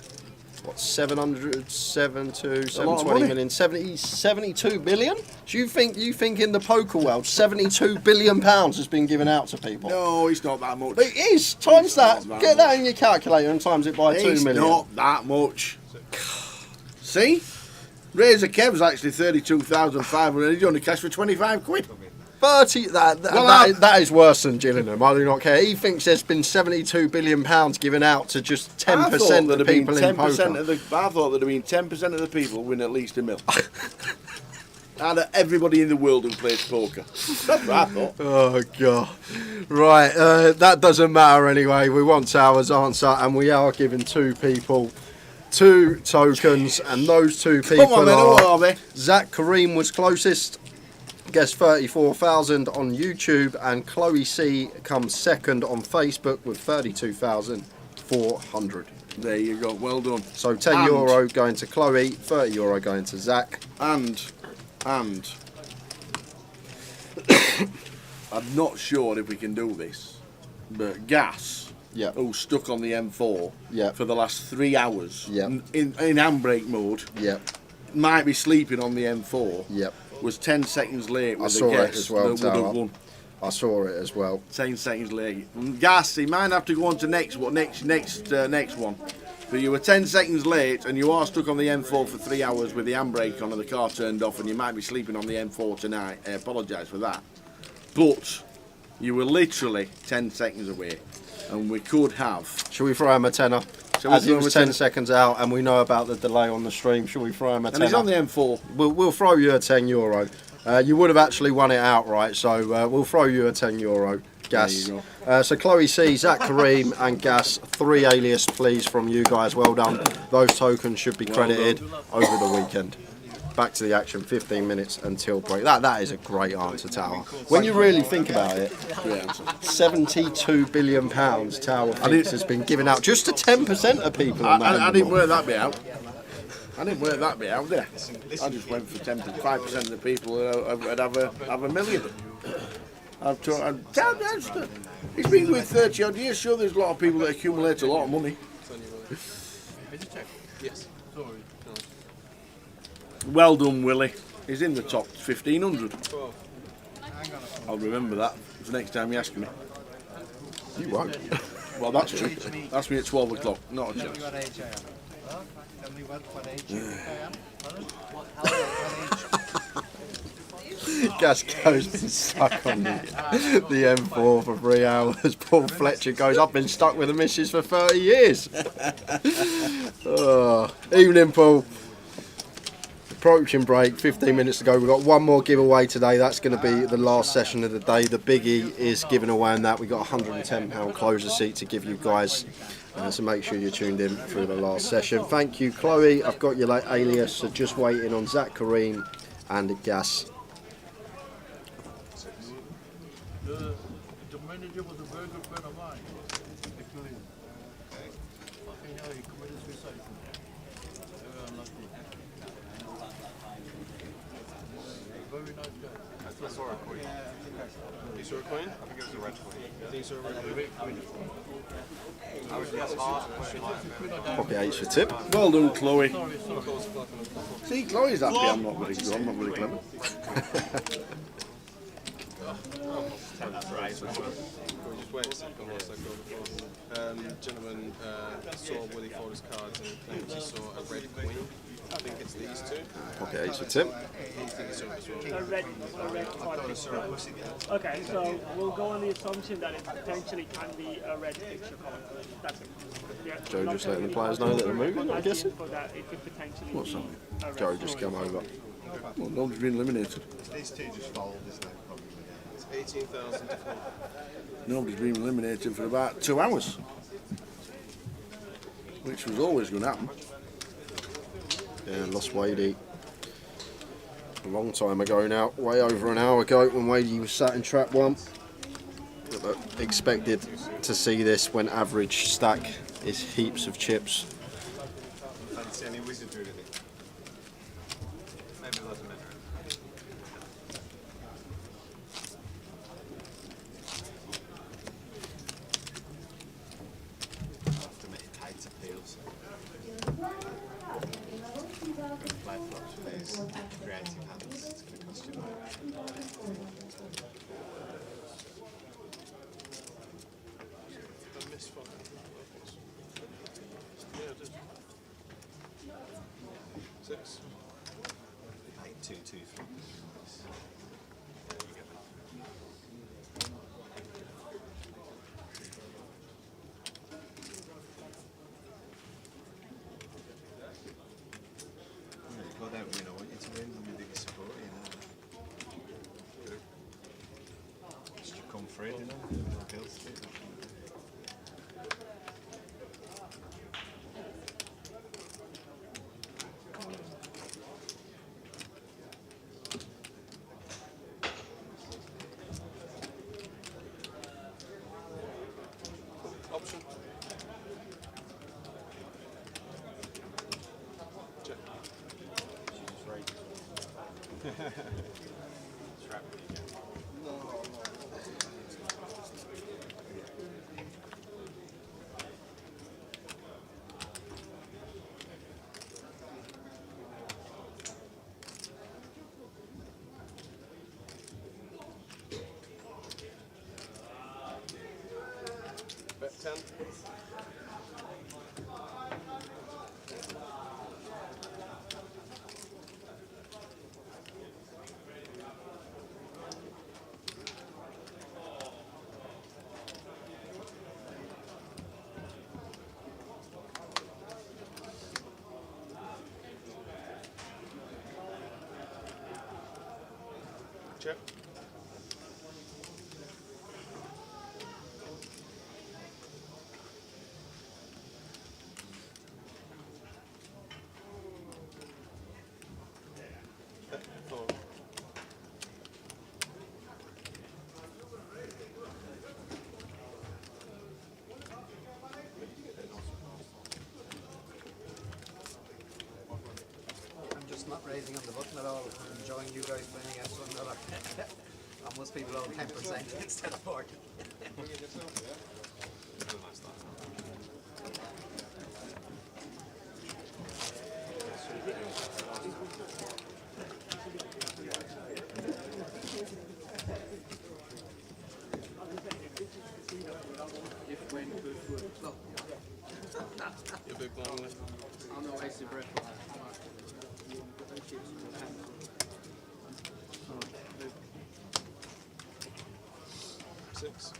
what, 720 million, 72 billion? Do you think in the poker world 72 billion pounds has been given out to people? No, it's not that much. But it is. Times that. Get that in your calculator and times it by 2 million. It's not that much. See? Razor Kev's actually 32,500. He's only cashed for 25 quid. 30. That is worse than Gillingham. I do not care. He thinks there's been 72 billion pounds given out to just 10% of the people in poker. I thought there'd have been 10% of the people win at least $1 million. Out of everybody in the world who plays poker. That's what I thought. Oh God! Right, that doesn't matter anyway. We want Tower's answer, and we are giving 2 people 2 tokens, and those 2 people are Zach Kareem was closest. Guessed 34,000 on YouTube, and Chloe C comes second on Facebook with 32,400. There you go, well done. So €10 going to Chloe, €30 going to Zach. And I'm not sure if we can do this, but Gas, who's stuck on the M4 for the last 3 hours in handbrake mode, might be sleeping on the M4. Was 10 seconds late with the guess that would have won. I saw it as well. 10 seconds late. Gas, he might have to go on to next one. But you were 10 seconds late, and you are stuck on the M4 for 3 hours with the handbrake on and the car turned off, and you might be sleeping on the M4 tonight. I apologise for that. But you were literally 10 seconds away, and we could have. Shall we throw him a tenner? As he was 10 seconds out, and we know about the delay on the stream, shall we throw him a tenner? And he's on the M4. We'll throw you a €10. You would have actually won it outright, so we'll throw you a €10. Gas. So Chloe C, Zach Kareem, and Gas. 3 alias, please, from you guys. Well done. Those tokens should be credited over the weekend. back to the action, 15 minutes until break. That is a great answer, Tower. When you really think about it, £72 billion Tower Fix has been given out just to 10% of people. I didn't work that bit out. I didn't work that bit out, did I? I just went for 5% of the people would have a million. He's been with 30 odd years, sure there's a lot of people that accumulate a lot of money. Yes. Well done, Willie. He's in the top 1500. I'll remember that for next time you ask me. You won't. Well, that's true. Ask me at 12 o'clock, not a chance. Gasco's been stuck on the M4 for 3 hours. Paul Fletcher goes, I've been stuck with the missus for 30 years. Oh, evening, Paul. Approaching break, 15 minutes to go. We've got one more giveaway today. That's going to be the last session of the day. The biggie is given away in that. We've got a £110 closer seat to give you guys. So make sure you're tuned in through the last session. Thank you, Chloe. I've got your alias, so just waiting on Zach Kareem and Gas. The manager was a very good friend of mine, actually. Fucking hell, he committed suicide. Very unlucky. Very nice guy. I saw a queen. You saw a coin? I think it was a red queen. I think you saw a red coin. I was just hard. Pocket 8 for tip. Well done, Chloe. Sorry. See, Chloe's happy. I'm not very good. I'm not very clever. That's right. Just wait a second whilst I go before. Gentleman saw Willie Ford's cards and claims he saw a red queen. I think it's these two. Pocket 8 for tip. I think it's over as well. A red card fixture. Okay, so we'll go on the assumption that it potentially can be a red fixture colour. That's it. Yeah, Joe just letting the players know that they're moving, I guess. But that it could potentially What's be that? a red Joe just come over. Well, nobody's been eliminated. These two just fold, isn't it? Probably. It's 18,000 to 4. Nobody's been eliminated for about 2 hours. Which was always going to happen. Yeah, lost Wadey a long time ago now, way over an hour ago when Wadey was sat in trap 1. But expected to see this when average stack is heaps of chips. Fancy any wizardry with it? Maybe it doesn't matter. Have to make tight appeals. Fly flops with these creative hands. It's going to cost you money. I missed one. Yeah, I did. 6. Like 2, 2, 3. God don't win, I want you to win. I'm your biggest supporter, you know. Just you come free, you know. No guilt to it. Option. Check. Bet 10. Check. raising on the button at all. I'm enjoying you guys playing against one another. And most people own 10% instead of 40. You're big blind left. I'm not wasting breath. Six.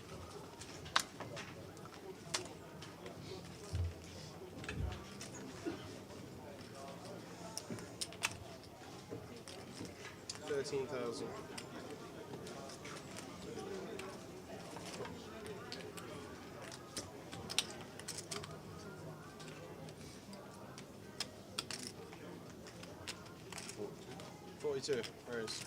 $13,000. $42. Raise.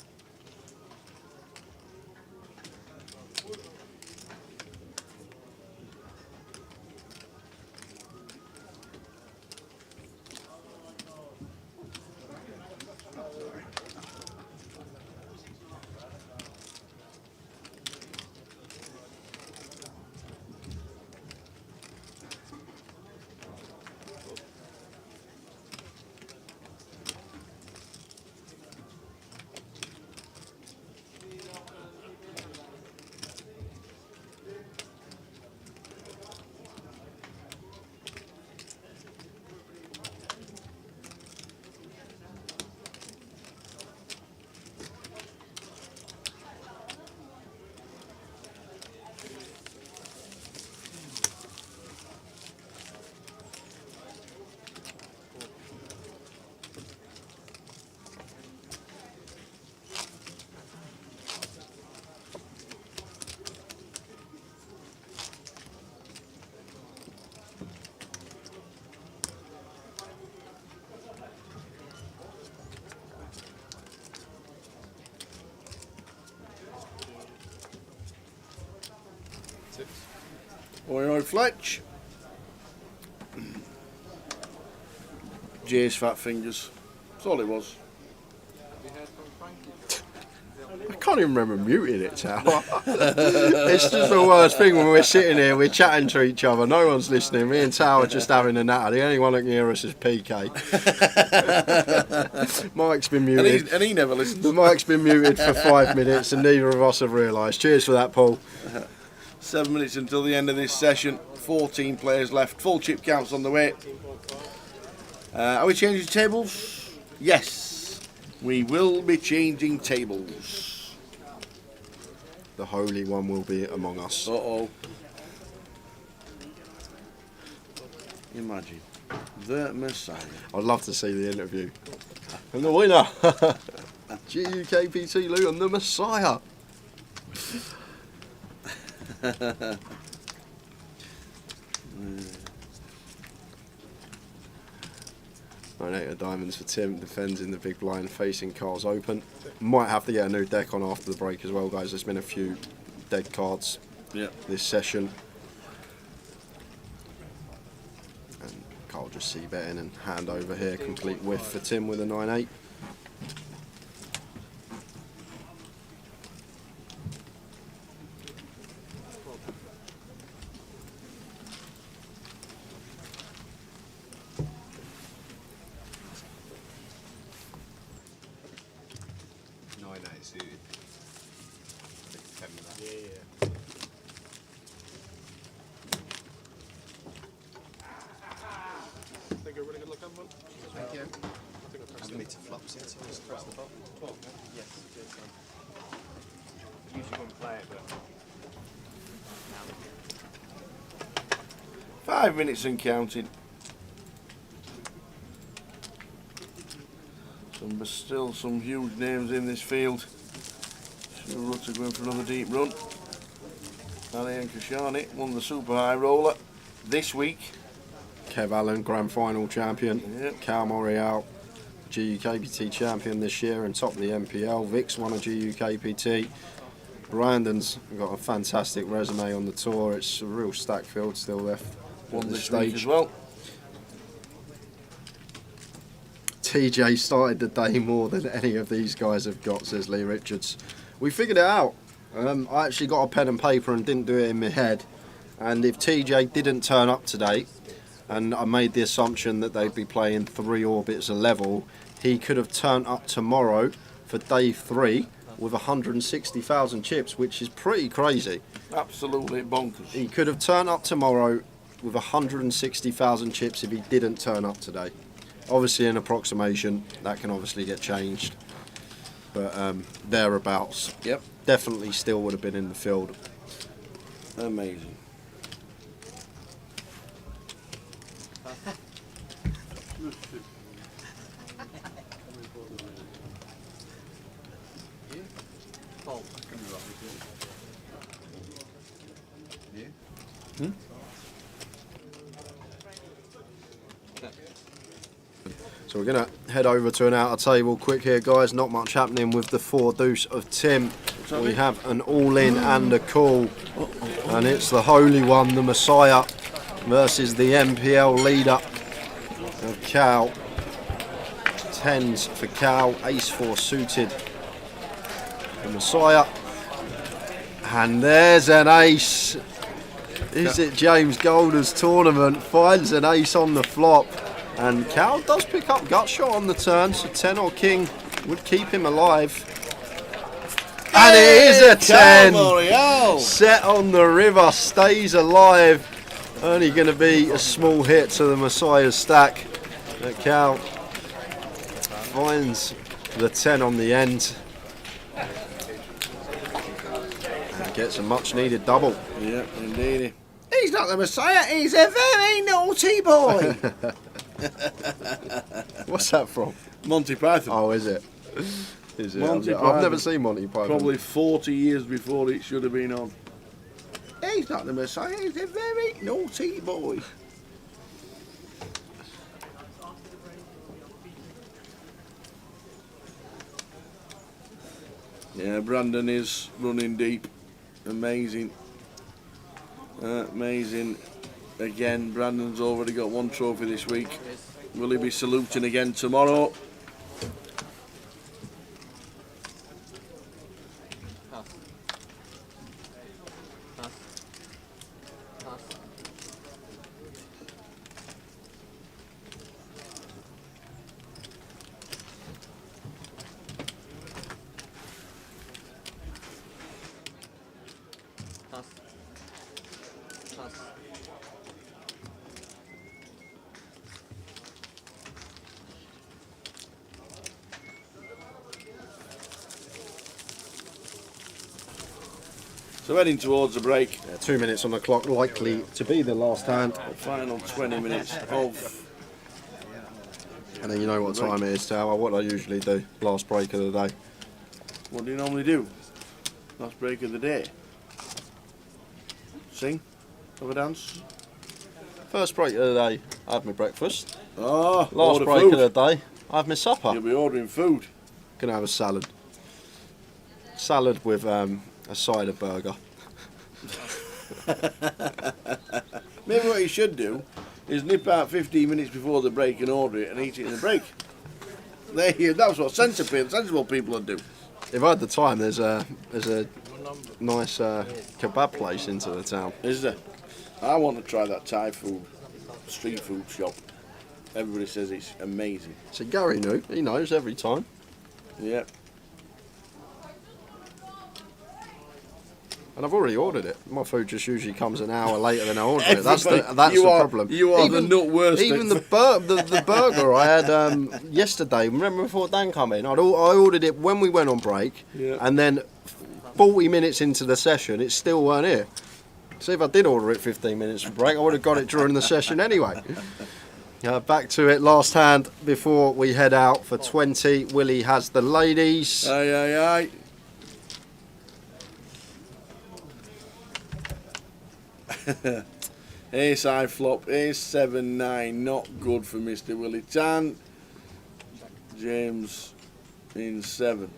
Oi, Fletch. Jay's fat fingers. That's all it was. I can't even remember muting it, Tower. It's just the worst thing when we're sitting here, we're chatting to each other, no one's listening. Me and Tower just having a natter. The only one that can hear us is PK. Mike's been muted. And he never listens. The mic's been muted for 5 minutes and neither of us have realised. Cheers for that, Paul. 7 minutes until the end of this session. 14 players left. Full chip counts on the way. Are we changing tables? Yes. We will be changing tables. The Holy One will be among us. Uh-oh. Imagine. The Messiah. I'd love to see the interview. And the winner, GUKPT Luton, the Messiah. Eight of diamonds for Tim, defends in the big blind, facing cards open. Might have to get a new deck on after the break as well, guys. There's been a few dead cards this session. And Carl just c-betting and hand over here, complete whiff for Tim with a 9-8. But 5 minutes and counting. Still some huge names in this field. Sure, Rutter going for another deep run. Ali and Kashani won the super high roller this week. Kev Allen, grand final champion. Yep. Cal Morial, GUKPT champion this year and top of the MPL. Vic's won a GUKPT. Brandon's got a fantastic resume on the tour. It's a real stacked field still left. Won on the this stage week as well. TJ started the day more than any of these guys have got, says Lee Richards. We figured it out. I actually got a pen and paper and didn't do it in my head. And if TJ didn't turn up today, and I made the assumption that they'd be playing 3 orbits a level, he could have turned up tomorrow for day 3 with 160,000 chips, which is pretty crazy. Absolutely bonkers. He could have turned up tomorrow with 160,000 chips if he didn't turn up today. Obviously an approximation, that can obviously get changed. But thereabouts. Yep. Definitely still would have been in the field. Amazing. So we're going to head over to an outer table quick here, guys. Not much happening with the 4 deuce of Tim. We have an all-in and a call. And it's the holy one, the Messiah, versus the MPL leader of Cal. 10s for Cal, ace 4 suited. The Messiah. And there's an ace. Is it James Golder's tournament? Finds an ace on the flop. And Cal does pick up gut shot on the turn, so 10 or king would keep him alive. And it is a 10! Set on the river, stays alive. Only going to be a small hit to the Messiah's stack. But Cal finds the 10 on the end. And gets a much needed double. Yep, indeed. He's not the Messiah, he's a very naughty boy. What's that from? Monty Python. Oh, is it? Is it? Monty I've never seen Monty Python. Probably 40 years before it should have been on. He's not the Messiah, he's a very naughty boy. Yeah, Brandon is running deep. Amazing. Amazing. Again, Brandon's already got 1 trophy this week. Will he be saluting again tomorrow? So heading towards the break. 2 minutes on the clock, likely to be the last hand. The final 20 minutes of... And then you know what time it is, Tower. What I usually do, last break of the day. What do you normally do? Last break of the day? Sing? Have a dance? First break of the day, I have my breakfast. Oh, last break food. of the day, I have my supper. You'll be ordering food. Gonna have a salad. Salad with a side of burger. Maybe what you should do is nip out 15 minutes before the break and order it and eat it in the break. That's what sensible people would do. If I had the time, there's a nice kebab place into the town. Is there? I want to try that Thai food, street food shop. Everybody says it's amazing. So Gary knew, he knows every time. Yep. And I've already ordered it. My food just usually comes an hour later than I ordered it. That's the problem. You are the nut worst. Even the burger I had yesterday. Remember before Dan come in? I ordered it when we went on break, and then 40 minutes into the session, it still weren't here. See, if I did order it 15 minutes for break, I would have got it during the session anyway. Back to it, last hand before we head out for 20. Willie has the ladies. Aye, aye, aye. Ace high flop, ace 7-9, not good for Mr. Willie Tan. James in 7.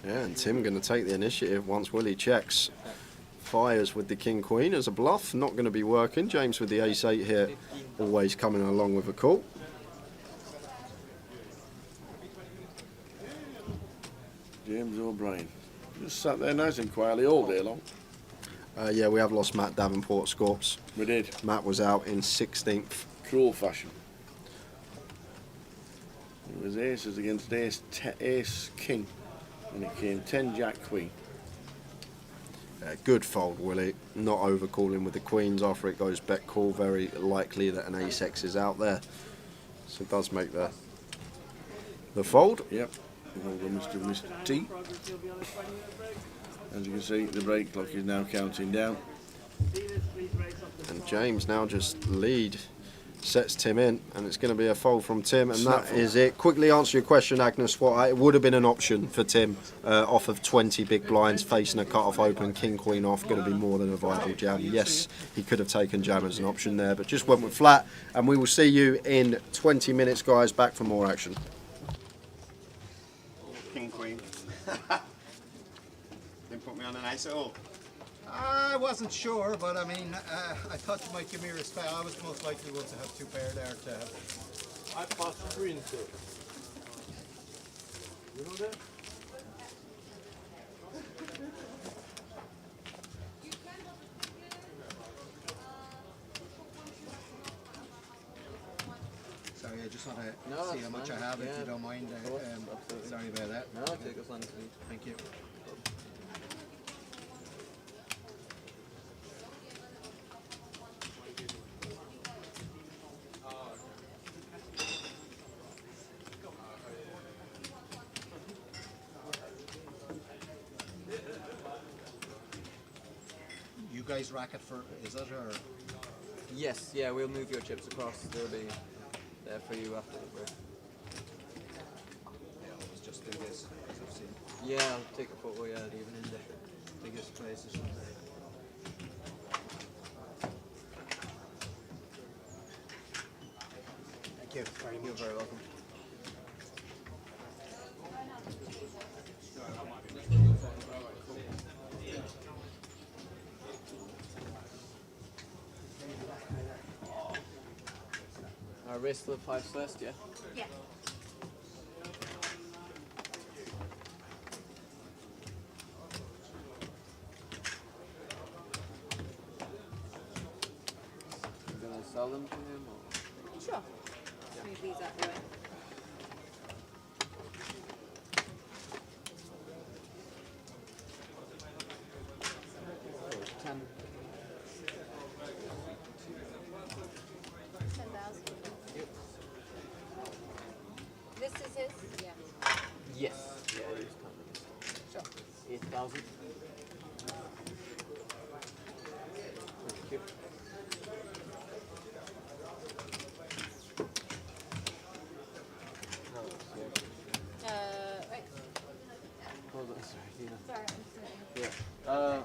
Yeah, and Tim going to take the initiative once Willie checks. Fires with the king queen as a bluff, not going to be working. James with the ace 8 here, always coming along with a call. James O'Brien. Just sat there nice and quietly all day long. Yeah, we have lost Matt Davenport Scorps. We did. Matt was out in 16th. Cruel fashion. It was aces against ace king. And it came 10 jack queen. Good fold, Willie. Not overcalling with the queens after it goes bet call. Very likely that an ace X is out there. So it does make the fold. Yep. Mr. T. As you can see, the break clock is now counting down. And James now just lead. Sets Tim in, and it's going to be a fold from Tim, and that is it. Quickly answer your question, Agnes. What it would have been an option for Tim off of 20 big blinds, facing a cut-off open, king queen off, going to be more than a viable jam. Yes, he could have taken jam as an option there, but just went with flat. And we will see you in 20 minutes, guys. Back for more action. King queen. Didn't put me on an ace at all. I wasn't sure, but I mean, I thought you might give me a respect. I was the most likely one to have two pair there to have. I passed 3 and 2. You know that? Sorry, I just want to see how much I have, if you don't mind. Sorry about that. No, take us on. Thank you. You guys racket for, is it, or? Yes, yeah, we'll move your chips across. They'll be there for you after the break. Yeah, let's just do this, as I've seen. Yeah, I'll take a photo, yeah, even in the biggest places. Thank you. You're very welcome. Our race to the 5s first, yeah? Yeah. You gonna sell them to him, or? Sure. Move these out the way. $10,000. 10,000. Yep. This is his? Yeah. Yes. Yeah, it is Sure. 8,000. Thank you. Wait. Hold on, sorry, Dina. Sorry, I'm sorry. Yeah.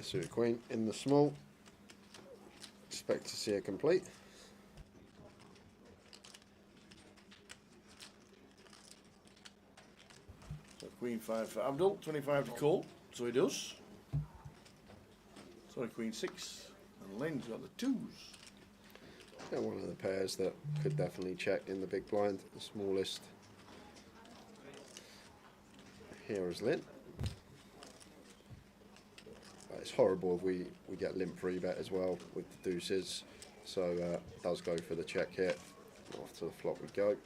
So the queen in the small. Expect to see it complete. So queen 5 for Abdul, 25 to call, so he does. Sorry, queen 6, and Len's got the 2s. Yeah, one of the pairs that could definitely check in the big blind, the smallest. Here is Lynn. It's horrible if we get limp free bet as well with the deuces. So does go for the check here. Off to the flop we go.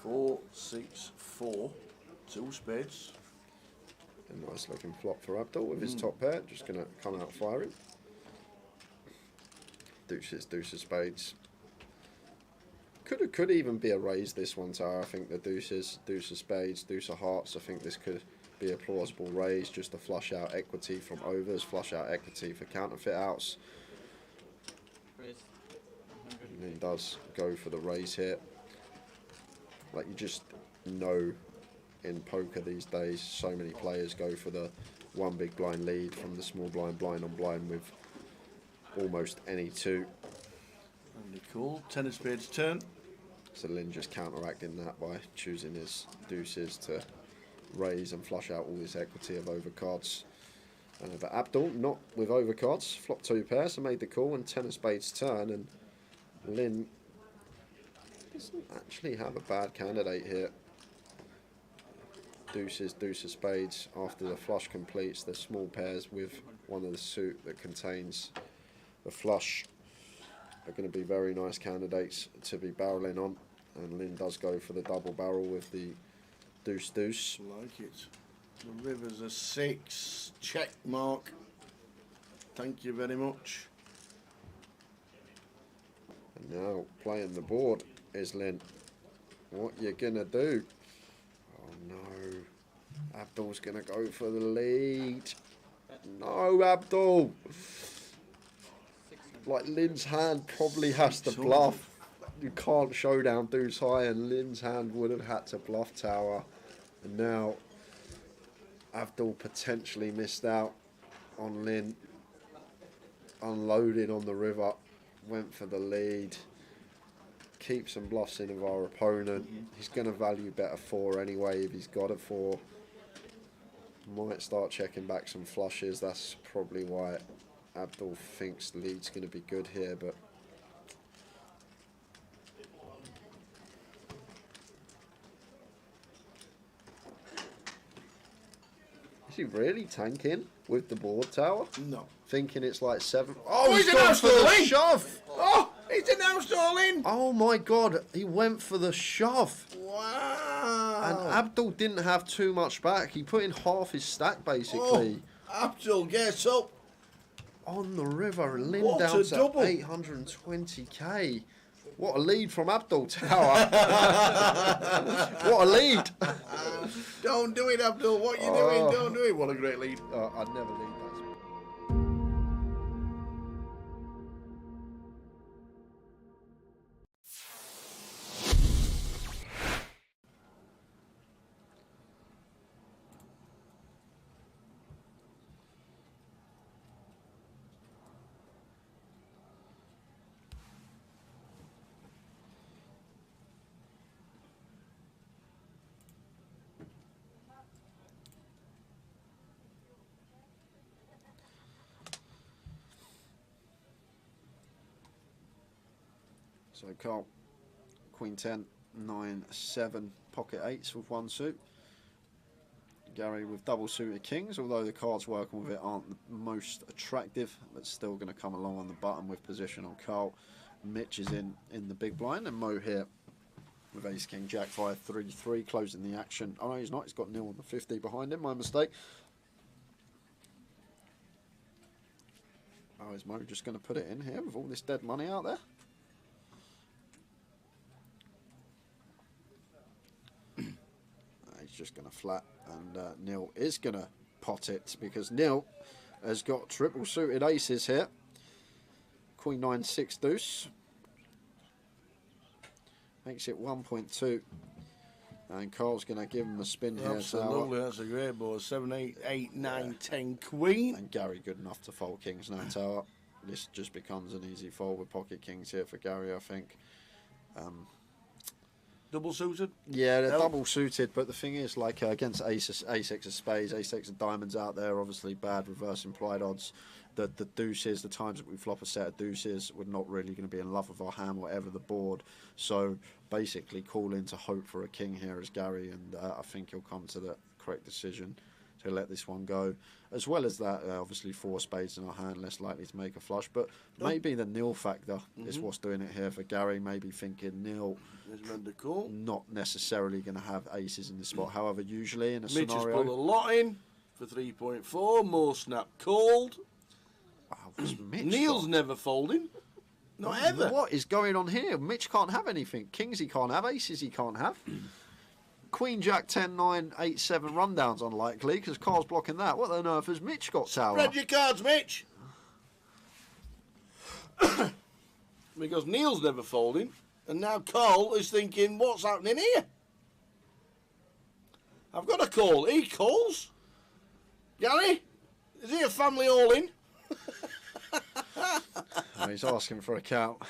4, 6, 4, 2 spades. A nice looking flop for Abdul with his top pair. Just going to come out firing. Deuces, deuces, spades. Could even be a raise this one, Tara. I think the deuces, deuce of spades, deuce of hearts. I think this could be a plausible raise just to flush out equity from overs, flush out equity for counterfeit outs. And he does go for the raise here. Like, you just know in poker these days, so many players go for the one big blind lead from the small blind, blind on blind with almost any two. Really cool. 10 of spades turn. So Lynn just counteracting that by choosing his deuces to raise and flush out all this equity of overcards. But Abdul not with overcards, flop 2 pairs, so made the call and 10 of spades turn, and Lynn doesn't actually have a bad candidate here. Deuces, deuce of spades. After the flush completes, the small pairs with one of the suit that contains the flush are going to be very nice candidates to be barreling on. And Lynn does go for the double barrel with the deuce, deuce. Like it. The river's a 6. Check mark. Thank you very much. And now playing the board is Lynn. What you gonna do? Oh no. Abdul's gonna go for the lead. No, Abdul. Like, Lynn's hand probably has to bluff. You can't showdown deuce high, and Lynn's hand would have had to bluff tower. And now Abdul potentially missed out on Lynn unloading on the river. Went for the lead. Keep some bluffs in of our opponent. He's going to value bet a 4 anyway if he's got a 4. Might start checking back some flushes. That's probably why Abdul thinks the lead's going to be good here, but is he really tanking with the board tower? No. Thinking it's like 7. Oh, he's announced all in! Shove! Oh, he's announced all in! Oh my god, he went for the shove. Wow! And Abdul didn't have too much back. He put in half his stack basically. Oh, Abdul gets up. On the river, and Lynn What down a to double. 820k. What a lead from Abdul Tower. What a lead. Don't do it, Abdul. What are you doing? Don't do it. What a great lead. I'd never lead that. So Carl, Queen 10, 9, 7, pocket 8s with 1 suit. Gary with double suited kings, although the cards working with it aren't the most attractive, but still going to come along on the button with position on Carl. Mitch is in the big blind, and Mo here with ace king jack 5 3-3 closing the action. Oh no, he's not. He's got nil on the 50 behind him. My mistake. Oh, is Mo just going to put it in here with all this dead money out there? He's just going to flat, and Neil is going to pot it because Neil has got triple suited aces here. Queen 9 6 deuce makes it 1.2, and Carl's going to give him a spin here. Absolutely, that's a great board. 7, 8, 8, 9, 10 queen. And Gary good enough to fold kings now tower. This just becomes an easy fold with pocket kings here for Gary, I think. Double suited? Yeah, they're double suited, but the thing is, like against ace-x of spades, ace-x of diamonds out there, obviously bad reverse implied odds. The deuces, the times that we flop a set of deuces, we're not really going to be in love with our hand, whatever the board. So basically call in to hope for a king here as Gary, and I think he'll come to the correct decision to let this one go. As well as that, obviously 4 spades in our hand, less likely to make a flush. But maybe the nil factor is what's doing it here for Gary. Maybe thinking nil, not necessarily going to have aces in this spot. However, usually in a Mitch has scenario, put a lot in for 3.4. More snap called. Wow, what's Mitch Neil's got? never folding. Not ever. What is going on here? Mitch can't have anything. Kings he can't have. Aces he can't have. Queen, Jack, 10, 9, 8, 7 rundown's unlikely because Carl's blocking that. What on earth has Mitch got, Tower? Spread your cards, Mitch. Because Neil's never folding, and now Carl is thinking, what's happening here? I've got a call. He calls. Gary, is he a family all-in? He's asking for a count.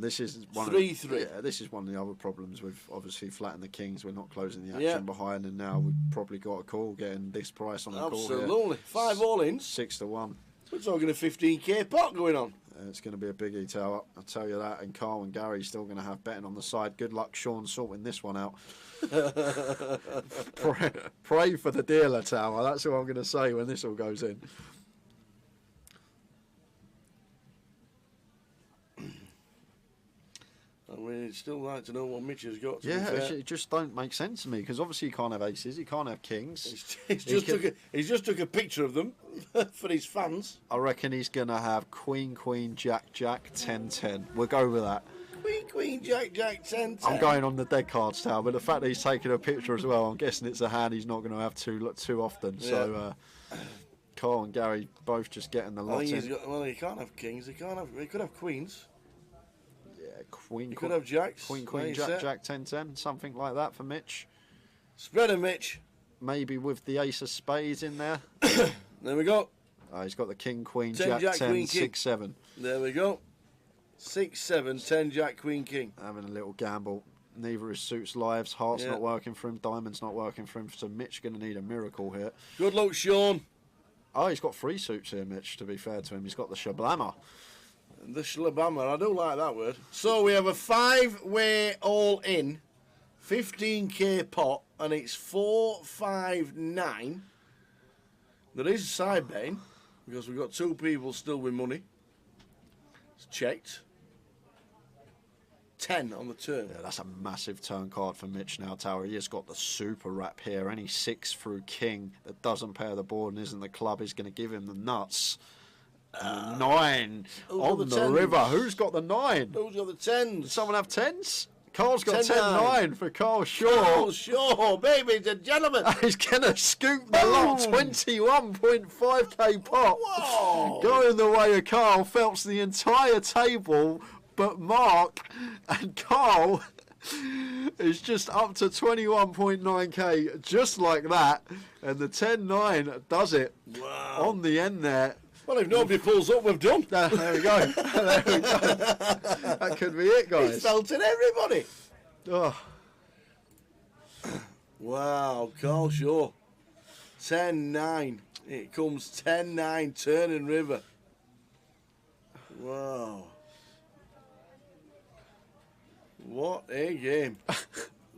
This is one 3-3. Yeah, this is one of the other problems with obviously flattening the kings. We're not closing the action behind, and now we've probably got a call getting this price on the call here. Absolutely. 5 all-ins. 6 to 1. We're talking a 15k pot going on. It's going to be a biggie, Tower. I'll tell you that. And Carl and Gary still going to have betting on the side. Good luck, Sean, sorting this one out. pray for the dealer, Tower. That's what I'm going to say when this all goes in. I mean, it's still like to know what Mitch has got. To Yeah, it just don't make sense to me because obviously he can't have aces, he can't have kings. He's just took a picture of them for his fans. I reckon he's going to have Queen, Queen, Jack, Jack, 10, 10. We'll go with that. Queen, Queen, Jack, Jack, 10, 10. I'm going on the dead cards now, but the fact that he's taking a picture as well, I'm guessing it's a hand he's not going to have too often. Yeah. So Carl and Gary both just getting the lot in. Well, he can't have kings. He could have queens. Queen, you could have jacks. Queen, Queen, Jack, Jack, 10, 10, something like that for Mitch. Spread him, Mitch. Maybe with the ace of spades in there. There we go. He's got the King, Queen, 10, Jack, 10, Queen, 6, 7. There we go. 6, 7, 10, Jack, Queen, King. Having a little gamble. Neither his suits lives. Heart's not working for him. Diamond's not working for him. So Mitch going to need a miracle here. Good luck, Sean. Oh, he's got 3 suits here, Mitch, to be fair to him. He's got the Shablammer. The Shlabama, I do like that word. So we have a 5-way all-in, 15k pot, and it's 4, 5, 9. There is a side betting, because we've got 2 people still with money. It's checked. 10 on the turn. Yeah, that's a massive turn card for Mitch now, Tower. He has got the super wrap here. Any 6 through king that doesn't pair the board and isn't the club is going to give him the nuts. 9 on the river. Who's got the 9? Who's got the 10s? Does someone have 10s? Carl's got 10-9 for Carl Shaw. Carl Shaw, baby, the gentleman. He's going to scoop the lot. 21.5k pot. Whoa. Going the way of Carl. Phelps the entire table, but Mark and Carl is just up to 21.9k, just like that. And the 10-9 does it. Wow. On the end there. Well, if nobody pulls up, we've done. There we go. There we go. That could be it, guys. It's felted everybody. Oh. Wow, Carl Shaw. 10-9. It comes 10-9, turning river. Wow. What a game.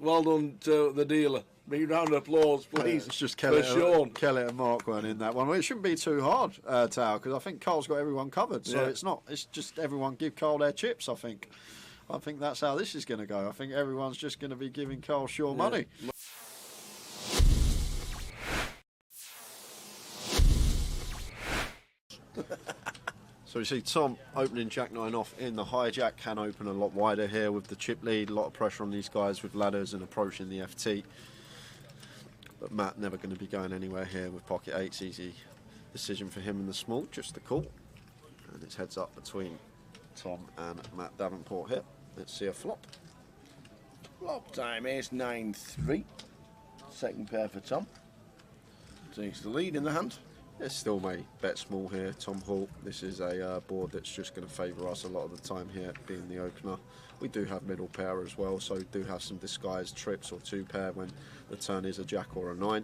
Well done to the dealer. Big round of applause, please. It's just for Sean. Kelly and Mark weren't in that one. Well, it shouldn't be too hard, Tao, because I think Carl's got everyone covered. So it's not. It's just everyone give Carl their chips, I think. I think that's how this is going to go. I think everyone's just going to be giving Carl Shaw money. So you see Tom opening Jack-9 off in the hijack, can open a lot wider here with the chip lead, a lot of pressure on these guys with ladders and approaching the FT. But Matt never going to be going anywhere here with pocket 8s, easy decision for him in the small, just the call. And it's heads up between Tom and Matt Davenport here. Let's see a flop. Flop time, ace 9-3. Second pair for Tom. Takes the lead in the hand. It's still may bet small here, Tom Hall. This is a board that's just going to favour us a lot of the time here, being the opener. We do have middle pair as well, so we do have some disguised trips or 2 pair when the turn is a jack or a 9.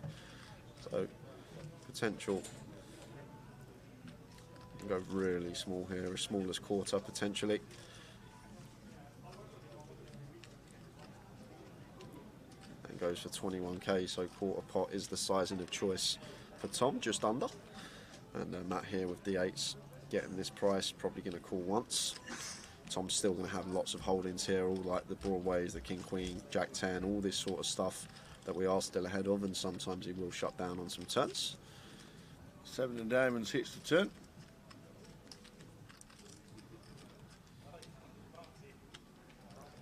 So potential. You can go really small here, as small as quarter potentially. And goes for 21k, so quarter pot is the sizing of choice for Tom, just under. And Matt here with D8s getting this price, probably going to call once. Tom's still going to have lots of holdings here, all like the Broadways, the King Queen, Jack 10, all this sort of stuff that we are still ahead of, and sometimes he will shut down on some turns. 7 of diamonds hits the turn.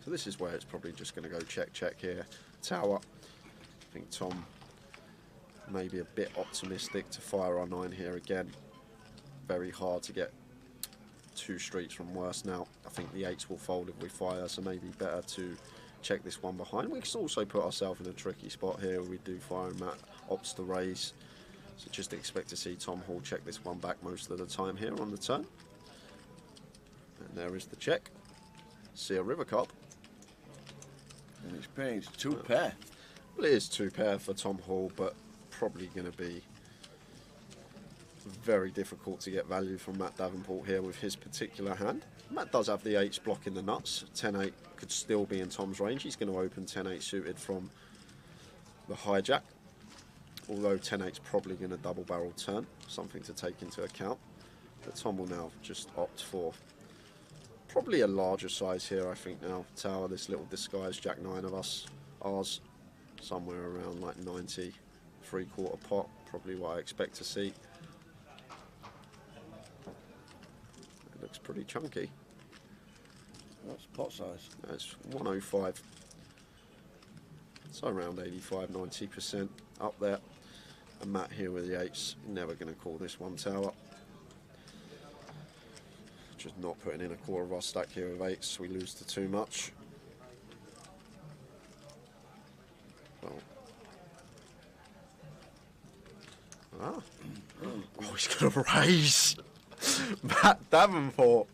So this is where it's probably just going to go check, check here. Tower. I think Tom may be a bit optimistic to fire our 9 here again. Very hard to get 2 streets from worse now. I think the 8s will fold if we fire, so maybe better to check this one behind. We can also put ourselves in a tricky spot here. We do fire and Matt opts to raise. So just expect to see Tom Hall check this one back most of the time here on the turn. And there is the check. See a river card. And it's paying 2 pair. Well, it is 2 pair for Tom Hall, but probably going to be very difficult to get value from Matt Davenport here with his particular hand. Matt does have the 8s blocking the nuts. 10-8 could still be in Tom's range. He's going to open 10-8 suited from the hijack. Although 10-8's probably going to double barrel turn, something to take into account. But Tom will now just opt for probably a larger size here, I think now. Tower, this little disguised Jack 9 of us. Ours, somewhere around like 90, 3/4 pot, probably what I expect to see. It looks pretty chunky. What's pot size? It's 105. So around 85-90% up there. And Matt here with the 8s. Never going to call this one tower. Just not putting in a quarter of our stack here with 8s. We lose to too much. Well. Ah. Oh, he's going to raise. Matt Davenport.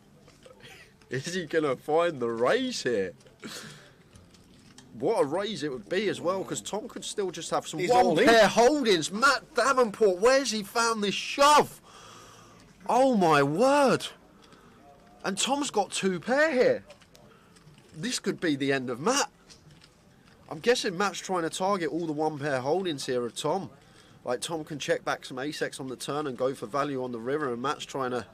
Is he going to find the raise here? What a raise it would be as well, because Tom could still just have some one pair holdings. Matt Davenport, where's he found this shove? Oh my word. And Tom's got 2 pair here. This could be the end of Matt. I'm guessing Matt's trying to target all the 1 pair holdings here of Tom. Like Tom can check back some ace-x on the turn and go for value on the river, and Matt's trying to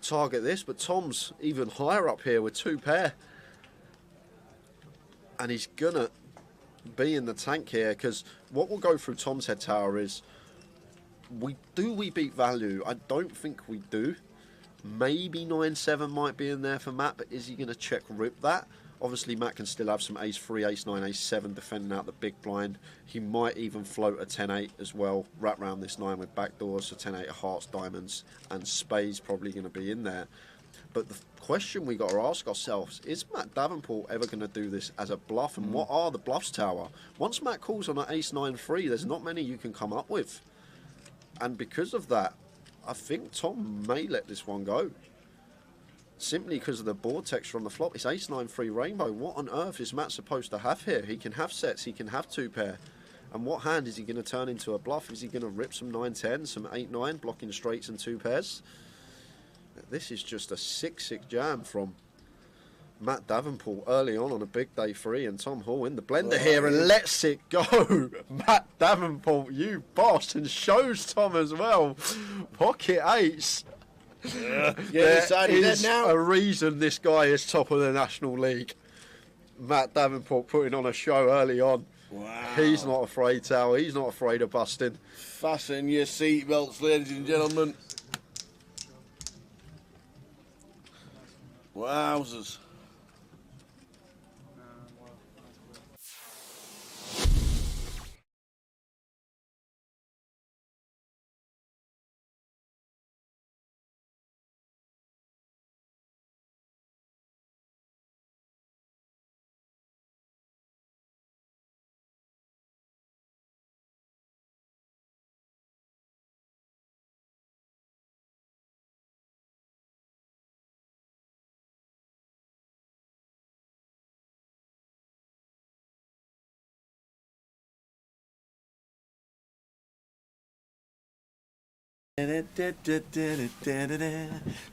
target this, but Tom's even higher up here with 2 pair. And he's gonna be in the tank here, because what will go through Tom's head, Tower, is we beat value? I don't think we do. Maybe 9-7 might be in there for Matt, but is he going to check rip that? Obviously Matt can still have some ace-3, ace-9, ace-7 defending out the big blind. He might even float a 10-8 as well, wrap round this 9 with backdoors, so 10-8 of hearts, diamonds and spades probably going to be in there. But the question we got to ask ourselves, is Matt Davenport ever going to do this as a bluff? And what are the bluffs, Tower? Once Matt calls on an ace-9-3, there's not many you can come up with. And because of that, I think Tom may let this one go. Simply because of the board texture on the flop. It's ace-9-3 rainbow. What on earth is Matt supposed to have here? He can have sets, he can have 2 pair. And what hand is he going to turn into a bluff? Is he going to rip some 9-10, some 8-9, blocking straights and 2 pairs? This is just a 6-6 jam from Matt Davenport early on a big day 3, and Tom Hall in the blender here and lets it go. Matt Davenport, you boss, and shows Tom as well. Pocket 8s. There is a reason this guy is top of the National League. Matt Davenport putting on a show early on. Wow. He's not afraid, Tower. He's not afraid of busting. Fasten your seatbelts, ladies and gentlemen. Wowzers.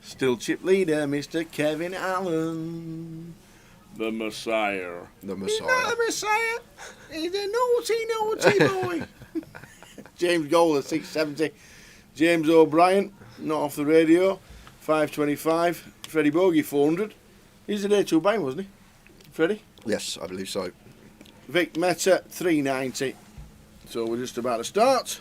Still chip leader, Mr. Kevin Allen. The Messiah. The He's Messiah. not a Messiah. He's a naughty boy. James Gold at 670. James O'Brien, not off the radio, 525. Freddie Bogey, 400. He's a day two bang, wasn't he? Freddie? Yes, I believe so. Vic Meta, 390. So we're just about to start.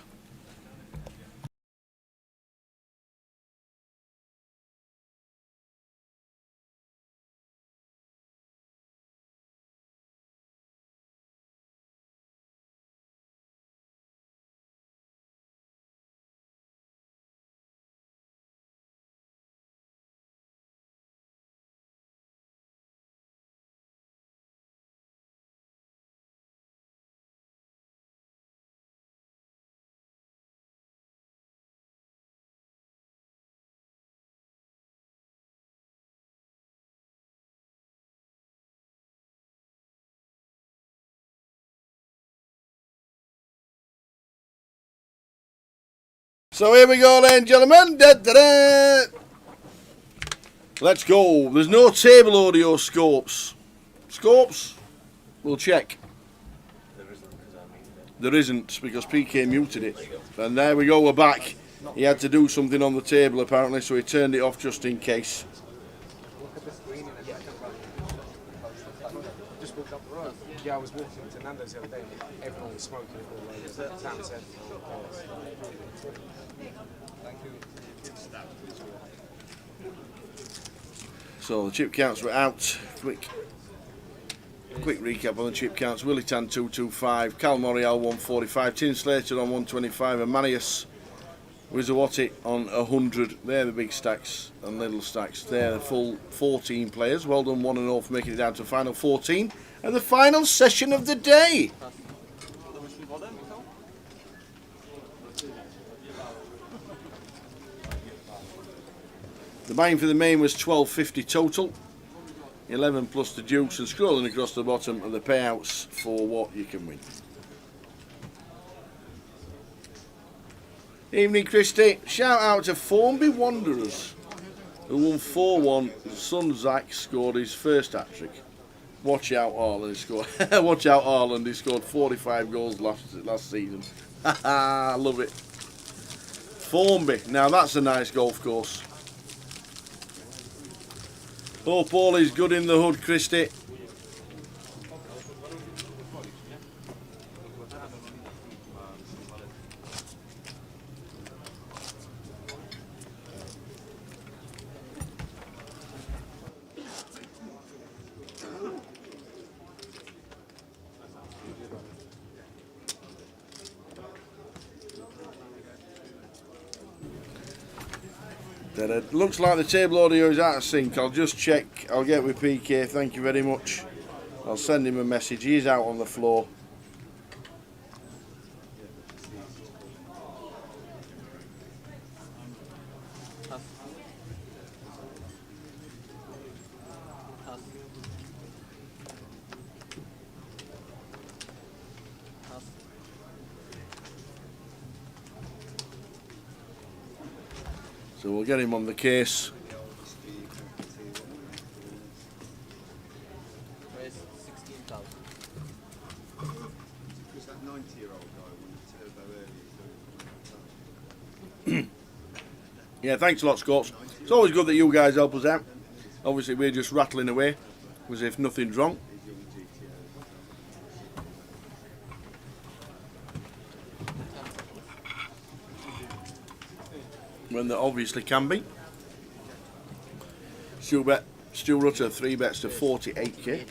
So here we go then, gentlemen. Da, da, da. Let's go. There's no table audio scopes. Scopes? We'll check. There isn't, because PK muted it. And there we go, we're back. He had to do something on the table apparently, so he turned it off just in case. Just walked up the road. Yeah, I was walking to Nando's the other day and everyone was smoking it all over. Sam said, thank you. So the chip counts were out. Quick recap on the chip counts. Willie Tan 225, Cal Morial 145, Tin Slater on 125, and Manius Wizawati on 100. They're the big stacks and little stacks. They're the full 14 players. Well done, 1-0 for making it down to the final 14 and the final session of the day. The buying for the main was 1250 total, 11 plus the dukes, and scrolling across the bottom are the payouts for what you can win. Evening, Christy. Shout out to Formby Wanderers, who won 4-1. Son Zach scored his first hat-trick. Watch out, Haaland scored. Watch out, Haaland. He scored 45 goals last season. I love it. Formby. Now that's a nice golf course. Hope all is good in the hood, Christy. It looks like the table audio is out of sync. I'll just check. I'll get with PK. Thank you very much. I'll send him a message. He's out on the floor. So we'll get him on the case. Where's 16,000? Was that 90-year-old guy won the turbo early? Yeah, thanks a lot, Scots. It's always good that you guys help us out. Obviously, we're just rattling away as if nothing's wrong. When there obviously can be. Stu Rutter, 3 bets to 48k.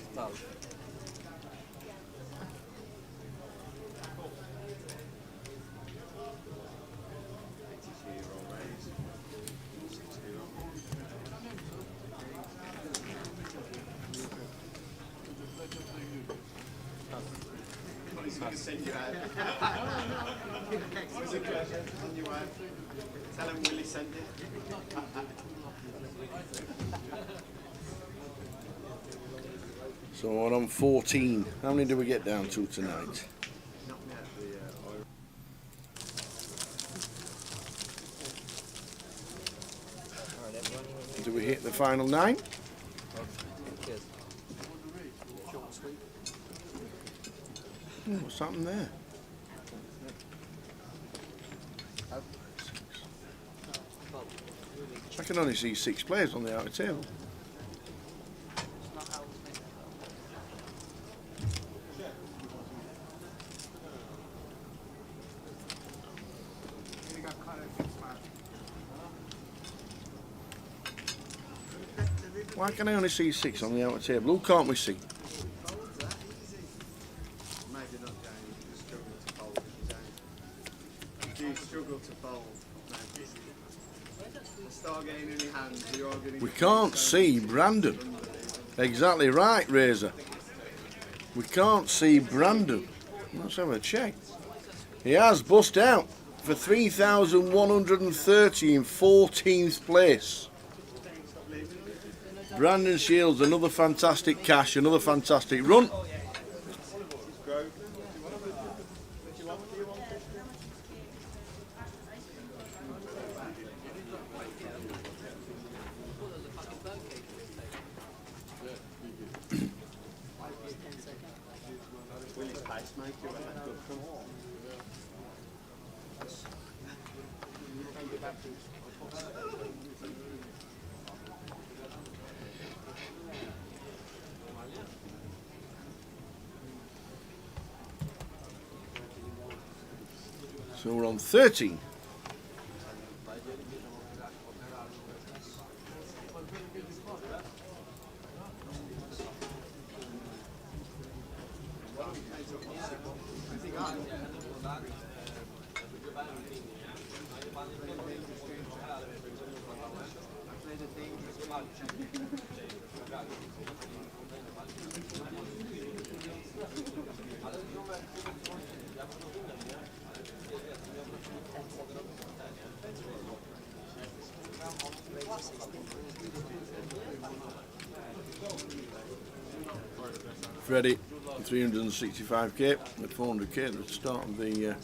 Tell him Willie sent it. So we're on 14. How many do we get down to tonight? Do we hit the final 9? What's happened there? I can only see 6 players on the outer table. Why can I only see 6 on the outer table? Who can't we see? Maybe not, James. You struggle to fold, James. Do you struggle to fold? Start getting in your hands. You're all getting. We can't see Brandon. Exactly right, Razor. We can't see Brandon. Let's have a check. He has bust out for 3,130 in 14th place. Brandon Shields, another fantastic cash, another fantastic run. So we're on 13. Freddie, 365k at 400k at the start of the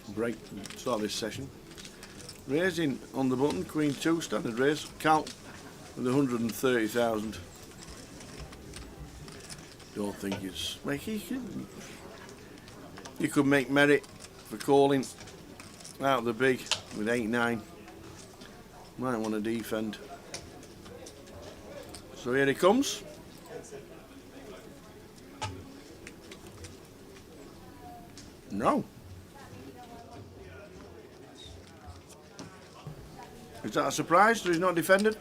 break, start of this session. Raising on the button, Queen 2, standard raise. Cal with 130,000. Don't think it's... You could make merit for calling out of the big with 8-9. Might want to defend. So here he comes. No. Is that a surprise that he's not defended?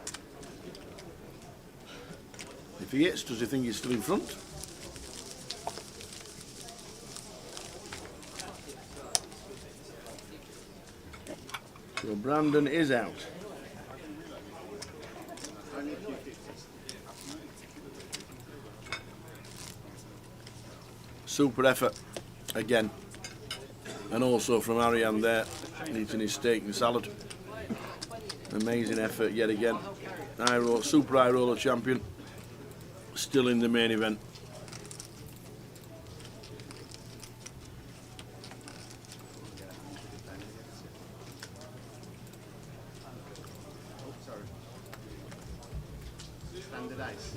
If he hits, does he think he's still in front? So Brandon is out. Super effort again. And also from Ariane there, eating his steak and salad. Amazing effort yet again. Super high roller champion, still in the main event. Standard ice.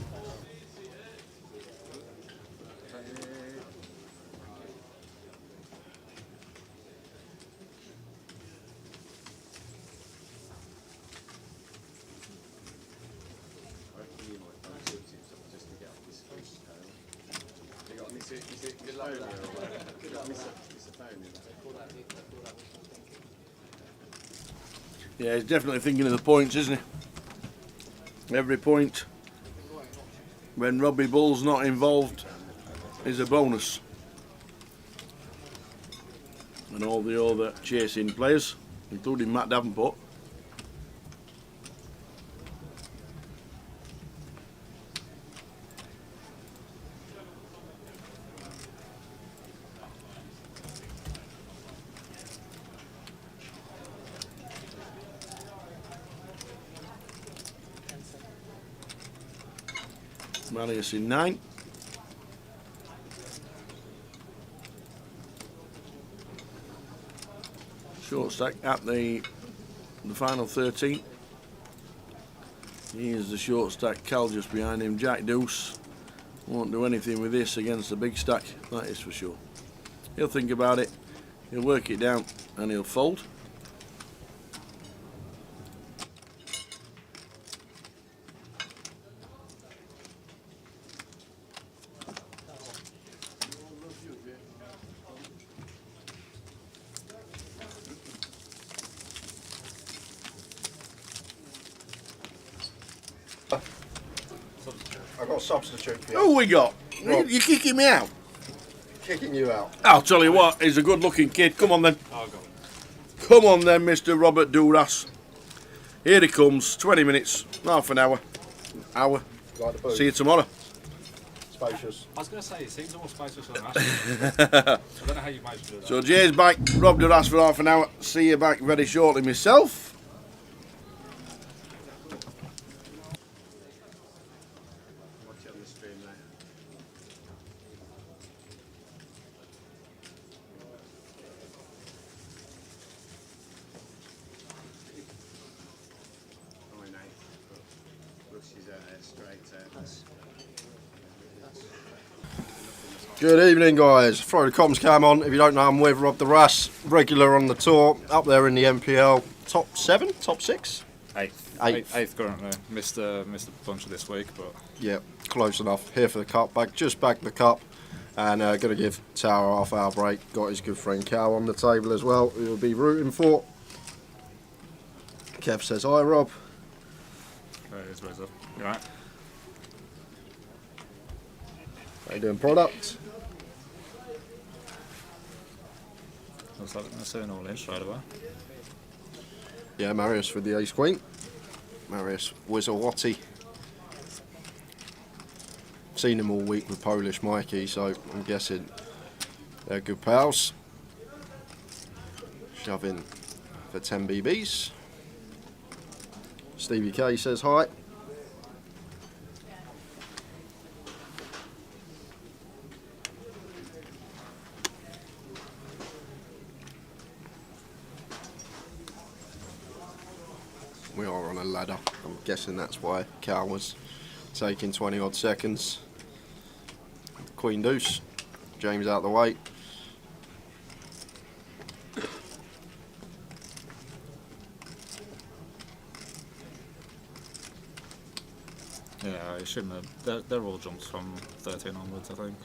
Yeah, he's definitely thinking of the points, isn't he? Every point when Robbie Bull's not involved is a bonus. And all the other chasing players, including Matt Davenport. Marius in 9. Short stack at the final 13. Here's the short stack. Cal just behind him. Jack Deuce won't do anything with this against the big stack, that is for sure. He'll think about it. He'll work it down and he'll fold. I've got a substitute for you. Who we got? Rob. You kicking me out? Kicking you out. I'll tell you what, he's a good looking kid. Come on then. Come on then, Mr. Robert Duras. Here he comes, 20 minutes, half an hour. Like the booth. See you tomorrow. Spacious. I was going to say, it seems more spacious than that. I don't know how you managed to do that. So Jay's back, Rob Duras for half an hour. See you back very shortly myself. Watch it on the stream now. Oh, no. Rushes out there straight out. Good evening, guys. Throw the comms cam on. If you don't know, I'm with Rob Duras, regular on the tour, up there in the MPL. Top 7? Top 6? Eighth currently. Missed a bunch of this week, but Yeah, close enough. Here for the cup. Just bagged the cup. And going to give Tower a half-hour break. Got his good friend Cal on the table as well, who will be rooting for. Kev says hi, Rob. it's raised up. You alright? How you doing, product? Looks like we're going to see an all in straight away. Yeah, Marius with the ace-queen. Marius Wizawati. Seen him all week with Polish Mikey, so I'm guessing they're good pals. Shove in for 10 BBs. Stevie K says hi. We are on a ladder. I'm guessing that's why Cal was taking 20 odd seconds. Queen deuce. James out the way. Yeah, it shouldn't have. They're all jumps from 13 onwards, I think.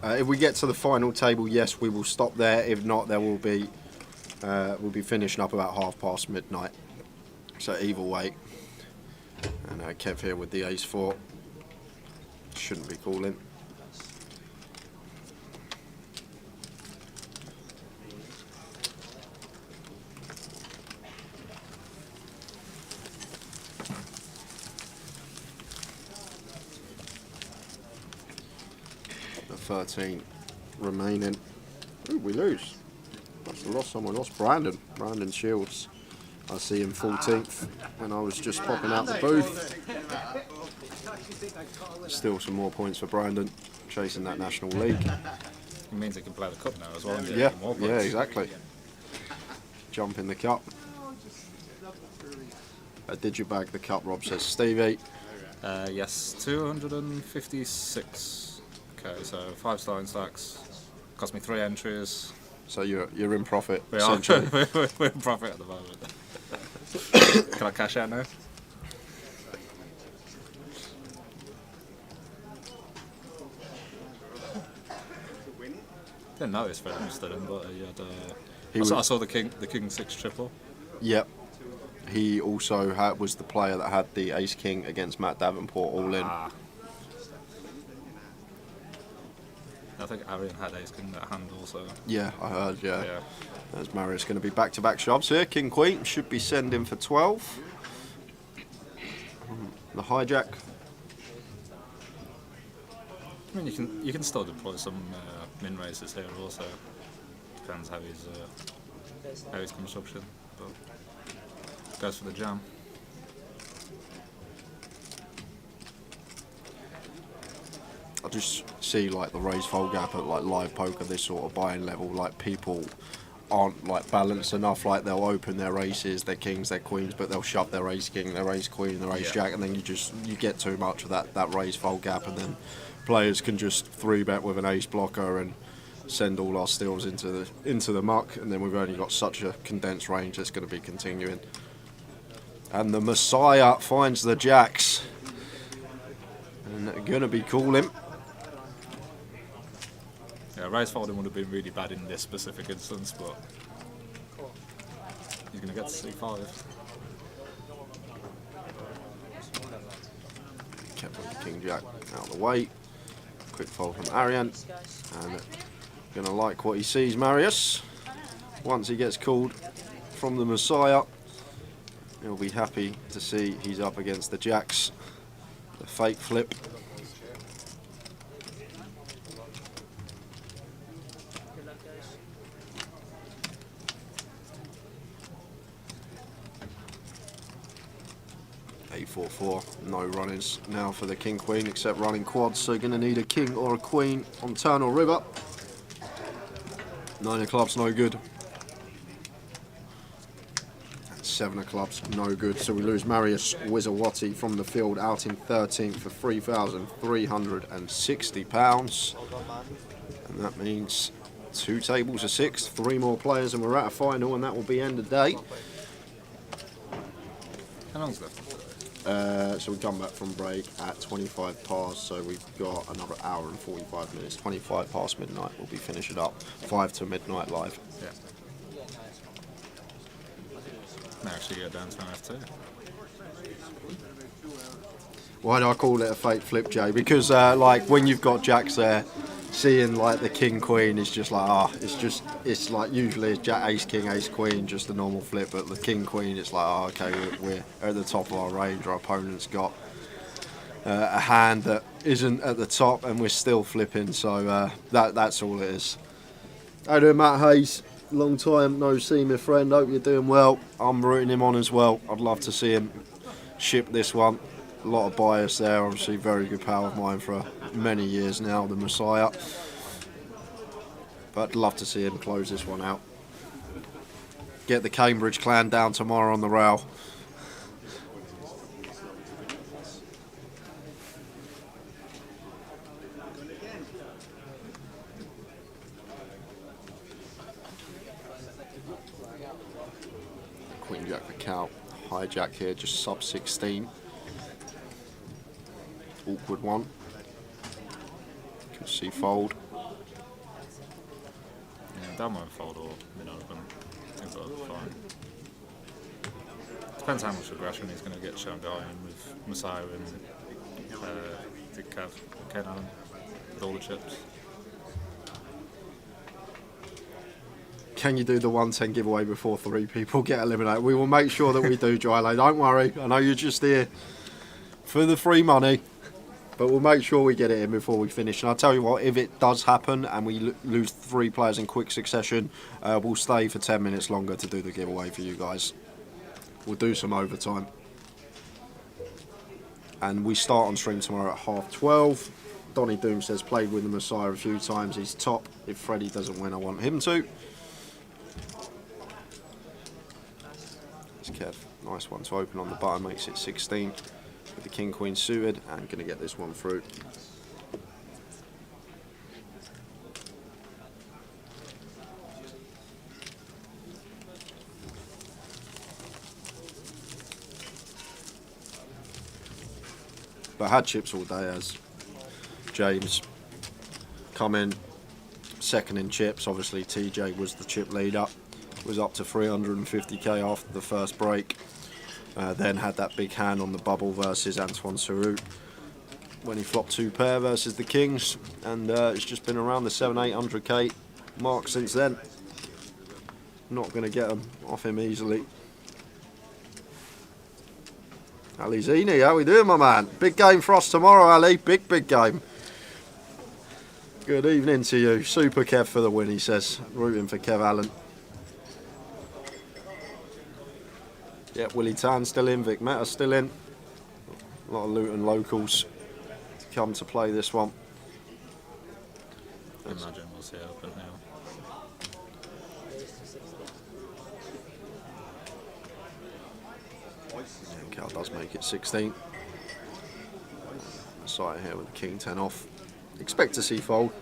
If we get to the final table, yes, we will stop there. If not, there will be we'll be finishing up about midnight. So either way. And Kev here with the ace-4. Shouldn't be calling. The 13 remaining. Ooh, we lose. Must have lost someone. Lost Brandon. Brandon Shields. I see him 14th when I was just popping out the booth. Still some more points for Brandon, chasing that National League. It means he can play the cup now as well. And Yeah, get more yeah, points. exactly. Jump in the cup. Did you bag the cup, Rob says. Stevie. Yes, 256. Okay, so 5 starting stacks. Cost me 3 entries. So you're in profit. We are. Essentially. We're in profit at the moment. Can I cash out now? Didn't notice Fred stood him, but he had. I saw the king 6 triple. Yep. He also was the player that had the ace king against Matt Davenport all in. I think Arian had ace king that hand also. Yeah, I heard. Yeah. There's Marius going to be back-to-back shoves here. King queen should be sending for 12. The hijack. I mean, you can still deploy some min races here also. Depends how he's construction, but goes for the jam. I just see like the raise fold gap at like live poker, this sort of buying level, like people aren't like balanced enough. Like they'll open their aces, their kings, their queens, but they'll shove their ace king, their ace queen, their ace jack, and then you get too much of that raise fold gap, and then players can just 3-bet with an ace blocker and send all our steals into the muck, and then we've only got such a condensed range that's going to be continuing. And the Messiah finds the jacks, and they're going to be calling. Yeah, raise folding would have been really bad in this specific instance, but he's going to get to C5. Kept on the King Jack out of the way. Quick fold from Arian, and going to like what he sees, Marius. Once he gets called from the Messiah, he'll be happy to see he's up against the jacks. The fake flip. (8-4-4), no runners now for the King Queen except running quads, so going to need a king or a queen on turn or river. 9 of clubs, no good. And 7 of clubs, no good. So we lose Marius Wizawati from the field out in 13th for £3,360. And that means 2 tables of 6, 3 more players, and we're at a final, and that will be end of day. How long's left? So we come back from break at 25 past, so we've got another hour and 45 minutes. 25 past midnight, we'll be finishing up. 5 to midnight live. Yeah. May actually get down to an F2. Why do I call it a fake flip, Jay? Because like when you've got jacks there, seeing like the king queen is just like it's like usually it's jack ace king ace queen, just a normal flip, but the king queen it's like okay, we're at the top of our range, our opponent's got a hand that isn't at the top and we're still flipping, so that's all it is. How you doing, Matt Hayes? Long time no see, my friend. Hope you're doing well. I'm rooting him on as well. I'd love to see him ship this one. A lot of bias there, obviously very good pal of mine for many years now, the Messiah. But I'd love to see him close this one out. Get the Cambridge clan down tomorrow on the rail. Queen Jack for Cal. Hijack here, just sub 16. Awkward one. Can see fold. Yeah, down won't fold or mid open. I think that'll be fine. Depends how much aggression he's going to get shown going with Messiah and Ken Allen with all the chips. Can you do the 110 giveaway before 3 people get eliminated? We will make sure that we do, Jylo. Don't worry. I know you're just here for the free money. But we'll make sure we get it in before we finish. And I'll tell you what, if it does happen and we lose 3 players in quick succession, we'll stay for 10 minutes longer to do the giveaway for you guys. We'll do some overtime. And we start on stream tomorrow at 12:30. Donny Doom says, played with the Messiah a few times. He's top. If Freddie doesn't win, I want him to. It's Kev. Nice one to open on the button. Makes it 16. With the King Queen suited, and going to get this one through. But I had chips all day as James come in second in chips. Obviously TJ was the chip leader, was up to 350k after the first break. Then had that big hand on the bubble versus Antoine Sarut when he flopped 2 pair versus the Kings, and it's just been around the 700-800k mark since then. Not going to get them off him easily. Ali Zini, how we doing, my man? Big game for us tomorrow, Ali. Big game. Good evening to you. Super Kev for the win, he says. Rooting for Kev Allen. Yep, Willie Tan still in, Vic Meta still in. A lot of Luton locals to come to play this one. I imagine we'll see it open now. Yeah, Cal does make it 16. Messiah here with the King 10 off. expect to see fold.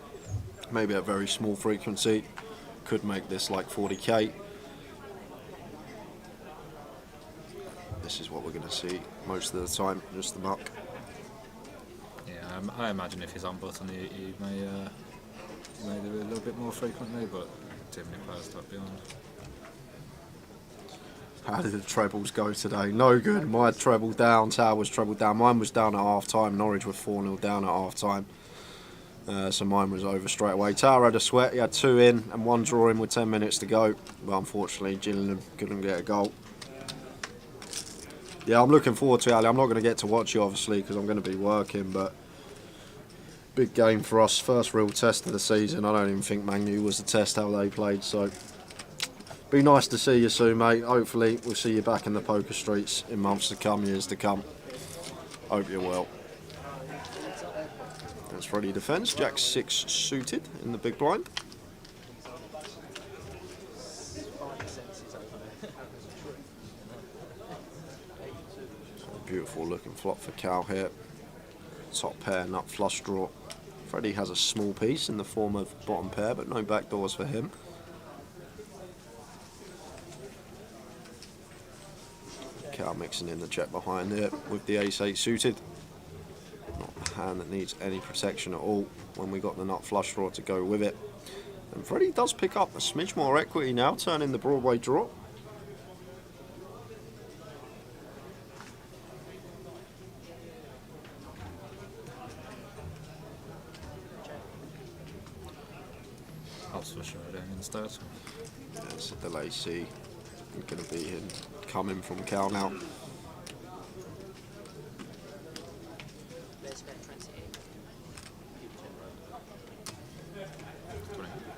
Maybe a very small frequency. Could make this like 40k. This is what we're going to see most of the time, just the muck. Yeah, I imagine if he's on button, he may do it a little bit more frequently, but too many players to be on. How did the trebles go today? No good. My treble down, Tower's treble down. Mine was down at half time. Norwich were 4-0 down at half time. So mine was over straight away. Tower had a sweat. He had 2 in and 1 draw in with 10 minutes to go. But unfortunately, Gillingham couldn't get a goal. Yeah, I'm looking forward to it, Ali. I'm not going to get to watch you, obviously, because I'm going to be working. But big game for us. First real test of the season. I don't even think Man U was a test how they played. So be nice to see you soon, mate. Hopefully we'll see you back in the poker streets in months to come, years to come. Hope you're well. That's Freddie defence. Jack 6 suited in the big blind. Beautiful looking flop for Cal here. Top pair, nut flush draw. Freddie has a small piece in the form of bottom pair, but no backdoors for him. Cal mixing in the check behind here with the ace-8 suited. Not a hand that needs any protection at all when we got the nut flush draw to go with it. And Freddie does pick up a smidge more equity now, turning the Broadway draw. That's for showdown instead. Yeah, it's a delay C. We're going to be him coming from Cal now.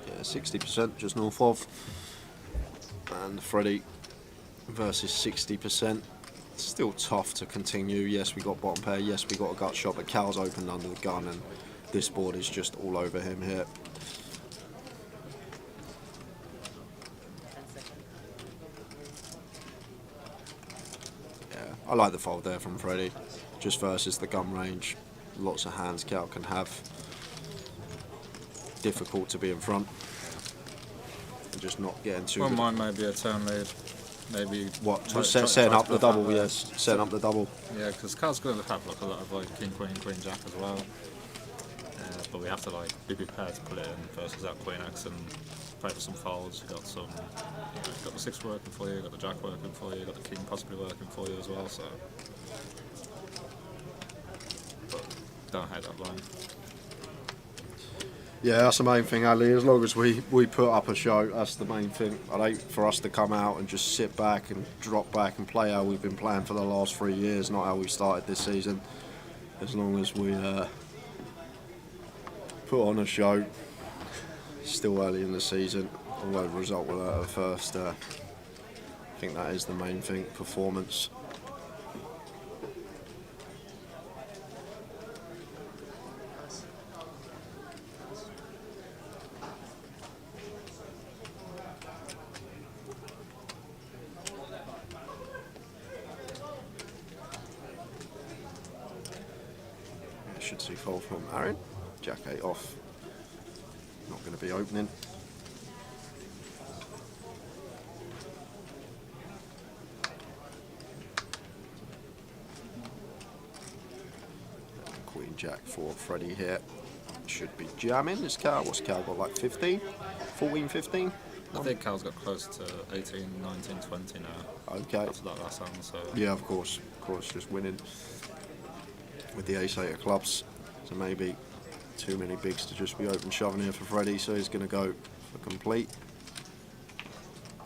Yeah, 60% just north of. And Freddie versus 60%. Still tough to continue. Yes, we got bottom pair. Yes, we got a gut shot, but Cal's opened under the gun, and this board is just all over him here. I like the fold there from Freddie, just versus the gun range. Lots of hands Cal can have. Difficult to be in front and just not getting too. Well, good. mine may be a turn lead. Maybe what? Just setting up the double, yes. Setting up the double. Yeah, because Cal's going to have like a lot of like king, queen, queen, jack as well. But we have to like be prepared to put it in versus that queen x and play for some folds. You got some, you got the 6 working for you, you got the jack working for you, you got the king possibly working for you as well. So, but don't hate that line. Yeah, that's the main thing, Ali. As long as we put up a show, that's the main thing. I'd hate for us to come out and just sit back and drop back and play how we've been playing for the last 3 years, not how we started this season. As long as we put on a show, still early in the season, although the result will hurt at first. I think that is the main thing, performance. Should see fold from Aaron. Jack 8 off. Not going to be opening. Queen Jack for Freddie here. Should be jamming. Is Cal? What's Cal got, like 15? 14, 15? I think Cal's got close to 18, 19, 20 now. Okay. After that last hand, so. Yeah, of course, just winning with the ace-8 of clubs. So maybe too many bigs to just be open shoving here for Freddie, so he's going to go for complete.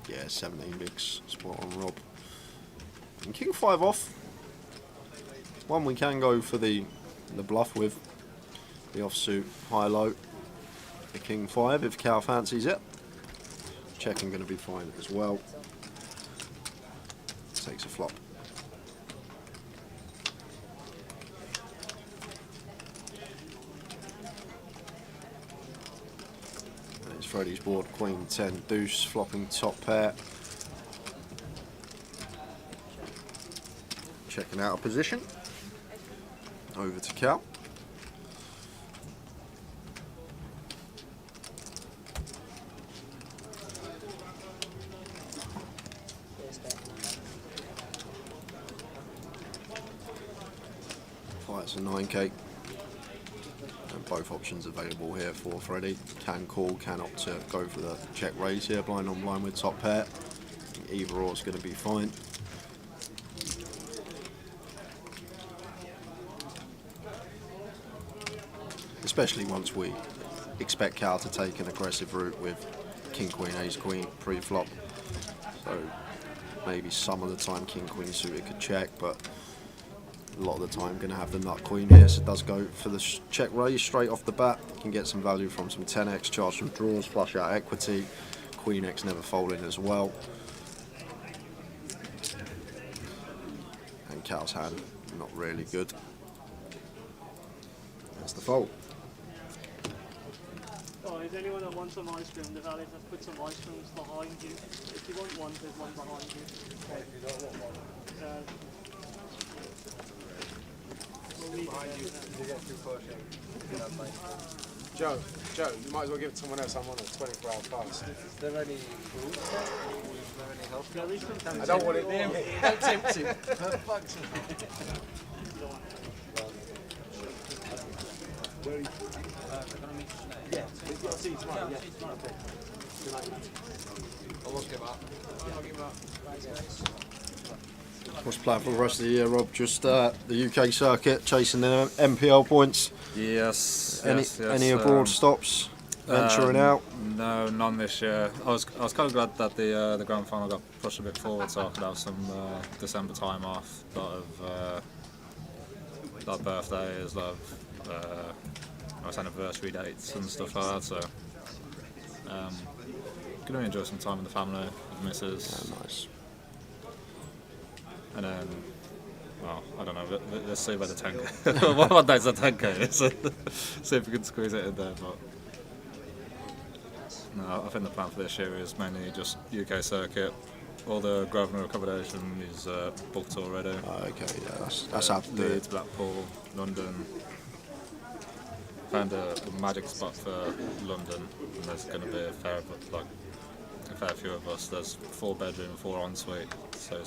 Yeah, 17 bigs, spot on Rob. And king 5 off. One we can go for the bluff with. The offsuit high-low. The king 5 if Cal fancies it. Checking going to be fine as well. Takes a flop. And it's Freddie's board, queen 10 deuce, flopping top pair. Checking out a position. Over to Cal. That's a 9k. And both options available here for Freddie. Can call, can opt to go for the check raise here, blind on blind with top pair. Either or is going to be fine. Especially once we expect Cal to take an aggressive route with King Queen Ace Queen pre-flop. So maybe some of the time King Queen suited could check, but a lot of the time going to have the nut queen here, so it does go for the check raise straight off the bat. Can get some value from some 10x, charge some draws, flush out equity. Queen X never folding as well. And Cal's hand not really good. That's the fold. Oh, is anyone that wants some ice cream? The valet has put some ice creams behind you. If you want one, there's one behind you. You don't want one. Behind you, you get through first. Joe, you might as well give it to someone else. I'm on a 24-hour fast. Is there any rules? Is there any health? I don't want it near me. Don't tempt him. Where are you? Yeah, I'll see you tomorrow. Yeah. Okay. Good night. I won't give up. I'll give up. Thanks, guys. What's the plan for the rest of the year, Rob? Just the UK circuit, chasing the MPL points? Yes. Any abroad stops? Venturing out? No, none this year. I was kind of glad that the grand final got pushed a bit forward, so I could have some December time off. A lot of birthdays, a lot of nice anniversary dates and stuff like that. So going to enjoy some time with the family, with the missus. Yeah, nice. And then, well, I don't know, let's see where the 10k, what date's the 10k, see if we can squeeze it in there, but no, I think the plan for this year is mainly just UK circuit. All the Grosvenor accommodation is booked already. Okay, yeah, that's how to do Leeds, it. Blackpool, London. Found a magic spot for London, and there's going to be a fair few of us. There's 4 bedroom, 4 ensuite. So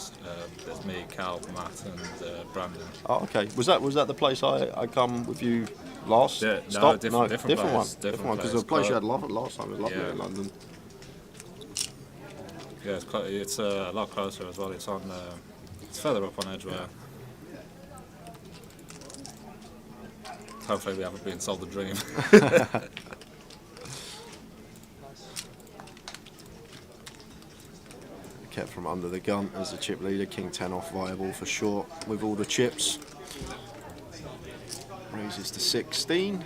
there's me, Cal, Matt, and Brandon. Oh, okay. Was that the place I come with you last? Yeah, Stop? different Different place, one. Because the place you had last time was lovely in London. Yeah, it's a lot closer as well. It's it's further up on Edgware. Hopefully we haven't been sold the dream. Kept from under the gun as the chip leader. King 10 off viable for sure with all the chips. Raises to 16.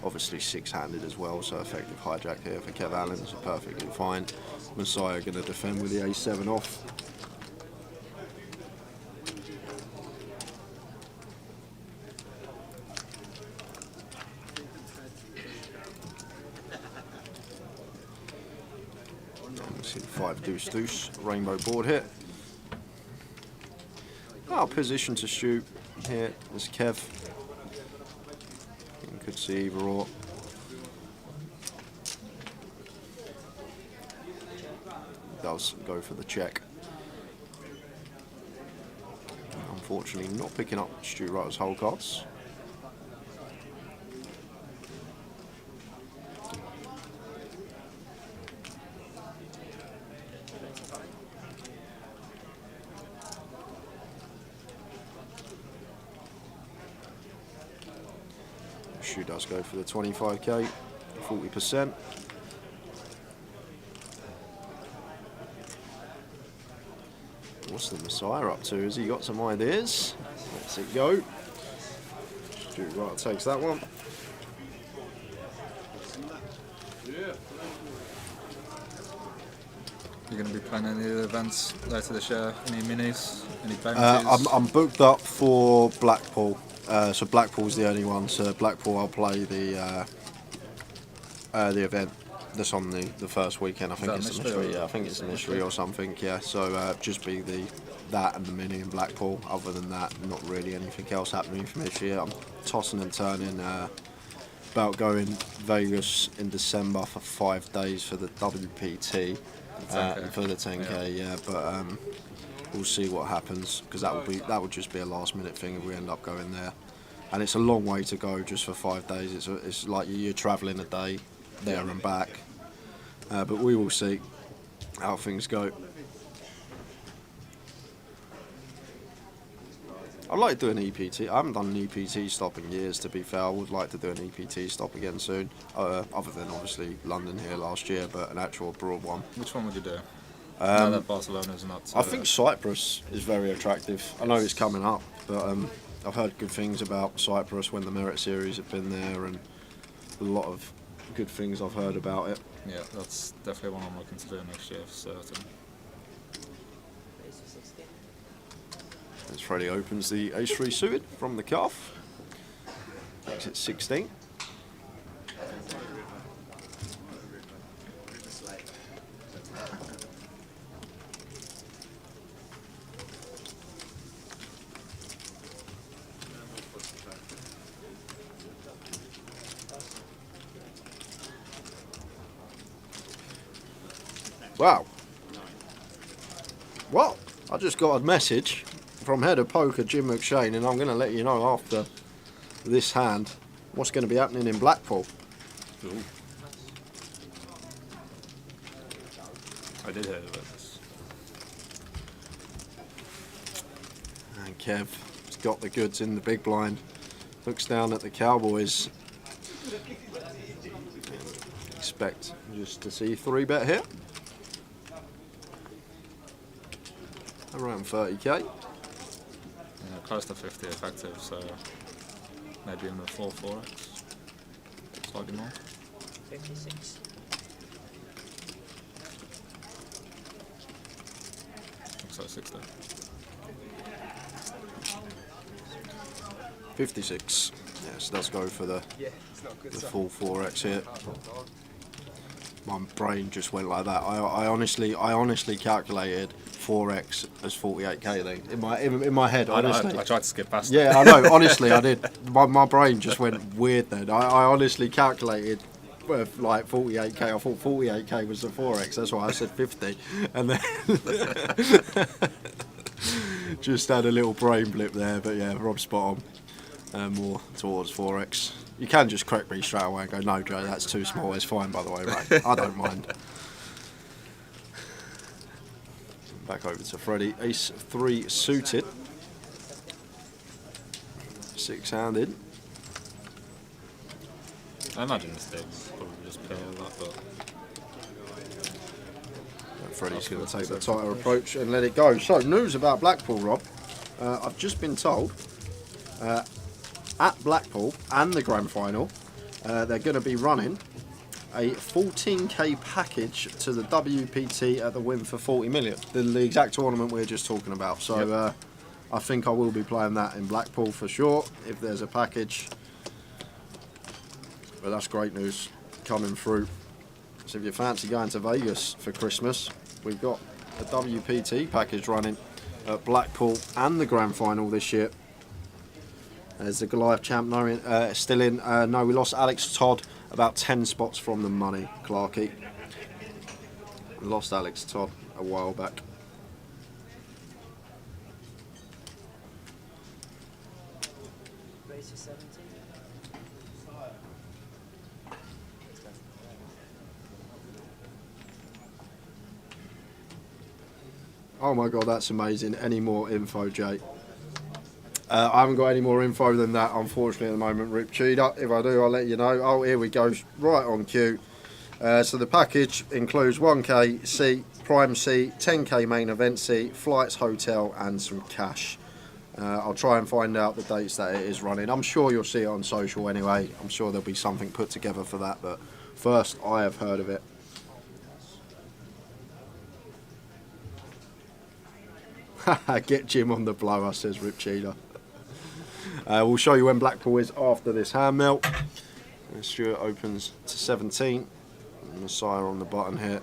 Obviously 6-handed as well, so effective hijack here for Kev Allen, so perfectly fine. Messiah going to defend with the A7 off. See the 5 deuce, rainbow board hit. Our position to shoot here is Kev. You could see either or. Does go for the check. Unfortunately, not picking up Stu Wright's whole cards. Stu does go for the 25k, 40%. What's the Messiah up to? Has he got some ideas? Let's it go. Stu Wright takes that one. You're going to be planning any of the events later this year? Any minis? Any bounties? I'm booked up for Blackpool. So Blackpool's the only one. So Blackpool, I'll play the event that's on the first weekend. I think it's a mystery. Yeah, I think it's a mystery or something. Yeah. So just be that and the mini in Blackpool. Other than that, not really anything else happening for me this year. I'm tossing and turning about going Vegas in December for 5 days for the WPT. For the 10k, yeah. But we'll see what happens, because that would just be a last minute thing if we end up going there. And it's a long way to go just for 5 days. It's like you're travelling a day there and back. But we will see how things go. I'd like to do an EPT. I haven't done an EPT stop in years, to be fair. I would like to do an EPT stop again soon. Other than obviously London here last year, but an actual abroad one. Which one would you do? Now that Barcelona's not. I think Cyprus is very attractive. I know it's coming up, but I've heard good things about Cyprus when the Merit Series have been there, and a lot of good things I've heard about it. Yeah, that's definitely one I'm looking to do next year for certain. As Freddie opens the ace-3 suited from the cuff. Makes it 16. Wow. Well, I just got a message from head of poker Jim McShane, and I'm going to let you know after this hand what's going to be happening in Blackpool. Ooh. I did hear about this. And Kev's got the goods in the big blind. Looks down at the Cowboys. Expect just to see 3-bet here. Around 30k. Yeah, close to 50 effective, so maybe in the 4x, slightly more. 56. Looks like 60. 56. Yes, let's go for the full 4x here. My brain just went like that. I honestly calculated 4x as 48k then. In my head, honestly. I tried to skip past Yeah, I know, honestly I did. My brain just went weird then. I honestly calculated like 48k. I thought 48k was the 4x, that's why I said 50. And then just had a little brain blip there, but yeah, Rob's spot on. More towards 4x. You can just correct me straight away and go, no Joe, that's too small. It's fine, by the way, right? I don't mind. Back over to Freddie. Ace-3 suited. 6-handed. I imagine mistakes probably just play all that, but Freddie's going to take the tighter approach and let it go. So, news about Blackpool, Rob. I've just been told at Blackpool and the grand final, they're going to be running a 14k package to the WPT at the win for 40 million. The exact tournament we're just talking about. So yep. I think I will be playing that in Blackpool for sure if there's a package. But that's great news coming through. So if you fancy going to Vegas for Christmas, we've got a WPT package running at Blackpool and the grand final this year. There's the Goliath champ still in. No, we lost Alex Todd about 10 spots from the money, Clarkey. Lost Alex Todd a while back. Race for 17. Oh my god, that's amazing. Any more info, Jake? I haven't got any more info than that, unfortunately, at the moment, Rip Cheetah. If I do, I'll let you know. Oh, here we go, right on cue. So the package includes 1k seat, prime seat, 10k main event seat, flights, hotel, and some cash. I'll try and find out the dates that it is running. I'm sure you'll see it on social anyway. I'm sure there'll be something put together for that, but first, I have heard of it. Get Jim on the blower, says Rip Cheetah. We'll show you when Blackpool is after this hand melt. And Stuart opens to 17. And Messiah on the button here.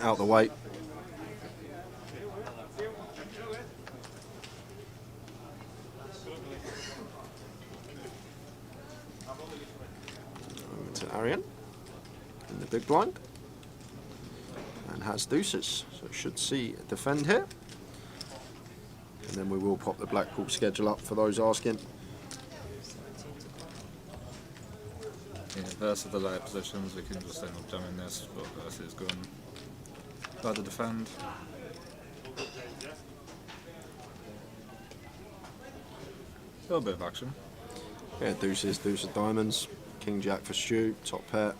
Out the way. Over to Arian in the big blind. and has deuces, so should see defend here. And then we will pop the Blackpool schedule up for those asking. Yeah, versus the later positions, we can just end up jamming this, but versus going by the defend. A little bit of action. Yeah, deuces, deuce of diamonds, king jack for Stu, top pair.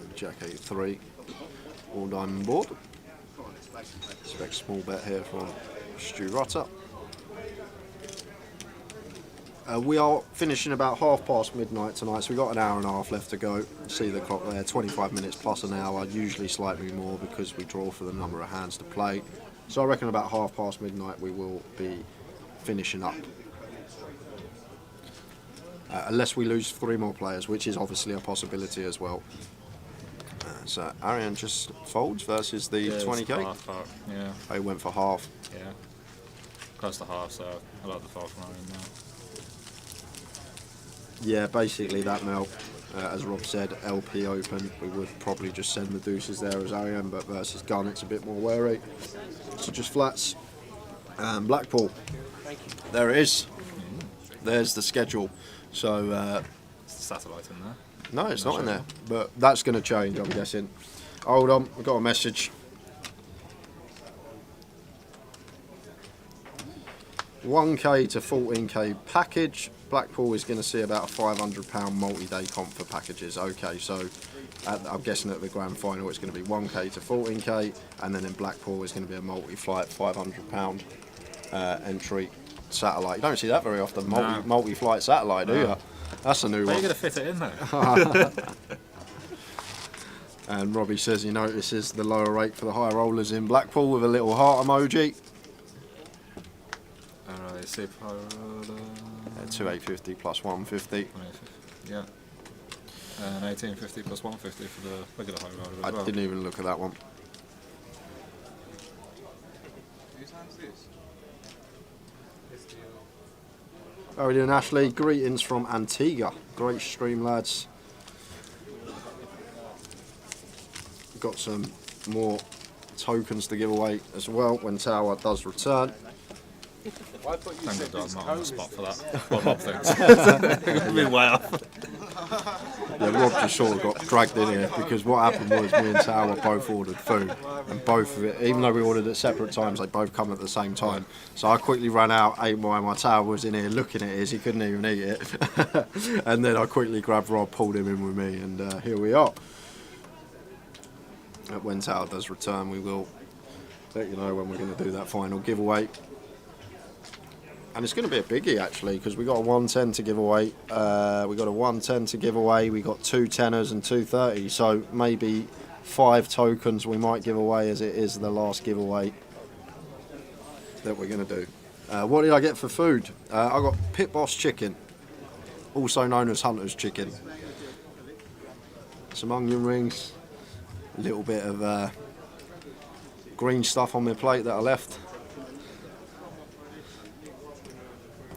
And jack 8-3, all diamond board. Expect small bet here from Stu Rutter. We are finishing about midnight tonight, so we've got an hour and a half left to go. See the clock there, 25 minutes plus an hour, usually slightly more because we draw for the number of hands to play. So I reckon about midnight we will be finishing up. Unless we lose 3 more players, which is obviously a possibility as well. So Arian just folds versus the 20k. Half, yeah. They went for half. Yeah. Close to half, so I like the fold from Arian now. Yeah, basically that Mel, as Rob said, LP open. We would probably just send the deuces there as Arian, but versus gun it's a bit more wary. So just flats and Blackpool. There it is. There's the schedule. So satellite in there. No, it's not in there, but that's going to change, I'm guessing. Hold on, we've got a message. 1k to 14k package. Blackpool is going to see about a £500 multi-day comp for packages. Okay, so I'm guessing at the grand final it's going to be 1k to 14k, and then in Blackpool is going to be a multi-flight £500 entry satellite. You don't see that very often, multi-flight satellite, do you? That's a new one. How are you going to fit it in there? And Robbie says he notices the lower rate for the high rollers in Blackpool with a little heart emoji. Alright, see 2850 plus 150. Yeah. And 1850 plus 150 for the regular high roller as well. I didn't even look at that one. Whose hand's this? How are we doing, Ashley? Greetings from Antigua. Great stream, lads. Got some more tokens to give away as well when Tower does return. Thank God I'm not on the spot for that. What Rob thinks. I've been way off. Yeah, Rob just sort of got dragged in here because what happened was me and Tower both ordered food, and both of it, even though we ordered at separate times, they both come at the same time. So I quickly ran out, ate mine. My Tower was in here looking at his, he couldn't even eat it. And then I quickly grabbed Rob, pulled him in with me, and here we are. When Tower does return, we will let you know when we're going to do that final giveaway. And it's going to be a biggie actually, because we got a 110 to give away, we got a 110 to give away, we got 2 tenors and 2 30, so maybe 5 tokens we might give away, as it is the last giveaway that we're going to do. What did I get for food? I got Pit Boss chicken, also known as Hunter's chicken. Some onion rings, a little bit of green stuff on my plate that I left.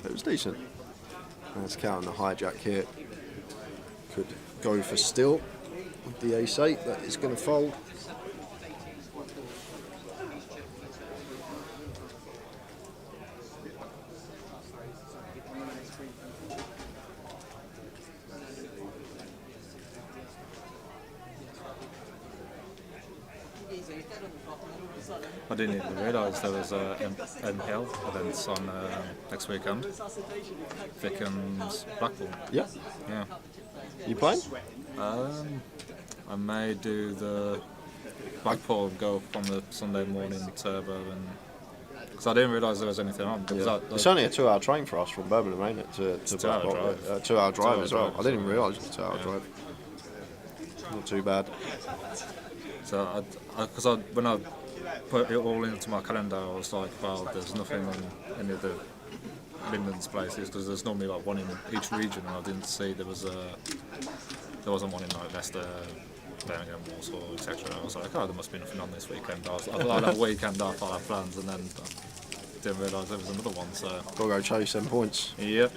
It was decent. Let's count the hijack here. Could go for still with the ace-8 that is going to fold. I didn't even realise there was NPL events on next weekend. Vic and Blackpool. Yeah. Yeah. You playing? I may do the Blackpool and go up on the Sunday morning turbo, and because I didn't realise there was anything on. Yeah. It's only a 2-hour train for us from Birmingham, ain't it? To Blackpool. drive. 2-hour drive as well. I didn't even realise it was a 2-hour drive. Not too bad. So, because when I put it all into my calendar, I was like, well, there's nothing in any of the Midlands places, because there's normally like one in each region, and I didn't see there wasn't one in like Leicester, Birmingham, Warsaw, etc. I was like, oh, there must be nothing on this weekend. I thought that weekend off, I had plans, and then I didn't realise there was another one. So gotta go chase them points. Yep.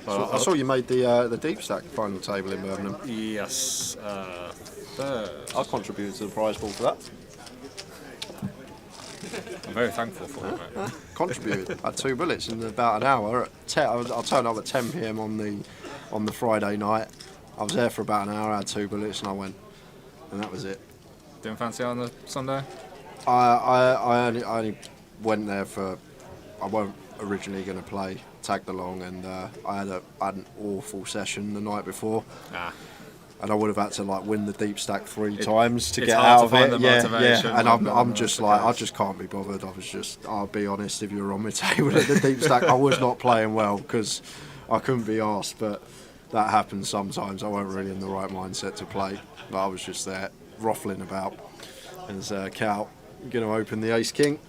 I saw you made the deep stack final table in Birmingham. Yes, third. I contributed to the prize pool for that. I'm very thankful for it, mate. Contributed. I had 2 bullets in about an hour. At 10, I turned up at 10 p.m. on the Friday night. I was there for about an hour. I had 2 bullets and I went, and that was it. Didn't fancy it on the Sunday? I only went there for. I weren't originally going to play. Tagged along, and I had an awful session the night before. And I would have had to like win the deep stack 3 times to get out of it. Yeah. And I'm just like, I just can't be bothered. I'll be honest, if you were on my table at the deep stack, I was not playing well because I couldn't be arsed. But that happens sometimes. I wasn't really in the right mindset to play. But I was just there ruffling about. And there's Cal going to open the ace king.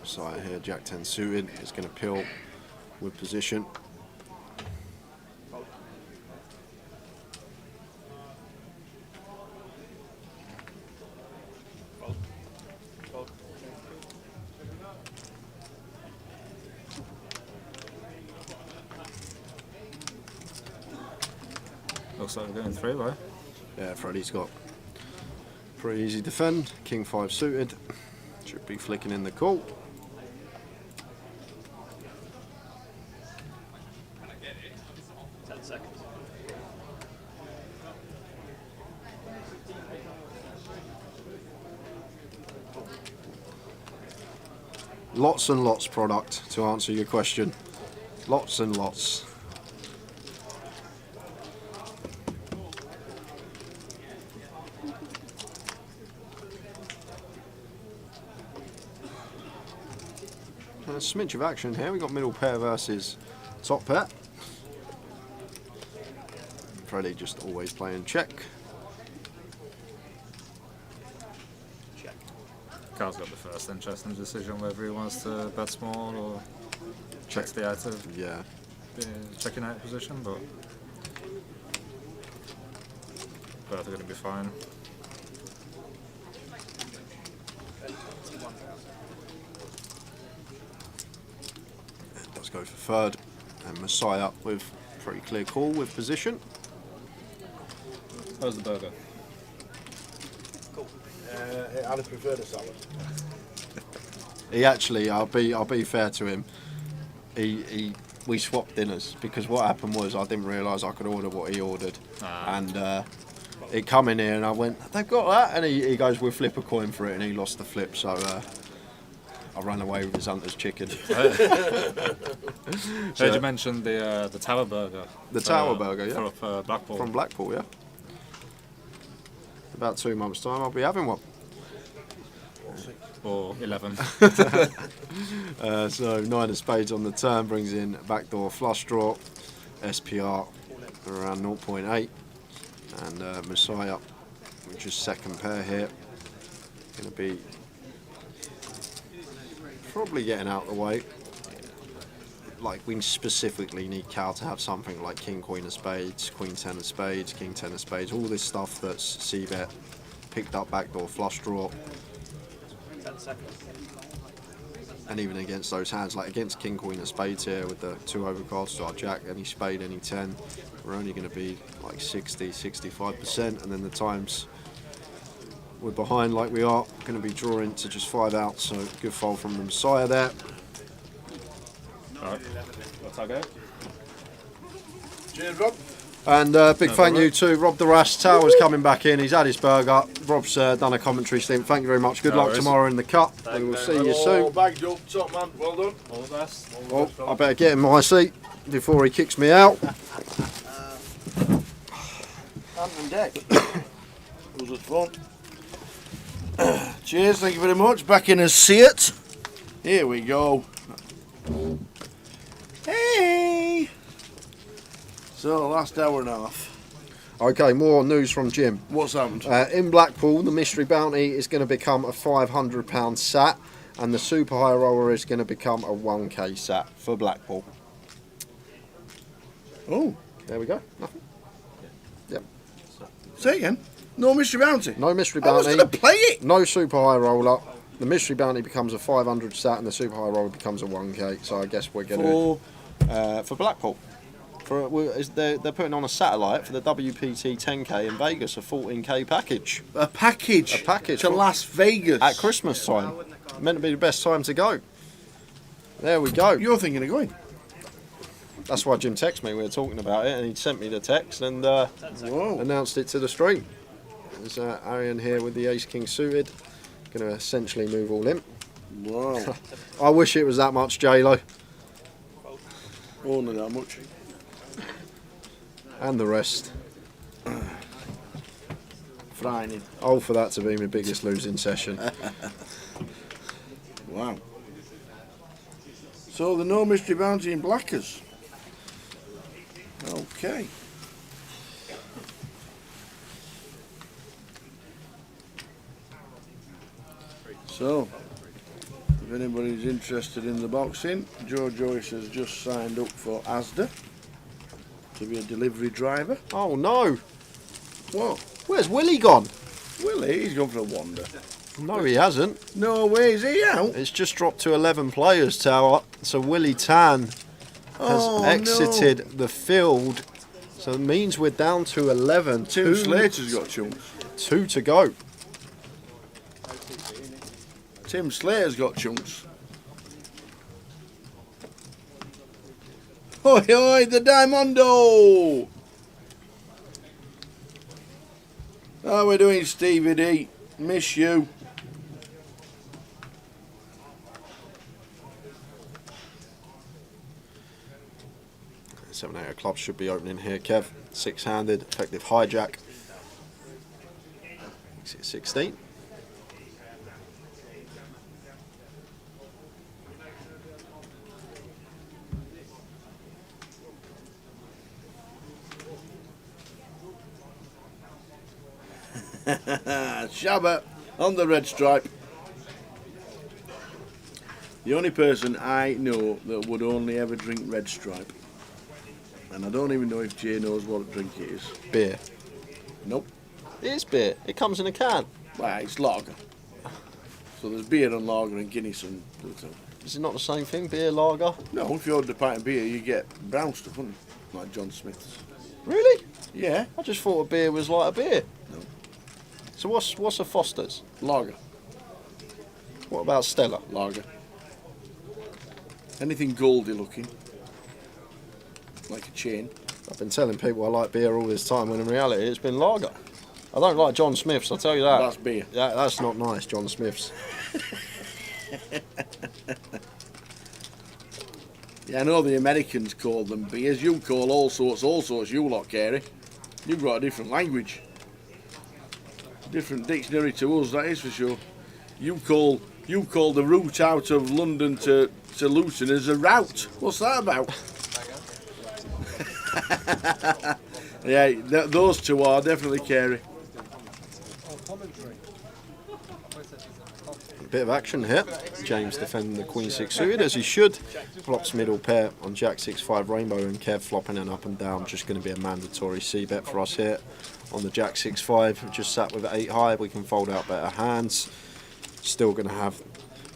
Side here, Jack 10 suited, is going to pill with position. Looks like we're going 3-way. Yeah, Freddie's got pretty easy defend. King 5 suited, should be flicking in the call. Lots and lots product, to answer your question. Lots and lots. A smidge of action here. We've got middle pair versus top pair. Freddie just always playing check. Carl's got the first interesting decision whether he wants to bet small or checks the out of the checking out position, but both are going to be fine. Let's go for third, and Messiah with pretty clear call with position. How's the burger? I'd have preferred a salad. He actually, I'll be fair to him. We swapped dinners because what happened was I didn't realise I could order what he ordered, and it come in here and I went, "They've got that," and he goes, "We'll flip a coin for it," and he lost the flip, so I ran away with his hunter's chicken. Did you mention the Tower Burger? The Tower Burger, yeah. For Blackpool. From Blackpool, yeah. About 2 months' time, I'll be having one. Or 11. So 9 of spades on the turn brings in backdoor flush draw, SPR around 0.8, and Messiah, which is second pair here, going to be probably getting out of the way. Like, we specifically need Cal to have something like King Queen of spades, Queen 10 of spades, King 10 of spades, all this stuff that's C-bet, picked up backdoor flush draw. 10 seconds. And even against those hands, like against King Queen of spades here with the 2 overcards to our Jack, any spade, any 10, we're only going to be like 60, 65%, and then the times we're behind like we are, going to be drawing to just 5 out, so good fold from the Messiah there. Alright, what's our go? Cheers, Rob. And big thank you to Rob the Rash. Tower's coming back in. He's had his burger. Rob's done a commentary stint. Thank you very much. Good luck tomorrow in the cup. We will see you soon. Bagged up, top man. Well done. All the best. Oh, I better get in my seat before he kicks me out. Hand and deck. It was fun. Cheers, thank you very much. Back in a seat. Here we go. Hey! So, last hour and a half. Okay, more news from Jim. What's happened? In Blackpool, the mystery bounty is going to become a £500 sat. and the super high roller is going to become a 1k sat for Blackpool. Oh, there we go. Nothing. Yep. Say again. No mystery bounty. No mystery I was bounty. going to play it. No super high roller. The mystery bounty becomes a 500 sat, and the super high roller becomes a 1k. So I guess we're going to for Blackpool. They're putting on a satellite for the WPT 10k in Vegas, a 14k package. A package. A package to Las Vegas at Christmas time. Meant to be the best time to go. There we go. You're thinking of going? That's why Jim texted me. We were talking about it, and he sent me the text and announced it to the stream. There's Arian here with the Ace King suited. Going to essentially move all in. Wow. I wish it was that much, J-Lo. Only that much. And the rest. Frightening. Oh, for that to be my biggest losing session. Wow. So the no mystery bounty in Blackers. Okay. So, if anybody's interested in the boxing, Joe Joyce has just signed up for Asda to be a delivery driver. Oh no! What? Where's Willie gone? Willie, he's gone for a wander. No, he hasn't. No way, is he out? It's just dropped to 11 players, Tower. So Willie Tan has exited the field. So it means we're down to 11. Tim Slater's got chunks. 2 to go. Tim Slater's got chunks. Hoi hoi, the Diamondo! How are we doing, Stevie D? Miss you. Seven, 8 clubs should be opening here, Kev. 6-handed, effective hijack. Makes it 16. Shabba on the red stripe. The only person I know that would only ever drink red stripe, and I don't even know if Jay knows what drink it is. Beer. Nope. It is beer. It comes in a can. Well, it's lager. So there's beer and lager and Guinness and... Is it not the same thing, beer, lager? No, if you order a pint of beer, you get brown stuff, wouldn't you? Like John Smith's. Really? Yeah. I just thought a beer was like a beer. No. So what's a Foster's? Lager. What about Stella? Lager. Anything goldy looking. Like a chain. I've been telling people I like beer all this time when in reality it's been lager. I don't like John Smith's, I'll tell you that. That's beer. Yeah, that's not nice, John Smith's. Yeah, I know the Americans call them beers. You call all sorts, you lot, Carey. You've got a different language. Different dictionary to us, that is for sure. You call the route out of London to Luton as a route. What's that about? Yeah, those two are definitely Carey. Bit of action here. James defending the Queen 6 suited as he should. Flops middle pair on Jack 6-5 rainbow, and Kev flopping an up and down. Just going to be a mandatory C bet for us here on the Jack 6-5. Just sat with 8 high. We can fold out better hands. Still going to have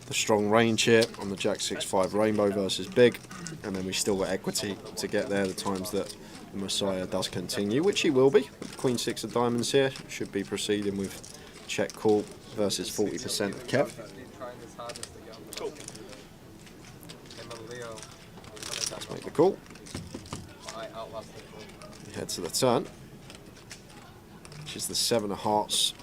the strong range here on the Jack 6-5 rainbow versus big, and then we still got equity to get there the times that the Messiah does continue, which he will be. Queen 6 of diamonds here should be proceeding with check call versus 40% of Kev. Let's make the call. We head to the turn, which is the 7 of hearts.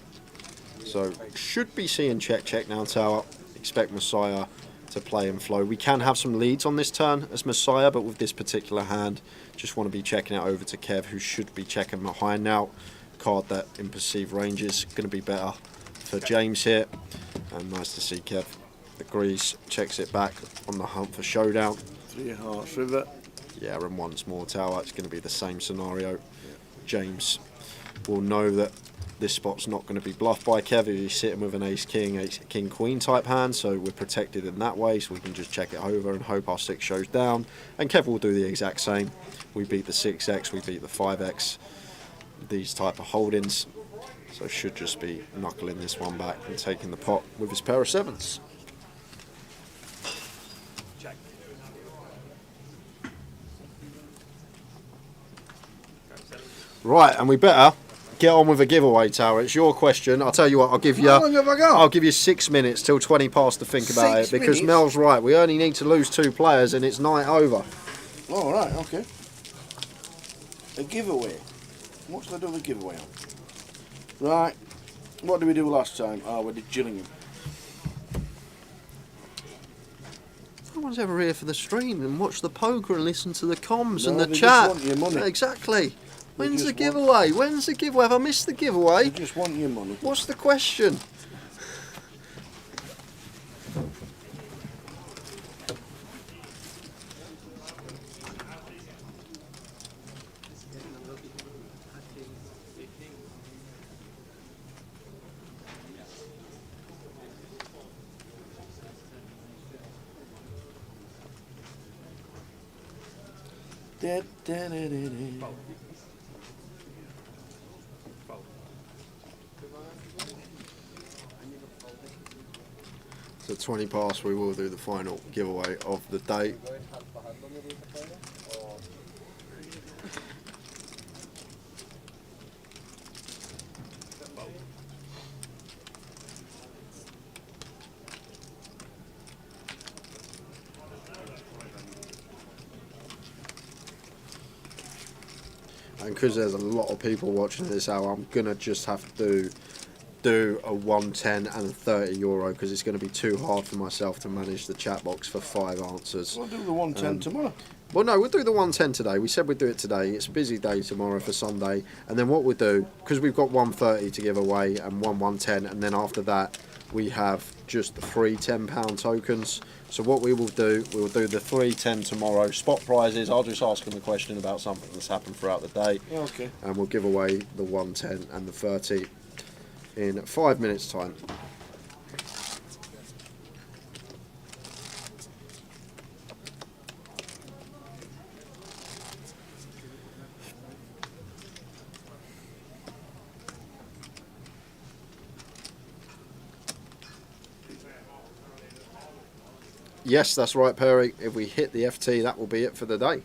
So should be seeing check now, Tower. Expect Messiah to play and flow. We can have some leads on this turn as Messiah, but with this particular hand, just want to be checking it over to Kev, who should be checking behind now. Card that in perceived range is going to be better for James here, and nice to see Kev agrees, checks it back on the hunt for showdown. 3 hearts river. Yeah, and once more, Tower, it's going to be the same scenario. James will know that This spot's not going to be bluffed by Kev if he's sitting with an ace king queen type hand, so we're protected in that way, so we can just check it over and hope our 6 shows down. And Kev will do the exact same. We beat the 6x, we beat the 5x, these type of holdings, so should just be knuckling this one back and taking the pot with his pair of 7s. Right, and we better get on with a giveaway, Tower. It's your question. I'll tell you what, I'll give you. How long have I got? I'll give you 6 minutes till 20 past to think about it, 6 because minutes? Mel's right. We only need to lose 2 players, and it's night over. Oh, right, okay. A giveaway. What should I do with a giveaway on? Right. What did we do last time? Oh, we did Gillingham. No one's ever here for the stream and watch the poker and listen to the comms No, and the they just chat. want your money. Exactly. When's the just giveaway? When's the giveaway? Have I missed the giveaway? They just want your money. What's the question? Da, da, da, da, da. So 20 past, we will do the final giveaway of the day. And because there's a lot of people watching this hour, I'm gonna just have to do a 110 and a 30 euro, because it's going to be too hard for myself to manage the chat box for 5 answers. We'll do the 110 tomorrow. Well, no, we'll do the 110 today. We said we'd do it today. It's a busy day tomorrow for Sunday. And then what we'll do, because we've got 130 to give away and 110, and then after that we have just the free £10 tokens. So what we will do, we'll do the 310 tomorrow. Spot prizes, I'll just ask them a question about something that's happened throughout the day. Yeah, okay. And we'll give away the 110 and the 30 in 5 minutes time. Yes, that's right, Perry. If we hit the FT, that will be it for the day.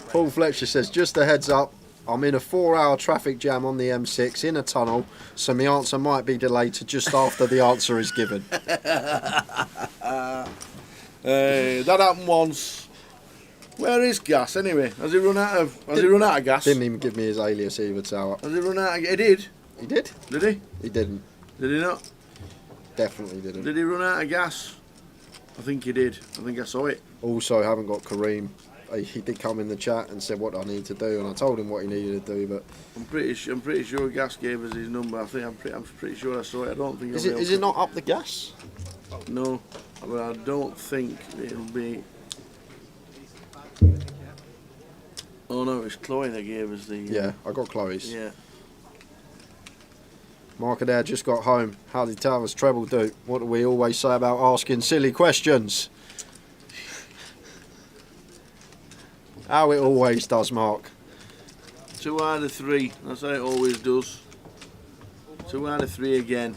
Paul Fletcher says, just a heads up, I'm in a 4-hour traffic jam on the M6 in a tunnel, so my answer might be delayed to just after the answer is given. That happened once. Where is gas anyway? Has he run out of gas? Didn't even give me his alias either, Tower. Has he run out of gas? He did. He did? Did he? He didn't. Did he not? Definitely didn't. Did he run out of gas? I think he did. I think I saw it. Also, haven't got Kareem. He did come in the chat and said what I need to do, and I told him what he needed to do. But I'm pretty sure Gas gave us his number. I'm pretty sure I saw it. I don't think. Is it not up the gas? No, but I don't think it'll be. Oh no, it's Chloe that gave us the. Yeah, I got Chloe's. Yeah. Mark Adair just got home. How did Towers treble do? What do we always say about asking silly questions? How it always does, Mark. 2 out of 3. That's how it always does. 2 out of 3 again.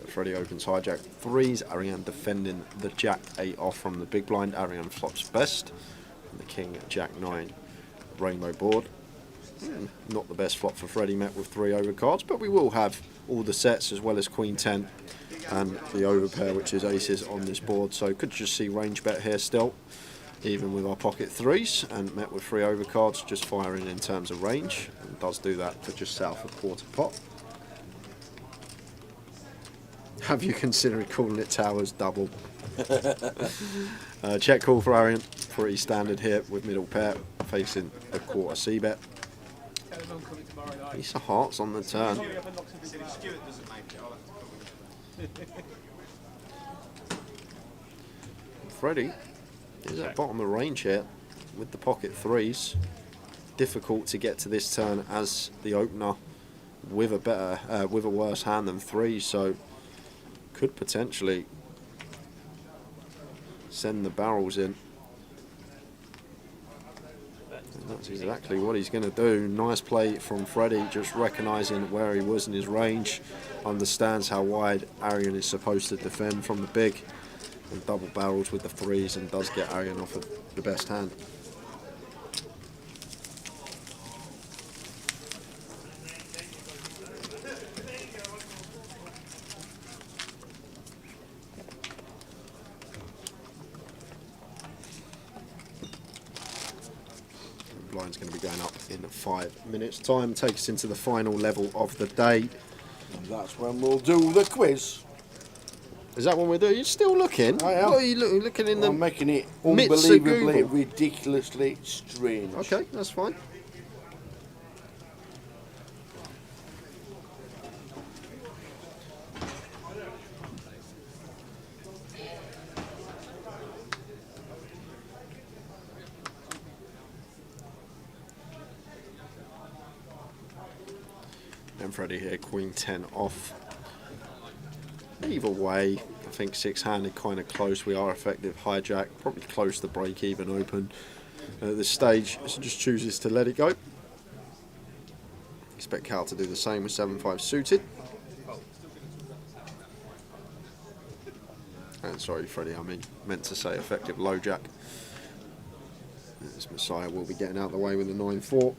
Freddie opens hijack 3s. Ariane defending the Jack 8 off from the big blind. Ariane flops best. And the King Jack 9 rainbow board. Not the best flop for Freddie, met with 3 overcards, but we will have all the sets as well as Queen 10 and the overpair, which is aces on this board. So could just see range bet here still, even with our pocket 3s, and met with 3 overcards, just firing in terms of range, and does do that for just south of quarter pot. Have you considered calling it Towers double? Check call for Arian. Pretty standard here with middle pair facing the quarter C-bet. Piece of hearts on the turn. Freddie is at bottom of range here with the pocket threes. Difficult to get to this turn as the opener with a worse hand than threes, so could potentially send the barrels in. And that's exactly what he's going to do. Nice play from Freddie, just recognising where he was in his range, understands how wide Arian is supposed to defend from the big, and double barrels with the threes and does get Arian off of the best hand. Blind's going to be going up in 5 minutes time. Take us into the final level of the day. And that's when we'll do the quiz. Is that what we're doing? You're still looking? I am. What are you looking in the I'm making it midst of unbelievably, Google? ridiculously strange. Okay, that's fine. And Freddie here, Queen 10 off. Either way, I think six-handed kind of close. We are effective hijack, probably close to break even open at this stage, so just chooses to let it go. Expect Cal to do the same with 7-5 suited. And sorry, Freddie, I meant to say effective low jack. This Messiah will be getting out of the way with the 9-4.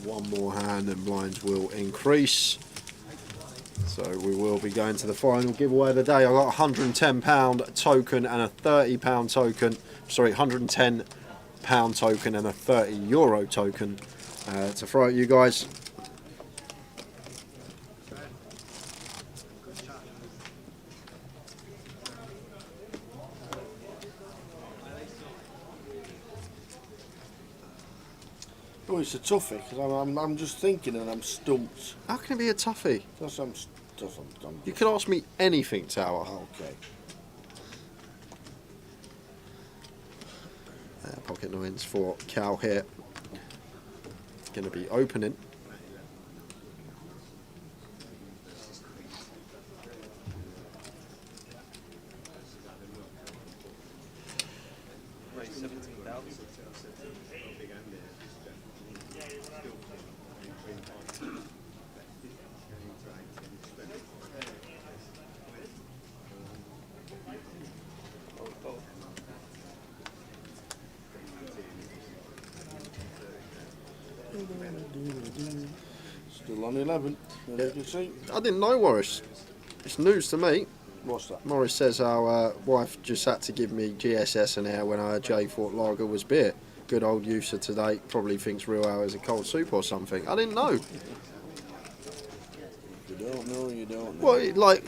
One more hand and blinds will increase. So we will be going to the final giveaway of the day. I've got a £110 token and a £30 token. Sorry, £110 token and a €30 token to throw at you guys. Oh, it's a toughie, because I'm just thinking and I'm stumped. How can it be a toughie? Because I'm You can ask me anything, Tower. Okay. Pocket nines for Cal here. Going to be opening. Still on 11, as you can see. I didn't know, Morris. It's news to me. What's that? Morris says our wife just had to give me GSS an air when I J thought lager was beer. Good old user today probably thinks real ale is a cold soup or something. I didn't know. You don't know, you don't know. Well, like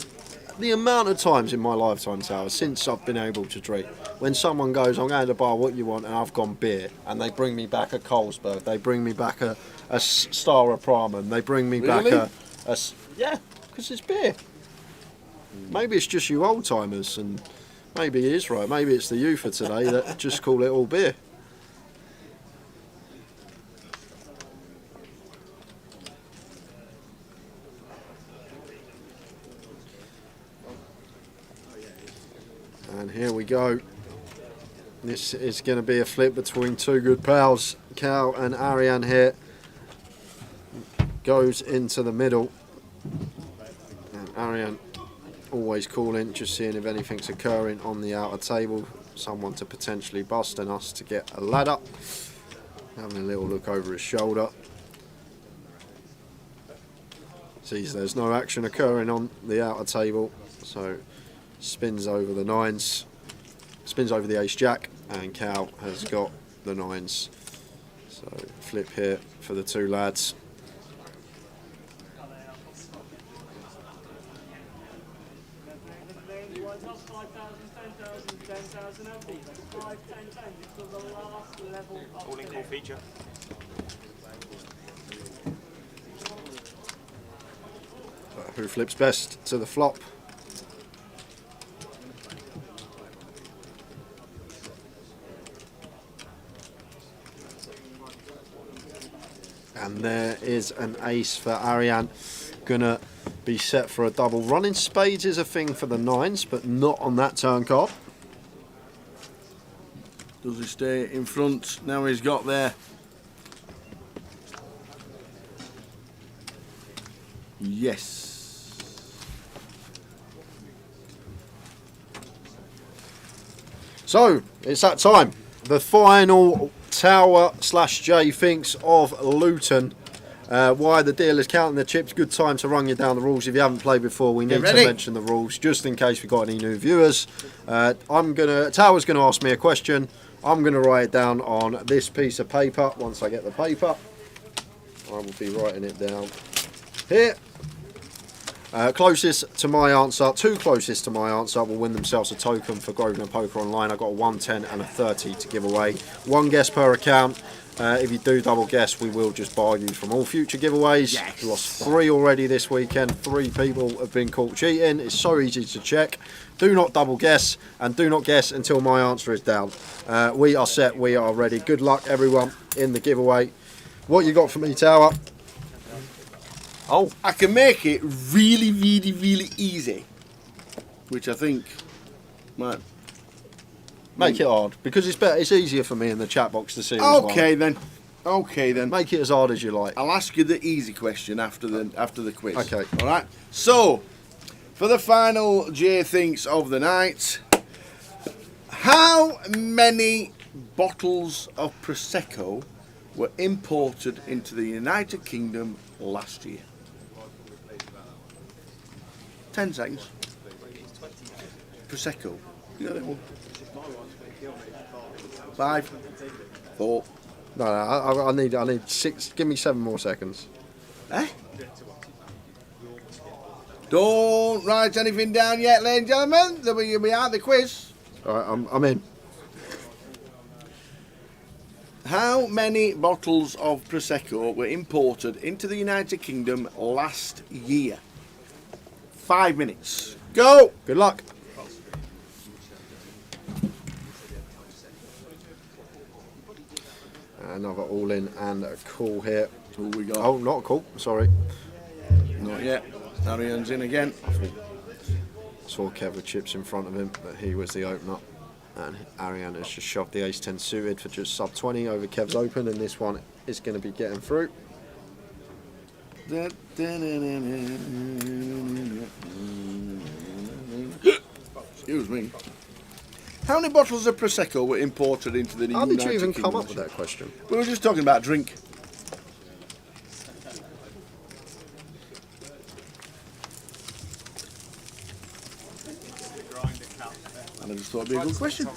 the amount of times in my lifetime, Tower, since I've been able to drink, when someone goes, I'm going to the bar, what you want, and I've gone beer, and they bring me back a Carlsberg, they bring me back a Star of Pramen, they bring me back yeah, because it's beer. Maybe it's just you old timers, and Maybe he is right. Maybe it's the youth of today that just call it all beer. And here we go. This is going to be a flip between two good pals. Cal and Ariane here. Goes into the middle. And Ariane always calling, just seeing if anything's occurring on the outer table. Someone to potentially bust and us to get a ladder. Having a little look over his shoulder. Sees there's no action occurring on the outer table. So spins over the nines. Spins over the ace jack, and Cal has got the nines. So flip here for the two lads. All in call feature. Who flips best to the flop? And there is an ace for Ariane. Gonna be set for a double. Running spades is a thing for the nines, but not on that turn card. Does he stay in front? Now he's got there. Yes. So it's that time. The final Tower / J Finks of Luton. Why the dealers counting the chips? Good time to run you down the rules. If you haven't played before, we need to mention the rules just in case we've got any new viewers. Tower's gonna ask me a question. I'm gonna write it down on this piece of paper. Once I get the paper, I will be writing it down here. Closest to my answer, two closest to my answer will win themselves a token for Grosvenor Poker Online. I've got a 110 and a 30 to give away. One guess per account. If you do double guess, we will just bar you from all future giveaways. Yes. Lost 3 already this weekend. 3 people have been caught cheating. It's so easy to check. Do not double guess, and do not guess until my answer is down. We are set. We are ready. Good luck, everyone, in the giveaway. What you got for me, Tower? Oh, I can make it really, really, really easy, which I think might make it hard because it's better. It's easier for me in the chat box to see. Okay then. Okay then. Make it as hard as you like. I'll ask you the easy question after the quiz. Okay. All right. So, for the final J Thinks of the night, how many bottles of Prosecco were imported into the United Kingdom last year? 10 seconds. Prosecco. You got that one? 5, 4. No, I need 6. Give me 7 more seconds. Eh? Don't write anything down yet, ladies and gentlemen. You'll be out the quiz. All right, I'm in. How many bottles of Prosecco were imported into the United Kingdom last year? 5 minutes. Go! Good luck. Another all in and a call here. Who we got? Oh, not a call. Sorry. Not yet. Ariane's in again. Saw Kev with chips in front of him, but he was the opener. And Ariane has just shoved the ace 10 suited for just sub 20 over Kev's open, and this one is going to be getting through. Excuse me. How many bottles of Prosecco were imported into the United Kingdom? How did you even come up with that question? We were just talking about drink. And I just thought it'd be a good question.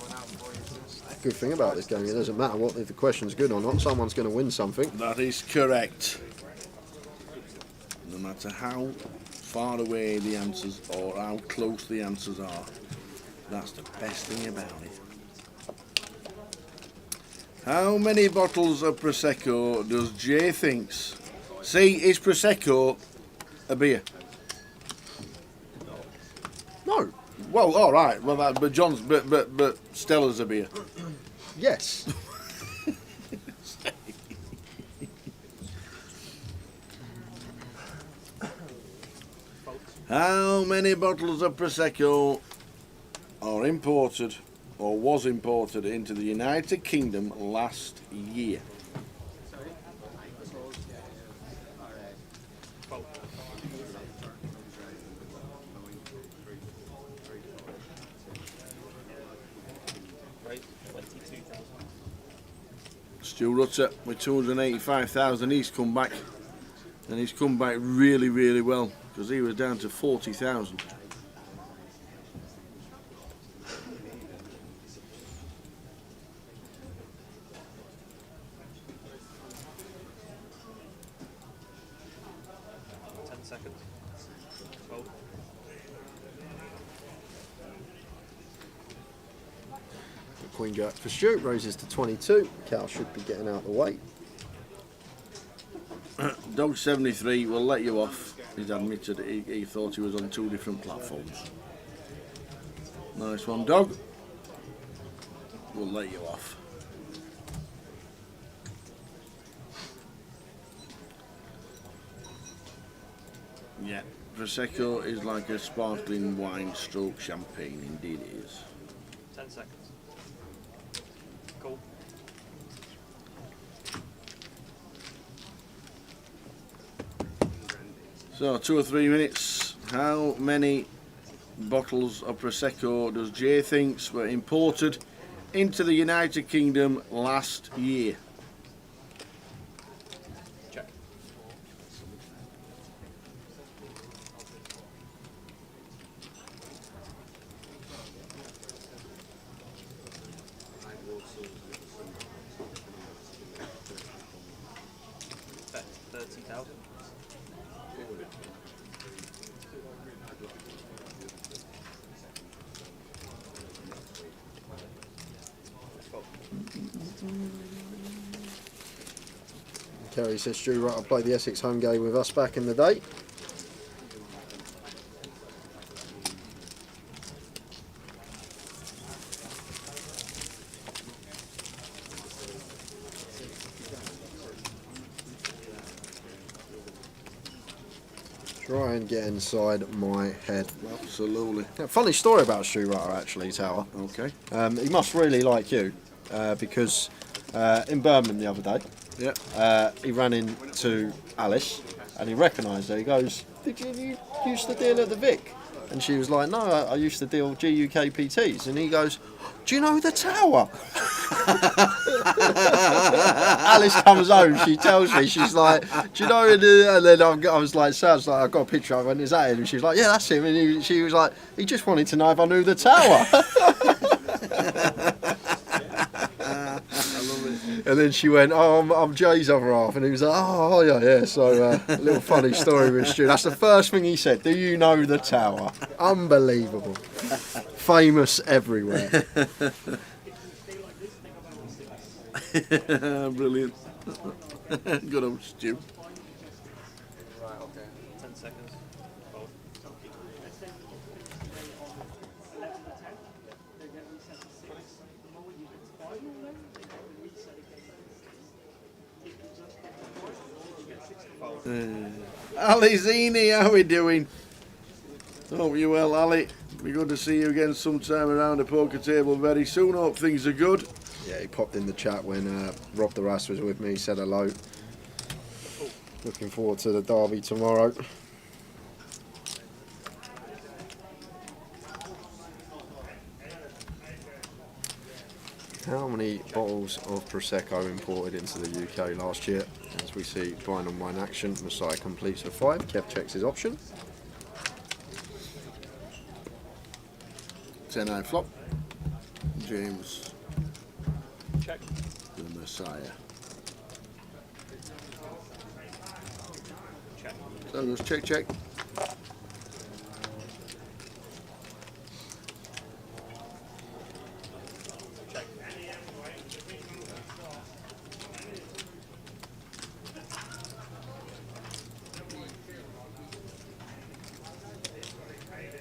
Good thing about this game, it doesn't matter what if the question's good or not, someone's going to win something. That is correct. No matter how far away the answers or how close the answers are, that's the best thing about it. How many bottles of Prosecco does Jay thinks? See, is Prosecco a beer? No. Well, all right. Well, but John's, but Stella's a beer. Yes. How many bottles of Prosecco are imported or was imported into the United Kingdom last year? Stu Rutter with 285,000. He's come back, and he's come back really, really well because he was down to 40,000. Queen Jack for Stu raises to 22. Cal should be getting out of the way. Dog 73 will let you off. He's admitted he thought he was on 2 different platforms. Nice one, Dog. We'll let you off. Yeah, Prosecco is like a sparkling wine stroke champagne, indeed it is. 10 seconds. Cool. So 2 or 3 minutes. How many bottles of Prosecco does Jay thinks were imported into the United Kingdom last year? Check. Bet 30,000. Kerry says Stu Rutter played the Essex home game with us back in the day. Try and get inside my head. Absolutely. Yeah, funny story about Stu Rutter actually, Tower. Okay. He must really like you because in Birmingham the other day, he ran into Alice and he recognised her. He goes, "Did you used to deal at the Vic?" And she was like, "No, I used to deal GUKPTs." And he goes, "Do you know the Tower?" Alice comes home, she tells me, she's like, "Do you know?" And then I was like, "Sounds like I've got a picture of him." Is that him? And she's like, "Yeah, that's him." And she was like, "He just wanted to know if I knew the Tower." And then she went, "Oh, I'm Jay's other half," and he was like, "Oh, yeah." So a little funny story with Stu. That's the first thing he said. "Do you know the Tower?" Unbelievable, famous everywhere. Brilliant. Good old Stu. Right, okay. 10 seconds. Hold. Ali Zini, how we doing? Hope you're well, Ali. Be good to see you again sometime around the poker table very soon. Hope things are good. Yeah, he popped in the chat when Rob the Ras was with me. He said hello. Looking forward to the derby tomorrow. How many bottles of Prosecco imported into the UK last year? As we see blind on wine action, Messiah completes for 5. Kev checks his option. 10-9 flop. James. Check. The Messiah. Check. So just check.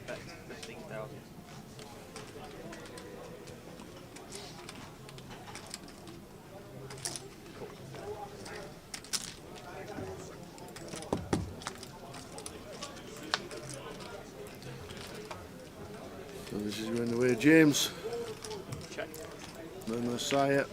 Bet 15,000. So this is going the way of James. Check. The Messiah.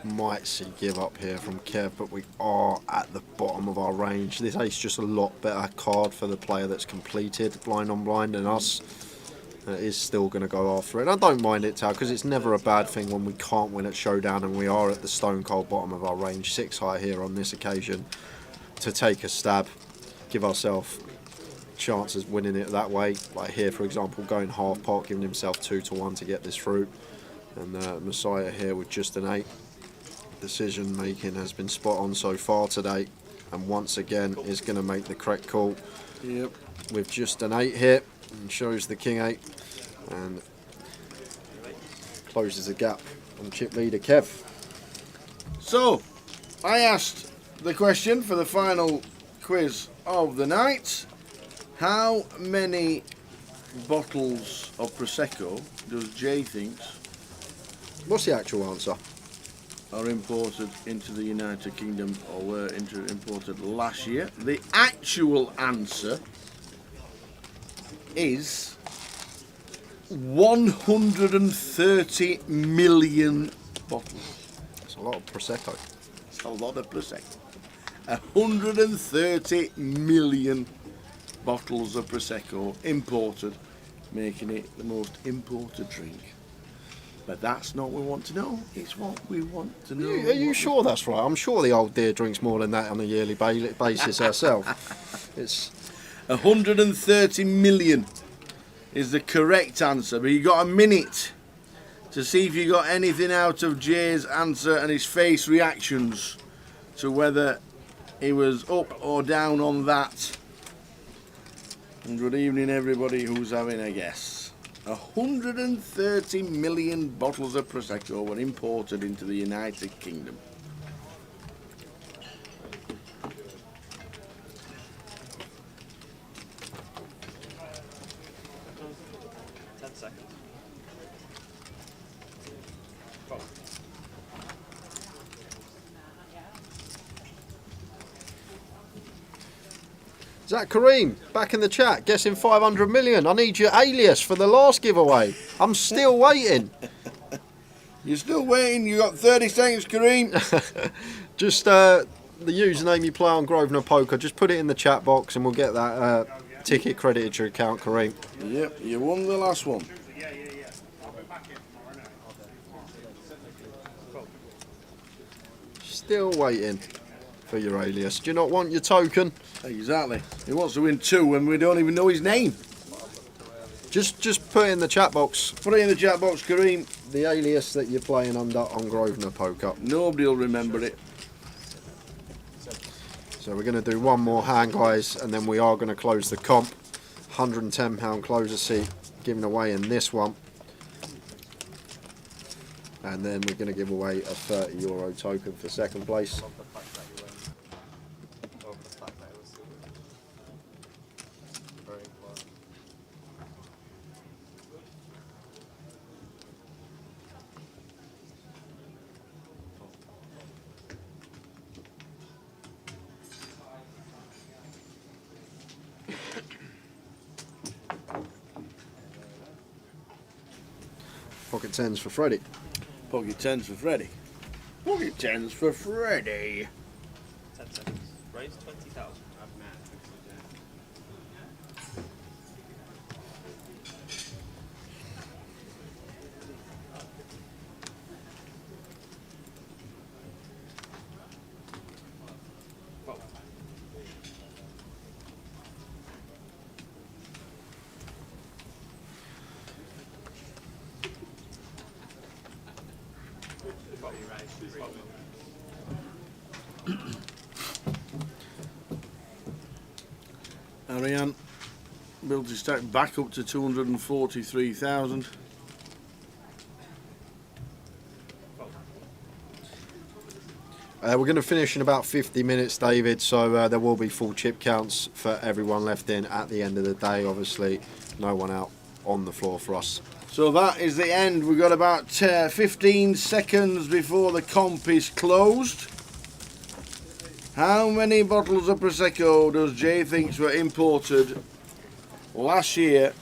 Might see give up here from Kev, but we are at the bottom of our range. This ace just a lot better card for the player that's completed blind on blind than us. It is still going to go after it. I don't mind it, Tal, because it's never a bad thing when we can't win at showdown, and we are at the stone cold bottom of our range. 6 high here on this occasion to take a stab, give ourselves chances winning it that way. Like here, for example, going half pot, giving himself 2-1 to get this through, and Messiah here with just an 8. Decision making has been spot on so far today, and once again is going to make the correct call. Yep. With just an 8 here, and shows the king 8 and closes the gap on chip leader Kev. So, I asked the question for the final quiz of the night. How many bottles of Prosecco does Jay thinks What's the actual answer? are imported into the United Kingdom or were imported last year? The actual answer is 130 million bottles. That's a lot of Prosecco. It's a lot of Prosecco. 130 million bottles of Prosecco imported, making it the most imported drink. But that's not what we want to know. It's what we want to know. Are you sure that's right? I'm sure the old dear drinks more than that on a yearly basis herself. It's 130 million is the correct answer, but you got a minute to see if you got anything out of Jay's answer and his face reactions to whether he was up or down on that. And good evening everybody who's having a guess. 130 million bottles of Prosecco were imported into the United Kingdom. Zach Kareem, back in the chat, guessing 500 million. I need your alias for the last giveaway. I'm still waiting. You're still waiting? You got 30 seconds, Kareem. Just the username you play on Grosvenor Poker, just put it in the chat box and we'll get that ticket credited to your account, Kareem. Yep, you won the last one. Still waiting for your alias. Do you not want your token? Exactly. He wants to win 2 when we don't even know his name. Just put it in the chat box. Put it in the chat box, Kareem. The alias that you're playing under on Grosvenor Poker. Nobody will remember it. So we're going to do one more hand, guys, and then we are going to close the comp. £110 closer seat given away in this one. And then we're going to give away a €30 token for second place. Pocket 10s for Freddie. Pocket 10s for Freddie. Pocket 10s for Freddie. 10 seconds. Raise 20,000. Ariane built his stack back up to 243,000. We're going to finish in about 50 minutes, David, so there will be full chip counts for everyone left in at the end of the day. Obviously, no one out on the floor for us. So that is the end. We've got about 15 seconds before the comp is closed. How many bottles of Prosecco does Jay thinks were imported last year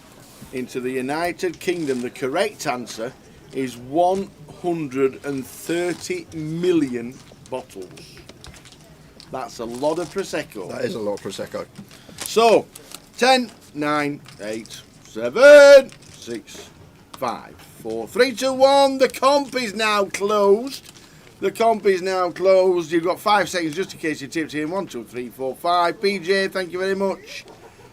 into the United Kingdom, the correct answer is 130 million bottles. That's a lot of Prosecco. That is a lot of Prosecco. So, 10, 9, 8, 7, 6, 5, 4, 3, 2, 1. The comp is now closed. The comp is now closed. You've got 5 seconds just in case you tipped in. 1, 2, 3, 4, 5. PJ, thank you very much.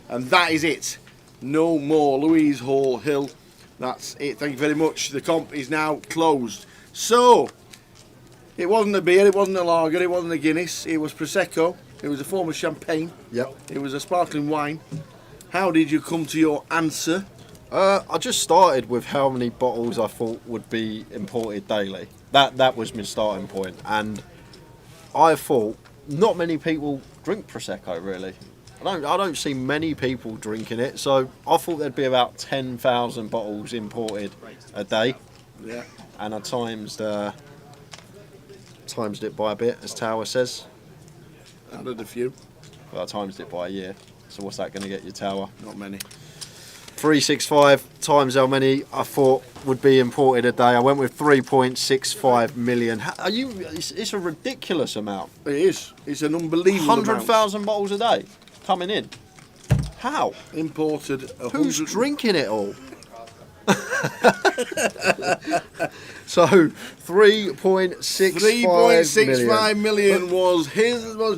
And that is it. No more Louise Hall Hill. That's it. Thank you very much. The comp is now closed. So, it wasn't a beer, it wasn't a lager, it wasn't a Guinness. It was Prosecco. It was a form of champagne. Yep. It was a sparkling wine. How did you come to your answer? I just started with how many bottles I thought would be imported daily. That was my starting point, and I thought not many people drink Prosecco really. I don't see many people drinking it, so I thought there'd be about 10,000 bottles imported a day. Yeah. And I timesed it by a bit, as Tower says. Added a few. Well, I timesed it by a year. So what's that going to get you, Tower? Not many. 365 times how many I thought would be imported a day. I went with 3.65 million. It's a ridiculous amount. It is. It's an unbelievable 100,000 bottles a day coming in. How? Imported. Who's drinking it all? So 3.65 million was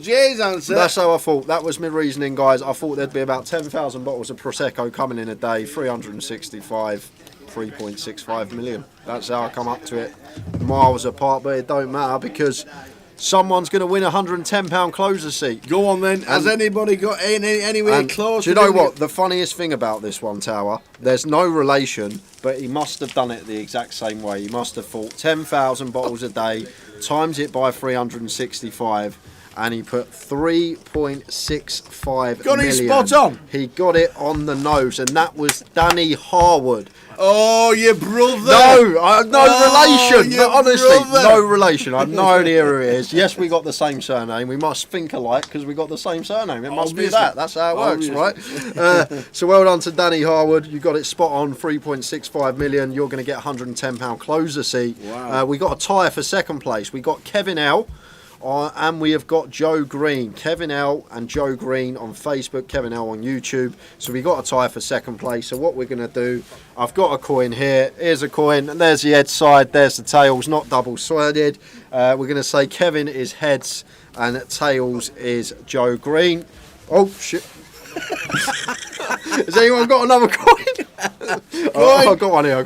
Jay's answer. That's how I thought. That was my reasoning, guys. I thought there'd be about 10,000 bottles of Prosecco coming in a day. 365 million. That's how I come up to it. Miles apart, but it don't matter because someone's going to win a £110 closer seat. Go on then. Has anybody got anywhere close? Do you know what? The funniest thing about this one, Tower, there's no relation, but he must have done it the exact same way. He must have thought 10,000 bottles a day, times it by 365, and he put 3.65 got million. it spot on. He got it on the nose, and that was Danny Harwood. Oh, your brother! No, I have no relation. Your Honestly, brother. no relation. I have no idea who it is. Yes, we got the same surname. We must think alike because we got the same surname. It must be that. That's how it works, right? So well done to Danny Harwood. You got it spot on. 3.65 million. You're going to get a £110 closer seat. Wow. We got a tie for second place. We got Kevin L. And we have got Joe Green. Kevin L and Joe Green on Facebook, Kevin L on YouTube. So we got a tie for second place. So what we're going to do, I've got a coin here. Here's a coin, and there's the head side, there's the tails, not double-sided. We're going to say Kevin is heads and tails is Joe Green. Oh, shit. Has anyone got another coin? Oh, I've got one here.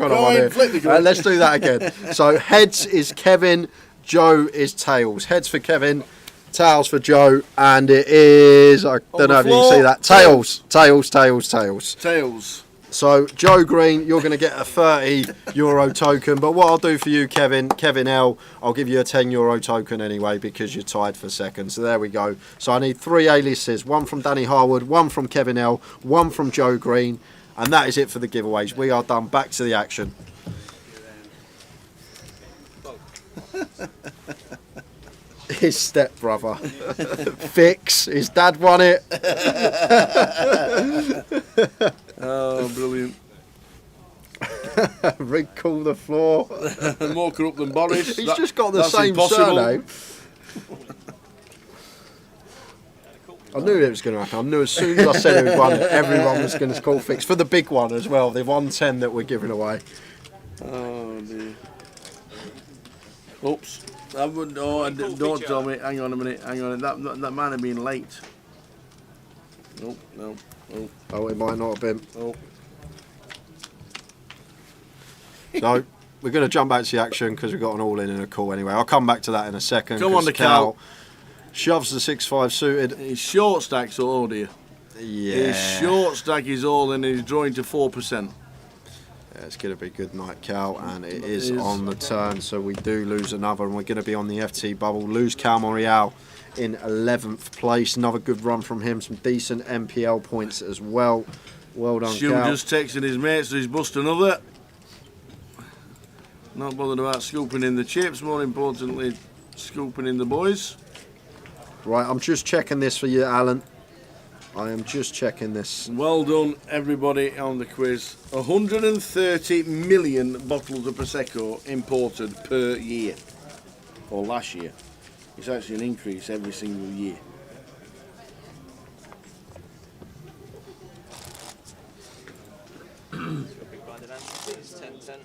Flip the coin. Let's do that again. So heads is Kevin. Joe is tails. Heads for Kevin, tails for Joe, and it is, I don't know if you can see that, tails. Tails. So Joe Green, you're going to get a €30 token, but what I'll do for you, Kevin L, I'll give you a €10 token anyway because you're tied for second. So there we go. So I need 3 A-listers, one from Danny Harwood, one from Kevin L, one from Joe Green, and that is it for the giveaways. We are done. Back to the action. His stepbrother Fix, his dad won it. Oh, brilliant. Rig call the floor. More corrupt than Boris. He's just got the same surname. I knew it was going to happen. I knew as soon as I said who won it, everyone was going to call Fix for the big one as well, the 110 that we're giving away. Oh dear. Oops. Don't tell me. Hang on a minute. That might have been late. Nope. No. Oh, it might not have been. Oh. So we're going to jump back to the action because we've got an all-in and a call anyway. I'll come back to that in a second. Come on, the Cal. Shoves the 6-5 suited. His short stack's all, dear. Yeah. His short stack is all, and he's drawing to 4%. Yeah, it's going to be a good night, Cal, and it is on the turn, so we do lose another, and we're going to be on the FT bubble. Lose Cal Morial in 11th place. Another good run from him, some decent MPL points as well. Well done, Stu Cal. just texting his mate, so he's bust another. Not bothered about scooping in the chips, more importantly, scooping in the boys. Right, I'm just checking this for you, Alan. I am just checking this. Well done, everybody on the quiz. 130 million bottles of Prosecco imported per year, or last year. It's actually an increase every single year. Big blind answer is 10-10.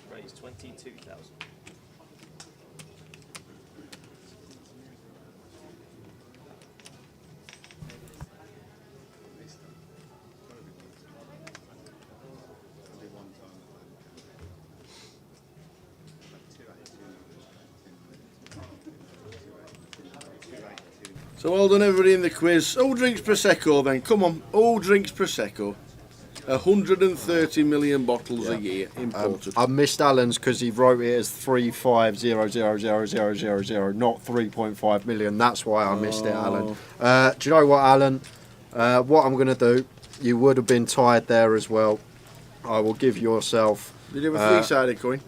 Raise 22,000. So well done, everybody in the quiz. Who drinks Prosecco then? Come on, who drinks Prosecco? 130 million bottles a year imported. I missed Alan's because he wrote it as 3500000, not 3.5 million. That's why I missed it, Alan. Do you know what, Alan? What I'm going to do, you would have been tied there as well. I will give yourself... Did you have a three-sided coin?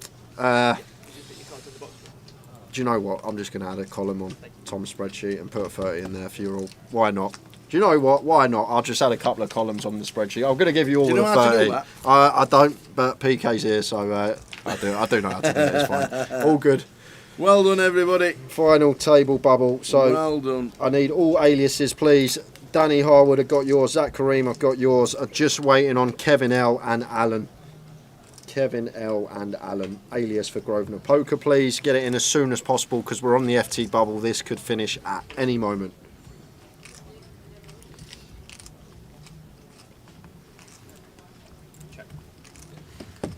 Do you know what? I'm just going to add a column on Tom's spreadsheet and put a 30 in there for you all. Why not? Do you know what? Why not? I'll just add a couple of columns on the spreadsheet. I'm going to give you all Do you know a how 30. to do that? I don't, but PK's here, so I do know how to do it. It's fine. All good. Well done, everybody. Final table bubble. So well done. I need all aliases, please. Danny Harwood, I've got yours. Zach Kareem, I've got yours. I'm just waiting on Kevin L and Alan. Kevin L and Alan. Alias for Grosvenor Poker, please. Get it in as soon as possible because we're on the FT bubble. This could finish at any moment.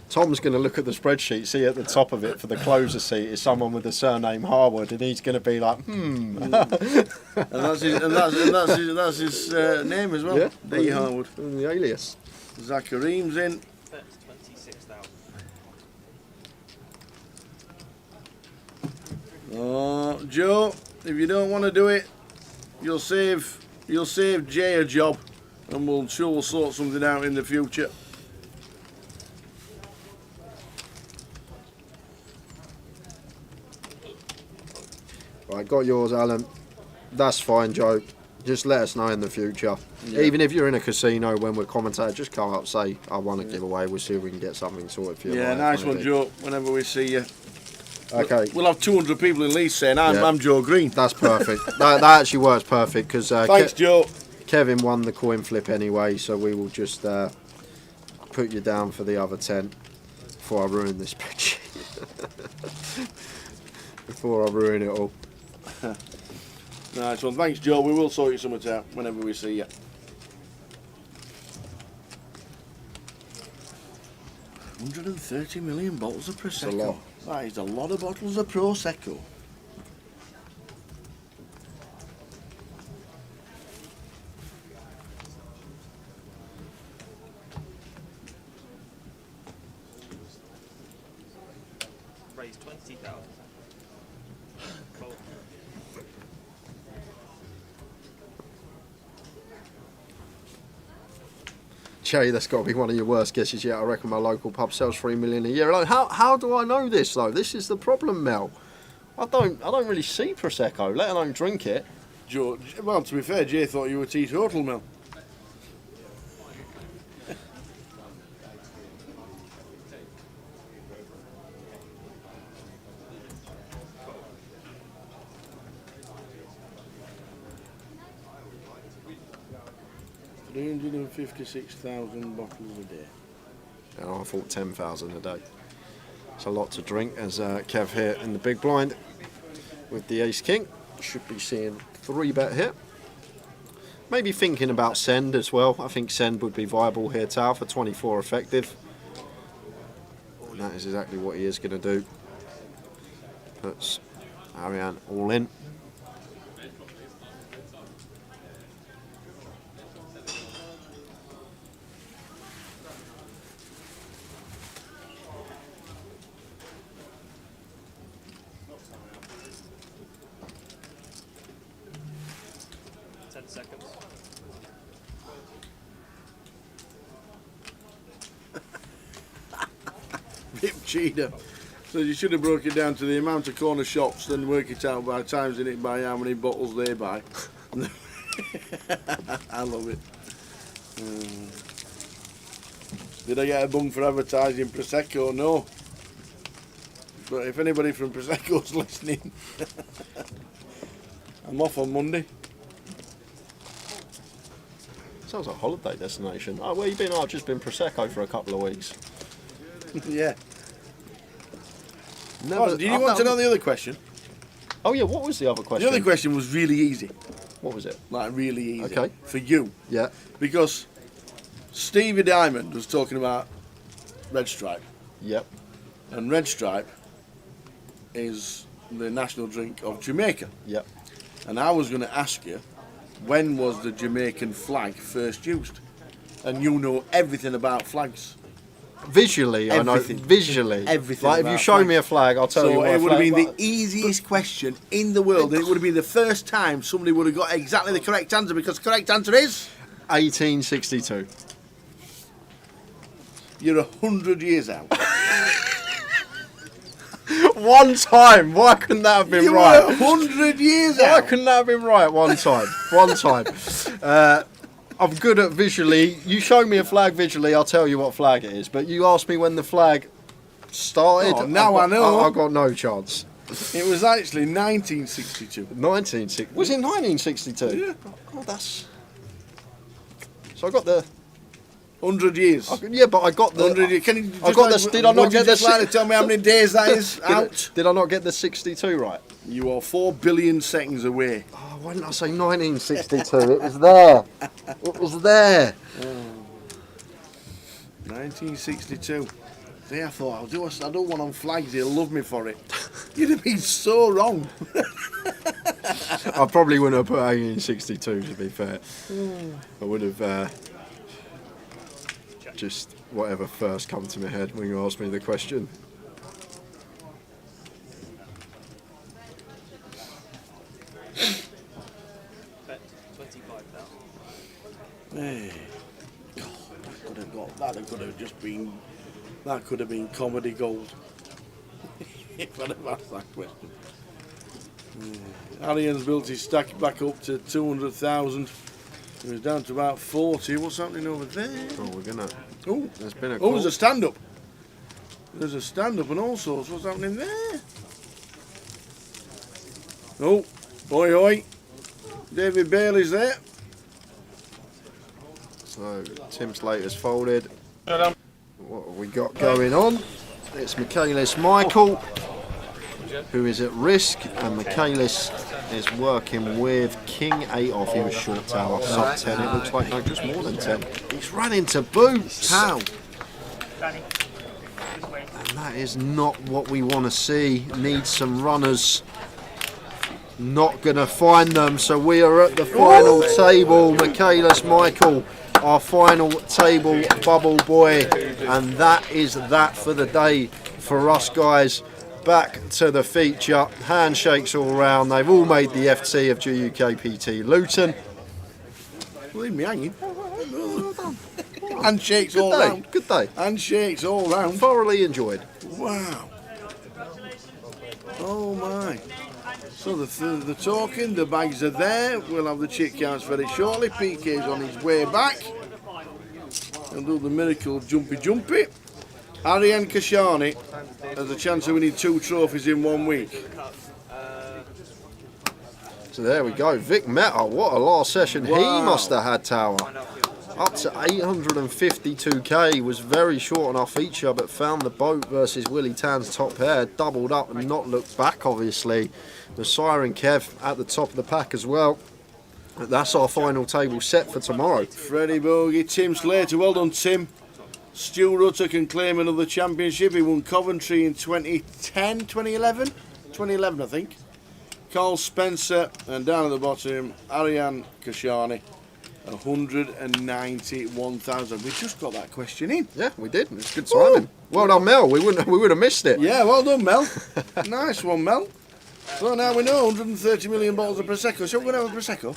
Tom's going to look at the spreadsheet, see at the top of it for the closer seat is someone with the surname Harwood, and he's going to be like, and that's his name as well. Yeah. D. Harwood. And the alias. Zach Kareem's in. That's 26,000. Oh, Joe, if you don't want to do it, you'll save Jay a job, and we'll sort something out in the future. Right, got yours, Alan. That's fine, Joe. Just let us know in the future. Yeah. Even if you're in a casino when we're commentating, just come up, say, I want a giveaway. We'll see if we can get something sorted for you. Yeah, nice one, Joe. Whenever we see you. Okay. We'll have 200 people in Leeds saying, I'm Joe Green. That's perfect. that actually works perfect because thanks, Joe. Kevin won the coin flip anyway, so we will just put you down for the other 10 before I ruin this spreadsheet. Before I ruin it all. Nice one. Thanks, Joe. We will sort you something out whenever we see you. $130 million bottles of Prosecco. That's a lot. That is a lot of bottles of Prosecco. Raise 20,000. Cool. Jay, that's got to be one of your worst guesses yet. I reckon my local pub sells 3 million a year alone. How do I know this though? This is the problem, Mel. I don't really see Prosecco, let alone drink it. Joe, well, to be fair, Jay thought you were teetotal, Mel. $356,000 bottles a day. Oh, I thought 10,000 a day. It's a lot to drink. As Kev here in the big blind with the ace king. Should be seeing 3-bet here. Maybe thinking about send as well. I think send would be viable here, Tao, for 24 effective. And that is exactly what he is going to do. Puts Ariane all in. Seconds. Rip Cheetah. So you should have broke it down to the amount of corner shops, then work it out by times in it by how many bottles they buy. I love it. Did I get a bung for advertising Prosecco? No. But if anybody from Prosecco's listening, I'm off on Monday. Sounds like a holiday destination. Oh, where you been? Oh, I've just been Prosecco for a couple of weeks. Yeah. Never, do you want to know the other question? Oh yeah, what was the other question? The other question was really easy. What was it? Like really easy. Okay. For you. Yeah. Because Stevie Diamond was talking about Red Stripe. Yep. And Red Stripe is the national drink of Jamaica. Yep. And I was going to ask you, when was the Jamaican flag first used? And you know everything about flags. Visually, Everything. I know. Visually. Everything. Like, if you about show flags. me a flag, I'll tell you what So a it would have flag been was. the easiest question in the world. And it would have been the first time somebody would have got exactly the correct answer, because the correct answer is 1862. You're 100 years out. One time. Why couldn't that have been You right? were 100 years Why out. couldn't that have been right one time? One time. I'm good at visually. You show me a flag visually, I'll tell you what flag it is. But you ask me when the flag started. Oh, now I know. I've got no chance. It was actually 1962. 1960. Was it 1962? Yeah. Oh, that's. So I got the. 100 years. Yeah, but I got the. 100 years. Can you just I got like, the. Did I would not you get the? just like to tell me how many days that is out? Did I not get the 62 right? You are 4 billion seconds away. Oh, why didn't I say 1962? It was there. It was there. 1962. See, I thought I'll do one on flags. He'll love me for it. You'd have been so wrong. I probably wouldn't have put 1862, to be fair. I would have just whatever first come to my head when you asked me the question. Bet 25,000. Hey. That could have been comedy gold. If I'd have asked that question. Arian's built his stack back up to 200,000. He was down to about 40. What's happening over there? Oh, we're gonna. Oh, there's been a. Oh, there's a stand up. There's a stand up and all sorts. What's happening there? Oh, oi, oi. David Bailey's there. So Tim Slater's folded. What have we got going on? It's Michaelis Michael, who is at risk, and Michaelis is working with King 8 off. He was short tower, sub 10. It looks like no, just more than 10. He's run into boots. How? And that is not what we want to see. Needs some runners. Not going to find them. So we are at the final table. Michaelis Michael, our final table bubble boy. And that is that for the day for us, guys. Back to the feature. Handshakes all round. They've all made the FT of GUKPT Luton. Leave me hanging. Handshakes all round. Good day. Handshakes all round. Thoroughly enjoyed. Wow. Oh my. So the token, the bags are there. We'll have the chit counts very shortly. PK's on his way back. He'll do the miracle jumpy. Ariane Kashani has a chance of winning 2 trophies in 1 week. So there we go. Vic Meta, what a last session he must have had, Tower. Up to 852k, was very short on our feature, but found the boat versus Willie Tan's top pair, doubled up and not looked back, obviously. The Siren Kev at the top of the pack as well. That's our final table set for tomorrow. Freddie Bogey, Tim Slater, well done Tim. Stu Rutter can claim another championship. He won Coventry in 2010, 2011? 2011 I think. Carl Spencer, and down at the bottom, Ariane Kashani, 191,000. We just got that question in. Yeah, we did. It's good timing. Well done, Mel. We would have missed it. Yeah, well done, Mel. Nice one, Mel. So now we know 130 million bottles of Prosecco. So we're going to have a Prosecco?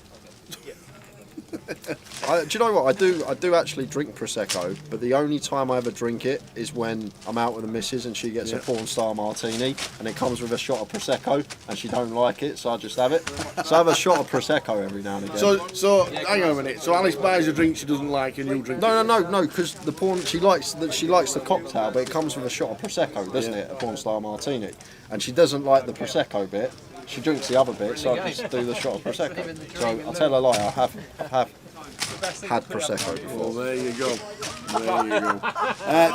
Do you know what? I do actually drink Prosecco, but the only time I ever drink it is when I'm out with the missus and she gets a porn star martini and it comes with a shot of Prosecco and she don't like it, so I just have it. So I have a shot of Prosecco every now and again. So hang on a minute. So Alice buys a drink she doesn't like and you drink it? No, because the porn she likes the cocktail, but it comes with a shot of Prosecco, doesn't it? A porn star martini, and she doesn't like the Prosecco bit. She drinks the other bit, so I just do the shot of Prosecco. So I'll tell a lie, I have had Prosecco before. Well, there you go. There you go.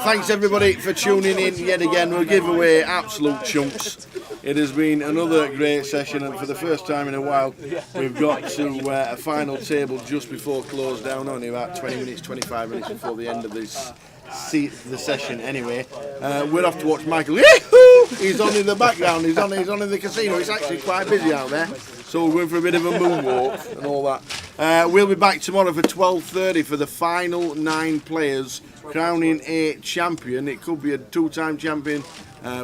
Thanks everybody for tuning in yet again. We'll give away absolute chunks. It has been another great session, and for the first time in a while, we've got to a final table just before close down, only about 20 minutes, 25 minutes before the end of this. The session anyway. We're off to watch Michael. Yahoo! He's on in the background. He's on in the casino. It's actually quite busy out there, so we're going for a bit of a moonwalk and all that. We'll be back tomorrow for 12:30 for the final 9 players crowning a champion. It could be a 2-time champion.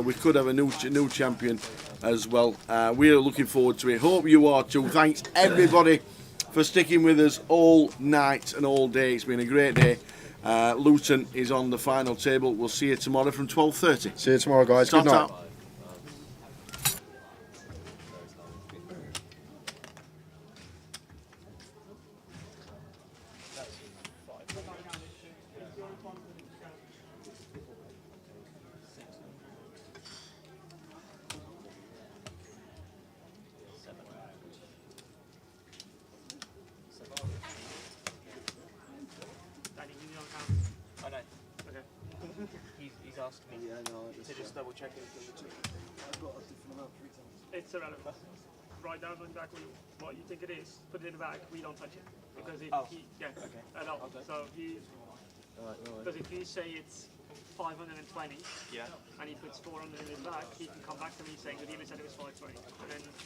We could have a new champion as well. We're looking forward to it. Hope you are too. Thanks everybody for sticking with us all night and all day. It's been a great day. Luton is on the final table. We'll see you tomorrow from 12:30. See you tomorrow, guys. Good night. He's asked me to just double check it. It's irrelevant. Write down on the back what you think it is. Put it in the bag. We don't touch it because if So if you say it's 520, yeah, and he puts 400 in his bag, he can come back to me saying the dealer said it was 520, and then